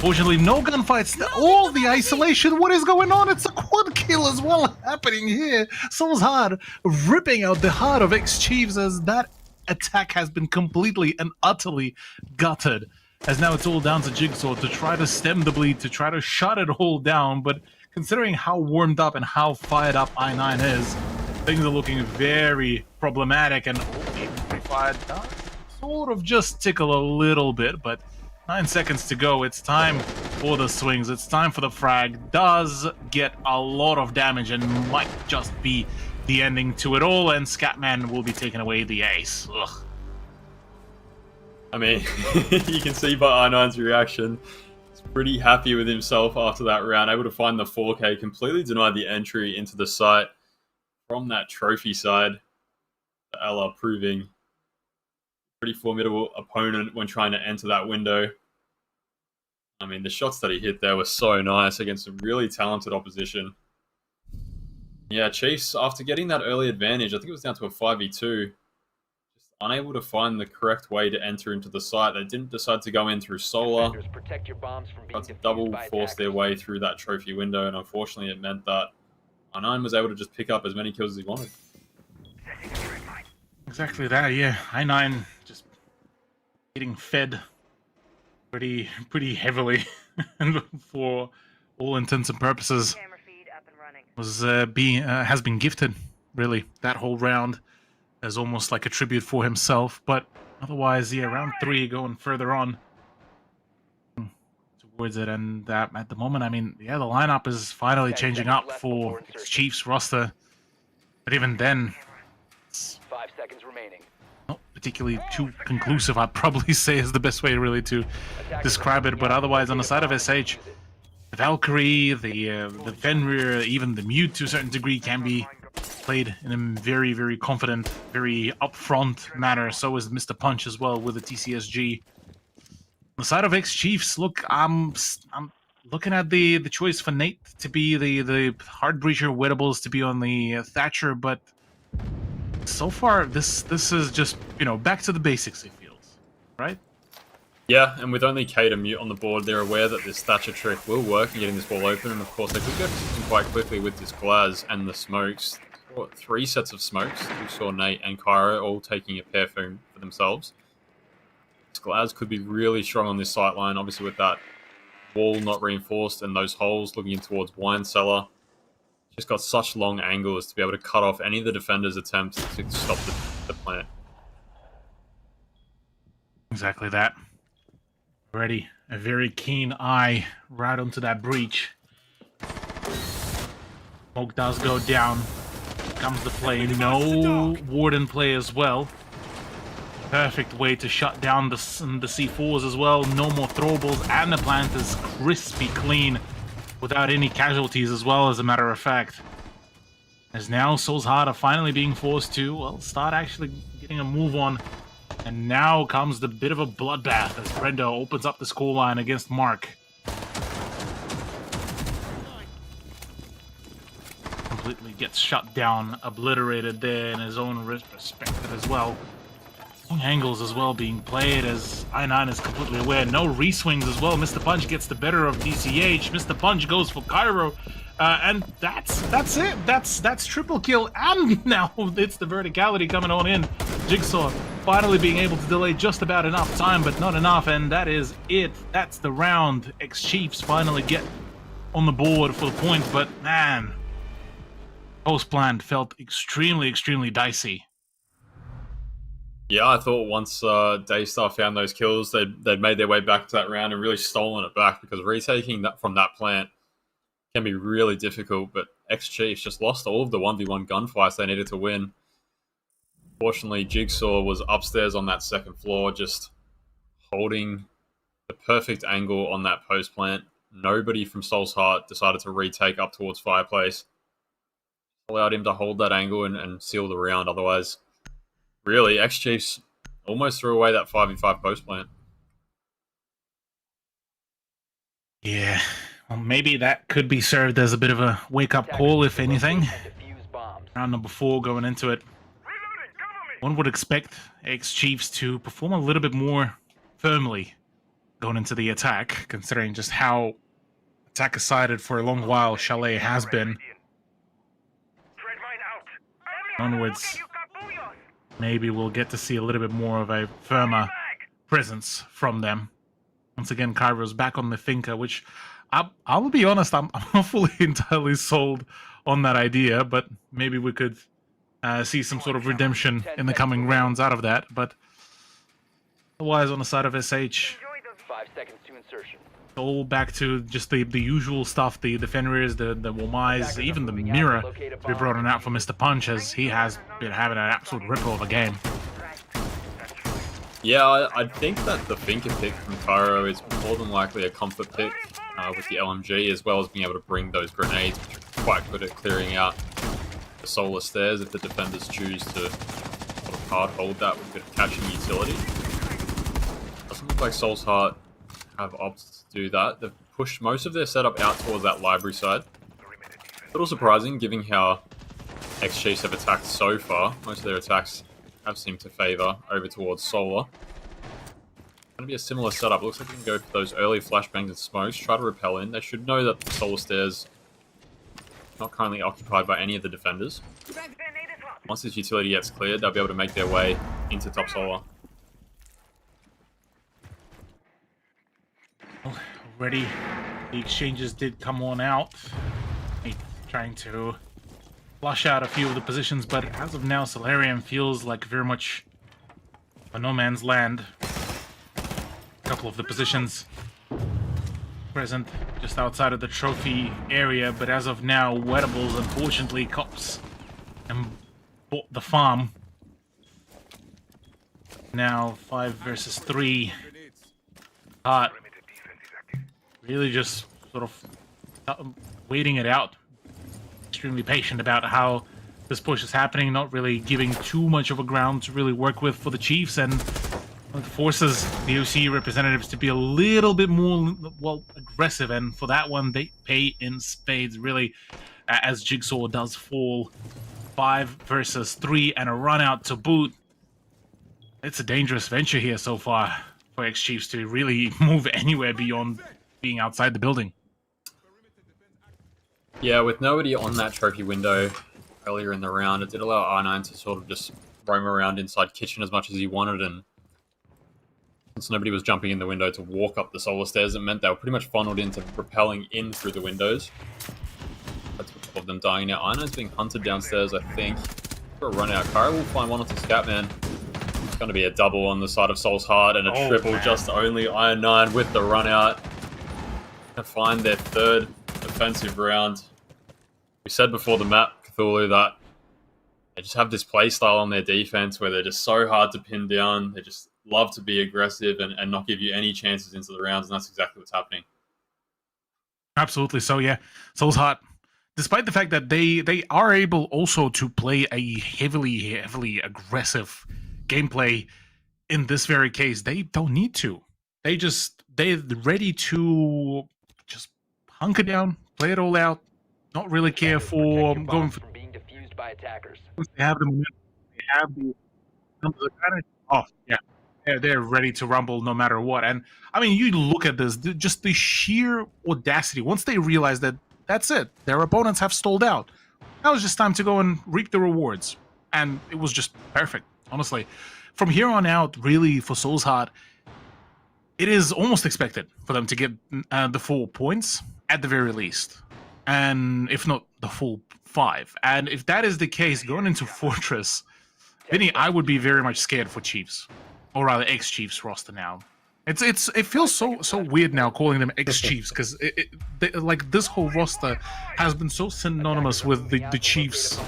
Fortunately, no gunfights. All the isolation. What is going on? It's a quad kill as well happening here. Soul's Heart ripping out the heart of X-Chiefs as that attack has been completely and utterly gutted. As now it's all down to Jigsaw to try to stem the bleed, to try to shut it all down. But considering how warmed up and how fired up I9 is, things are looking very problematic, and fired does sort of just tickle a little bit, but 9 seconds to go. It's time for the swings. It's time for the frag. Does get a lot of damage and might just be the ending to it all, and Scatman will be taking away the ace. Ugh. I mean, you can see by I9's reaction, he's pretty happy with himself after that round, able to find the 4K, completely denied the entry into the site from that trophy side. LR proving pretty formidable opponent when trying to enter that window. I mean, the shots that he hit there were so nice against some really talented opposition. Yeah, Chiefs, after getting that early advantage, I think it was down to a 5v2, just unable to find the correct way to enter into the site. They didn't decide to go in through solar. Defenders, protect your bombs from being Tried to defused double by force their attackers. way through that trophy window, and unfortunately it meant that I9 was able to just pick up as many kills as he wanted. Exactly that, yeah. I9 just getting fed pretty heavily for all intents and purposes. Camera feed up and running. Has been gifted, really. That whole round as almost like a tribute for himself, but otherwise, yeah, round 3 going further on towards it, and at the moment, I mean, yeah, the lineup is finally changing up for Chiefs roster, but even then, it's 5 seconds remaining. not particularly too conclusive, I'd probably say is the best way really to describe it, but otherwise, on the side of SH, the Valkyrie, the Fenrir, even the Mute to a certain degree can be played in a very confident, very upfront manner. So is Mr. Punch as well with the TCSG. On the side of X-Chiefs, look, I'm looking at the choice for Nate to be the Heart Breacher, Wettables to be on the Thatcher, but so far this is just, you know, back to the basics, it feels, right? Yeah, and with only Kate and Mute on the board, they're aware that this Thatcher trick will work in getting this wall open, and of course they could go to quite quickly with this Glaz and the smokes. 3 sets of smokes. We saw Nate and Kyra all taking a pair for themselves. This Glaz could be really strong on this sightline, obviously with that wall not reinforced and those holes looking in towards Wine Cellar. Just got such long angles to be able to cut off any of the defenders' attempts to stop the plant. Exactly that. Already a very keen eye right onto that breach. Smoke does go down. Comes the play. No Warden play as well. Perfect way to shut down the C4s as well. No more throwables, and the plant is crispy clean without any casualties as well, as a matter of fact. As now Soul's Heart are finally being forced to, well, start actually getting a move on. And now comes the bit of a bloodbath as Brendo opens up the scoreline against Mark. Completely gets shut down, obliterated there in his own perspective as well. Long angles as well being played as I9 is completely aware. No reswings as well. Mr. Punch gets the better of DCH. Mr. Punch goes for Cairo. And that's it. That's triple kill. And now it's the verticality coming on in. Jigsaw finally being able to delay just about enough time, but not enough. And that is it. That's the round. X-Chiefs finally get on the board for the point. But man, post-plan felt extremely dicey. Yeah, I thought once Daystar found those kills, they'd made their way back to that round and really stolen it back, because retaking that from that plant can be really difficult, but X-Chiefs just lost all of the 1v1 gunfights they needed to win. Fortunately, Jigsaw was upstairs on that second floor, just holding the perfect angle on that post plant. Nobody from Soul's Heart decided to retake up towards Fireplace. Allowed him to hold that angle and seal the round. Otherwise, really, X-Chiefs almost threw away that 5v5 post plant. Yeah. Well, maybe that could be served as a bit of a wake-up call, if anything. Round number 4 going into it. One would expect X-Chiefs to perform a little bit more firmly going into the attack, considering just how attack-sided for a long while Chalet has been. Onwards, maybe we'll get to see a little bit more of a firmer presence from them. Once again, Kairo's back on the Finca, which I will be honest, I'm not fully entirely sold on that idea, but maybe we could see some sort of redemption in the coming rounds out of that. But otherwise, on the side of SH, 5 seconds to insertion. all back to just the usual stuff, the Fenrirs, the Womais, even the Mirror to be brought on out for Mr. Punch, as he has been having an absolute ripper of a game. Yeah, I think that the Finca pick from Cairo is more than likely a comfort pick with the LMG, as well as being able to bring those grenades, which are quite good at clearing out the solar stairs if the defenders choose to sort of hard hold that with a bit of catching utility. Doesn't look like Soul's Heart have opted to do that. They've pushed most of their setup out towards that library side. A little surprising, given how X-Chiefs have attacked so far. Most of their attacks have seemed to favour over towards Solar. Going to be a similar setup. Looks like they can go for those early flashbangs and smokes, try to repel in. They should know that the Solar Stairs not currently occupied by any of the defenders. Once this utility gets cleared, they'll be able to make their way into top solar. Already, the exchanges did come on out. Trying to flush out a few of the positions, but as of now, Solarium feels like very much a no man's land. A couple of the positions present just outside of the trophy area, but as of now, Wettables, unfortunately, cops and bought the farm. Now 5 versus 3. Hart really just sort of waiting it out. Extremely patient about how this push is happening, not really giving too much of a ground to really work with for the Chiefs, and it forces the OC representatives to be a little bit more, well, aggressive, and for that one, they pay in spades, really, as Jigsaw does fall 5 versus 3 and a run out to boot. It's a dangerous venture here so far for X-Chiefs to really move anywhere beyond being outside the building. Yeah, with nobody on that trophy window earlier in the round, it did allow R9 to sort of just roam around inside kitchen as much as he wanted, and since nobody was jumping in the window to walk up the solar stairs, it meant they were pretty much funneled into propelling in through the windows. That's a couple of them dying now. R9's being hunted downstairs, I think. For a run out. Kara will find one off the Scatman. It's going to be a double on the side of Soul's Heart and a triple just only Iron 9 with the run out. To find their third defensive round. We said before the map, Cthulhu, that they just have this play style on their defense where they're just so hard to pin down. They just love to be aggressive and not give you any chances into the rounds, and that's exactly what's happening. Absolutely. So, yeah, Soul's Heart, despite the fact that they are able also to play a heavily aggressive gameplay in this very case, they don't need to. They're ready to just hunker down, play it all out, not really care for going for being defused by attackers. they have the momentum, they have the numbers advantage. Oh, yeah. They're ready to rumble no matter what. And I mean, you look at this, just the sheer audacity. Once they realize that that's it, their opponents have stalled out. Now it's just time to go and reap the rewards. And it was just perfect, honestly. From here on out, really, for Soul's Heart, it is almost expected for them to get the 4 points at the very least. And if not the full 5. And if that is the case, going into Fortress, Vinny, I would be very much scared for Chiefs. Or rather, ex-Chiefs roster now. It feels so weird now calling them ex-Chiefs, because like this whole roster has been so synonymous with the Chiefs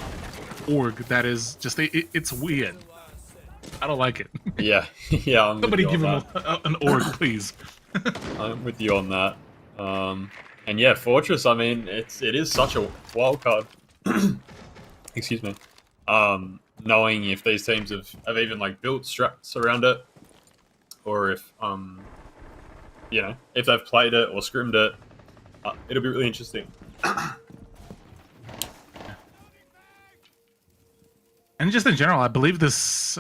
org that is just it's weird. I don't like it. Yeah, yeah. Somebody give him an org, please. I'm with you on that. And yeah, Fortress. I mean, it is such a wild card. Excuse me. Knowing if these teams have even like built straps around it, or if you know, if they've played it or scrimmed it, it'll be really interesting. And just in general, I believe this,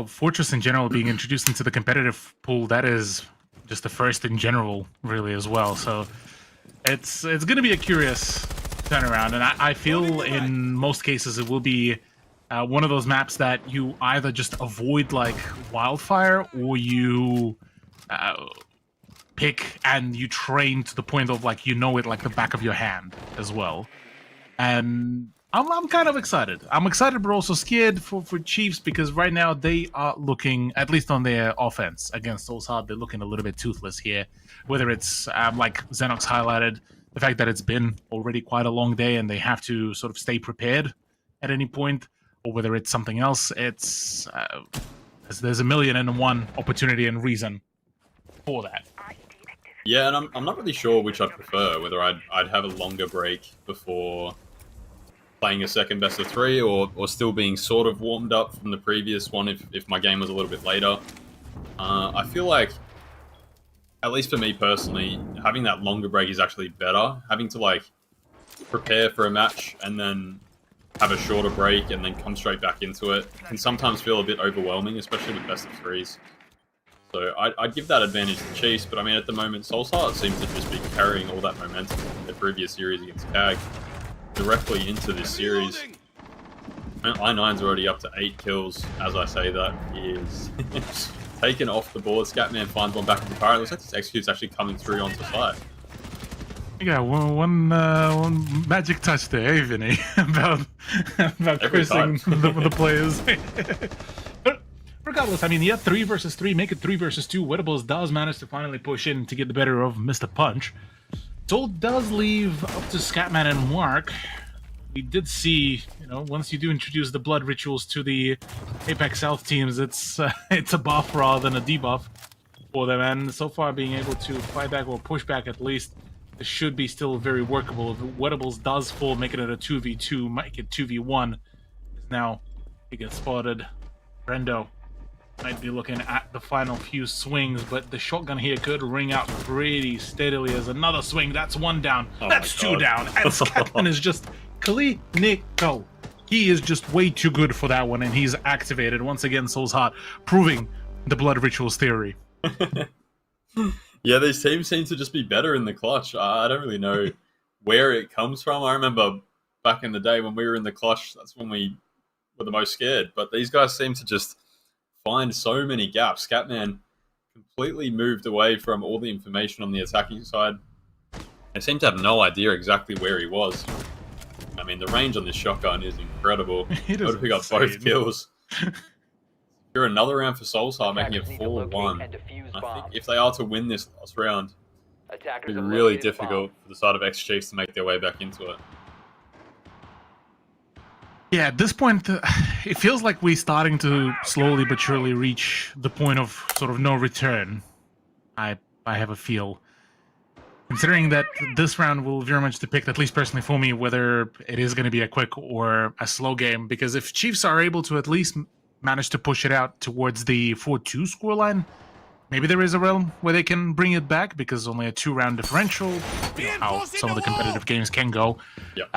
Fortress in general being introduced into the competitive pool, that is just the first in general, really, as well. So it's going to be a curious turnaround, and I feel in most cases it will be one of those maps that you either just avoid like wildfire, or you pick and you train to the point of like you know it like the back of your hand as well. And I'm kind of excited. I'm excited, but also scared for Chiefs, because right now they are looking, at least on their offense against Soul's Heart, they're looking a little bit toothless here. Whether it's like Xenox highlighted, the fact that it's been already quite a long day and they have to sort of stay prepared at any point, or whether it's something else, it's there's a million and one opportunity and reason for that. Yeah, and I'm not really sure which I'd prefer, whether I'd have a longer break before playing a second best of 3, or still being sort of warmed up from the previous one if my game was a little bit later. I feel like, at least for me personally, having that longer break is actually better. Having to like prepare for a match and then have a shorter break and then come straight back into it can sometimes feel a bit overwhelming, especially with best of 3s. So I'd give that advantage to Chiefs, but I mean, at the moment, Soul's Heart seems to just be carrying all that momentum from the previous series against CAG. directly into this series. I9's already up to 8 kills. As I say that, he is taken off the board. Scatman finds one back into Pyro. It looks like this execute's actually coming through onto site. Yeah, one magic touch there, eh, Vinny? about Every cursing time. the players. But regardless, I mean, yeah, 3 versus 3, make it 3 versus 2. Wettables does manage to finally push in to get the better of Mr. Punch. Soul does leave up to Scatman and Mark. We did see, once you do introduce the blood rituals to the Apex South teams, it's a buff rather than a debuff for them. And so far, being able to fight back or push back at least, this should be still very workable. If Wettables does fall, making it a 2v2, make it 2v1. Now he gets spotted. Brendo might be looking at the final few swings, but the shotgun here could ring out pretty steadily as another swing. That's 1 down. That's 2 down. And Scatman is just clinical. He is just way too good for that one, and he's activated once again. Soul's Heart, proving the blood rituals theory. Yeah, these teams seem to just be better in the clutch. I don't really know where it comes from. I remember back in the day when we were in the clutch, that's when we were the most scared. But these guys seem to just find so many gaps. Scatman completely moved away from all the information on the attacking side. They seem to have no idea exactly where he was. I mean, the range on this shotgun is incredible. He would have picked up both kills. You're another round for Soulstar, making it 4-1. I think if they are to win this last round, it'll be really difficult for the side of X-Chiefs to make their way back into it. Yeah, at this point, it feels like we're starting to slowly but surely reach the point of sort of no return. I have a feel. Considering that this round will very much depict, at least personally for me, whether it is going to be a quick or a slow game. Because if Chiefs are able to at least manage to push it out towards the 4-2 scoreline, maybe there is a realm where they can bring it back, because only a 2-round differential, how some of the competitive games can go. Yep.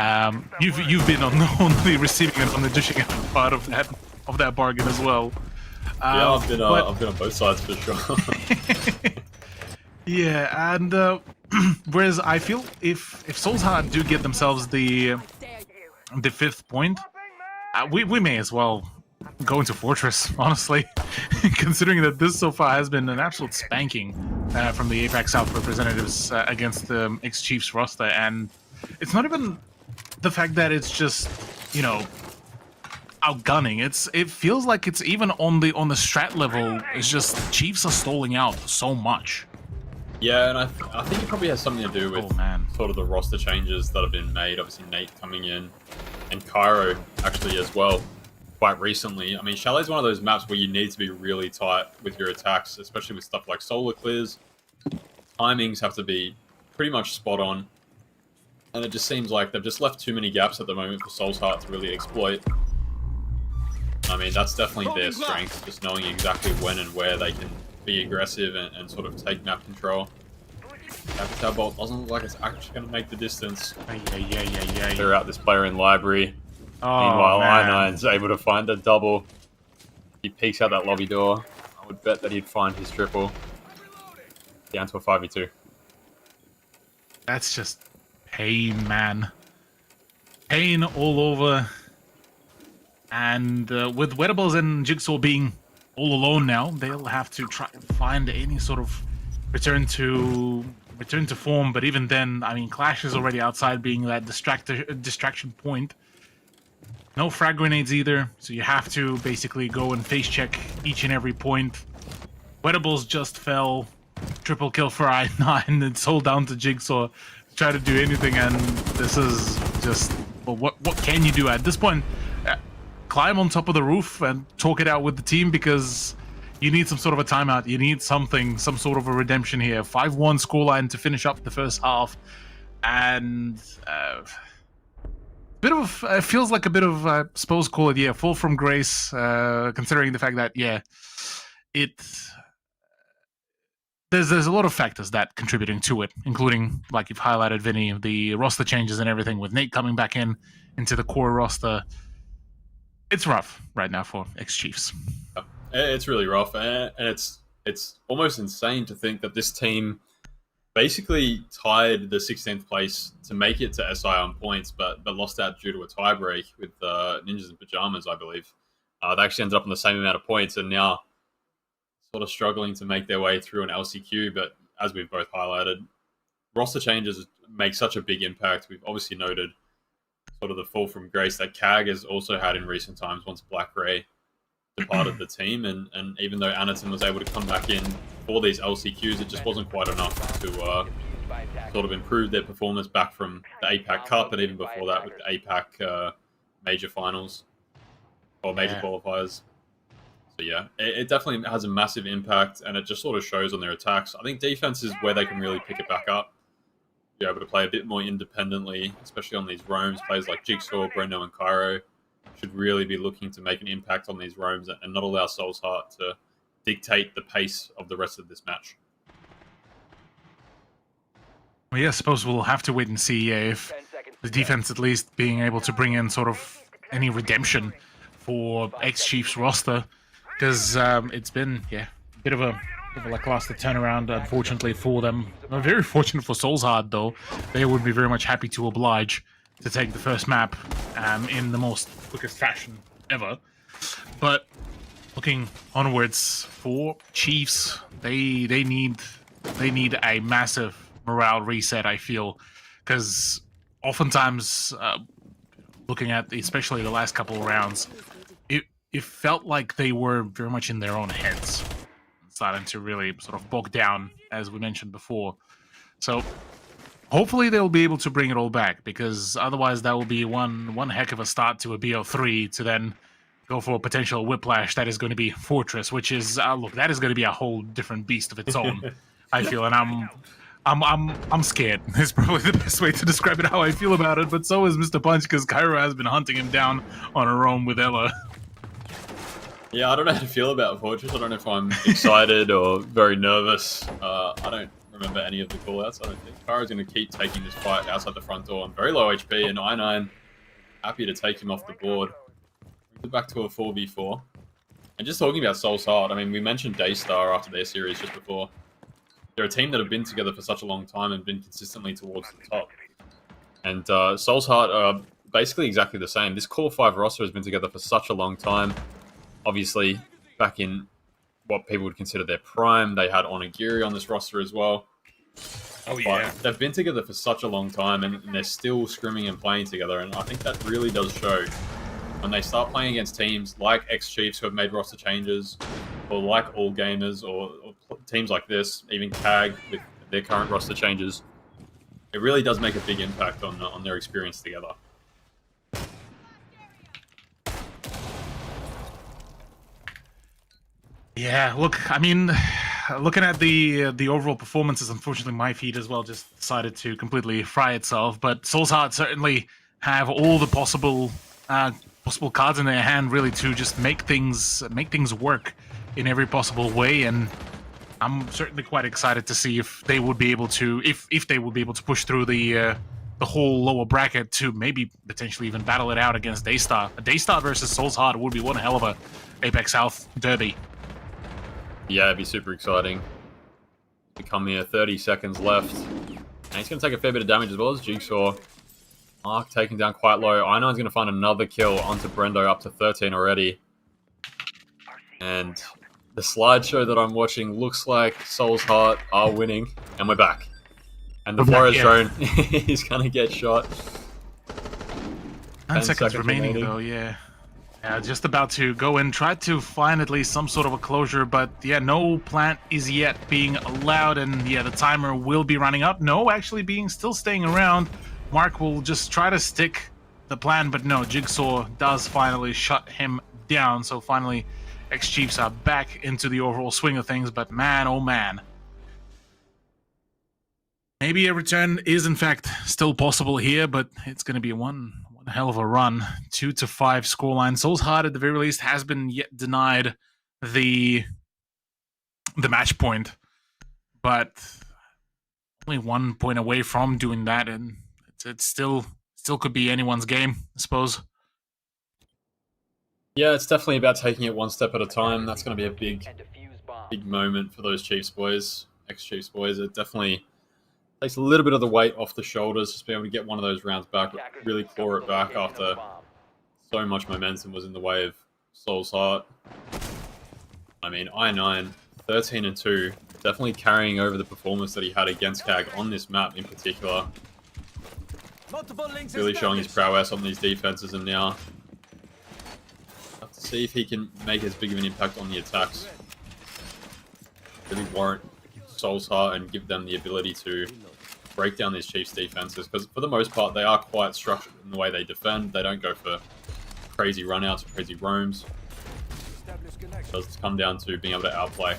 You've been on the receiving and on the dishing out part of that bargain as well. Yeah, I've been on both sides for sure. Yeah, and whereas I feel if Soul's Heart do get themselves the 5th point, we may as well go into Fortress, honestly, considering that this so far has been an absolute spanking from the Apex South representatives against the X-Chiefs roster. And it's not even the fact that it's just, outgunning. It feels like it's even on the strat level, it's just Chiefs are stalling out so much. Yeah, and I think it probably has something to do with sort of the roster changes that have been made. Obviously, Nate coming in, and Cairo actually as well, quite recently. I mean, Chalet's one of those maps where you need to be really tight with your attacks, especially with stuff like solar clears. Timings have to be pretty much spot on, and it just seems like they've just left too many gaps at the moment for Soul's Heart to really exploit. I mean, that's definitely their strength, just knowing exactly when and where they can be aggressive and sort of take map control. That bolt doesn't look like it's actually going to make the distance. Yeah. Clear out this player in library. Oh, Meanwhile, man. I9's able to find a double. He peeks out that lobby door. I would bet that he'd find his triple. Down to a 5v2. That's just pain, man. Pain all over. And with Wettables and Jigsaw being all alone now, they'll have to try and find any sort of return to form. But even then, I mean, Clash is already outside, being that distraction point. No frag grenades either, so you have to basically go and face check each and every point. Wettables just fell. Triple kill for I9. It's all down to Jigsaw to try to do anything, and this is just... Well, what can you do at this point? Climb on top of the roof and talk it out with the team, because you need some sort of a timeout. You need something, some sort of a redemption here. 5-1 scoreline to finish up the first half, and it feels like a bit of I suppose call it fall from grace, considering the fact that there's a lot of factors that contributing to it, including, like you've highlighted, Vinny, the roster changes and everything, with Nate coming back into the core roster. It's rough right now for X-Chiefs. It's really rough, and it's almost insane to think that this team basically tied the 16th place to make it to SI on points, but lost out due to a tiebreak with Ninjas in Pajamas, I believe. They actually ended up on the same amount of points, and now sort of struggling to make their way through an LCQ. But as we've both highlighted, roster changes make such a big impact. We've obviously noted sort of the fall from grace that CAG has also had in recent times once Black Ray departed the team, and even though Anaton was able to come back in for these LCQs, it just wasn't quite enough to sort of improve their performance back from the APAC Cup, and even before that with the APAC major finals or major qualifiers. So yeah, it definitely has a massive impact, and it just sort of shows on their attacks. I think defense is where they can really pick it back up, be able to play a bit more independently, especially on these roams. Players like Jigsaw, Brendo, and Cairo should really be looking to make an impact on these roams and not allow Soul's Heart to dictate the pace of the rest of this match. Well, yeah, I suppose we'll have to wait and see if the defense at least being able to bring in sort of any redemption for ex-Chiefs roster, because it's been, a bit of a lackluster turnaround, unfortunately, for them. Very fortunate for Soul's Heart, though. They would be very much happy to oblige to take the first map in the most quickest fashion ever. But looking onwards for Chiefs, they need a massive morale reset, I feel, because oftentimes looking at especially the last couple of rounds, it felt like they were very much in their own heads, starting to really sort of bog down, as we mentioned before. So hopefully they'll be able to bring it all back, because otherwise that will be one heck of a start to a BO3 to then go for a potential whiplash that is going to be Fortress, which is look, that is going to be a whole different beast of its own. I feel, and I'm scared. It's probably the best way to describe it, how I feel about it. But so is Mr. Punch, because Cairo has been hunting him down on a roam with Ella. Yeah, I don't know how to feel about Fortress. I don't know if I'm excited or very nervous. I don't remember any of the callouts. I don't think Cairo's going to keep taking this fight outside the front door on very low HP, and I9 happy to take him off the board. Brings it back to a 4v4. And just talking about Soul's Heart, I mean, we mentioned Daystar after their series just before. They're a team that have been together for such a long time and been consistently towards the top. And Soul's Heart are basically exactly the same. This Core 5 roster has been together for such a long time. Obviously, back in what people would consider their prime, they had Onigiri on this roster as well. Oh, yeah. But they've been together for such a long time, and they're still scrimming and playing together. And I think that really does show when they start playing against teams like ex-Chiefs who have made roster changes, or like All Gamers, or teams like this, even CAG with their current roster changes. It really does make a big impact on their experience together. Yeah, look, I mean, looking at the overall performances, unfortunately my feed as well just decided to completely fry itself, but Soul's Heart certainly have all the possible cards in their hand, really, to just make things work in every possible way, and I'm certainly quite excited to see if they would be able to push through the whole lower bracket to maybe potentially even battle it out against Daystar. A Daystar versus Soul's Heart would be one hell of a Apex South derby. Yeah, it'd be super exciting. We come here, 30 seconds left. And he's going to take a fair bit of damage as well as Jigsaw. Mark taken down quite low. I9's going to find another kill onto Brendo, up to 13 already. And the slideshow that I'm watching looks like Soul's Heart are winning. And we're back. And the floor has shown he's going to get shot. 9 seconds remaining, though, yeah. Yeah, just about to go and try to find at least some sort of a closure, but yeah, no plant is yet being allowed, and yeah, the timer will be running up. No, actually still staying around. Mark will just try to stick the plan, but no, Jigsaw does finally shut him down, so finally ex-Chiefs are back into the overall swing of things, but man, oh man. Maybe a return is in fact still possible here, but it's going to be one hell of a run. 2-5 scoreline. Soul's Heart at the very least has been yet denied the match point, but only 1 point away from doing that, and it still could be anyone's game, I suppose. Yeah, it's definitely about taking it one step at a time. That's going to be a big moment for those Chiefs boys, ex-Chiefs boys. It definitely Takes a little bit of the weight off the shoulders, just be able to get one of those rounds back, really claw it back after so much momentum was in the way of Soul's Heart. I mean, I9, 13-2, definitely carrying over the performance that he had against CAG on this map in particular. Really showing his prowess on these defenses, and now have to see if he can make as big of an impact on the attacks. Really warrant Soul's Heart and give them the ability to break down these Chiefs defenses, because for the most part they are quite structured in the way they defend. They don't go for crazy runouts or crazy roams. It does come down to being able to outplay.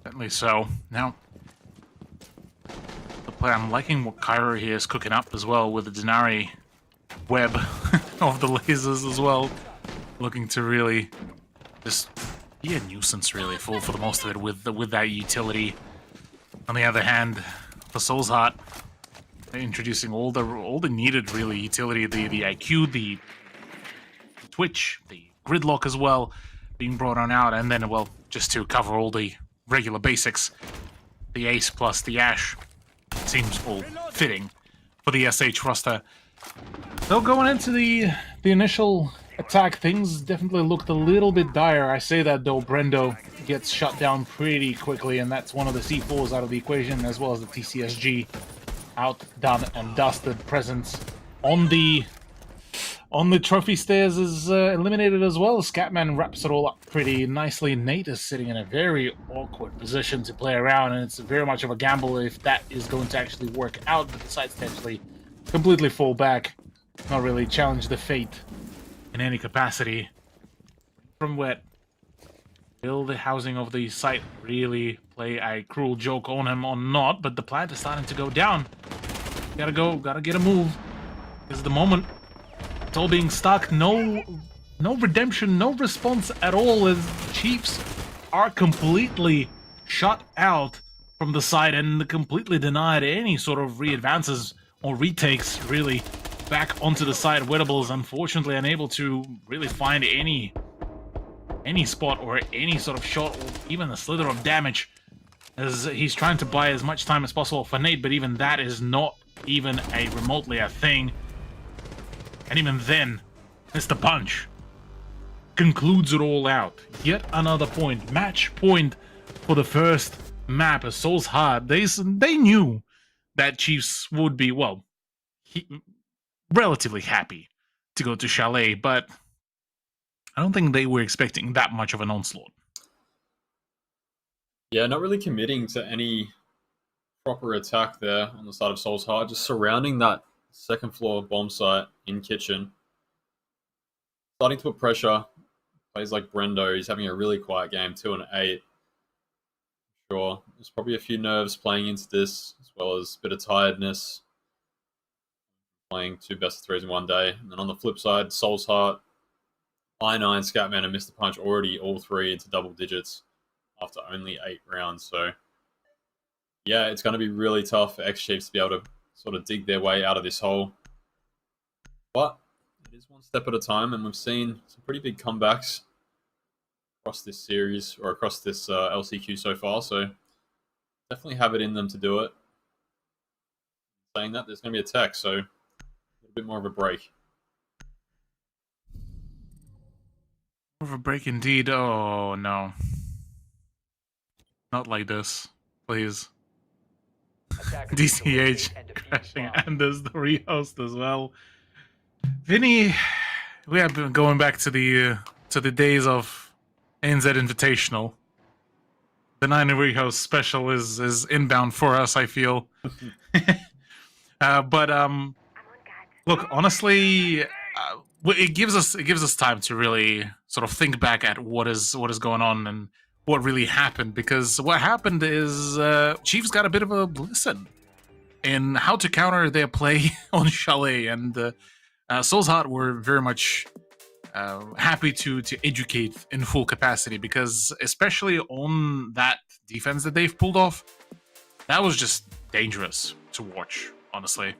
Certainly so. Now, the play, I'm liking what Cairo here is cooking up as well with the Denari web of the lasers as well. Looking to really just be a nuisance, really, for the most of it with that utility. On the other hand, for Soul's Heart, they're introducing all the needed, really, utility, the IQ, the Twitch, the Gridlock as well, being brought on out, and then, well, just to cover all the regular basics, the Ace plus the Ash seems all fitting for the SH roster. Though going into the initial attack, things definitely looked a little bit dire. I say that, though, Brendo gets shut down pretty quickly, and that's one of the C4s out of the equation, as well as the TCSG outdone and dusted. Presence on the trophy stairs is eliminated as well. Scatman wraps it all up pretty nicely. Nate is sitting in a very awkward position to play around, and it's very much of a gamble if that is going to actually work out, but decides to actually completely fall back, not really challenge the fate in any capacity. From wet, will the housing of the site really play a cruel joke on him or not? But the plant is starting to go down. Gotta get a move. This is the moment. It's all being stuck. No redemption, no response at all, as Chiefs are completely shut out from the side and completely denied any sort of re-advances or retakes, really, back onto the side. Wettables, unfortunately, unable to really find any spot or any sort of shot or even a slither of damage, as he's trying to buy as much time as possible for Nate, but even that is not even remotely a thing. And even then, Mr. Punch concludes it all out. Yet another point. Match point for the first map. As Soul's Heart, they knew that Chiefs would be, well, relatively happy to go to Chalet, but I don't think they were expecting that much of an onslaught. Yeah, not really committing to any proper attack there on the side of Soul's Heart, just surrounding that second floor bomb site in kitchen. Starting to put pressure. Plays like Brendo, he's having a really quiet game, 2 and 8. Sure, there's probably a few nerves playing into this, as well as a bit of tiredness. Playing 2 best of 3s in one day. And then on the flip side, Soul's Heart, I9, Scatman, and Mr. Punch already all 3 into double digits after only 8 rounds. So, yeah, it's going to be really tough for X-Chiefs to be able to sort of dig their way out of this hole. But it is one step at a time, and we've seen some pretty big comebacks across this series, or across this LCQ so far, so definitely have it in them to do it. Saying that, there's going to be a tech, so a little bit more of a break. More of a break indeed. Oh, no. Not like this, please. DCH crashing, and there's the rehost as well. Vinny, we have been going back to the days of NZ Invitational. The 9 rehost special is inbound for us, I feel. But look, honestly, it gives us time to really sort of think back at what is going on and what really happened, because what happened is Chiefs got a bit of a listen in how to counter their play on Chalet, and Soul's Heart were very much happy to educate in full capacity, because especially on that defense that they've pulled off, that was just dangerous to watch, honestly.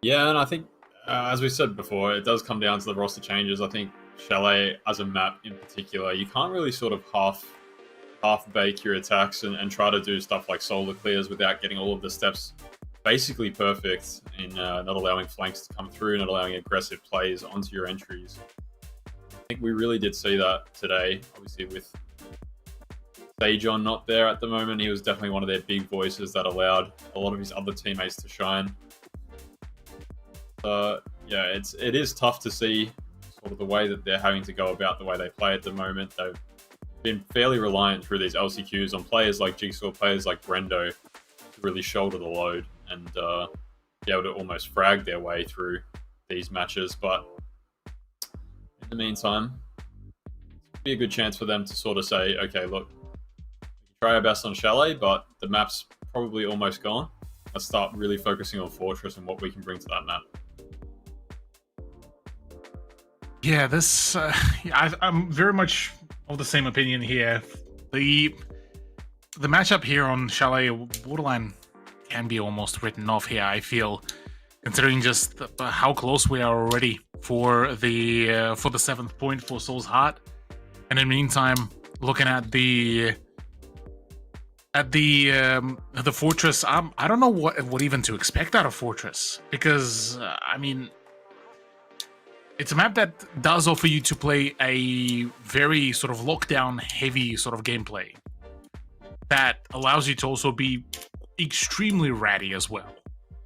Yeah, and I think, as we said before, it does come down to the roster changes. I think Chalet as a map in particular, you can't really sort of half half bake your attacks and try to do stuff like solar clears without getting all of the steps basically perfect in not allowing flanks to come through, not allowing aggressive plays onto your entries. I think we really did see that today, obviously with Sejon not there at the moment. He was definitely one of their big voices that allowed a lot of his other teammates to shine. Yeah, it is tough to see sort of the way that they're having to go about the way they play at the moment. They've been fairly reliant through these LCQs on players like Jigsaw, players like Brendo, to really shoulder the load and be able to almost frag their way through these matches. But in the meantime, it'd be a good chance for them to sort of say, okay, look, we can try our best on Chalet, but the map's probably almost gone. Let's start really focusing on Fortress and what we can bring to that map. Yeah, this I'm very much of the same opinion here. The matchup here on Chalet borderline can be almost written off here, I feel, considering just how close we are already for the 7th point for Soul's Heart. And in the meantime, looking at the Fortress, I don't know what even to expect out of Fortress, because I mean, it's a map that does offer you to play a very sort of lockdown heavy sort of gameplay that allows you to also be extremely ratty as well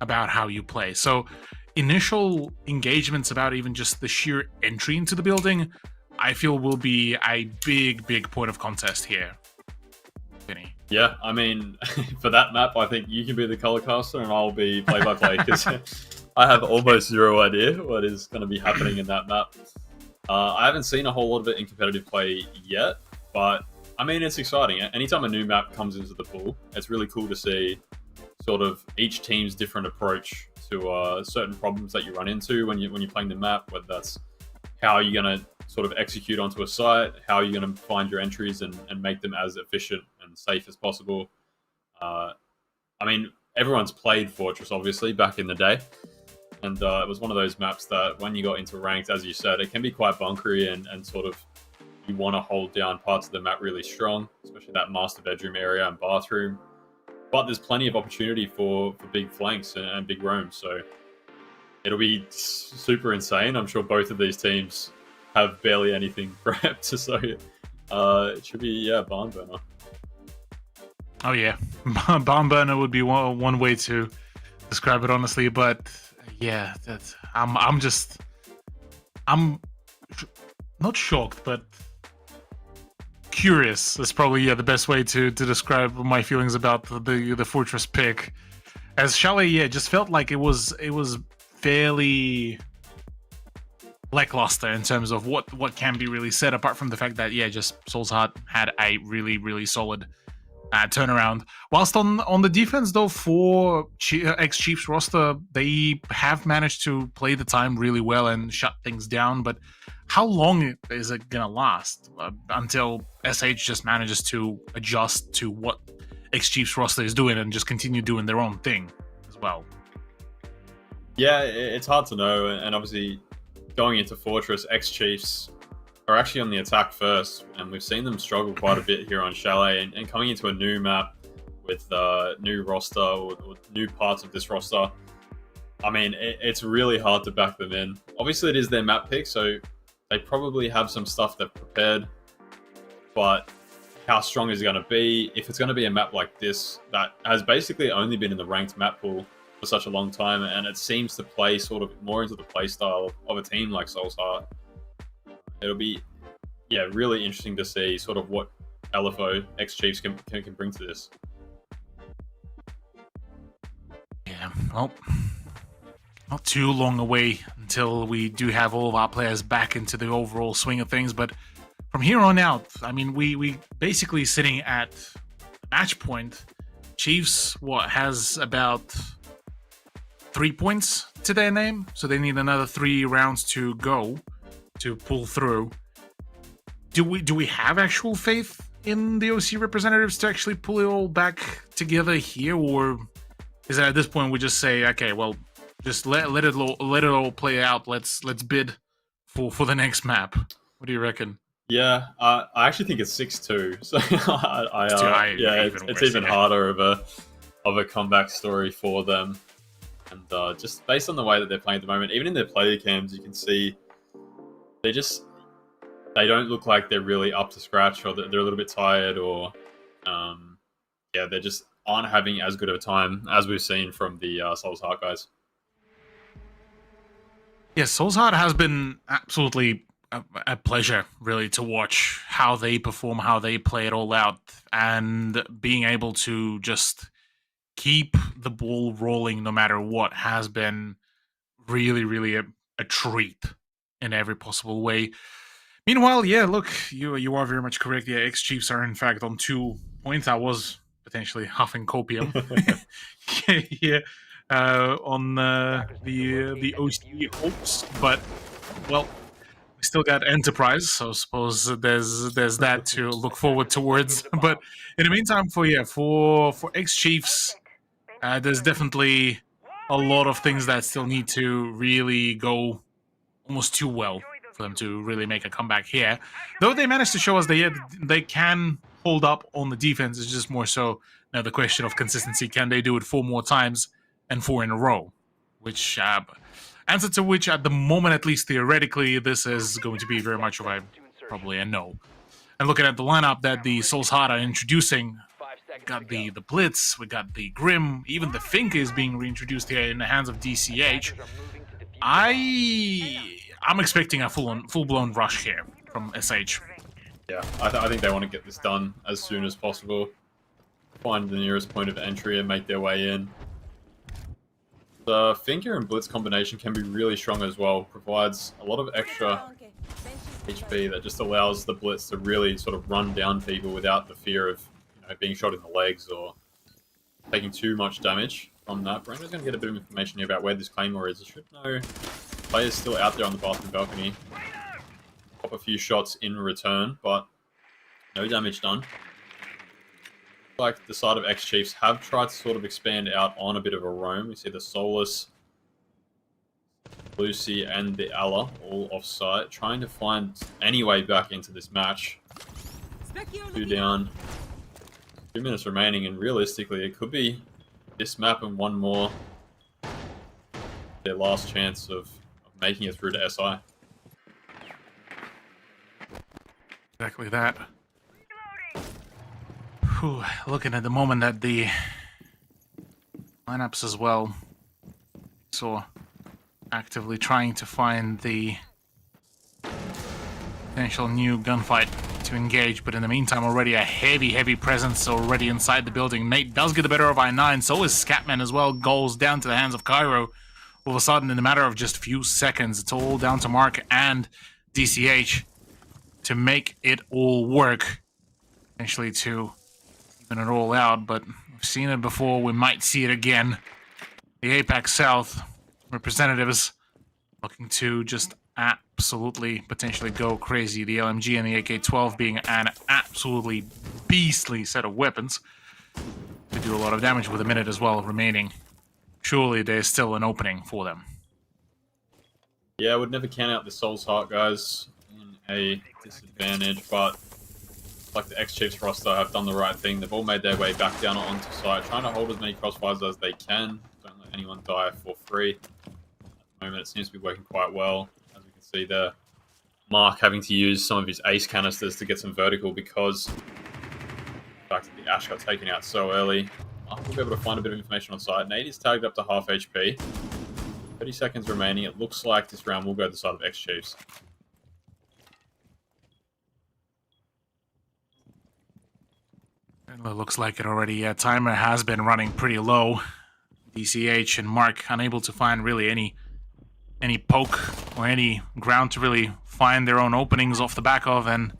about how you play. So initial engagements about even just the sheer entry into the building, I feel will be a big point of contest here. Vinny. Yeah, I mean, for that map, I think you can be the color caster and I'll be play-by-play, because I have almost zero idea what is going to be happening in that map. I haven't seen a whole lot of it in competitive play yet, but I mean, it's exciting. Anytime a new map comes into the pool, it's really cool to see sort of each team's different approach to certain problems that you run into when you're playing the map, whether that's how you're going to sort of execute onto a site, how you're going to find your entries and make them as efficient and safe as possible. I mean, everyone's played Fortress, obviously, back in the day. And it was one of those maps that when you got into ranked, as you said, it can be quite bunkery and sort of you want to hold down parts of the map really strong, especially that master bedroom area and bathroom. But there's plenty of opportunity for big flanks and big roams, so it'll be super insane. I'm sure both of these teams have barely anything prepped, so it should be, yeah, barn burner. Oh yeah, barn burner would be one way to describe it, honestly. But yeah, I'm not shocked, but curious is probably the best way to describe my feelings about the Fortress pick. As Chalet, just felt like it was fairly lackluster in terms of what can be really said, apart from the fact that just Soul's Heart had a really solid turnaround. Whilst on the defense, though, for ex-Chiefs roster, they have managed to play the time really well and shut things down. But how long is it gonna last until SH just manages to adjust to what ex-Chiefs roster is doing and just continue doing their own thing as well? Yeah, it's hard to know, and obviously going into Fortress, ex-Chiefs are actually on the attack first, and we've seen them struggle quite a bit here on Chalet, and coming into a new map with new roster or new parts of this roster, I mean, it's really hard to back them in. Obviously, it is their map pick, so they probably have some stuff they've prepared, but how strong is it going to be? If it's going to be a map like this that has basically only been in the ranked map pool for such a long time, and it seems to play sort of more into the play style of a team like Soul's Heart, it'll be, really interesting to see sort of what LFO ex-Chiefs can bring to this. Yeah, well, not too long away until we do have all of our players back into the overall swing of things, but from here on out, I mean, we basically sitting at match point. Chiefs, has about 3 points to their name, so they need another 3 rounds to go to pull through. Do we have actual faith in the OC representatives to actually pull it all back together here, or is it at this point we just say, okay, well, just let it all play out. Let's bid for the next map. What do you reckon? Yeah, I actually think it's 6-2. So yeah, even it's worse, even yeah. harder of a comeback story for them. And just based on the way that they're playing at the moment, even in their player cams, you can see they don't look like they're really up to scratch, or they're a little bit tired, or yeah, they just aren't having as good of a time as we've seen from the Souls Heart guys. Yes, Soul's Heart has been absolutely a pleasure, really, to watch how they perform, how they play it all out, and being able to just keep the ball rolling no matter what has been really, really a treat in every possible way. Meanwhile, yeah, look, you are very much correct. Yeah, X Chiefs are in fact on 2 points. I was potentially huffing copium. yeah, on the OC hopes, but well, we still got Enterprise, so I suppose there's that to look forward towards. But in the meantime, for X Chiefs, there's definitely a lot of things that still need to really go almost too well for them to really make a comeback here. Though they managed to show us they can hold up on the defense. It's just more so now the question of consistency. Can they do it 4 more times and 4 in a row? Which answer to which, at the moment, at least theoretically, this is going to be very much of probably a no. And looking at the lineup that the Souls Heart are introducing, we got the Blitz, we got the Grim, even the Fink is being reintroduced here in the hands of DCH. I'm expecting a full-blown rush here from SH. Yeah, I think they want to get this done as soon as possible. Find the nearest point of entry and make their way in. The Finker and Blitz combination can be really strong as well. Provides a lot of extra HP that just allows the Blitz to really sort of run down people without the fear of being shot in the legs or taking too much damage from that. Brando's going to get a bit of information here about where this Claymore is. He should know players still out there on the bathroom balcony. Pop a few shots in return, but no damage done. Like the side of X Chiefs have tried to sort of expand out on a bit of a roam. We see the Solus, Lucy, and the Alla all off-site, trying to find any way back into this match. 2 down, 2 minutes remaining, and realistically, it could be this map and 1 more. Their last chance of making it through to SI. Exactly that. Whew, looking at the moment at the lineups as well. So actively trying to find the potential new gunfight to engage, but in the meantime already a heavy presence already inside the building. Nate does get the better of I9, so is Scatman as well. Goes down to the hands of Cairo. All of a sudden, in a matter of just a few seconds, it's all down to Mark and DCH to make it all work. Potentially to even it all out, but we've seen it before, we might see it again. The APAC South representatives looking to just absolutely potentially go crazy. The LMG and the AK-12 being an absolutely beastly set of weapons to do a lot of damage with a minute as well remaining. Surely there's still an opening for them. Yeah, I would never count out the Souls Heart guys in a disadvantage, but like the X-Chiefs roster have done the right thing. They've all made their way back down onto site, trying to hold as many crossfires as they can. Don't let anyone die for free. At the moment, it seems to be working quite well. As we can see there, Mark having to use some of his ace canisters to get some vertical because the fact that the Ash got taken out so early. Mark will be able to find a bit of information on site. Nate is tagged up to half HP. 30 seconds remaining. It looks like this round will go to the side of X-Chiefs. It looks like it already. Timer has been running pretty low. DCH and Mark unable to find really any poke or any ground to really find their own openings off the back of. And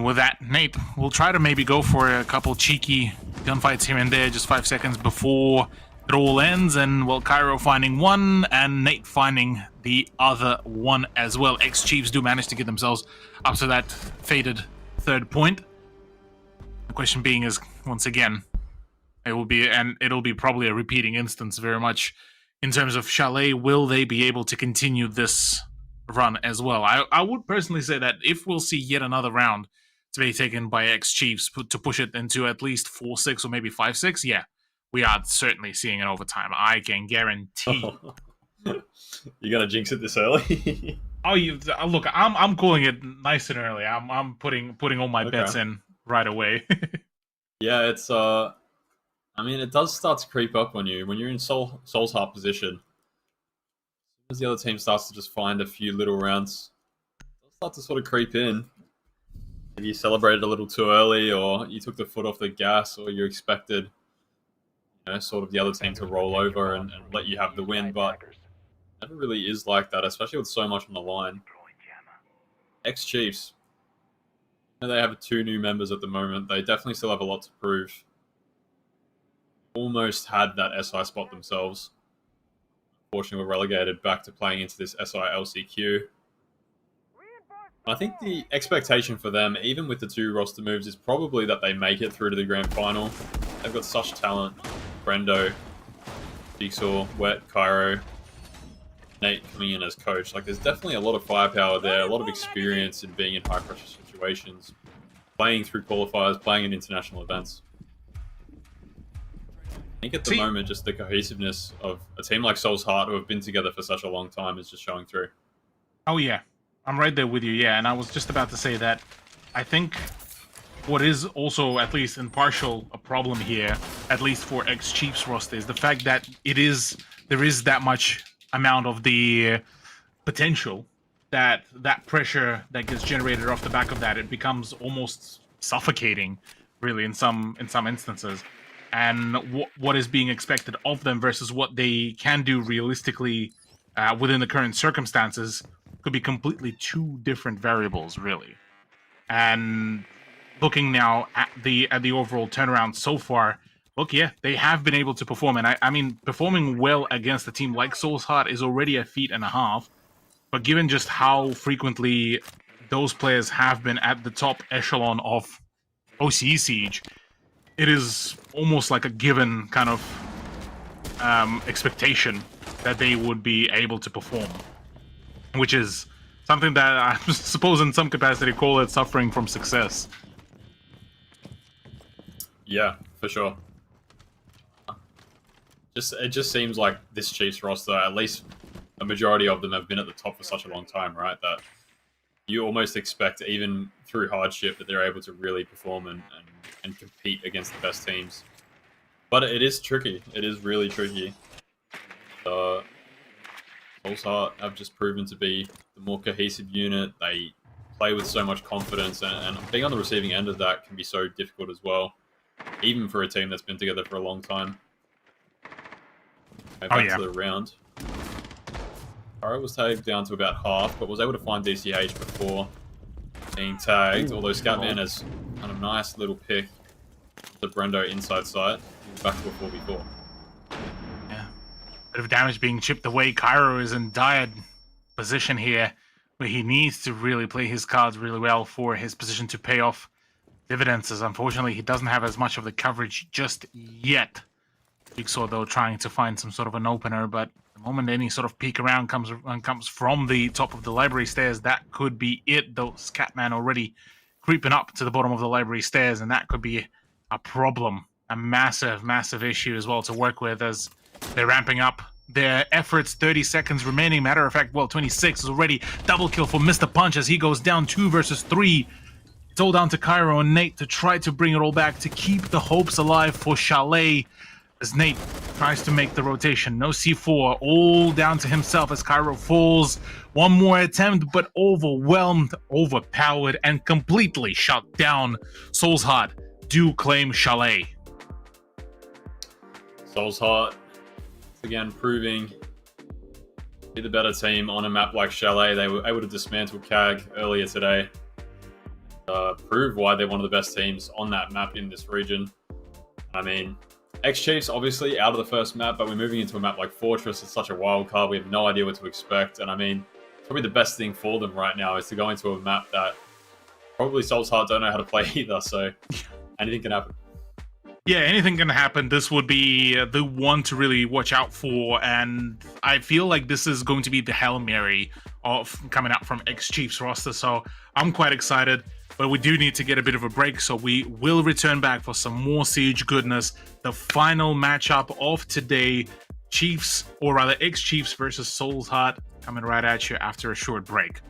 with that, Nate will try to maybe go for a couple cheeky gunfights here and there, just 5 seconds before it all ends. And well, Cairo finding one and Nate finding the other one as well. X-Chiefs do manage to get themselves up to that fated 3rd point. The question being is, once again, it'll be probably a repeating instance very much in terms of Chalet. Will they be able to continue this run as well. I would personally say that if we'll see yet another round to be taken by X-Chiefs to push it into at least 4-6 or maybe 5-6, yeah, we are certainly seeing an overtime. I can guarantee. You're gonna jinx it this early? Oh, look! I'm calling it nice and early. I'm putting all my bets in right away. Yeah, it's I mean, it does start to creep up on you when you're in Soul's Heart position. As the other team starts to just find a few little rounds, they'll start to sort of creep in. Maybe you celebrated a little too early, or you took the foot off the gas, or you expected, sort of the other team to roll over and let you have the win, but it never really is like that, especially with so much on the line. Ex-Chiefs, they have 2 new members at the moment. They definitely still have a lot to prove. Almost had that SI spot themselves. Unfortunately, were relegated back to playing into this SI LCQ. I think the expectation for them, even with the 2 roster moves, is probably that they make it through to the grand final. They've got such talent. Brendo, Jigsaw, Wet, Cairo, Nate coming in as coach. Like, there's definitely a lot of firepower there, a lot of experience in being in high-pressure situations, playing through qualifiers, playing in international events. I think at the moment, just the cohesiveness of a team like Soul's Heart, who have been together for such a long time, is just showing through. Oh, yeah. I'm right there with you, yeah. And I was just about to say that I think what is also, at least in partial, a problem here, at least for X-Chiefs roster, is the fact that there is that much amount of the potential that pressure that gets generated off the back of that, it becomes almost suffocating, really, in some instances. And what is being expected of them versus what they can do realistically within the current circumstances could be completely 2 different variables, really. And looking now at the overall turnaround so far, look, yeah, they have been able to perform. And I mean, performing well against a team like Soul's Heart is already a feat and a half. But given just how frequently those players have been at the top echelon of OCE Siege, it is almost like a given kind of expectation that they would be able to perform. Which is something that I suppose in some capacity call it suffering from success. Yeah, for sure. It just seems like this Chiefs roster, at least a majority of them have been at the top for such a long time, right? That you almost expect, even through hardship, that they're able to really perform and compete against the best teams. But it is tricky. It is really tricky. Soul's Heart have just proven to be the more cohesive unit. They play with so much confidence, and being on the receiving end of that can be so difficult as well, even for a team that's been together for a long time. Back to the round. Cairo was tagged down to about half, but was able to find DCH before being tagged, although Scatman has done a nice little pick the Brendo inside side. Back to a 4v4. Yeah. Bit of damage being chipped away. Cairo is in dire position here, where he needs to really play his cards really well for his position to pay off dividends, as unfortunately he doesn't have as much of the coverage just yet. Jigsaw, though, trying to find some sort of an opener, but the moment any sort of peek around comes from the top of the library stairs, that could be it, though. Scatman already creeping up to the bottom of the library stairs, and that could be a problem, a massive, massive issue as well to work with as they're ramping up their efforts. 30 seconds remaining. Matter of fact, well, 26 is already double kill for Mr. Punch as he goes down 2 versus 3. It's all down to Cairo and Nate to try to bring it all back to keep the hopes alive for Chalet as Nate tries to make the rotation. No C4, all down to himself as Cairo falls. One more attempt, but overwhelmed, overpowered, and completely shut down. Soul's Heart do claim Chalet. Soul's Heart, again, proving to be the better team on a map like Chalet. They were able to dismantle CAG earlier today. Prove why they're one of the best teams on that map in this region. I mean, X-Chiefs obviously out of the first map, but we're moving into a map like Fortress. It's such a wild card. We have no idea what to expect. And I mean, probably the best thing for them right now is to go into a map that probably Soul's Heart don't know how to play either. So anything can happen. Yeah, anything can happen. This would be the one to really watch out for, and I feel like this is going to be the Hail Mary of coming out from X-Chiefs roster, so I'm quite excited, but we do need to get a bit of a break, so we will return back for some more Siege goodness. The final matchup of today, Chiefs, or rather X-Chiefs versus Soul's Heart, coming right at you after a short break.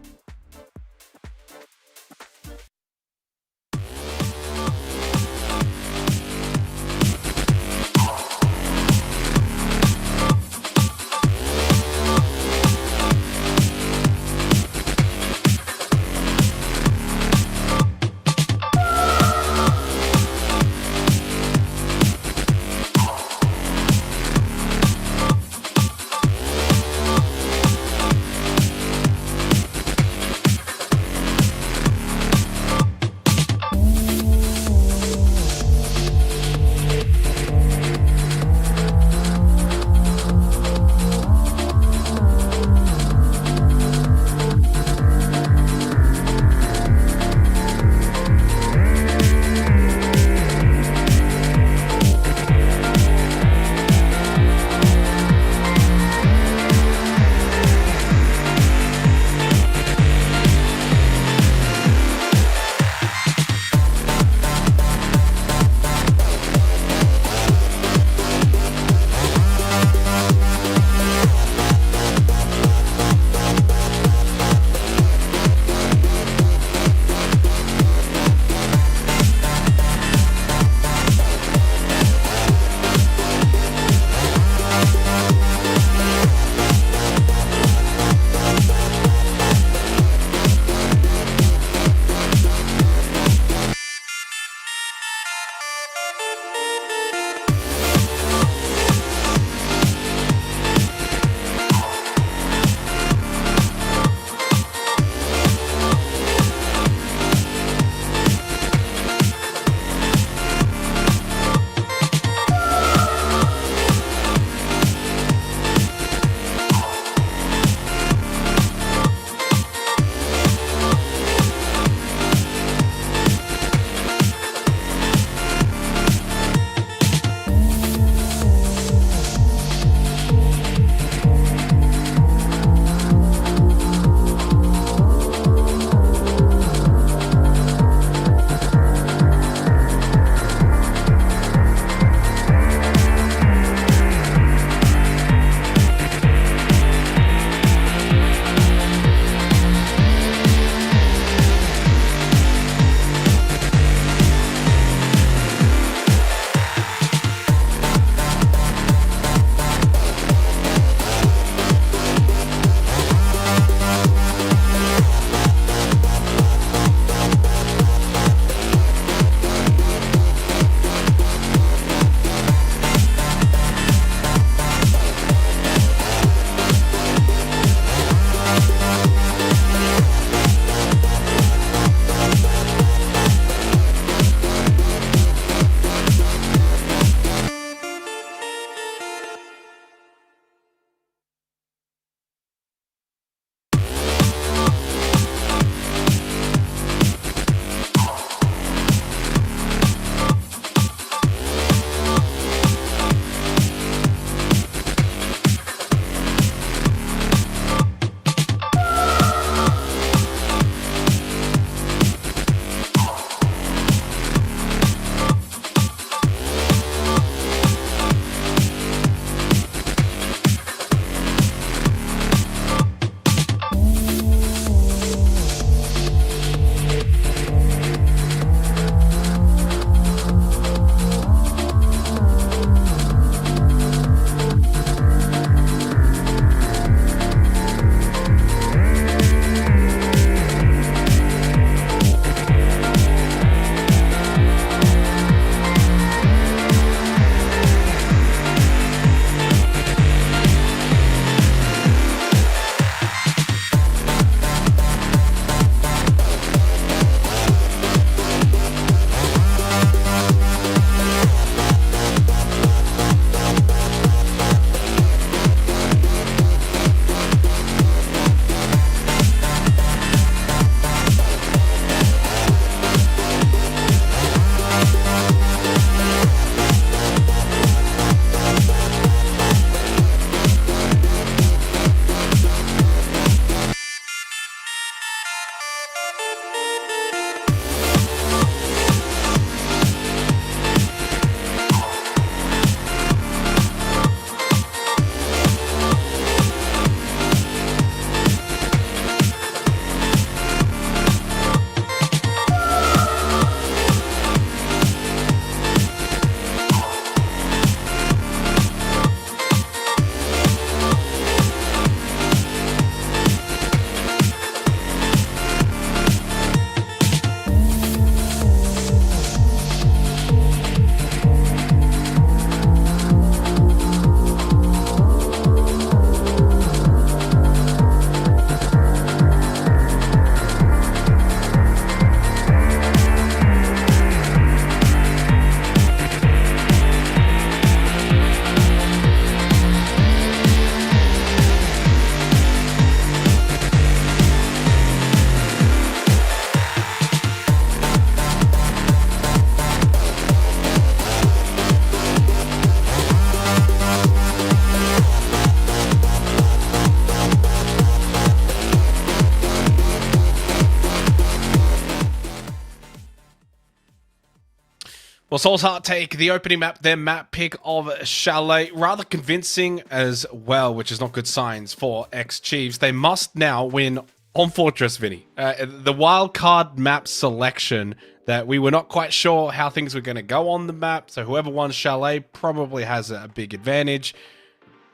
Well, Soul's Heart take the opening map, their map pick of Chalet, rather convincing as well, which is not good signs for X-Chiefs. They must now win on Fortress, Vinny. The wild card map selection that we were not quite sure how things were going to go on the map, so whoever won Chalet probably has a big advantage.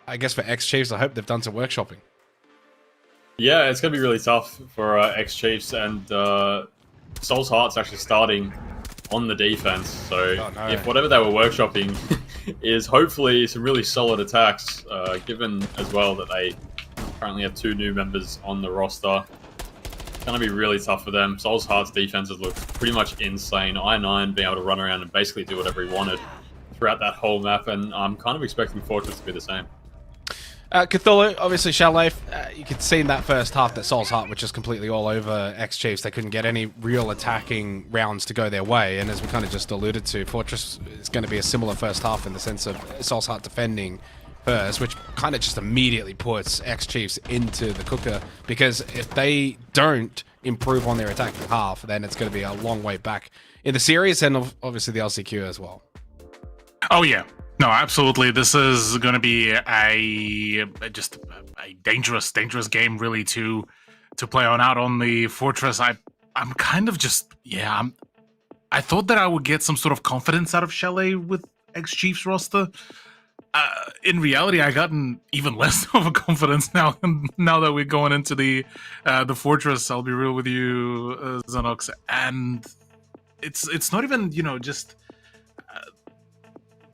I guess for X-Chiefs, I hope they've done some workshopping. Yeah, it's going to be really tough for X-Chiefs, and Soul's Heart's actually starting on the defense, so if whatever they were workshopping is hopefully some really solid attacks, given as well that they currently have 2 new members on the roster, it's going to be really tough for them. Soul's Heart's defense has looked pretty much insane. I9 being able to run around and basically do whatever he wanted throughout that whole map, and I'm kind of expecting Fortress to be the same. Cthulhu, obviously Chalet, you could see in that first half that Soul's Heart was just completely all over X-Chiefs. They couldn't get any real attacking rounds to go their way, and as we kind of just alluded to, Fortress is going to be a similar first half in the sense of Soul's Heart defending first, which kind of just immediately puts X-Chiefs into the cooker, because if they don't improve on their attacking half, then it's going to be a long way back in the series, and obviously the LCQ as well. Oh yeah, no, absolutely. This is going to be a dangerous game, really, to play on out on the Fortress. I'm kind of just I thought that I would get some sort of confidence out of Chalet with X-Chiefs roster. In reality, I gotten even less of a confidence now that we're going into the Fortress. I'll be real with you, Xenox, and it's not even just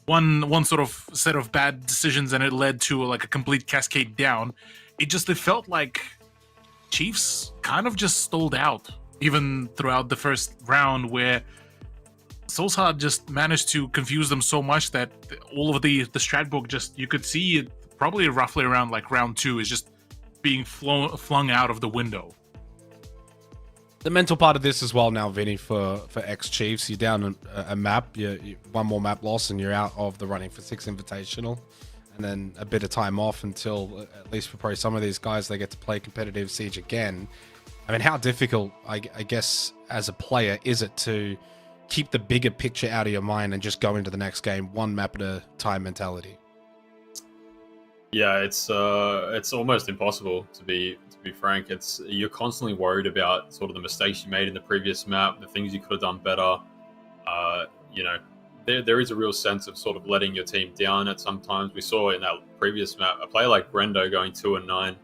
one sort of set of bad decisions and it led to like a complete cascade down. It felt like Chiefs kind of just stalled out even throughout the first round, where Soul's Heart just managed to confuse them so much that all of the strat book, just you could see it probably roughly around like round 2 is just being flung out of the window. The mental part of this as well now, Vinny, for X-Chiefs, you're down a map, you one more map loss and you're out of the running for 6 Invitational, and then a bit of time off until, at least for probably some of these guys, they get to play competitive Siege again. I mean, how difficult, I guess, as a player, is it to keep the bigger picture out of your mind and just go into the next game one map at a time mentality? Yeah, it's almost impossible, to be frank. You're constantly worried about sort of the mistakes you made in the previous map, the things you could have done better. There is a real sense of sort of letting your team down at some times. We saw in that previous map a player like Brendo going 2-9,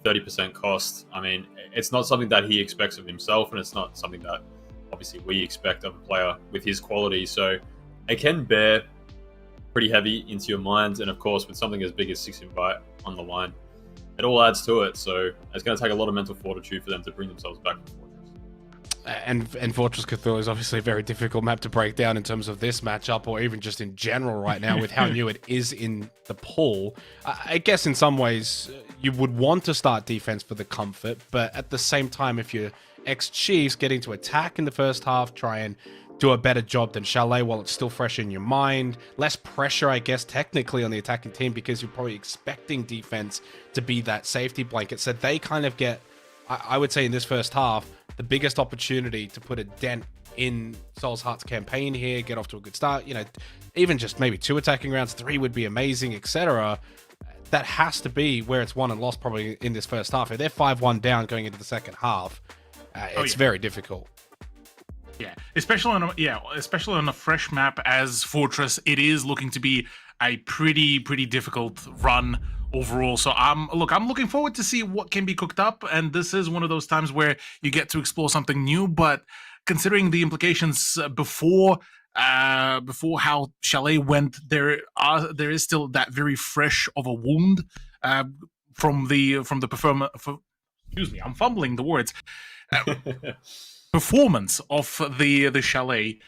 30% cost. I mean, it's not something that he expects of himself, and it's not something that obviously we expect of a player with his quality. So it can bear pretty heavy into your mind, and of course with something as big as 6 invite on the line, it all adds to it. So it's going to take a lot of mental fortitude for them to bring themselves back from Fortress. And Fortress Cthulhu is obviously a very difficult map to break down in terms of this matchup, or even just in general right now with how new it is in the pool. I guess in some ways you would want to start defense for the comfort, but at the same time, if you're X-Chiefs, getting to attack in the first half, try and do a better job than Chalet while it's still fresh in your mind. Less pressure, I guess, technically on the attacking team, because you're probably expecting defense to be that safety blanket. So they kind of get, I would say in this first half, the biggest opportunity to put a dent in Soul's Heart's campaign here, get off to a good start. Even just maybe 2 attacking rounds, 3 would be amazing, etc. That has to be where it's won and lost probably in this first half. If they're 5-1 down going into the second half, it's very difficult. Yeah, especially on a fresh map as Fortress, it is looking to be a pretty difficult run overall. So I'm looking forward to see what can be cooked up, and this is one of those times where you get to explore something new. But considering the implications before how Chalet went, there is still that very fresh of a wound from the performance. Excuse me, I'm fumbling the words. Performance of the Chalet.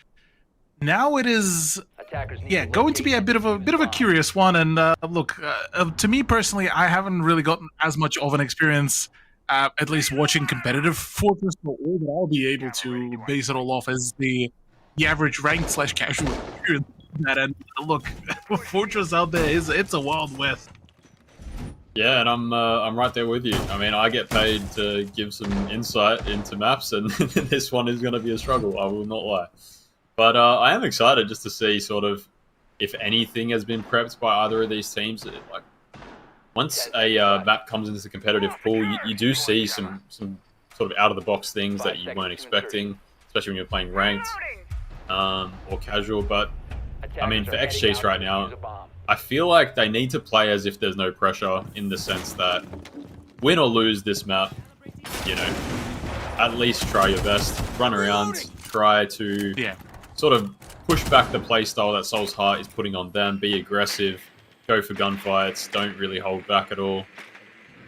Now it is going to be a bit of a curious one. And to me personally, I haven't really gotten as much of an experience, at least watching competitive Fortress. But all that I'll be able to base it all off is the average ranked / casual experience. And look, Fortress out there it's a wild west. Yeah, and I'm right there with you. I mean, I get paid to give some insight into maps, and this one is going to be a struggle. I will not lie. But I am excited just to see sort of if anything has been prepped by either of these teams. Like once a map comes into the competitive pool, you do see some sort of out of the box things that you weren't expecting, especially when you're playing ranked or casual. But I mean, for X Chiefs right now, I feel like they need to play as if there's no pressure, in the sense that win or lose this map, you know, at least try your best, run around, try to sort of push back the playstyle that Soul's Heart is putting on them, be aggressive, go for gunfights, don't really hold back at all.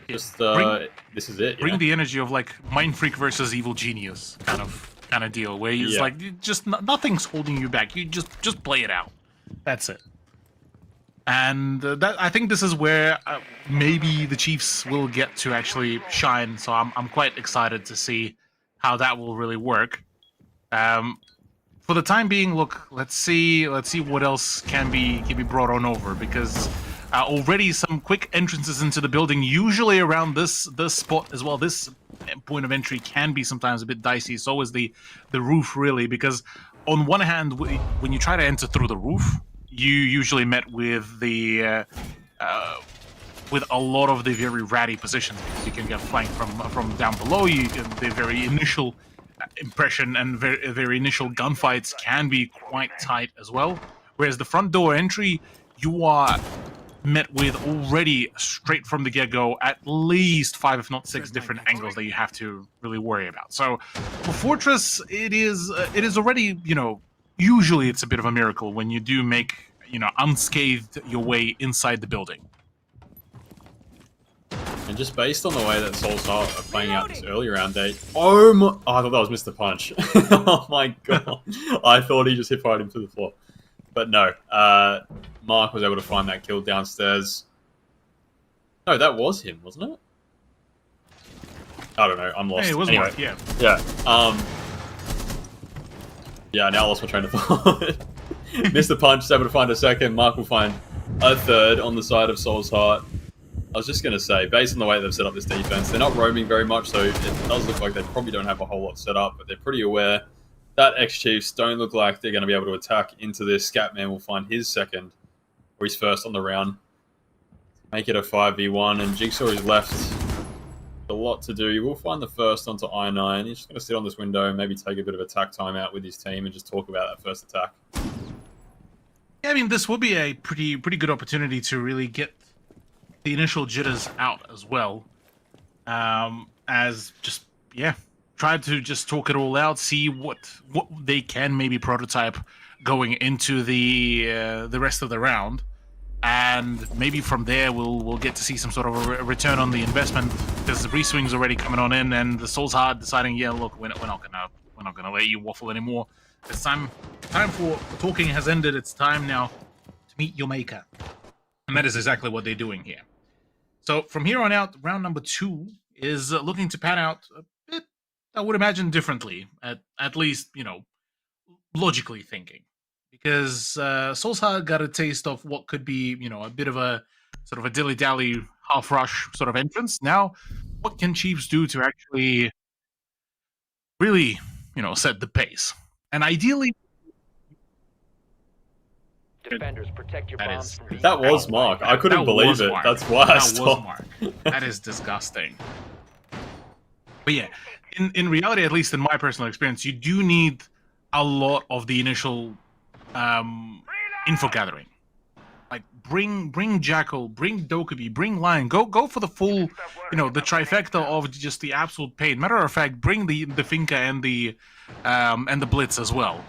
Just, this is it. Bring the energy of like Mind Freak versus Evil Genius kind of deal, where it's like just nothing's holding you back. You just play it out. That's it. And I think this is where maybe the Chiefs will get to actually shine. So I'm quite excited to see how that will really work. For the time being, look, let's see what else can be brought on over, because already some quick entrances into the building, usually around this spot as well. This point of entry can be sometimes a bit dicey. So is the roof, really, because on one hand, when you try to enter through the roof, you usually met with the with a lot of the very ratty positions, because you can get flanked from down below. The very initial impression and very initial gunfights can be quite tight as well. Whereas the front door entry, you are met with already straight from the get-go at least 5, if not 6 different angles that you have to really worry about. So for Fortress, it is already, you know, usually it's a bit of a miracle when you do make, you know, unscathed your way inside the building. And just based on the way that Soul's Heart are playing out this early round date, oh, I thought that was Mr. Punch. Oh my god. I thought he just hit-fired him to the floor. But no, Mark was able to find that kill downstairs. No, that was him, wasn't it? I don't know, I'm lost. Hey, it was anyway, Mark, yeah. Yeah, now I lost my train of thought. Mr. Punch is able to find a second. Mark will find a third on the side of Soul's Heart. I was just going to say, based on the way they've set up this defense, they're not roaming very much, so it does look like they probably don't have a whole lot set up, but they're pretty aware that X-Chiefs don't look like they're going to be able to attack into this. Scatman will find his second, or his first on the round. Make it a 5v1, and Jigsaw is left with a lot to do. He will find the first onto I9. He's just going to sit on this window and maybe take a bit of attack time out with his team and just talk about that first attack. Yeah, I mean, this will be a pretty good opportunity to really get the initial jitters out as well, as just try to just talk it all out, see what they can maybe prototype going into the rest of the round, and maybe from there we'll get to see some sort of a return on the investment, because the reswing's already coming on in, and the Soul's Heart deciding, yeah, look, we're not gonna let you waffle anymore. It's time for talking has ended. It's time now to meet your maker, and that is exactly what they're doing here. So from here on out, round number 2 is looking to pan out a bit, I would imagine, differently, at least, you know, logically thinking. Because Soul's Heart got a taste of what could be, you know, a bit of a sort of a dilly-dally, half-rush sort of entrance. Now, what can Chiefs do to actually really, you know, set the pace? And ideally... Defenders, protect your bombs from being That was Mark. I couldn't believe it. That's why I stopped. Mark. That is disgusting. But yeah, in reality, at least in my personal experience, you do need a lot of the initial info gathering. Like bring Jackal, bring Dokkaebi, bring Lion. Go for the full, you know, the trifecta of just the absolute pain. Matter of fact, bring the Finka and the Blitz as well.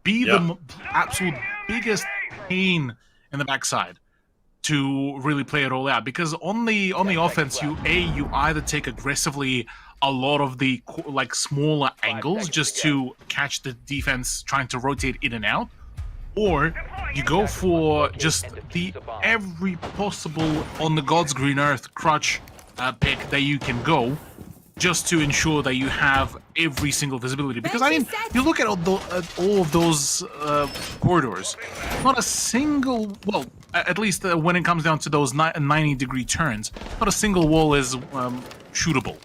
Be the absolute biggest pain in the backside to really play it all out, because on the offense, you either take aggressively a lot of the like smaller angles just to catch the defense trying to rotate in and out, or you go for just the every possible on the God's green earth crutch pick that you can go, just to ensure that you have every single visibility. Because I mean, you look at all of those corridors, not a single, well, at least when it comes down to those 90-degree turns, not a single wall is shootable.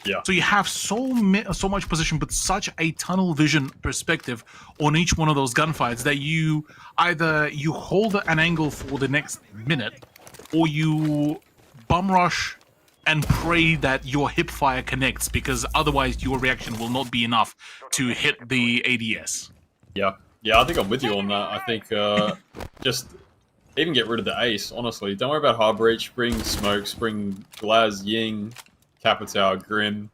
Yeah. So you have so much position, but such a tunnel vision perspective on each one of those gunfights that you either you hold an angle for the next minute, or you bum rush and pray that your hip fire connects, because otherwise your reaction will not be enough to hit the ADS. Yeah. Yeah, I think I'm with you on that. I think just even get rid of the ace, honestly. Don't worry about hard breach. Bring smokes, bring Glaz, Ying, Capitao, Grim.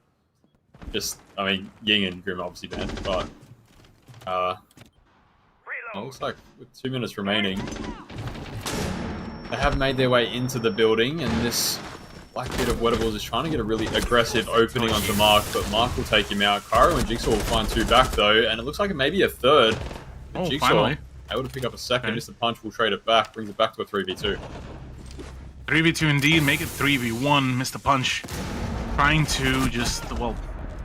Just, I mean, Ying and Grim obviously banned, but it looks like with 2 minutes remaining, they have made their way into the building, and this Blackbeard of Wettables is trying to get a really aggressive opening onto Mark, but Mark will take him out. Cairo and Jigsaw will find 2 back though, and it looks like it may be a third. Oh, Jigsaw finally. able to pick up a second. Okay. Mr. Punch will trade it back, brings it back to a 3v2. 3v2 indeed, make it 3v1. Mr. Punch trying to just, well,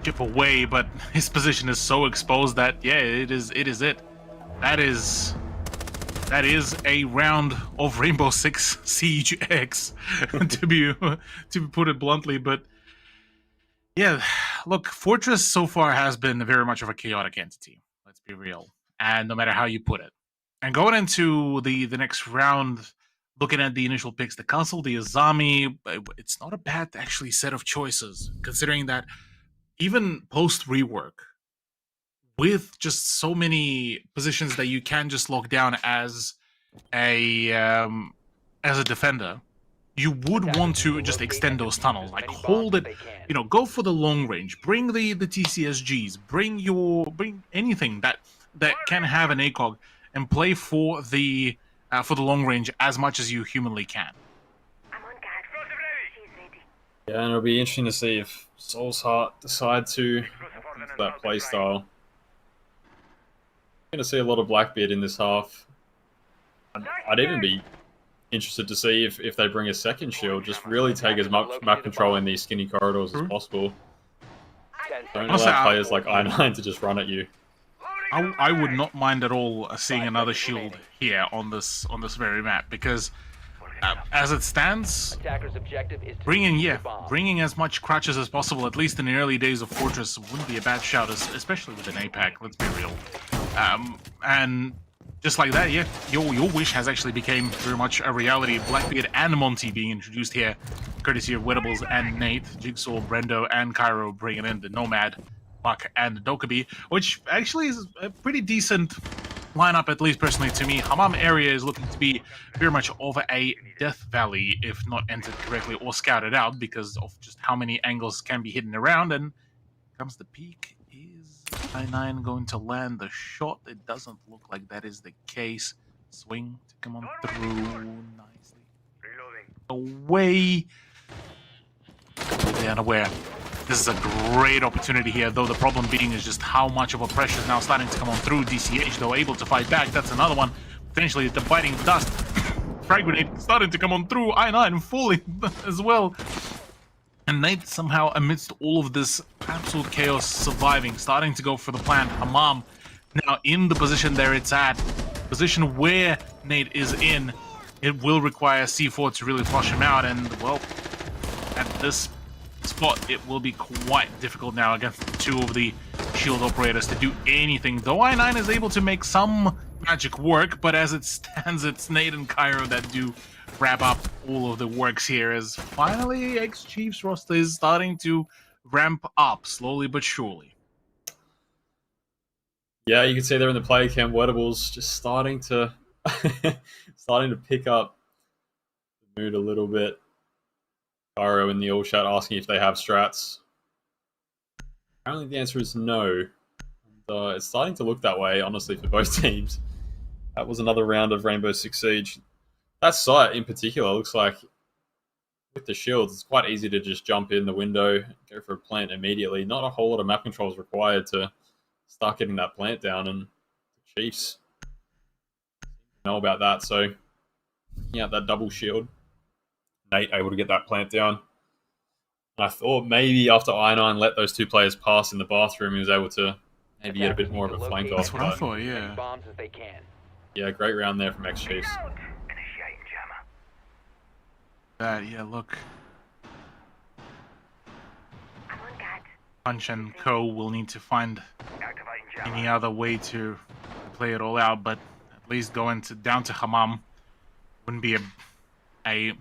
chip away, but his position is so exposed that, yeah, it is it. That is a round of Rainbow Six Siege X, to put it bluntly. But yeah, look, Fortress so far has been very much of a chaotic entity. Let's be real, and no matter how you put it. And going into the next round, looking at the initial picks, the Council, the Azami, it's not a bad actually set of choices, considering that even post rework, with just so many positions that you can just lock down as a defender, you would want to just extend those tunnels, like hold it, you know, go for the long range, bring the TCSGs, bring anything that can have an ACOG, and play for the long range as much as you humanly can. I'm on guard. She's ready. Yeah, and it'll be interesting to see if Soul's Heart decide to that playstyle. Going to see a lot of Blackbeard in this half. I'd even be interested to see if they bring a second shield, just really take as much map control in these skinny corridors as possible. Don't allow players like I9 to just run at you. I would not mind at all seeing another shield here on this very map, because as it stands, Attacker's objective is to bringing defuse the bomb. bringing as much crutches as possible, at least in the early days of Fortress, wouldn't be a bad shout, especially with an APAC. Let's be real. And just like that, yeah, your wish has actually became very much a reality. Blackbeard and Monty being introduced here, courtesy of Wettables and Nate, Jigsaw, Brendo, and Cairo bringing in the Nomad, Buck, and Dokkaebi, which actually is a pretty decent lineup, at least personally to me. Hammam area is looking to be very much over a death valley if not entered correctly or scouted out, because of just how many angles can be hidden around. And comes the peak. Is I9 going to land the shot? It doesn't look like that is the case. Swing to come on through nicely. Away. Completely unaware. This is a great opportunity here, though the problem being is just how much of a pressure is now starting to come on through. DCH, though, able to fight back. That's another one. Potentially the biting dust. Frag grenade starting to come on through. I9 fully as well. And Nate somehow, amidst all of this absolute chaos, surviving, starting to go for the plan. Hammam now in the position there it's at. Position where Nate is in. It will require C4 to really flush him out, and, well, at this spot, it will be quite difficult now against two of the shield operators to do anything. Though I9 is able to make some magic work, but as it stands, it's Nate and Cairo that do wrap up all of the works here, as finally X-Chief's roster is starting to ramp up, slowly but surely. Yeah, you can see there in the play cam, Wettables just starting to pick up the mood a little bit. Cairo in the all chat asking if they have strats. Apparently the answer is no. And, it's starting to look that way, honestly, for both teams. That was another round of Rainbow Six Siege. That site in particular looks like, with the shields, it's quite easy to just jump in the window, go for a plant immediately. Not a whole lot of map controls required to start getting that plant down, and the Chiefs know about that. So, yeah, that double shield. Nate able to get that plant down. And I thought maybe after I9 let those two players pass in the bathroom, he was able to maybe get a bit more of a flank off. That's what I thought, yeah. Bombs as they can. Yeah, great round there from X-Chiefs. Initiating jammer. Yeah, look. I'm on guard. Punch and Co. will need to find Activating jammer. any other way to play it all out, but at least going down to Hammam wouldn't be a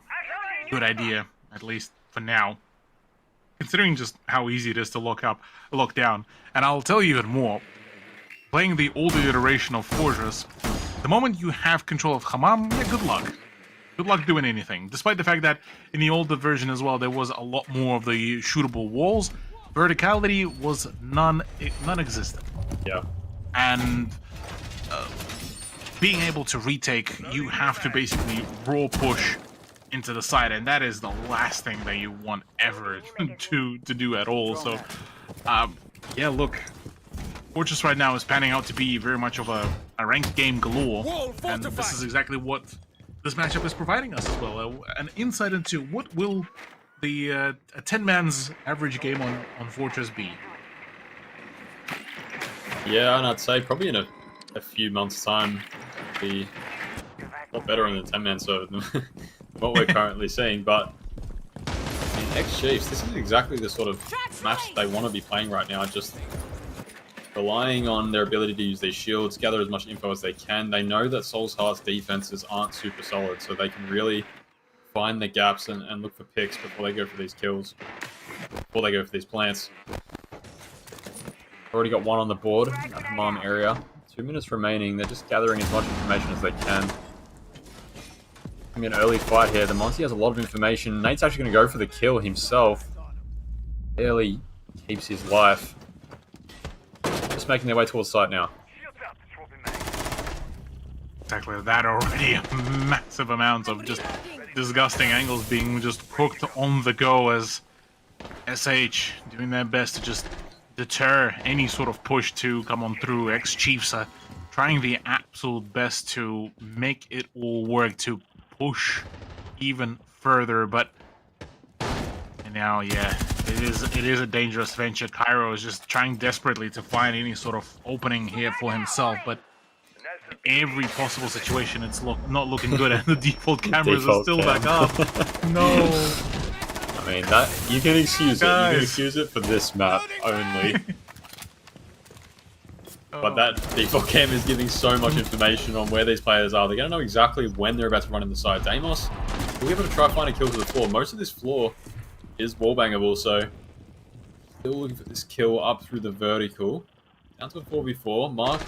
good idea, at least for now, considering just how easy it is to lock down. And I'll tell you even more. Playing the older iteration of Fortress, the moment you have control of Hammam, yeah, good luck. Good luck doing anything. Despite the fact that in the older version as well, there was a lot more of the shootable walls, verticality was non-existent. Yeah. And being able to retake, you have to basically raw push into the side, and that is the last thing that you want ever to do at all. So, yeah, look, Fortress right now is panning out to be very much of a ranked game galore, and this is exactly what this matchup is providing us as well. An insight into what will the a 10-man's average game on Fortress be. Yeah, and I'd say probably in a few months' time, be a lot better on the 10-man server than what we're currently seeing. But in X-Chiefs, this is exactly the sort of match they want to be playing right now. Just relying on their ability to use these shields, gather as much info as they can. They know that Soul's Heart's defenses aren't super solid, so they can really find the gaps and look for picks before they go for these kills, before they go for these plants. Already got one on the board at the Hammam area. 2 minutes remaining. They're just gathering as much information as they can. I mean, an early fight here. The Monty has a lot of information. Nate's actually going to go for the kill himself. Barely keeps his life. Just making their way towards site now. Exactly that, already a massive amount of just disgusting angles being just cooked on the go as SH doing their best to just deter any sort of push to come on through. X-Chiefs are trying the absolute best to make it all work, to push even further, but and now, yeah, it is a dangerous venture. Cairo is just trying desperately to find any sort of opening here for himself, but every possible situation, it's not looking good, and the default cameras are still back up. No. I mean, that you can excuse it. You can excuse it for this map only. But that default cam is giving so much information on where these players are. They're going to know exactly when they're about to run in the side. Deimos will be able to try find a kill to the floor. Most of this floor is wallbangable, so still looking for this kill up through the vertical. Down to a 4v4. Mark,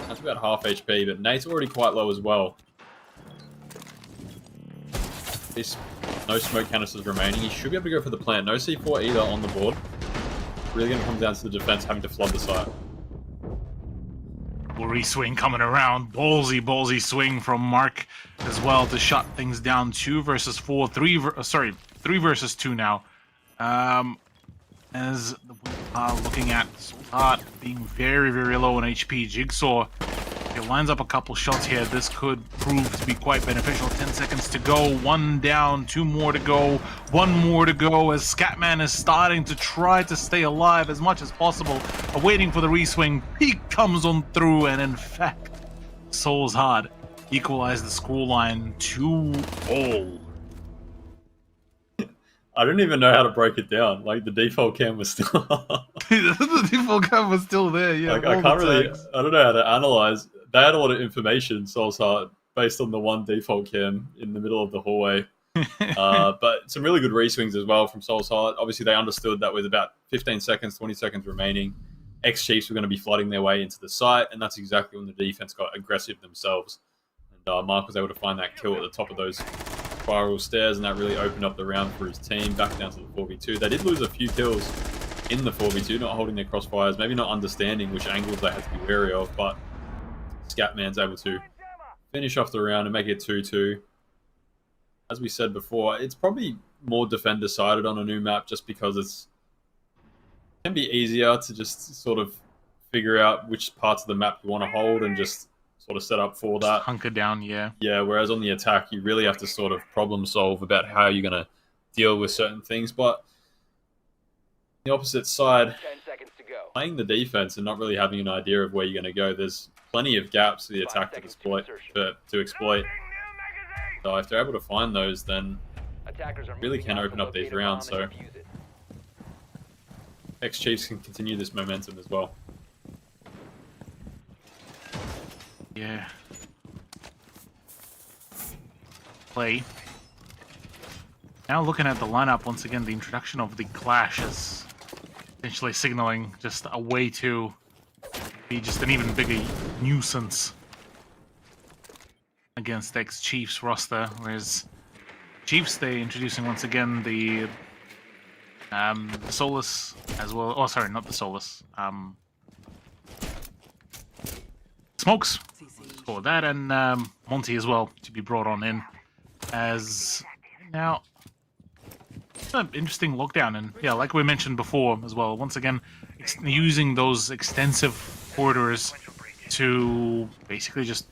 that's about half HP, but Nate's already quite low as well. This, no smoke canisters remaining. He should be able to go for the plant. No C4 either on the board. Really going to come down to the defense having to flood the site. Re-swing coming around. Ballsy swing from Mark as well to shut things down. 2 versus 4. 3 versus 2 now. As we are looking at Sultan being very, very low on HP. Jigsaw, if he lines up a couple shots here, this could prove to be quite beneficial. 10 seconds to go. 1 down, 2 more to go. 1 more to go as Scatman is starting to try to stay alive as much as possible. Waiting for the re-swing. Peak comes on through, and in fact, Soul's Heart equalize the scoreline 2-all. I don't even know how to break it down. Like, the default cam was still The default cam was still there, yeah. Like, I can't really, I don't know how to analyze. They had a lot of information, Soul's Heart, based on the one default cam in the middle of the hallway. But some really good re-swings as well from Soul's Heart. Obviously, they understood that with about 15 seconds, 20 seconds remaining, X-Chiefs were going to be flooding their way into the site, and that's exactly when the defense got aggressive themselves. And Mark was able to find that kill at the top of those spiral stairs, and that really opened up the round for his team back down to the 4v2. They did lose a few kills in the 4v2, not holding their crossfires, maybe not understanding which angles they had to be wary of, but Scatman's able to finish off the round and make it 2-2. As we said before, it's probably more defender-sided on a new map just because it can be easier to just sort of figure out which parts of the map you want to hold and just sort of set up for that. Hunker down, yeah. Yeah, whereas on the attack, you really have to sort of problem solve about how you're going to deal with certain things. But the opposite side, 10 seconds to go. playing the defense and not really having an idea of where you're going to go, there's plenty of gaps for the attack to exploit. So if they're able to find those, then Attackers are really moving can out open to up these locate a rounds. bomb So and defuse it. X-Chiefs can continue this momentum as well. Yeah. Play. Now looking at the lineup, once again, the introduction of the Clash is essentially signaling just a way to be just an even bigger nuisance against X-Chiefs roster, whereas Chiefs, they introducing once again the Solus as well. Oh, sorry, not the Solus. Smokes for that, and Monty as well to be brought on in as now. It's an interesting lockdown, and yeah, like we mentioned before as well. Once again, using those extensive corridors to basically just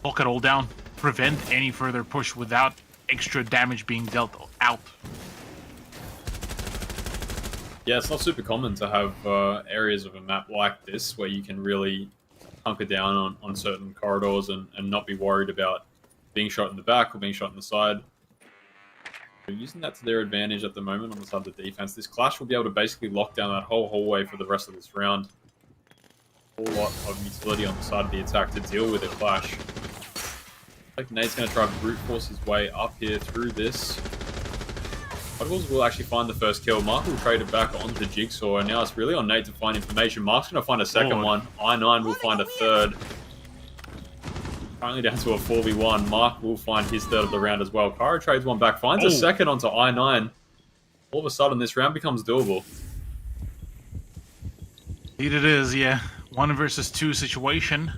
lock it all down, prevent any further push without extra damage being dealt out. Yeah, it's not super common to have areas of a map like this where you can really hunker down on certain corridors and not be worried about being shot in the back or being shot in the side. They're using that to their advantage at the moment on the side of the defense. This Clash will be able to basically lock down that whole hallway for the rest of this round. A whole lot of utility on the side of the attack to deal with a Clash. I think Nate's going to try to brute force his way up here through this. Audibles will actually find the first kill. Mark will trade it back onto Jigsaw, and now it's really on Nate to find information. Mark's going to find a second one. I9 will find a third. Currently down to a 4v1. Mark will find his third of the round as well. Kara trades one back, finds a second onto I9. All of a sudden, this round becomes doable. Indeed it is, yeah. 1 versus 2 situation.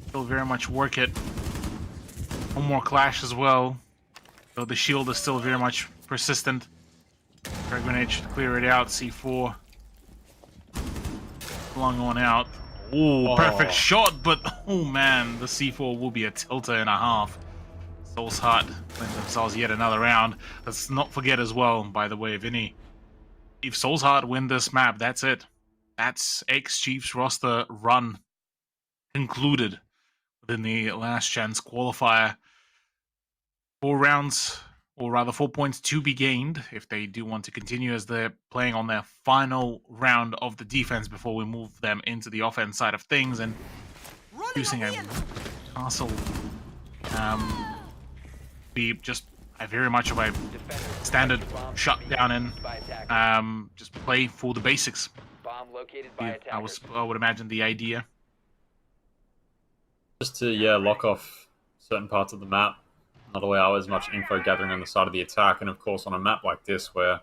Still very much work it. One more Clash as well. Though the shield is still very much persistent. Frag grenade should clear it out. C4 flung on out. Ooh, perfect shot, but oh man, the C4 will be a tilter and a half. Soul's Heart win themselves yet another round. Let's not forget as well, by the way, Vinny, if Soul's Heart win this map, that's it. That's X-Chiefs roster run concluded within the last chance qualifier. 4 rounds, or rather 4 points to be gained if they do want to continue, as they're playing on their final round of the defense before we move them into the offense side of things, and using a castle be just very much of a standard shutdown and just play for the basics. Bomb located by attackers. I would imagine the idea. Just to, lock off certain parts of the map. Not allow as much info gathering on the side of the attack, and of course on a map like this where it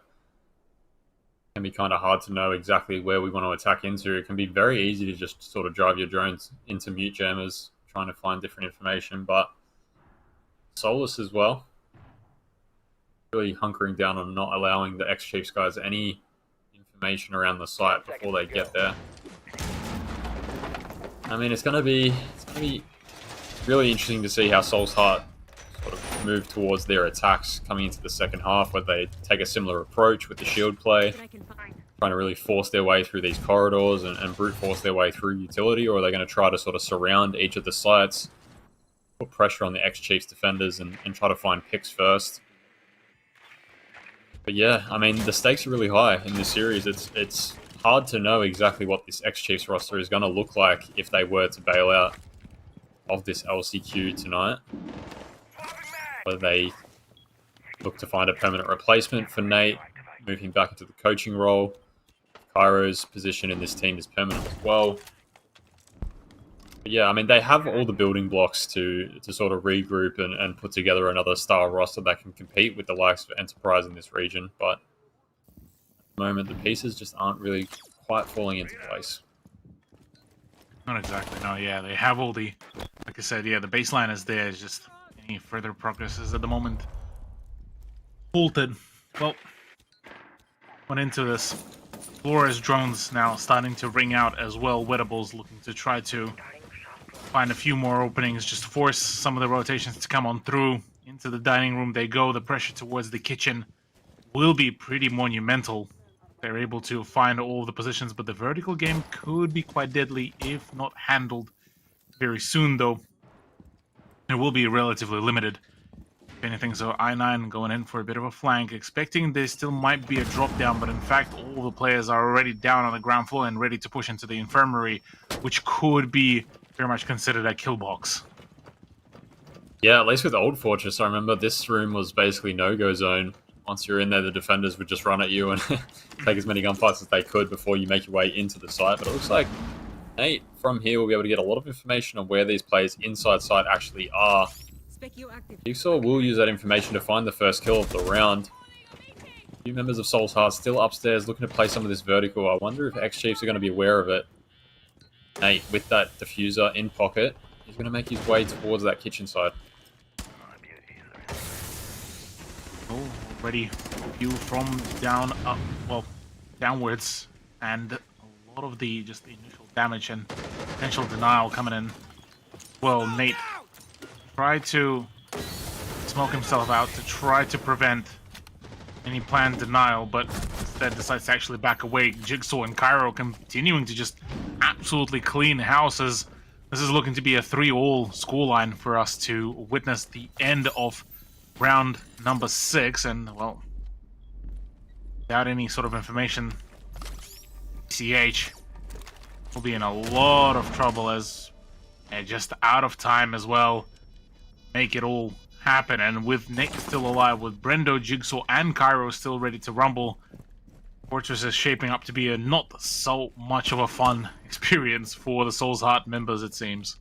can be kind of hard to know exactly where we want to attack into, it can be very easy to just sort of drive your drones into mute jammers trying to find different information. But Solus as well, really hunkering down on not allowing the X-Chiefs guys any information around the site before they get there. I mean, it's gonna be really interesting to see how Soul's Heart sort of move towards their attacks coming into the second half, where they take a similar approach with the shield play, trying to really force their way through these corridors and brute force their way through utility, or are they going to try to sort of surround each of the sites, put pressure on the X-Chiefs defenders and try to find picks first. But yeah, I mean, the stakes are really high in this series. It's hard to know exactly what this X-Chiefs roster is going to look like if they were to bail out of this LCQ tonight. Whether they look to find a permanent replacement for Nate, move him back into the coaching role. Cairo's position in this team is permanent as well. But yeah, I mean, they have all the building blocks to sort of regroup and put together another star roster that can compete with the likes of Enterprise in this region. But at the moment, the pieces just aren't really quite falling into place. Not exactly, no, yeah. They have all the, like I said, yeah, the baseline is there. It's just any further progress is at the moment halted. Well, went into this. Flores drones now starting to ring out as well. Wettables looking to try to find a few more openings, just force some of the rotations to come on through. Into the dining room they go. The pressure towards the kitchen will be pretty monumental. They're able to find all the positions, but the vertical game could be quite deadly if not handled very soon, though. It will be relatively limited anything, so I9 going in for a bit of a flank, expecting there still might be a drop down, but in fact all the players are already down on the ground floor and ready to push into the infirmary, which could be very much considered a kill box. Yeah, at least with Old Fortress, I remember this room was basically no-go zone. Once you're in there, the defenders would just run at you and take as many gunfights as they could before you make your way into the site. But it looks like Nate, from here, will be able to get a lot of information on where these players inside site actually are. Jigsaw will use that information to find the first kill of the round. A few members of Soul's Heart still upstairs looking to play some of this vertical. I wonder if X-Chiefs are going to be aware of it. Nate, with that diffuser in pocket, he's going to make his way towards that kitchen side. Already view from down up, well, downwards, and a lot of the just the initial damage and potential denial coming in. Well, Nate tried to smoke himself out to try to prevent any planned denial, but instead decides to actually back away. Jigsaw and Cairo continuing to just absolutely clean houses. This is looking to be a 3-all scoreline for us to witness the end of round number 6, and well, without any sort of information, CH will be in a lot of trouble as just out of time as well. Make it all happen, and with Nick still alive, with Brendo, Jigsaw, and Cairo still ready to rumble, Fortress is shaping up to be a not so much of a fun experience for the Soul's Heart members, it seems.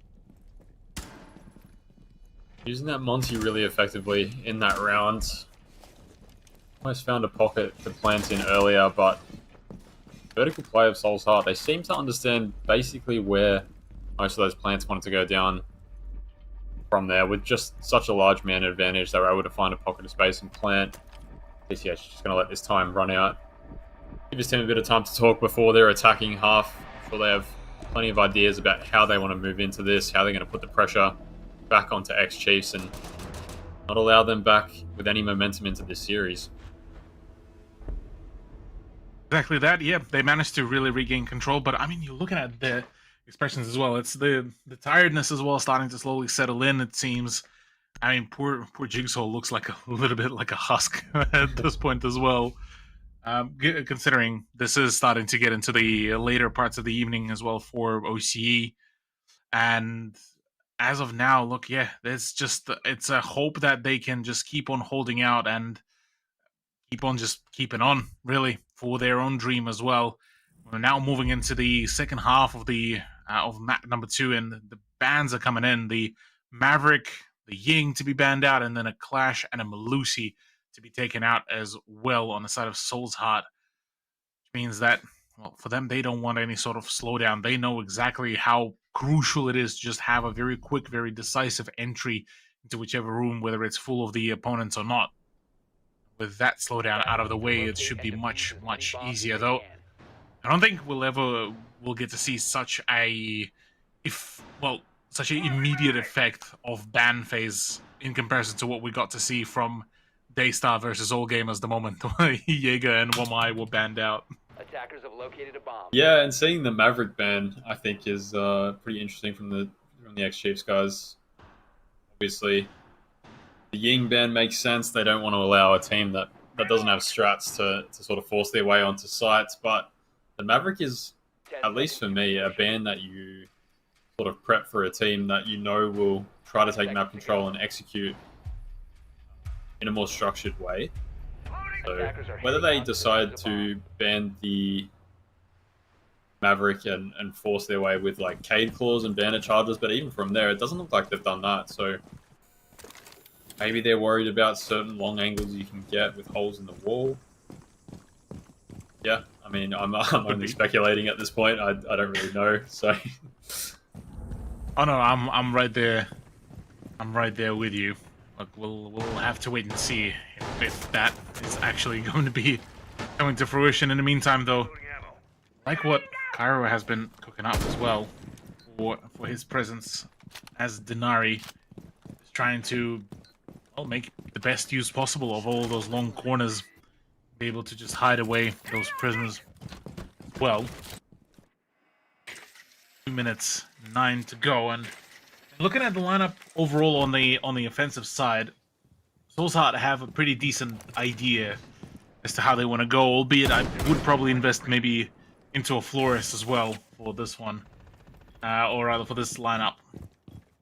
Using that Monty really effectively in that round. Almost found a pocket to plant in earlier, but vertical play of Soul's Heart, they seem to understand basically where most of those plants wanted to go down from there. With just such a large man advantage, they were able to find a pocket of space and plant. PCH is just going to let this time run out. Give his team a bit of time to talk before they're attacking half. I'm sure they have plenty of ideas about how they want to move into this, how they're going to put the pressure back onto X-Chiefs and not allow them back with any momentum into this series. Exactly that, yeah. They managed to really regain control, but I mean, you're looking at the expressions as well. It's the tiredness as well starting to slowly settle in, it seems. I mean, poor Jigsaw looks like a little bit like a husk at this point as well. Considering this is starting to get into the later parts of the evening as well for OCE. And as of now, look, yeah, it's a hope that they can just keep on holding out and keep on just keeping on, really, for their own dream as well. We're now moving into the second half of the of map number 2, and the bans are coming in. The Maverick, the Ying to be banned out, and then a Clash and a Malusi to be taken out as well on the side of Soul's Heart. Which means that, well, for them, they don't want any sort of slowdown. They know exactly how crucial it is to just have a very quick, very decisive entry into whichever room, whether it's full of the opponents or not. With that slowdown out of the way, it should be much, much easier, though. I don't think we'll get to see such an immediate effect of ban phase in comparison to what we got to see from Daystar versus All Gamers the moment Jaeger and Wamai were banned out. Attackers have located a bomb. Yeah, and seeing the Maverick ban, I think, is pretty interesting from the X-Chiefs guys. Obviously, the Ying ban makes sense. They don't want to allow a team that doesn't have strats to sort of force their way onto sites, but the Maverick is, at least for me, a ban that you sort of prep for a team that you know will try to take map control and execute in a more structured way. So whether they decide to ban the Maverick and force their way with like Cade claws and bandit charges, but even from there, it doesn't look like they've done that. So maybe they're worried about certain long angles you can get with holes in the wall. Yeah, I mean, I'm only speculating at this point. I don't really know. So. Oh no, I'm right there. I'm right there with you. Look, we'll have to wait and see if that is actually going to be coming to fruition. In the meantime, though, like what Cairo has been cooking up as well for his presence as Denari, is trying to make the best use possible of all those long corners, be able to just hide away those prisoners. Well, 2 minutes 9 to go, and looking at the lineup overall on the offensive side, Soulsheart have a pretty decent idea as to how they want to go, albeit I would probably invest maybe into a florist as well for this one, or rather for this lineup,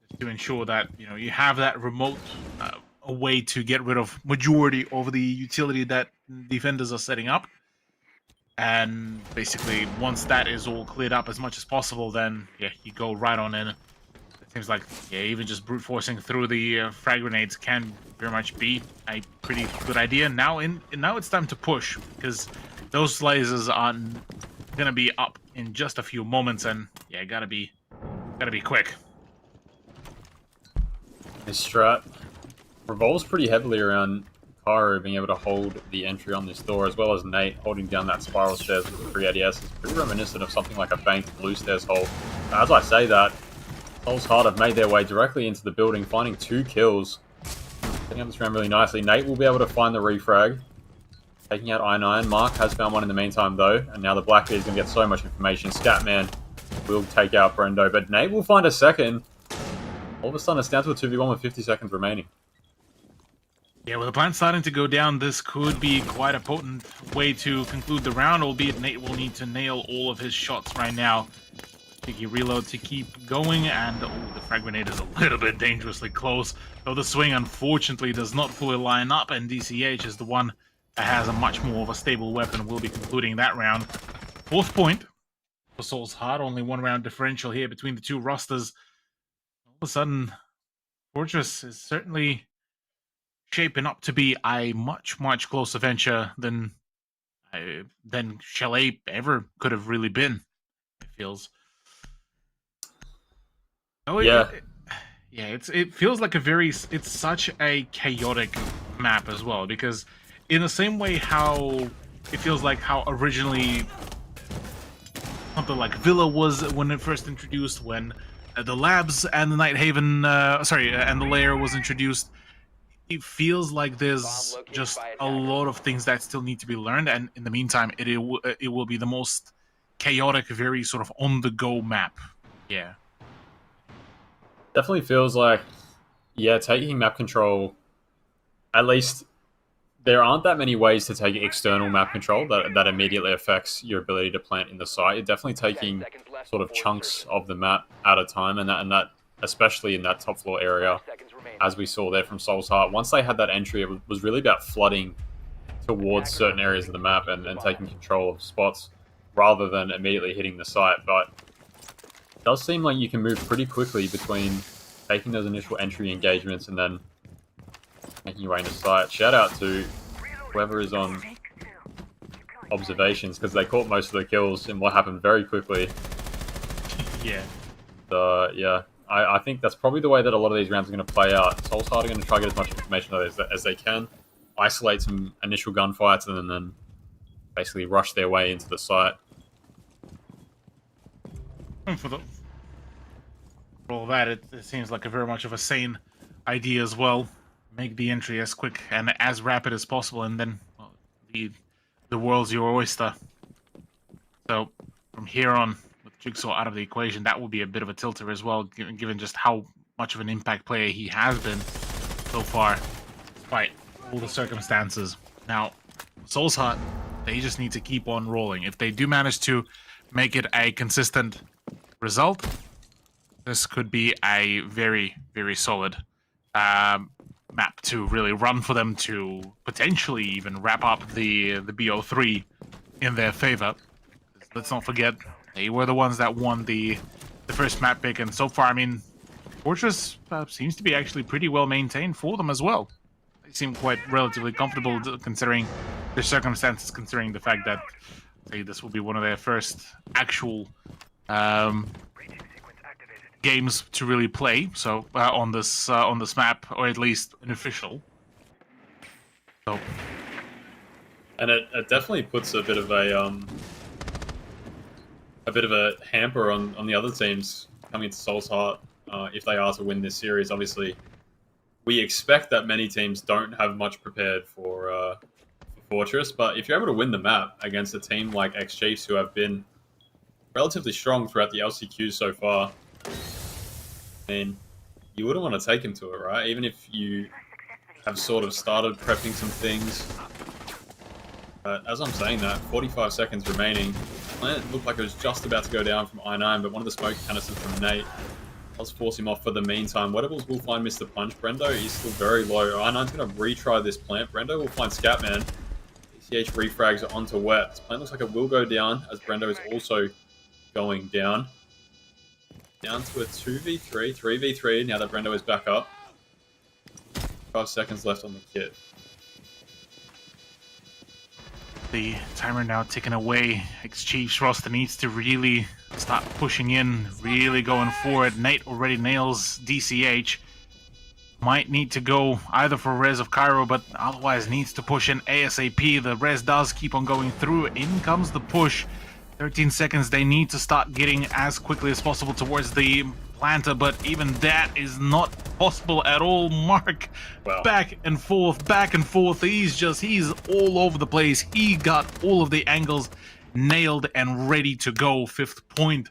just to ensure that you have that remote a way to get rid of majority of the utility that defenders are setting up. And basically, once that is all cleared up as much as possible, then yeah, you go right on in. It seems like even just brute forcing through the frag grenades can very much be a pretty good idea. Now it's time to push, because those lasers are gonna be up in just a few moments, and yeah, gotta be quick. This strat revolves pretty heavily around Karu being able to hold the entry on this door, as well as Nate holding down that spiral stairs with the 3 ADS. Is pretty reminiscent of something like a banked blue stairs hold. As I say that, Soulsheart have made their way directly into the building, finding 2 kills. Setting up this round really nicely. Nate will be able to find the refrag, taking out I9. Mark has found one in the meantime, though, and now the Blackbeard is going to get so much information. Scatman will take out Brendo, but Nate will find a second. All of a sudden, it's down to a 2v1 with 50 seconds remaining. Yeah, with the plan starting to go down, this could be quite a potent way to conclude the round, albeit Nate will need to nail all of his shots right now. Cheeky reload to keep going, and the frag grenade is a little bit dangerously close, though the swing unfortunately does not fully line up, and DCH is the one that has a much more of a stable weapon. Will be concluding that round. 4th point for Soulsheart, only 1 round differential here between the 2 rosters. All of a sudden, Fortress is certainly shaping up to be a much closer venture than Chalet ever could have really been, it feels. Oh yeah. It feels like it's such a chaotic map as well, because in the same way how it feels like how originally something like Villa was when it first introduced, when the labs and the Night Haven and the lair was introduced. It feels like there's just a lot of things that still need to be learned, and in the meantime, it will be the most chaotic, very sort of on-the-go map. Yeah. Definitely feels like, yeah, taking map control, at least there aren't that many ways to take external map control that immediately affects your ability to plant in the site. You're definitely taking sort of chunks of the map at a time, and that especially in that top floor area, as we saw there from Soulsheart. Once they had that entry, it was really about flooding towards certain areas of the map and taking control of spots rather than immediately hitting the site. But it does seem like you can move pretty quickly between taking those initial entry engagements and then making your way into site. Shout out to whoever is on observations, because they caught most of the kills in what happened very quickly. Yeah. Yeah. I think that's probably the way that a lot of these rounds are going to play out. Soulsheart are going to try to get as much information as they can, isolate some initial gunfights, and then basically rush their way into the site. And for all that, it seems like a very much of a sane idea as well. Make the entry as quick and as rapid as possible, and then the world's your oyster. So from here on, with Jigsaw out of the equation, that will be a bit of a tilter as well, given just how much of an impact player he has been so far, despite all the circumstances. Now, Soulsheart, they just need to keep on rolling. If they do manage to make it a consistent result, this could be a very solid map to really run for them to potentially even wrap up the BO3 in their favor. Let's not forget, they were the ones that won the first map pick, and so far, I mean, Fortress seems to be actually pretty well maintained for them as well. They seem quite relatively comfortable considering their circumstances, considering the fact that, say, this will be one of their first actual games to really play. So on this map, or at least an official. So, and it definitely puts a bit of a hamper on the other teams coming to Soulsheart if they are to win this series. Obviously, we expect that many teams don't have much prepared for Fortress, but if you're able to win the map against a team like X-Chiefs, who have been relatively strong throughout the LCQs so far, I mean, you wouldn't want to take him to it, right? Even if you have sort of started prepping some things. But as I'm saying that, 45 seconds remaining. Plant looked like it was just about to go down from I9, but one of the smoke canisters from Nate does force him off for the meantime. Wettables will find Mr. Punch. Brendo is still very low. I9's going to retry this plant. Brendo will find Scatman. DCH refrags onto Wet. This plant looks like it will go down, as Brendo is also going down. Down to a 2v3, 3v3, now that Brendo is back up. 5 seconds left on the kit. The timer now ticking away. Ex-Chiefs roster needs to really start pushing in, really going forward. Nate already nails DCH. Might need to go either for Res of Cairo, but otherwise needs to push in ASAP. The Res does keep on going through. In comes the push. 13 seconds. They need to start getting as quickly as possible towards the planter, but even that is not possible at all. Mark, Wow. back and forth. He's all over the place. He got all of the angles nailed and ready to go. 5th point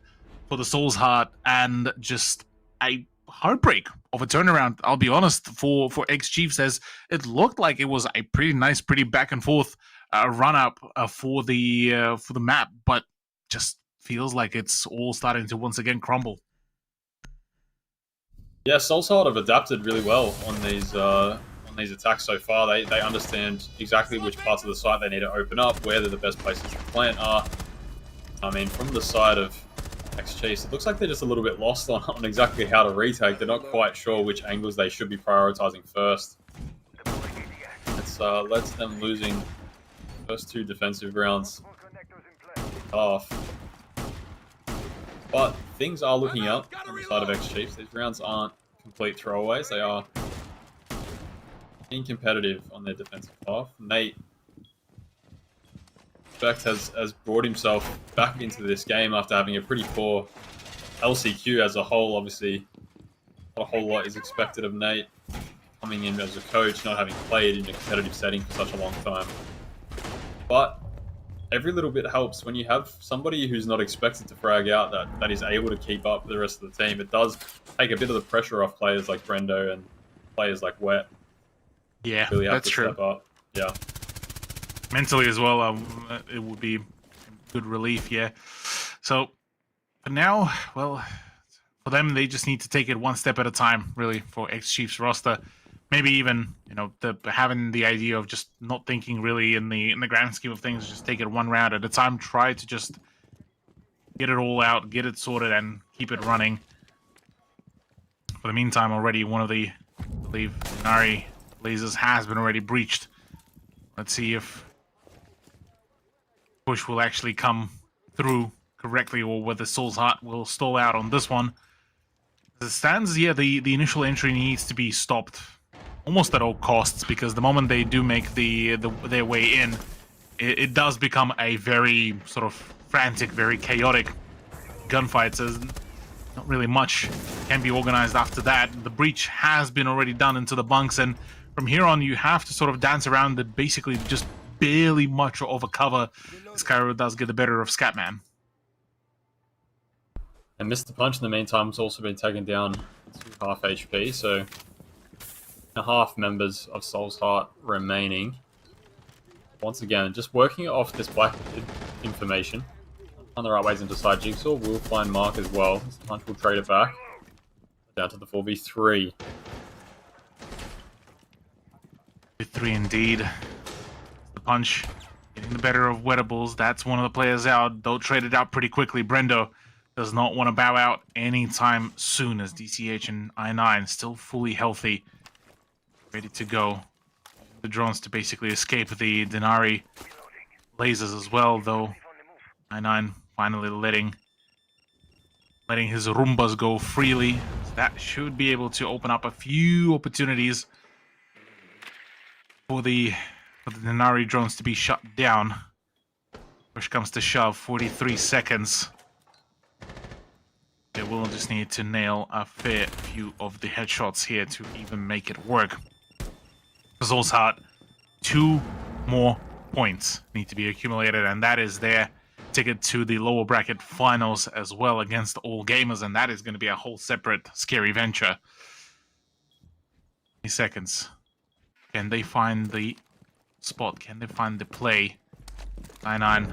for the Soul's Heart, and just a heartbreak of a turnaround, I'll be honest, for Ex-Chiefs, as it looked like it was a pretty nice, pretty back and forth run up for the map, but just feels like it's all starting to once again crumble. Yeah, Soulside have adapted really well on these attacks so far. They understand exactly which parts of the site they need to open up, where the best places to plant are. I mean, from the side of Ex-Chiefs, it looks like they're just a little bit lost on exactly how to retake. They're not quite sure which angles they should be prioritizing first. It's led to them losing first 2 defensive rounds off. But things are looking up on the side of Ex-Chiefs. These rounds aren't complete throwaways. They are being competitive on their defensive half. Nate has brought himself back into this game after having a pretty poor LCQ as a whole. Obviously, not a whole lot is expected of Nate coming in as a coach, not having played in a competitive setting for such a long time. But every little bit helps when you have somebody who's not expected to frag out that is able to keep up with the rest of the team. It does take a bit of the pressure off players like Brendo and players like Wet. Yeah, Really have that's to true. step up. Yeah. Mentally as well, it would be good relief, yeah. So, for now, well, for them, they just need to take it one step at a time, really, for Ex-Chiefs roster. Maybe even, having the idea of just not thinking really in the grand scheme of things, just take it one round at a time, try to just get it all out, get it sorted, and keep it running. For the meantime, already one of the, I believe, Nari lasers has been already breached. Let's see if push will actually come through correctly, or whether Soul's Heart will stall out on this one. As it stands, yeah, the initial entry needs to be stopped almost at all costs, because the moment they do make their way in, it does become a very sort of frantic, very chaotic gunfight. So not really much can be organized after that. The breach has been already done into the bunks, and from here on you have to sort of dance around the basically just barely much of a cover. Cairo does get the better of Scatman. And Mr. Punch in the meantime has also been taken down to half HP, so half members of Soul's Heart remaining. Once again, just working off this black information. On the right ways into side, Jigsaw will find Mark as well. Mr. Punch will trade it back. Down to the 4v3. 3 indeed. The Punch getting the better of Wettables. That's one of the players out. They'll trade it out pretty quickly. Brendo does not want to bow out anytime soon, as DCH and I9 still fully healthy, ready to go. The drones to basically escape the Denari lasers as well, though I9 finally letting his Roombas go freely. That should be able to open up a few opportunities for the Denari drones to be shut down. Push comes to shove, 43 seconds. They will just need to nail a fair few of the headshots here to even make it work. Soul's Heart, 2 more points need to be accumulated, and that is their ticket to the lower bracket finals as well against all gamers, and that is going to be a whole separate scary venture. 20 seconds. Can they find the spot? Can they find the play? 9-9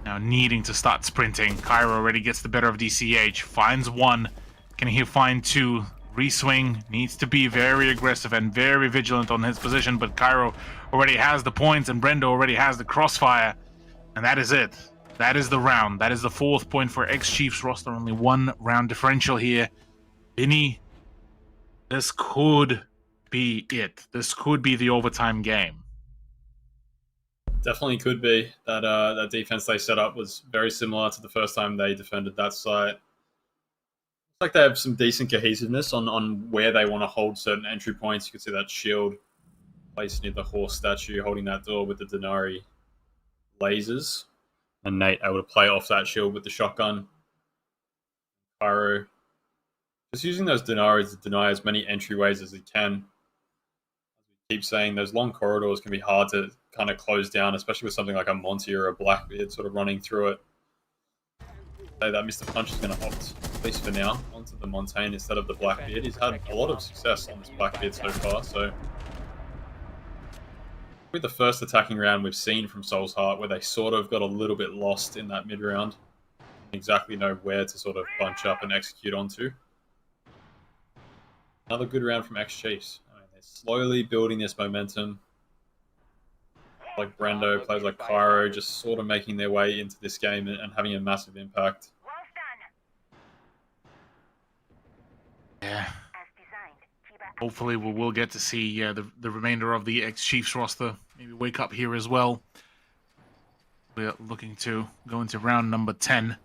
now needing to start sprinting. Cairo already gets the better of DCH. Finds one. Can he find two? Reswing needs to be very aggressive and very vigilant on his position, but Cairo already has the points and Brendo already has the crossfire. And that is it. That is the round. That is the 4th point for X-Chiefs roster. Only 1 round differential here. Vinny, this could be it. This could be the overtime game. Definitely could be. That defense they set up was very similar to the first time they defended that site. Looks like they have some decent cohesiveness on where they want to hold certain entry points. You can see that shield placed near the horse statue holding that door with the Denari lasers. And Nate able to play off that shield with the shotgun. Cairo just using those Denaris to deny as many entryways as he can. Keep saying those long corridors can be hard to kind of close down, especially with something like a Monty or a Blackbeard sort of running through it. Say that Mr. Punch is going to opt, at least for now, onto the Montaigne instead of the Blackbeard. He's had a lot of success on this Blackbeard so far, so with the first attacking round we've seen from Soul's Heart, where they sort of got a little bit lost in that mid round, didn't exactly know where to sort of bunch up and execute onto. Another good round from X-Chiefs. Slowly building this momentum. Like Brendo, players like Cairo, just sort of making their way into this game and having a massive impact. Yeah. Hopefully we will get to see the remainder of the X-Chiefs roster maybe wake up here as well. We're looking to go into round number 10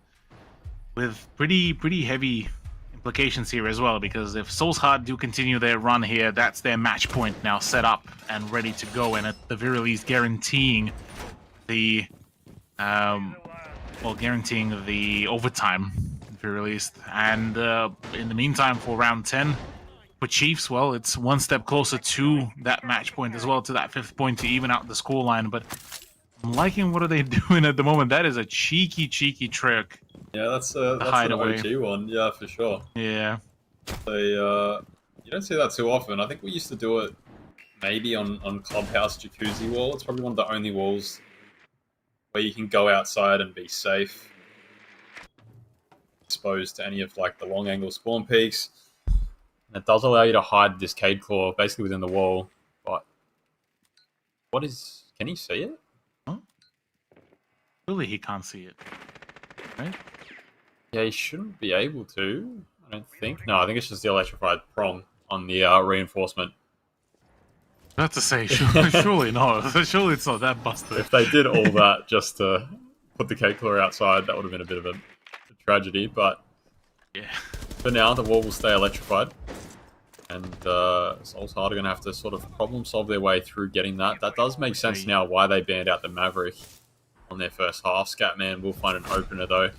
with pretty heavy implications here as well, because if Soul's Heart do continue their run here, that's their match point now set up and ready to go, and at the very least guaranteeing the guaranteeing the overtime at the very least. And in the meantime, for round 10 for Chiefs, well, it's one step closer to that match point as well, to that 5th point to even out the scoreline. But I'm liking what are they doing at the moment. That is a cheeky trick. Yeah, that's an OG one. Yeah, for sure. Yeah. You don't see that too often. I think we used to do it maybe on Clubhouse Jacuzzi Wall. It's probably one of the only walls where you can go outside and be safe, exposed to any of like the long angle spawn peaks. And it does allow you to hide this Cade Claw basically within the wall. But can he see it? Huh? Really, he can't see it. Right? Yeah, he shouldn't be able to, I don't think. No, I think it's just the electrified prong on the reinforcement. Not to say, surely not. Surely it's not that busted. If they did all that just to put the Cade Claw outside, that would have been a bit of a tragedy. But yeah, for now, the wall will stay electrified. And Soul's Heart are going to have to sort of problem solve their way through getting that. That does make sense now why they banned out the Maverick on their first half. Scatman will find an opener though.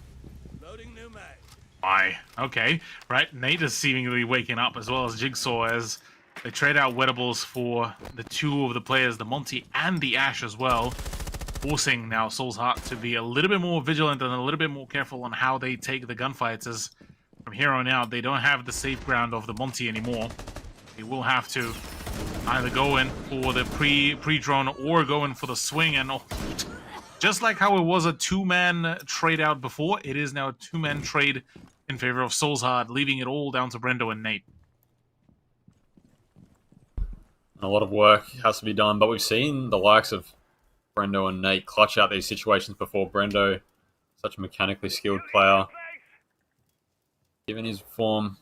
Why? Okay, right. Nate is seemingly waking up as well as Jigsaw as they trade out Wettables for the 2 of the players, the Monty and the Ash as well, forcing now Soul's Heart to be a little bit more vigilant and a little bit more careful on how they take the gunfights, as from here on out they don't have the safe ground of the Monty anymore. They will have to either go in for the pre-drone or go in for the swing, and just like how it was a 2-man trade out before, it is now a 2-man trade in favor of Soul's Heart, leaving it all down to Brendo and Nate. A lot of work has to be done, but we've seen the likes of Brendo and Nate clutch out these situations before. Brendo, such a mechanically skilled player. Given his form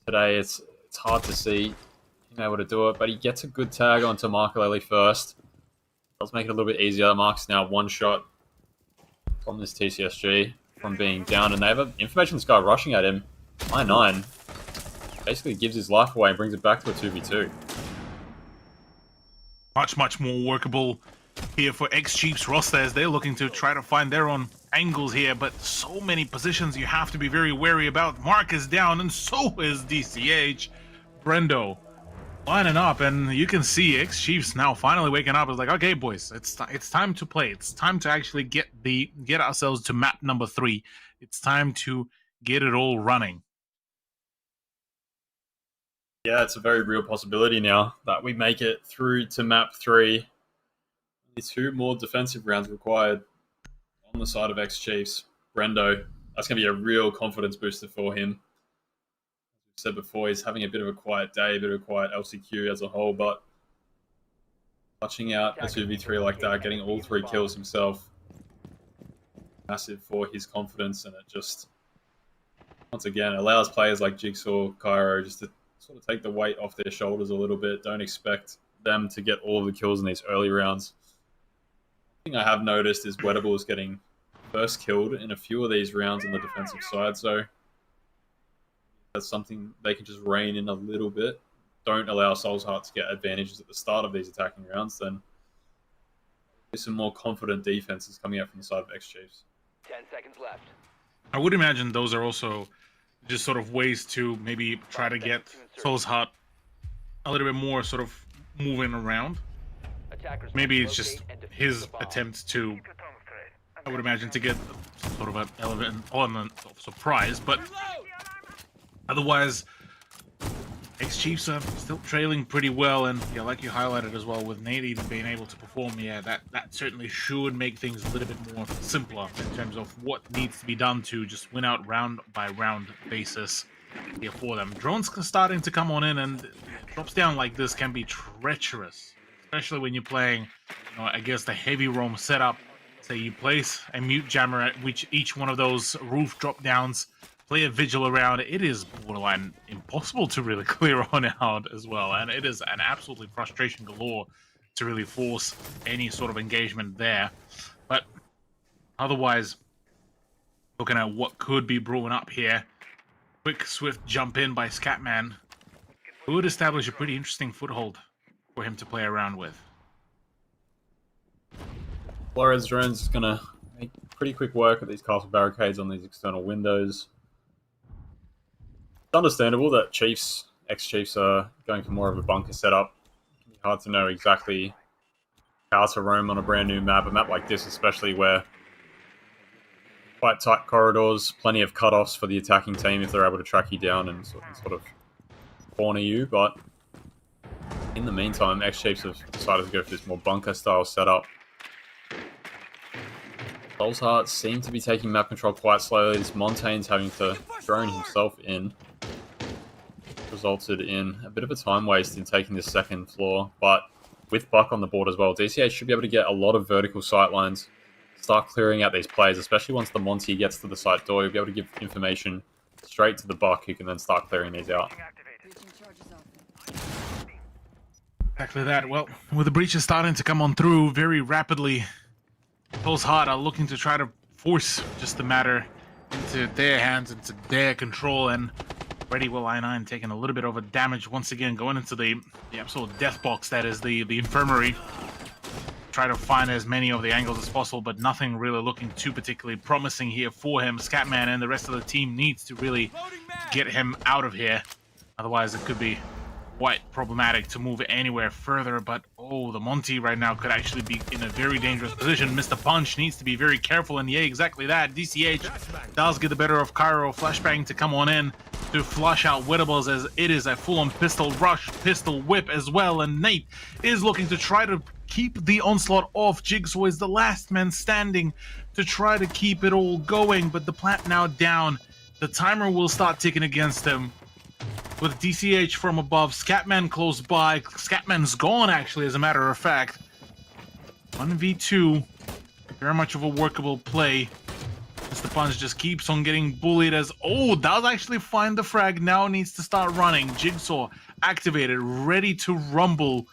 today, it's hard to see him able to do it, but he gets a good tag onto Marcolelli first. Does make it a little bit easier. Mark's now 1 shot from this TCSG from being down, and they have an information guy rushing at him. 9-9 basically gives his life away and brings it back to a 2v2. Much more workable here for X-Chiefs roster as they're looking to try to find their own angles here, but so many positions you have to be very wary about. Mark is down, and so is DCH. Brendo lining up, and you can see X-Chiefs now finally waking up. It's like, okay, boys, it's time to play. It's time to actually get ourselves to map number 3. It's time to get it all running. Yeah, it's a very real possibility now that we make it through to map 3. Only 2 more defensive rounds required on the side of X-Chiefs. Brendo, that's going to be a real confidence booster for him. As we've said before, he's having a bit of a quiet day, a bit of a quiet LCQ as a whole, but touching out a 2v3 like that, getting all 3 kills himself, massive for his confidence, and it just, once again, allows players like Jigsaw, Cairo, just to sort of take the weight off their shoulders a little bit. Don't expect them to get all of the kills in these early rounds. One thing I have noticed is Wettable is getting first killed in a few of these rounds on the defensive side, so that's something they can just rein in a little bit. Don't allow Soulsheart to get advantages at the start of these attacking rounds, then there's some more confident defenses coming out from the side of X-Chiefs. 10 seconds left. I would imagine those are also just sort of ways to maybe try to get Soulsheart a little bit more sort of moving around. Attackers Maybe must it's just locate and defuse his the bomb. attempt to, I would imagine, to get sort of an element of surprise, but otherwise, X-Chiefs are still trailing pretty well, and yeah, like you highlighted as well, with Nate even being able to perform, yeah, that certainly should make things a little bit more simpler in terms of what needs to be done to just win out round by round basis here for them. Drones starting to come on in, and drops down like this can be treacherous, especially when you're playing, you know, against a heavy roam setup. Say you place a mute jammer at which each one of those roof drop downs, play a vigil around, it is borderline impossible to really clear on out as well, and it is an absolutely frustration galore to really force any sort of engagement there. But otherwise, looking at what could be brewing up here, quick swift jump in by Scatman would establish a pretty interesting foothold for him to play around with. Flores drones is going to make pretty quick work of these castle barricades on these external windows. It's understandable that X-Chiefs are going for more of a bunker setup. It can be hard to know exactly how to roam on a brand new map, a map like this especially, where quite tight corridors, plenty of cutoffs for the attacking team if they're able to track you down and sort of corner you, but in the meantime, X-Chiefs have decided to go for this more bunker style setup. Soulsheart seem to be taking map control quite slowly. This Montaigne's having to drone himself in. Resulted in a bit of a time waste in taking this second floor, but with Buck on the board as well, DCH should be able to get a lot of vertical sight lines, start clearing out these players, especially once the Monty gets to the site door. You'll be able to give information straight to the Buck, who can then start clearing these out. Exactly that. Well, with the breaches starting to come on through very rapidly, Soulsheart are looking to try to force just the matter into their hands, into their control, and Ready Will I9 taking a little bit of a damage once again, going into the absolute death box that is the infirmary. Try to find as many of the angles as possible, but nothing really looking too particularly promising here for him. Scatman and the rest of the team needs to really get him out of here. Otherwise, it could be quite problematic to move anywhere further, but oh, the Monty right now could actually be in a very dangerous position. Mr. Punch needs to be very careful, and yeah, exactly that. DCH does get the better of Cairo. Flashbang to come on in to flush out Wettables, as it is a full-on pistol rush, pistol whip as well, and Nate is looking to try to keep the onslaught off. Jigsaw is the last man standing to try to keep it all going, but the plant now down. The timer will start ticking against him. With DCH from above, Scatman close by. Scatman's gone, actually, as a matter of fact. 1v2. Very much of a workable play. Mr. Punch just keeps on getting bullied as... Oh, does actually find the frag. Now needs to start running. Jigsaw activated, ready to rumble.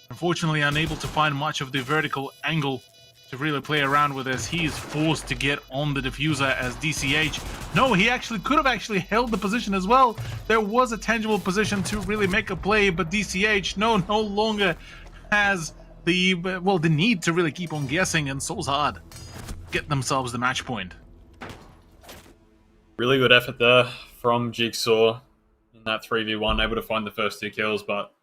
Unfortunately, unable to find much of the vertical angle to really play around with, as he is forced to get on the diffuser as DCH. No, he actually could have actually held the position as well. There was a tangible position to really make a play, but DCH no longer has the need to really keep on guessing, and Soulsheart get themselves the match point. Really good effort there from Jigsaw in that 3v1, able to find the first 2 kills, but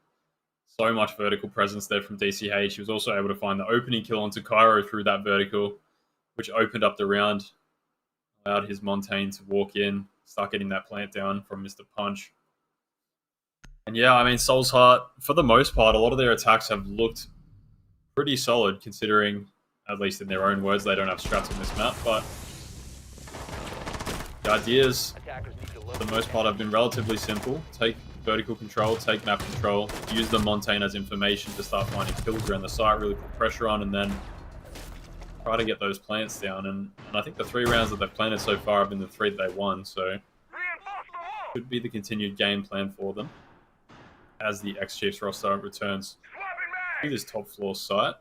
so much vertical presence there from DCH. He was also able to find the opening kill onto Cairo through that vertical, which opened up the round, allowed his Montaigne to walk in, start getting that plant down from Mr. Punch. And yeah, I mean, Soul's Heart, for the most part, a lot of their attacks have looked pretty solid, considering, at least in their own words, they don't have strats on this map. But the ideas, Attackers need to for locate the most part, have been relatively simple. Take vertical control, take map control, use the Montaigne as information to start finding kills around the site, really put pressure on, and then try to get those plants down. And I think the 3 rounds that they've planted so far have been the 3 that they won, so could be the continued game plan for them as the X-Chiefs roster returns to this top floor site.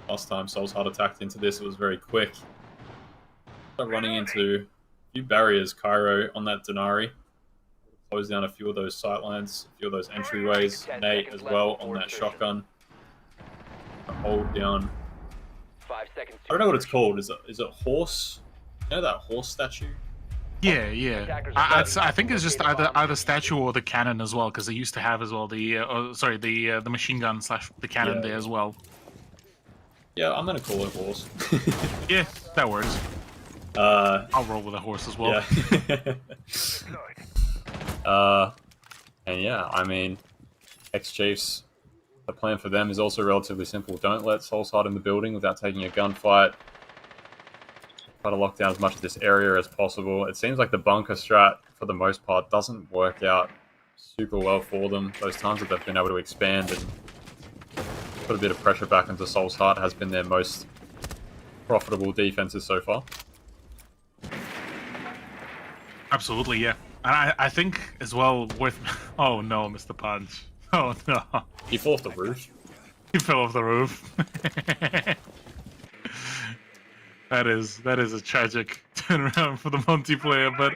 Last time Soul's Heart attacked into this, it was very quick. Start running into a few barriers. Cairo on that Denari. Close down a few of those sightlines, a few of those entryways. Nate as well on that shotgun. Hold down. 5 seconds. I don't know what it's called. Is it horse? You know that horse statue? Yeah. I think it's just either statue or the cannon as well, because they used to have as well the machine gun / the cannon there as well. Yeah, I'm gonna call it horse. Yeah, that works. I'll roll with a horse as well. Yeah. And yeah, I mean, X-Chiefs, the plan for them is also relatively simple. Don't let Soul's Heart in the building without taking a gunfight. Try to lock down as much of this area as possible. It seems like the bunker strat, for the most part, doesn't work out super well for them. Those times that they've been able to expand and put a bit of pressure back into Soul's Heart has been their most profitable defenses so far. Absolutely, yeah. And I think as well with... Oh no, Mr. Punch. Oh no. He fell off the roof. He fell off the roof. That is a tragic turnaround for the multiplayer, but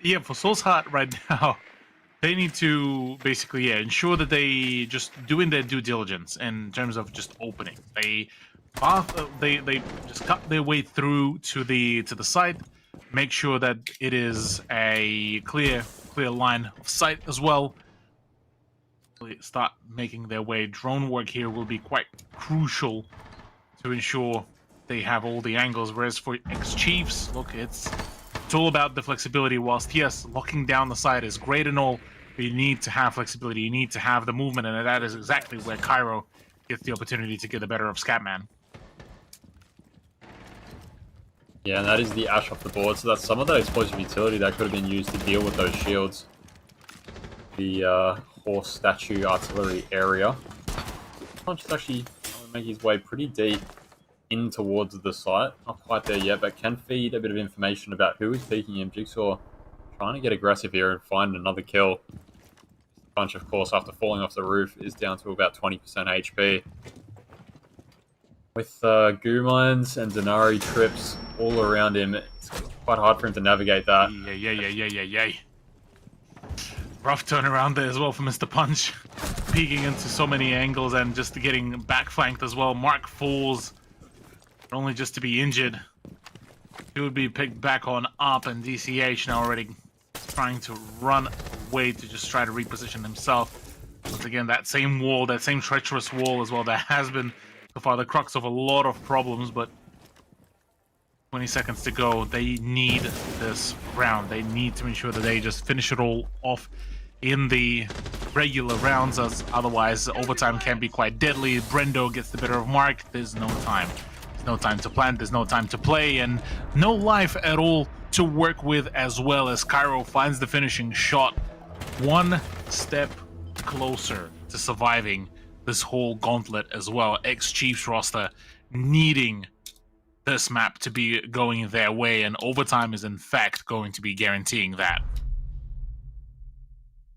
yeah, for Soul's Heart right now, they need to basically ensure that they just doing their due diligence in terms of just opening. They just cut their way through to the site, make sure that it is a clear line of sight as well. Start making their way. Drone work here will be quite crucial to ensure they have all the angles, whereas for X-Chiefs, look, it's all about the flexibility. Whilst, yes, locking down the side is great and all, but you need to have flexibility, you need to have the movement, and that is exactly where Cairo gets the opportunity to get the better of Scatman. Yeah, and that is the Ash off the board, so that's some of that explosive utility that could have been used to deal with those shields. The horse statue artillery area. Punch is actually making his way pretty deep in towards the site. Not quite there yet, but can feed a bit of information about who is peeking him. Jigsaw trying to get aggressive here and find another kill. Punch, of course, after falling off the roof, is down to about 20% HP. With goo mines and Denari trips all around him, it's quite hard for him to navigate that. Yeah. Rough turnaround there as well for Mr. Punch. Peeking into so many angles and just getting backflanked as well. Mark falls, only just to be injured. He would be picked back on up, and DCH now already trying to run away to just try to reposition himself. Once again, that same wall, that same treacherous wall as well, that has been so far the crux of a lot of problems, but 20 seconds to go. They need this round. They need to ensure that they just finish it all off in the regular rounds, as otherwise overtime can be quite deadly. Brendo gets the better of Mark. There's no time. There's no time to plan. There's no time to play, and no life at all to work with, as well as Cairo finds the finishing shot. One step closer to surviving this whole gauntlet as well. X-Chiefs roster needing this map to be going their way, and overtime is in fact going to be guaranteeing that.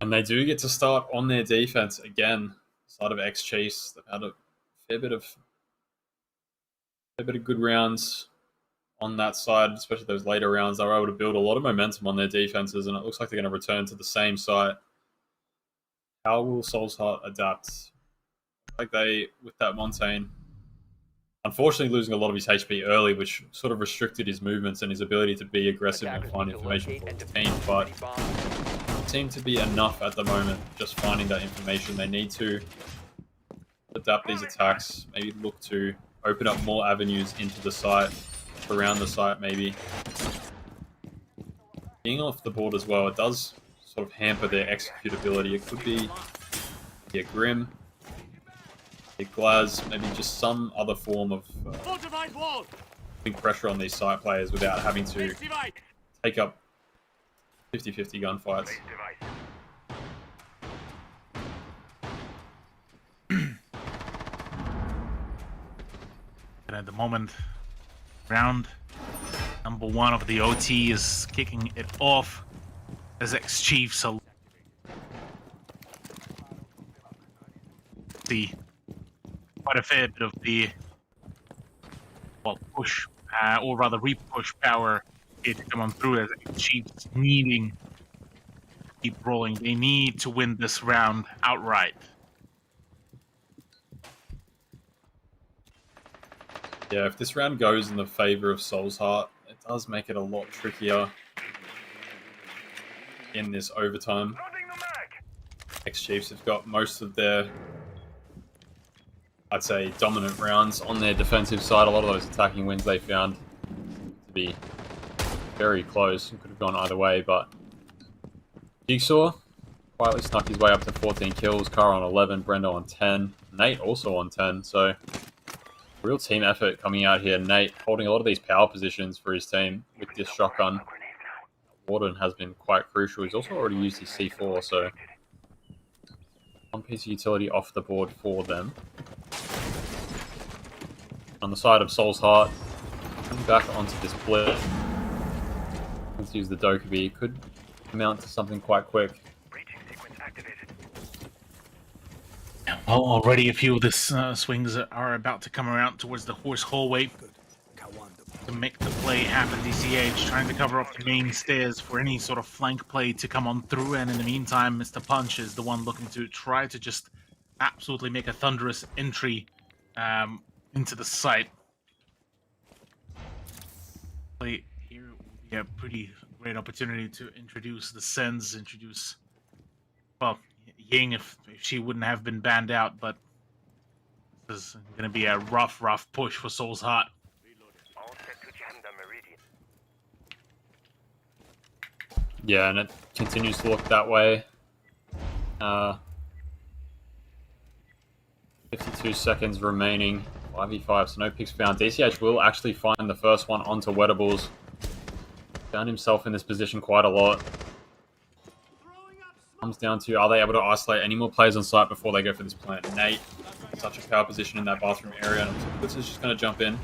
And they do get to start on their defense again. Side of X-Chiefs, they've had a fair bit of good rounds on that side, especially those later rounds. They were able to build a lot of momentum on their defenses, and it looks like they're going to return to the same site. How will Soul's Heart adapt? Like they, with that Montaigne, unfortunately losing a lot of his HP early, which sort of restricted his movements and his ability to be aggressive and find information for the team, but it seemed to be enough at the moment, just finding that information. They need to adapt these attacks, maybe look to open up more avenues into the site, around the site maybe. Being off the board as well, it does sort of hamper their executability. It could be Yeah, Grim. Yeah, Glaz, maybe just some other form of big pressure on these site players without having to take up 50-50 gunfights. And at the moment, round number 1 of the OT is kicking it off as ex-Chiefs see quite a fair bit of the push, or rather re-push power here to come on through as Chiefs needing to keep rolling. They need to win this round outright. Yeah, if this round goes in the favor of Soul's Heart, it does make it a lot trickier in this overtime. Ex-Chiefs have got most of their, I'd say, dominant rounds on their defensive side. A lot of those attacking wins they found to be very close and could have gone either way, but Jigsaw quietly snuck his way up to 14 kills, Kara on 11, Brendo on 10, Nate also on 10, so real team effort coming out here. Nate holding a lot of these power positions for his team with this shotgun. Warden has been quite crucial. He's also already used his C4, so one piece of utility off the board for them. On the side of Soul's Heart, coming back onto this blitz. Let's use the Dokkaebi. It could amount to something quite quick. Well, already a few of the swings are about to come around towards the horse hallway to make the play happen. DCH trying to cover up the main stairs for any sort of flank play to come on through, and in the meantime, Mr. Punch is the one looking to try to just absolutely make a thunderous entry into the site. Play here will be a pretty great opportunity to introduce the Sens, well, Ying if she wouldn't have been banned out, but this is going to be a rough push for Soul's Heart. Yeah, and it continues to look that way. 52 seconds remaining. 5v5, so no picks found. DCH will actually find the first one onto Wettables. Found himself in this position quite a lot. Comes down to, are they able to isolate any more players on site before they go for this plant? Nate, such a power position in that bathroom area, and this is just going to jump in.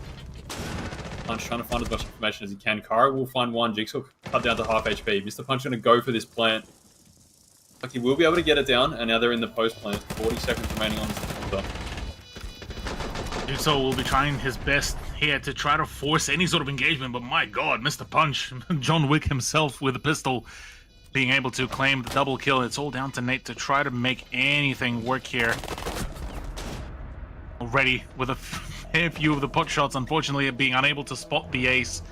Punch trying to find as much information as he can. Kara will find one. Jigsaw cut down to half HP. Mr. Punch going to go for this plant. Like, he will be able to get it down, and now they're in the post plant. 40 seconds remaining on this quarter. Jigsaw will be trying his best here to try to force any sort of engagement, but my god, Mr. Punch, John Wick himself with a pistol, being able to claim the double kill. It's all down to Nate to try to make anything work here. Already with a fair few of the pot shots, unfortunately, being unable to spot the ace.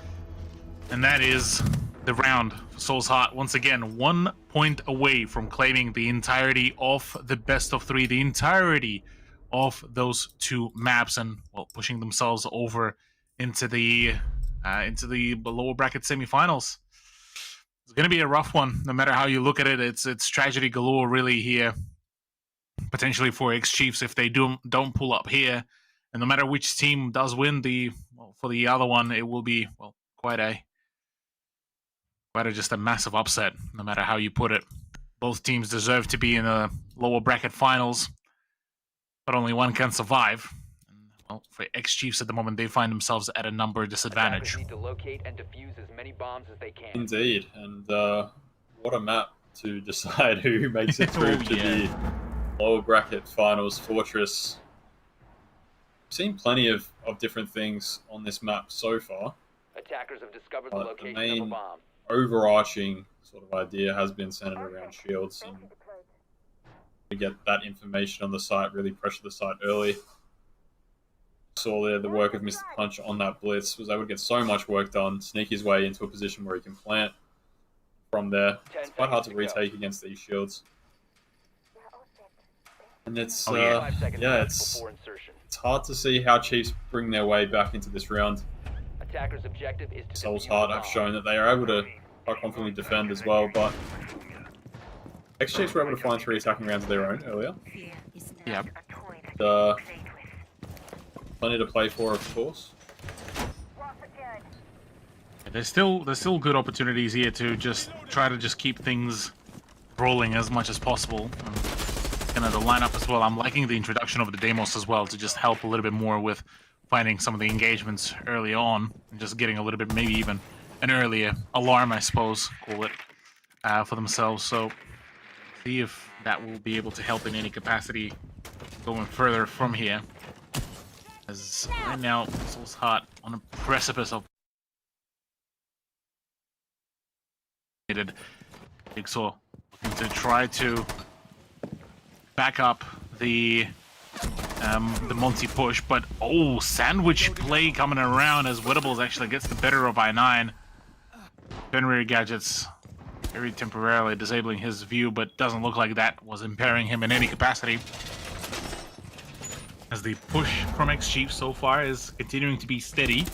And that is the round for Soul's Heart. Once again, 1 point away from claiming the entirety of the best of 3, the entirety of those 2 maps, and, well, pushing themselves over into the lower bracket semifinals. It's going to be a rough one, no matter how you look at it. It's tragedy galore, really, here. Potentially for ex-Chiefs if they don't pull up here. And no matter which team does win, for the other one, it will be, well, quite a just a massive upset, no matter how you put it. Both teams deserve to be in the lower bracket finals, but only one can survive. Well, for ex-Chiefs at the moment, they find themselves at a number disadvantage. Need to locate and defuse as many bombs as they can. Indeed, and what a map to decide who makes it through to the lower bracket finals. Fortress. We've seen plenty of different things on this map so far. Attackers have discovered the The location of a main bomb. overarching sort of idea has been centered around shields, and to get that information on the site, really pressure the site early. Saw there the work of Mr. Punch on that blitz, was able to get so much work done, sneak his way into a position where he can plant from there. It's quite hard to retake against these shields. And it's, 5 seconds yeah, left it's before insertion. hard to see how Chiefs bring their way back into this round. Attackers' objective is to Soul's defuse Heart the have bomb. shown that they are able to quite confidently defend as well, but ex-Chiefs were able to find 3 attacking rounds of their own earlier. Yeah. A toy that you can play with. Plenty to play for, of course. There's still good opportunities here to just try to just keep things rolling as much as possible. Kind of the lineup as well. I'm liking the introduction of the Deimos as well to just help a little bit more with finding some of the engagements early on and just getting a little bit, maybe even an earlier alarm, I suppose, call it, for themselves. So see if that will be able to help in any capacity going further from here. As right now, Soul's Heart on a precipice of Jigsaw looking to try to back up the Monty push, but sandwich play coming around as Wittables actually gets the better of I9. Venry Gadgets very temporarily disabling his view, but doesn't look like that was impairing him in any capacity. As the push from X-Chief so far is continuing to be steady,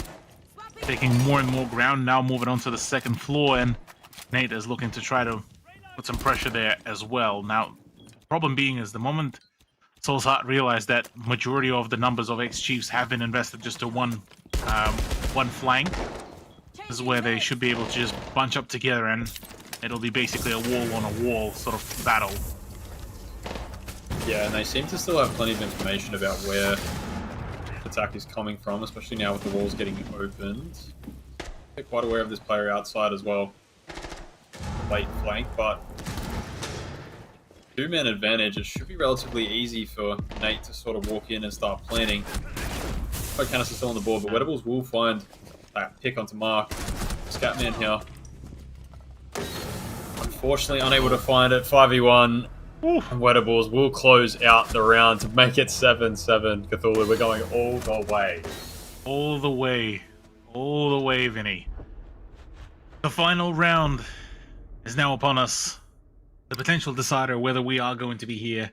taking more and more ground, now moving on to the second floor, and Nate is looking to try to put some pressure there as well. Now, the problem being is the moment Soul's Heart realized that majority of the numbers of X-Chiefs have been invested just to one flank, this is where they should be able to just bunch up together and it'll be basically a wall-on-a-wall sort of battle. Yeah, and they seem to still have plenty of information about where the attack is coming from, especially now with the walls getting opened. They're quite aware of this player outside as well. Late flank, but two-man advantage. It should be relatively easy for Nate to sort of walk in and start planning. Canister still on the board, but Wettables will find that pick onto Mark. Scatman here. Unfortunately, unable to find it. 5v1. And Wettables will close out the round to make it 7-7. Cthulhu, we're going all the way. All the way. All the way, Vinny. The final round is now upon us. The potential decider whether we are going to be here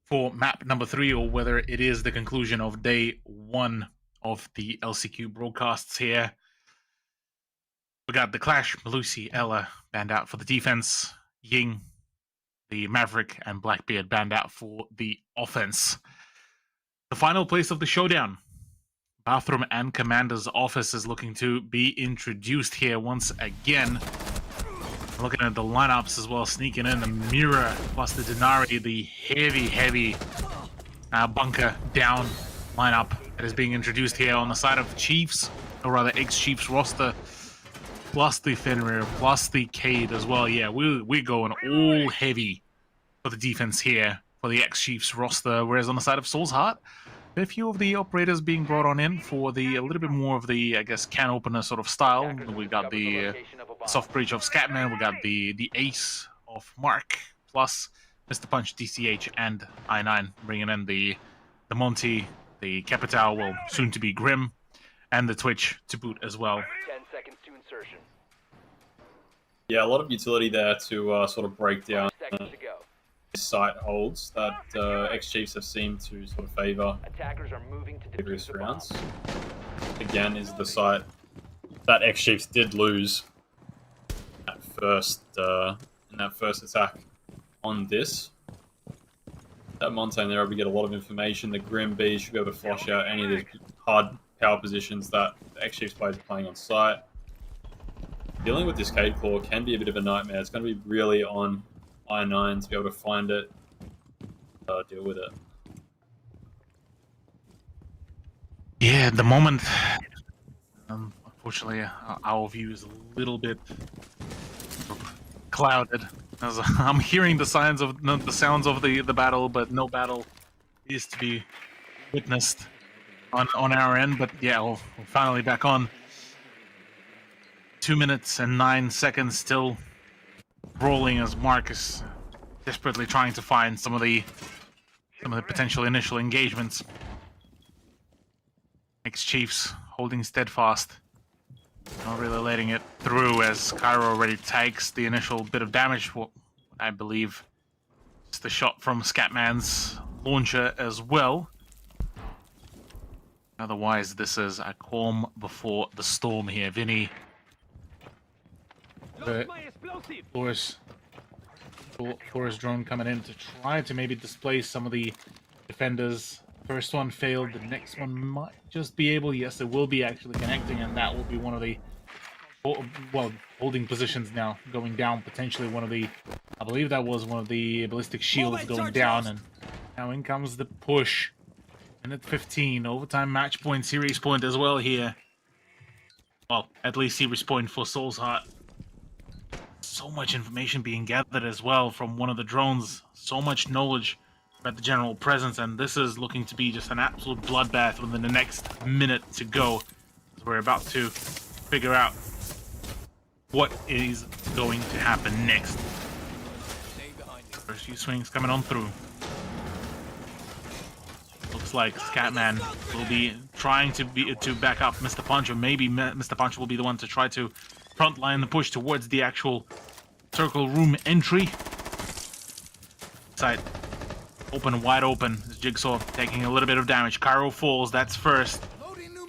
for map number 3 or whether it is the conclusion of day 1 of the LCQ broadcasts here. We got the Clash, Malusi, Ella banned out for the defense, Ying, the Maverick, and Blackbeard banned out for the offense. The final place of the showdown. Bathroom and Commander's office is looking to be introduced here once again. Looking at the lineups as well, sneaking in the Mirror plus the Denari, the heavy bunker down lineup that is being introduced here on the side of Chiefs, or rather ex-Chiefs roster, plus the Fenrir, plus the Cade as well. Yeah, we're going all heavy for the defense here for the ex-Chiefs roster, whereas on the side of Soul's Heart, a few of the operators being brought on in for a little bit more of the, I guess, can opener sort of style. We got the soft breach of Scatman, we got the ace of Mark, plus Mr. Punch, DCH, and I9 bringing in the Monty, the Capital, well, soon to be Grim, and the Twitch to boot as well. 10 seconds to insertion. Yeah, a lot of utility there to sort of break down 5 seconds to go. site holds that X-Chiefs have seemed to sort of favour Attackers are moving to previous defuse the bomb. rounds. Again, is the site that X-Chiefs did lose at first in that first attack on this. That Montaigne there, we get a lot of information. The Grim Bees should be able to flush out any of these hard power positions that the X-Chiefs players are playing on site. Dealing with this Cade Claw can be a bit of a nightmare. It's going to be really on I9 to be able to find it, deal with it. Yeah, at the moment, unfortunately, our view is a little bit clouded. As I'm hearing the sounds of the battle, but no battle is to be witnessed on our end. But yeah, we're finally back on. 2 minutes and 9 seconds still rolling as Mark is desperately trying to find some of the potential initial engagements. Ex-Chiefs holding steadfast, not really letting it through as Cairo already takes the initial bit of damage. What I believe it's the shot from Scatman's launcher as well. Otherwise, this is a calm before the storm here. Vinny. Forest drone coming in to try to maybe displace some of the defenders. First one failed, the next one might just be able. Yes, it will be actually connecting, and that will be one of the holding positions now, going down. Potentially one of the, I believe that was one of the ballistic shields going down, and now in comes the push. Minute 15, overtime match point, series point as well here. Well, at least series point for Soul's Heart. So much information being gathered as well from one of the drones. So much knowledge about the general presence, and this is looking to be just an absolute bloodbath within the next minute to go. We're about to figure out what is going to happen next. First few swings coming on through. Looks like Scatman will be trying to back up Mr. Punch, or maybe Mr. Punch will be the one to try to frontline the push towards the actual circle room entry. Side open, wide open. Jigsaw taking a little bit of damage. Cairo falls. That's first.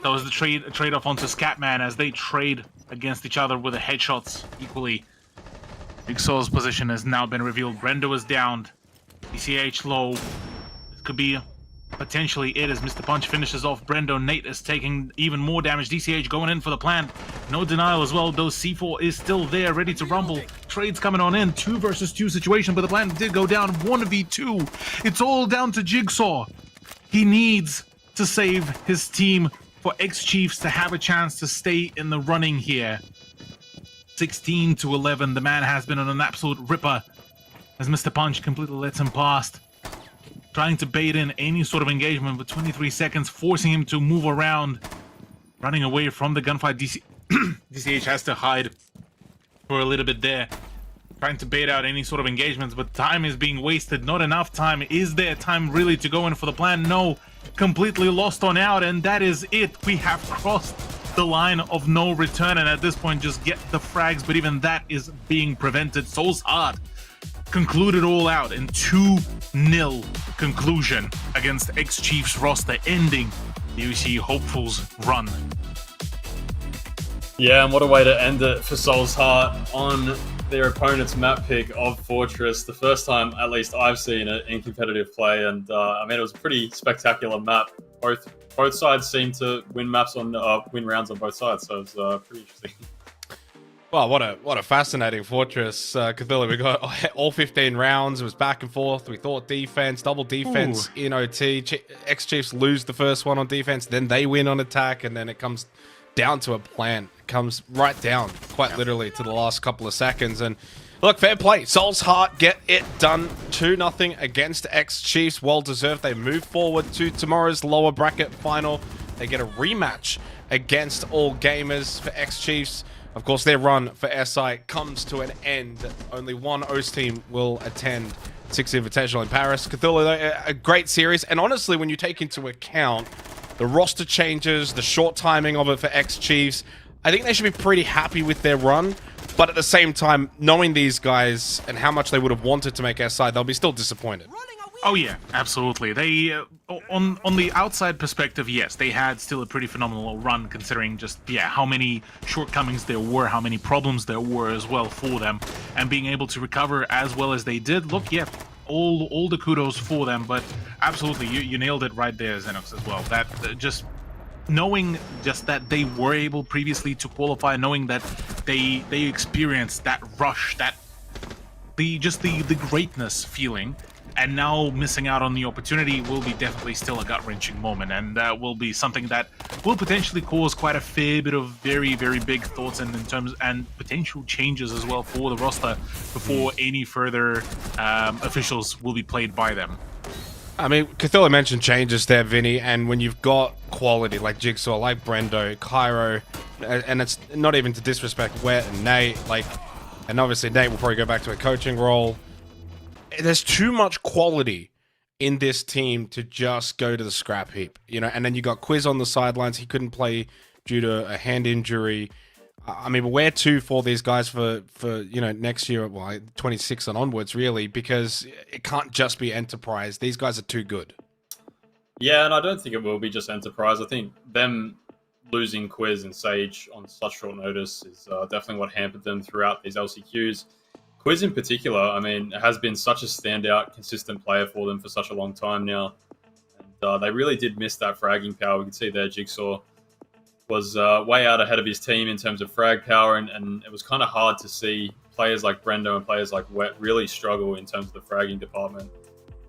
That was the trade-off onto Scatman as they trade against each other with the headshots equally. Jigsaw's position has now been revealed. Brendo is downed. DCH low. This could be potentially it as Mr. Punch finishes off Brendo. Nate is taking even more damage. DCH going in for the plant. No denial as well, though C4 is still there, ready to rumble. Trades coming on in. 2 versus 2 situation, but the plant did go down 1v2. It's all down to Jigsaw. He needs to save his team for X-Chiefs to have a chance to stay in the running here. 16-11. The man has been on an absolute ripper as Mr. Punch completely lets him past. Trying to bait in any sort of engagement with 23 seconds, forcing him to move around. Running away from the gunfight. DCH has to hide for a little bit there. Trying to bait out any sort of engagements, but time is being wasted. Not enough time. Is there time really to go in for the plan? No. Completely lost on out, and that is it. We have crossed the line of no return, and at this point just get the frags, but even that is being prevented. Soul's Heart concluded all out in 2-0 conclusion against X-Chiefs roster, ending the UC Hopefuls run. Yeah, and what a way to end it for Soul's Heart on their opponent's map pick of Fortress. The first time, at least, I've seen it in competitive play, and I mean, it was a pretty spectacular map. Both sides seemed to win maps on win rounds on both sides, so it was pretty interesting. Well, what a fascinating Fortress, Cthulhu. We got all 15 rounds. It was back and forth. We thought defense, double defense in OT. X-Chiefs lose the first one on defense, then they win on attack, and then it comes down to a plan. It comes right down, quite literally, to the last couple of seconds. And look, fair play. Soul's Heart get it done. 2-0 against X-Chiefs. Well deserved. They move forward to tomorrow's lower bracket final. They get a rematch against All Gamers for X-Chiefs. Of course, their run for SI comes to an end. Only one OS team will attend Six Invitational in Paris. Cthulhu, a great series. And honestly, when you take into account the roster changes, the short timing of it for X-Chiefs, I think they should be pretty happy with their run. But at the same time, knowing these guys and how much they would have wanted to make SI, they'll be still disappointed. Oh yeah, absolutely. They, on the outside perspective, yes, they had still a pretty phenomenal run considering just, how many shortcomings there were, how many problems there were as well for them, and being able to recover as well as they did. Look, all the kudos for them, but absolutely, you nailed it right there, Xenox, as well. That just knowing just that they were able previously to qualify, knowing that they experienced that rush, that the greatness feeling, and now missing out on the opportunity will be definitely still a gut-wrenching moment, and will be something that will potentially cause quite a fair bit of very, very big thoughts and in terms and potential changes as well for the roster before any further officials will be played by them. I mean, Cthulhu mentioned changes there, Vinny, and when you've got quality like Jigsaw, like Brendo, Cairo, and it's not even to disrespect Wet and Nate, and obviously Nate will probably go back to a coaching role. There's too much quality in this team to just go to the scrap heap, and then you got Quiz on the sidelines. He couldn't play due to a hand injury. I mean, where to for these guys for next year, 26 and onwards, really, because it can't just be Enterprise. These guys are too good. Yeah, and I don't think it will be just Enterprise. I think them losing Quiz and Sage on such short notice is definitely what hampered them throughout these LCQs. Quiz in particular, I mean, has been such a standout, consistent player for them for such a long time now. They really did miss that fragging power. We could see there Jigsaw was way out ahead of his team in terms of frag power, and it was kind of hard to see players like Brendo and players like Wet really struggle in terms of the fragging department.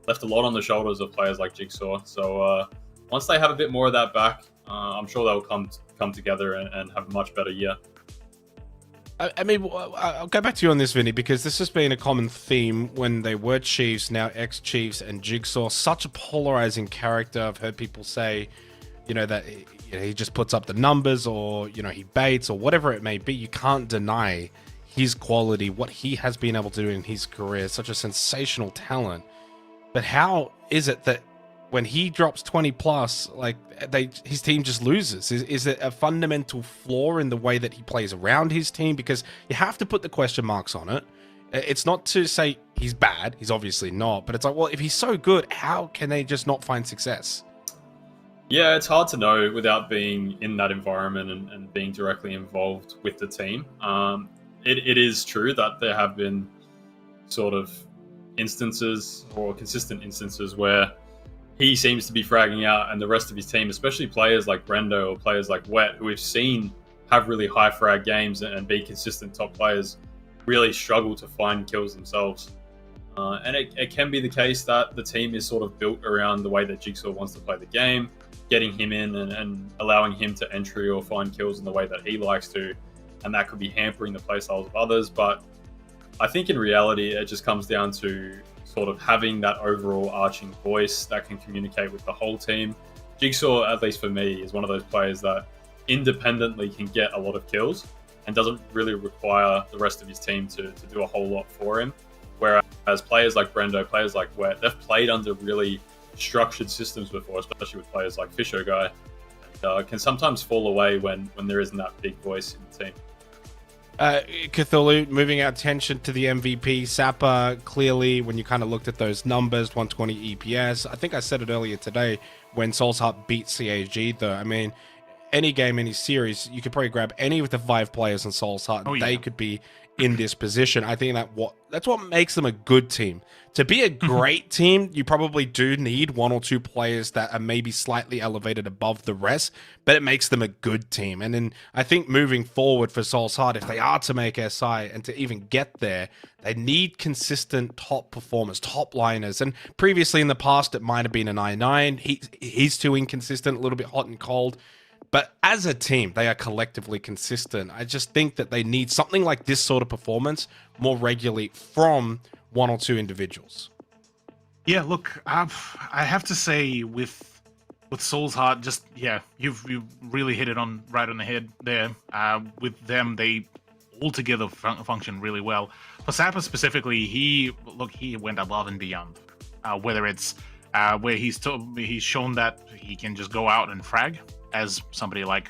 Left a lot on the shoulders of players like Jigsaw. So once they have a bit more of that back, I'm sure they'll come together and have a much better year. I mean, I'll go back to you on this, Vinny, because this has been a common theme when they were Chiefs, now ex-Chiefs, and Jigsaw. Such a polarizing character. I've heard people say, that he just puts up the numbers, or, he baits, or whatever it may be. You can't deny his quality, what he has been able to do in his career. Such a sensational talent. But how is it that when he drops 20 plus, his team just loses? Is it a fundamental flaw in the way that he plays around his team? Because you have to put the question marks on it. It's not to say he's bad. He's obviously not. But it's like, well, if he's so good, how can they just not find success? Yeah, it's hard to know without being in that environment and being directly involved with the team. It is true that there have been sort of instances or consistent instances where he seems to be fragging out and the rest of his team, especially players like Brendo or players like Wet, who we've seen have really high frag games and be consistent top players, really struggle to find kills themselves. And it can be the case that the team is sort of built around the way that Jigsaw wants to play the game, getting him in and allowing him to entry or find kills in the way that he likes to, and that could be hampering the playstyles of others. But I think in reality, it just comes down to sort of having that overall arching voice that can communicate with the whole team. Jigsaw, at least for me, is one of those players that independently can get a lot of kills and doesn't really require the rest of his team to do a whole lot for him. Whereas players like Brendo, players like Wet, they've played under really structured systems before, especially with players like Fisher Guy, and can sometimes fall away when there isn't that big voice in the team. Cthulhu, moving our attention to the MVP, Sapper, clearly, when you kind of looked at those numbers, 120 EPS. I think I said it earlier today when Soul's Heart beat CAG, though. I mean, any game, any series, you could probably grab any of the 5 players in Soul's Heart, and they could be in this position. I think that's what makes them a good team. To be a great team, you probably do need 1 or 2 players that are maybe slightly elevated above the rest, but it makes them a good team. And then I think moving forward for Soul's Heart, if they are to make SI and to even get there, they need consistent top performers, top liners. And previously in the past, it might have been an I9. He's too inconsistent, a little bit hot and cold. But as a team, they are collectively consistent. I just think that they need something like this sort of performance more regularly from 1 or 2 individuals. Yeah, look, I have to say with Soul's Heart, you've really hit it right on the head there. With them, they all together function really well. For Sapper specifically, he went above and beyond. Whether it's where he's shown that he can just go out and frag as somebody like,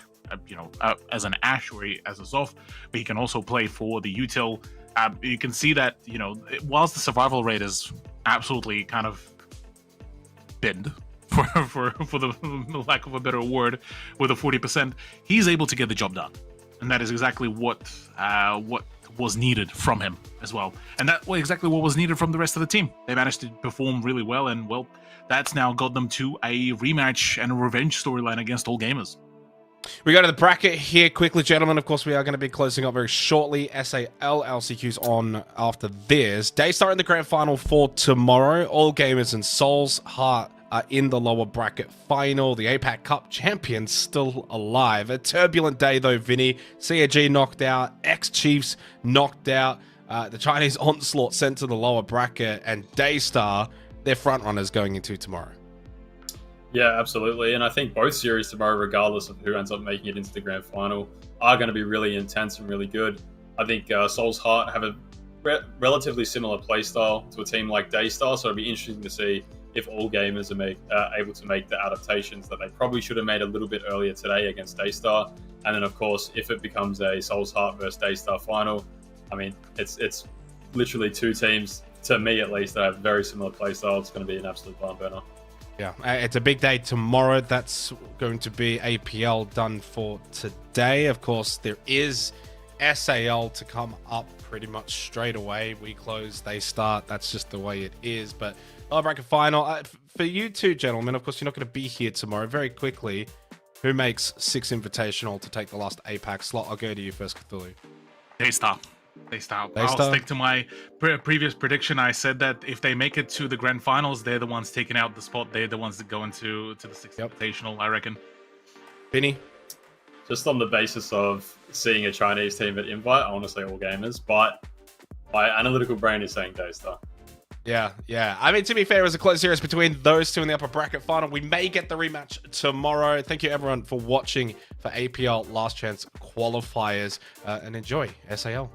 as an Ash or as a Zoth, but he can also play for the util. You can see that, whilst the survival rate is absolutely kind of bend, for the lack of a better word, with a 40%, he's able to get the job done. And that is exactly what was needed from him as well. And that was exactly what was needed from the rest of the team. They managed to perform really well, and well, that's now got them to a rematch and a revenge storyline against all gamers. We go to the bracket here quickly, gentlemen. Of course, we are going to be closing up very shortly. SAL LCQ's on after this. Daystar in the grand final for tomorrow. All gamers and Soul's Heart are in the lower bracket final. The APAC Cup champions still alive. A turbulent day, though, Vinny. CAG knocked out. Ex-Chiefs knocked out. The Chinese Onslaught sent to the lower bracket. And Daystar, their front runners going into tomorrow. Yeah, absolutely. And I think both series tomorrow, regardless of who ends up making it into the grand final, are going to be really intense and really good. I think Soul's Heart have a relatively similar playstyle to a team like Daystar, so it'll be interesting to see if all gamers are able to make the adaptations that they probably should have made a little bit earlier today against Daystar. And then, of course, if it becomes a Soul's Heart versus Daystar final, I mean, it's literally 2 teams, to me at least, that have very similar playstyle. It's going to be an absolute barn burner. Yeah, it's a big day tomorrow. That's going to be APL done for today. Of course, there is SAL to come up pretty much straight away. We close, they start. That's just the way it is. But lower bracket final, for you two gentlemen, of course, you're not going to be here tomorrow. Very quickly, who makes 6 Invitational to take the last APAC slot? I'll go to you first, Cthulhu. Daystar. I'll stick to my previous prediction. I said that if they make it to the grand finals, they're the ones taking out the spot. They're the ones that go into the 6th Invitational, I reckon. Vinny? Just on the basis of seeing a Chinese team at Invite, I want to say All Gamers, but my analytical brain is saying Daystar. Yeah. I mean, to be fair, it was a close series between those two in the upper bracket final. We may get the rematch tomorrow. Thank you, everyone, for watching for APL Last Chance Qualifiers, and enjoy SAL.